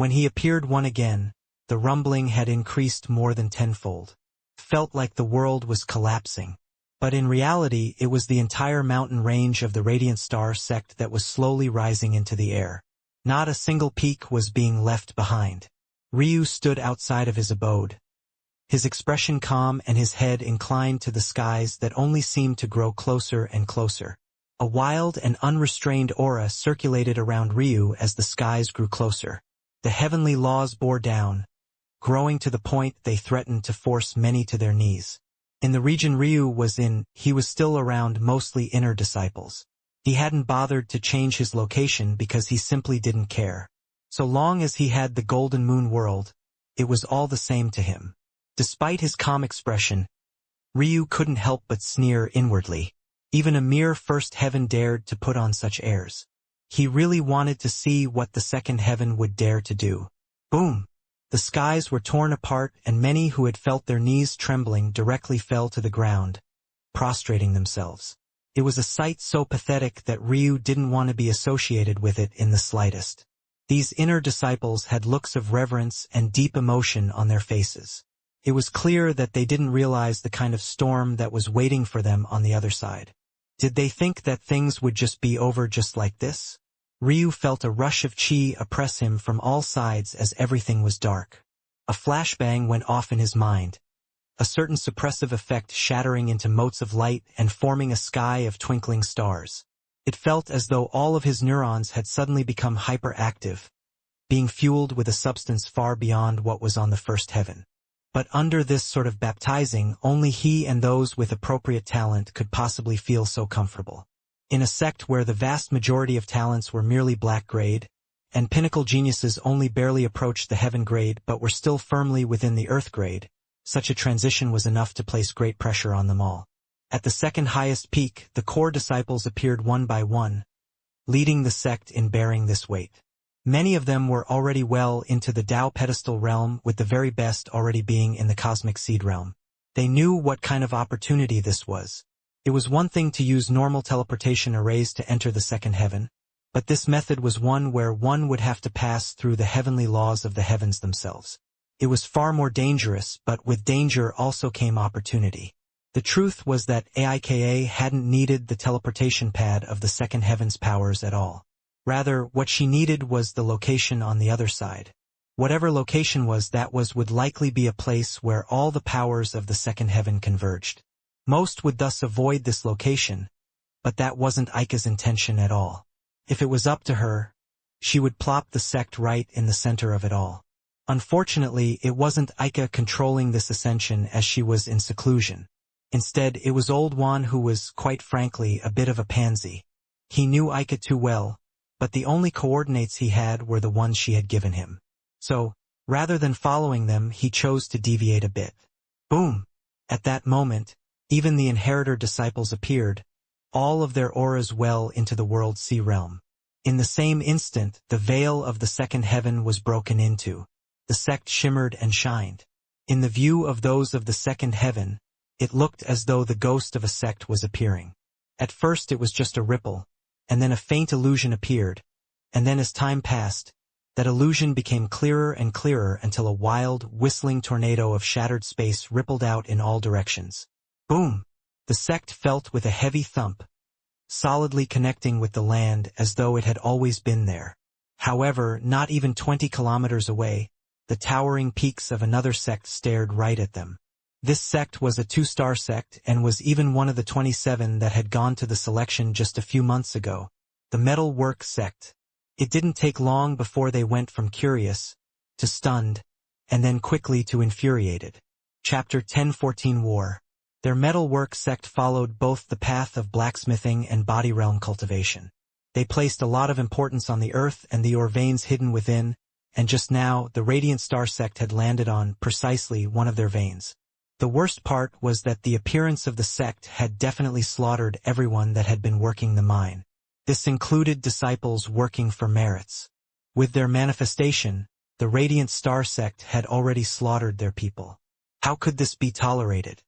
When he appeared one again, the rumbling had increased more than tenfold. Felt like the world was collapsing. But in reality, it was the entire mountain range of the Radiant Star sect that was slowly rising into the air. Not a single peak was being left behind. Ryu stood outside of his abode, his expression calm and his head inclined to the skies that only seemed to grow closer and closer. A wild and unrestrained aura circulated around Ryu as the skies grew closer. The heavenly laws bore down, growing to the point they threatened to force many to their knees. In the region Ryu was in, he was still around mostly inner disciples. He hadn't bothered to change his location because he simply didn't care. So long as he had the Golden Moon world, it was all the same to him. Despite his calm expression, Ryu couldn't help but sneer inwardly. Even a mere first heaven dared to put on such airs. He really wanted to see what the second heaven would dare to do. Boom! The skies were torn apart and many who had felt their knees trembling directly fell to the ground, prostrating themselves. It was a sight so pathetic that Ryu didn't want to be associated with it in the slightest. These inner disciples had looks of reverence and deep emotion on their faces. It was clear that they didn't realize the kind of storm that was waiting for them on the other side. Did they think that things would just be over just like this? Ryu felt a rush of chi oppress him from all sides as everything was dark. A flashbang went off in his mind, a certain suppressive effect shattering into motes of light and forming a sky of twinkling stars. It felt as though all of his neurons had suddenly become hyperactive, being fueled with a substance far beyond what was on the first heaven. But under this sort of baptizing, only he and those with appropriate talent could possibly feel so comfortable. In a sect where the vast majority of talents were merely black grade, and pinnacle geniuses only barely approached the heaven grade but were still firmly within the earth grade, such a transition was enough to place great pressure on them all. At the second highest peak, the core disciples appeared one by one, leading the sect in bearing this weight. Many of them were already well into the Tao pedestal realm, with the very best already being in the cosmic seed realm. They knew what kind of opportunity this was. It was one thing to use normal teleportation arrays to enter the second heaven, but this method was one where one would have to pass through the heavenly laws of the heavens themselves. It was far more dangerous, but with danger also came opportunity. The truth was that Aika hadn't needed the teleportation pad of the second heaven's powers at all. Rather, what she needed was the location on the other side. Whatever location was, that would likely be a place where all the powers of the second heaven converged. Most would thus avoid this location, but that wasn't Aika's intention at all. If it was up to her, she would plop the sect right in the center of it all. Unfortunately, it wasn't Aika controlling this ascension as she was in seclusion. Instead, it was Old Juan who was, quite frankly, a bit of a pansy. He knew Aika too well, but the only coordinates he had were the ones she had given him. So, rather than following them, he chose to deviate a bit. Boom! At that moment, even the inheritor disciples appeared, all of their auras well into the world sea realm. In the same instant, the veil of the second heaven was broken into. The sect shimmered and shined. In the view of those of the second heaven, it looked as though the ghost of a sect was appearing. At first it was just a ripple, and then a faint illusion appeared, and then as time passed, that illusion became clearer and clearer until a wild, whistling tornado of shattered space rippled out in all directions. Boom! The sect felt with a heavy thump, solidly connecting with the land as though it had always been there. However, not even 20 kilometers away, the towering peaks of another sect stared right at them. This sect was a 2-star sect and was even one of the 27 that had gone to the selection just a few months ago, the Metal Work sect. It didn't take long before they went from curious to stunned, and then quickly to infuriated. Chapter 1014 War. Their Metal Work sect followed both the path of blacksmithing and body realm cultivation. They placed a lot of importance on the earth and the ore veins hidden within, and just now the Radiant Star sect had landed on precisely one of their veins. The worst part was that the appearance of the sect had definitely slaughtered everyone that had been working the mine. This included disciples working for merits. With their manifestation, the Radiant Star sect had already slaughtered their people. How could this be tolerated?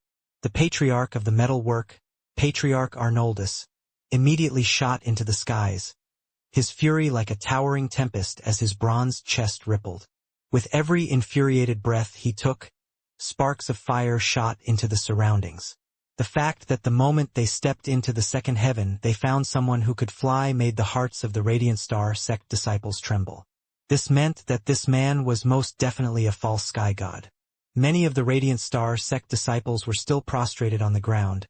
The patriarch of the metal work, Patriarch Arnoldus, immediately shot into the skies, his fury like a towering tempest as his bronzed chest rippled. With every infuriated breath he took, sparks of fire shot into the surroundings. The fact that the moment they stepped into the second heaven they found someone who could fly made the hearts of the Radiant Star sect disciples tremble. This meant that this man was most definitely a false sky god. Many of the Radiant Star sect disciples were still prostrated on the ground,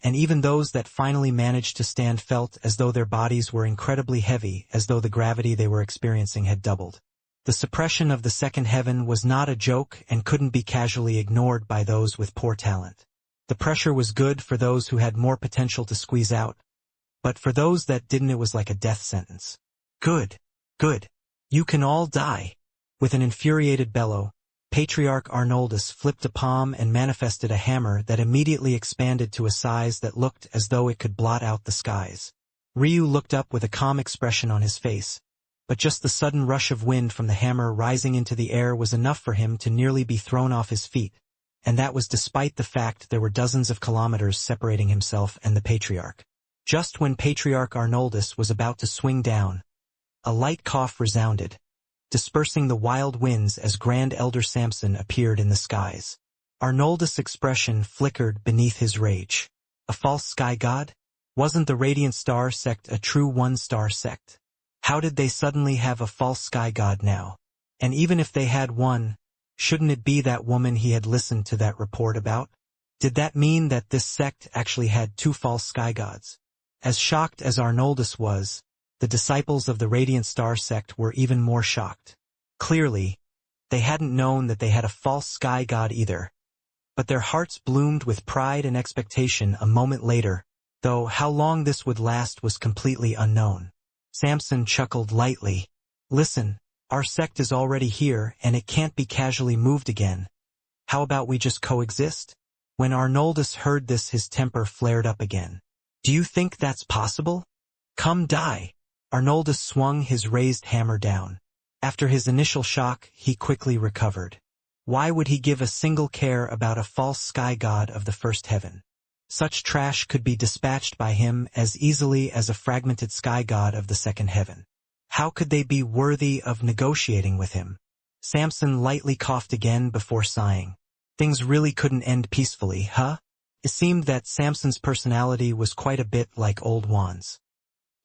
and even those that finally managed to stand felt as though their bodies were incredibly heavy, as though the gravity they were experiencing had doubled. The suppression of the second heaven was not a joke and couldn't be casually ignored by those with poor talent. The pressure was good for those who had more potential to squeeze out, but for those that didn't it was like a death sentence. Good. Good. You can all die. With an infuriated bellow, Patriarch Arnoldus flipped a palm and manifested a hammer that immediately expanded to a size that looked as though it could blot out the skies. Ryu looked up with a calm expression on his face, but just the sudden rush of wind from the hammer rising into the air was enough for him to nearly be thrown off his feet, and that was despite the fact there were dozens of kilometers separating himself and the Patriarch. Just when Patriarch Arnoldus was about to swing down, a light cough resounded, dispersing the wild winds as Grand Elder Samson appeared in the skies. Arnoldus' expression flickered beneath his rage. A false sky god? Wasn't the Radiant Star sect a true one-star sect? How did they suddenly have a false sky god now? And even if they had one, shouldn't it be that woman he had listened to that report about? Did that mean that this sect actually had two false sky gods? As shocked as Arnoldus was, the disciples of the Radiant Star sect were even more shocked. Clearly, they hadn't known that they had a false sky god either. But their hearts bloomed with pride and expectation a moment later, though how long this would last was completely unknown. Samson chuckled lightly. Listen, our sect is already here and it can't be casually moved again. How about we just coexist? When Arnoldus heard this his temper flared up again. Do you think that's possible? Come die. Arnoldus swung his raised hammer down. After his initial shock, he quickly recovered. Why would he give a single care about a false sky god of the first heaven? Such trash could be dispatched by him as easily as a fragmented sky god of the second heaven. How could they be worthy of negotiating with him? Samson lightly coughed again before sighing. Things really couldn't end peacefully, huh? It seemed that Samson's personality was quite a bit like Old Juan's.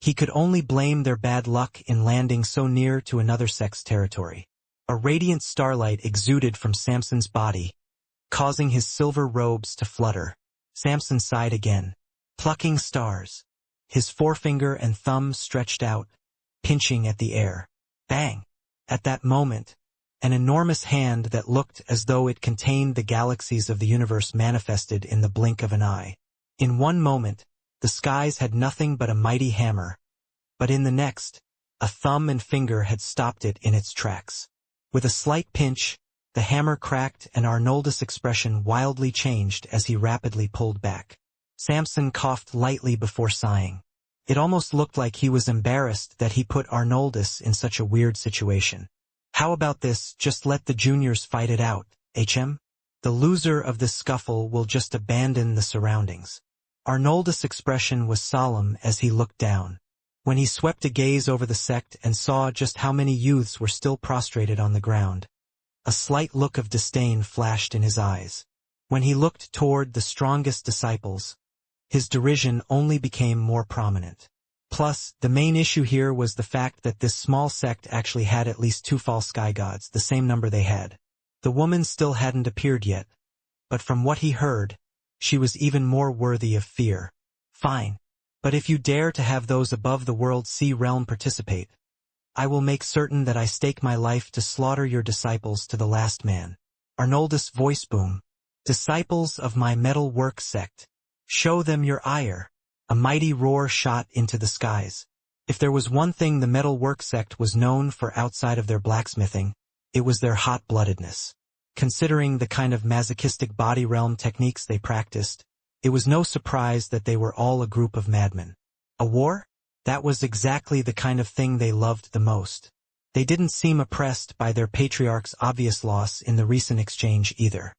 He could only blame their bad luck in landing so near to another sect's territory. A radiant starlight exuded from Samson's body, causing his silver robes to flutter. Samson sighed again, plucking stars. His forefinger and thumb stretched out, pinching at the air. Bang! At that moment, an enormous hand that looked as though it contained the galaxies of the universe manifested in the blink of an eye. In one moment, the skies had nothing but a mighty hammer, but in the next, a thumb and finger had stopped it in its tracks. With a slight pinch, the hammer cracked and Arnoldus' expression wildly changed as he rapidly pulled back. Samson coughed lightly before sighing. It almost looked like he was embarrassed that he put Arnoldus in such a weird situation. How about this, just let the juniors fight it out, HM? The loser of this scuffle will just abandon the surroundings. Arnoldus' expression was solemn as he looked down. When he swept a gaze over the sect and saw just how many youths were still prostrated on the ground, a slight look of disdain flashed in his eyes. When he looked toward the strongest disciples, his derision only became more prominent. Plus, the main issue here was the fact that this small sect actually had at least two false sky gods, the same number they had. The woman still hadn't appeared yet, but from what he heard, she was even more worthy of fear. Fine. But if you dare to have those above the World Sea realm participate, I will make certain that I stake my life to slaughter your disciples to the last man. Arnoldus' voice boomed. Disciples of my metal work sect, show them your ire. A mighty roar shot into the skies. If there was one thing the metal work sect was known for outside of their blacksmithing, it was their hot-bloodedness. Considering the kind of masochistic body realm techniques they practiced, it was no surprise that they were all a group of madmen. A war? That was exactly the kind of thing they loved the most. They didn't seem oppressed by their patriarch's obvious loss in the recent exchange either.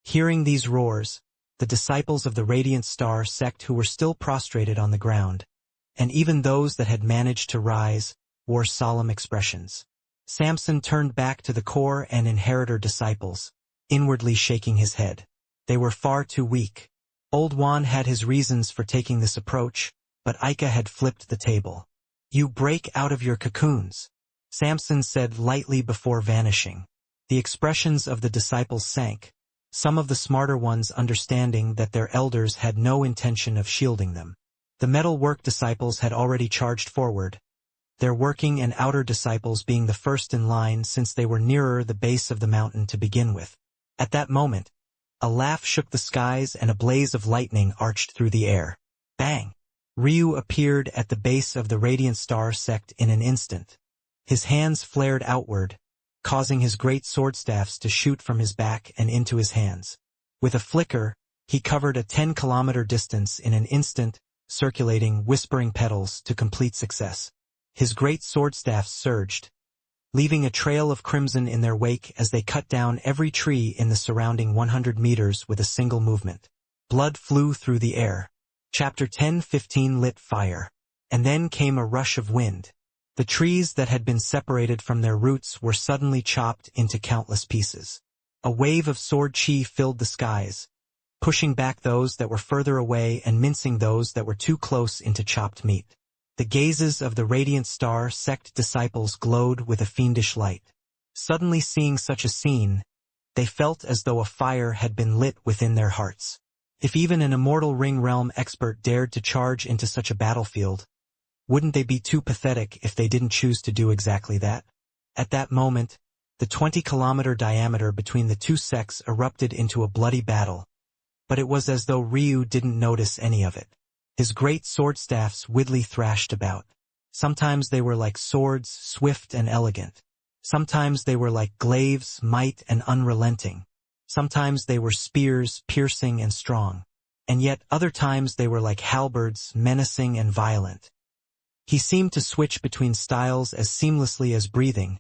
Hearing these roars, the disciples of the Radiant Star sect who were still prostrated on the ground, and even those that had managed to rise wore solemn expressions. Samson turned back to the core and inheritor disciples, inwardly shaking his head. They were far too weak. Old Juan had his reasons for taking this approach, but Ica had flipped the table. "You break out of your cocoons," Samson said lightly before vanishing. The expressions of the disciples sank, some of the smarter ones understanding that their elders had no intention of shielding them. The metal work disciples had already charged forward, their working and outer disciples being the first in line since they were nearer the base of the mountain to begin with. At that moment, a laugh shook the skies and a blaze of lightning arched through the air. Bang! Ryu appeared at the base of the radiant star sect in an instant. His hands flared outward, causing his great swordstaffs to shoot from his back and into his hands. With a flicker, he covered a 10-kilometer distance in an instant, circulating, whispering petals to complete success. His great swordstaffs surged, leaving a trail of crimson in their wake as they cut down every tree in the surrounding 100 meters with a single movement. Blood flew through the air. Chapter 10:15 lit fire. And then came a rush of wind. The trees that had been separated from their roots were suddenly chopped into countless pieces. A wave of sword chi filled the skies, pushing back those that were further away and mincing those that were too close into chopped meat. The gazes of the radiant star sect disciples glowed with a fiendish light. Suddenly seeing such a scene, they felt as though a fire had been lit within their hearts. If even an immortal ring realm expert dared to charge into such a battlefield, wouldn't they be too pathetic if they didn't choose to do exactly that? At that moment, the 20-kilometer diameter between the two sects erupted into a bloody battle, but it was as though Ryu didn't notice any of it. His great swordstaffs widely thrashed about. Sometimes they were like swords, swift and elegant. Sometimes they were like glaives, might and unrelenting. Sometimes they were spears, piercing and strong. And yet other times they were like halberds, menacing and violent. He seemed to switch between styles as seamlessly as breathing,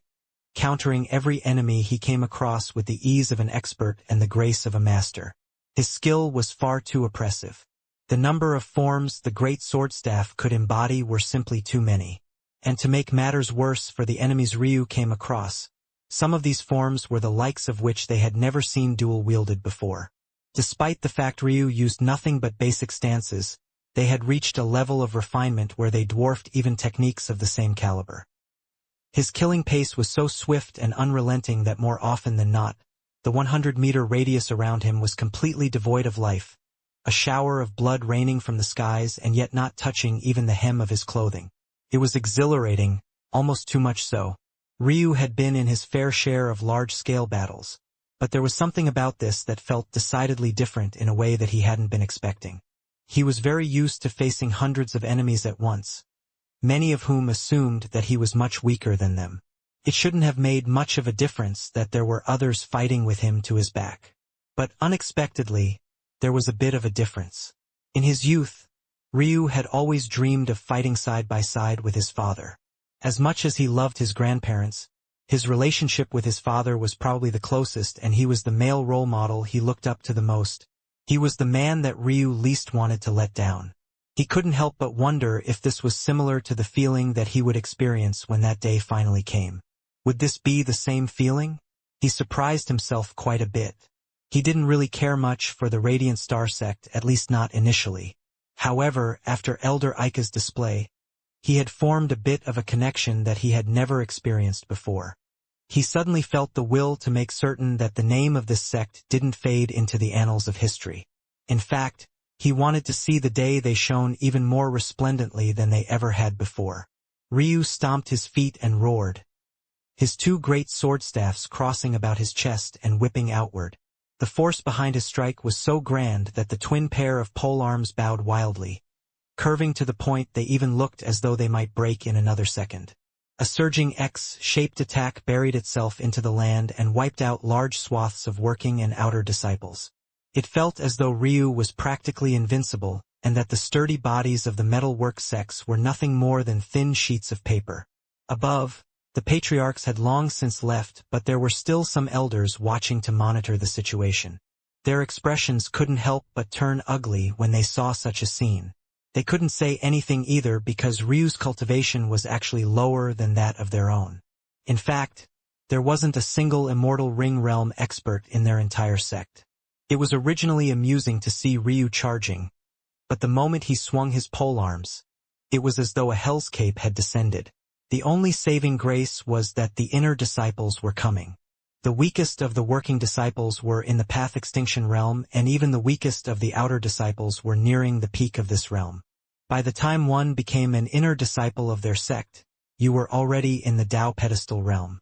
countering every enemy he came across with the ease of an expert and the grace of a master. His skill was far too oppressive. The number of forms the great swordstaff could embody were simply too many. And to make matters worse for the enemies Ryu came across, some of these forms were the likes of which they had never seen dual-wielded before. Despite the fact Ryu used nothing but basic stances, they had reached a level of refinement where they dwarfed even techniques of the same caliber. His killing pace was so swift and unrelenting that more often than not, the 100-meter radius around him was completely devoid of life, a shower of blood raining from the skies and yet not touching even the hem of his clothing. It was exhilarating, almost too much so. Ryu had been in his fair share of large-scale battles, but there was something about this that felt decidedly different in a way that he hadn't been expecting. He was very used to facing hundreds of enemies at once, many of whom assumed that he was much weaker than them. It shouldn't have made much of a difference that there were others fighting with him to his back. But unexpectedly, there was a bit of a difference. In his youth, Ryu had always dreamed of fighting side by side with his father. As much as he loved his grandparents, his relationship with his father was probably the closest, and he was the male role model he looked up to the most. He was the man that Ryu least wanted to let down. He couldn't help but wonder if this was similar to the feeling that he would experience when that day finally came. Would this be the same feeling? He surprised himself quite a bit. He didn't really care much for the Radiant Star sect, at least not initially. However, after Elder Ica's display, he had formed a bit of a connection that he had never experienced before. He suddenly felt the will to make certain that the name of this sect didn't fade into the annals of history. In fact, he wanted to see the day they shone even more resplendently than they ever had before. Ryu stomped his feet and roared, his two great swordstaffs crossing about his chest and whipping outward. The force behind his strike was so grand that the twin pair of polearms bowed wildly, curving to the point they even looked as though they might break in another second. A surging X-shaped attack buried itself into the land and wiped out large swaths of working and outer disciples. It felt as though Ryu was practically invincible, and that the sturdy bodies of the metalwork sects were nothing more than thin sheets of paper. Above, the patriarchs had long since left, but there were still some elders watching to monitor the situation. Their expressions couldn't help but turn ugly when they saw such a scene. They couldn't say anything either because Ryu's cultivation was actually lower than that of their own. In fact, there wasn't a single immortal ring realm expert in their entire sect. It was originally amusing to see Ryu charging, but the moment he swung his polearms, it was as though a hell's cape had descended. The only saving grace was that the inner disciples were coming. The weakest of the working disciples were in the path extinction realm, and even the weakest of the outer disciples were nearing the peak of this realm. By the time one became an inner disciple of their sect, you were already in the Tao pedestal realm.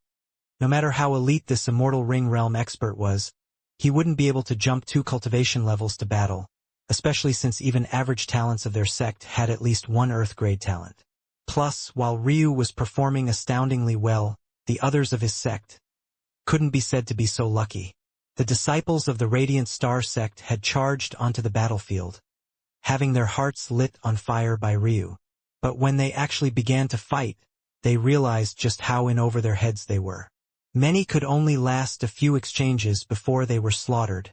No matter how elite this immortal ring realm expert was, he wouldn't be able to jump 2 cultivation levels to battle, especially since even average talents of their sect had at least 1 earth grade talent. Plus, while Ryu was performing astoundingly well, the others of his sect couldn't be said to be so lucky. The disciples of the Radiant Star sect had charged onto the battlefield, having their hearts lit on fire by Ryu. But when they actually began to fight, they realized just how in over their heads they were. Many could only last a few exchanges before they were slaughtered,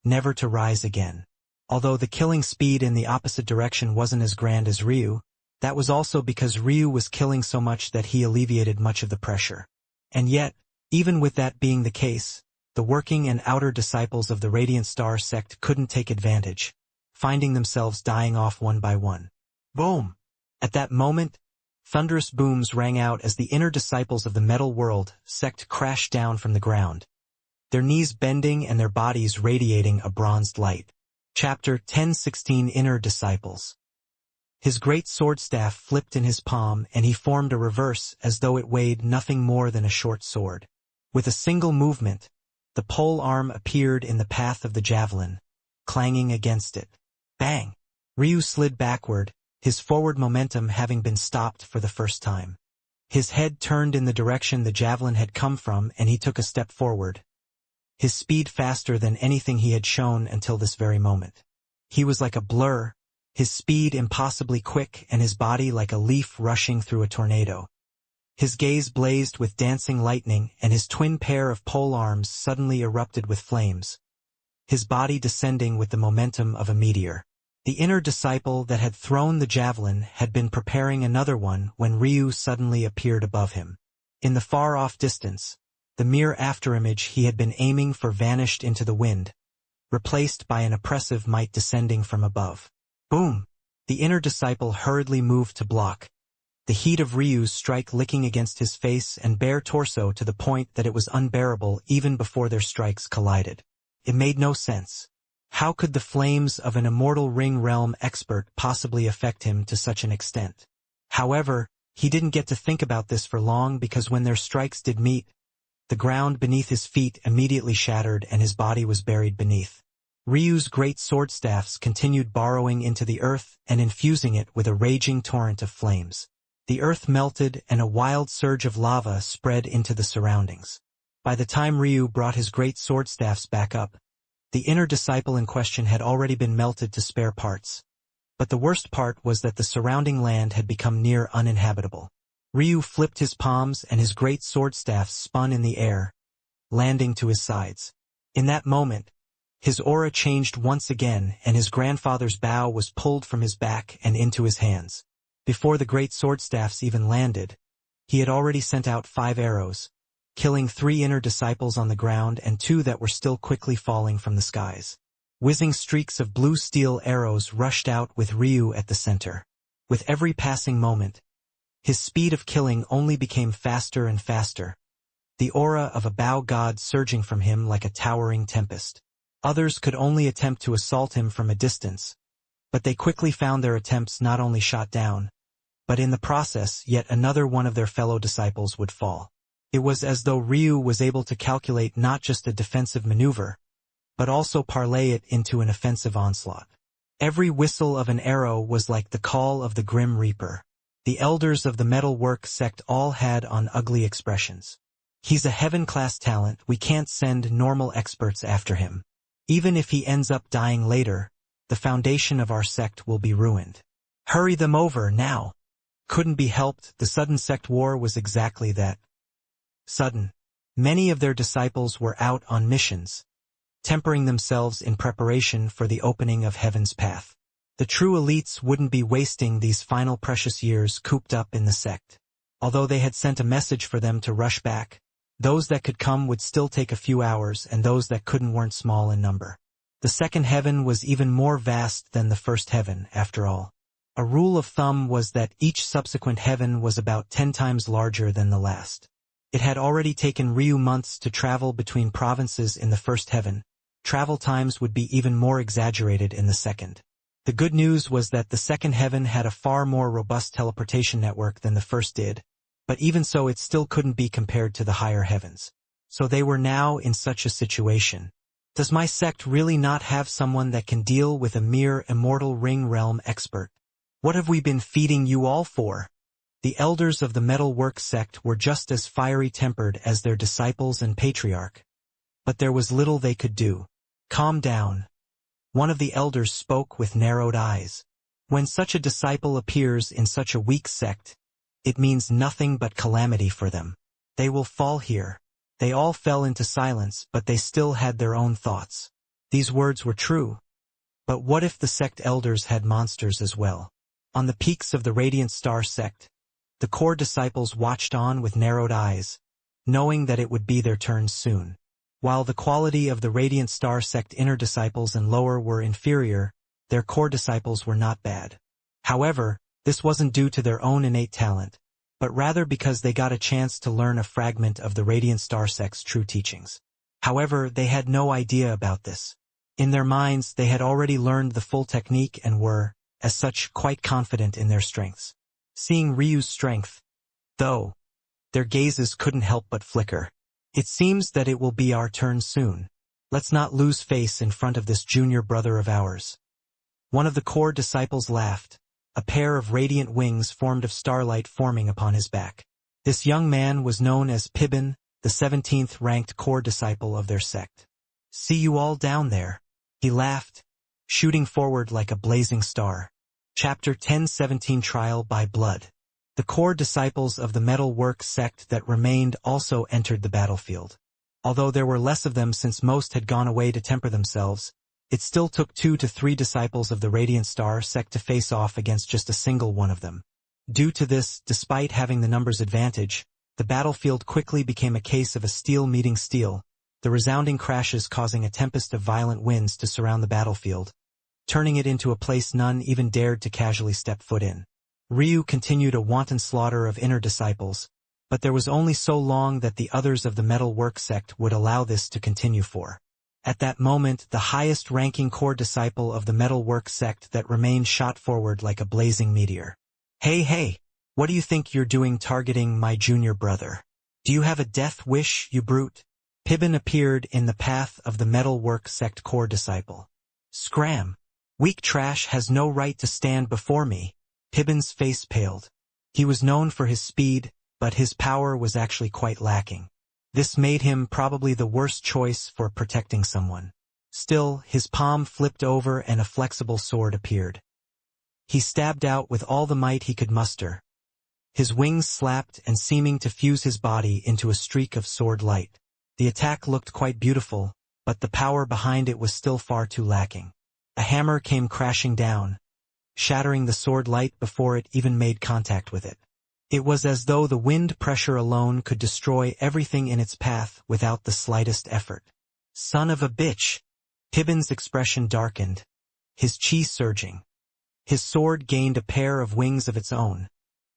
never to rise again. Although the killing speed in the opposite direction wasn't as grand as Ryu, that was also because Ryu was killing so much that he alleviated much of the pressure. And yet, even with that being the case, the working and outer disciples of the Radiant Star sect couldn't take advantage, finding themselves dying off one by one. Boom! At that moment, thunderous booms rang out as the inner disciples of the Metal World sect crashed down from the ground, their knees bending and their bodies radiating a bronzed light. Chapter 10:16 Inner Disciples. His great sword staff flipped in his palm and he formed a reverse as though it weighed nothing more than a short sword. With a single movement, the pole arm appeared in the path of the javelin, clanging against it. Bang! Ryu slid backward, his forward momentum having been stopped for the first time. His head turned in the direction the javelin had come from and he took a step forward, his speed faster than anything he had shown until this very moment. He was like a blur, his speed impossibly quick and his body like a leaf rushing through a tornado. His gaze blazed with dancing lightning and his twin pair of pole arms suddenly erupted with flames, his body descending with the momentum of a meteor. The inner disciple that had thrown the javelin had been preparing another one when Ryu suddenly appeared above him. In the far-off distance, the mere afterimage he had been aiming for vanished into the wind, replaced by an oppressive might descending from above. Boom! The inner disciple hurriedly moved to block, the heat of Ryu's strike licking against his face and bare torso to the point that it was unbearable even before their strikes collided. It made no sense. How could the flames of an immortal ring realm expert possibly affect him to such an extent? However, he didn't get to think about this for long because when their strikes did meet, the ground beneath his feet immediately shattered and his body was buried beneath. Ryu's great sword staffs continued burrowing into the earth and infusing it with a raging torrent of flames. The earth melted and a wild surge of lava spread into the surroundings. By the time Ryu brought his great sword staffs back up, the inner disciple in question had already been melted to spare parts. But the worst part was that the surrounding land had become near uninhabitable. Ryu flipped his palms and his great sword staffs spun in the air, landing to his sides. In that moment, his aura changed once again and his grandfather's bow was pulled from his back and into his hands. Before the great sword staffs even landed, he had already sent out 5 arrows, killing 3 inner disciples on the ground and 2 that were still quickly falling from the skies. Whizzing streaks of blue steel arrows rushed out with Ryu at the center. With every passing moment, his speed of killing only became faster and faster, the aura of a bow god surging from him like a towering tempest. Others could only attempt to assault him from a distance, but they quickly found their attempts not only shot down, but in the process yet another one of their fellow disciples would fall. It was as though Ryu was able to calculate not just a defensive maneuver, but also parlay it into an offensive onslaught. Every whistle of an arrow was like the call of the Grim Reaper. The elders of the metalwork sect all had on ugly expressions. He's a heaven-class talent, we can't send normal experts after him. Even if he ends up dying later, the foundation of our sect will be ruined. Hurry them over, now! Couldn't be helped, the sudden sect war was exactly that. Sudden. Many of their disciples were out on missions, tempering themselves in preparation for the opening of heaven's path. The true elites wouldn't be wasting these final precious years cooped up in the sect. Although they had sent a message for them to rush back, those that could come would still take a few hours, and those that couldn't weren't small in number. The second heaven was even more vast than the first heaven, after all. A rule of thumb was that each subsequent heaven was about 10 times larger than the last. It had already taken Ryu months to travel between provinces in the first heaven. Travel times would be even more exaggerated in the second. The good news was that the second heaven had a far more robust teleportation network than the first did, but even so it still couldn't be compared to the higher heavens. So they were now in such a situation. Does my sect really not have someone that can deal with a mere immortal ring realm expert? What have we been feeding you all for? The elders of the metalwork sect were just as fiery-tempered as their disciples and patriarch. But there was little they could do. Calm down. One of the elders spoke with narrowed eyes. When such a disciple appears in such a weak sect, it means nothing but calamity for them. They will fall here. They all fell into silence, but they still had their own thoughts. These words were true. But what if the sect elders had monsters as well? On the peaks of the Radiant Star sect, the core disciples watched on with narrowed eyes, knowing that it would be their turn soon. While the quality of the Radiant Star sect inner disciples and lower were inferior, their core disciples were not bad. However, this wasn't due to their own innate talent, but rather because they got a chance to learn a fragment of the Radiant Star sect's true teachings. However, they had no idea about this. In their minds, they had already learned the full technique and were, as such, quite confident in their strengths. Seeing Ryu's strength, though, their gazes couldn't help but flicker. It seems that it will be our turn soon. Let's not lose face in front of this junior brother of ours. One of the core disciples laughed, a pair of radiant wings formed of starlight forming upon his back. This young man was known as Pibin, the 17th ranked core disciple of their sect. See you all down there. He laughed, shooting forward like a blazing star. Chapter 1017 Trial by Blood. The core disciples of the metalwork sect that remained also entered the battlefield. Although there were less of them since most had gone away to temper themselves, it still took 2 to 3 disciples of the Radiant Star sect to face off against just a single one of them. Due to this, despite having the numbers advantage, the battlefield quickly became a case of a steel meeting steel, the resounding crashes causing a tempest of violent winds to surround the battlefield, turning it into a place none even dared to casually step foot in. Ryu continued a wanton slaughter of inner disciples, but there was only so long that the others of the metalwork sect would allow this to continue for. At that moment, the highest-ranking core disciple of the metalwork sect that remained shot forward like a blazing meteor. Hey, what do you think you're doing targeting my junior brother? Do you have a death wish, you brute? Pibin appeared in the path of the metalwork sect core disciple. Scram! Weak trash has no right to stand before me. Pibin's face paled. He was known for his speed, but his power was actually quite lacking. This made him probably the worst choice for protecting someone. Still, his palm flipped over and a flexible sword appeared. He stabbed out with all the might he could muster. His wings slapped and seeming to fuse his body into a streak of sword light. The attack looked quite beautiful, but the power behind it was still far too lacking. A hammer came crashing down, shattering the sword light before it even made contact with it. It was as though the wind pressure alone could destroy everything in its path without the slightest effort. Son of a bitch! Pibin's expression darkened, his chi surging. His sword gained a pair of wings of its own,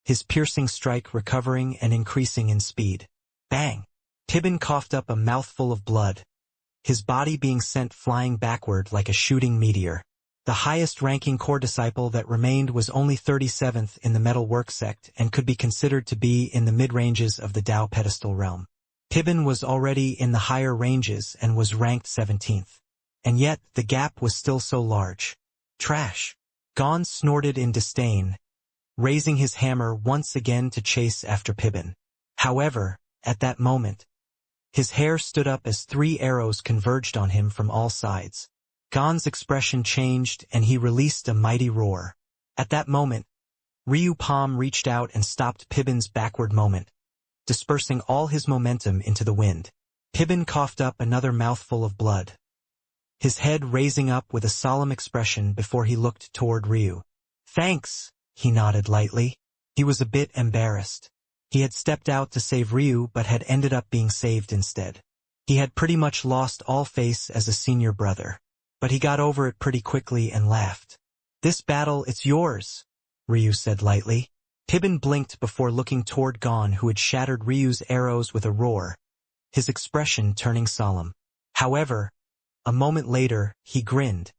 his piercing strike recovering and increasing in speed. Bang! Pibin coughed up a mouthful of blood, his body being sent flying backward like a shooting meteor. The highest-ranking core disciple that remained was only 37th in the metalwork sect and could be considered to be in the mid-ranges of the Dao pedestal realm. Pibin was already in the higher ranges and was ranked 17th. And yet, the gap was still so large. Trash! Gon snorted in disdain, raising his hammer once again to chase after Pibin. However, at that moment, his hair stood up as 3 arrows converged on him from all sides. Gon's expression changed and he released a mighty roar. At that moment, Ryu Palm reached out and stopped Pibin's backward moment, dispersing all his momentum into the wind. Pibin coughed up another mouthful of blood. his head raising up with a solemn expression before he looked toward Ryu. "Thanks," he nodded lightly. He was a bit embarrassed. He had stepped out to save Ryu but had ended up being saved instead. He had pretty much lost all face as a senior brother. But he got over it pretty quickly and laughed. "This battle, it's yours," Ryu said lightly. Pibin blinked before looking toward Gon, who had shattered Ryu's arrows with a roar, his expression turning solemn. However, a moment later, he grinned,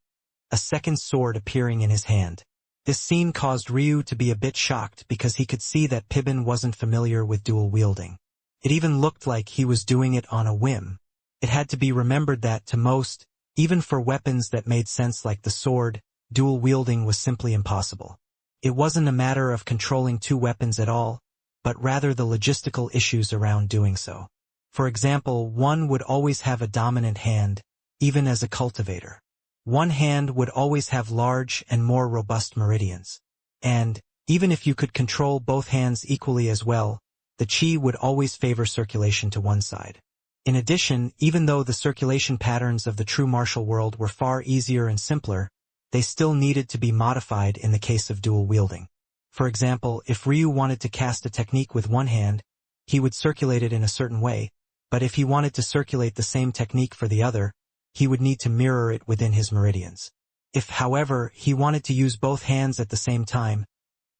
a second sword appearing in his hand. This scene caused Ryu to be a bit shocked because he could see that Pibin wasn't familiar with dual wielding. It even looked like he was doing it on a whim. It had to be remembered that, to most, even for weapons that made sense like the sword, dual wielding was simply impossible. It wasn't a matter of controlling two weapons at all, but rather the logistical issues around doing so. For example, one would always have a dominant hand, even as a cultivator. One hand would always have large and more robust meridians. And, even if you could control both hands equally as well, the chi would always favor circulation to one side. In addition, even though the circulation patterns of the true martial world were far easier and simpler, they still needed to be modified in the case of dual wielding. For example, if Ryu wanted to cast a technique with one hand, he would circulate it in a certain way, but if he wanted to circulate the same technique for the other, he would need to mirror it within his meridians. If, however, he wanted to use both hands at the same time,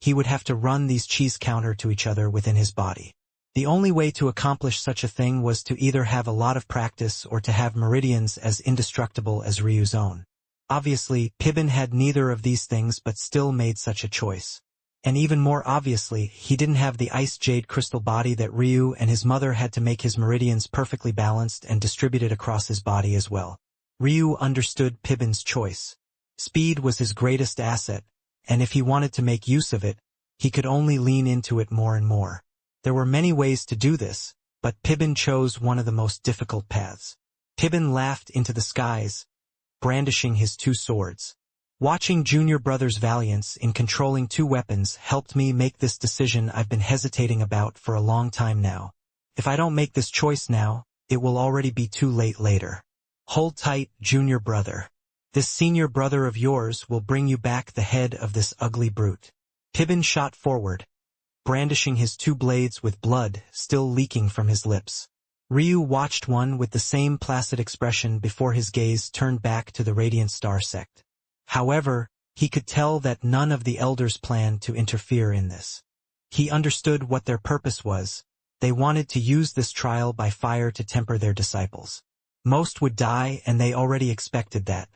he would have to run these chis counter to each other within his body. The only way to accomplish such a thing was to either have a lot of practice or to have meridians as indestructible as Ryu's own. Obviously, Pibin had neither of these things but still made such a choice. And even more obviously, he didn't have the ice jade crystal body that Ryu and his mother had to make his meridians perfectly balanced and distributed across his body as well. Ryu understood Pibin's choice. Speed was his greatest asset, and if he wanted to make use of it, he could only lean into it more and more. There were many ways to do this, but Pibin chose one of the most difficult paths. Pibin laughed into the skies, brandishing his two swords. Watching junior brother's valiance in controlling two weapons helped me make this decision I've been hesitating about for a long time now. If I don't make this choice now, it will already be too late later. Hold tight, junior brother. This senior brother of yours will bring you back the head of this ugly brute. Pibin shot forward, brandishing his two blades with blood still leaking from his lips. Ryu watched one with the same placid expression before his gaze turned back to the Radiant Star sect. However, he could tell that none of the elders planned to interfere in this. He understood what their purpose was. They wanted to use this trial by fire to temper their disciples. Most would die, and they already expected that.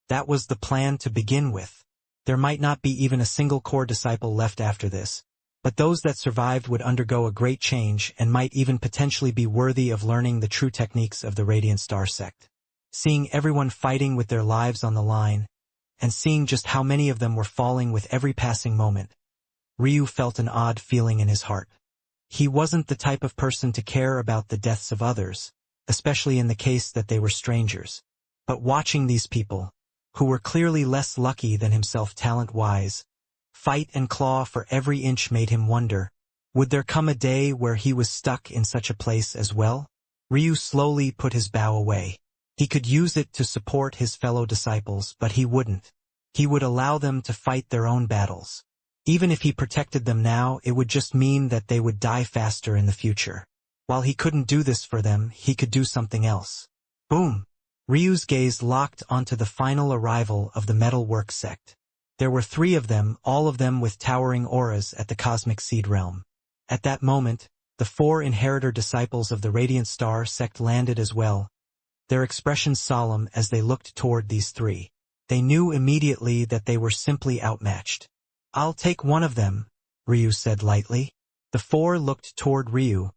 That was the plan to begin with. There might not be even a single core disciple left after this, but those that survived would undergo a great change and might even potentially be worthy of learning the true techniques of the Radiant Star sect. Seeing everyone fighting with their lives on the line, and seeing just how many of them were falling with every passing moment, Ryu felt an odd feeling in his heart. He wasn't the type of person to care about the deaths of others, especially in the case that they were strangers. But watching these people, who were clearly less lucky than himself talent-wise, fight and claw for every inch made him wonder, would there come a day where he was stuck in such a place as well? Ryu slowly put his bow away. He could use it to support his fellow disciples, but he wouldn't. He would allow them to fight their own battles. Even if he protected them now, it would just mean that they would die faster in the future. While he couldn't do this for them, he could do something else. Boom! Ryu's gaze locked onto the final arrival of the Metalwork sect. There were 3 of them, all of them with towering auras at the Cosmic Seed Realm. At that moment, the 4 inheritor disciples of the Radiant Star sect landed as well, their expressions solemn as they looked toward these 3. They knew immediately that they were simply outmatched. "I'll take one of them," Ryu said lightly. The 4 looked toward Ryu,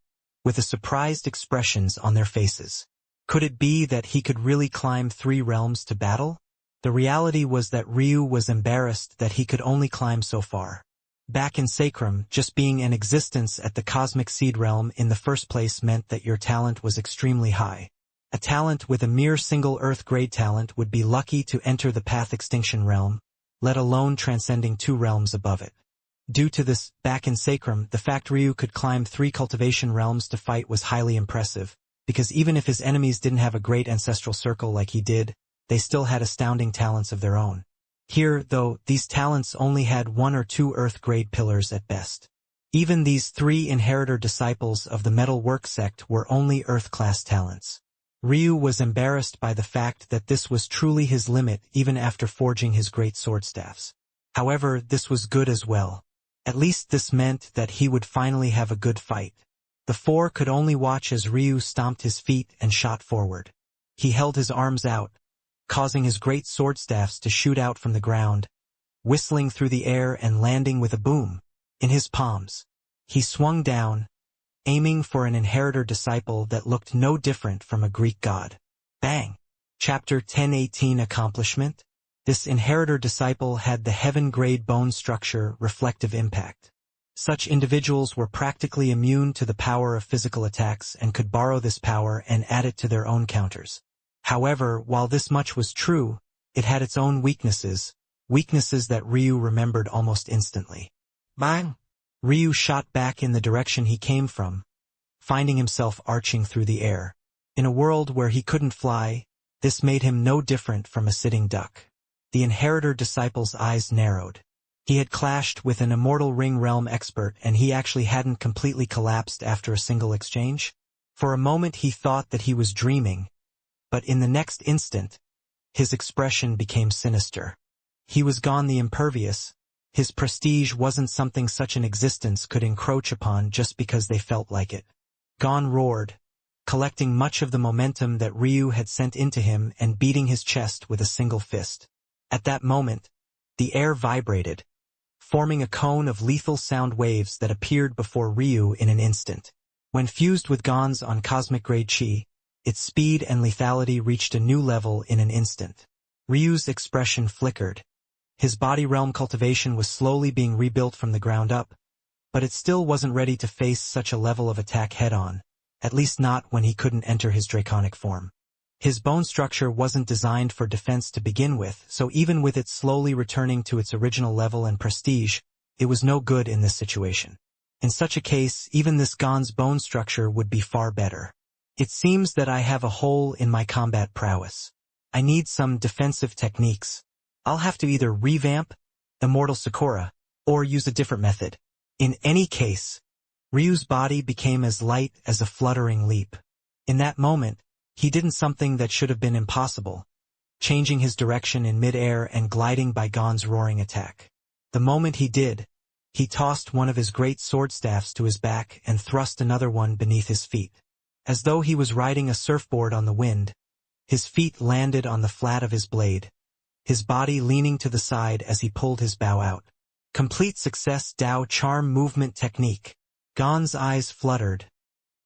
with a surprised expressions on their faces. Could it be that he could really climb 3 realms to battle? The reality was that Ryu was embarrassed that he could only climb so far. Back in Sacrum, just being in existence at the Cosmic Seed Realm in the first place meant that your talent was extremely high. A talent with a mere single Earth-grade talent would be lucky to enter the Path Extinction Realm, let alone transcending 2 realms above it. Due to this, back in Sacrum, the fact Ryu could climb 3 cultivation realms to fight was highly impressive, because even if his enemies didn't have a great ancestral circle like he did, they still had astounding talents of their own. Here, though, these talents only had 1 or 2 Earth-grade pillars at best. Even these 3 inheritor disciples of the Metal Work sect were only Earth-class talents. Ryu was embarrassed by the fact that this was truly his limit even after forging his great swordstaffs. However, this was good as well. At least this meant that he would finally have a good fight. The 4 could only watch as Ryu stomped his feet and shot forward. He held his arms out, causing his great swordstaffs to shoot out from the ground, whistling through the air and landing with a boom in his palms. He swung down, aiming for an inheritor disciple that looked no different from a Greek god. Bang! Chapter 1018 Accomplishment. This inheritor disciple had the heaven-grade bone structure reflective impact. Such individuals were practically immune to the power of physical attacks and could borrow this power and add it to their own counters. However, while this much was true, it had its own weaknesses that Ryu remembered almost instantly. Bang! Ryu shot back in the direction he came from, finding himself arching through the air. In a world where he couldn't fly, this made him no different from a sitting duck. The inheritor disciple's eyes narrowed. He had clashed with an immortal ring realm expert and he actually hadn't completely collapsed after a single exchange. For a moment he thought that he was dreaming, but in the next instant, his expression became sinister. He was gone the impervious. His prestige wasn't something such an existence could encroach upon just because they felt like it. Gon roared, collecting much of the momentum that Ryu had sent into him and beating his chest with a single fist. At that moment, the air vibrated, forming a cone of lethal sound waves that appeared before Ryu in an instant. When fused with Gon's on cosmic-grade chi, its speed and lethality reached a new level in an instant. Ryu's expression flickered. His body realm cultivation was slowly being rebuilt from the ground up, but it still wasn't ready to face such a level of attack head-on, at least not when he couldn't enter his draconic form. His bone structure wasn't designed for defense to begin with, so even with it slowly returning to its original level and prestige, it was no good in this situation. In such a case, even this Gon's bone structure would be far better. It seems that I have a hole in my combat prowess. I need some defensive techniques. I'll have to either revamp Immortal Sakura, or use a different method. In any case, Ryu's body became as light as a fluttering leap. In that moment, he did something that should have been impossible, changing his direction in mid-air and gliding by Gon's roaring attack. The moment he did, he tossed one of his great swordstaffs to his back and thrust another one beneath his feet. As though he was riding a surfboard on the wind, his feet landed on the flat of his blade, his body leaning to the side as he pulled his bow out. Complete success Dao charm movement technique. Gon's eyes fluttered,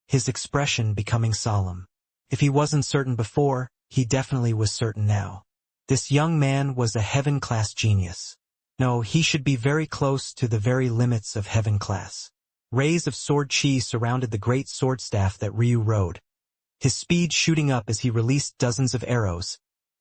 his expression becoming solemn. If he wasn't certain before, he definitely was certain now. This young man was a heaven-class genius. No, he should be very close to the very limits of heaven class. Rays of sword chi surrounded the great sword staff that Ryu rode, his speed shooting up as he released dozens of arrows,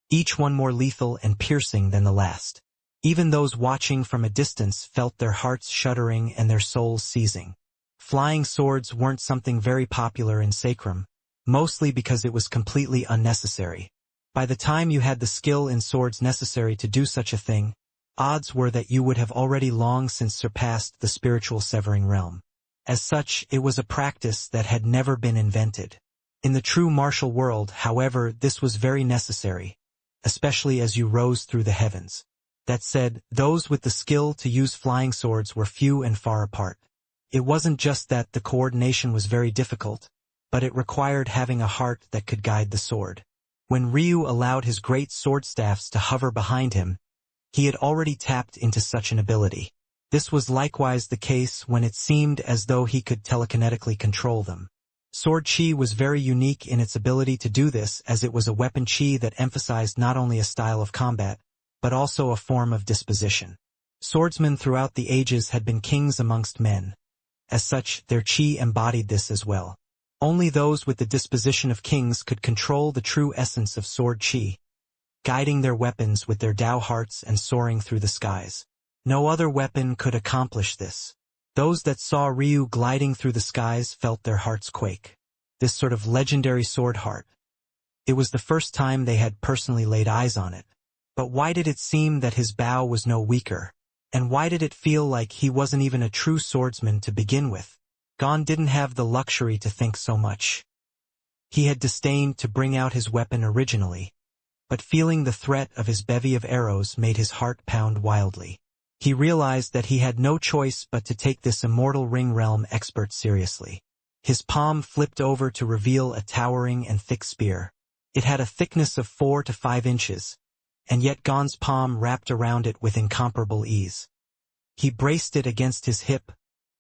each one more lethal and piercing than the last. Even those watching from a distance felt their hearts shuddering and their souls seizing. Flying swords weren't something very popular in Sacrum, mostly because it was completely unnecessary. By the time you had the skill in swords necessary to do such a thing, odds were that you would have already long since surpassed the spiritual severing realm. As such, it was a practice that had never been invented. In the true martial world, however, this was very necessary, especially as you rose through the heavens. That said, those with the skill to use flying swords were few and far apart. It wasn't just that the coordination was very difficult, but it required having a heart that could guide the sword. When Ryu allowed his great sword staffs to hover behind him, he had already tapped into such an ability. This was likewise the case when it seemed as though he could telekinetically control them. Sword chi was very unique in its ability to do this, as it was a weapon chi that emphasized not only a style of combat, but also a form of disposition. Swordsmen throughout the ages had been kings amongst men. As such, their chi embodied this as well. Only those with the disposition of kings could control the true essence of sword chi, guiding their weapons with their Dao hearts and soaring through the skies. No other weapon could accomplish this. Those that saw Ryu gliding through the skies felt their hearts quake. This sort of legendary sword heart, It was the first time they had personally laid eyes on it. But why did it seem that his bow was no weaker? And why did it feel like he wasn't even a true swordsman to begin with? Gon didn't have the luxury to think so much. He had disdained to bring out his weapon originally, but feeling the threat of his bevy of arrows made his heart pound wildly. He realized that he had no choice but to take this immortal ring realm expert seriously. His palm flipped over to reveal a towering and thick spear. It had a thickness of 4 to 5 inches, and yet Gon's palm wrapped around it with incomparable ease. He braced it against his hip,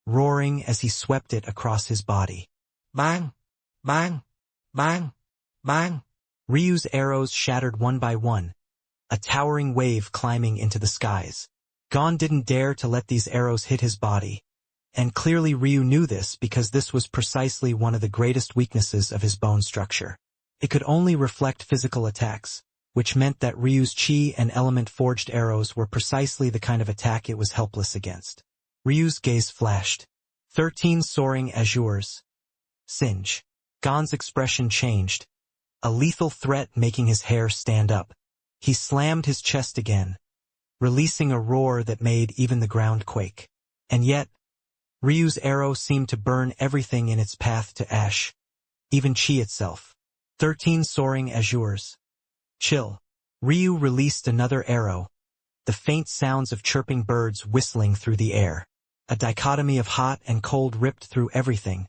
roaring as he swept it across his body. Bang! Bang! Bang! Bang! Ryu's arrows shattered one by one, a towering wave climbing into the skies. Gon didn't dare to let these arrows hit his body, and clearly Ryu knew this because this was precisely one of the greatest weaknesses of his bone structure. It could only reflect physical attacks, which meant that Ryu's chi and element-forged arrows were precisely the kind of attack it was helpless against. Ryu's gaze flashed. 13 soaring azures. Singe. Gon's expression changed, a lethal threat making his hair stand up. He slammed his chest again, releasing a roar that made even the ground quake. And yet, Ryu's arrow seemed to burn everything in its path to ash, even chi itself. 13 soaring azures. Chill. Ryu released another arrow, the faint sounds of chirping birds whistling through the air. A dichotomy of hot and cold ripped through everything.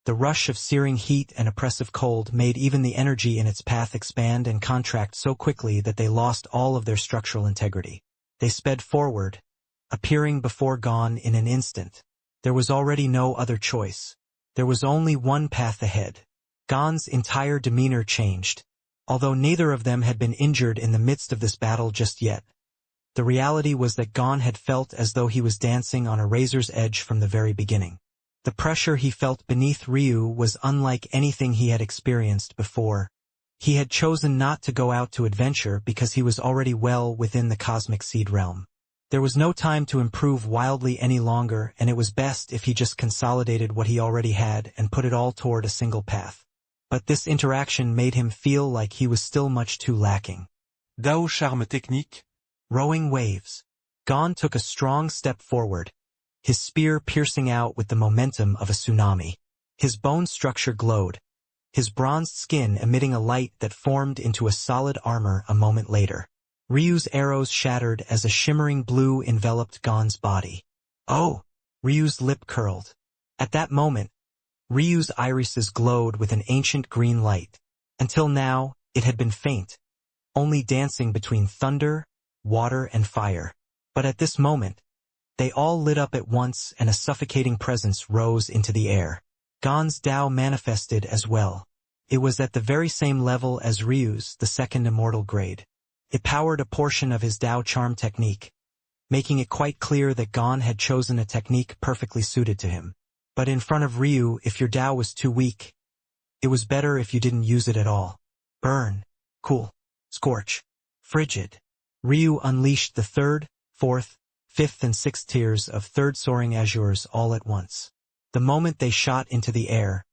The rush of searing heat and oppressive cold made even the energy in its path expand and contract so quickly that they lost all of their structural integrity. They sped forward, appearing before Gon in an instant. There was already no other choice. There was only one path ahead. Gon's entire demeanor changed. Although neither of them had been injured in the midst of this battle just yet, the reality was that Gon had felt as though he was dancing on a razor's edge from the very beginning. The pressure he felt beneath Ryu was unlike anything he had experienced before. He had chosen not to go out to adventure because he was already well within the cosmic seed realm. There was no time to improve wildly any longer, and it was best if he just consolidated what he already had and put it all toward a single path. But this interaction made him feel like he was still much too lacking. Dao charme technique. Rowing waves. Gon took a strong step forward, his spear piercing out with the momentum of a tsunami. His bone structure glowed, his bronzed skin emitting a light that formed into a solid armor a moment later. Ryu's arrows shattered as a shimmering blue enveloped Gon's body. Oh! Ryu's lip curled. At that moment, Ryu's irises glowed with an ancient green light. Until now, it had been faint, only dancing between thunder, water, and fire. But at this moment, they all lit up at once and a suffocating presence rose into the air. Gon's Dao manifested as well. It was at the very same level as Ryu's, the second immortal grade. It powered a portion of his Dao charm technique, making it quite clear that Gon had chosen a technique perfectly suited to him. But in front of Ryu, if your Dao was too weak, it was better if you didn't use it at all. Burn. Cool. Scorch. Frigid. Ryu unleashed the 3rd, 4th, 5th and 6th tiers of 3rd soaring azures all at once. The moment they shot into the air,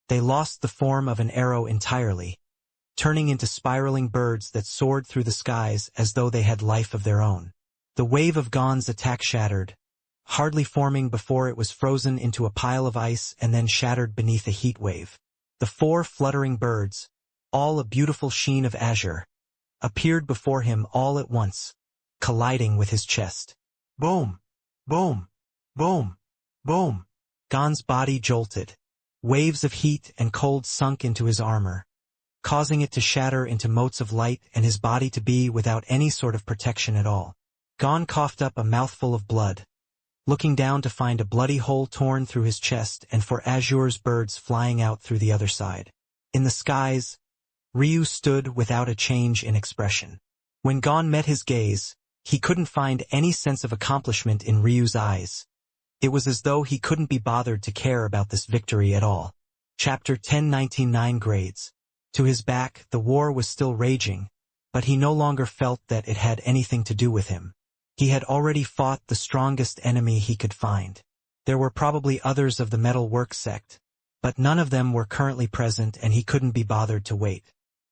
they lost the form of an arrow entirely, turning into spiraling birds that soared through the skies as though they had life of their own. The wave of Gon's attack shattered, hardly forming before it was frozen into a pile of ice and then shattered beneath a heat wave. The 4 fluttering birds, all a beautiful sheen of azure, appeared before him all at once, colliding with his chest. Boom! Boom! Boom! Boom! Gon's body jolted. Waves of heat and cold sunk into his armor, causing it to shatter into motes of light and his body to be without any sort of protection at all. Gon coughed up a mouthful of blood, looking down to find a bloody hole torn through his chest and 4 azure's birds flying out through the other side. In the skies, Ryu stood without a change in expression. When Gon met his gaze, he couldn't find any sense of accomplishment in Ryu's eyes. It was as though he couldn't be bothered to care about this victory at all. Chapter 1099 Grades. To his back, the war was still raging, but he no longer felt that it had anything to do with him. He had already fought the strongest enemy he could find. There were probably others of the metal work sect, but none of them were currently present and he couldn't be bothered to wait.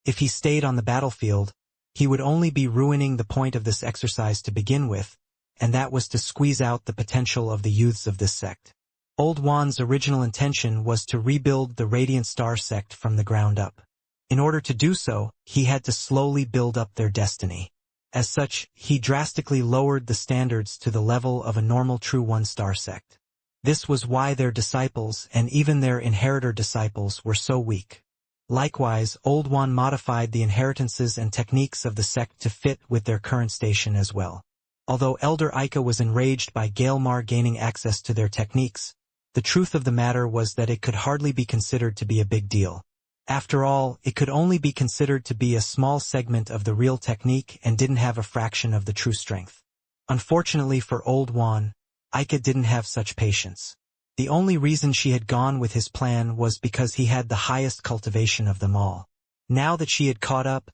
If he stayed on the battlefield, he would only be ruining the point of this exercise to begin with, and that was to squeeze out the potential of the youths of this sect. Old Juan's original intention was to rebuild the Radiant Star sect from the ground up. In order to do so, he had to slowly build up their destiny. As such, he drastically lowered the standards to the level of a normal true one-star sect. This was why their disciples and even their inheritor disciples were so weak. Likewise, Old Juan modified the inheritances and techniques of the sect to fit with their current station as well. Although Elder Ica was enraged by Gaelmar gaining access to their techniques, the truth of the matter was that it could hardly be considered to be a big deal. After all, it could only be considered to be a small segment of the real technique and didn't have a fraction of the true strength. Unfortunately for Old Juan, Ica didn't have such patience. The only reason she had gone with his plan was because he had the highest cultivation of them all. Now that she had caught up,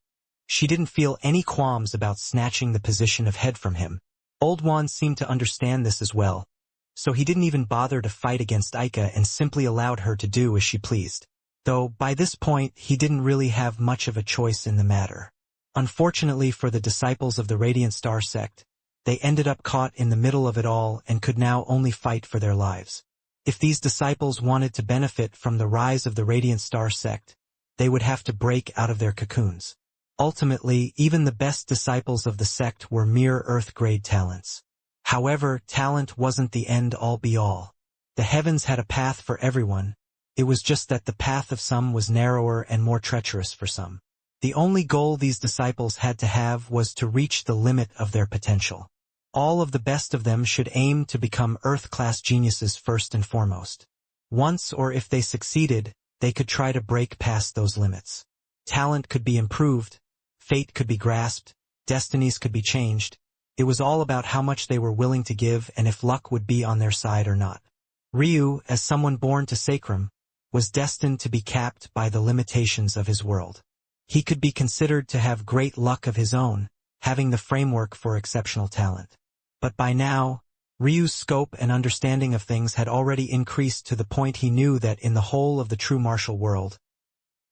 she didn't feel any qualms about snatching the position of head from him. Old Juan seemed to understand this as well, so he didn't even bother to fight against Ica and simply allowed her to do as she pleased. Though, by this point, he didn't really have much of a choice in the matter. Unfortunately for the disciples of the Radiant Star sect, they ended up caught in the middle of it all and could now only fight for their lives. If these disciples wanted to benefit from the rise of the Radiant Star sect, they would have to break out of their cocoons. Ultimately, even the best disciples of the sect were mere Earth-grade talents. However, talent wasn't the end-all be-all. The heavens had a path for everyone. It was just that the path of some was narrower and more treacherous for some. The only goal these disciples had to have was to reach the limit of their potential. All of the best of them should aim to become Earth-class geniuses first and foremost. Once or if they succeeded, they could try to break past those limits. Talent could be improved, fate could be grasped, destinies could be changed. It was all about how much they were willing to give and if luck would be on their side or not. Ryu, as someone born to Sacrum, was destined to be capped by the limitations of his world. He could be considered to have great luck of his own, having the framework for exceptional talent. But by now, Ryu's scope and understanding of things had already increased to the point he knew that in the whole of the true martial world,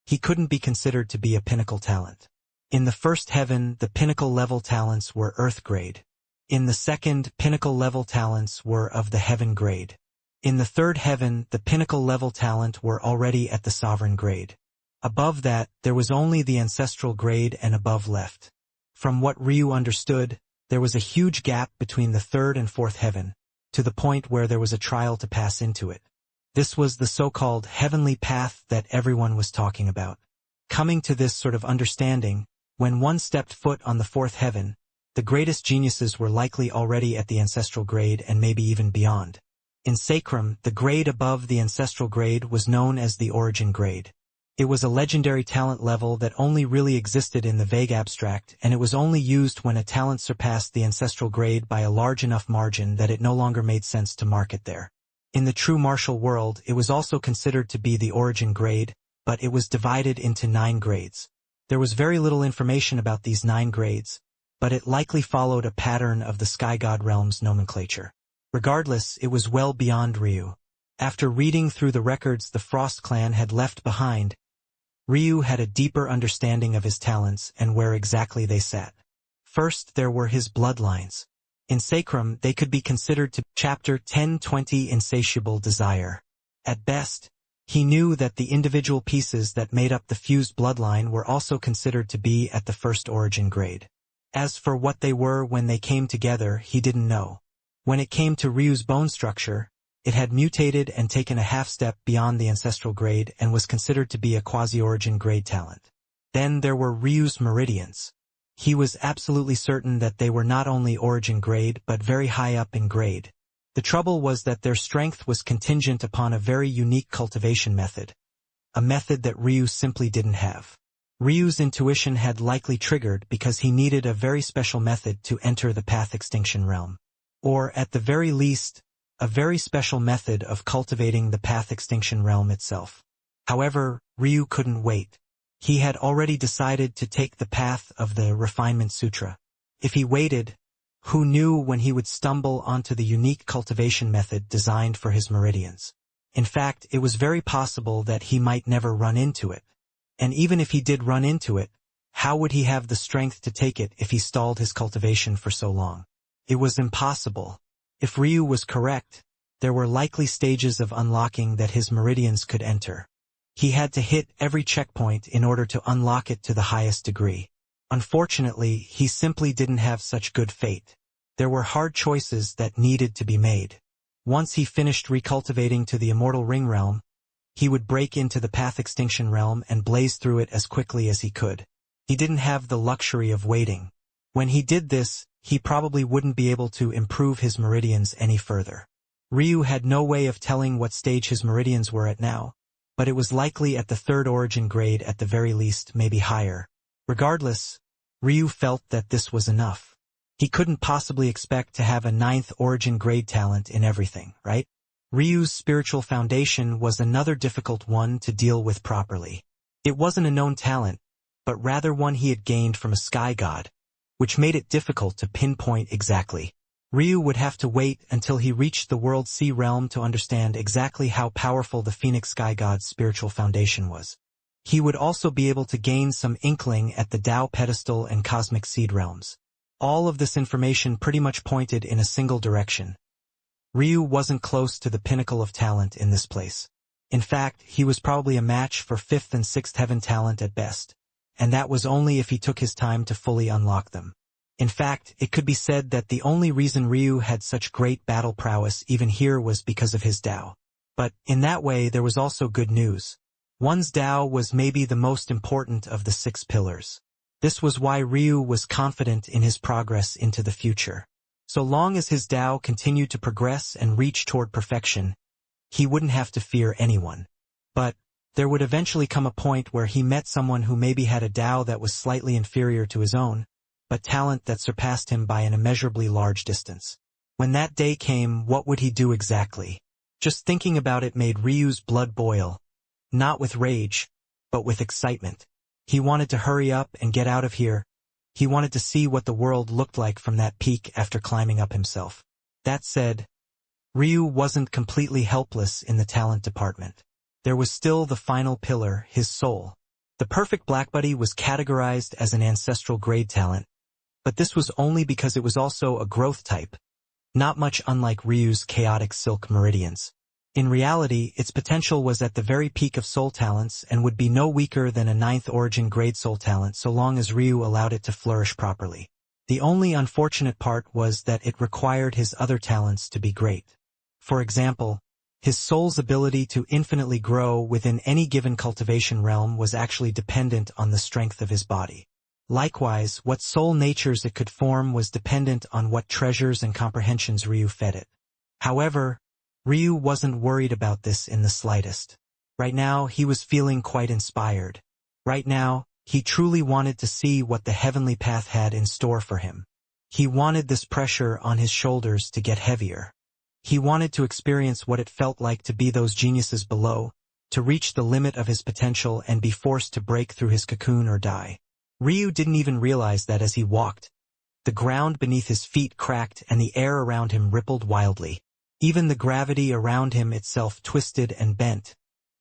he couldn't be considered to be a pinnacle talent. In the first heaven, the pinnacle level talents were Earth grade. In the second, pinnacle level talents were of the heaven grade. In the third heaven, the pinnacle level talent were already at the sovereign grade. Above that, there was only the ancestral grade and above left. From what Ryu understood, there was a huge gap between the third and fourth heaven, to the point where there was a trial to pass into it. This was the so-called heavenly path that everyone was talking about. Coming to this sort of understanding, when one stepped foot on the fourth heaven, the greatest geniuses were likely already at the ancestral grade and maybe even beyond. In Sacrum, the grade above the ancestral grade was known as the origin grade. It was a legendary talent level that only really existed in the vague abstract, and it was only used when a talent surpassed the ancestral grade by a large enough margin that it no longer made sense to mark it there. In the true martial world, it was also considered to be the origin grade, but it was divided into 9 grades. There was very little information about these 9 grades, but it likely followed a pattern of the Sky God Realm's nomenclature. Regardless, it was well beyond Ryu. After reading through the records the Frost clan had left behind, Ryu had a deeper understanding of his talents and where exactly they sat. First, there were his bloodlines. In Sacrum, they could be considered to Chapter 1020 Insatiable Desire. At best, he knew that the individual pieces that made up the fused bloodline were also considered to be at the first origin grade. As for what they were when they came together, he didn't know. When it came to Ryu's bone structure, it had mutated and taken a half-step beyond the ancestral grade and was considered to be a quasi-origin grade talent. Then there were Ryu's Meridians. He was absolutely certain that they were not only origin grade but very high up in grade. The trouble was that their strength was contingent upon a very unique cultivation method, a method that Ryu simply didn't have. Ryu's intuition had likely triggered because he needed a very special method to enter the path extinction realm. Or, at the very least, a very special method of cultivating the path extinction realm itself. However, Ryu couldn't wait. He had already decided to take the path of the Refinement Sutra. If he waited, who knew when he would stumble onto the unique cultivation method designed for his meridians? In fact, it was very possible that he might never run into it. And even if he did run into it, how would he have the strength to take it if he stalled his cultivation for so long? It was impossible. If Ryu was correct, there were likely stages of unlocking that his Meridians could enter. He had to hit every checkpoint in order to unlock it to the highest degree. Unfortunately, he simply didn't have such good fate. There were hard choices that needed to be made. Once he finished recultivating to the Immortal Ring realm, he would break into the Path Extinction realm and blaze through it as quickly as he could. He didn't have the luxury of waiting. When he did this, he probably wouldn't be able to improve his Meridians any further. Ryu had no way of telling what stage his Meridians were at now, but it was likely at the 3rd origin grade at the very least, maybe higher. Regardless, Ryu felt that this was enough. He couldn't possibly expect to have a 9th origin grade talent in everything, right? Ryu's spiritual foundation was another difficult one to deal with properly. It wasn't a known talent, but rather one he had gained from a sky god, which made it difficult to pinpoint exactly. Ryu would have to wait until he reached the World Sea realm to understand exactly how powerful the Phoenix Sky God's spiritual foundation was. He would also be able to gain some inkling at the Tao Pedestal and Cosmic Seed realms. All of this information pretty much pointed in a single direction. Ryu wasn't close to the pinnacle of talent in this place. In fact, he was probably a match for 5th and 6th heaven talent at best, and that was only if he took his time to fully unlock them. In fact, it could be said that the only reason Ryu had such great battle prowess even here was because of his Tao. But, in that way, there was also good news. One's Tao was maybe the most important of the 6 pillars. This was why Ryu was confident in his progress into the future. So long as his Tao continued to progress and reach toward perfection, he wouldn't have to fear anyone. But, there would eventually come a point where he met someone who maybe had a Tao that was slightly inferior to his own, but talent that surpassed him by an immeasurably large distance. When that day came, what would he do exactly? Just thinking about it made Ryu's blood boil. Not with rage, but with excitement. He wanted to hurry up and get out of here. He wanted to see what the world looked like from that peak after climbing up himself. That said, Ryu wasn't completely helpless in the talent department. There was still the final pillar, his soul. The perfect Black Buddy was categorized as an ancestral grade talent, but this was only because it was also a growth type, not much unlike Ryu's chaotic silk Meridians. In reality, its potential was at the very peak of soul talents and would be no weaker than a 9th origin grade soul talent so long as Ryu allowed it to flourish properly. The only unfortunate part was that it required his other talents to be great. For example, his soul's ability to infinitely grow within any given cultivation realm was actually dependent on the strength of his body. Likewise, what soul natures it could form was dependent on what treasures and comprehensions Ryu fed it. However, Ryu wasn't worried about this in the slightest. Right now, he was feeling quite inspired. Right now, he truly wanted to see what the heavenly path had in store for him. He wanted this pressure on his shoulders to get heavier. He wanted to experience what it felt like to be those geniuses below, to reach the limit of his potential and be forced to break through his cocoon or die. Ryu didn't even realize that as he walked. The ground beneath his feet cracked and the air around him rippled wildly. Even the gravity around him itself twisted and bent,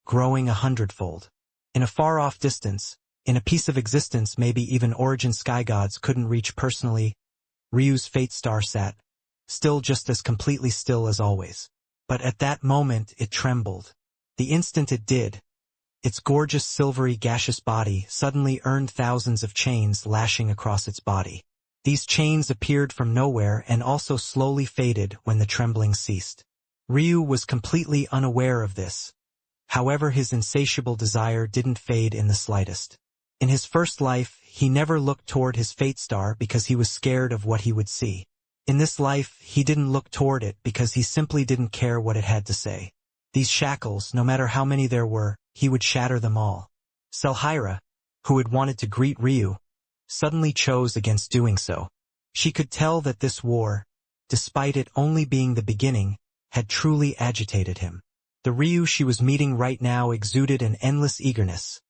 growing 100-fold. In a far-off distance, in a piece of existence maybe even origin sky gods couldn't reach personally, Ryu's fate star sat, still just as completely still as always. But at that moment it trembled. The instant it did, its gorgeous silvery gaseous body suddenly earned thousands of chains lashing across its body. These chains appeared from nowhere and also slowly faded when the trembling ceased. Ryu was completely unaware of this. However, his insatiable desire didn't fade in the slightest. In his first life, he never looked toward his fate star because he was scared of what he would see. In this life, he didn't look toward it because he simply didn't care what it had to say. These shackles, no matter how many there were, he would shatter them all. Selhira, who had wanted to greet Ryu, suddenly chose against doing so. She could tell that this war, despite it only being the beginning, had truly agitated him. The Ryu she was meeting right now exuded an endless eagerness,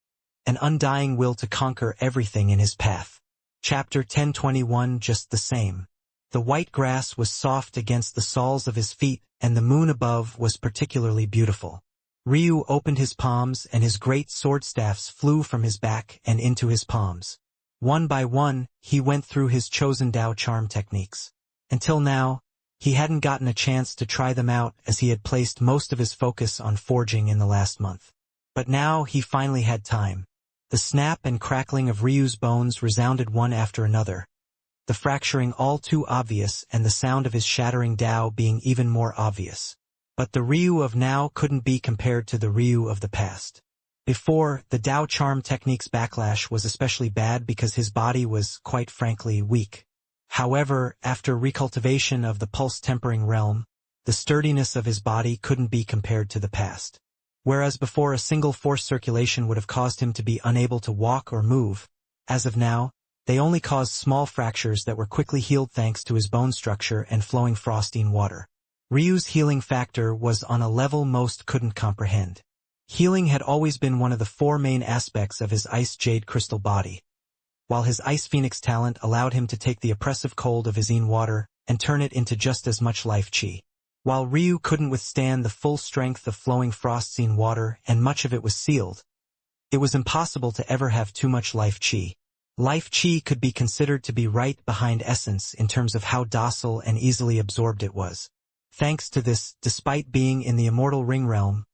an undying will to conquer everything in his path. Chapter 1021 Just the same. The white grass was soft against the soles of his feet, and the moon above was particularly beautiful. Ryu opened his palms and his great sword staffs flew from his back and into his palms. One by one, he went through his chosen Dao charm techniques. Until now, he hadn't gotten a chance to try them out as he had placed most of his focus on forging in the last month. But now he finally had time. The snap and crackling of Ryu's bones resounded one after another, the fracturing all too obvious and the sound of his shattering Dao being even more obvious. But the Ryu of now couldn't be compared to the Ryu of the past. Before, the Dao charm technique's backlash was especially bad because his body was, quite frankly, weak. However, after recultivation of the pulse-tempering realm, the sturdiness of his body couldn't be compared to the past. Whereas before a single force circulation would have caused him to be unable to walk or move, as of now, they only caused small fractures that were quickly healed thanks to his bone structure and flowing frostine water. Ryu's healing factor was on a level most couldn't comprehend. Healing had always been one of the four main aspects of his ice jade crystal body, while his ice phoenix talent allowed him to take the oppressive cold of his Yin water and turn it into just as much life chi. While Ryu couldn't withstand the full strength of flowing frostine water and much of it was sealed, it was impossible to ever have too much life chi. Life chi could be considered to be right behind essence in terms of how docile and easily absorbed it was. Thanks to this, despite being in the immortal ring realm,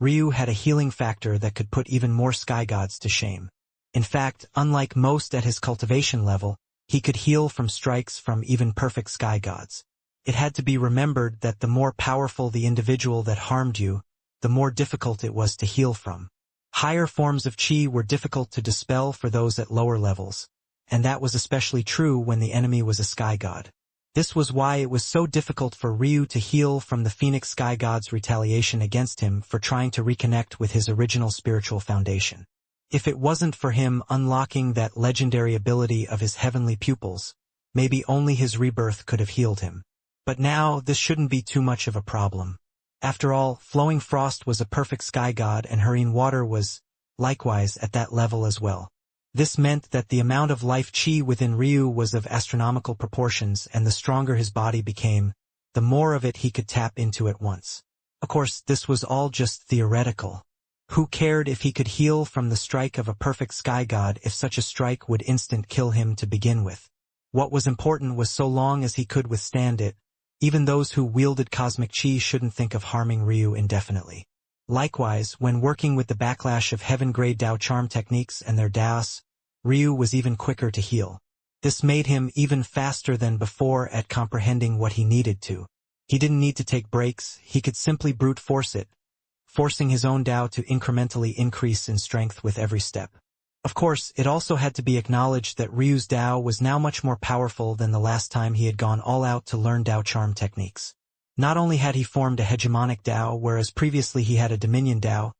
Ryu had a healing factor that could put even more sky gods to shame. In fact, unlike most at his cultivation level, he could heal from strikes from even perfect sky gods. It had to be remembered that the more powerful the individual that harmed you, the more difficult it was to heal from. Higher forms of chi were difficult to dispel for those at lower levels, and that was especially true when the enemy was a sky god. This was why it was so difficult for Ryu to heal from the Phoenix Sky God's retaliation against him for trying to reconnect with his original spiritual foundation. If it wasn't for him unlocking that legendary ability of his heavenly pupils, maybe only his rebirth could have healed him. But now, this shouldn't be too much of a problem. After all, Flowing Frost was a perfect sky god and Hurrying Water was, likewise, at that level as well. This meant that the amount of life chi within Ryu was of astronomical proportions, and the stronger his body became, the more of it he could tap into at once. Of course, this was all just theoretical. Who cared if he could heal from the strike of a perfect sky god if such a strike would instant kill him to begin with? What was important was so long as he could withstand it, even those who wielded cosmic chi shouldn't think of harming Ryu indefinitely. Likewise, when working with the backlash of heaven-grade Dao charm techniques and their Daos, Ryu was even quicker to heal. This made him even faster than before at comprehending what he needed to. He didn't need to take breaks, he could simply brute force it, forcing his own Dao to incrementally increase in strength with every step. Of course, it also had to be acknowledged that Ryu's Dao was now much more powerful than the last time he had gone all out to learn Dao charm techniques. Not only had he formed a hegemonic Dao, whereas previously he had a dominion Dao,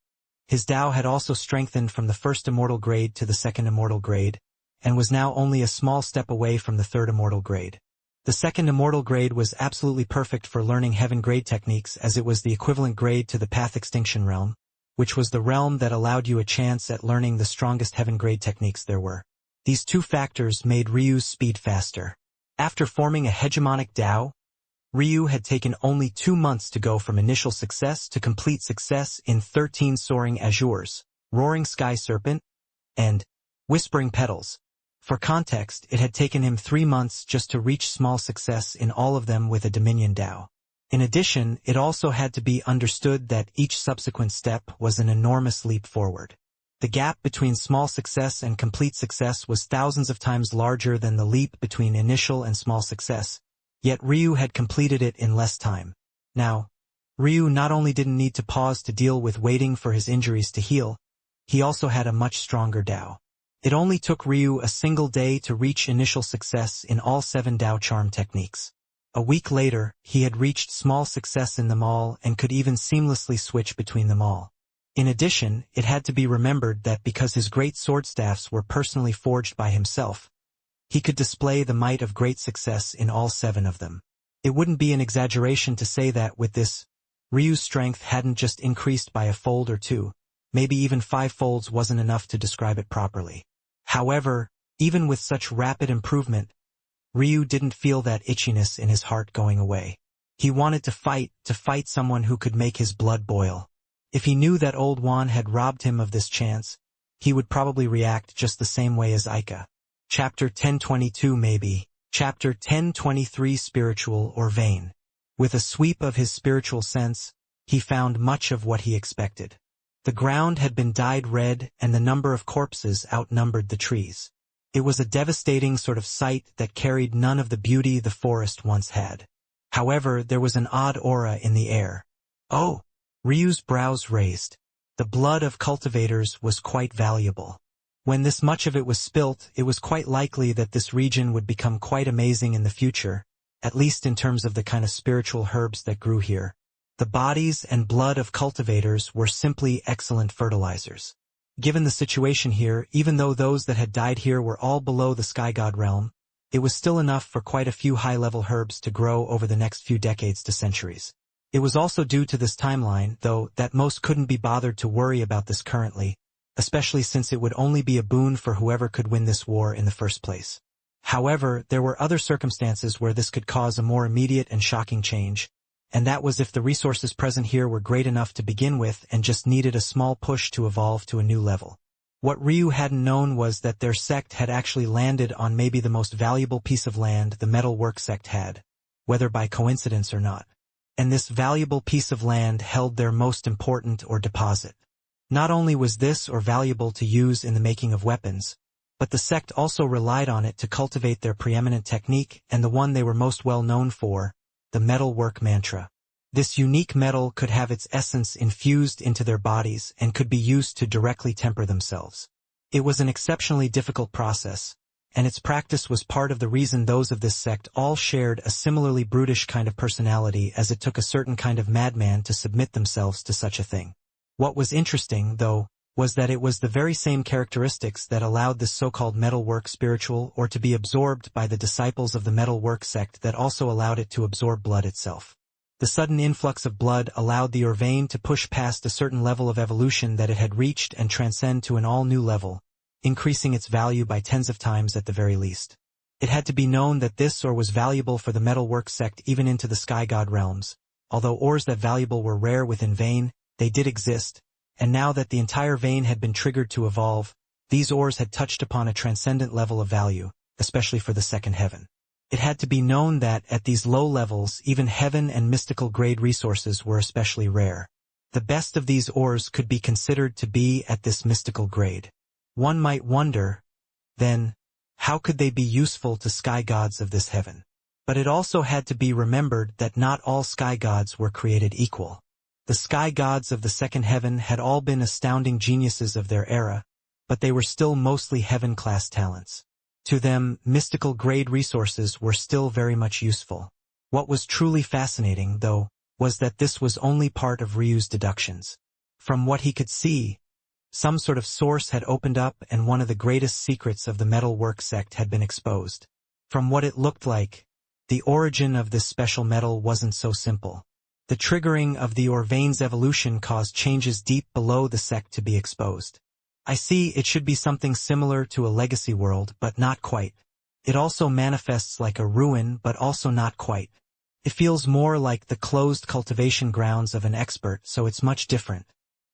his Dao had also strengthened from the first immortal grade to the second immortal grade, and was now only a small step away from the third immortal grade. The second immortal grade was absolutely perfect for learning heaven grade techniques, as it was the equivalent grade to the Path Extinction realm, which was the realm that allowed you a chance at learning the strongest heaven grade techniques there were. These two factors made Ryu's speed faster. After forming a hegemonic Dao, Ryu had taken only 2 months to go from initial success to complete success in 13 Soaring Azures, Roaring Sky Serpent, and Whispering Petals. For context, it had taken him 3 months just to reach small success in all of them with a Dominion Dao. In addition, it also had to be understood that each subsequent step was an enormous leap forward. The gap between small success and complete success was thousands of times larger than the leap between initial and small success, yet Ryu had completed it in less time. Now, Ryu not only didn't need to pause to deal with waiting for his injuries to heal, he also had a much stronger Dao. It only took Ryu a single day to reach initial success in all 7 Dao charm techniques. A week later, he had reached small success in them all and could even seamlessly switch between them all. In addition, it had to be remembered that because his great sword staffs were personally forged by himself, he could display the might of great success in all 7 of them. It wouldn't be an exaggeration to say that with this, Ryu's strength hadn't just increased by a fold or 2, maybe even 5 folds wasn't enough to describe it properly. However, even with such rapid improvement, Ryu didn't feel that itchiness in his heart going away. He wanted to fight someone who could make his blood boil. If he knew that Old Juan had robbed him of this chance, he would probably react just the same way as Aika. Chapter 1022 maybe. Chapter 1023 Spiritual or Vain. With a sweep of his spiritual sense, he found much of what he expected. The ground had been dyed red and the number of corpses outnumbered the trees. It was a devastating sort of sight that carried none of the beauty the forest once had. However, there was an odd aura in the air. Oh! Ryu's brows raised. The blood of cultivators was quite valuable. When this much of it was spilt, it was quite likely that this region would become quite amazing in the future, at least in terms of the kind of spiritual herbs that grew here. The bodies and blood of cultivators were simply excellent fertilizers. Given the situation here, even though those that had died here were all below the sky god realm, it was still enough for quite a few high-level herbs to grow over the next few decades to centuries. It was also due to this timeline, though, that most couldn't be bothered to worry about this currently, especially since it would only be a boon for whoever could win this war in the first place. However, there were other circumstances where this could cause a more immediate and shocking change, and that was if the resources present here were great enough to begin with and just needed a small push to evolve to a new level. What Ryu hadn't known was that their sect had actually landed on maybe the most valuable piece of land the metalwork sect had, whether by coincidence or not. And this valuable piece of land held their most important or deposit. Not only was this or valuable to use in the making of weapons, but the sect also relied on it to cultivate their preeminent technique and the one they were most well known for, the metalwork mantra. This unique metal could have its essence infused into their bodies and could be used to directly temper themselves. It was an exceptionally difficult process, and its practice was part of the reason those of this sect all shared a similarly brutish kind of personality, as it took a certain kind of madman to submit themselves to such a thing. What was interesting, though, was that it was the very same characteristics that allowed this so-called metalwork spiritual or to be absorbed by the disciples of the metalwork sect that also allowed it to absorb blood itself. The sudden influx of blood allowed the Orvain to push past a certain level of evolution that it had reached and transcend to an all-new level, increasing its value by tens of times at the very least. It had to be known that this ore was valuable for the metalwork sect even into the sky god realms. Although ores that valuable were rare within Vain, they did exist, and now that the entire vein had been triggered to evolve, these ores had touched upon a transcendent level of value, especially for the second heaven. It had to be known that, at these low levels, even heaven and mystical grade resources were especially rare. The best of these ores could be considered to be at this mystical grade. One might wonder, then, how could they be useful to sky gods of this heaven? But it also had to be remembered that not all sky gods were created equal. The sky gods of the second heaven had all been astounding geniuses of their era, but they were still mostly heaven-class talents. To them, mystical grade resources were still very much useful. What was truly fascinating, though, was that this was only part of Ryu's deductions. From what he could see, some sort of source had opened up and one of the greatest secrets of the metalwork sect had been exposed. From what it looked like, the origin of this special metal wasn't so simple. The triggering of the Orvain's evolution caused changes deep below the sect to be exposed. I see it should be something similar to a legacy world, but not quite. It also manifests like a ruin, but also not quite. It feels more like the closed cultivation grounds of an expert, so it's much different.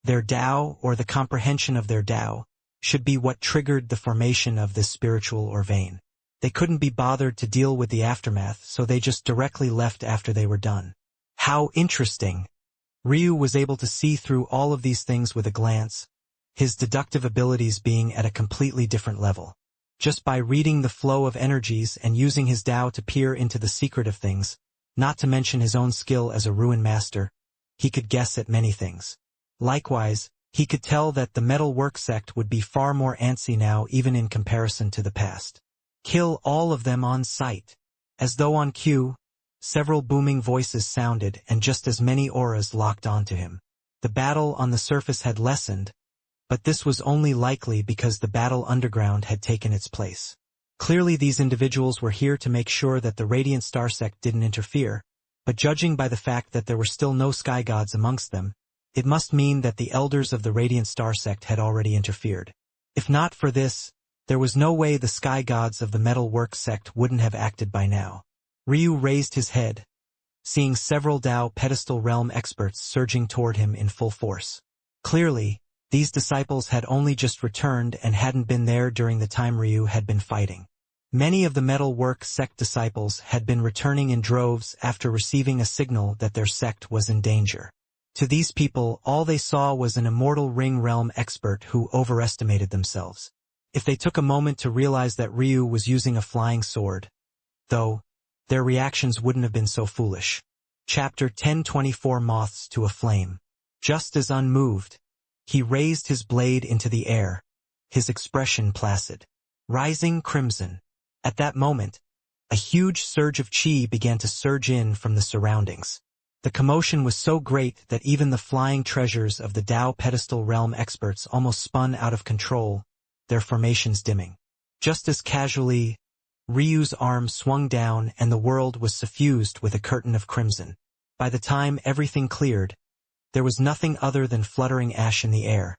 Their Tao, or the comprehension of their Tao, should be what triggered the formation of this spiritual Orvain. They couldn't be bothered to deal with the aftermath, so they just directly left after they were done. How interesting! Ryu was able to see through all of these things with a glance, his deductive abilities being at a completely different level. Just by reading the flow of energies and using his Tao to peer into the secret of things, not to mention his own skill as a ruin master, he could guess at many things. Likewise, he could tell that the metalwork sect would be far more antsy now even in comparison to the past. Kill all of them on sight. As though on cue, several booming voices sounded and just as many auras locked onto him. The battle on the surface had lessened, but this was only likely because the battle underground had taken its place. Clearly these individuals were here to make sure that the Radiant Star Sect didn't interfere, but judging by the fact that there were still no sky gods amongst them, it must mean that the elders of the Radiant Star Sect had already interfered. If not for this, there was no way the sky gods of the metalwork sect wouldn't have acted by now. Ryu raised his head, seeing several Tao pedestal realm experts surging toward him in full force. Clearly, these disciples had only just returned and hadn't been there during the time Ryu had been fighting. Many of the metal work sect disciples had been returning in droves after receiving a signal that their sect was in danger. To these people, all they saw was an immortal ring realm expert who overestimated themselves. If they took a moment to realize that Ryu was using a flying sword, though, their reactions wouldn't have been so foolish. Chapter 1024 Moths to a Flame. Just as unmoved, he raised his blade into the air, his expression placid. Rising crimson. At that moment, a huge surge of chi began to surge in from the surroundings. The commotion was so great that even the flying treasures of the Tao pedestal realm experts almost spun out of control, their formations dimming. Just as casually, Ryu's arm swung down and the world was suffused with a curtain of crimson. By the time everything cleared, there was nothing other than fluttering ash in the air.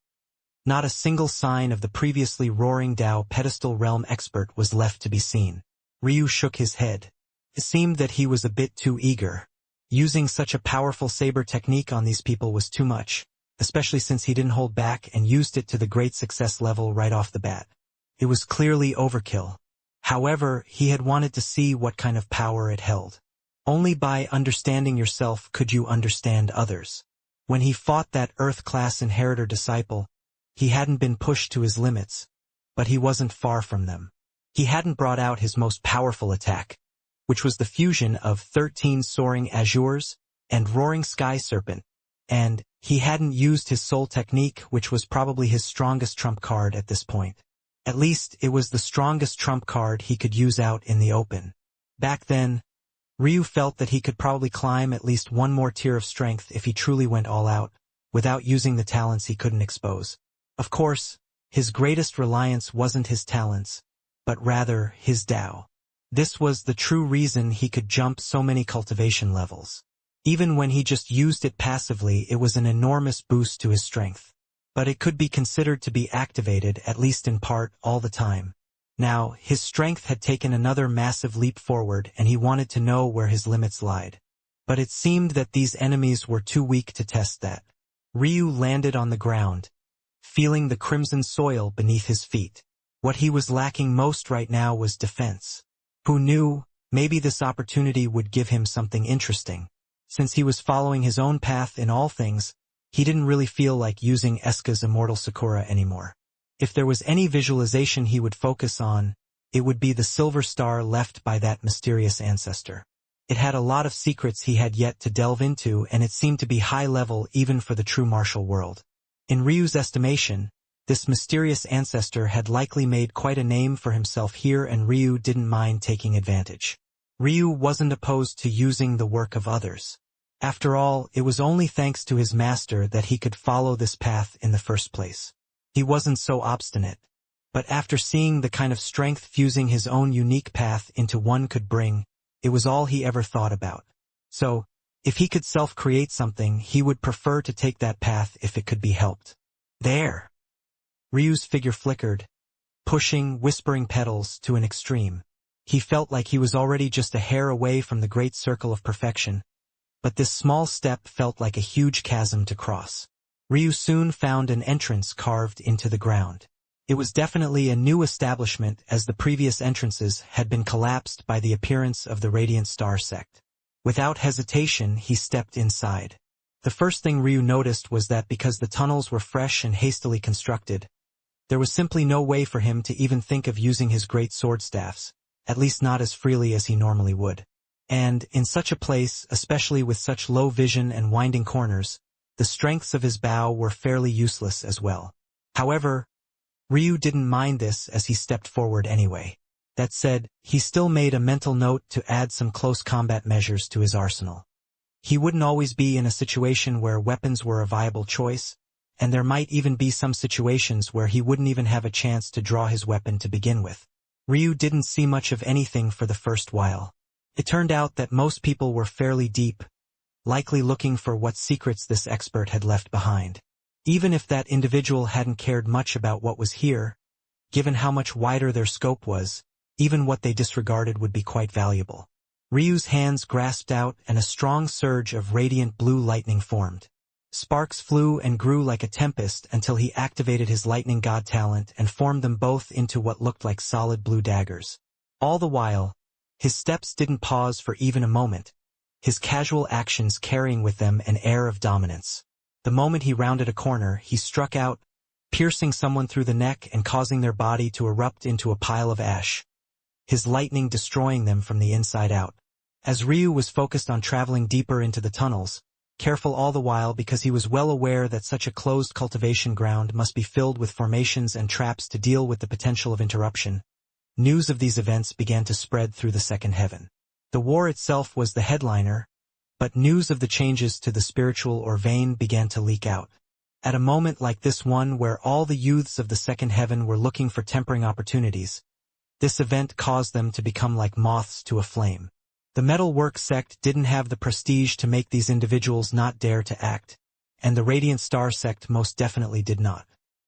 Not a single sign of the previously roaring Tao pedestal realm expert was left to be seen. Ryu shook his head. It seemed that he was a bit too eager. Using such a powerful saber technique on these people was too much, especially since he didn't hold back and used it to the great success level right off the bat. It was clearly overkill. However, he had wanted to see what kind of power it held. Only by understanding yourself could you understand others. When he fought that Earth-class inheritor disciple, he hadn't been pushed to his limits, but he wasn't far from them. He hadn't brought out his most powerful attack, which was the fusion of 13 soaring azures and roaring sky serpent, and he hadn't used his soul technique, which was probably his strongest trump card at this point. At least, it was the strongest trump card he could use out in the open. Back then, Ryu felt that he could probably climb at least one more tier of strength if he truly went all out, without using the talents he couldn't expose. Of course, his greatest reliance wasn't his talents, but rather his Tao. This was the true reason he could jump so many cultivation levels. Even when he just used it passively, it was an enormous boost to his strength. But it could be considered to be activated, at least in part, all the time. Now, his strength had taken another massive leap forward and he wanted to know where his limits lied. But it seemed that these enemies were too weak to test that. Ryu landed on the ground, feeling the crimson soil beneath his feet. What he was lacking most right now was defense. Who knew, maybe this opportunity would give him something interesting. Since he was following his own path in all things, he didn't really feel like using Eska's immortal Sakura anymore. If there was any visualization he would focus on, it would be the silver star left by that mysterious ancestor. It had a lot of secrets he had yet to delve into, and it seemed to be high level even for the true martial world. In Ryu's estimation, this mysterious ancestor had likely made quite a name for himself here, and Ryu didn't mind taking advantage. Ryu wasn't opposed to using the work of others. After all, it was only thanks to his master that he could follow this path in the first place. He wasn't so obstinate. But after seeing the kind of strength fusing his own unique path into one could bring, it was all he ever thought about. So, if he could self-create something, he would prefer to take that path if it could be helped. There! Ryu's figure flickered, pushing, whispering petals to an extreme. He felt like he was already just a hair away from the great circle of perfection, but this small step felt like a huge chasm to cross. Ryu soon found an entrance carved into the ground. It was definitely a new establishment, as the previous entrances had been collapsed by the appearance of the Radiant Star sect. Without hesitation, he stepped inside. The first thing Ryu noticed was that because the tunnels were fresh and hastily constructed, there was simply no way for him to even think of using his great sword staffs, at least not as freely as he normally would. And, in such a place, especially with such low vision and winding corners, the strengths of his bow were fairly useless as well. However, Ryu didn't mind this as he stepped forward anyway. That said, he still made a mental note to add some close combat measures to his arsenal. He wouldn't always be in a situation where weapons were a viable choice, and there might even be some situations where he wouldn't even have a chance to draw his weapon to begin with. Ryu didn't see much of anything for the first while. It turned out that most people were fairly deep, likely looking for what secrets this expert had left behind. Even if that individual hadn't cared much about what was here, given how much wider their scope was, even what they disregarded would be quite valuable. Ryu's hands grasped out and a strong surge of radiant blue lightning formed. Sparks flew and grew like a tempest until he activated his lightning god talent and formed them both into what looked like solid blue daggers. All the while, his steps didn't pause for even a moment, his casual actions carrying with them an air of dominance. The moment he rounded a corner, he struck out, piercing someone through the neck and causing their body to erupt into a pile of ash, his lightning destroying them from the inside out. As Ryu was focused on traveling deeper into the tunnels, careful all the while because he was well aware that such a closed cultivation ground must be filled with formations and traps to deal with the potential of interruption, news of these events began to spread through the second heaven. The war itself was the headliner, but news of the changes to the spiritual or vein began to leak out. At a moment like this one where all the youths of the second heaven were looking for tempering opportunities, this event caused them to become like moths to a flame. The Metalwork sect didn't have the prestige to make these individuals not dare to act, and the Radiant Star sect most definitely did not.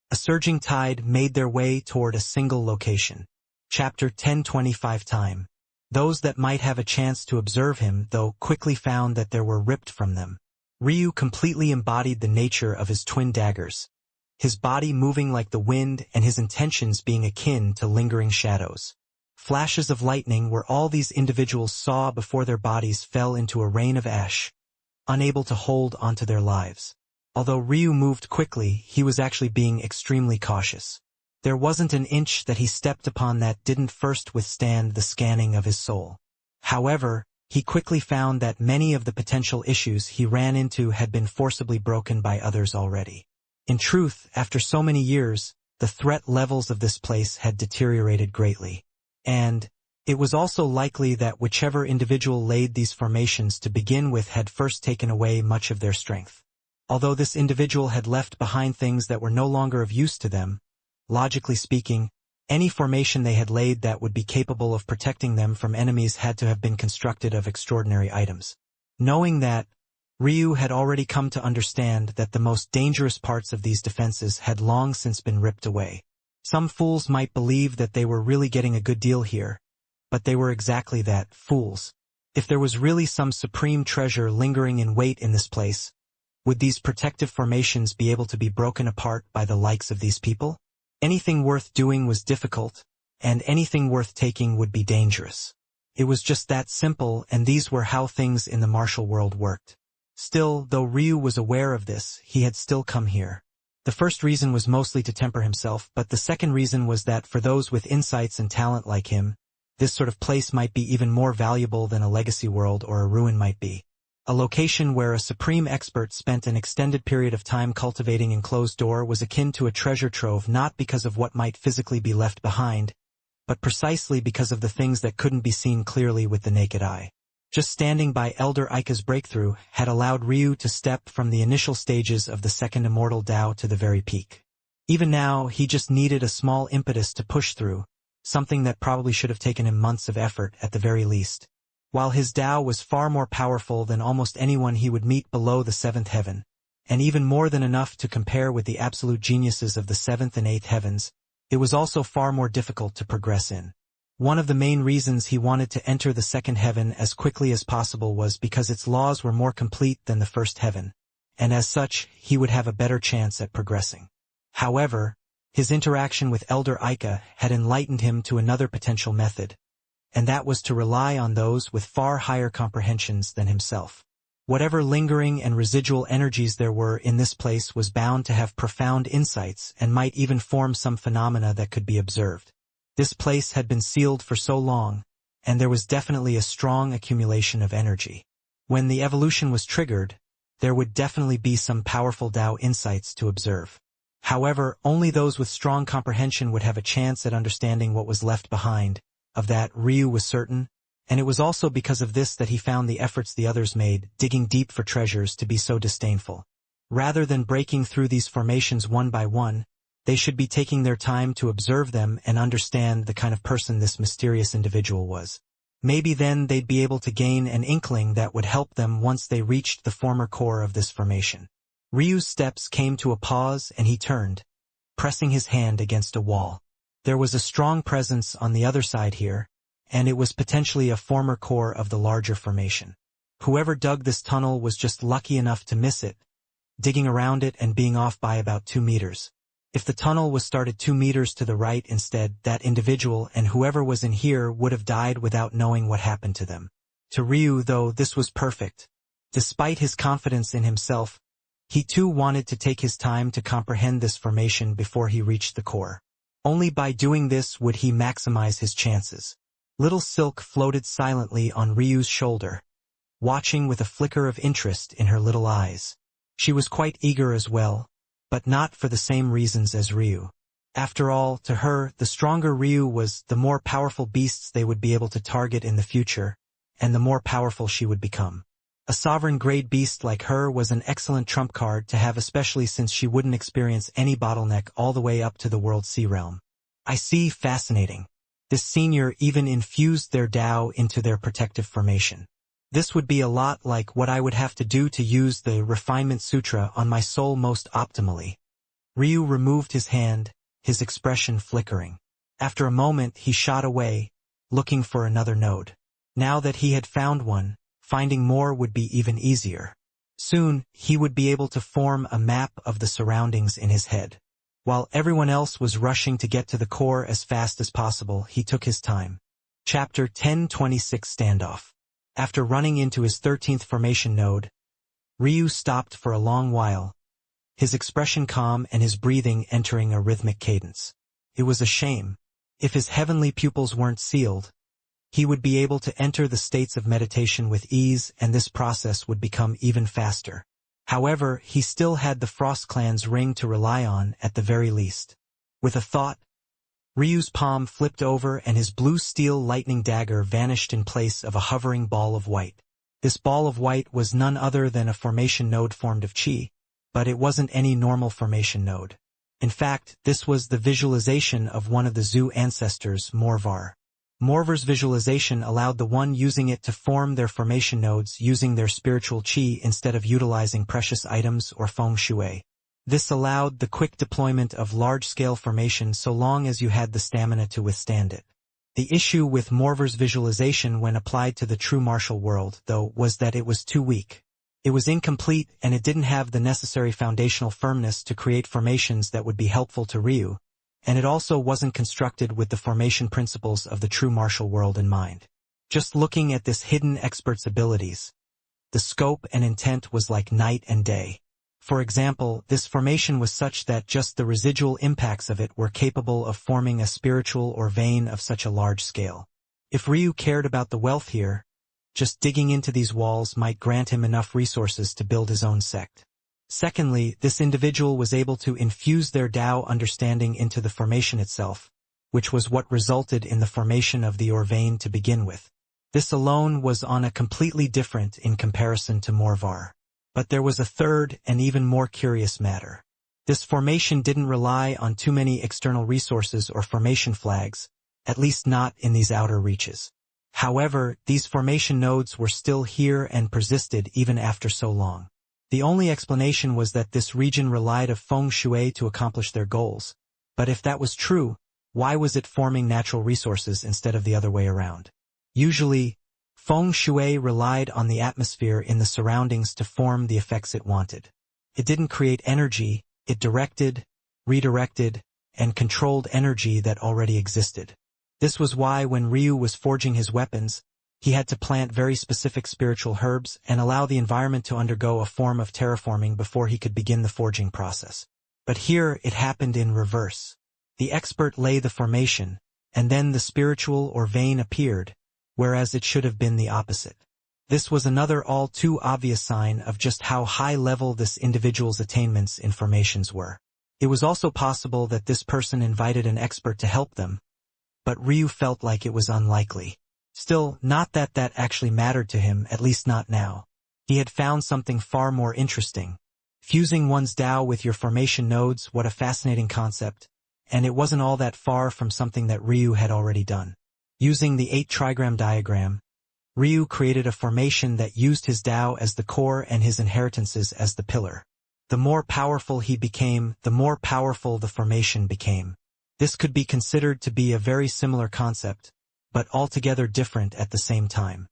A surging tide made their way toward a single location. Chapter 1025 Time. Those that might have a chance to observe him, though, quickly found that there were ripped from them. Ryu completely embodied the nature of his twin daggers, his body moving like the wind and his intentions being akin to lingering shadows. Flashes of lightning were all these individuals saw before their bodies fell into a rain of ash, unable to hold onto their lives. Although Ryu moved quickly, he was actually being extremely cautious. There wasn't an inch that he stepped upon that didn't first withstand the scanning of his soul. However, he quickly found that many of the potential issues he ran into had been forcibly broken by others already. In truth, after so many years, the threat levels of this place had deteriorated greatly. And it was also likely that whichever individual laid these formations to begin with had first taken away much of their strength. Although this individual had left behind things that were no longer of use to them, logically speaking, any formation they had laid that would be capable of protecting them from enemies had to have been constructed of extraordinary items. Knowing that, Ryu had already come to understand that the most dangerous parts of these defenses had long since been ripped away. Some fools might believe that they were really getting a good deal here, but they were exactly that, fools. If there was really some supreme treasure lingering in wait in this place, would these protective formations be able to be broken apart by the likes of these people? Anything worth doing was difficult, and anything worth taking would be dangerous. It was just that simple, and these were how things in the martial world worked. Still, though Ryu was aware of this, he had still come here. The first reason was mostly to temper himself, but the second reason was that for those with insights and talent like him, this sort of place might be even more valuable than a legacy world or a ruin might be. A location where a supreme expert spent an extended period of time cultivating in closed door was akin to a treasure trove not because of what might physically be left behind, but precisely because of the things that couldn't be seen clearly with the naked eye. Just standing by Elder Ika's breakthrough had allowed Ryu to step from the initial stages of the second immortal Tao to the very peak. Even now, he just needed a small impetus to push through, something that probably should have taken him months of effort at the very least. While his Tao was far more powerful than almost anyone he would meet below the seventh heaven, and even more than enough to compare with the absolute geniuses of the seventh and eighth heavens, it was also far more difficult to progress in. One of the main reasons he wanted to enter the second heaven as quickly as possible was because its laws were more complete than the first heaven, and as such, he would have a better chance at progressing. However, his interaction with Elder Ika had enlightened him to another potential method, and that was to rely on those with far higher comprehensions than himself. Whatever lingering and residual energies there were in this place was bound to have profound insights and might even form some phenomena that could be observed. This place had been sealed for so long, and there was definitely a strong accumulation of energy. When the evolution was triggered, there would definitely be some powerful Tao insights to observe. However, only those with strong comprehension would have a chance at understanding what was left behind. Of that, Ryu was certain, and it was also because of this that he found the efforts the others made, digging deep for treasures, to be so disdainful. Rather than breaking through these formations one by one, they should be taking their time to observe them and understand the kind of person this mysterious individual was. Maybe then they'd be able to gain an inkling that would help them once they reached the former core of this formation. Ryu's steps came to a pause and he turned, pressing his hand against a wall. There was a strong presence on the other side here, and it was potentially a former core of the larger formation. Whoever dug this tunnel was just lucky enough to miss it, digging around it and being off by about 2 meters. If the tunnel was started 2 meters to the right instead, that individual and whoever was in here would have died without knowing what happened to them. To Ryu, though, this was perfect. Despite his confidence in himself, he too wanted to take his time to comprehend this formation before he reached the core. Only by doing this would he maximize his chances. Little Silk floated silently on Ryu's shoulder, watching with a flicker of interest in her little eyes. She was quite eager as well, but not for the same reasons as Ryu. After all, to her, the stronger Ryu was, the more powerful beasts they would be able to target in the future, and the more powerful she would become. A sovereign-grade beast like her was an excellent trump card to have, especially since she wouldn't experience any bottleneck all the way up to the World Sea Realm. I see, fascinating. This senior even infused their Tao into their protective formation. This would be a lot like what I would have to do to use the Refinement Sutra on my soul most optimally. Ryu removed his hand, his expression flickering. After a moment he shot away, looking for another node. Now that he had found one, finding more would be even easier. Soon, he would be able to form a map of the surroundings in his head. While everyone else was rushing to get to the core as fast as possible, he took his time. Chapter 1026 Standoff. After running into his 13th formation node, Ryu stopped for a long while, his expression calm and his breathing entering a rhythmic cadence. It was a shame. If his heavenly pupils weren't sealed, he would be able to enter the states of meditation with ease, and this process would become even faster. However, he still had the Frost Clan's ring to rely on at the very least. With a thought, Ryu's palm flipped over and his blue steel lightning dagger vanished in place of a hovering ball of white. This ball of white was none other than a formation node formed of chi, but it wasn't any normal formation node. In fact, this was the visualization of one of the Zoo ancestors, Morvar. Morvar's visualization allowed the one using it to form their formation nodes using their spiritual chi instead of utilizing precious items or feng shui. This allowed the quick deployment of large-scale formation so long as you had the stamina to withstand it. The issue with Morvar's visualization when applied to the true martial world, though, was that it was too weak. It was incomplete and it didn't have the necessary foundational firmness to create formations that would be helpful to Ryu, and it also wasn't constructed with the formation principles of the true martial world in mind. Just looking at this hidden expert's abilities, the scope and intent was like night and day. For example, this formation was such that just the residual impacts of it were capable of forming a spiritual or vein of such a large scale. If Ryu cared about the wealth here, just digging into these walls might grant him enough resources to build his own sect. Secondly, this individual was able to infuse their Tao understanding into the formation itself, which was what resulted in the formation of the vein to begin with. This alone was on a completely different in comparison to Morvar. But there was a third and even more curious matter. This formation didn't rely on too many external resources or formation flags, at least not in these outer reaches. However, these formation nodes were still here and persisted even after so long. The only explanation was that this region relied on feng shui to accomplish their goals. But if that was true, why was it forming natural resources instead of the other way around? Usually, feng shui relied on the atmosphere in the surroundings to form the effects it wanted. It didn't create energy, it directed, redirected, and controlled energy that already existed. This was why when Ryu was forging his weapons, he had to plant very specific spiritual herbs and allow the environment to undergo a form of terraforming before he could begin the forging process. But here it happened in reverse. The expert lay the formation, and then the spiritual or vein appeared, whereas it should have been the opposite. This was another all too obvious sign of just how high level this individual's attainments in formations were. It was also possible that this person invited an expert to help them, but Ryu felt like it was unlikely. Still, not that that actually mattered to him, at least not now. He had found something far more interesting. Fusing one's Tao with your formation nodes, what a fascinating concept, and it wasn't all that far from something that Ryu had already done. Using the 8-trigram diagram, Ryu created a formation that used his Tao as the core and his inheritances as the pillar. The more powerful he became, the more powerful the formation became. This could be considered to be a very similar concept, but altogether different at the same time.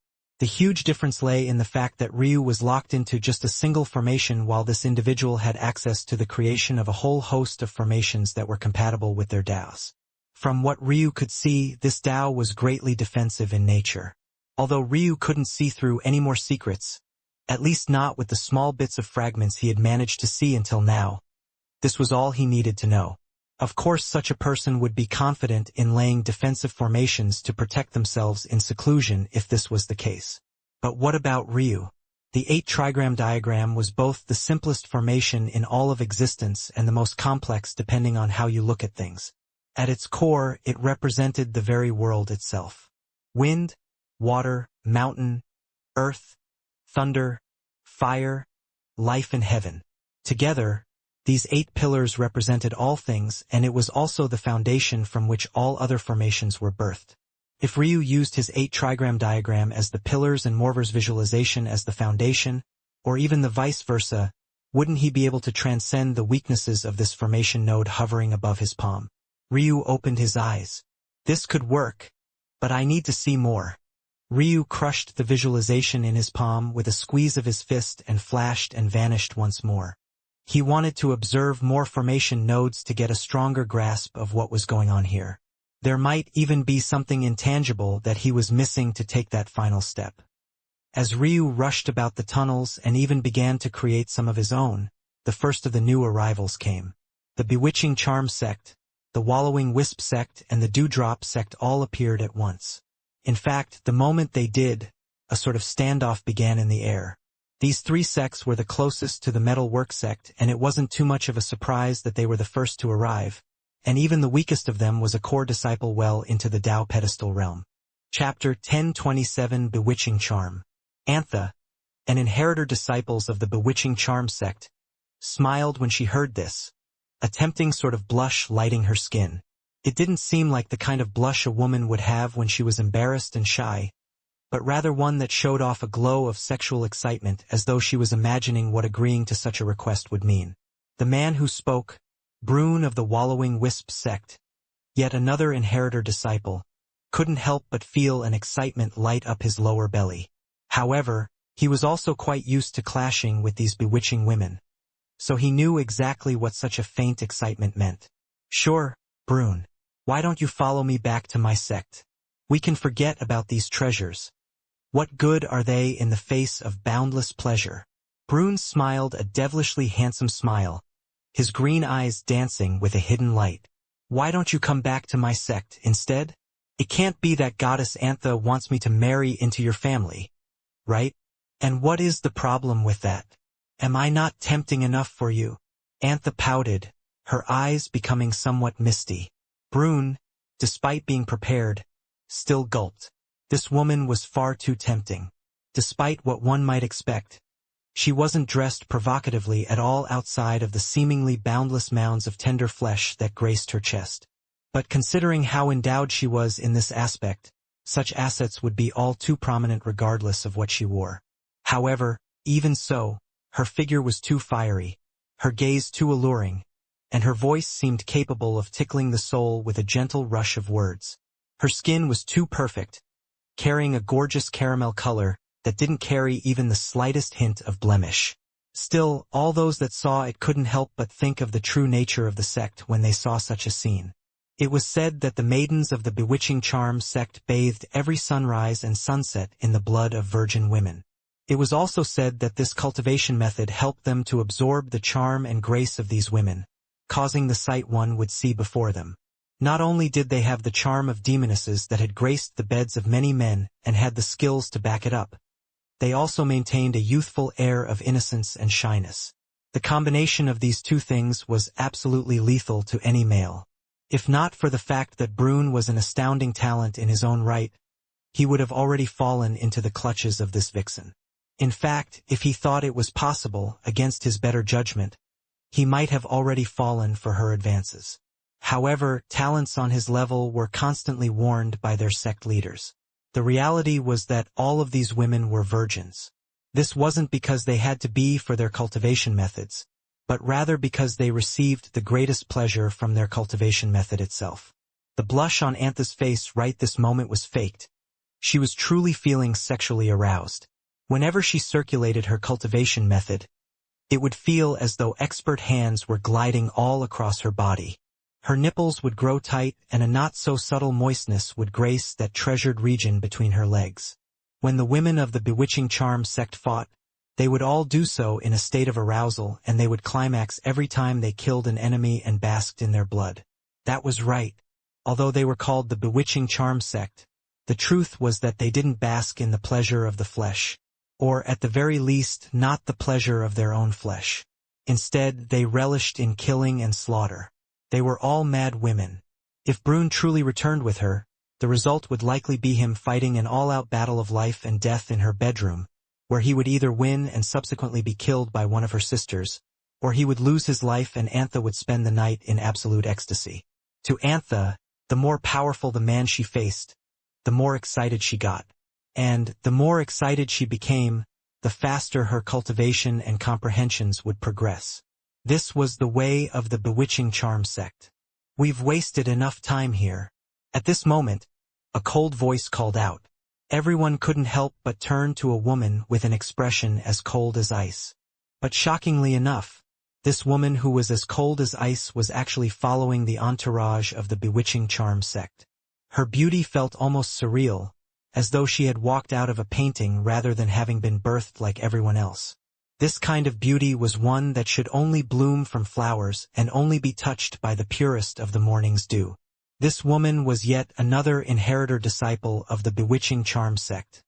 The huge difference lay in the fact that Ryu was locked into just a single formation while this individual had access to the creation of a whole host of formations that were compatible with their Daos. From what Ryu could see, this Dao was greatly defensive in nature. Although Ryu couldn't see through any more secrets, at least not with the small bits of fragments he had managed to see until now, this was all he needed to know. Of course, such a person would be confident in laying defensive formations to protect themselves in seclusion if this was the case. But what about Ryu? The 8-trigram diagram was both the simplest formation in all of existence and the most complex depending on how you look at things. At its core, it represented the very world itself. Wind, water, mountain, earth, thunder, fire, life and heaven. Together, these 8 pillars represented all things, and it was also the foundation from which all other formations were birthed. If Ryu used his 8-trigram diagram as the pillars and Morver's visualization as the foundation, or even the vice versa, wouldn't he be able to transcend the weaknesses of this formation node hovering above his palm? Ryu opened his eyes. This could work, but I need to see more. Ryu crushed the visualization in his palm with a squeeze of his fist and flashed and vanished once more. He wanted to observe more formation nodes to get a stronger grasp of what was going on here. There might even be something intangible that he was missing to take that final step. As Ryu rushed about the tunnels and even began to create some of his own, the first of the new arrivals came. The Bewitching Charm sect, the Wallowing Wisp sect, and the Dewdrop sect all appeared at once. In fact, the moment they did, a sort of standoff began in the air. These 3 sects were the closest to the Metalwork sect, and it wasn't too much of a surprise that they were the first to arrive, and even the weakest of them was a core disciple well into the Dao pedestal realm. Chapter 1027 Bewitching Charm. Auther, an inheritor disciples of the Bewitching Charm sect, smiled when she heard this, a tempting sort of blush lighting her skin. It didn't seem like the kind of blush a woman would have when she was embarrassed and shy, but rather one that showed off a glow of sexual excitement as though she was imagining what agreeing to such a request would mean. The man who spoke, Brune of the Wallowing Wisp sect, yet another inheritor disciple, couldn't help but feel an excitement light up his lower belly. However, he was also quite used to clashing with these bewitching women, so he knew exactly what such a faint excitement meant. Sure, Brune, why don't you follow me back to my sect? We can forget about these treasures. What good are they in the face of boundless pleasure? Brune smiled a devilishly handsome smile, his green eyes dancing with a hidden light. Why don't you come back to my sect instead? It can't be that Goddess Auther wants me to marry into your family, right? And what is the problem with that? Am I not tempting enough for you? Auther pouted, her eyes becoming somewhat misty. Brune, despite being prepared, still gulped. This woman was far too tempting. Despite what one might expect, she wasn't dressed provocatively at all outside of the seemingly boundless mounds of tender flesh that graced her chest. But considering how endowed she was in this aspect, such assets would be all too prominent regardless of what she wore. However, even so, her figure was too fiery, her gaze too alluring, and her voice seemed capable of tickling the soul with a gentle rush of words. Her skin was too perfect, carrying a gorgeous caramel color that didn't carry even the slightest hint of blemish. Still, all those that saw it couldn't help but think of the true nature of the sect when they saw such a scene. It was said that the maidens of the Bewitching Charm sect bathed every sunrise and sunset in the blood of virgin women. It was also said that this cultivation method helped them to absorb the charm and grace of these women, causing the sight one would see before them. Not only did they have the charm of demonesses that had graced the beds of many men and had the skills to back it up, they also maintained a youthful air of innocence and shyness. The combination of these two things was absolutely lethal to any male. If not for the fact that Brune was an astounding talent in his own right, he would have already fallen into the clutches of this vixen. In fact, if he thought it was possible, against his better judgment, he might have already fallen for her advances. However, talents on his level were constantly warned by their sect leaders. The reality was that all of these women were virgins. This wasn't because they had to be for their cultivation methods, but rather because they received the greatest pleasure from their cultivation method itself. The blush on Auther's face right this moment was faked. She was truly feeling sexually aroused. Whenever she circulated her cultivation method, it would feel as though expert hands were gliding all across her body. Her nipples would grow tight and a not-so-subtle moistness would grace that treasured region between her legs. When the women of the bewitching charm sect fought, they would all do so in a state of arousal, and they would climax every time they killed an enemy and basked in their blood. That was right. Although they were called the bewitching charm sect, the truth was that they didn't bask in the pleasure of the flesh, or at the very least not the pleasure of their own flesh. Instead, they relished in killing and slaughter. They were all mad women. If Brune truly returned with her, the result would likely be him fighting an all-out battle of life and death in her bedroom, where he would either win and subsequently be killed by one of her sisters, or he would lose his life and Antha would spend the night in absolute ecstasy. To Antha, the more powerful the man she faced, the more excited she got. And the more excited she became, the faster her cultivation and comprehensions would progress. This was the way of the bewitching charm sect. We've wasted enough time here. At this moment, a cold voice called out. Everyone couldn't help but turn to a woman with an expression as cold as ice. But shockingly enough, this woman who was as cold as ice was actually following the entourage of the bewitching charm sect. Her beauty felt almost surreal, as though she had walked out of a painting rather than having been birthed like everyone else. This kind of beauty was one that should only bloom from flowers and only be touched by the purest of the morning's dew. This woman was yet another inheritor disciple of the bewitching charm sect.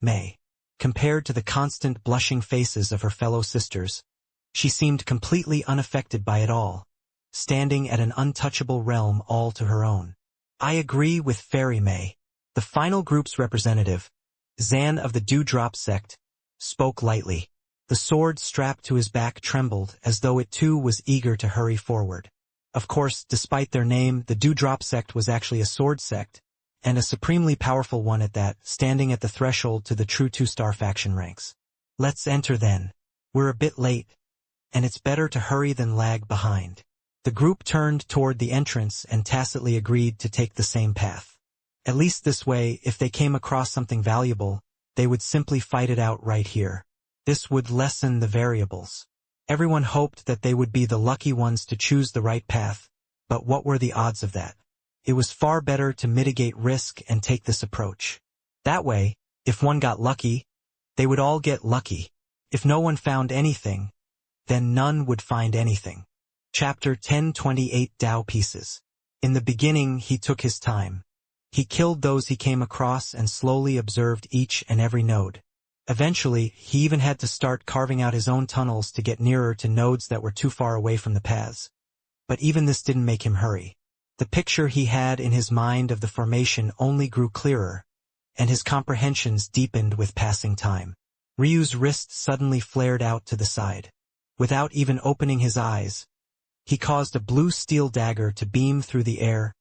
May. Compared to the constant blushing faces of her fellow sisters, she seemed completely unaffected by it all, standing at an untouchable realm all to her own. I agree with Fairy May. The final group's representative, Zan of the Dewdrop sect, spoke lightly. The sword strapped to his back trembled as though it too was eager to hurry forward. Of course, despite their name, the Dewdrop sect was actually a sword sect, and a supremely powerful one at that, standing at the threshold to the true two-star faction ranks. Let's enter then. We're a bit late, and it's better to hurry than lag behind. The group turned toward the entrance and tacitly agreed to take the same path. At least this way, if they came across something valuable, they would simply fight it out right here. This would lessen the variables. Everyone hoped that they would be the lucky ones to choose the right path, but what were the odds of that? It was far better to mitigate risk and take this approach. That way, if one got lucky, they would all get lucky. If no one found anything, then none would find anything. Chapter 1028 Tao Pieces. In the beginning he took his time. He killed those he came across and slowly observed each and every node. Eventually, he even had to start carving out his own tunnels to get nearer to nodes that were too far away from the paths. But even this didn't make him hurry. The picture he had in his mind of the formation only grew clearer, and his comprehensions deepened with passing time. Ryu's wrist suddenly flared out to the side. Without even opening his eyes, he caused a blue steel dagger to beam through the air,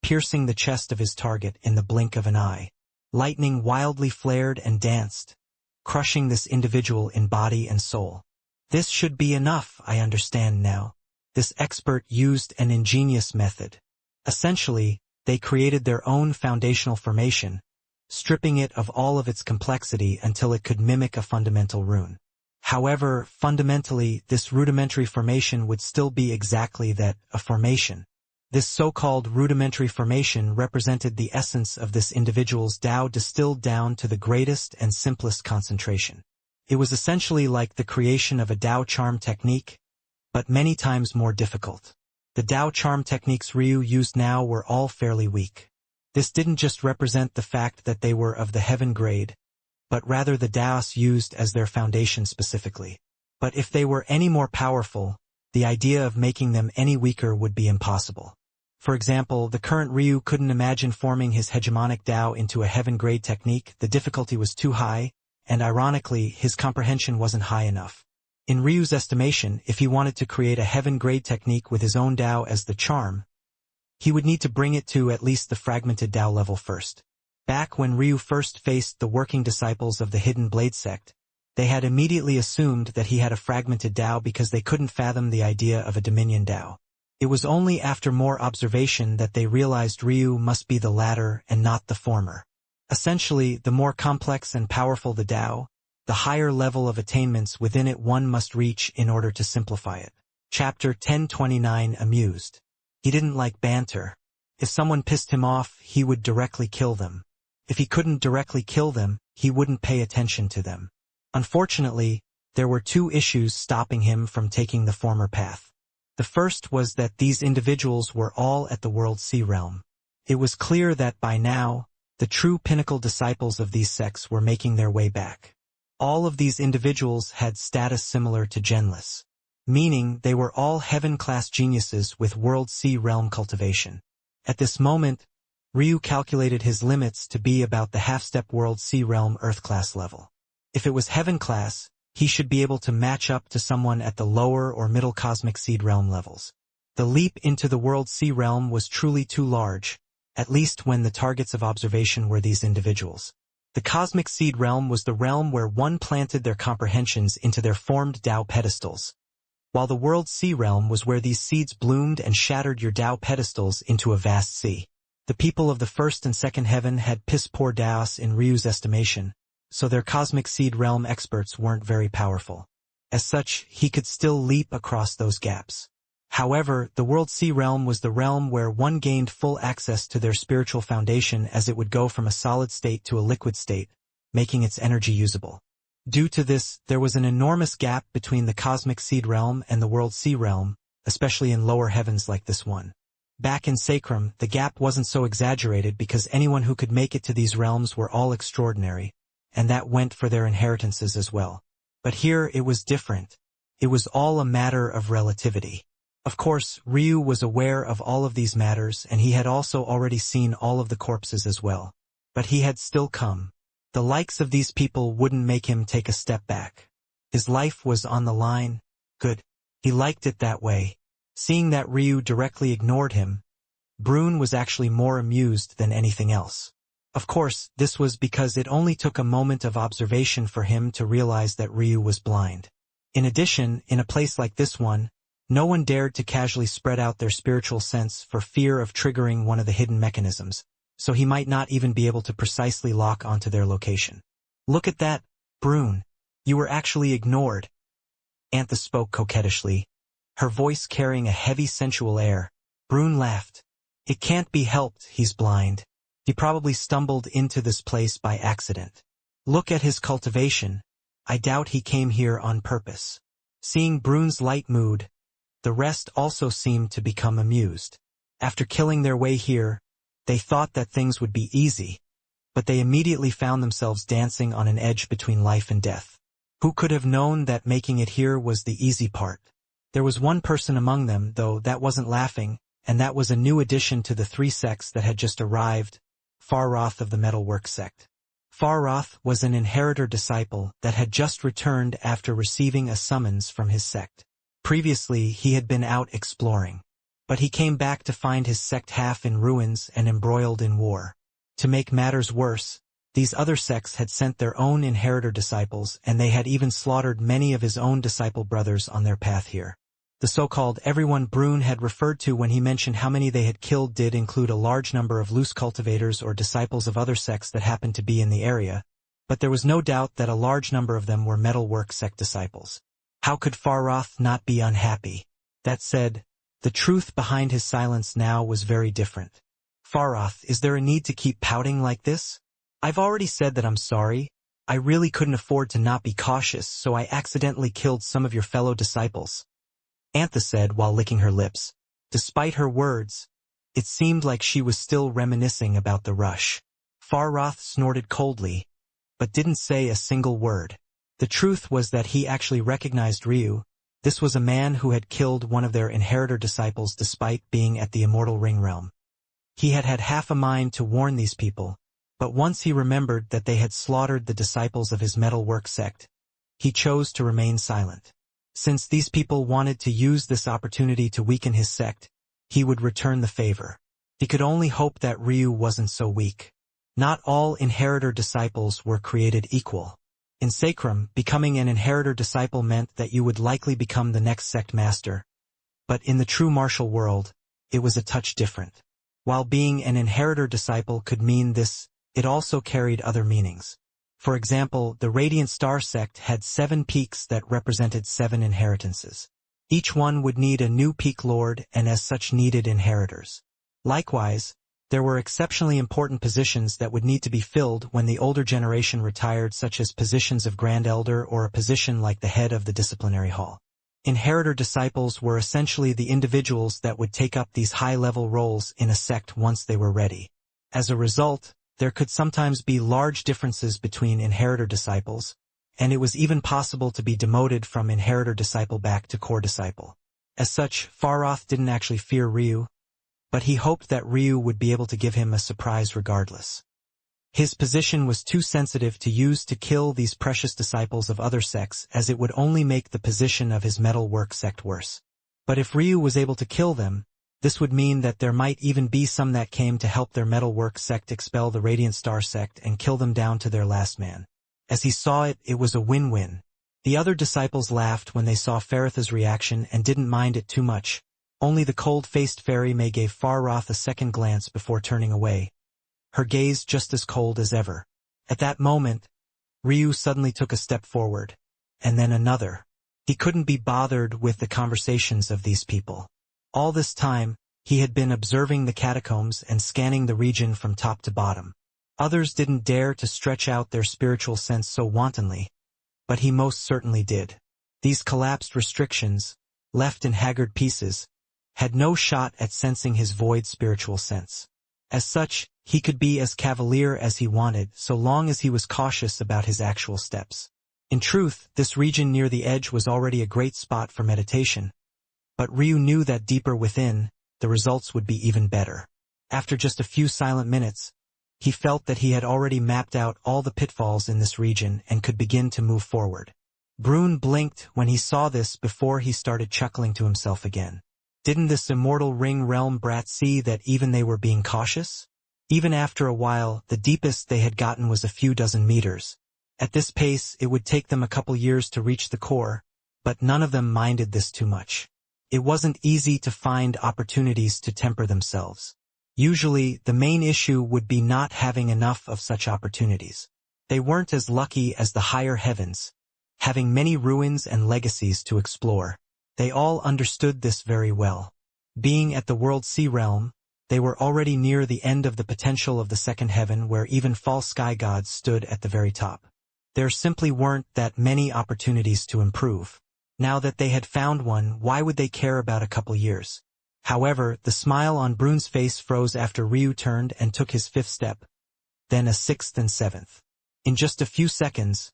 piercing the chest of his target in the blink of an eye. Lightning wildly flared and danced, crushing this individual in body and soul. This should be enough, I understand now. This expert used an ingenious method. Essentially, they created their own foundational formation, stripping it of all of its complexity until it could mimic a fundamental rune. However, fundamentally, this rudimentary formation would still be exactly that, a formation. This so-called rudimentary formation represented the essence of this individual's Tao distilled down to the greatest and simplest concentration. It was essentially like the creation of a Tao charm technique, but many times more difficult. The Tao charm techniques Ryu used now were all fairly weak. This didn't just represent the fact that they were of the heaven grade, but rather the Taos used as their foundation specifically. But if they were any more powerful, the idea of making them any weaker would be impossible. For example, the current Ryu couldn't imagine forming his hegemonic Tao into a heaven-grade technique. The difficulty was too high, and ironically, his comprehension wasn't high enough. In Ryu's estimation, if he wanted to create a heaven-grade technique with his own Tao as the charm, he would need to bring it to at least the fragmented Tao level first. Back when Ryu first faced the working disciples of the Hidden Blade sect, they had immediately assumed that he had a fragmented Tao because they couldn't fathom the idea of a Dominion Tao. It was only after more observation that they realized Ryu must be the latter and not the former. Essentially, the more complex and powerful the Tao, the higher level of attainments within it one must reach in order to simplify it. Chapter 1029 Amused. He didn't like banter. If someone pissed him off, he would directly kill them. If he couldn't directly kill them, he wouldn't pay attention to them. Unfortunately, there were two issues stopping him from taking the former path. The first was that these individuals were all at the World Sea realm. It was clear that by now, the true pinnacle disciples of these sects were making their way back. All of these individuals had status similar to genless, meaning they were all heaven-class geniuses with World Sea realm cultivation. At this moment, Ryu calculated his limits to be about the half-step World Sea realm Earth-class level. If it was heaven-class, he should be able to match up to someone at the lower or middle cosmic seed realm levels. The leap into the World Sea realm was truly too large, at least when the targets of observation were these individuals. The cosmic seed realm was the realm where one planted their comprehensions into their formed Tao pedestals, while the World Sea realm was where these seeds bloomed and shattered your Tao pedestals into a vast sea. The people of the first and second heaven had piss-poor Taos in Ryu's estimation, so their cosmic seed realm experts weren't very powerful. As such, he could still leap across those gaps. However, the World Sea realm was the realm where one gained full access to their spiritual foundation as it would go from a solid state to a liquid state, making its energy usable. Due to this, there was an enormous gap between the cosmic seed realm and the World Sea realm, especially in lower heavens like this one. Back in Sacrum, the gap wasn't so exaggerated because anyone who could make it to these realms were all extraordinary, and that went for their inheritances as well. But here it was different. It was all a matter of relativity. Of course, Ryu was aware of all of these matters, and he had also already seen all of the corpses as well. But he had still come. The likes of these people wouldn't make him take a step back. His life was on the line. Good. He liked it that way. Seeing that Ryu directly ignored him, Brune was actually more amused than anything else. Of course, this was because it only took a moment of observation for him to realize that Ryu was blind. In addition, in a place like this one, no one dared to casually spread out their spiritual sense for fear of triggering one of the hidden mechanisms, so he might not even be able to precisely lock onto their location. Look at that, Brune. You were actually ignored. Auther spoke coquettishly, her voice carrying a heavy sensual air. Brune laughed. It can't be helped, he's blind. He probably stumbled into this place by accident. Look at his cultivation. I doubt he came here on purpose. Seeing Brune's light mood, the rest also seemed to become amused. After killing their way here, they thought that things would be easy, but they immediately found themselves dancing on an edge between life and death. Who could have known that making it here was the easy part? There was one person among them, though, that wasn't laughing, and that was a new addition to the three sects that had just arrived, Farroth of the Metalwork sect. Farroth was an inheritor disciple that had just returned after receiving a summons from his sect. Previously, he had been out exploring, but he came back to find his sect half in ruins and embroiled in war. To make matters worse, these other sects had sent their own inheritor disciples, and they had even slaughtered many of his own disciple brothers on their path here. The so-called everyone Brune had referred to when he mentioned how many they had killed did include a large number of loose cultivators or disciples of other sects that happened to be in the area, but there was no doubt that a large number of them were metalwork sect disciples. How could Farroth not be unhappy? That said, the truth behind his silence now was very different. Farroth, is there a need to keep pouting like this? I've already said that I'm sorry. I really couldn't afford to not be cautious, so I accidentally killed some of your fellow disciples. Auther said while licking her lips. Despite her words, it seemed like she was still reminiscing about the rush. Farroth snorted coldly, but didn't say a single word. The truth was that he actually recognized Ryu. This was a man who had killed one of their inheritor disciples despite being at the Immortal Ring realm. He had had half a mind to warn these people, but once he remembered that they had slaughtered the disciples of his metalwork sect, he chose to remain silent. Since these people wanted to use this opportunity to weaken his sect, he would return the favor. He could only hope that Ryu wasn't so weak. Not all inheritor disciples were created equal. In Sacrum, becoming an inheritor disciple meant that you would likely become the next sect master. But in the true martial world, it was a touch different. While being an inheritor disciple could mean this, it also carried other meanings. For example, the Radiant Star sect had 7 peaks that represented 7 inheritances. Each one would need a new peak lord and as such needed inheritors. Likewise, there were exceptionally important positions that would need to be filled when the older generation retired, such as positions of Grand Elder or a position like the head of the disciplinary hall. Inheritor disciples were essentially the individuals that would take up these high-level roles in a sect once they were ready. As a result, there could sometimes be large differences between inheritor disciples, and it was even possible to be demoted from inheritor disciple back to core disciple. As such, Faroth didn't actually fear Ryu, but he hoped that Ryu would be able to give him a surprise regardless. His position was too sensitive to use to kill these precious disciples of other sects, as it would only make the position of his metal work sect worse. But if Ryu was able to kill them, this would mean that there might even be some that came to help their metal work sect expel the Radiant Star sect and kill them down to their last man. As he saw it, it was a win-win. The other disciples laughed when they saw Faroth's reaction and didn't mind it too much. Only the cold-faced fairy May gave Faroth a second glance before turning away, her gaze just as cold as ever. At that moment, Ryu suddenly took a step forward, and then another. He couldn't be bothered with the conversations of these people. All this time, he had been observing the catacombs and scanning the region from top to bottom. Others didn't dare to stretch out their spiritual sense so wantonly, but he most certainly did. These collapsed restrictions, left in haggard pieces, had no shot at sensing his void spiritual sense. As such, he could be as cavalier as he wanted so long as he was cautious about his actual steps. In truth, this region near the edge was already a great spot for meditation, but Ryu knew that deeper within, the results would be even better. After just a few silent minutes, he felt that he had already mapped out all the pitfalls in this region and could begin to move forward. Brune blinked when he saw this before he started chuckling to himself again. Didn't this immortal ring realm brat see that even they were being cautious? Even after a while, the deepest they had gotten was a few dozen meters. At this pace, it would take them a couple years to reach the core, but none of them minded this too much. It wasn't easy to find opportunities to temper themselves. Usually, the main issue would be not having enough of such opportunities. They weren't as lucky as the higher heavens, having many ruins and legacies to explore. They all understood this very well. Being at the World Sea Realm, they were already near the end of the potential of the second heaven where even false sky gods stood at the very top. There simply weren't that many opportunities to improve. Now that they had found one, why would they care about a couple years? However, the smile on Brune's face froze after Ryu turned and took his 5th step, then a 6th and 7th. In just a few seconds,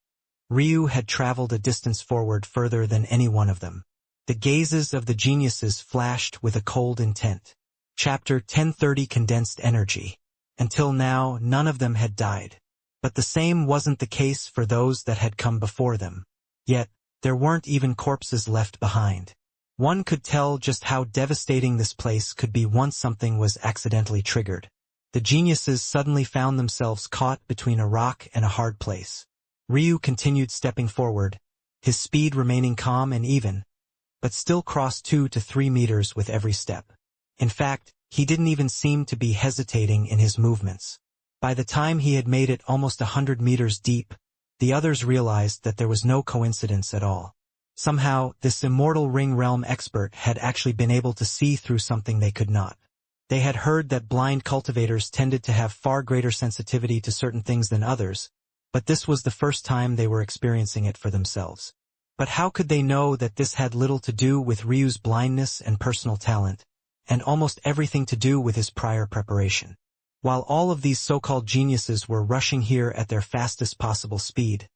Ryu had traveled a distance forward further than any one of them. The gazes of the geniuses flashed with a cold intent. Chapter 1030 Condensed Energy. Until now, none of them had died. But the same wasn't the case for those that had come before them. Yet, there weren't even corpses left behind. One could tell just how devastating this place could be once something was accidentally triggered. The geniuses suddenly found themselves caught between a rock and a hard place. Ryu continued stepping forward, his speed remaining calm and even, but still crossed 2 to 3 meters with every step. In fact, he didn't even seem to be hesitating in his movements. By the time he had made it almost 100 meters deep, the others realized that there was no coincidence at all. Somehow, this immortal ring realm expert had actually been able to see through something they could not. They had heard that blind cultivators tended to have far greater sensitivity to certain things than others, but this was the first time they were experiencing it for themselves. But how could they know that this had little to do with Ryu's blindness and personal talent, and almost everything to do with his prior preparation? While all of these so-called geniuses were rushing here at their fastest possible speed,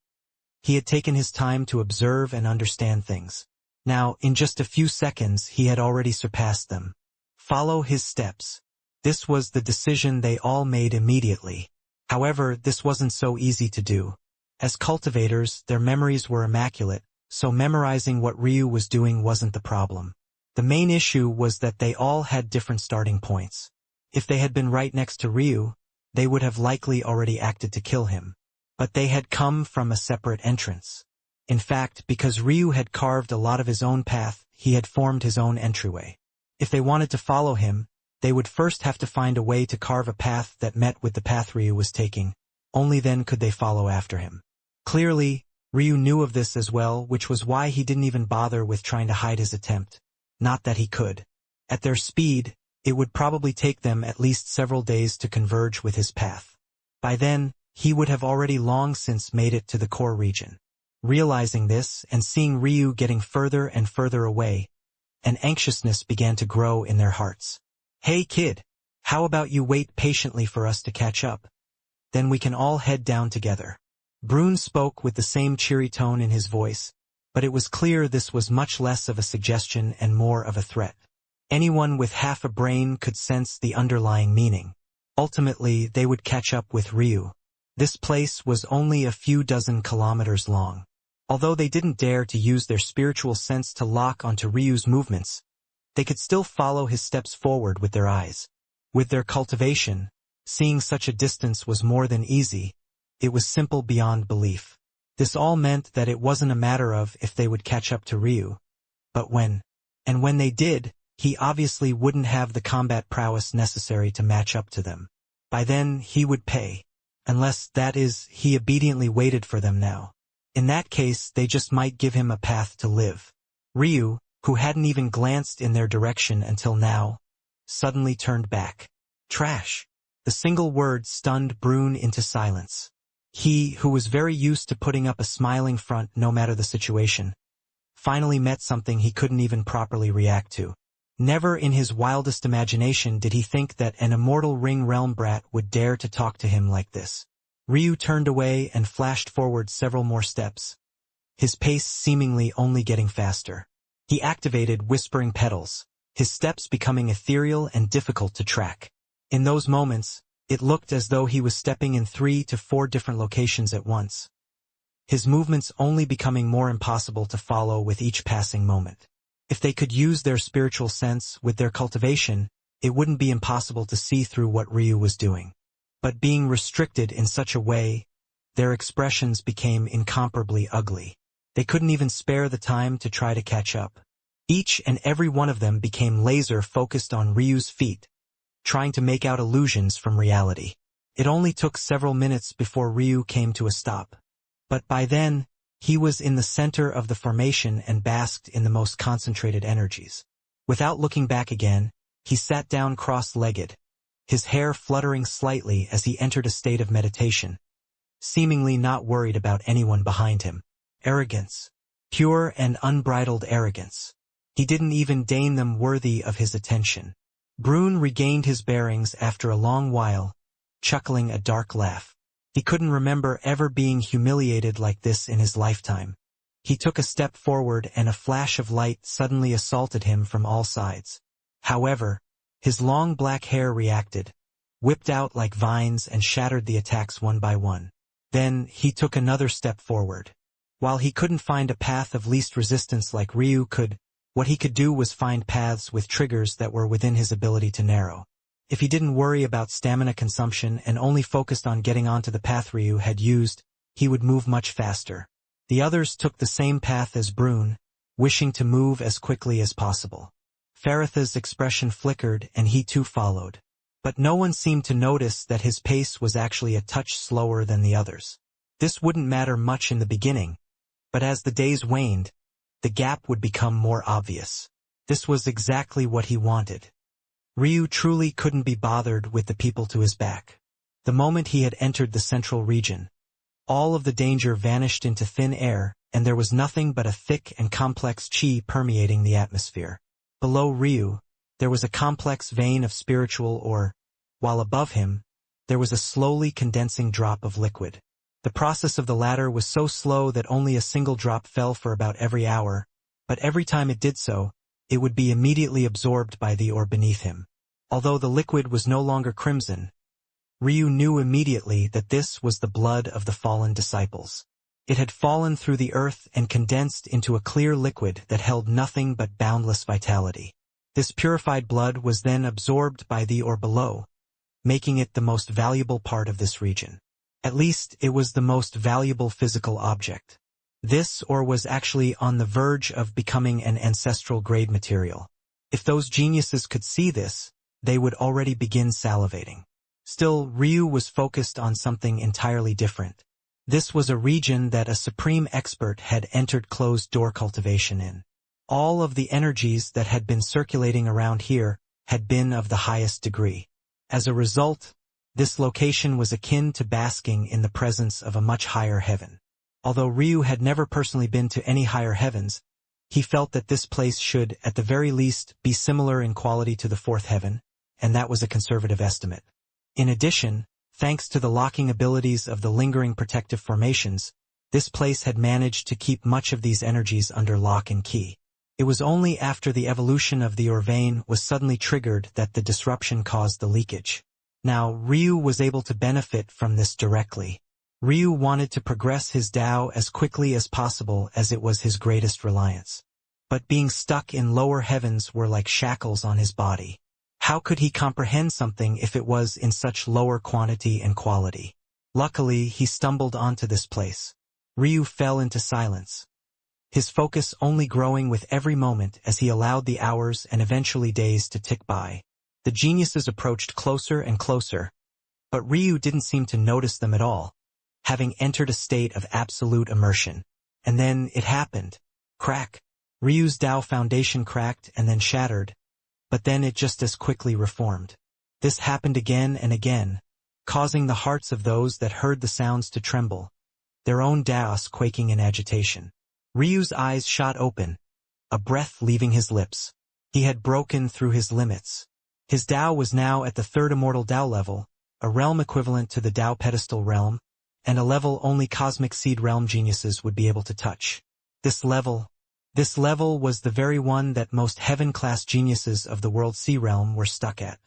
he had taken his time to observe and understand things. Now, in just a few seconds, he had already surpassed them. Follow his steps. This was the decision they all made immediately. However, this wasn't so easy to do. As cultivators, their memories were immaculate, so memorizing what Ryu was doing wasn't the problem. The main issue was that they all had different starting points. If they had been right next to Ryu, they would have likely already acted to kill him. But they had come from a separate entrance. In fact, because Ryu had carved a lot of his own path, he had formed his own entryway. If they wanted to follow him, They would first have to find a way to carve a path that met with the path Ryu was taking. Only then could they follow after him. Clearly, Ryu knew of this as well, which was why he didn't even bother with trying to hide his attempt. Not that he could. At their speed, it would probably take them at least several days to converge with his path. By then, he would have already long since made it to the core region. Realizing this and seeing Ryu getting further and further away, an anxiousness began to grow in their hearts. "Hey kid, how about you wait patiently for us to catch up? Then we can all head down together." Brune spoke with the same cheery tone in his voice, but it was clear this was much less of a suggestion and more of a threat. Anyone with half a brain could sense the underlying meaning. Ultimately, they would catch up with Ryu. This place was only a few dozen kilometers long. Although they didn't dare to use their spiritual sense to lock onto Ryu's movements, they could still follow his steps forward with their eyes. With their cultivation, seeing such a distance was more than easy. It was simple beyond belief. This all meant that it wasn't a matter of if they would catch up to Ryu, but when. And when they did, he obviously wouldn't have the combat prowess necessary to match up to them. By then, he would pay. Unless, that is, he obediently waited for them now. In that case, they just might give him a path to live. Ryu, who hadn't even glanced in their direction until now, suddenly turned back. Trash. The single word stunned Brune into silence. He, who was very used to putting up a smiling front no matter the situation, finally met something he couldn't even properly react to. Never in his wildest imagination did he think that an immortal Ring Realm brat would dare to talk to him like this. Ryu turned away and flashed forward several more steps, his pace seemingly only getting faster. He activated Whispering Petals, his steps becoming ethereal and difficult to track. In those moments, it looked as though he was stepping in 3 to 4 different locations at once, his movements only becoming more impossible to follow with each passing moment. If they could use their spiritual sense with their cultivation, it wouldn't be impossible to see through what Ryu was doing. But being restricted in such a way, their expressions became incomparably ugly. They couldn't even spare the time to try to catch up. Each and every one of them became laser-focused on Ryu's feet, trying to make out illusions from reality. It only took several minutes before Ryu came to a stop. But by then, he was in the center of the formation and basked in the most concentrated energies. Without looking back again, he sat down cross-legged, his hair fluttering slightly as he entered a state of meditation, seemingly not worried about anyone behind him. Arrogance. Pure and unbridled arrogance. He didn't even deign them worthy of his attention. Brune regained his bearings after a long while, chuckling a dark laugh. He couldn't remember ever being humiliated like this in his lifetime. He took a step forward and a flash of light suddenly assaulted him from all sides. However, his long black hair reacted, whipped out like vines and shattered the attacks one by one. Then, he took another step forward. While he couldn't find a path of least resistance like Ryu could, what he could do was find paths with triggers that were within his ability to narrow. If he didn't worry about stamina consumption and only focused on getting onto the path Ryu had used, he would move much faster. The others took the same path as Brune, wishing to move as quickly as possible. Faratha's expression flickered and he too followed. But no one seemed to notice that his pace was actually a touch slower than the others. This wouldn't matter much in the beginning, but as the days waned, the gap would become more obvious. This was exactly what he wanted. Ryu truly couldn't be bothered with the people to his back. The moment he had entered the central region, all of the danger vanished into thin air, and there was nothing but a thick and complex chi permeating the atmosphere. Below Ryu, there was a complex vein of spiritual or, while above him, there was a slowly condensing drop of liquid. The process of the latter was so slow that only a single drop fell for about every hour, but every time it did so, it would be immediately absorbed by the ore beneath him. Although the liquid was no longer crimson, Ryu knew immediately that this was the blood of the fallen disciples. It had fallen through the earth and condensed into a clear liquid that held nothing but boundless vitality. This purified blood was then absorbed by the ore below, making it the most valuable part of this region. At least, it was the most valuable physical object. This ore was actually on the verge of becoming an ancestral grade material. If those geniuses could see this, they would already begin salivating. Still, Ryu was focused on something entirely different. This was a region that a supreme expert had entered closed-door cultivation in. All of the energies that had been circulating around here had been of the highest degree. As a result, this location was akin to basking in the presence of a much higher heaven. Although Ryu had never personally been to any higher heavens, he felt that this place should, at the very least, be similar in quality to the fourth heaven, and that was a conservative estimate. In addition, thanks to the locking abilities of the lingering protective formations, this place had managed to keep much of these energies under lock and key. It was only after the evolution of the Orvane was suddenly triggered that the disruption caused the leakage. Now, Ryu was able to benefit from this directly. Ryu wanted to progress his Tao as quickly as possible as it was his greatest reliance. But being stuck in lower heavens were like shackles on his body. How could he comprehend something if it was in such lower quantity and quality? Luckily, he stumbled onto this place. Ryu fell into silence, his focus only growing with every moment as he allowed the hours and eventually days to tick by. The geniuses approached closer and closer, but Ryu didn't seem to notice them at all, having entered a state of absolute immersion. And then it happened. Crack. Ryu's Tao foundation cracked and then shattered, but then it just as quickly reformed. This happened again and again, causing the hearts of those that heard the sounds to tremble, their own Taos quaking in agitation. Ryu's eyes shot open, a breath leaving his lips. He had broken through his limits. His Tao was now at the third immortal Tao level, a realm equivalent to the Tao pedestal realm, and a level only cosmic seed realm geniuses would be able to touch. This level was the very one that most heaven-class geniuses of the World Sea realm were stuck at.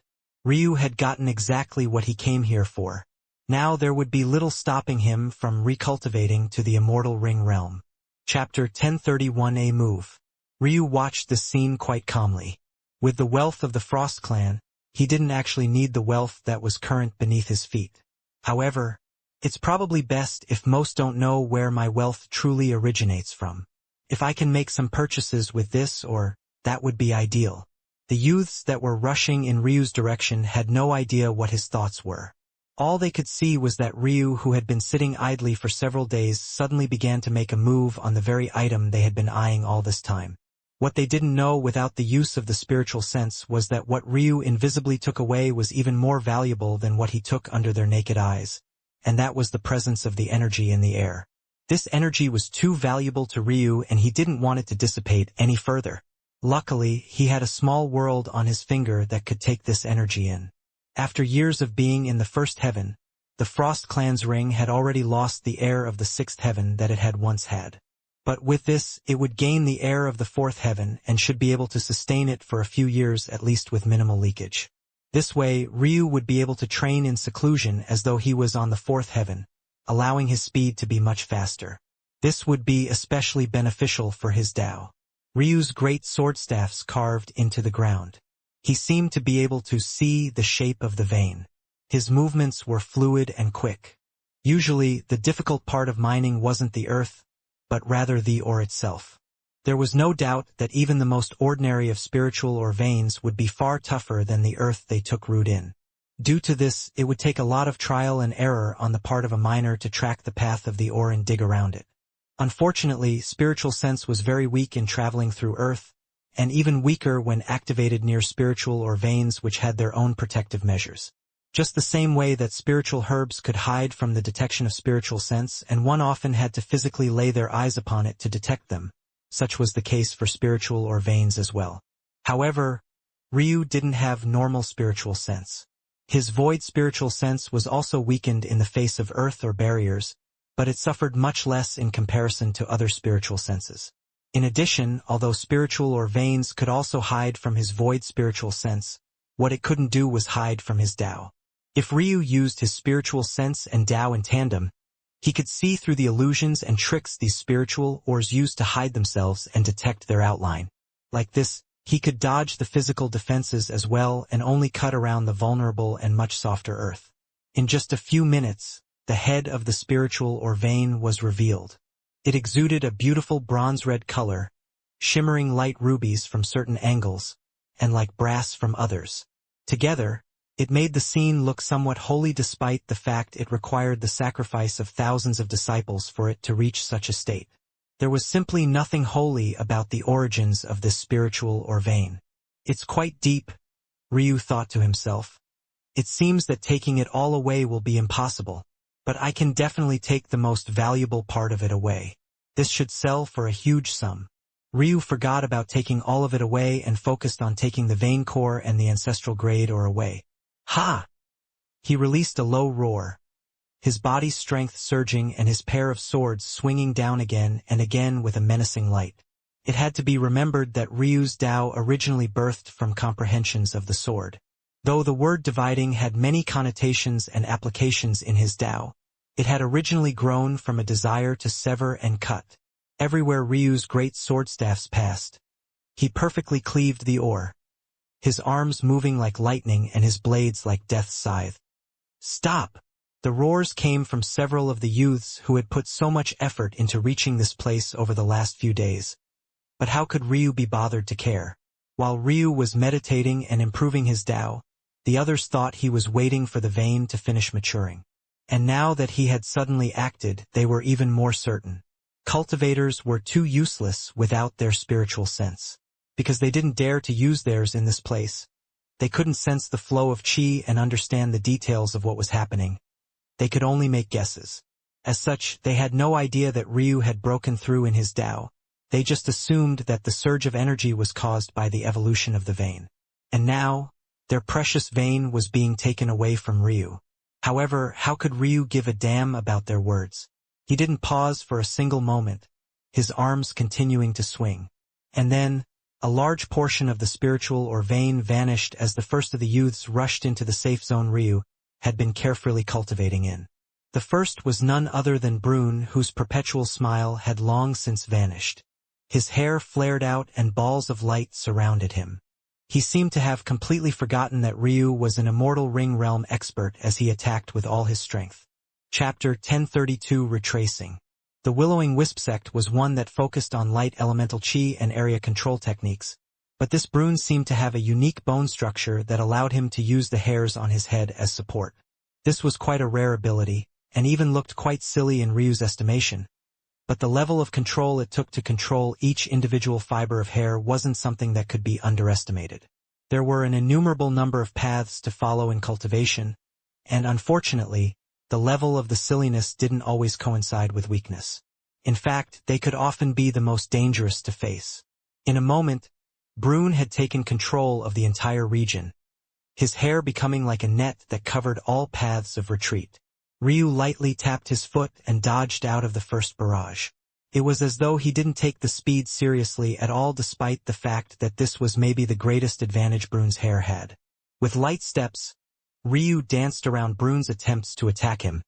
Ryu had gotten exactly what he came here for. Now there would be little stopping him from recultivating to the immortal ring realm. Chapter 1031A Move. Ryu watched this scene quite calmly. With the wealth of the Frost clan, he didn't actually need the wealth that was current beneath his feet. However, it's probably best if most don't know where my wealth truly originates from. If I can make some purchases with this or that would be ideal. The youths that were rushing in Ryu's direction had no idea what his thoughts were. All they could see was that Ryu, who had been sitting idly for several days, suddenly began to make a move on the very item they had been eyeing all this time. What they didn't know without the use of the spiritual sense was that what Ryu invisibly took away was even more valuable than what he took under their naked eyes, and that was the presence of the energy in the air. This energy was too valuable to Ryu and he didn't want it to dissipate any further. Luckily, he had a small world on his finger that could take this energy in. After years of being in the first heaven, the Frost clan's ring had already lost the air of the sixth heaven that it had once had. But with this, it would gain the air of the fourth heaven and should be able to sustain it for a few years at least with minimal leakage. This way, Ryu would be able to train in seclusion as though he was on the fourth heaven, allowing his speed to be much faster. This would be especially beneficial for his Tao. Ryu's great sword staffs carved into the ground. He seemed to be able to see the shape of the vein. His movements were fluid and quick. Usually, the difficult part of mining wasn't the earth, but rather the ore itself. There was no doubt that even the most ordinary of spiritual ore veins would be far tougher than the earth they took root in. Due to this, it would take a lot of trial and error on the part of a miner to track the path of the ore and dig around it. Unfortunately, spiritual sense was very weak in traveling through earth, and even weaker when activated near spiritual ore veins which had their own protective measures. Just the same way that spiritual herbs could hide from the detection of spiritual sense, and one often had to physically lay their eyes upon it to detect them, such was the case for spiritual ore veins as well. However, Ryu didn't have normal spiritual sense. His void spiritual sense was also weakened in the face of earth or barriers, but it suffered much less in comparison to other spiritual senses. In addition, although spiritual ore veins could also hide from his void spiritual sense, what it couldn't do was hide from his Tao. If Ryu used his spiritual sense and Tao in tandem, he could see through the illusions and tricks these spiritual ores used to hide themselves and detect their outline. Like this, he could dodge the physical defenses as well and only cut around the vulnerable and much softer earth. In just a few minutes, the head of the spiritual ore vein was revealed. It exuded a beautiful bronze-red color, shimmering light rubies from certain angles, and like brass from others. Together, it made the scene look somewhat holy despite the fact it required the sacrifice of thousands of disciples for it to reach such a state. There was simply nothing holy about the origins of this spiritual or vein. It's quite deep, Ryu thought to himself. It seems that taking it all away will be impossible, but I can definitely take the most valuable part of it away. This should sell for a huge sum. Ryu forgot about taking all of it away and focused on taking the vein core and the ancestral grade ore away. Ha! He released a low roar, his body's strength surging and his pair of swords swinging down again and again with a menacing light. It had to be remembered that Ryu's Tao originally birthed from comprehensions of the sword. Though the word dividing had many connotations and applications in his Tao, it had originally grown from a desire to sever and cut. Everywhere Ryu's great swordstaffs passed, he perfectly cleaved the ore, his arms moving like lightning and his blades like death's scythe. Stop! The roars came from several of the youths who had put so much effort into reaching this place over the last few days. But how could Ryu be bothered to care? While Ryu was meditating and improving his Tao, the others thought he was waiting for the vein to finish maturing. And now that he had suddenly acted, they were even more certain. Cultivators were too useless without their spiritual sense. Because they didn't dare to use theirs in this place. They couldn't sense the flow of chi and understand the details of what was happening. They could only make guesses. As such, they had no idea that Ryu had broken through in his Tao. They just assumed that the surge of energy was caused by the evolution of the vein. And now, their precious vein was being taken away from Ryu. However, how could Ryu give a damn about their words? He didn't pause for a single moment, his arms continuing to swing. And then, a large portion of the spiritual or vein vanished as the first of the youths rushed into the safe zone Ryu had been carefully cultivating in. The first was none other than Brune, whose perpetual smile had long since vanished. His hair flared out and balls of light surrounded him. He seemed to have completely forgotten that Ryu was an immortal ring realm expert as he attacked with all his strength. Chapter 1032 Retracing. The Willowing Wisp sect was one that focused on light elemental chi and area control techniques, but this Brune seemed to have a unique bone structure that allowed him to use the hairs on his head as support. This was quite a rare ability, and even looked quite silly in Ryu's estimation, but the level of control it took to control each individual fiber of hair wasn't something that could be underestimated. There were an innumerable number of paths to follow in cultivation, and unfortunately, the level of the silliness didn't always coincide with weakness. In fact, they could often be the most dangerous to face. In a moment, Brune had taken control of the entire region, his hair becoming like a net that covered all paths of retreat. Ryu lightly tapped his foot and dodged out of the first barrage. It was as though he didn't take the speed seriously at all despite the fact that this was maybe the greatest advantage Brune's hair had. With light steps, Ryu danced around Brune's attempts to attack him,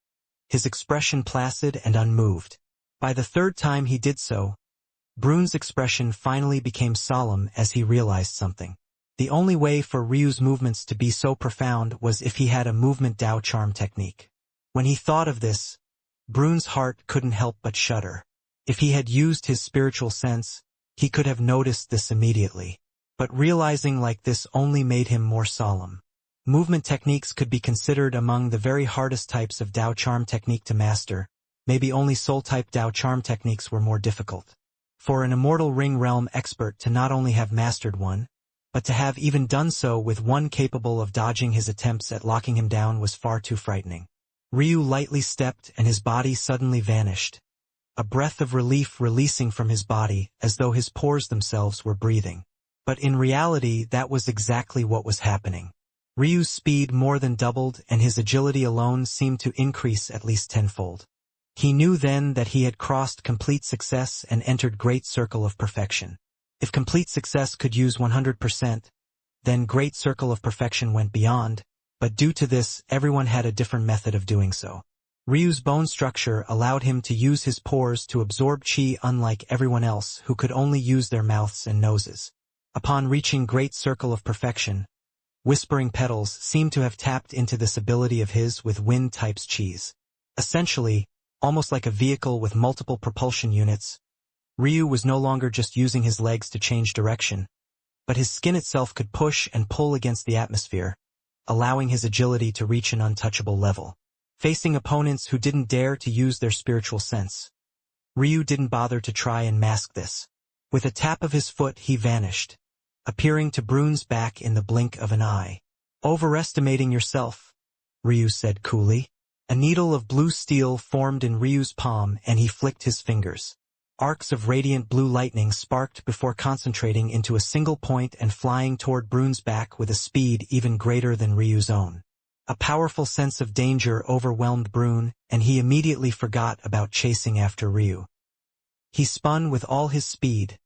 his expression placid and unmoved. By the third time he did so, Brune's expression finally became solemn as he realized something. The only way for Ryu's movements to be so profound was if he had a movement Tao charm technique. When he thought of this, Brune's heart couldn't help but shudder. If he had used his spiritual sense, he could have noticed this immediately. But realizing like this only made him more solemn. Movement techniques could be considered among the very hardest types of Tao charm technique to master. Maybe only soul-type Tao charm techniques were more difficult. For an immortal ring realm expert to not only have mastered one, but to have even done so with one capable of dodging his attempts at locking him down was far too frightening. Ryu lightly stepped and his body suddenly vanished. A breath of relief releasing from his body as though his pores themselves were breathing. But in reality, that was exactly what was happening. Ryu's speed more than doubled and his agility alone seemed to increase at least tenfold. He knew then that he had crossed complete success and entered Great Circle of Perfection. If complete success could use 100%, then Great Circle of Perfection went beyond, but due to this, everyone had a different method of doing so. Ryu's bone structure allowed him to use his pores to absorb chi unlike everyone else who could only use their mouths and noses. Upon reaching Great Circle of Perfection, Whispering Petals seemed to have tapped into this ability of his with wind types chis. Essentially, almost like a vehicle with multiple propulsion units, Ryu was no longer just using his legs to change direction, but his skin itself could push and pull against the atmosphere, allowing his agility to reach an untouchable level. Facing opponents who didn't dare to use their spiritual sense, Ryu didn't bother to try and mask this. With a tap of his foot he vanished, appearing to Brune's back in the blink of an eye. "Overestimating yourself," Ryu said coolly. A needle of blue steel formed in Ryu's palm and he flicked his fingers. Arcs of radiant blue lightning sparked before concentrating into a single point and flying toward Brune's back with a speed even greater than Ryu's own. A powerful sense of danger overwhelmed Brune, and he immediately forgot about chasing after Ryu. He spun with all his speed,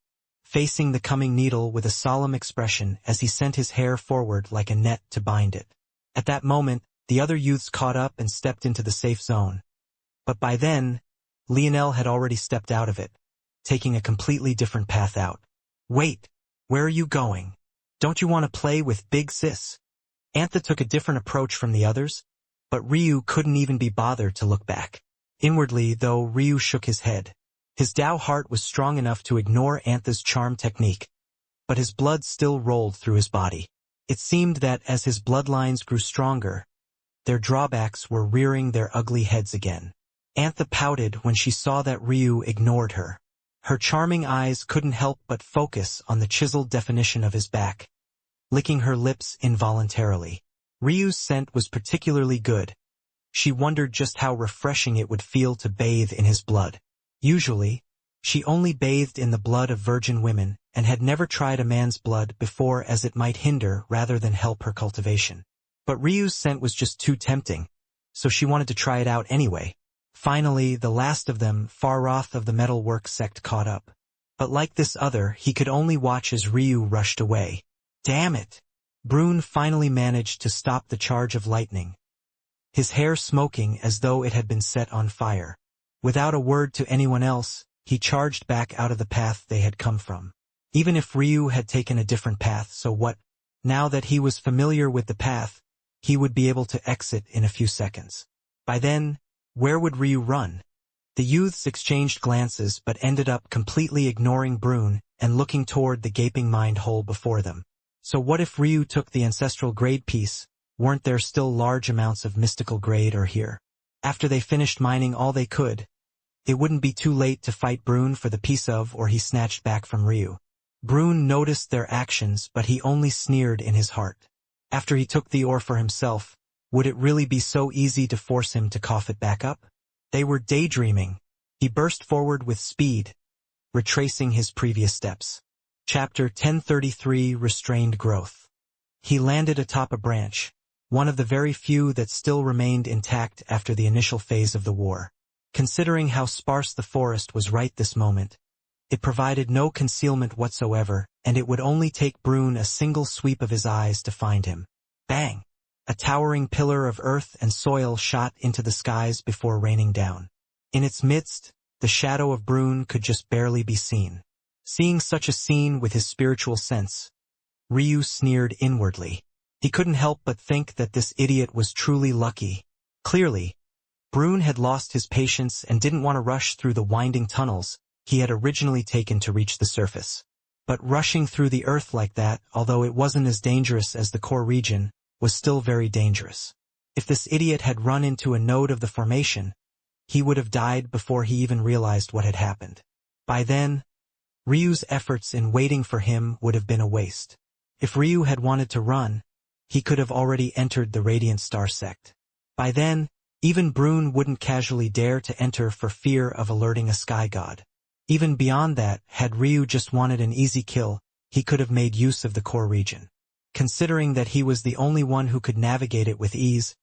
facing the coming needle with a solemn expression as he sent his hair forward like a net to bind it. At that moment, the other youths caught up and stepped into the safe zone. But by then, Lionel had already stepped out of it, taking a completely different path out. "Wait, where are you going? Don't you want to play with Big Sis?" Auther took a different approach from the others, but Ryu couldn't even be bothered to look back. Inwardly, though, Ryu shook his head. His Dao heart was strong enough to ignore Auther's charm technique, but his blood still rolled through his body. It seemed that as his bloodlines grew stronger, their drawbacks were rearing their ugly heads again. Auther pouted when she saw that Ryu ignored her. Her charming eyes couldn't help but focus on the chiseled definition of his back, licking her lips involuntarily. Ryu's scent was particularly good. She wondered just how refreshing it would feel to bathe in his blood. Usually, she only bathed in the blood of virgin women and had never tried a man's blood before, as it might hinder rather than help her cultivation. But Ryu's scent was just too tempting, so she wanted to try it out anyway. Finally, the last of them, Faroth of the Metalwork sect, caught up. But like this other, he could only watch as Ryu rushed away. Damn it! Brune finally managed to stop the charge of lightning, his hair smoking as though it had been set on fire. Without a word to anyone else, he charged back out of the path they had come from. Even if Ryu had taken a different path, so what? Now that he was familiar with the path, he would be able to exit in a few seconds. By then, where would Ryu run? The youths exchanged glances but ended up completely ignoring Brune and looking toward the gaping mind hole before them. So what if Ryu took the ancestral grade piece? Weren't there still large amounts of mystical grade or here? After they finished mining all they could, it wouldn't be too late to fight Brune for the piece of or he snatched back from Ryu. Brune noticed their actions, but he only sneered in his heart. After he took the ore for himself, would it really be so easy to force him to cough it back up? They were daydreaming. He burst forward with speed, retracing his previous steps. Chapter 1033, Restrained Growth. He landed atop a branch, one of the very few that still remained intact after the initial phase of the war. Considering how sparse the forest was right this moment, it provided no concealment whatsoever, and it would only take Brune a single sweep of his eyes to find him. Bang! A towering pillar of earth and soil shot into the skies before raining down. In its midst, the shadow of Brune could just barely be seen. Seeing such a scene with his spiritual sense, Ryu sneered inwardly. He couldn't help but think that this idiot was truly lucky. Clearly, Brune had lost his patience and didn't want to rush through the winding tunnels he had originally taken to reach the surface. But rushing through the earth like that, although it wasn't as dangerous as the core region, was still very dangerous. If this idiot had run into a node of the formation, he would have died before he even realized what had happened. By then, Ryu's efforts in waiting for him would have been a waste. If Ryu had wanted to run, he could have already entered the Radiant Star sect. By then, even Brune wouldn't casually dare to enter for fear of alerting a sky god. Even beyond that, had Ryu just wanted an easy kill, he could have made use of the core region. Considering that he was the only one who could navigate it with ease,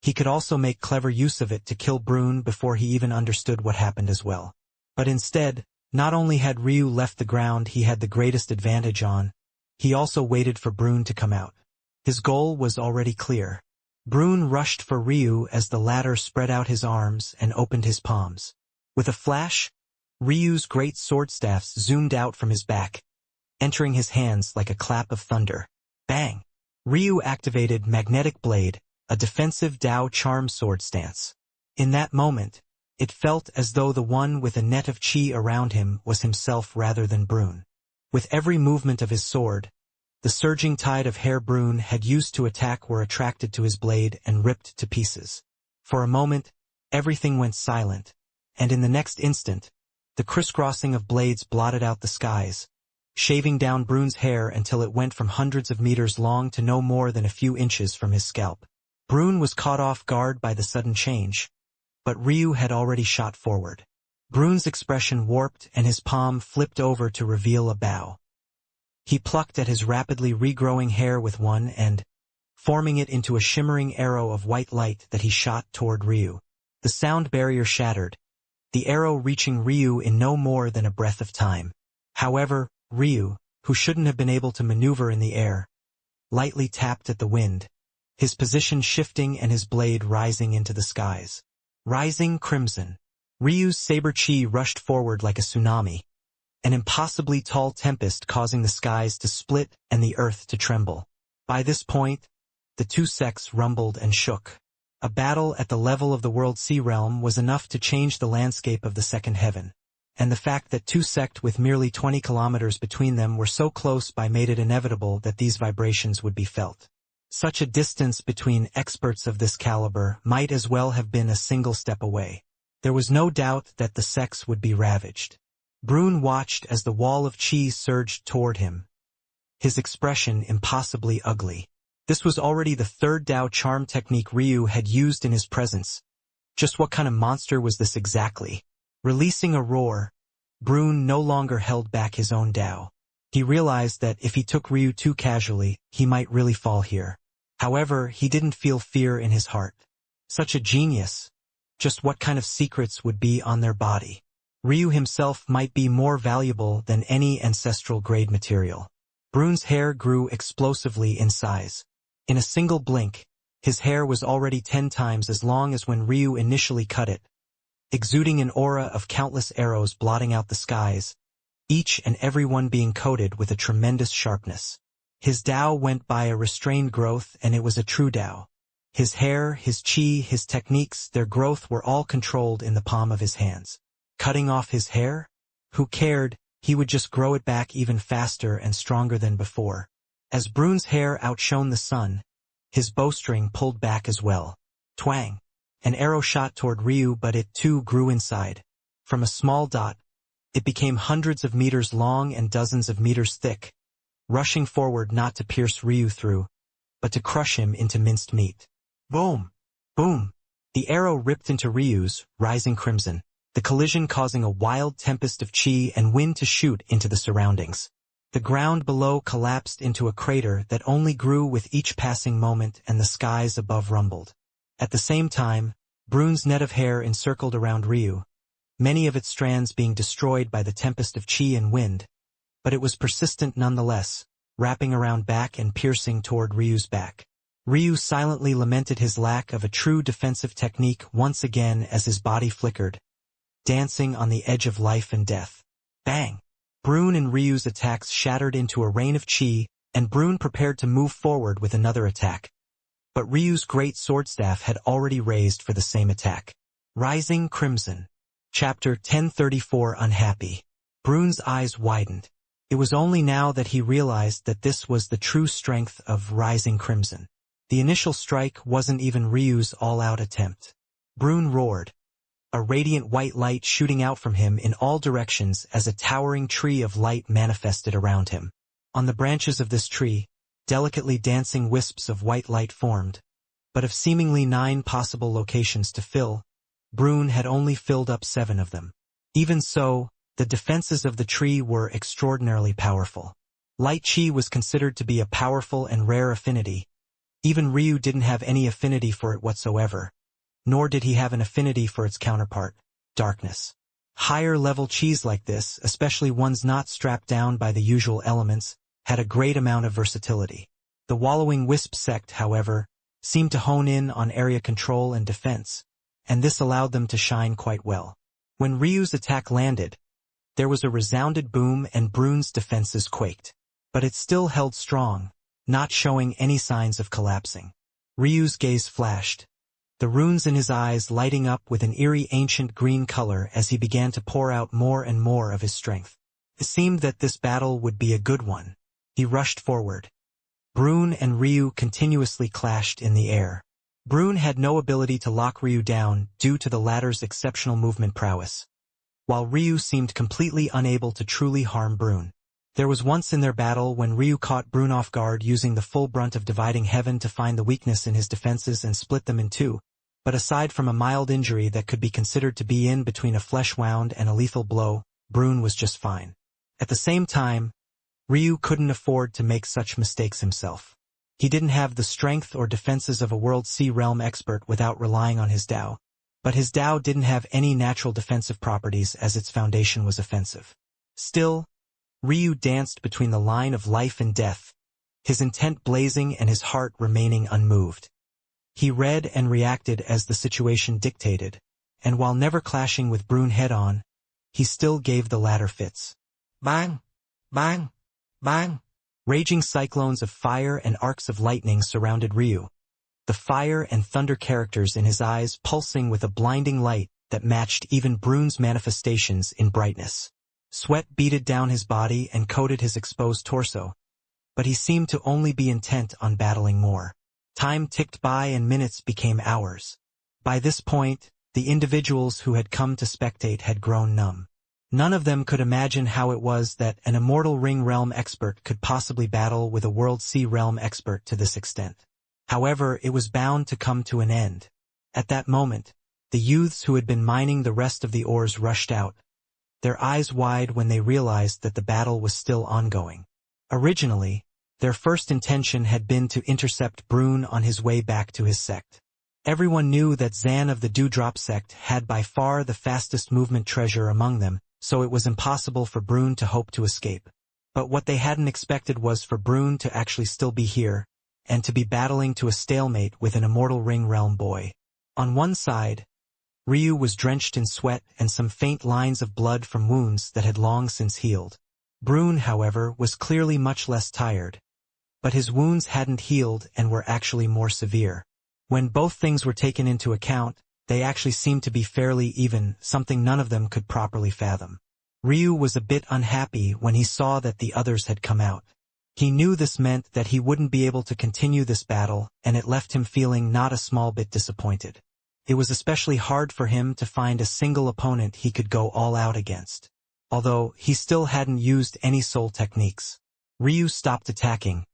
he could also make clever use of it to kill Brune before he even understood what happened as well. But instead, not only had Ryu left the ground he had the greatest advantage on, he also waited for Brune to come out. His goal was already clear. Brune rushed for Ryu as the latter spread out his arms and opened his palms. With a flash, Ryu's great sword staffs zoomed out from his back, entering his hands like a clap of thunder. Bang! Ryu activated Magnetic Blade, a defensive Dao charm sword stance. In that moment, it felt as though the one with a net of chi around him was himself rather than Brune. With every movement of his sword, The surging tide of hair Brune had used to attack were attracted to his blade and ripped to pieces. For a moment, everything went silent, and in the next instant, the crisscrossing of blades blotted out the skies, shaving down Brune's hair until it went from hundreds of meters long to no more than a few inches from his scalp. Brune was caught off guard by the sudden change, but Ryu had already shot forward. Brune's expression warped and his palm flipped over to reveal a bow. He plucked at his rapidly regrowing hair with one and, forming it into a shimmering arrow of white light that he shot toward Ryu. The sound barrier shattered, the arrow reaching Ryu in no more than a breath of time. However, Ryu, who shouldn't have been able to maneuver in the air, lightly tapped at the wind, his position shifting and his blade rising into the skies. Rising crimson. Ryu's saber chi rushed forward like a tsunami, an impossibly tall tempest causing the skies to split and the earth to tremble. By this point, the two sects rumbled and shook. A battle at the level of the World Sea Realm was enough to change the landscape of the second heaven, and the fact that two sects with merely 20 kilometers between them were so close by made it inevitable that these vibrations would be felt. Such a distance between experts of this caliber might as well have been a single step away. There was no doubt that the sects would be ravaged. Brune watched as the wall of chi surged toward him, his expression impossibly ugly. This was already the third Dao charm technique Ryu had used in his presence. Just what kind of monster was this exactly? Releasing a roar, Brune no longer held back his own Dao. He realized that if he took Ryu too casually, he might really fall here. However, he didn't feel fear in his heart. Such a genius. Just what kind of secrets would be on their body? Ryu himself might be more valuable than any ancestral grade material. Brune's hair grew explosively in size. In a single blink, his hair was already 10 times as long as when Ryu initially cut it, exuding an aura of countless arrows blotting out the skies, each and every one being coated with a tremendous sharpness. His Dao went by a restrained growth, and it was a true Dao. His hair, his chi, his techniques, their growth were all controlled in the palm of his hands. Cutting off his hair? Who cared? He would just grow it back even faster and stronger than before. As Brune's hair outshone the sun, his bowstring pulled back as well. Twang! An arrow shot toward Ryu, but it too grew inside. From a small dot, it became hundreds of meters long and dozens of meters thick, rushing forward not to pierce Ryu through, but to crush him into minced meat. Boom! Boom! The arrow ripped into Ryu's, rising crimson, the collision causing a wild tempest of chi and wind to shoot into the surroundings. The ground below collapsed into a crater that only grew with each passing moment, and the skies above rumbled. At the same time, Brune's net of hair encircled around Ryu, many of its strands being destroyed by the tempest of chi and wind, but it was persistent nonetheless, wrapping around back and piercing toward Ryu's back. Ryu silently lamented his lack of a true defensive technique once again as his body flickered, dancing on the edge of life and death. Bang! Brune and Ryu's attacks shattered into a rain of chi, and Brune prepared to move forward with another attack. But Ryu's great swordstaff had already raised for the same attack. Rising Crimson. Chapter 1034 Unhappy. Brune's eyes widened. It was only now that he realized that this was the true strength of Rising Crimson. The initial strike wasn't even Ryu's all-out attempt. Brune roared, a radiant white light shooting out from him in all directions as a towering tree of light manifested around him. On the branches of this tree, delicately dancing wisps of white light formed, but of seemingly 9 possible locations to fill, Brune had only filled up 7 of them. Even so, the defenses of the tree were extraordinarily powerful. Light chi was considered to be a powerful and rare affinity. Even Ryu didn't have any affinity for it whatsoever, nor did he have an affinity for its counterpart, darkness. Higher-level chis like this, especially ones not strapped down by the usual elements, had a great amount of versatility. The Wallowing Wisp sect, however, seemed to hone in on area control and defense, and this allowed them to shine quite well. When Ryu's attack landed, there was a resounded boom and Brune's defenses quaked. But it still held strong, not showing any signs of collapsing. Ryu's gaze flashed, the runes in his eyes lighting up with an eerie ancient green color as he began to pour out more and more of his strength. It seemed that this battle would be a good one. He rushed forward. Brune and Ryu continuously clashed in the air. Brune had no ability to lock Ryu down due to the latter's exceptional movement prowess, while Ryu seemed completely unable to truly harm Brune. There was once in their battle when Ryu caught Brune off guard using the full brunt of dividing heaven to find the weakness in his defenses and split them in two, but aside from a mild injury that could be considered to be in between a flesh wound and a lethal blow, Brune was just fine. At the same time, Ryu couldn't afford to make such mistakes himself. He didn't have the strength or defenses of a World Sea Realm expert without relying on his Dao, but his Dao didn't have any natural defensive properties as its foundation was offensive. Still, Ryu danced between the line of life and death, his intent blazing and his heart remaining unmoved. He read and reacted as the situation dictated, and while never clashing with Brune head-on, he still gave the latter fits. Bang! Bang! Bang! Raging cyclones of fire and arcs of lightning surrounded Ryu, the fire and thunder characters in his eyes pulsing with a blinding light that matched even Brune's manifestations in brightness. Sweat beaded down his body and coated his exposed torso, but he seemed to only be intent on battling more. Time ticked by and minutes became hours. By this point, the individuals who had come to spectate had grown numb. None of them could imagine how it was that an Immortal Ring Realm expert could possibly battle with a World Sea Realm expert to this extent. However, it was bound to come to an end. At that moment, the youths who had been mining the rest of the ores rushed out, their eyes wide when they realized that the battle was still ongoing. Originally, their first intention had been to intercept Brune on his way back to his sect. Everyone knew that Zan of the Dewdrop sect had by far the fastest movement treasure among them, so it was impossible for Brune to hope to escape. But what they hadn't expected was for Brune to actually still be here, and to be battling to a stalemate with an Immortal Ring Realm boy. On one side, Ryu was drenched in sweat and some faint lines of blood from wounds that had long since healed. Brune, however, was clearly much less tired, but his wounds hadn't healed and were actually more severe. When both things were taken into account, they actually seemed to be fairly even, something none of them could properly fathom. Ryu was a bit unhappy when he saw that the others had come out. He knew this meant that he wouldn't be able to continue this battle, and it left him feeling not a small bit disappointed. It was especially hard for him to find a single opponent he could go all out against. Although he still hadn't used any soul techniques. Ryu stopped attacking,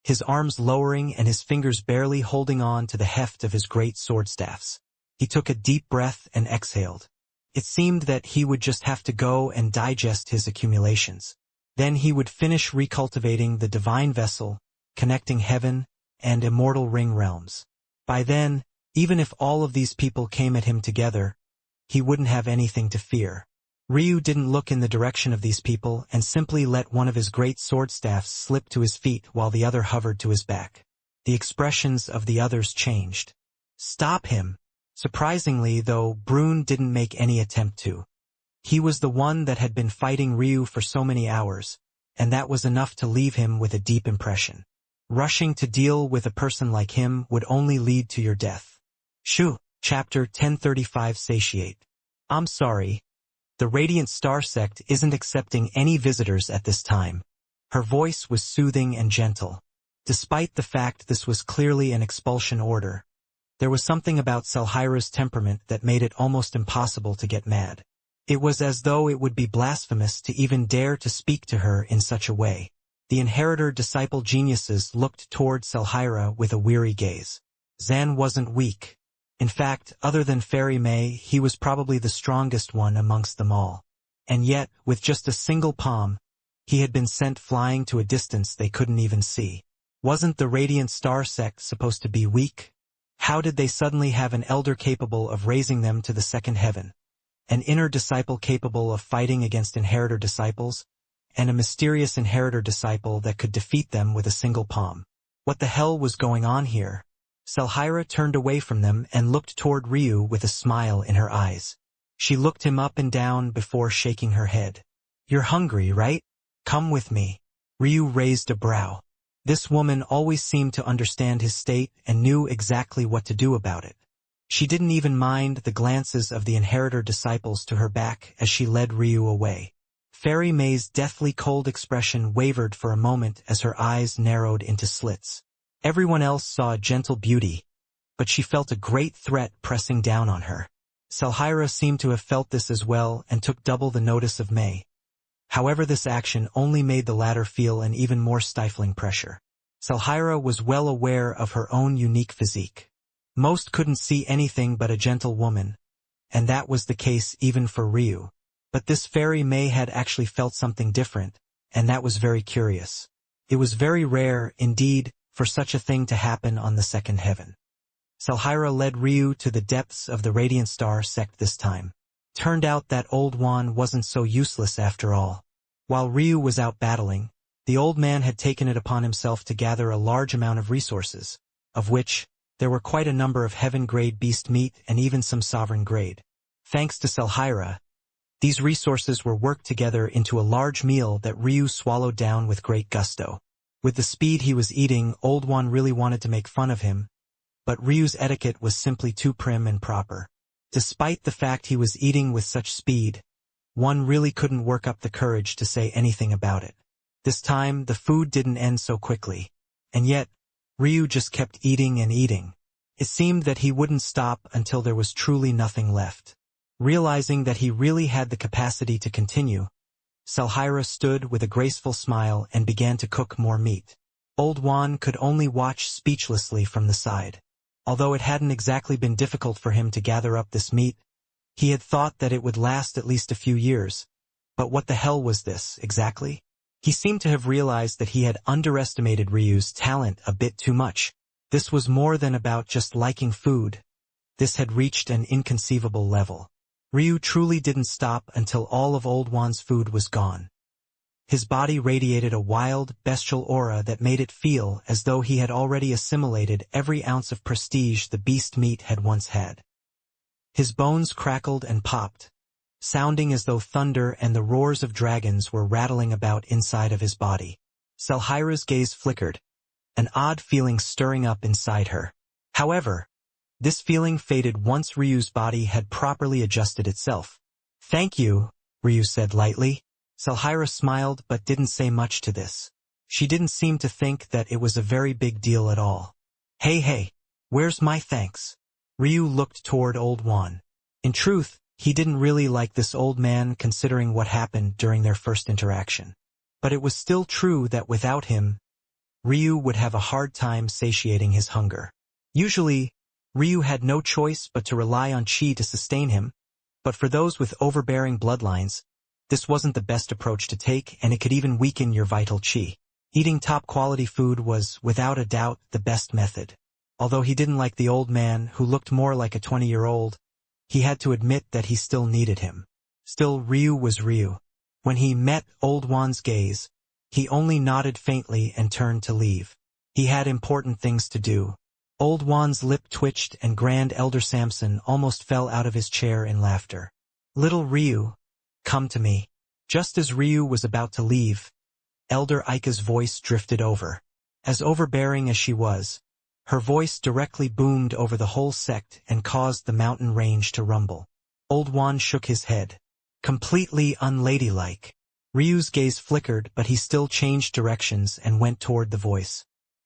his arms lowering and his fingers barely holding on to the heft of his great sword staffs. He took a deep breath and exhaled. It seemed that he would just have to go and digest his accumulations. Then he would finish recultivating the divine vessel, connecting heaven and Immortal Ring realms. By then, even if all of these people came at him together, he wouldn't have anything to fear. Ryu didn't look in the direction of these people and simply let one of his great sword staffs slip to his feet while the other hovered to his back. The expressions of the others changed. Stop him! Surprisingly, though, Brune didn't make any attempt to. He was the one that had been fighting Ryu for so many hours, and that was enough to leave him with a deep impression. Rushing to deal with a person like him would only lead to your death. Shoo! Chapter 1035 Satiate. I'm sorry. The Radiant Star Sect isn't accepting any visitors at this time. Her voice was soothing and gentle. Despite the fact this was clearly an expulsion order, there was something about Selhira's temperament that made it almost impossible to get mad. It was as though it would be blasphemous to even dare to speak to her in such a way. The inheritor-disciple geniuses looked toward Selhira with a weary gaze. Zan wasn't weak. In fact, other than Fairy May, he was probably the strongest one amongst them all. And yet, with just a single palm, he had been sent flying to a distance they couldn't even see. Wasn't the Radiant Star Sect supposed to be weak? How did they suddenly have an elder capable of raising them to the second heaven, an inner disciple capable of fighting against inheritor disciples, and a mysterious inheritor disciple that could defeat them with a single palm? What the hell was going on here? Selhira turned away from them and looked toward Ryu with a smile in her eyes. She looked him up and down before shaking her head. You're hungry, right? Come with me. Ryu raised a brow. This woman always seemed to understand his state and knew exactly what to do about it. She didn't even mind the glances of the inheritor disciples to her back as she led Ryu away. Fairy May's deathly cold expression wavered for a moment as her eyes narrowed into slits. Everyone else saw a gentle beauty, but she felt a great threat pressing down on her. Selhira seemed to have felt this as well and took double the notice of May. However, this action only made the latter feel an even more stifling pressure. Selhira was well aware of her own unique physique. Most couldn't see anything but a gentle woman, and that was the case even for Ryu. But this Fairy May had actually felt something different, and that was very curious. It was very rare, indeed, for such a thing to happen on the second heaven. Selhira led Ryu to the depths of the Radiant Star sect this time. Turned out that old Wan wasn't so useless after all. While Ryu was out battling, the old man had taken it upon himself to gather a large amount of resources, of which there were quite a number of heaven-grade beast meat and even some sovereign-grade. Thanks to Selhira, these resources were worked together into a large meal that Ryu swallowed down with great gusto. With the speed he was eating, Old One really wanted to make fun of him, but Ryu's etiquette was simply too prim and proper. Despite the fact he was eating with such speed, one really couldn't work up the courage to say anything about it. This time, the food didn't end so quickly, and yet, Ryu just kept eating and eating. It seemed that he wouldn't stop until there was truly nothing left. Realizing that he really had the capacity to continue, Selhira stood with a graceful smile and began to cook more meat. Old Wan could only watch speechlessly from the side. Although it hadn't exactly been difficult for him to gather up this meat, he had thought that it would last at least a few years. But what the hell was this, exactly? He seemed to have realized that he had underestimated Ryu's talent a bit too much. This was more than about just liking food. This had reached an inconceivable level. Ryu truly didn't stop until all of Old Wan's food was gone. His body radiated a wild, bestial aura that made it feel as though he had already assimilated every ounce of prestige the beast meat had once had. His bones crackled and popped, sounding as though thunder and the roars of dragons were rattling about inside of his body. Selhira's gaze flickered, an odd feeling stirring up inside her. However, this feeling faded once Ryu's body had properly adjusted itself. "Thank you," Ryu said lightly. Selhira smiled but didn't say much to this. She didn't seem to think that it was a very big deal at all. Hey, where's my thanks?" Ryu looked toward Old Wan. In truth, he didn't really like this old man considering what happened during their first interaction. But it was still true that without him, Ryu would have a hard time satiating his hunger. Usually, Ryu had no choice but to rely on chi to sustain him, but for those with overbearing bloodlines, this wasn't the best approach to take, and it could even weaken your vital chi. Eating top-quality food was, without a doubt, the best method. Although he didn't like the old man, who looked more like a 20-year-old, he had to admit that he still needed him. Still, Ryu was Ryu. When he met Old Wan's gaze, he only nodded faintly and turned to leave. He had important things to do. Old Wan's lip twitched and Grand Elder Samson almost fell out of his chair in laughter. "Little Ryu, come to me." Just as Ryu was about to leave, Elder Aika's voice drifted over. As overbearing as she was, her voice directly boomed over the whole sect and caused the mountain range to rumble. Old Wan shook his head. Completely unladylike. Ryu's gaze flickered, but he still changed directions and went toward the voice.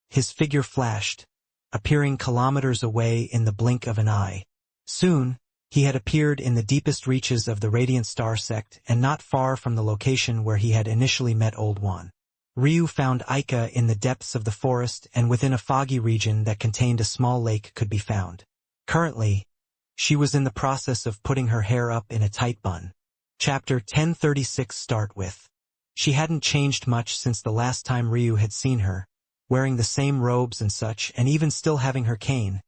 His figure flashed, appearing kilometers away in the blink of an eye. Soon, he had appeared in the deepest reaches of the Radiant Star sect and not far from the location where he had initially met Old Wan. Ryu found Aika in the depths of the forest and within a foggy region that contained a small lake could be found. Currently, she was in the process of putting her hair up in a tight bun. Chapter 1036 start with. She hadn't changed much since the last time Ryu had seen her, wearing the same robes and such and even still having her cane,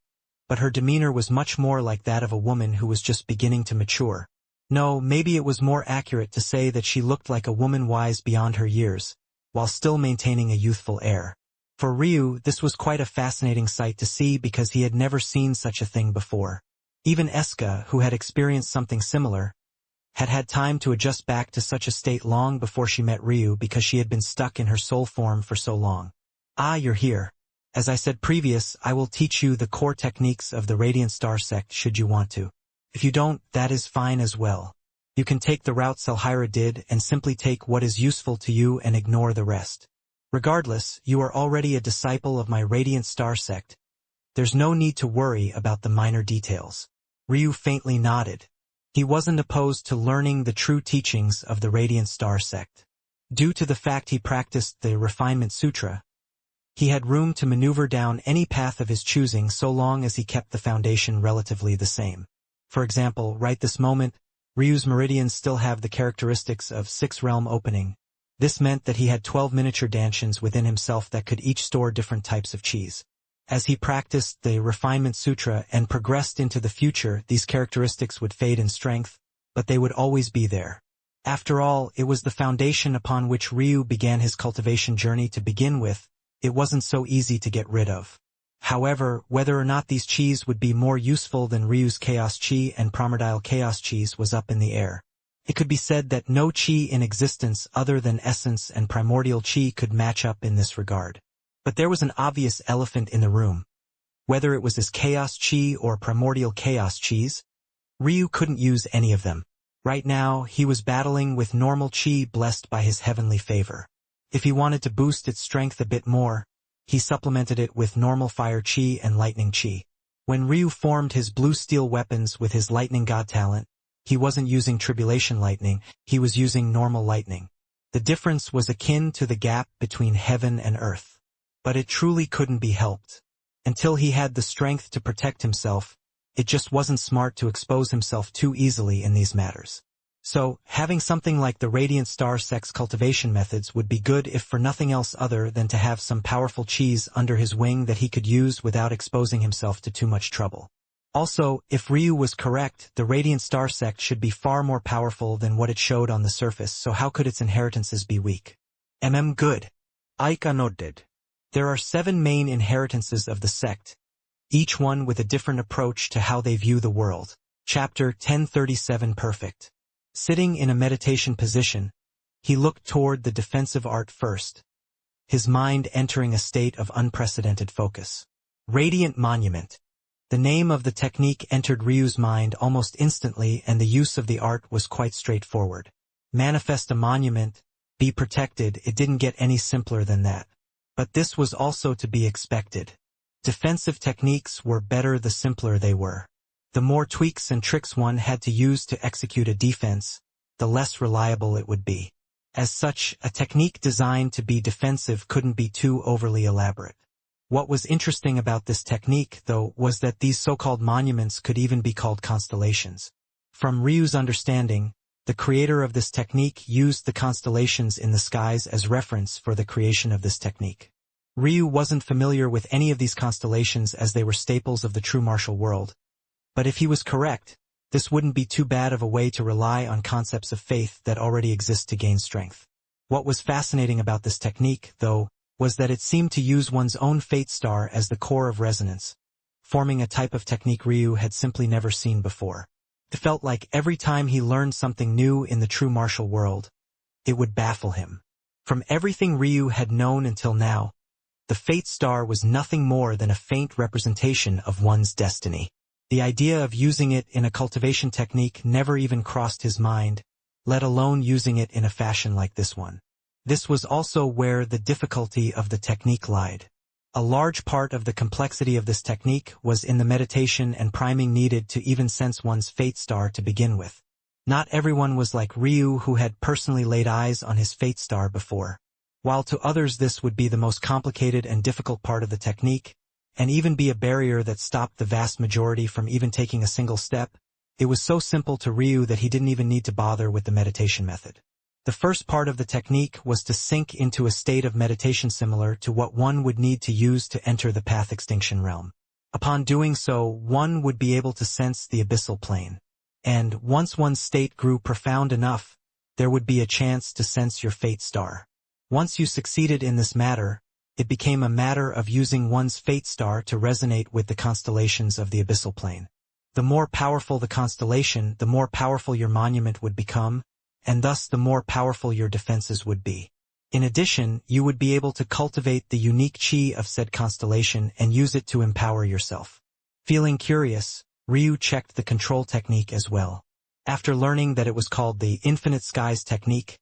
but her demeanor was much more like that of a woman who was just beginning to mature. No, maybe it was more accurate to say that she looked like a woman wise beyond her years, while still maintaining a youthful air. For Ryu, this was quite a fascinating sight to see because he had never seen such a thing before. Even Eska, who had experienced something similar, had had time to adjust back to such a state long before she met Ryu because she had been stuck in her soul form for so long. "Ah, you're here. As I said previous, I will teach you the core techniques of the Radiant Star sect should you want to. If you don't, that is fine as well." You can take the route Selhira did and simply take what is useful to you and ignore the rest. Regardless, you are already a disciple of my Radiant Star sect. There's no need to worry about the minor details. Ryu faintly nodded. He wasn't opposed to learning the true teachings of the Radiant Star sect. Due to the fact he practiced the Refinement Sutra, he had room to maneuver down any path of his choosing so long as he kept the foundation relatively the same. For example, right this moment, Ryu's Meridians still have the characteristics of 6-realm opening. This meant that he had 12 miniature Danshians within himself that could each store different types of cheese. As he practiced the Refinement Sutra and progressed into the future, these characteristics would fade in strength, but they would always be there. After all, it was the foundation upon which Ryu began his cultivation journey to begin with. It wasn't so easy to get rid of. However, whether or not these chis would be more useful than Ryu's Chaos Chi and Primordial Chaos Chis was up in the air. It could be said that no chi in existence other than Essence and Primordial Chi could match up in this regard. But there was an obvious elephant in the room. Whether it was his Chaos Chi or Primordial Chaos Chis, Ryu couldn't use any of them. Right now, he was battling with normal chi blessed by his heavenly favor. If he wanted to boost its strength a bit more, he supplemented it with normal fire chi and lightning chi. When Ryu formed his blue steel weapons with his lightning god talent, he wasn't using tribulation lightning, he was using normal lightning. The difference was akin to the gap between heaven and earth. But it truly couldn't be helped. Until he had the strength to protect himself, it just wasn't smart to expose himself too easily in these matters. So, having something like the Radiant Star Sect's cultivation methods would be good if for nothing else other than to have some powerful chis under his wing that he could use without exposing himself to too much trouble. Also, if Ryu was correct, the Radiant Star Sect should be far more powerful than what it showed on the surface, so how could its inheritances be weak? Good. Aika nodded. There are 7 main inheritances of the sect, each one with a different approach to how they view the world. Chapter 1037 Perfect. Sitting in a meditation position, he looked toward the defensive art first, his mind entering a state of unprecedented focus. Radiant Monument. The name of the technique entered Ryu's mind almost instantly, and the use of the art was quite straightforward. Manifest a monument, be protected. It didn't get any simpler than that. But this was also to be expected. Defensive techniques were better the simpler they were. The more tweaks and tricks one had to use to execute a defense, the less reliable it would be. As such, a technique designed to be defensive couldn't be too overly elaborate. What was interesting about this technique, though, was that these so-called monuments could even be called constellations. From Ryu's understanding, the creator of this technique used the constellations in the skies as reference for the creation of this technique. Ryu wasn't familiar with any of these constellations as they were staples of the true martial world. But if he was correct, this wouldn't be too bad of a way to rely on concepts of faith that already exist to gain strength. What was fascinating about this technique, though, was that it seemed to use one's own fate star as the core of resonance, forming a type of technique Ryu had simply never seen before. It felt like every time he learned something new in the true martial world, it would baffle him. From everything Ryu had known until now, the fate star was nothing more than a faint representation of one's destiny. The idea of using it in a cultivation technique never even crossed his mind, let alone using it in a fashion like this one. This was also where the difficulty of the technique lied. A large part of the complexity of this technique was in the meditation and priming needed to even sense one's fate star to begin with. Not everyone was like Ryu, who had personally laid eyes on his fate star before. While to others this would be the most complicated and difficult part of the technique, and even be a barrier that stopped the vast majority from even taking a single step, it was so simple to Ryu that he didn't even need to bother with the meditation method. The first part of the technique was to sink into a state of meditation similar to what one would need to use to enter the path extinction realm. Upon doing so, one would be able to sense the abyssal plane. And once one's state grew profound enough, there would be a chance to sense your fate star. Once you succeeded in this matter, it became a matter of using one's fate star to resonate with the constellations of the abyssal plane. The more powerful the constellation, the more powerful your monument would become, and thus the more powerful your defenses would be. In addition, you would be able to cultivate the unique chi of said constellation and use it to empower yourself. Feeling curious, Ryu checked the control technique as well. After learning that it was called the infinite skies technique,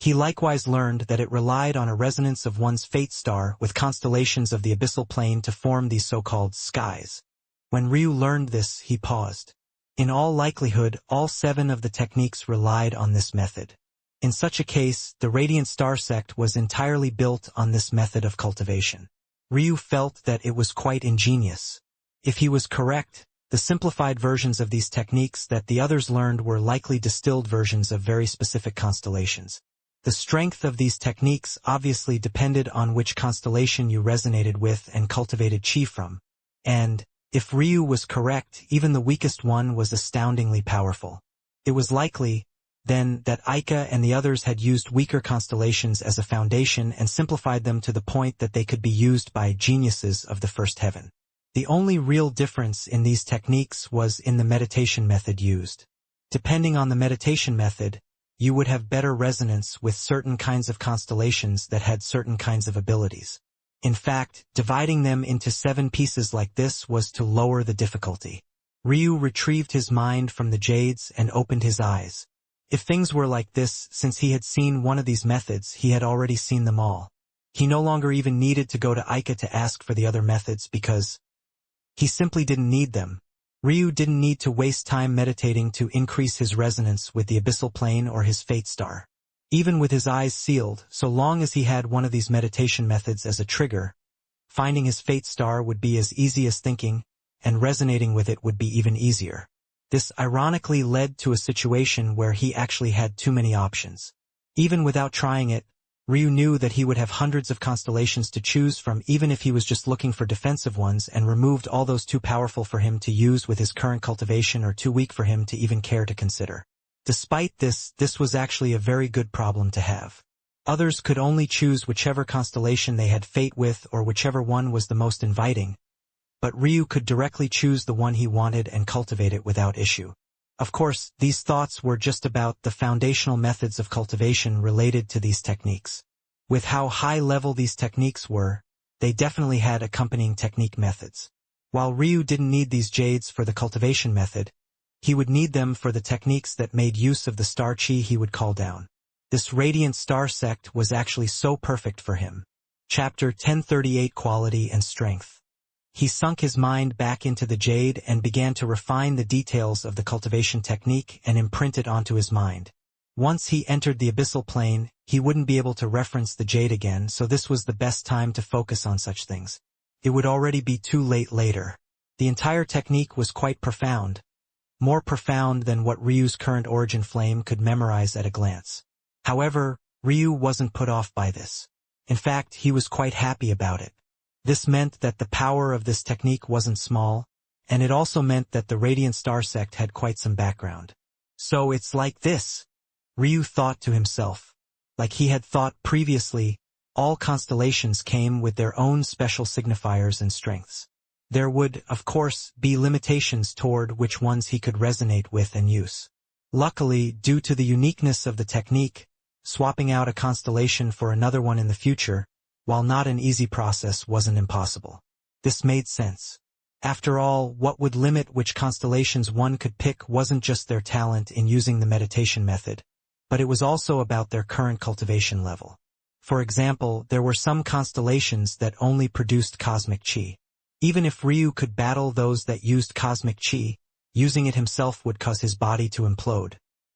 he likewise learned that it relied on a resonance of one's fate star with constellations of the abyssal plane to form these so-called skies. When Ryu learned this, he paused. In all likelihood, all 7 of the techniques relied on this method. In such a case, the Radiant Star Sect was entirely built on this method of cultivation. Ryu felt that it was quite ingenious. If he was correct, the simplified versions of these techniques that the others learned were likely distilled versions of very specific constellations. The strength of these techniques obviously depended on which constellation you resonated with and cultivated chi from. And, if Ryu was correct, even the weakest one was astoundingly powerful. It was likely, then, that Aika and the others had used weaker constellations as a foundation and simplified them to the point that they could be used by geniuses of the first heaven. The only real difference in these techniques was in the meditation method used. Depending on the meditation method, you would have better resonance with certain kinds of constellations that had certain kinds of abilities. In fact, dividing them into 7 pieces like this was to lower the difficulty. Ryu retrieved his mind from the Jades and opened his eyes. If things were like this, since he had seen one of these methods, he had already seen them all. He no longer even needed to go to Aika to ask for the other methods because he simply didn't need them. Ryu didn't need to waste time meditating to increase his resonance with the abyssal plane or his fate star. Even with his eyes sealed, so long as he had one of these meditation methods as a trigger, finding his fate star would be as easy as thinking, and resonating with it would be even easier. This ironically led to a situation where he actually had too many options. Even without trying it, Ryu knew that he would have hundreds of constellations to choose from even if he was just looking for defensive ones and removed all those too powerful for him to use with his current cultivation or too weak for him to even care to consider. Despite this, this was actually a very good problem to have. Others could only choose whichever constellation they had fate with or whichever one was the most inviting, but Ryu could directly choose the one he wanted and cultivate it without issue. Of course, these thoughts were just about the foundational methods of cultivation related to these techniques. With how high-level these techniques were, they definitely had accompanying technique methods. While Ryu didn't need these Jades for the cultivation method, he would need them for the techniques that made use of the star chi he would call down. This Radiant Star Sect was actually so perfect for him. Chapter 1038 Quality and Strength. He sunk his mind back into the Jade and began to refine the details of the cultivation technique and imprint it onto his mind. Once he entered the abyssal plane, he wouldn't be able to reference the Jade again, so this was the best time to focus on such things. It would already be too late later. The entire technique was quite profound, more profound than what Ryu's current origin flame could memorize at a glance. However, Ryu wasn't put off by this. In fact, he was quite happy about it. This meant that the power of this technique wasn't small, and it also meant that the Radiant Star Sect had quite some background. So it's like this, Ryu thought to himself. Like he had thought previously, all constellations came with their own special signifiers and strengths. There would, of course, be limitations toward which ones he could resonate with and use. Luckily, due to the uniqueness of the technique, swapping out a constellation for another one in the future, while not an easy process, wasn't impossible. This made sense. After all, what would limit which constellations one could pick wasn't just their talent in using the meditation method, but it was also about their current cultivation level. For example, there were some constellations that only produced cosmic chi. Even if Ryu could battle those that used cosmic chi, using it himself would cause his body to implode.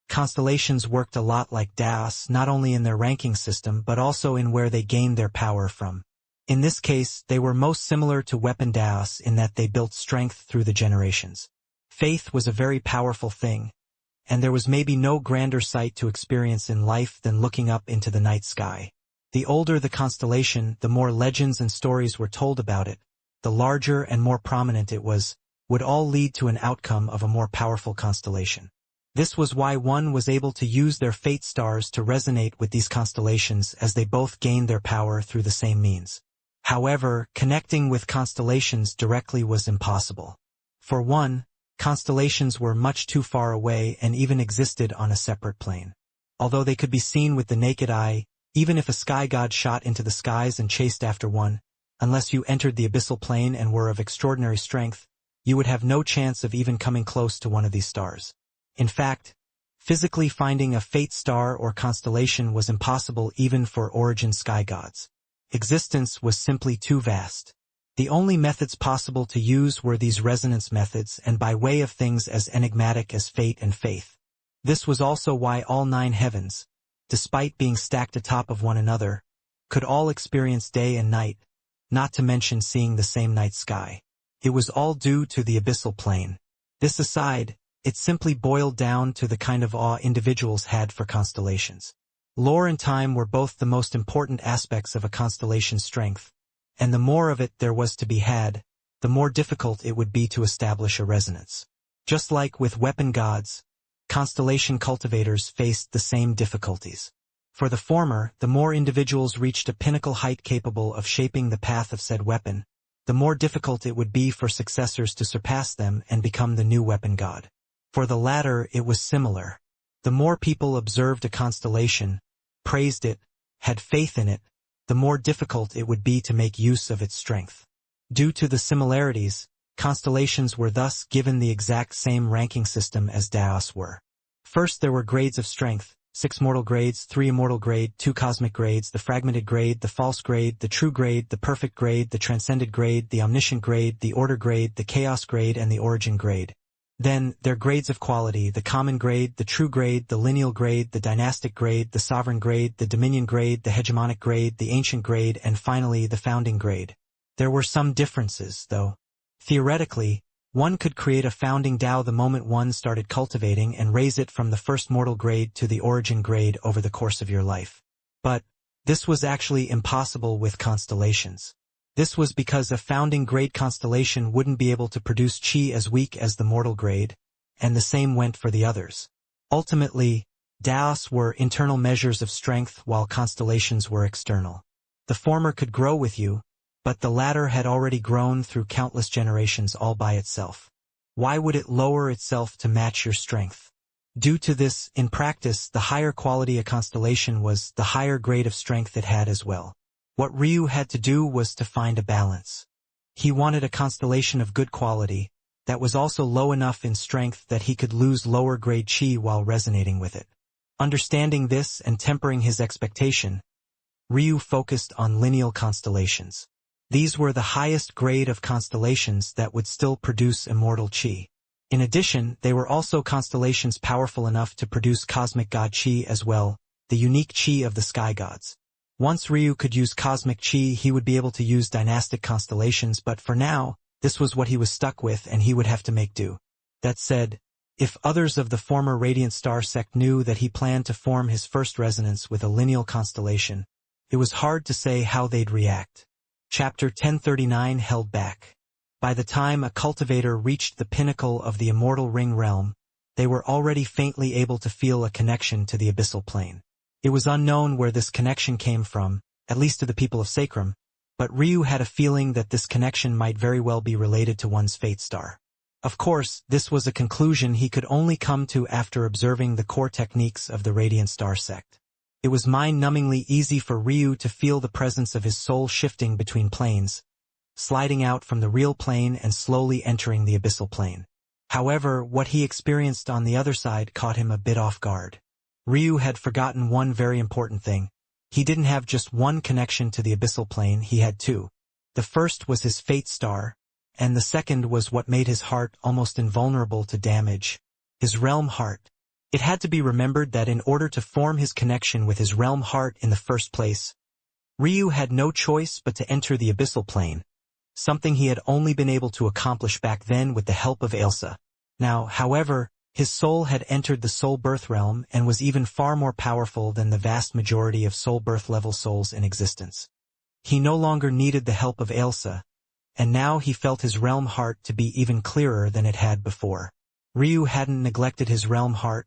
Constellations worked a lot like Daos, not only in their ranking system but also in where they gained their power from. In this case, they were most similar to weapon Daos in that they built strength through the generations. Faith was a very powerful thing, and there was maybe no grander sight to experience in life than looking up into the night sky. The older the constellation, the more legends and stories were told about it, the larger and more prominent it was, would all lead to an outcome of a more powerful constellation. This was why one was able to use their fate stars to resonate with these constellations as they both gained their power through the same means. However, connecting with constellations directly was impossible. For one, constellations were much too far away and even existed on a separate plane. Although they could be seen with the naked eye, even if a sky god shot into the skies and chased after one, unless you entered the abyssal plane and were of extraordinary strength, you would have no chance of even coming close to one of these stars. In fact, physically finding a fate star or constellation was impossible even for origin sky gods. Existence was simply too vast. The only methods possible to use were these resonance methods and by way of things as enigmatic as fate and faith. This was also why all 9 heavens, despite being stacked atop of one another, could all experience day and night, not to mention seeing the same night sky. It was all due to the abyssal plane. This aside, it simply boiled down to the kind of awe individuals had for constellations. Lore and time were both the most important aspects of a constellation's strength, and the more of it there was to be had, the more difficult it would be to establish a resonance. Just like with weapon gods, constellation cultivators faced the same difficulties. For the former, the more individuals reached a pinnacle height capable of shaping the path of said weapon, the more difficult it would be for successors to surpass them and become the new weapon god. For the latter, it was similar. The more people observed a constellation, praised it, had faith in it, the more difficult it would be to make use of its strength. Due to the similarities, constellations were thus given the exact same ranking system as Daos were. First there were grades of strength, 6 mortal grades, 3 immortal grade, 2 cosmic grades, the fragmented grade, the false grade, the true grade, the perfect grade, the transcended grade, the omniscient grade, the order grade, the chaos grade, and the origin grade. Then, their grades of quality, the common grade, the true grade, the lineal grade, the dynastic grade, the sovereign grade, the dominion grade, the hegemonic grade, the ancient grade, and finally the founding grade. There were some differences, though. Theoretically, one could create a founding Dao the moment one started cultivating and raise it from the first mortal grade to the origin grade over the course of your life. But, this was actually impossible with constellations. This was because a founding grade constellation wouldn't be able to produce chi as weak as the mortal grade, and the same went for the others. Ultimately, Daos were internal measures of strength while constellations were external. The former could grow with you, but the latter had already grown through countless generations all by itself. Why would it lower itself to match your strength? Due to this, in practice, the higher quality a constellation was, the higher grade of strength it had as well. What Ryu had to do was to find a balance. He wanted a constellation of good quality, that was also low enough in strength that he could lose lower grade chi while resonating with it. Understanding this and tempering his expectation, Ryu focused on lineal constellations. These were the highest grade of constellations that would still produce immortal chi. In addition, they were also constellations powerful enough to produce cosmic god chi as well, the unique chi of the sky gods. Once Ryu could use cosmic chi, he would be able to use dynastic constellations, but for now, this was what he was stuck with and he would have to make do. That said, if others of the former Radiant Star sect knew that he planned to form his first resonance with a lineal constellation, it was hard to say how they'd react. Chapter 1039 held back. By the time a cultivator reached the pinnacle of the immortal ring realm, they were already faintly able to feel a connection to the abyssal plane. It was unknown where this connection came from, at least to the people of Sacrum, but Ryu had a feeling that this connection might very well be related to one's fate star. Of course, this was a conclusion he could only come to after observing the core techniques of the Radiant Star sect. It was mind-numbingly easy for Ryu to feel the presence of his soul shifting between planes, sliding out from the real plane and slowly entering the abyssal plane. However, what he experienced on the other side caught him a bit off guard. Ryu had forgotten one very important thing. He didn't have just one connection to the abyssal plane, he had two. The first was his fate star, and the second was what made his heart almost invulnerable to damage, his realm heart. It had to be remembered that in order to form his connection with his realm heart in the first place, Ryu had no choice but to enter the abyssal plane, something he had only been able to accomplish back then with the help of Ailsa. Now, however, his soul had entered the soul birth realm and was even far more powerful than the vast majority of soul birth level souls in existence. He no longer needed the help of Ailsa, and now he felt his realm heart to be even clearer than it had before. Ryu hadn't neglected his realm heart,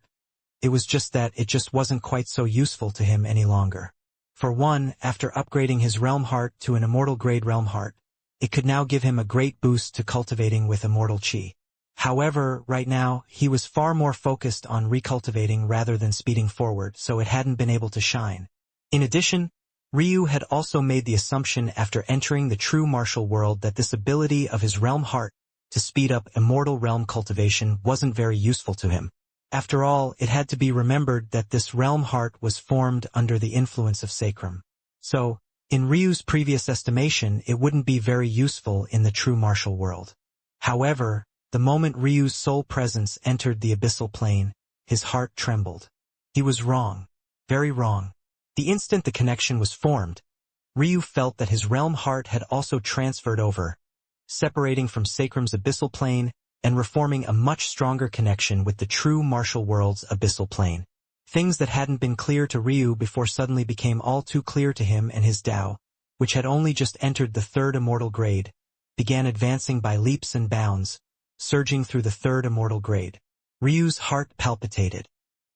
it was just that it just wasn't quite so useful to him any longer. For one, after upgrading his realm heart to an immortal grade realm heart, it could now give him a great boost to cultivating with immortal chi. However, right now, he was far more focused on recultivating rather than speeding forward, so it hadn't been able to shine. In addition, Ryu had also made the assumption after entering the true martial world that this ability of his realm heart to speed up immortal realm cultivation wasn't very useful to him. After all, it had to be remembered that this realm heart was formed under the influence of sacrum. So, in Ryu's previous estimation, it wouldn't be very useful in the true martial world. However, the moment Ryu's soul presence entered the abyssal plane, his heart trembled. He was wrong. Very wrong. The instant the connection was formed, Ryu felt that his realm heart had also transferred over, separating from sacrum's abyssal plane and reforming a much stronger connection with the true martial world's abyssal plane. Things that hadn't been clear to Ryu before suddenly became all too clear to him, and his Tao, which had only just entered the third immortal grade, began advancing by leaps and bounds, surging through the third immortal grade. Ryu's heart palpitated.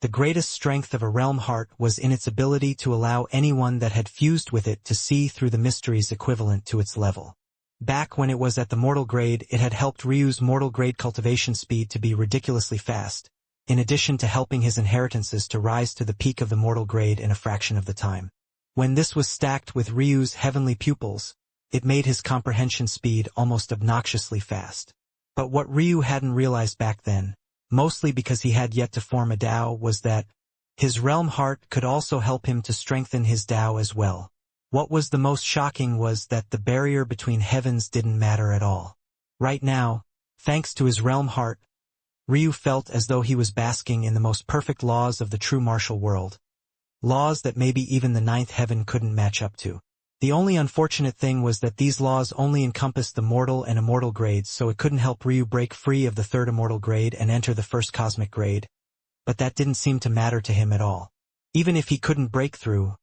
The greatest strength of a realm heart was in its ability to allow anyone that had fused with it to see through the mysteries equivalent to its level. Back when it was at the mortal grade, it had helped Ryu's mortal grade cultivation speed to be ridiculously fast, in addition to helping his inheritances to rise to the peak of the mortal grade in a fraction of the time. When this was stacked with Ryu's heavenly pupils, it made his comprehension speed almost obnoxiously fast. But what Ryu hadn't realized back then, mostly because he had yet to form a Tao, was that his realm heart could also help him to strengthen his Tao as well. What was the most shocking was that the barrier between heavens didn't matter at all. Right now, thanks to his realm heart, Ryu felt as though he was basking in the most perfect laws of the true martial world, laws that maybe even the ninth heaven couldn't match up to. The only unfortunate thing was that these laws only encompassed the mortal and immortal grades, so it couldn't help Ryu break free of the third immortal grade and enter the first cosmic grade, but that didn't seem to matter to him at all. Even if he couldn't break through,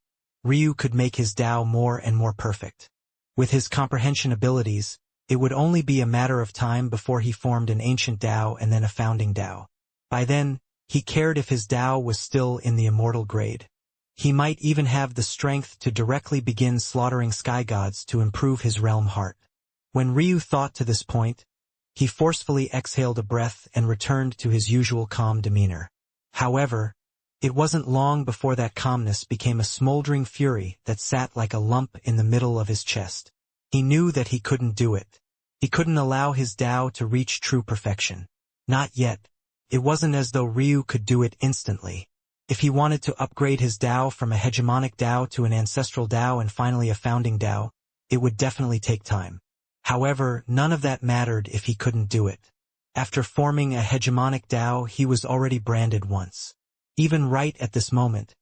Ryu could make his Tao more and more perfect. With his comprehension abilities, it would only be a matter of time before he formed an ancient Tao and then a founding Tao. By then, he cared if his Tao was still in the immortal grade. He might even have the strength to directly begin slaughtering sky gods to improve his realm heart. When Ryu thought to this point, he forcefully exhaled a breath and returned to his usual calm demeanor. However, it wasn't long before that calmness became a smoldering fury that sat like a lump in the middle of his chest. He knew that he couldn't do it. He couldn't allow his Tao to reach true perfection. Not yet. It wasn't as though Ryu could do it instantly. If he wanted to upgrade his Tao from a hegemonic Tao to an ancestral Tao and finally a founding Tao, it would definitely take time. However, none of that mattered if he couldn't do it. After forming a hegemonic Tao, he was already branded once. Even right at this moment,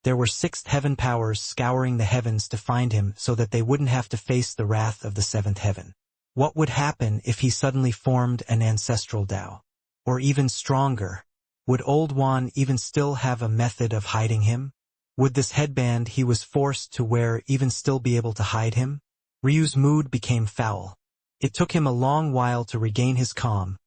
there were sixth heaven powers scouring the heavens to find him so that they wouldn't have to face the wrath of the seventh heaven. What would happen if he suddenly formed an ancestral Tao? Or even stronger, would Old Juan even still have a method of hiding him? Would this headband he was forced to wear even still be able to hide him? Ryu's mood became foul. It took him a long while to regain his calm,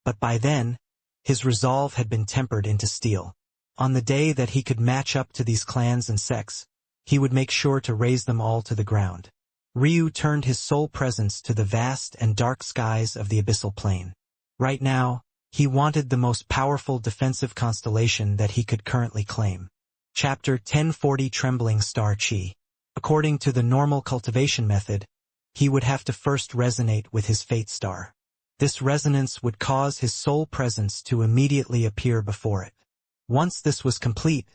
but by then, his resolve had been tempered into steel. On the day that he could match up to these clans and sects, he would make sure to raze them all to the ground. Ryu turned his soul presence to the vast and dark skies of the abyssal plane. Right now, he wanted the most powerful defensive constellation that he could currently claim. Chapter 1040 Trembling Star Chi. According to the normal cultivation method, he would have to first resonate with his fate star. This resonance would cause his soul presence to immediately appear before it. Once this was complete,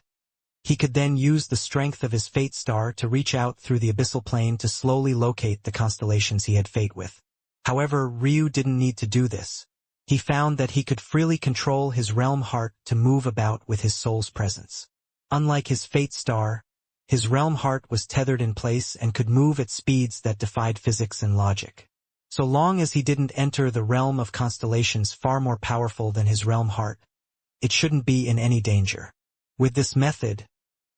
he could then use the strength of his fate star to reach out through the abyssal plane to slowly locate the constellations he had fate with. However, Ryu didn't need to do this. He found that he could freely control his realm heart to move about with his soul's presence. Unlike his fate star, his realm heart was tethered in place and could move at speeds that defied physics and logic. So long as he didn't enter the realm of constellations far more powerful than his realm heart, it shouldn't be in any danger. With this method,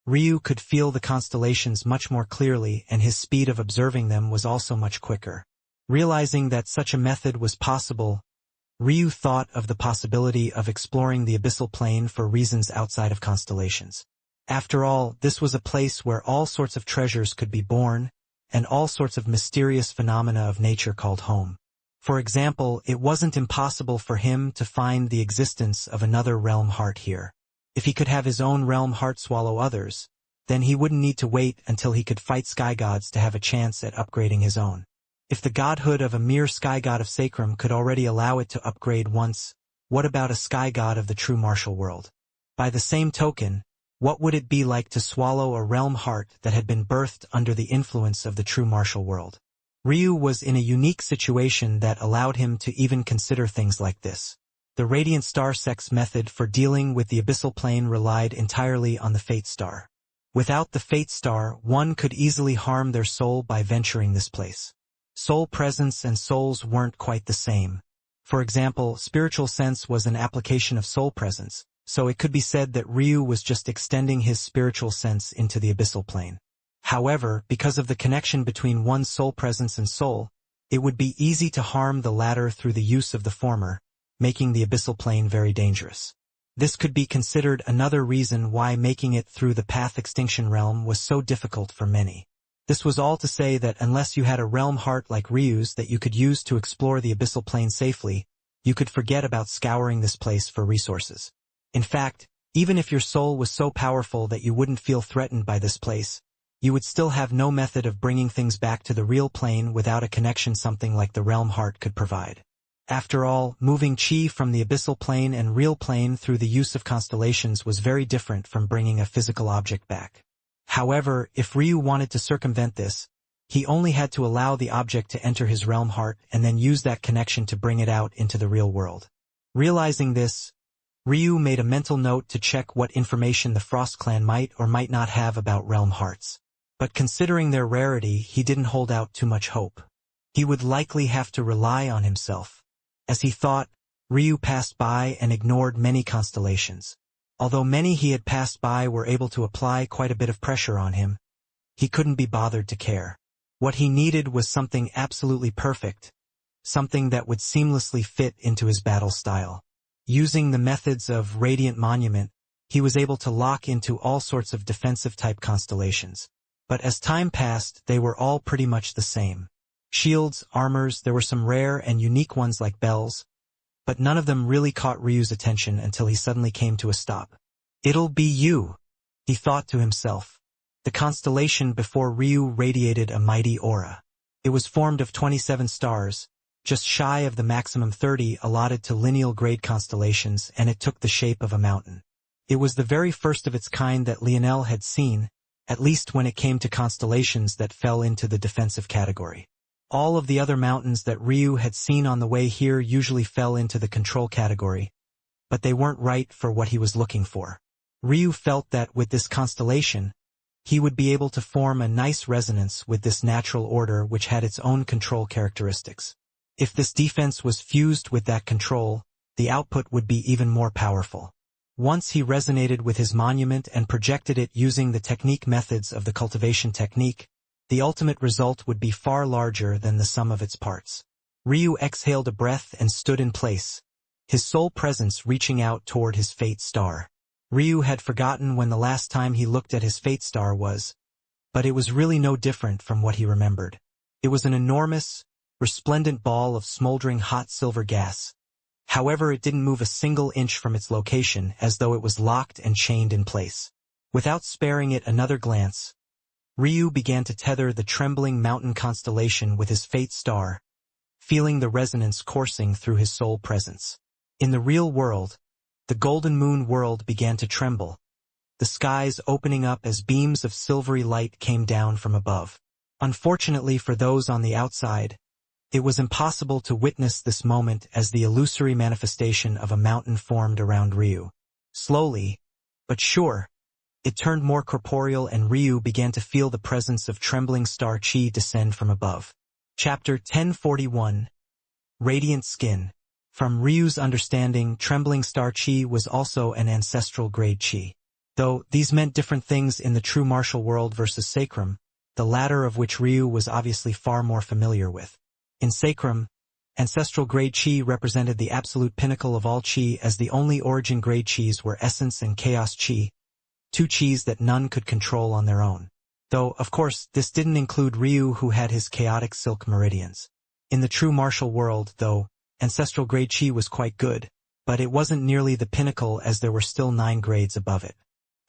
Ryu could feel the constellations much more clearly, and his speed of observing them was also much quicker. Realizing that such a method was possible, Ryu thought of the possibility of exploring the abyssal plane for reasons outside of constellations. After all, this was a place where all sorts of treasures could be born, and all sorts of mysterious phenomena of nature called home. For example, it wasn't impossible for him to find the existence of another realm heart here. If he could have his own realm heart swallow others, then he wouldn't need to wait until he could fight sky gods to have a chance at upgrading his own. If the godhood of a mere sky god of sacrum could already allow it to upgrade once, what about a sky god of the true martial world? By the same token, what would it be like to swallow a realm heart that had been birthed under the influence of the true martial world? Ryu was in a unique situation that allowed him to even consider things like this. The Radiant Star Sex method for dealing with the abyssal plane relied entirely on the Fate Star. Without the Fate Star, one could easily harm their soul by venturing this place. Soul presence and souls weren't quite the same. For example, spiritual sense was an application of soul presence, so it could be said that Ryu was just extending his spiritual sense into the abyssal plane. However, because of the connection between one's soul presence and soul, it would be easy to harm the latter through the use of the former, making the abyssal plane very dangerous. This could be considered another reason why making it through the Path Extinction realm was so difficult for many. This was all to say that unless you had a realm heart like Ryu's that you could use to explore the abyssal plane safely, you could forget about scouring this place for resources. In fact, even if your soul was so powerful that you wouldn't feel threatened by this place, you would still have no method of bringing things back to the real plane without a connection something like the realm heart could provide. After all, moving chi from the abyssal plane and real plane through the use of constellations was very different from bringing a physical object back. However, if Ryu wanted to circumvent this, he only had to allow the object to enter his realm heart and then use that connection to bring it out into the real world. Realizing this, Ryu made a mental note to check what information the Frost Clan might or might not have about realm hearts. But considering their rarity, he didn't hold out too much hope. He would likely have to rely on himself. As he thought, Ryu passed by and ignored many constellations. Although many he had passed by were able to apply quite a bit of pressure on him, he couldn't be bothered to care. What he needed was something absolutely perfect, something that would seamlessly fit into his battle style. Using the methods of Radiant Monument, he was able to lock into all sorts of defensive-type constellations. But as time passed, they were all pretty much the same. Shields, armors, there were some rare and unique ones like bells, but none of them really caught Ryu's attention until he suddenly came to a stop. "It'll be you," he thought to himself. The constellation before Ryu radiated a mighty aura. It was formed of 27 stars, just shy of the maximum 30 allotted to lineal grade constellations, and it took the shape of a mountain. It was the very first of its kind that Lionel had seen, at least when it came to constellations that fell into the defensive category. All of the other mountains that Ryu had seen on the way here usually fell into the control category, but they weren't right for what he was looking for. Ryu felt that with this constellation, he would be able to form a nice resonance with this natural order which had its own control characteristics. If this defense was fused with that control, the output would be even more powerful. Once he resonated with his monument and projected it using the technique methods of the cultivation technique, the ultimate result would be far larger than the sum of its parts. Ryu exhaled a breath and stood in place, his sole presence reaching out toward his fate star. Ryu had forgotten when the last time he looked at his fate star was, but it was really no different from what he remembered. It was an enormous, resplendent ball of smoldering hot silver gas. However, it didn't move a single inch from its location, as though it was locked and chained in place. Without sparing it another glance, Ryu began to tether the trembling mountain constellation with his fate star, feeling the resonance coursing through his soul presence. In the real world, the golden moon world began to tremble, the skies opening up as beams of silvery light came down from above. Unfortunately for those on the outside, it was impossible to witness this moment as the illusory manifestation of a mountain formed around Ryu. Slowly, but sure, it turned more corporeal and Ryu began to feel the presence of trembling star chi descend from above. Chapter 1041 Radiant Skin. From Ryu's understanding, trembling star chi was also an ancestral grade chi. Though these meant different things in the true martial world versus sacrum, the latter of which Ryu was obviously far more familiar with. In sacrum, ancestral grade chi represented the absolute pinnacle of all chi, as the only origin grade chis were essence and chaos chi, two chis that none could control on their own. Though, of course, this didn't include Ryu, who had his chaotic silk meridians. In the true martial world, though, ancestral grade chi was quite good, but it wasn't nearly the pinnacle as there were still 9 grades above it.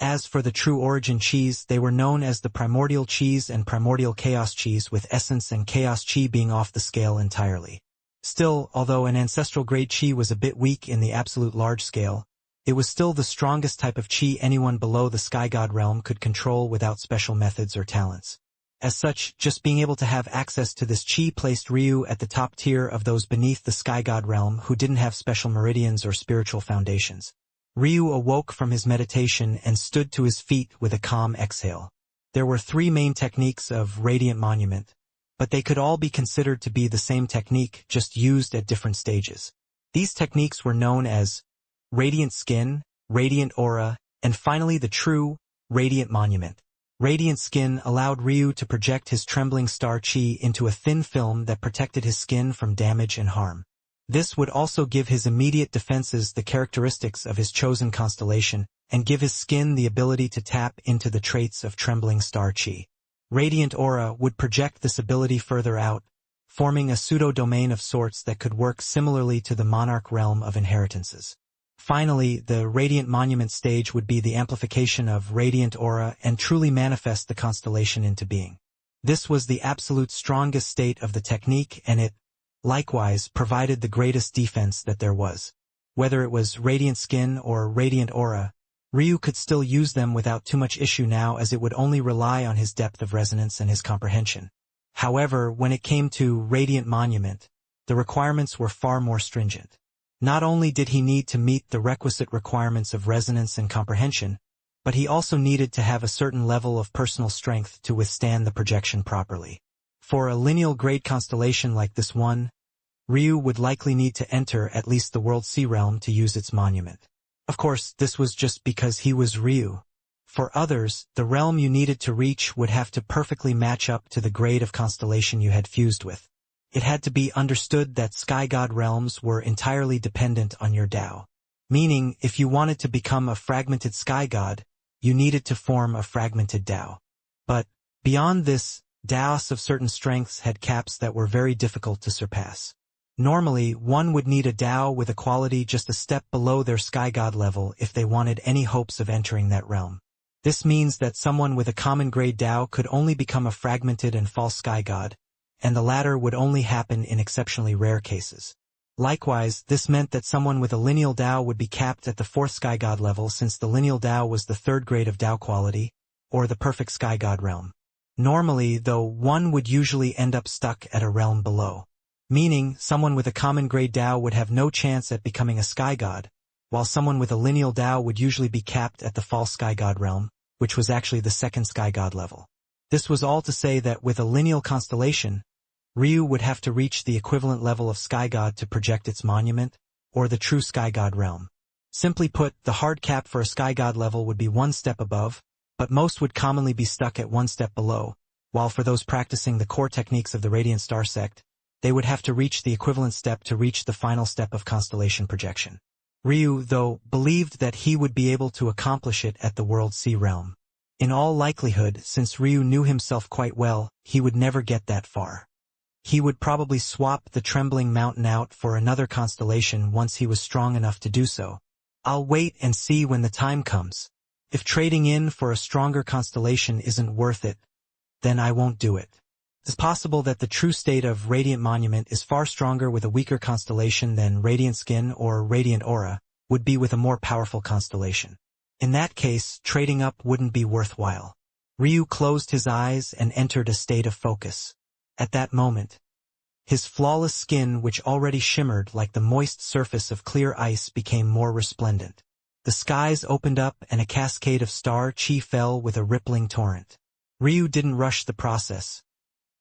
As for the true origin chis, they were known as the primordial chis and primordial chaos chis, with essence and chaos chi being off the scale entirely. Still, although an ancestral grade chi was a bit weak in the absolute large scale, It was still the strongest type of chi anyone below the Sky God realm could control without special methods or talents. As such, just being able to have access to this chi placed Ryu at the top tier of those beneath the Sky God realm who didn't have special meridians or spiritual foundations. Ryu awoke from his meditation and stood to his feet with a calm exhale. There were 3 main techniques of Radiant Monument, but they could all be considered to be the same technique, just used at different stages. These techniques were known as Radiant Skin, Radiant Aura, and finally the true Radiant Monument. Radiant Skin allowed Ryu to project his trembling star chi into a thin film that protected his skin from damage and harm. This would also give his immediate defenses the characteristics of his chosen constellation, and give his skin the ability to tap into the traits of trembling star chi. Radiant Aura would project this ability further out, forming a pseudo-domain of sorts that could work similarly to the Monarch realm of inheritances. Finally, the Radiant Monument stage would be the amplification of Radiant Aura and truly manifest the constellation into being. This was the absolute strongest state of the technique, and it, likewise, provided the greatest defense that there was. Whether it was Radiant Skin or Radiant Aura, Ryu could still use them without too much issue now, as it would only rely on his depth of resonance and his comprehension. However, when it came to Radiant Monument, the requirements were far more stringent. Not only did he need to meet the requisite requirements of resonance and comprehension, but he also needed to have a certain level of personal strength to withstand the projection properly. For a lineal grade constellation like this one, Ryu would likely need to enter at least the World Sea Realm to use its monument. Of course, this was just because he was Ryu. For others, the realm you needed to reach would have to perfectly match up to the grade of constellation you had fused with. It had to be understood that Sky God realms were entirely dependent on your Tao. Meaning, if you wanted to become a fragmented Sky God, you needed to form a fragmented Tao. But, beyond this, Taos of certain strengths had caps that were very difficult to surpass. Normally, one would need a Tao with a quality just a step below their Sky God level if they wanted any hopes of entering that realm. This means that someone with a common grade Tao could only become a fragmented and false Sky God, and the latter would only happen in exceptionally rare cases. Likewise, this meant that someone with a lineal Tao would be capped at the 4th Sky God level, since the lineal Tao was the 3rd grade of Tao quality, or the perfect Sky God realm. Normally, though, one would usually end up stuck at a realm below. Meaning, someone with a common grade Tao would have no chance at becoming a Sky God, while someone with a lineal Tao would usually be capped at the false Sky God realm, which was actually the 2nd Sky God level. This was all to say that with a lineal constellation, Ryu would have to reach the equivalent level of Sky God to project its monument, or the true Sky God realm. Simply put, the hard cap for a Sky God level would be 1 step above, but most would commonly be stuck at 1 step below, while for those practicing the core techniques of the Radiant Star Sect, they would have to reach the equivalent step to reach the final step of constellation projection. Ryu, though, believed that he would be able to accomplish it at the World Sea Realm. In all likelihood, since Ryu knew himself quite well, he would never get that far. He would probably swap the Trembling Mountain out for another constellation once he was strong enough to do so. I'll wait and see when the time comes. If trading in for a stronger constellation isn't worth it, then I won't do it. It's possible that the true state of Radiant Monument is far stronger with a weaker constellation than Radiant Skin or Radiant Aura would be with a more powerful constellation. In that case, trading up wouldn't be worthwhile. Ryu closed his eyes and entered a state of focus. At that moment, his flawless skin, which already shimmered like the moist surface of clear ice, became more resplendent. The skies opened up and a cascade of star chi fell with a rippling torrent. Ryu didn't rush the process,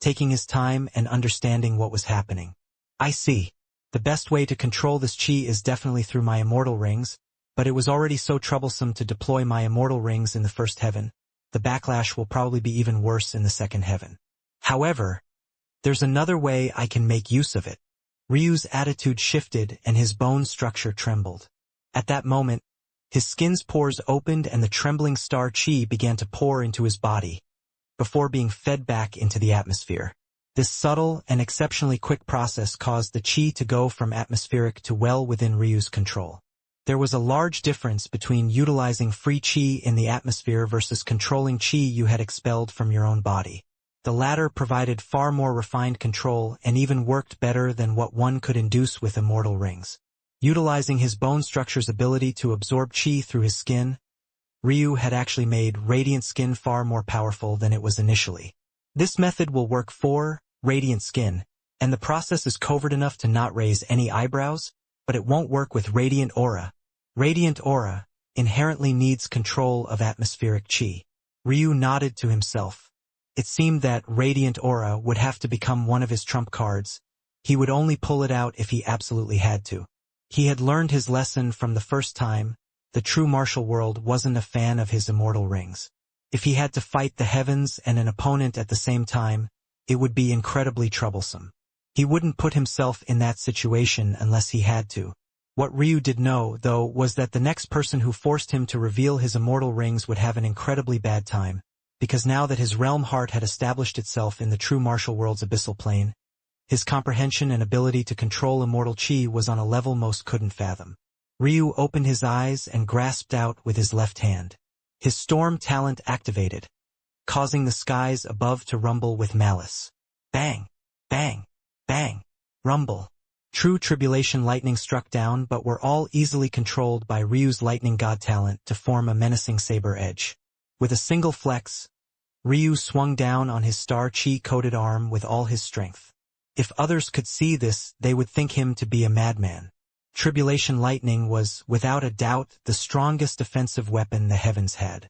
taking his time and understanding what was happening. I see. The best way to control this chi is definitely through my immortal rings, but it was already so troublesome to deploy my immortal rings in the 1st heaven. The backlash will probably be even worse in the 2nd heaven. However, there's another way I can make use of it. Ryu's attitude shifted and his bone structure trembled. At that moment, his skin's pores opened and the trembling star chi began to pour into his body, before being fed back into the atmosphere. This subtle and exceptionally quick process caused the chi to go from atmospheric to well within Ryu's control. There was a large difference between utilizing free chi in the atmosphere versus controlling chi you had expelled from your own body. The latter provided far more refined control and even worked better than what one could induce with immortal rings. Utilizing his bone structure's ability to absorb chi through his skin, Ryu had actually made radiant skin far more powerful than it was initially. This method will work for radiant skin, and the process is covert enough to not raise any eyebrows, but it won't work with radiant aura. Radiant aura inherently needs control of atmospheric chi. Ryu nodded to himself. It seemed that radiant aura would have to become one of his trump cards. He would only pull it out if he absolutely had to. He had learned his lesson from the first time. The true martial world wasn't a fan of his immortal rings. If he had to fight the heavens and an opponent at the same time, it would be incredibly troublesome. He wouldn't put himself in that situation unless he had to. What Ryu did know, though, was that the next person who forced him to reveal his immortal rings would have an incredibly bad time, because now that his realm heart had established itself in the true martial world's abyssal plane, his comprehension and ability to control immortal chi was on a level most couldn't fathom. Ryu opened his eyes and grasped out with his left hand. His storm talent activated, causing the skies above to rumble with malice. Bang! Bang! Bang! Rumble! True tribulation lightning struck down, but were all easily controlled by Ryu's lightning god talent to form a menacing saber edge. With a single flex, Ryu swung down on his star chi-coated arm with all his strength. If others could see this, they would think him to be a madman. Tribulation lightning was, without a doubt, the strongest offensive weapon the heavens had.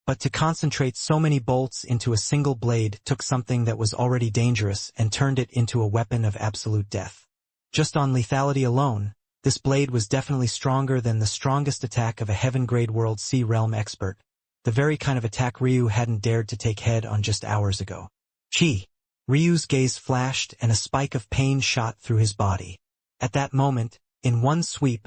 But to concentrate so many bolts into a single blade took something that was already dangerous and turned it into a weapon of absolute death. Just on lethality alone, this blade was definitely stronger than the strongest attack of a heaven-grade World Sea Realm expert, the very kind of attack Ryu hadn't dared to take head on just hours ago. Chi! Ryu's gaze flashed and a spike of pain shot through his body. At that moment, in one sweep,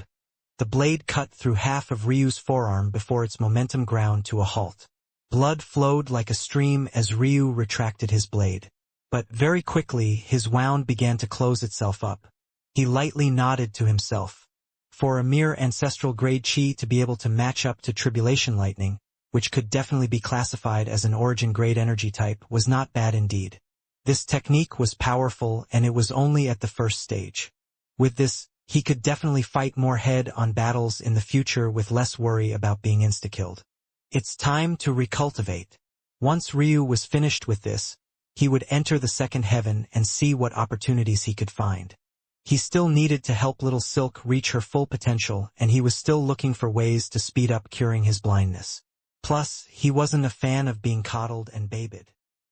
the blade cut through half of Ryu's forearm before its momentum ground to a halt. Blood flowed like a stream as Ryu retracted his blade. But very quickly, his wound began to close itself up. He lightly nodded to himself. For a mere ancestral grade chi to be able to match up to tribulation lightning, which could definitely be classified as an origin grade energy type, was not bad indeed. This technique was powerful, and it was only at the first stage. With this, he could definitely fight more head-on battles in the future with less worry about being insta-killed. It's time to recultivate. Once Ryu was finished with this, he would enter the second heaven and see what opportunities he could find. He still needed to help Little Silk reach her full potential, and he was still looking for ways to speed up curing his blindness. Plus, he wasn't a fan of being coddled and babied.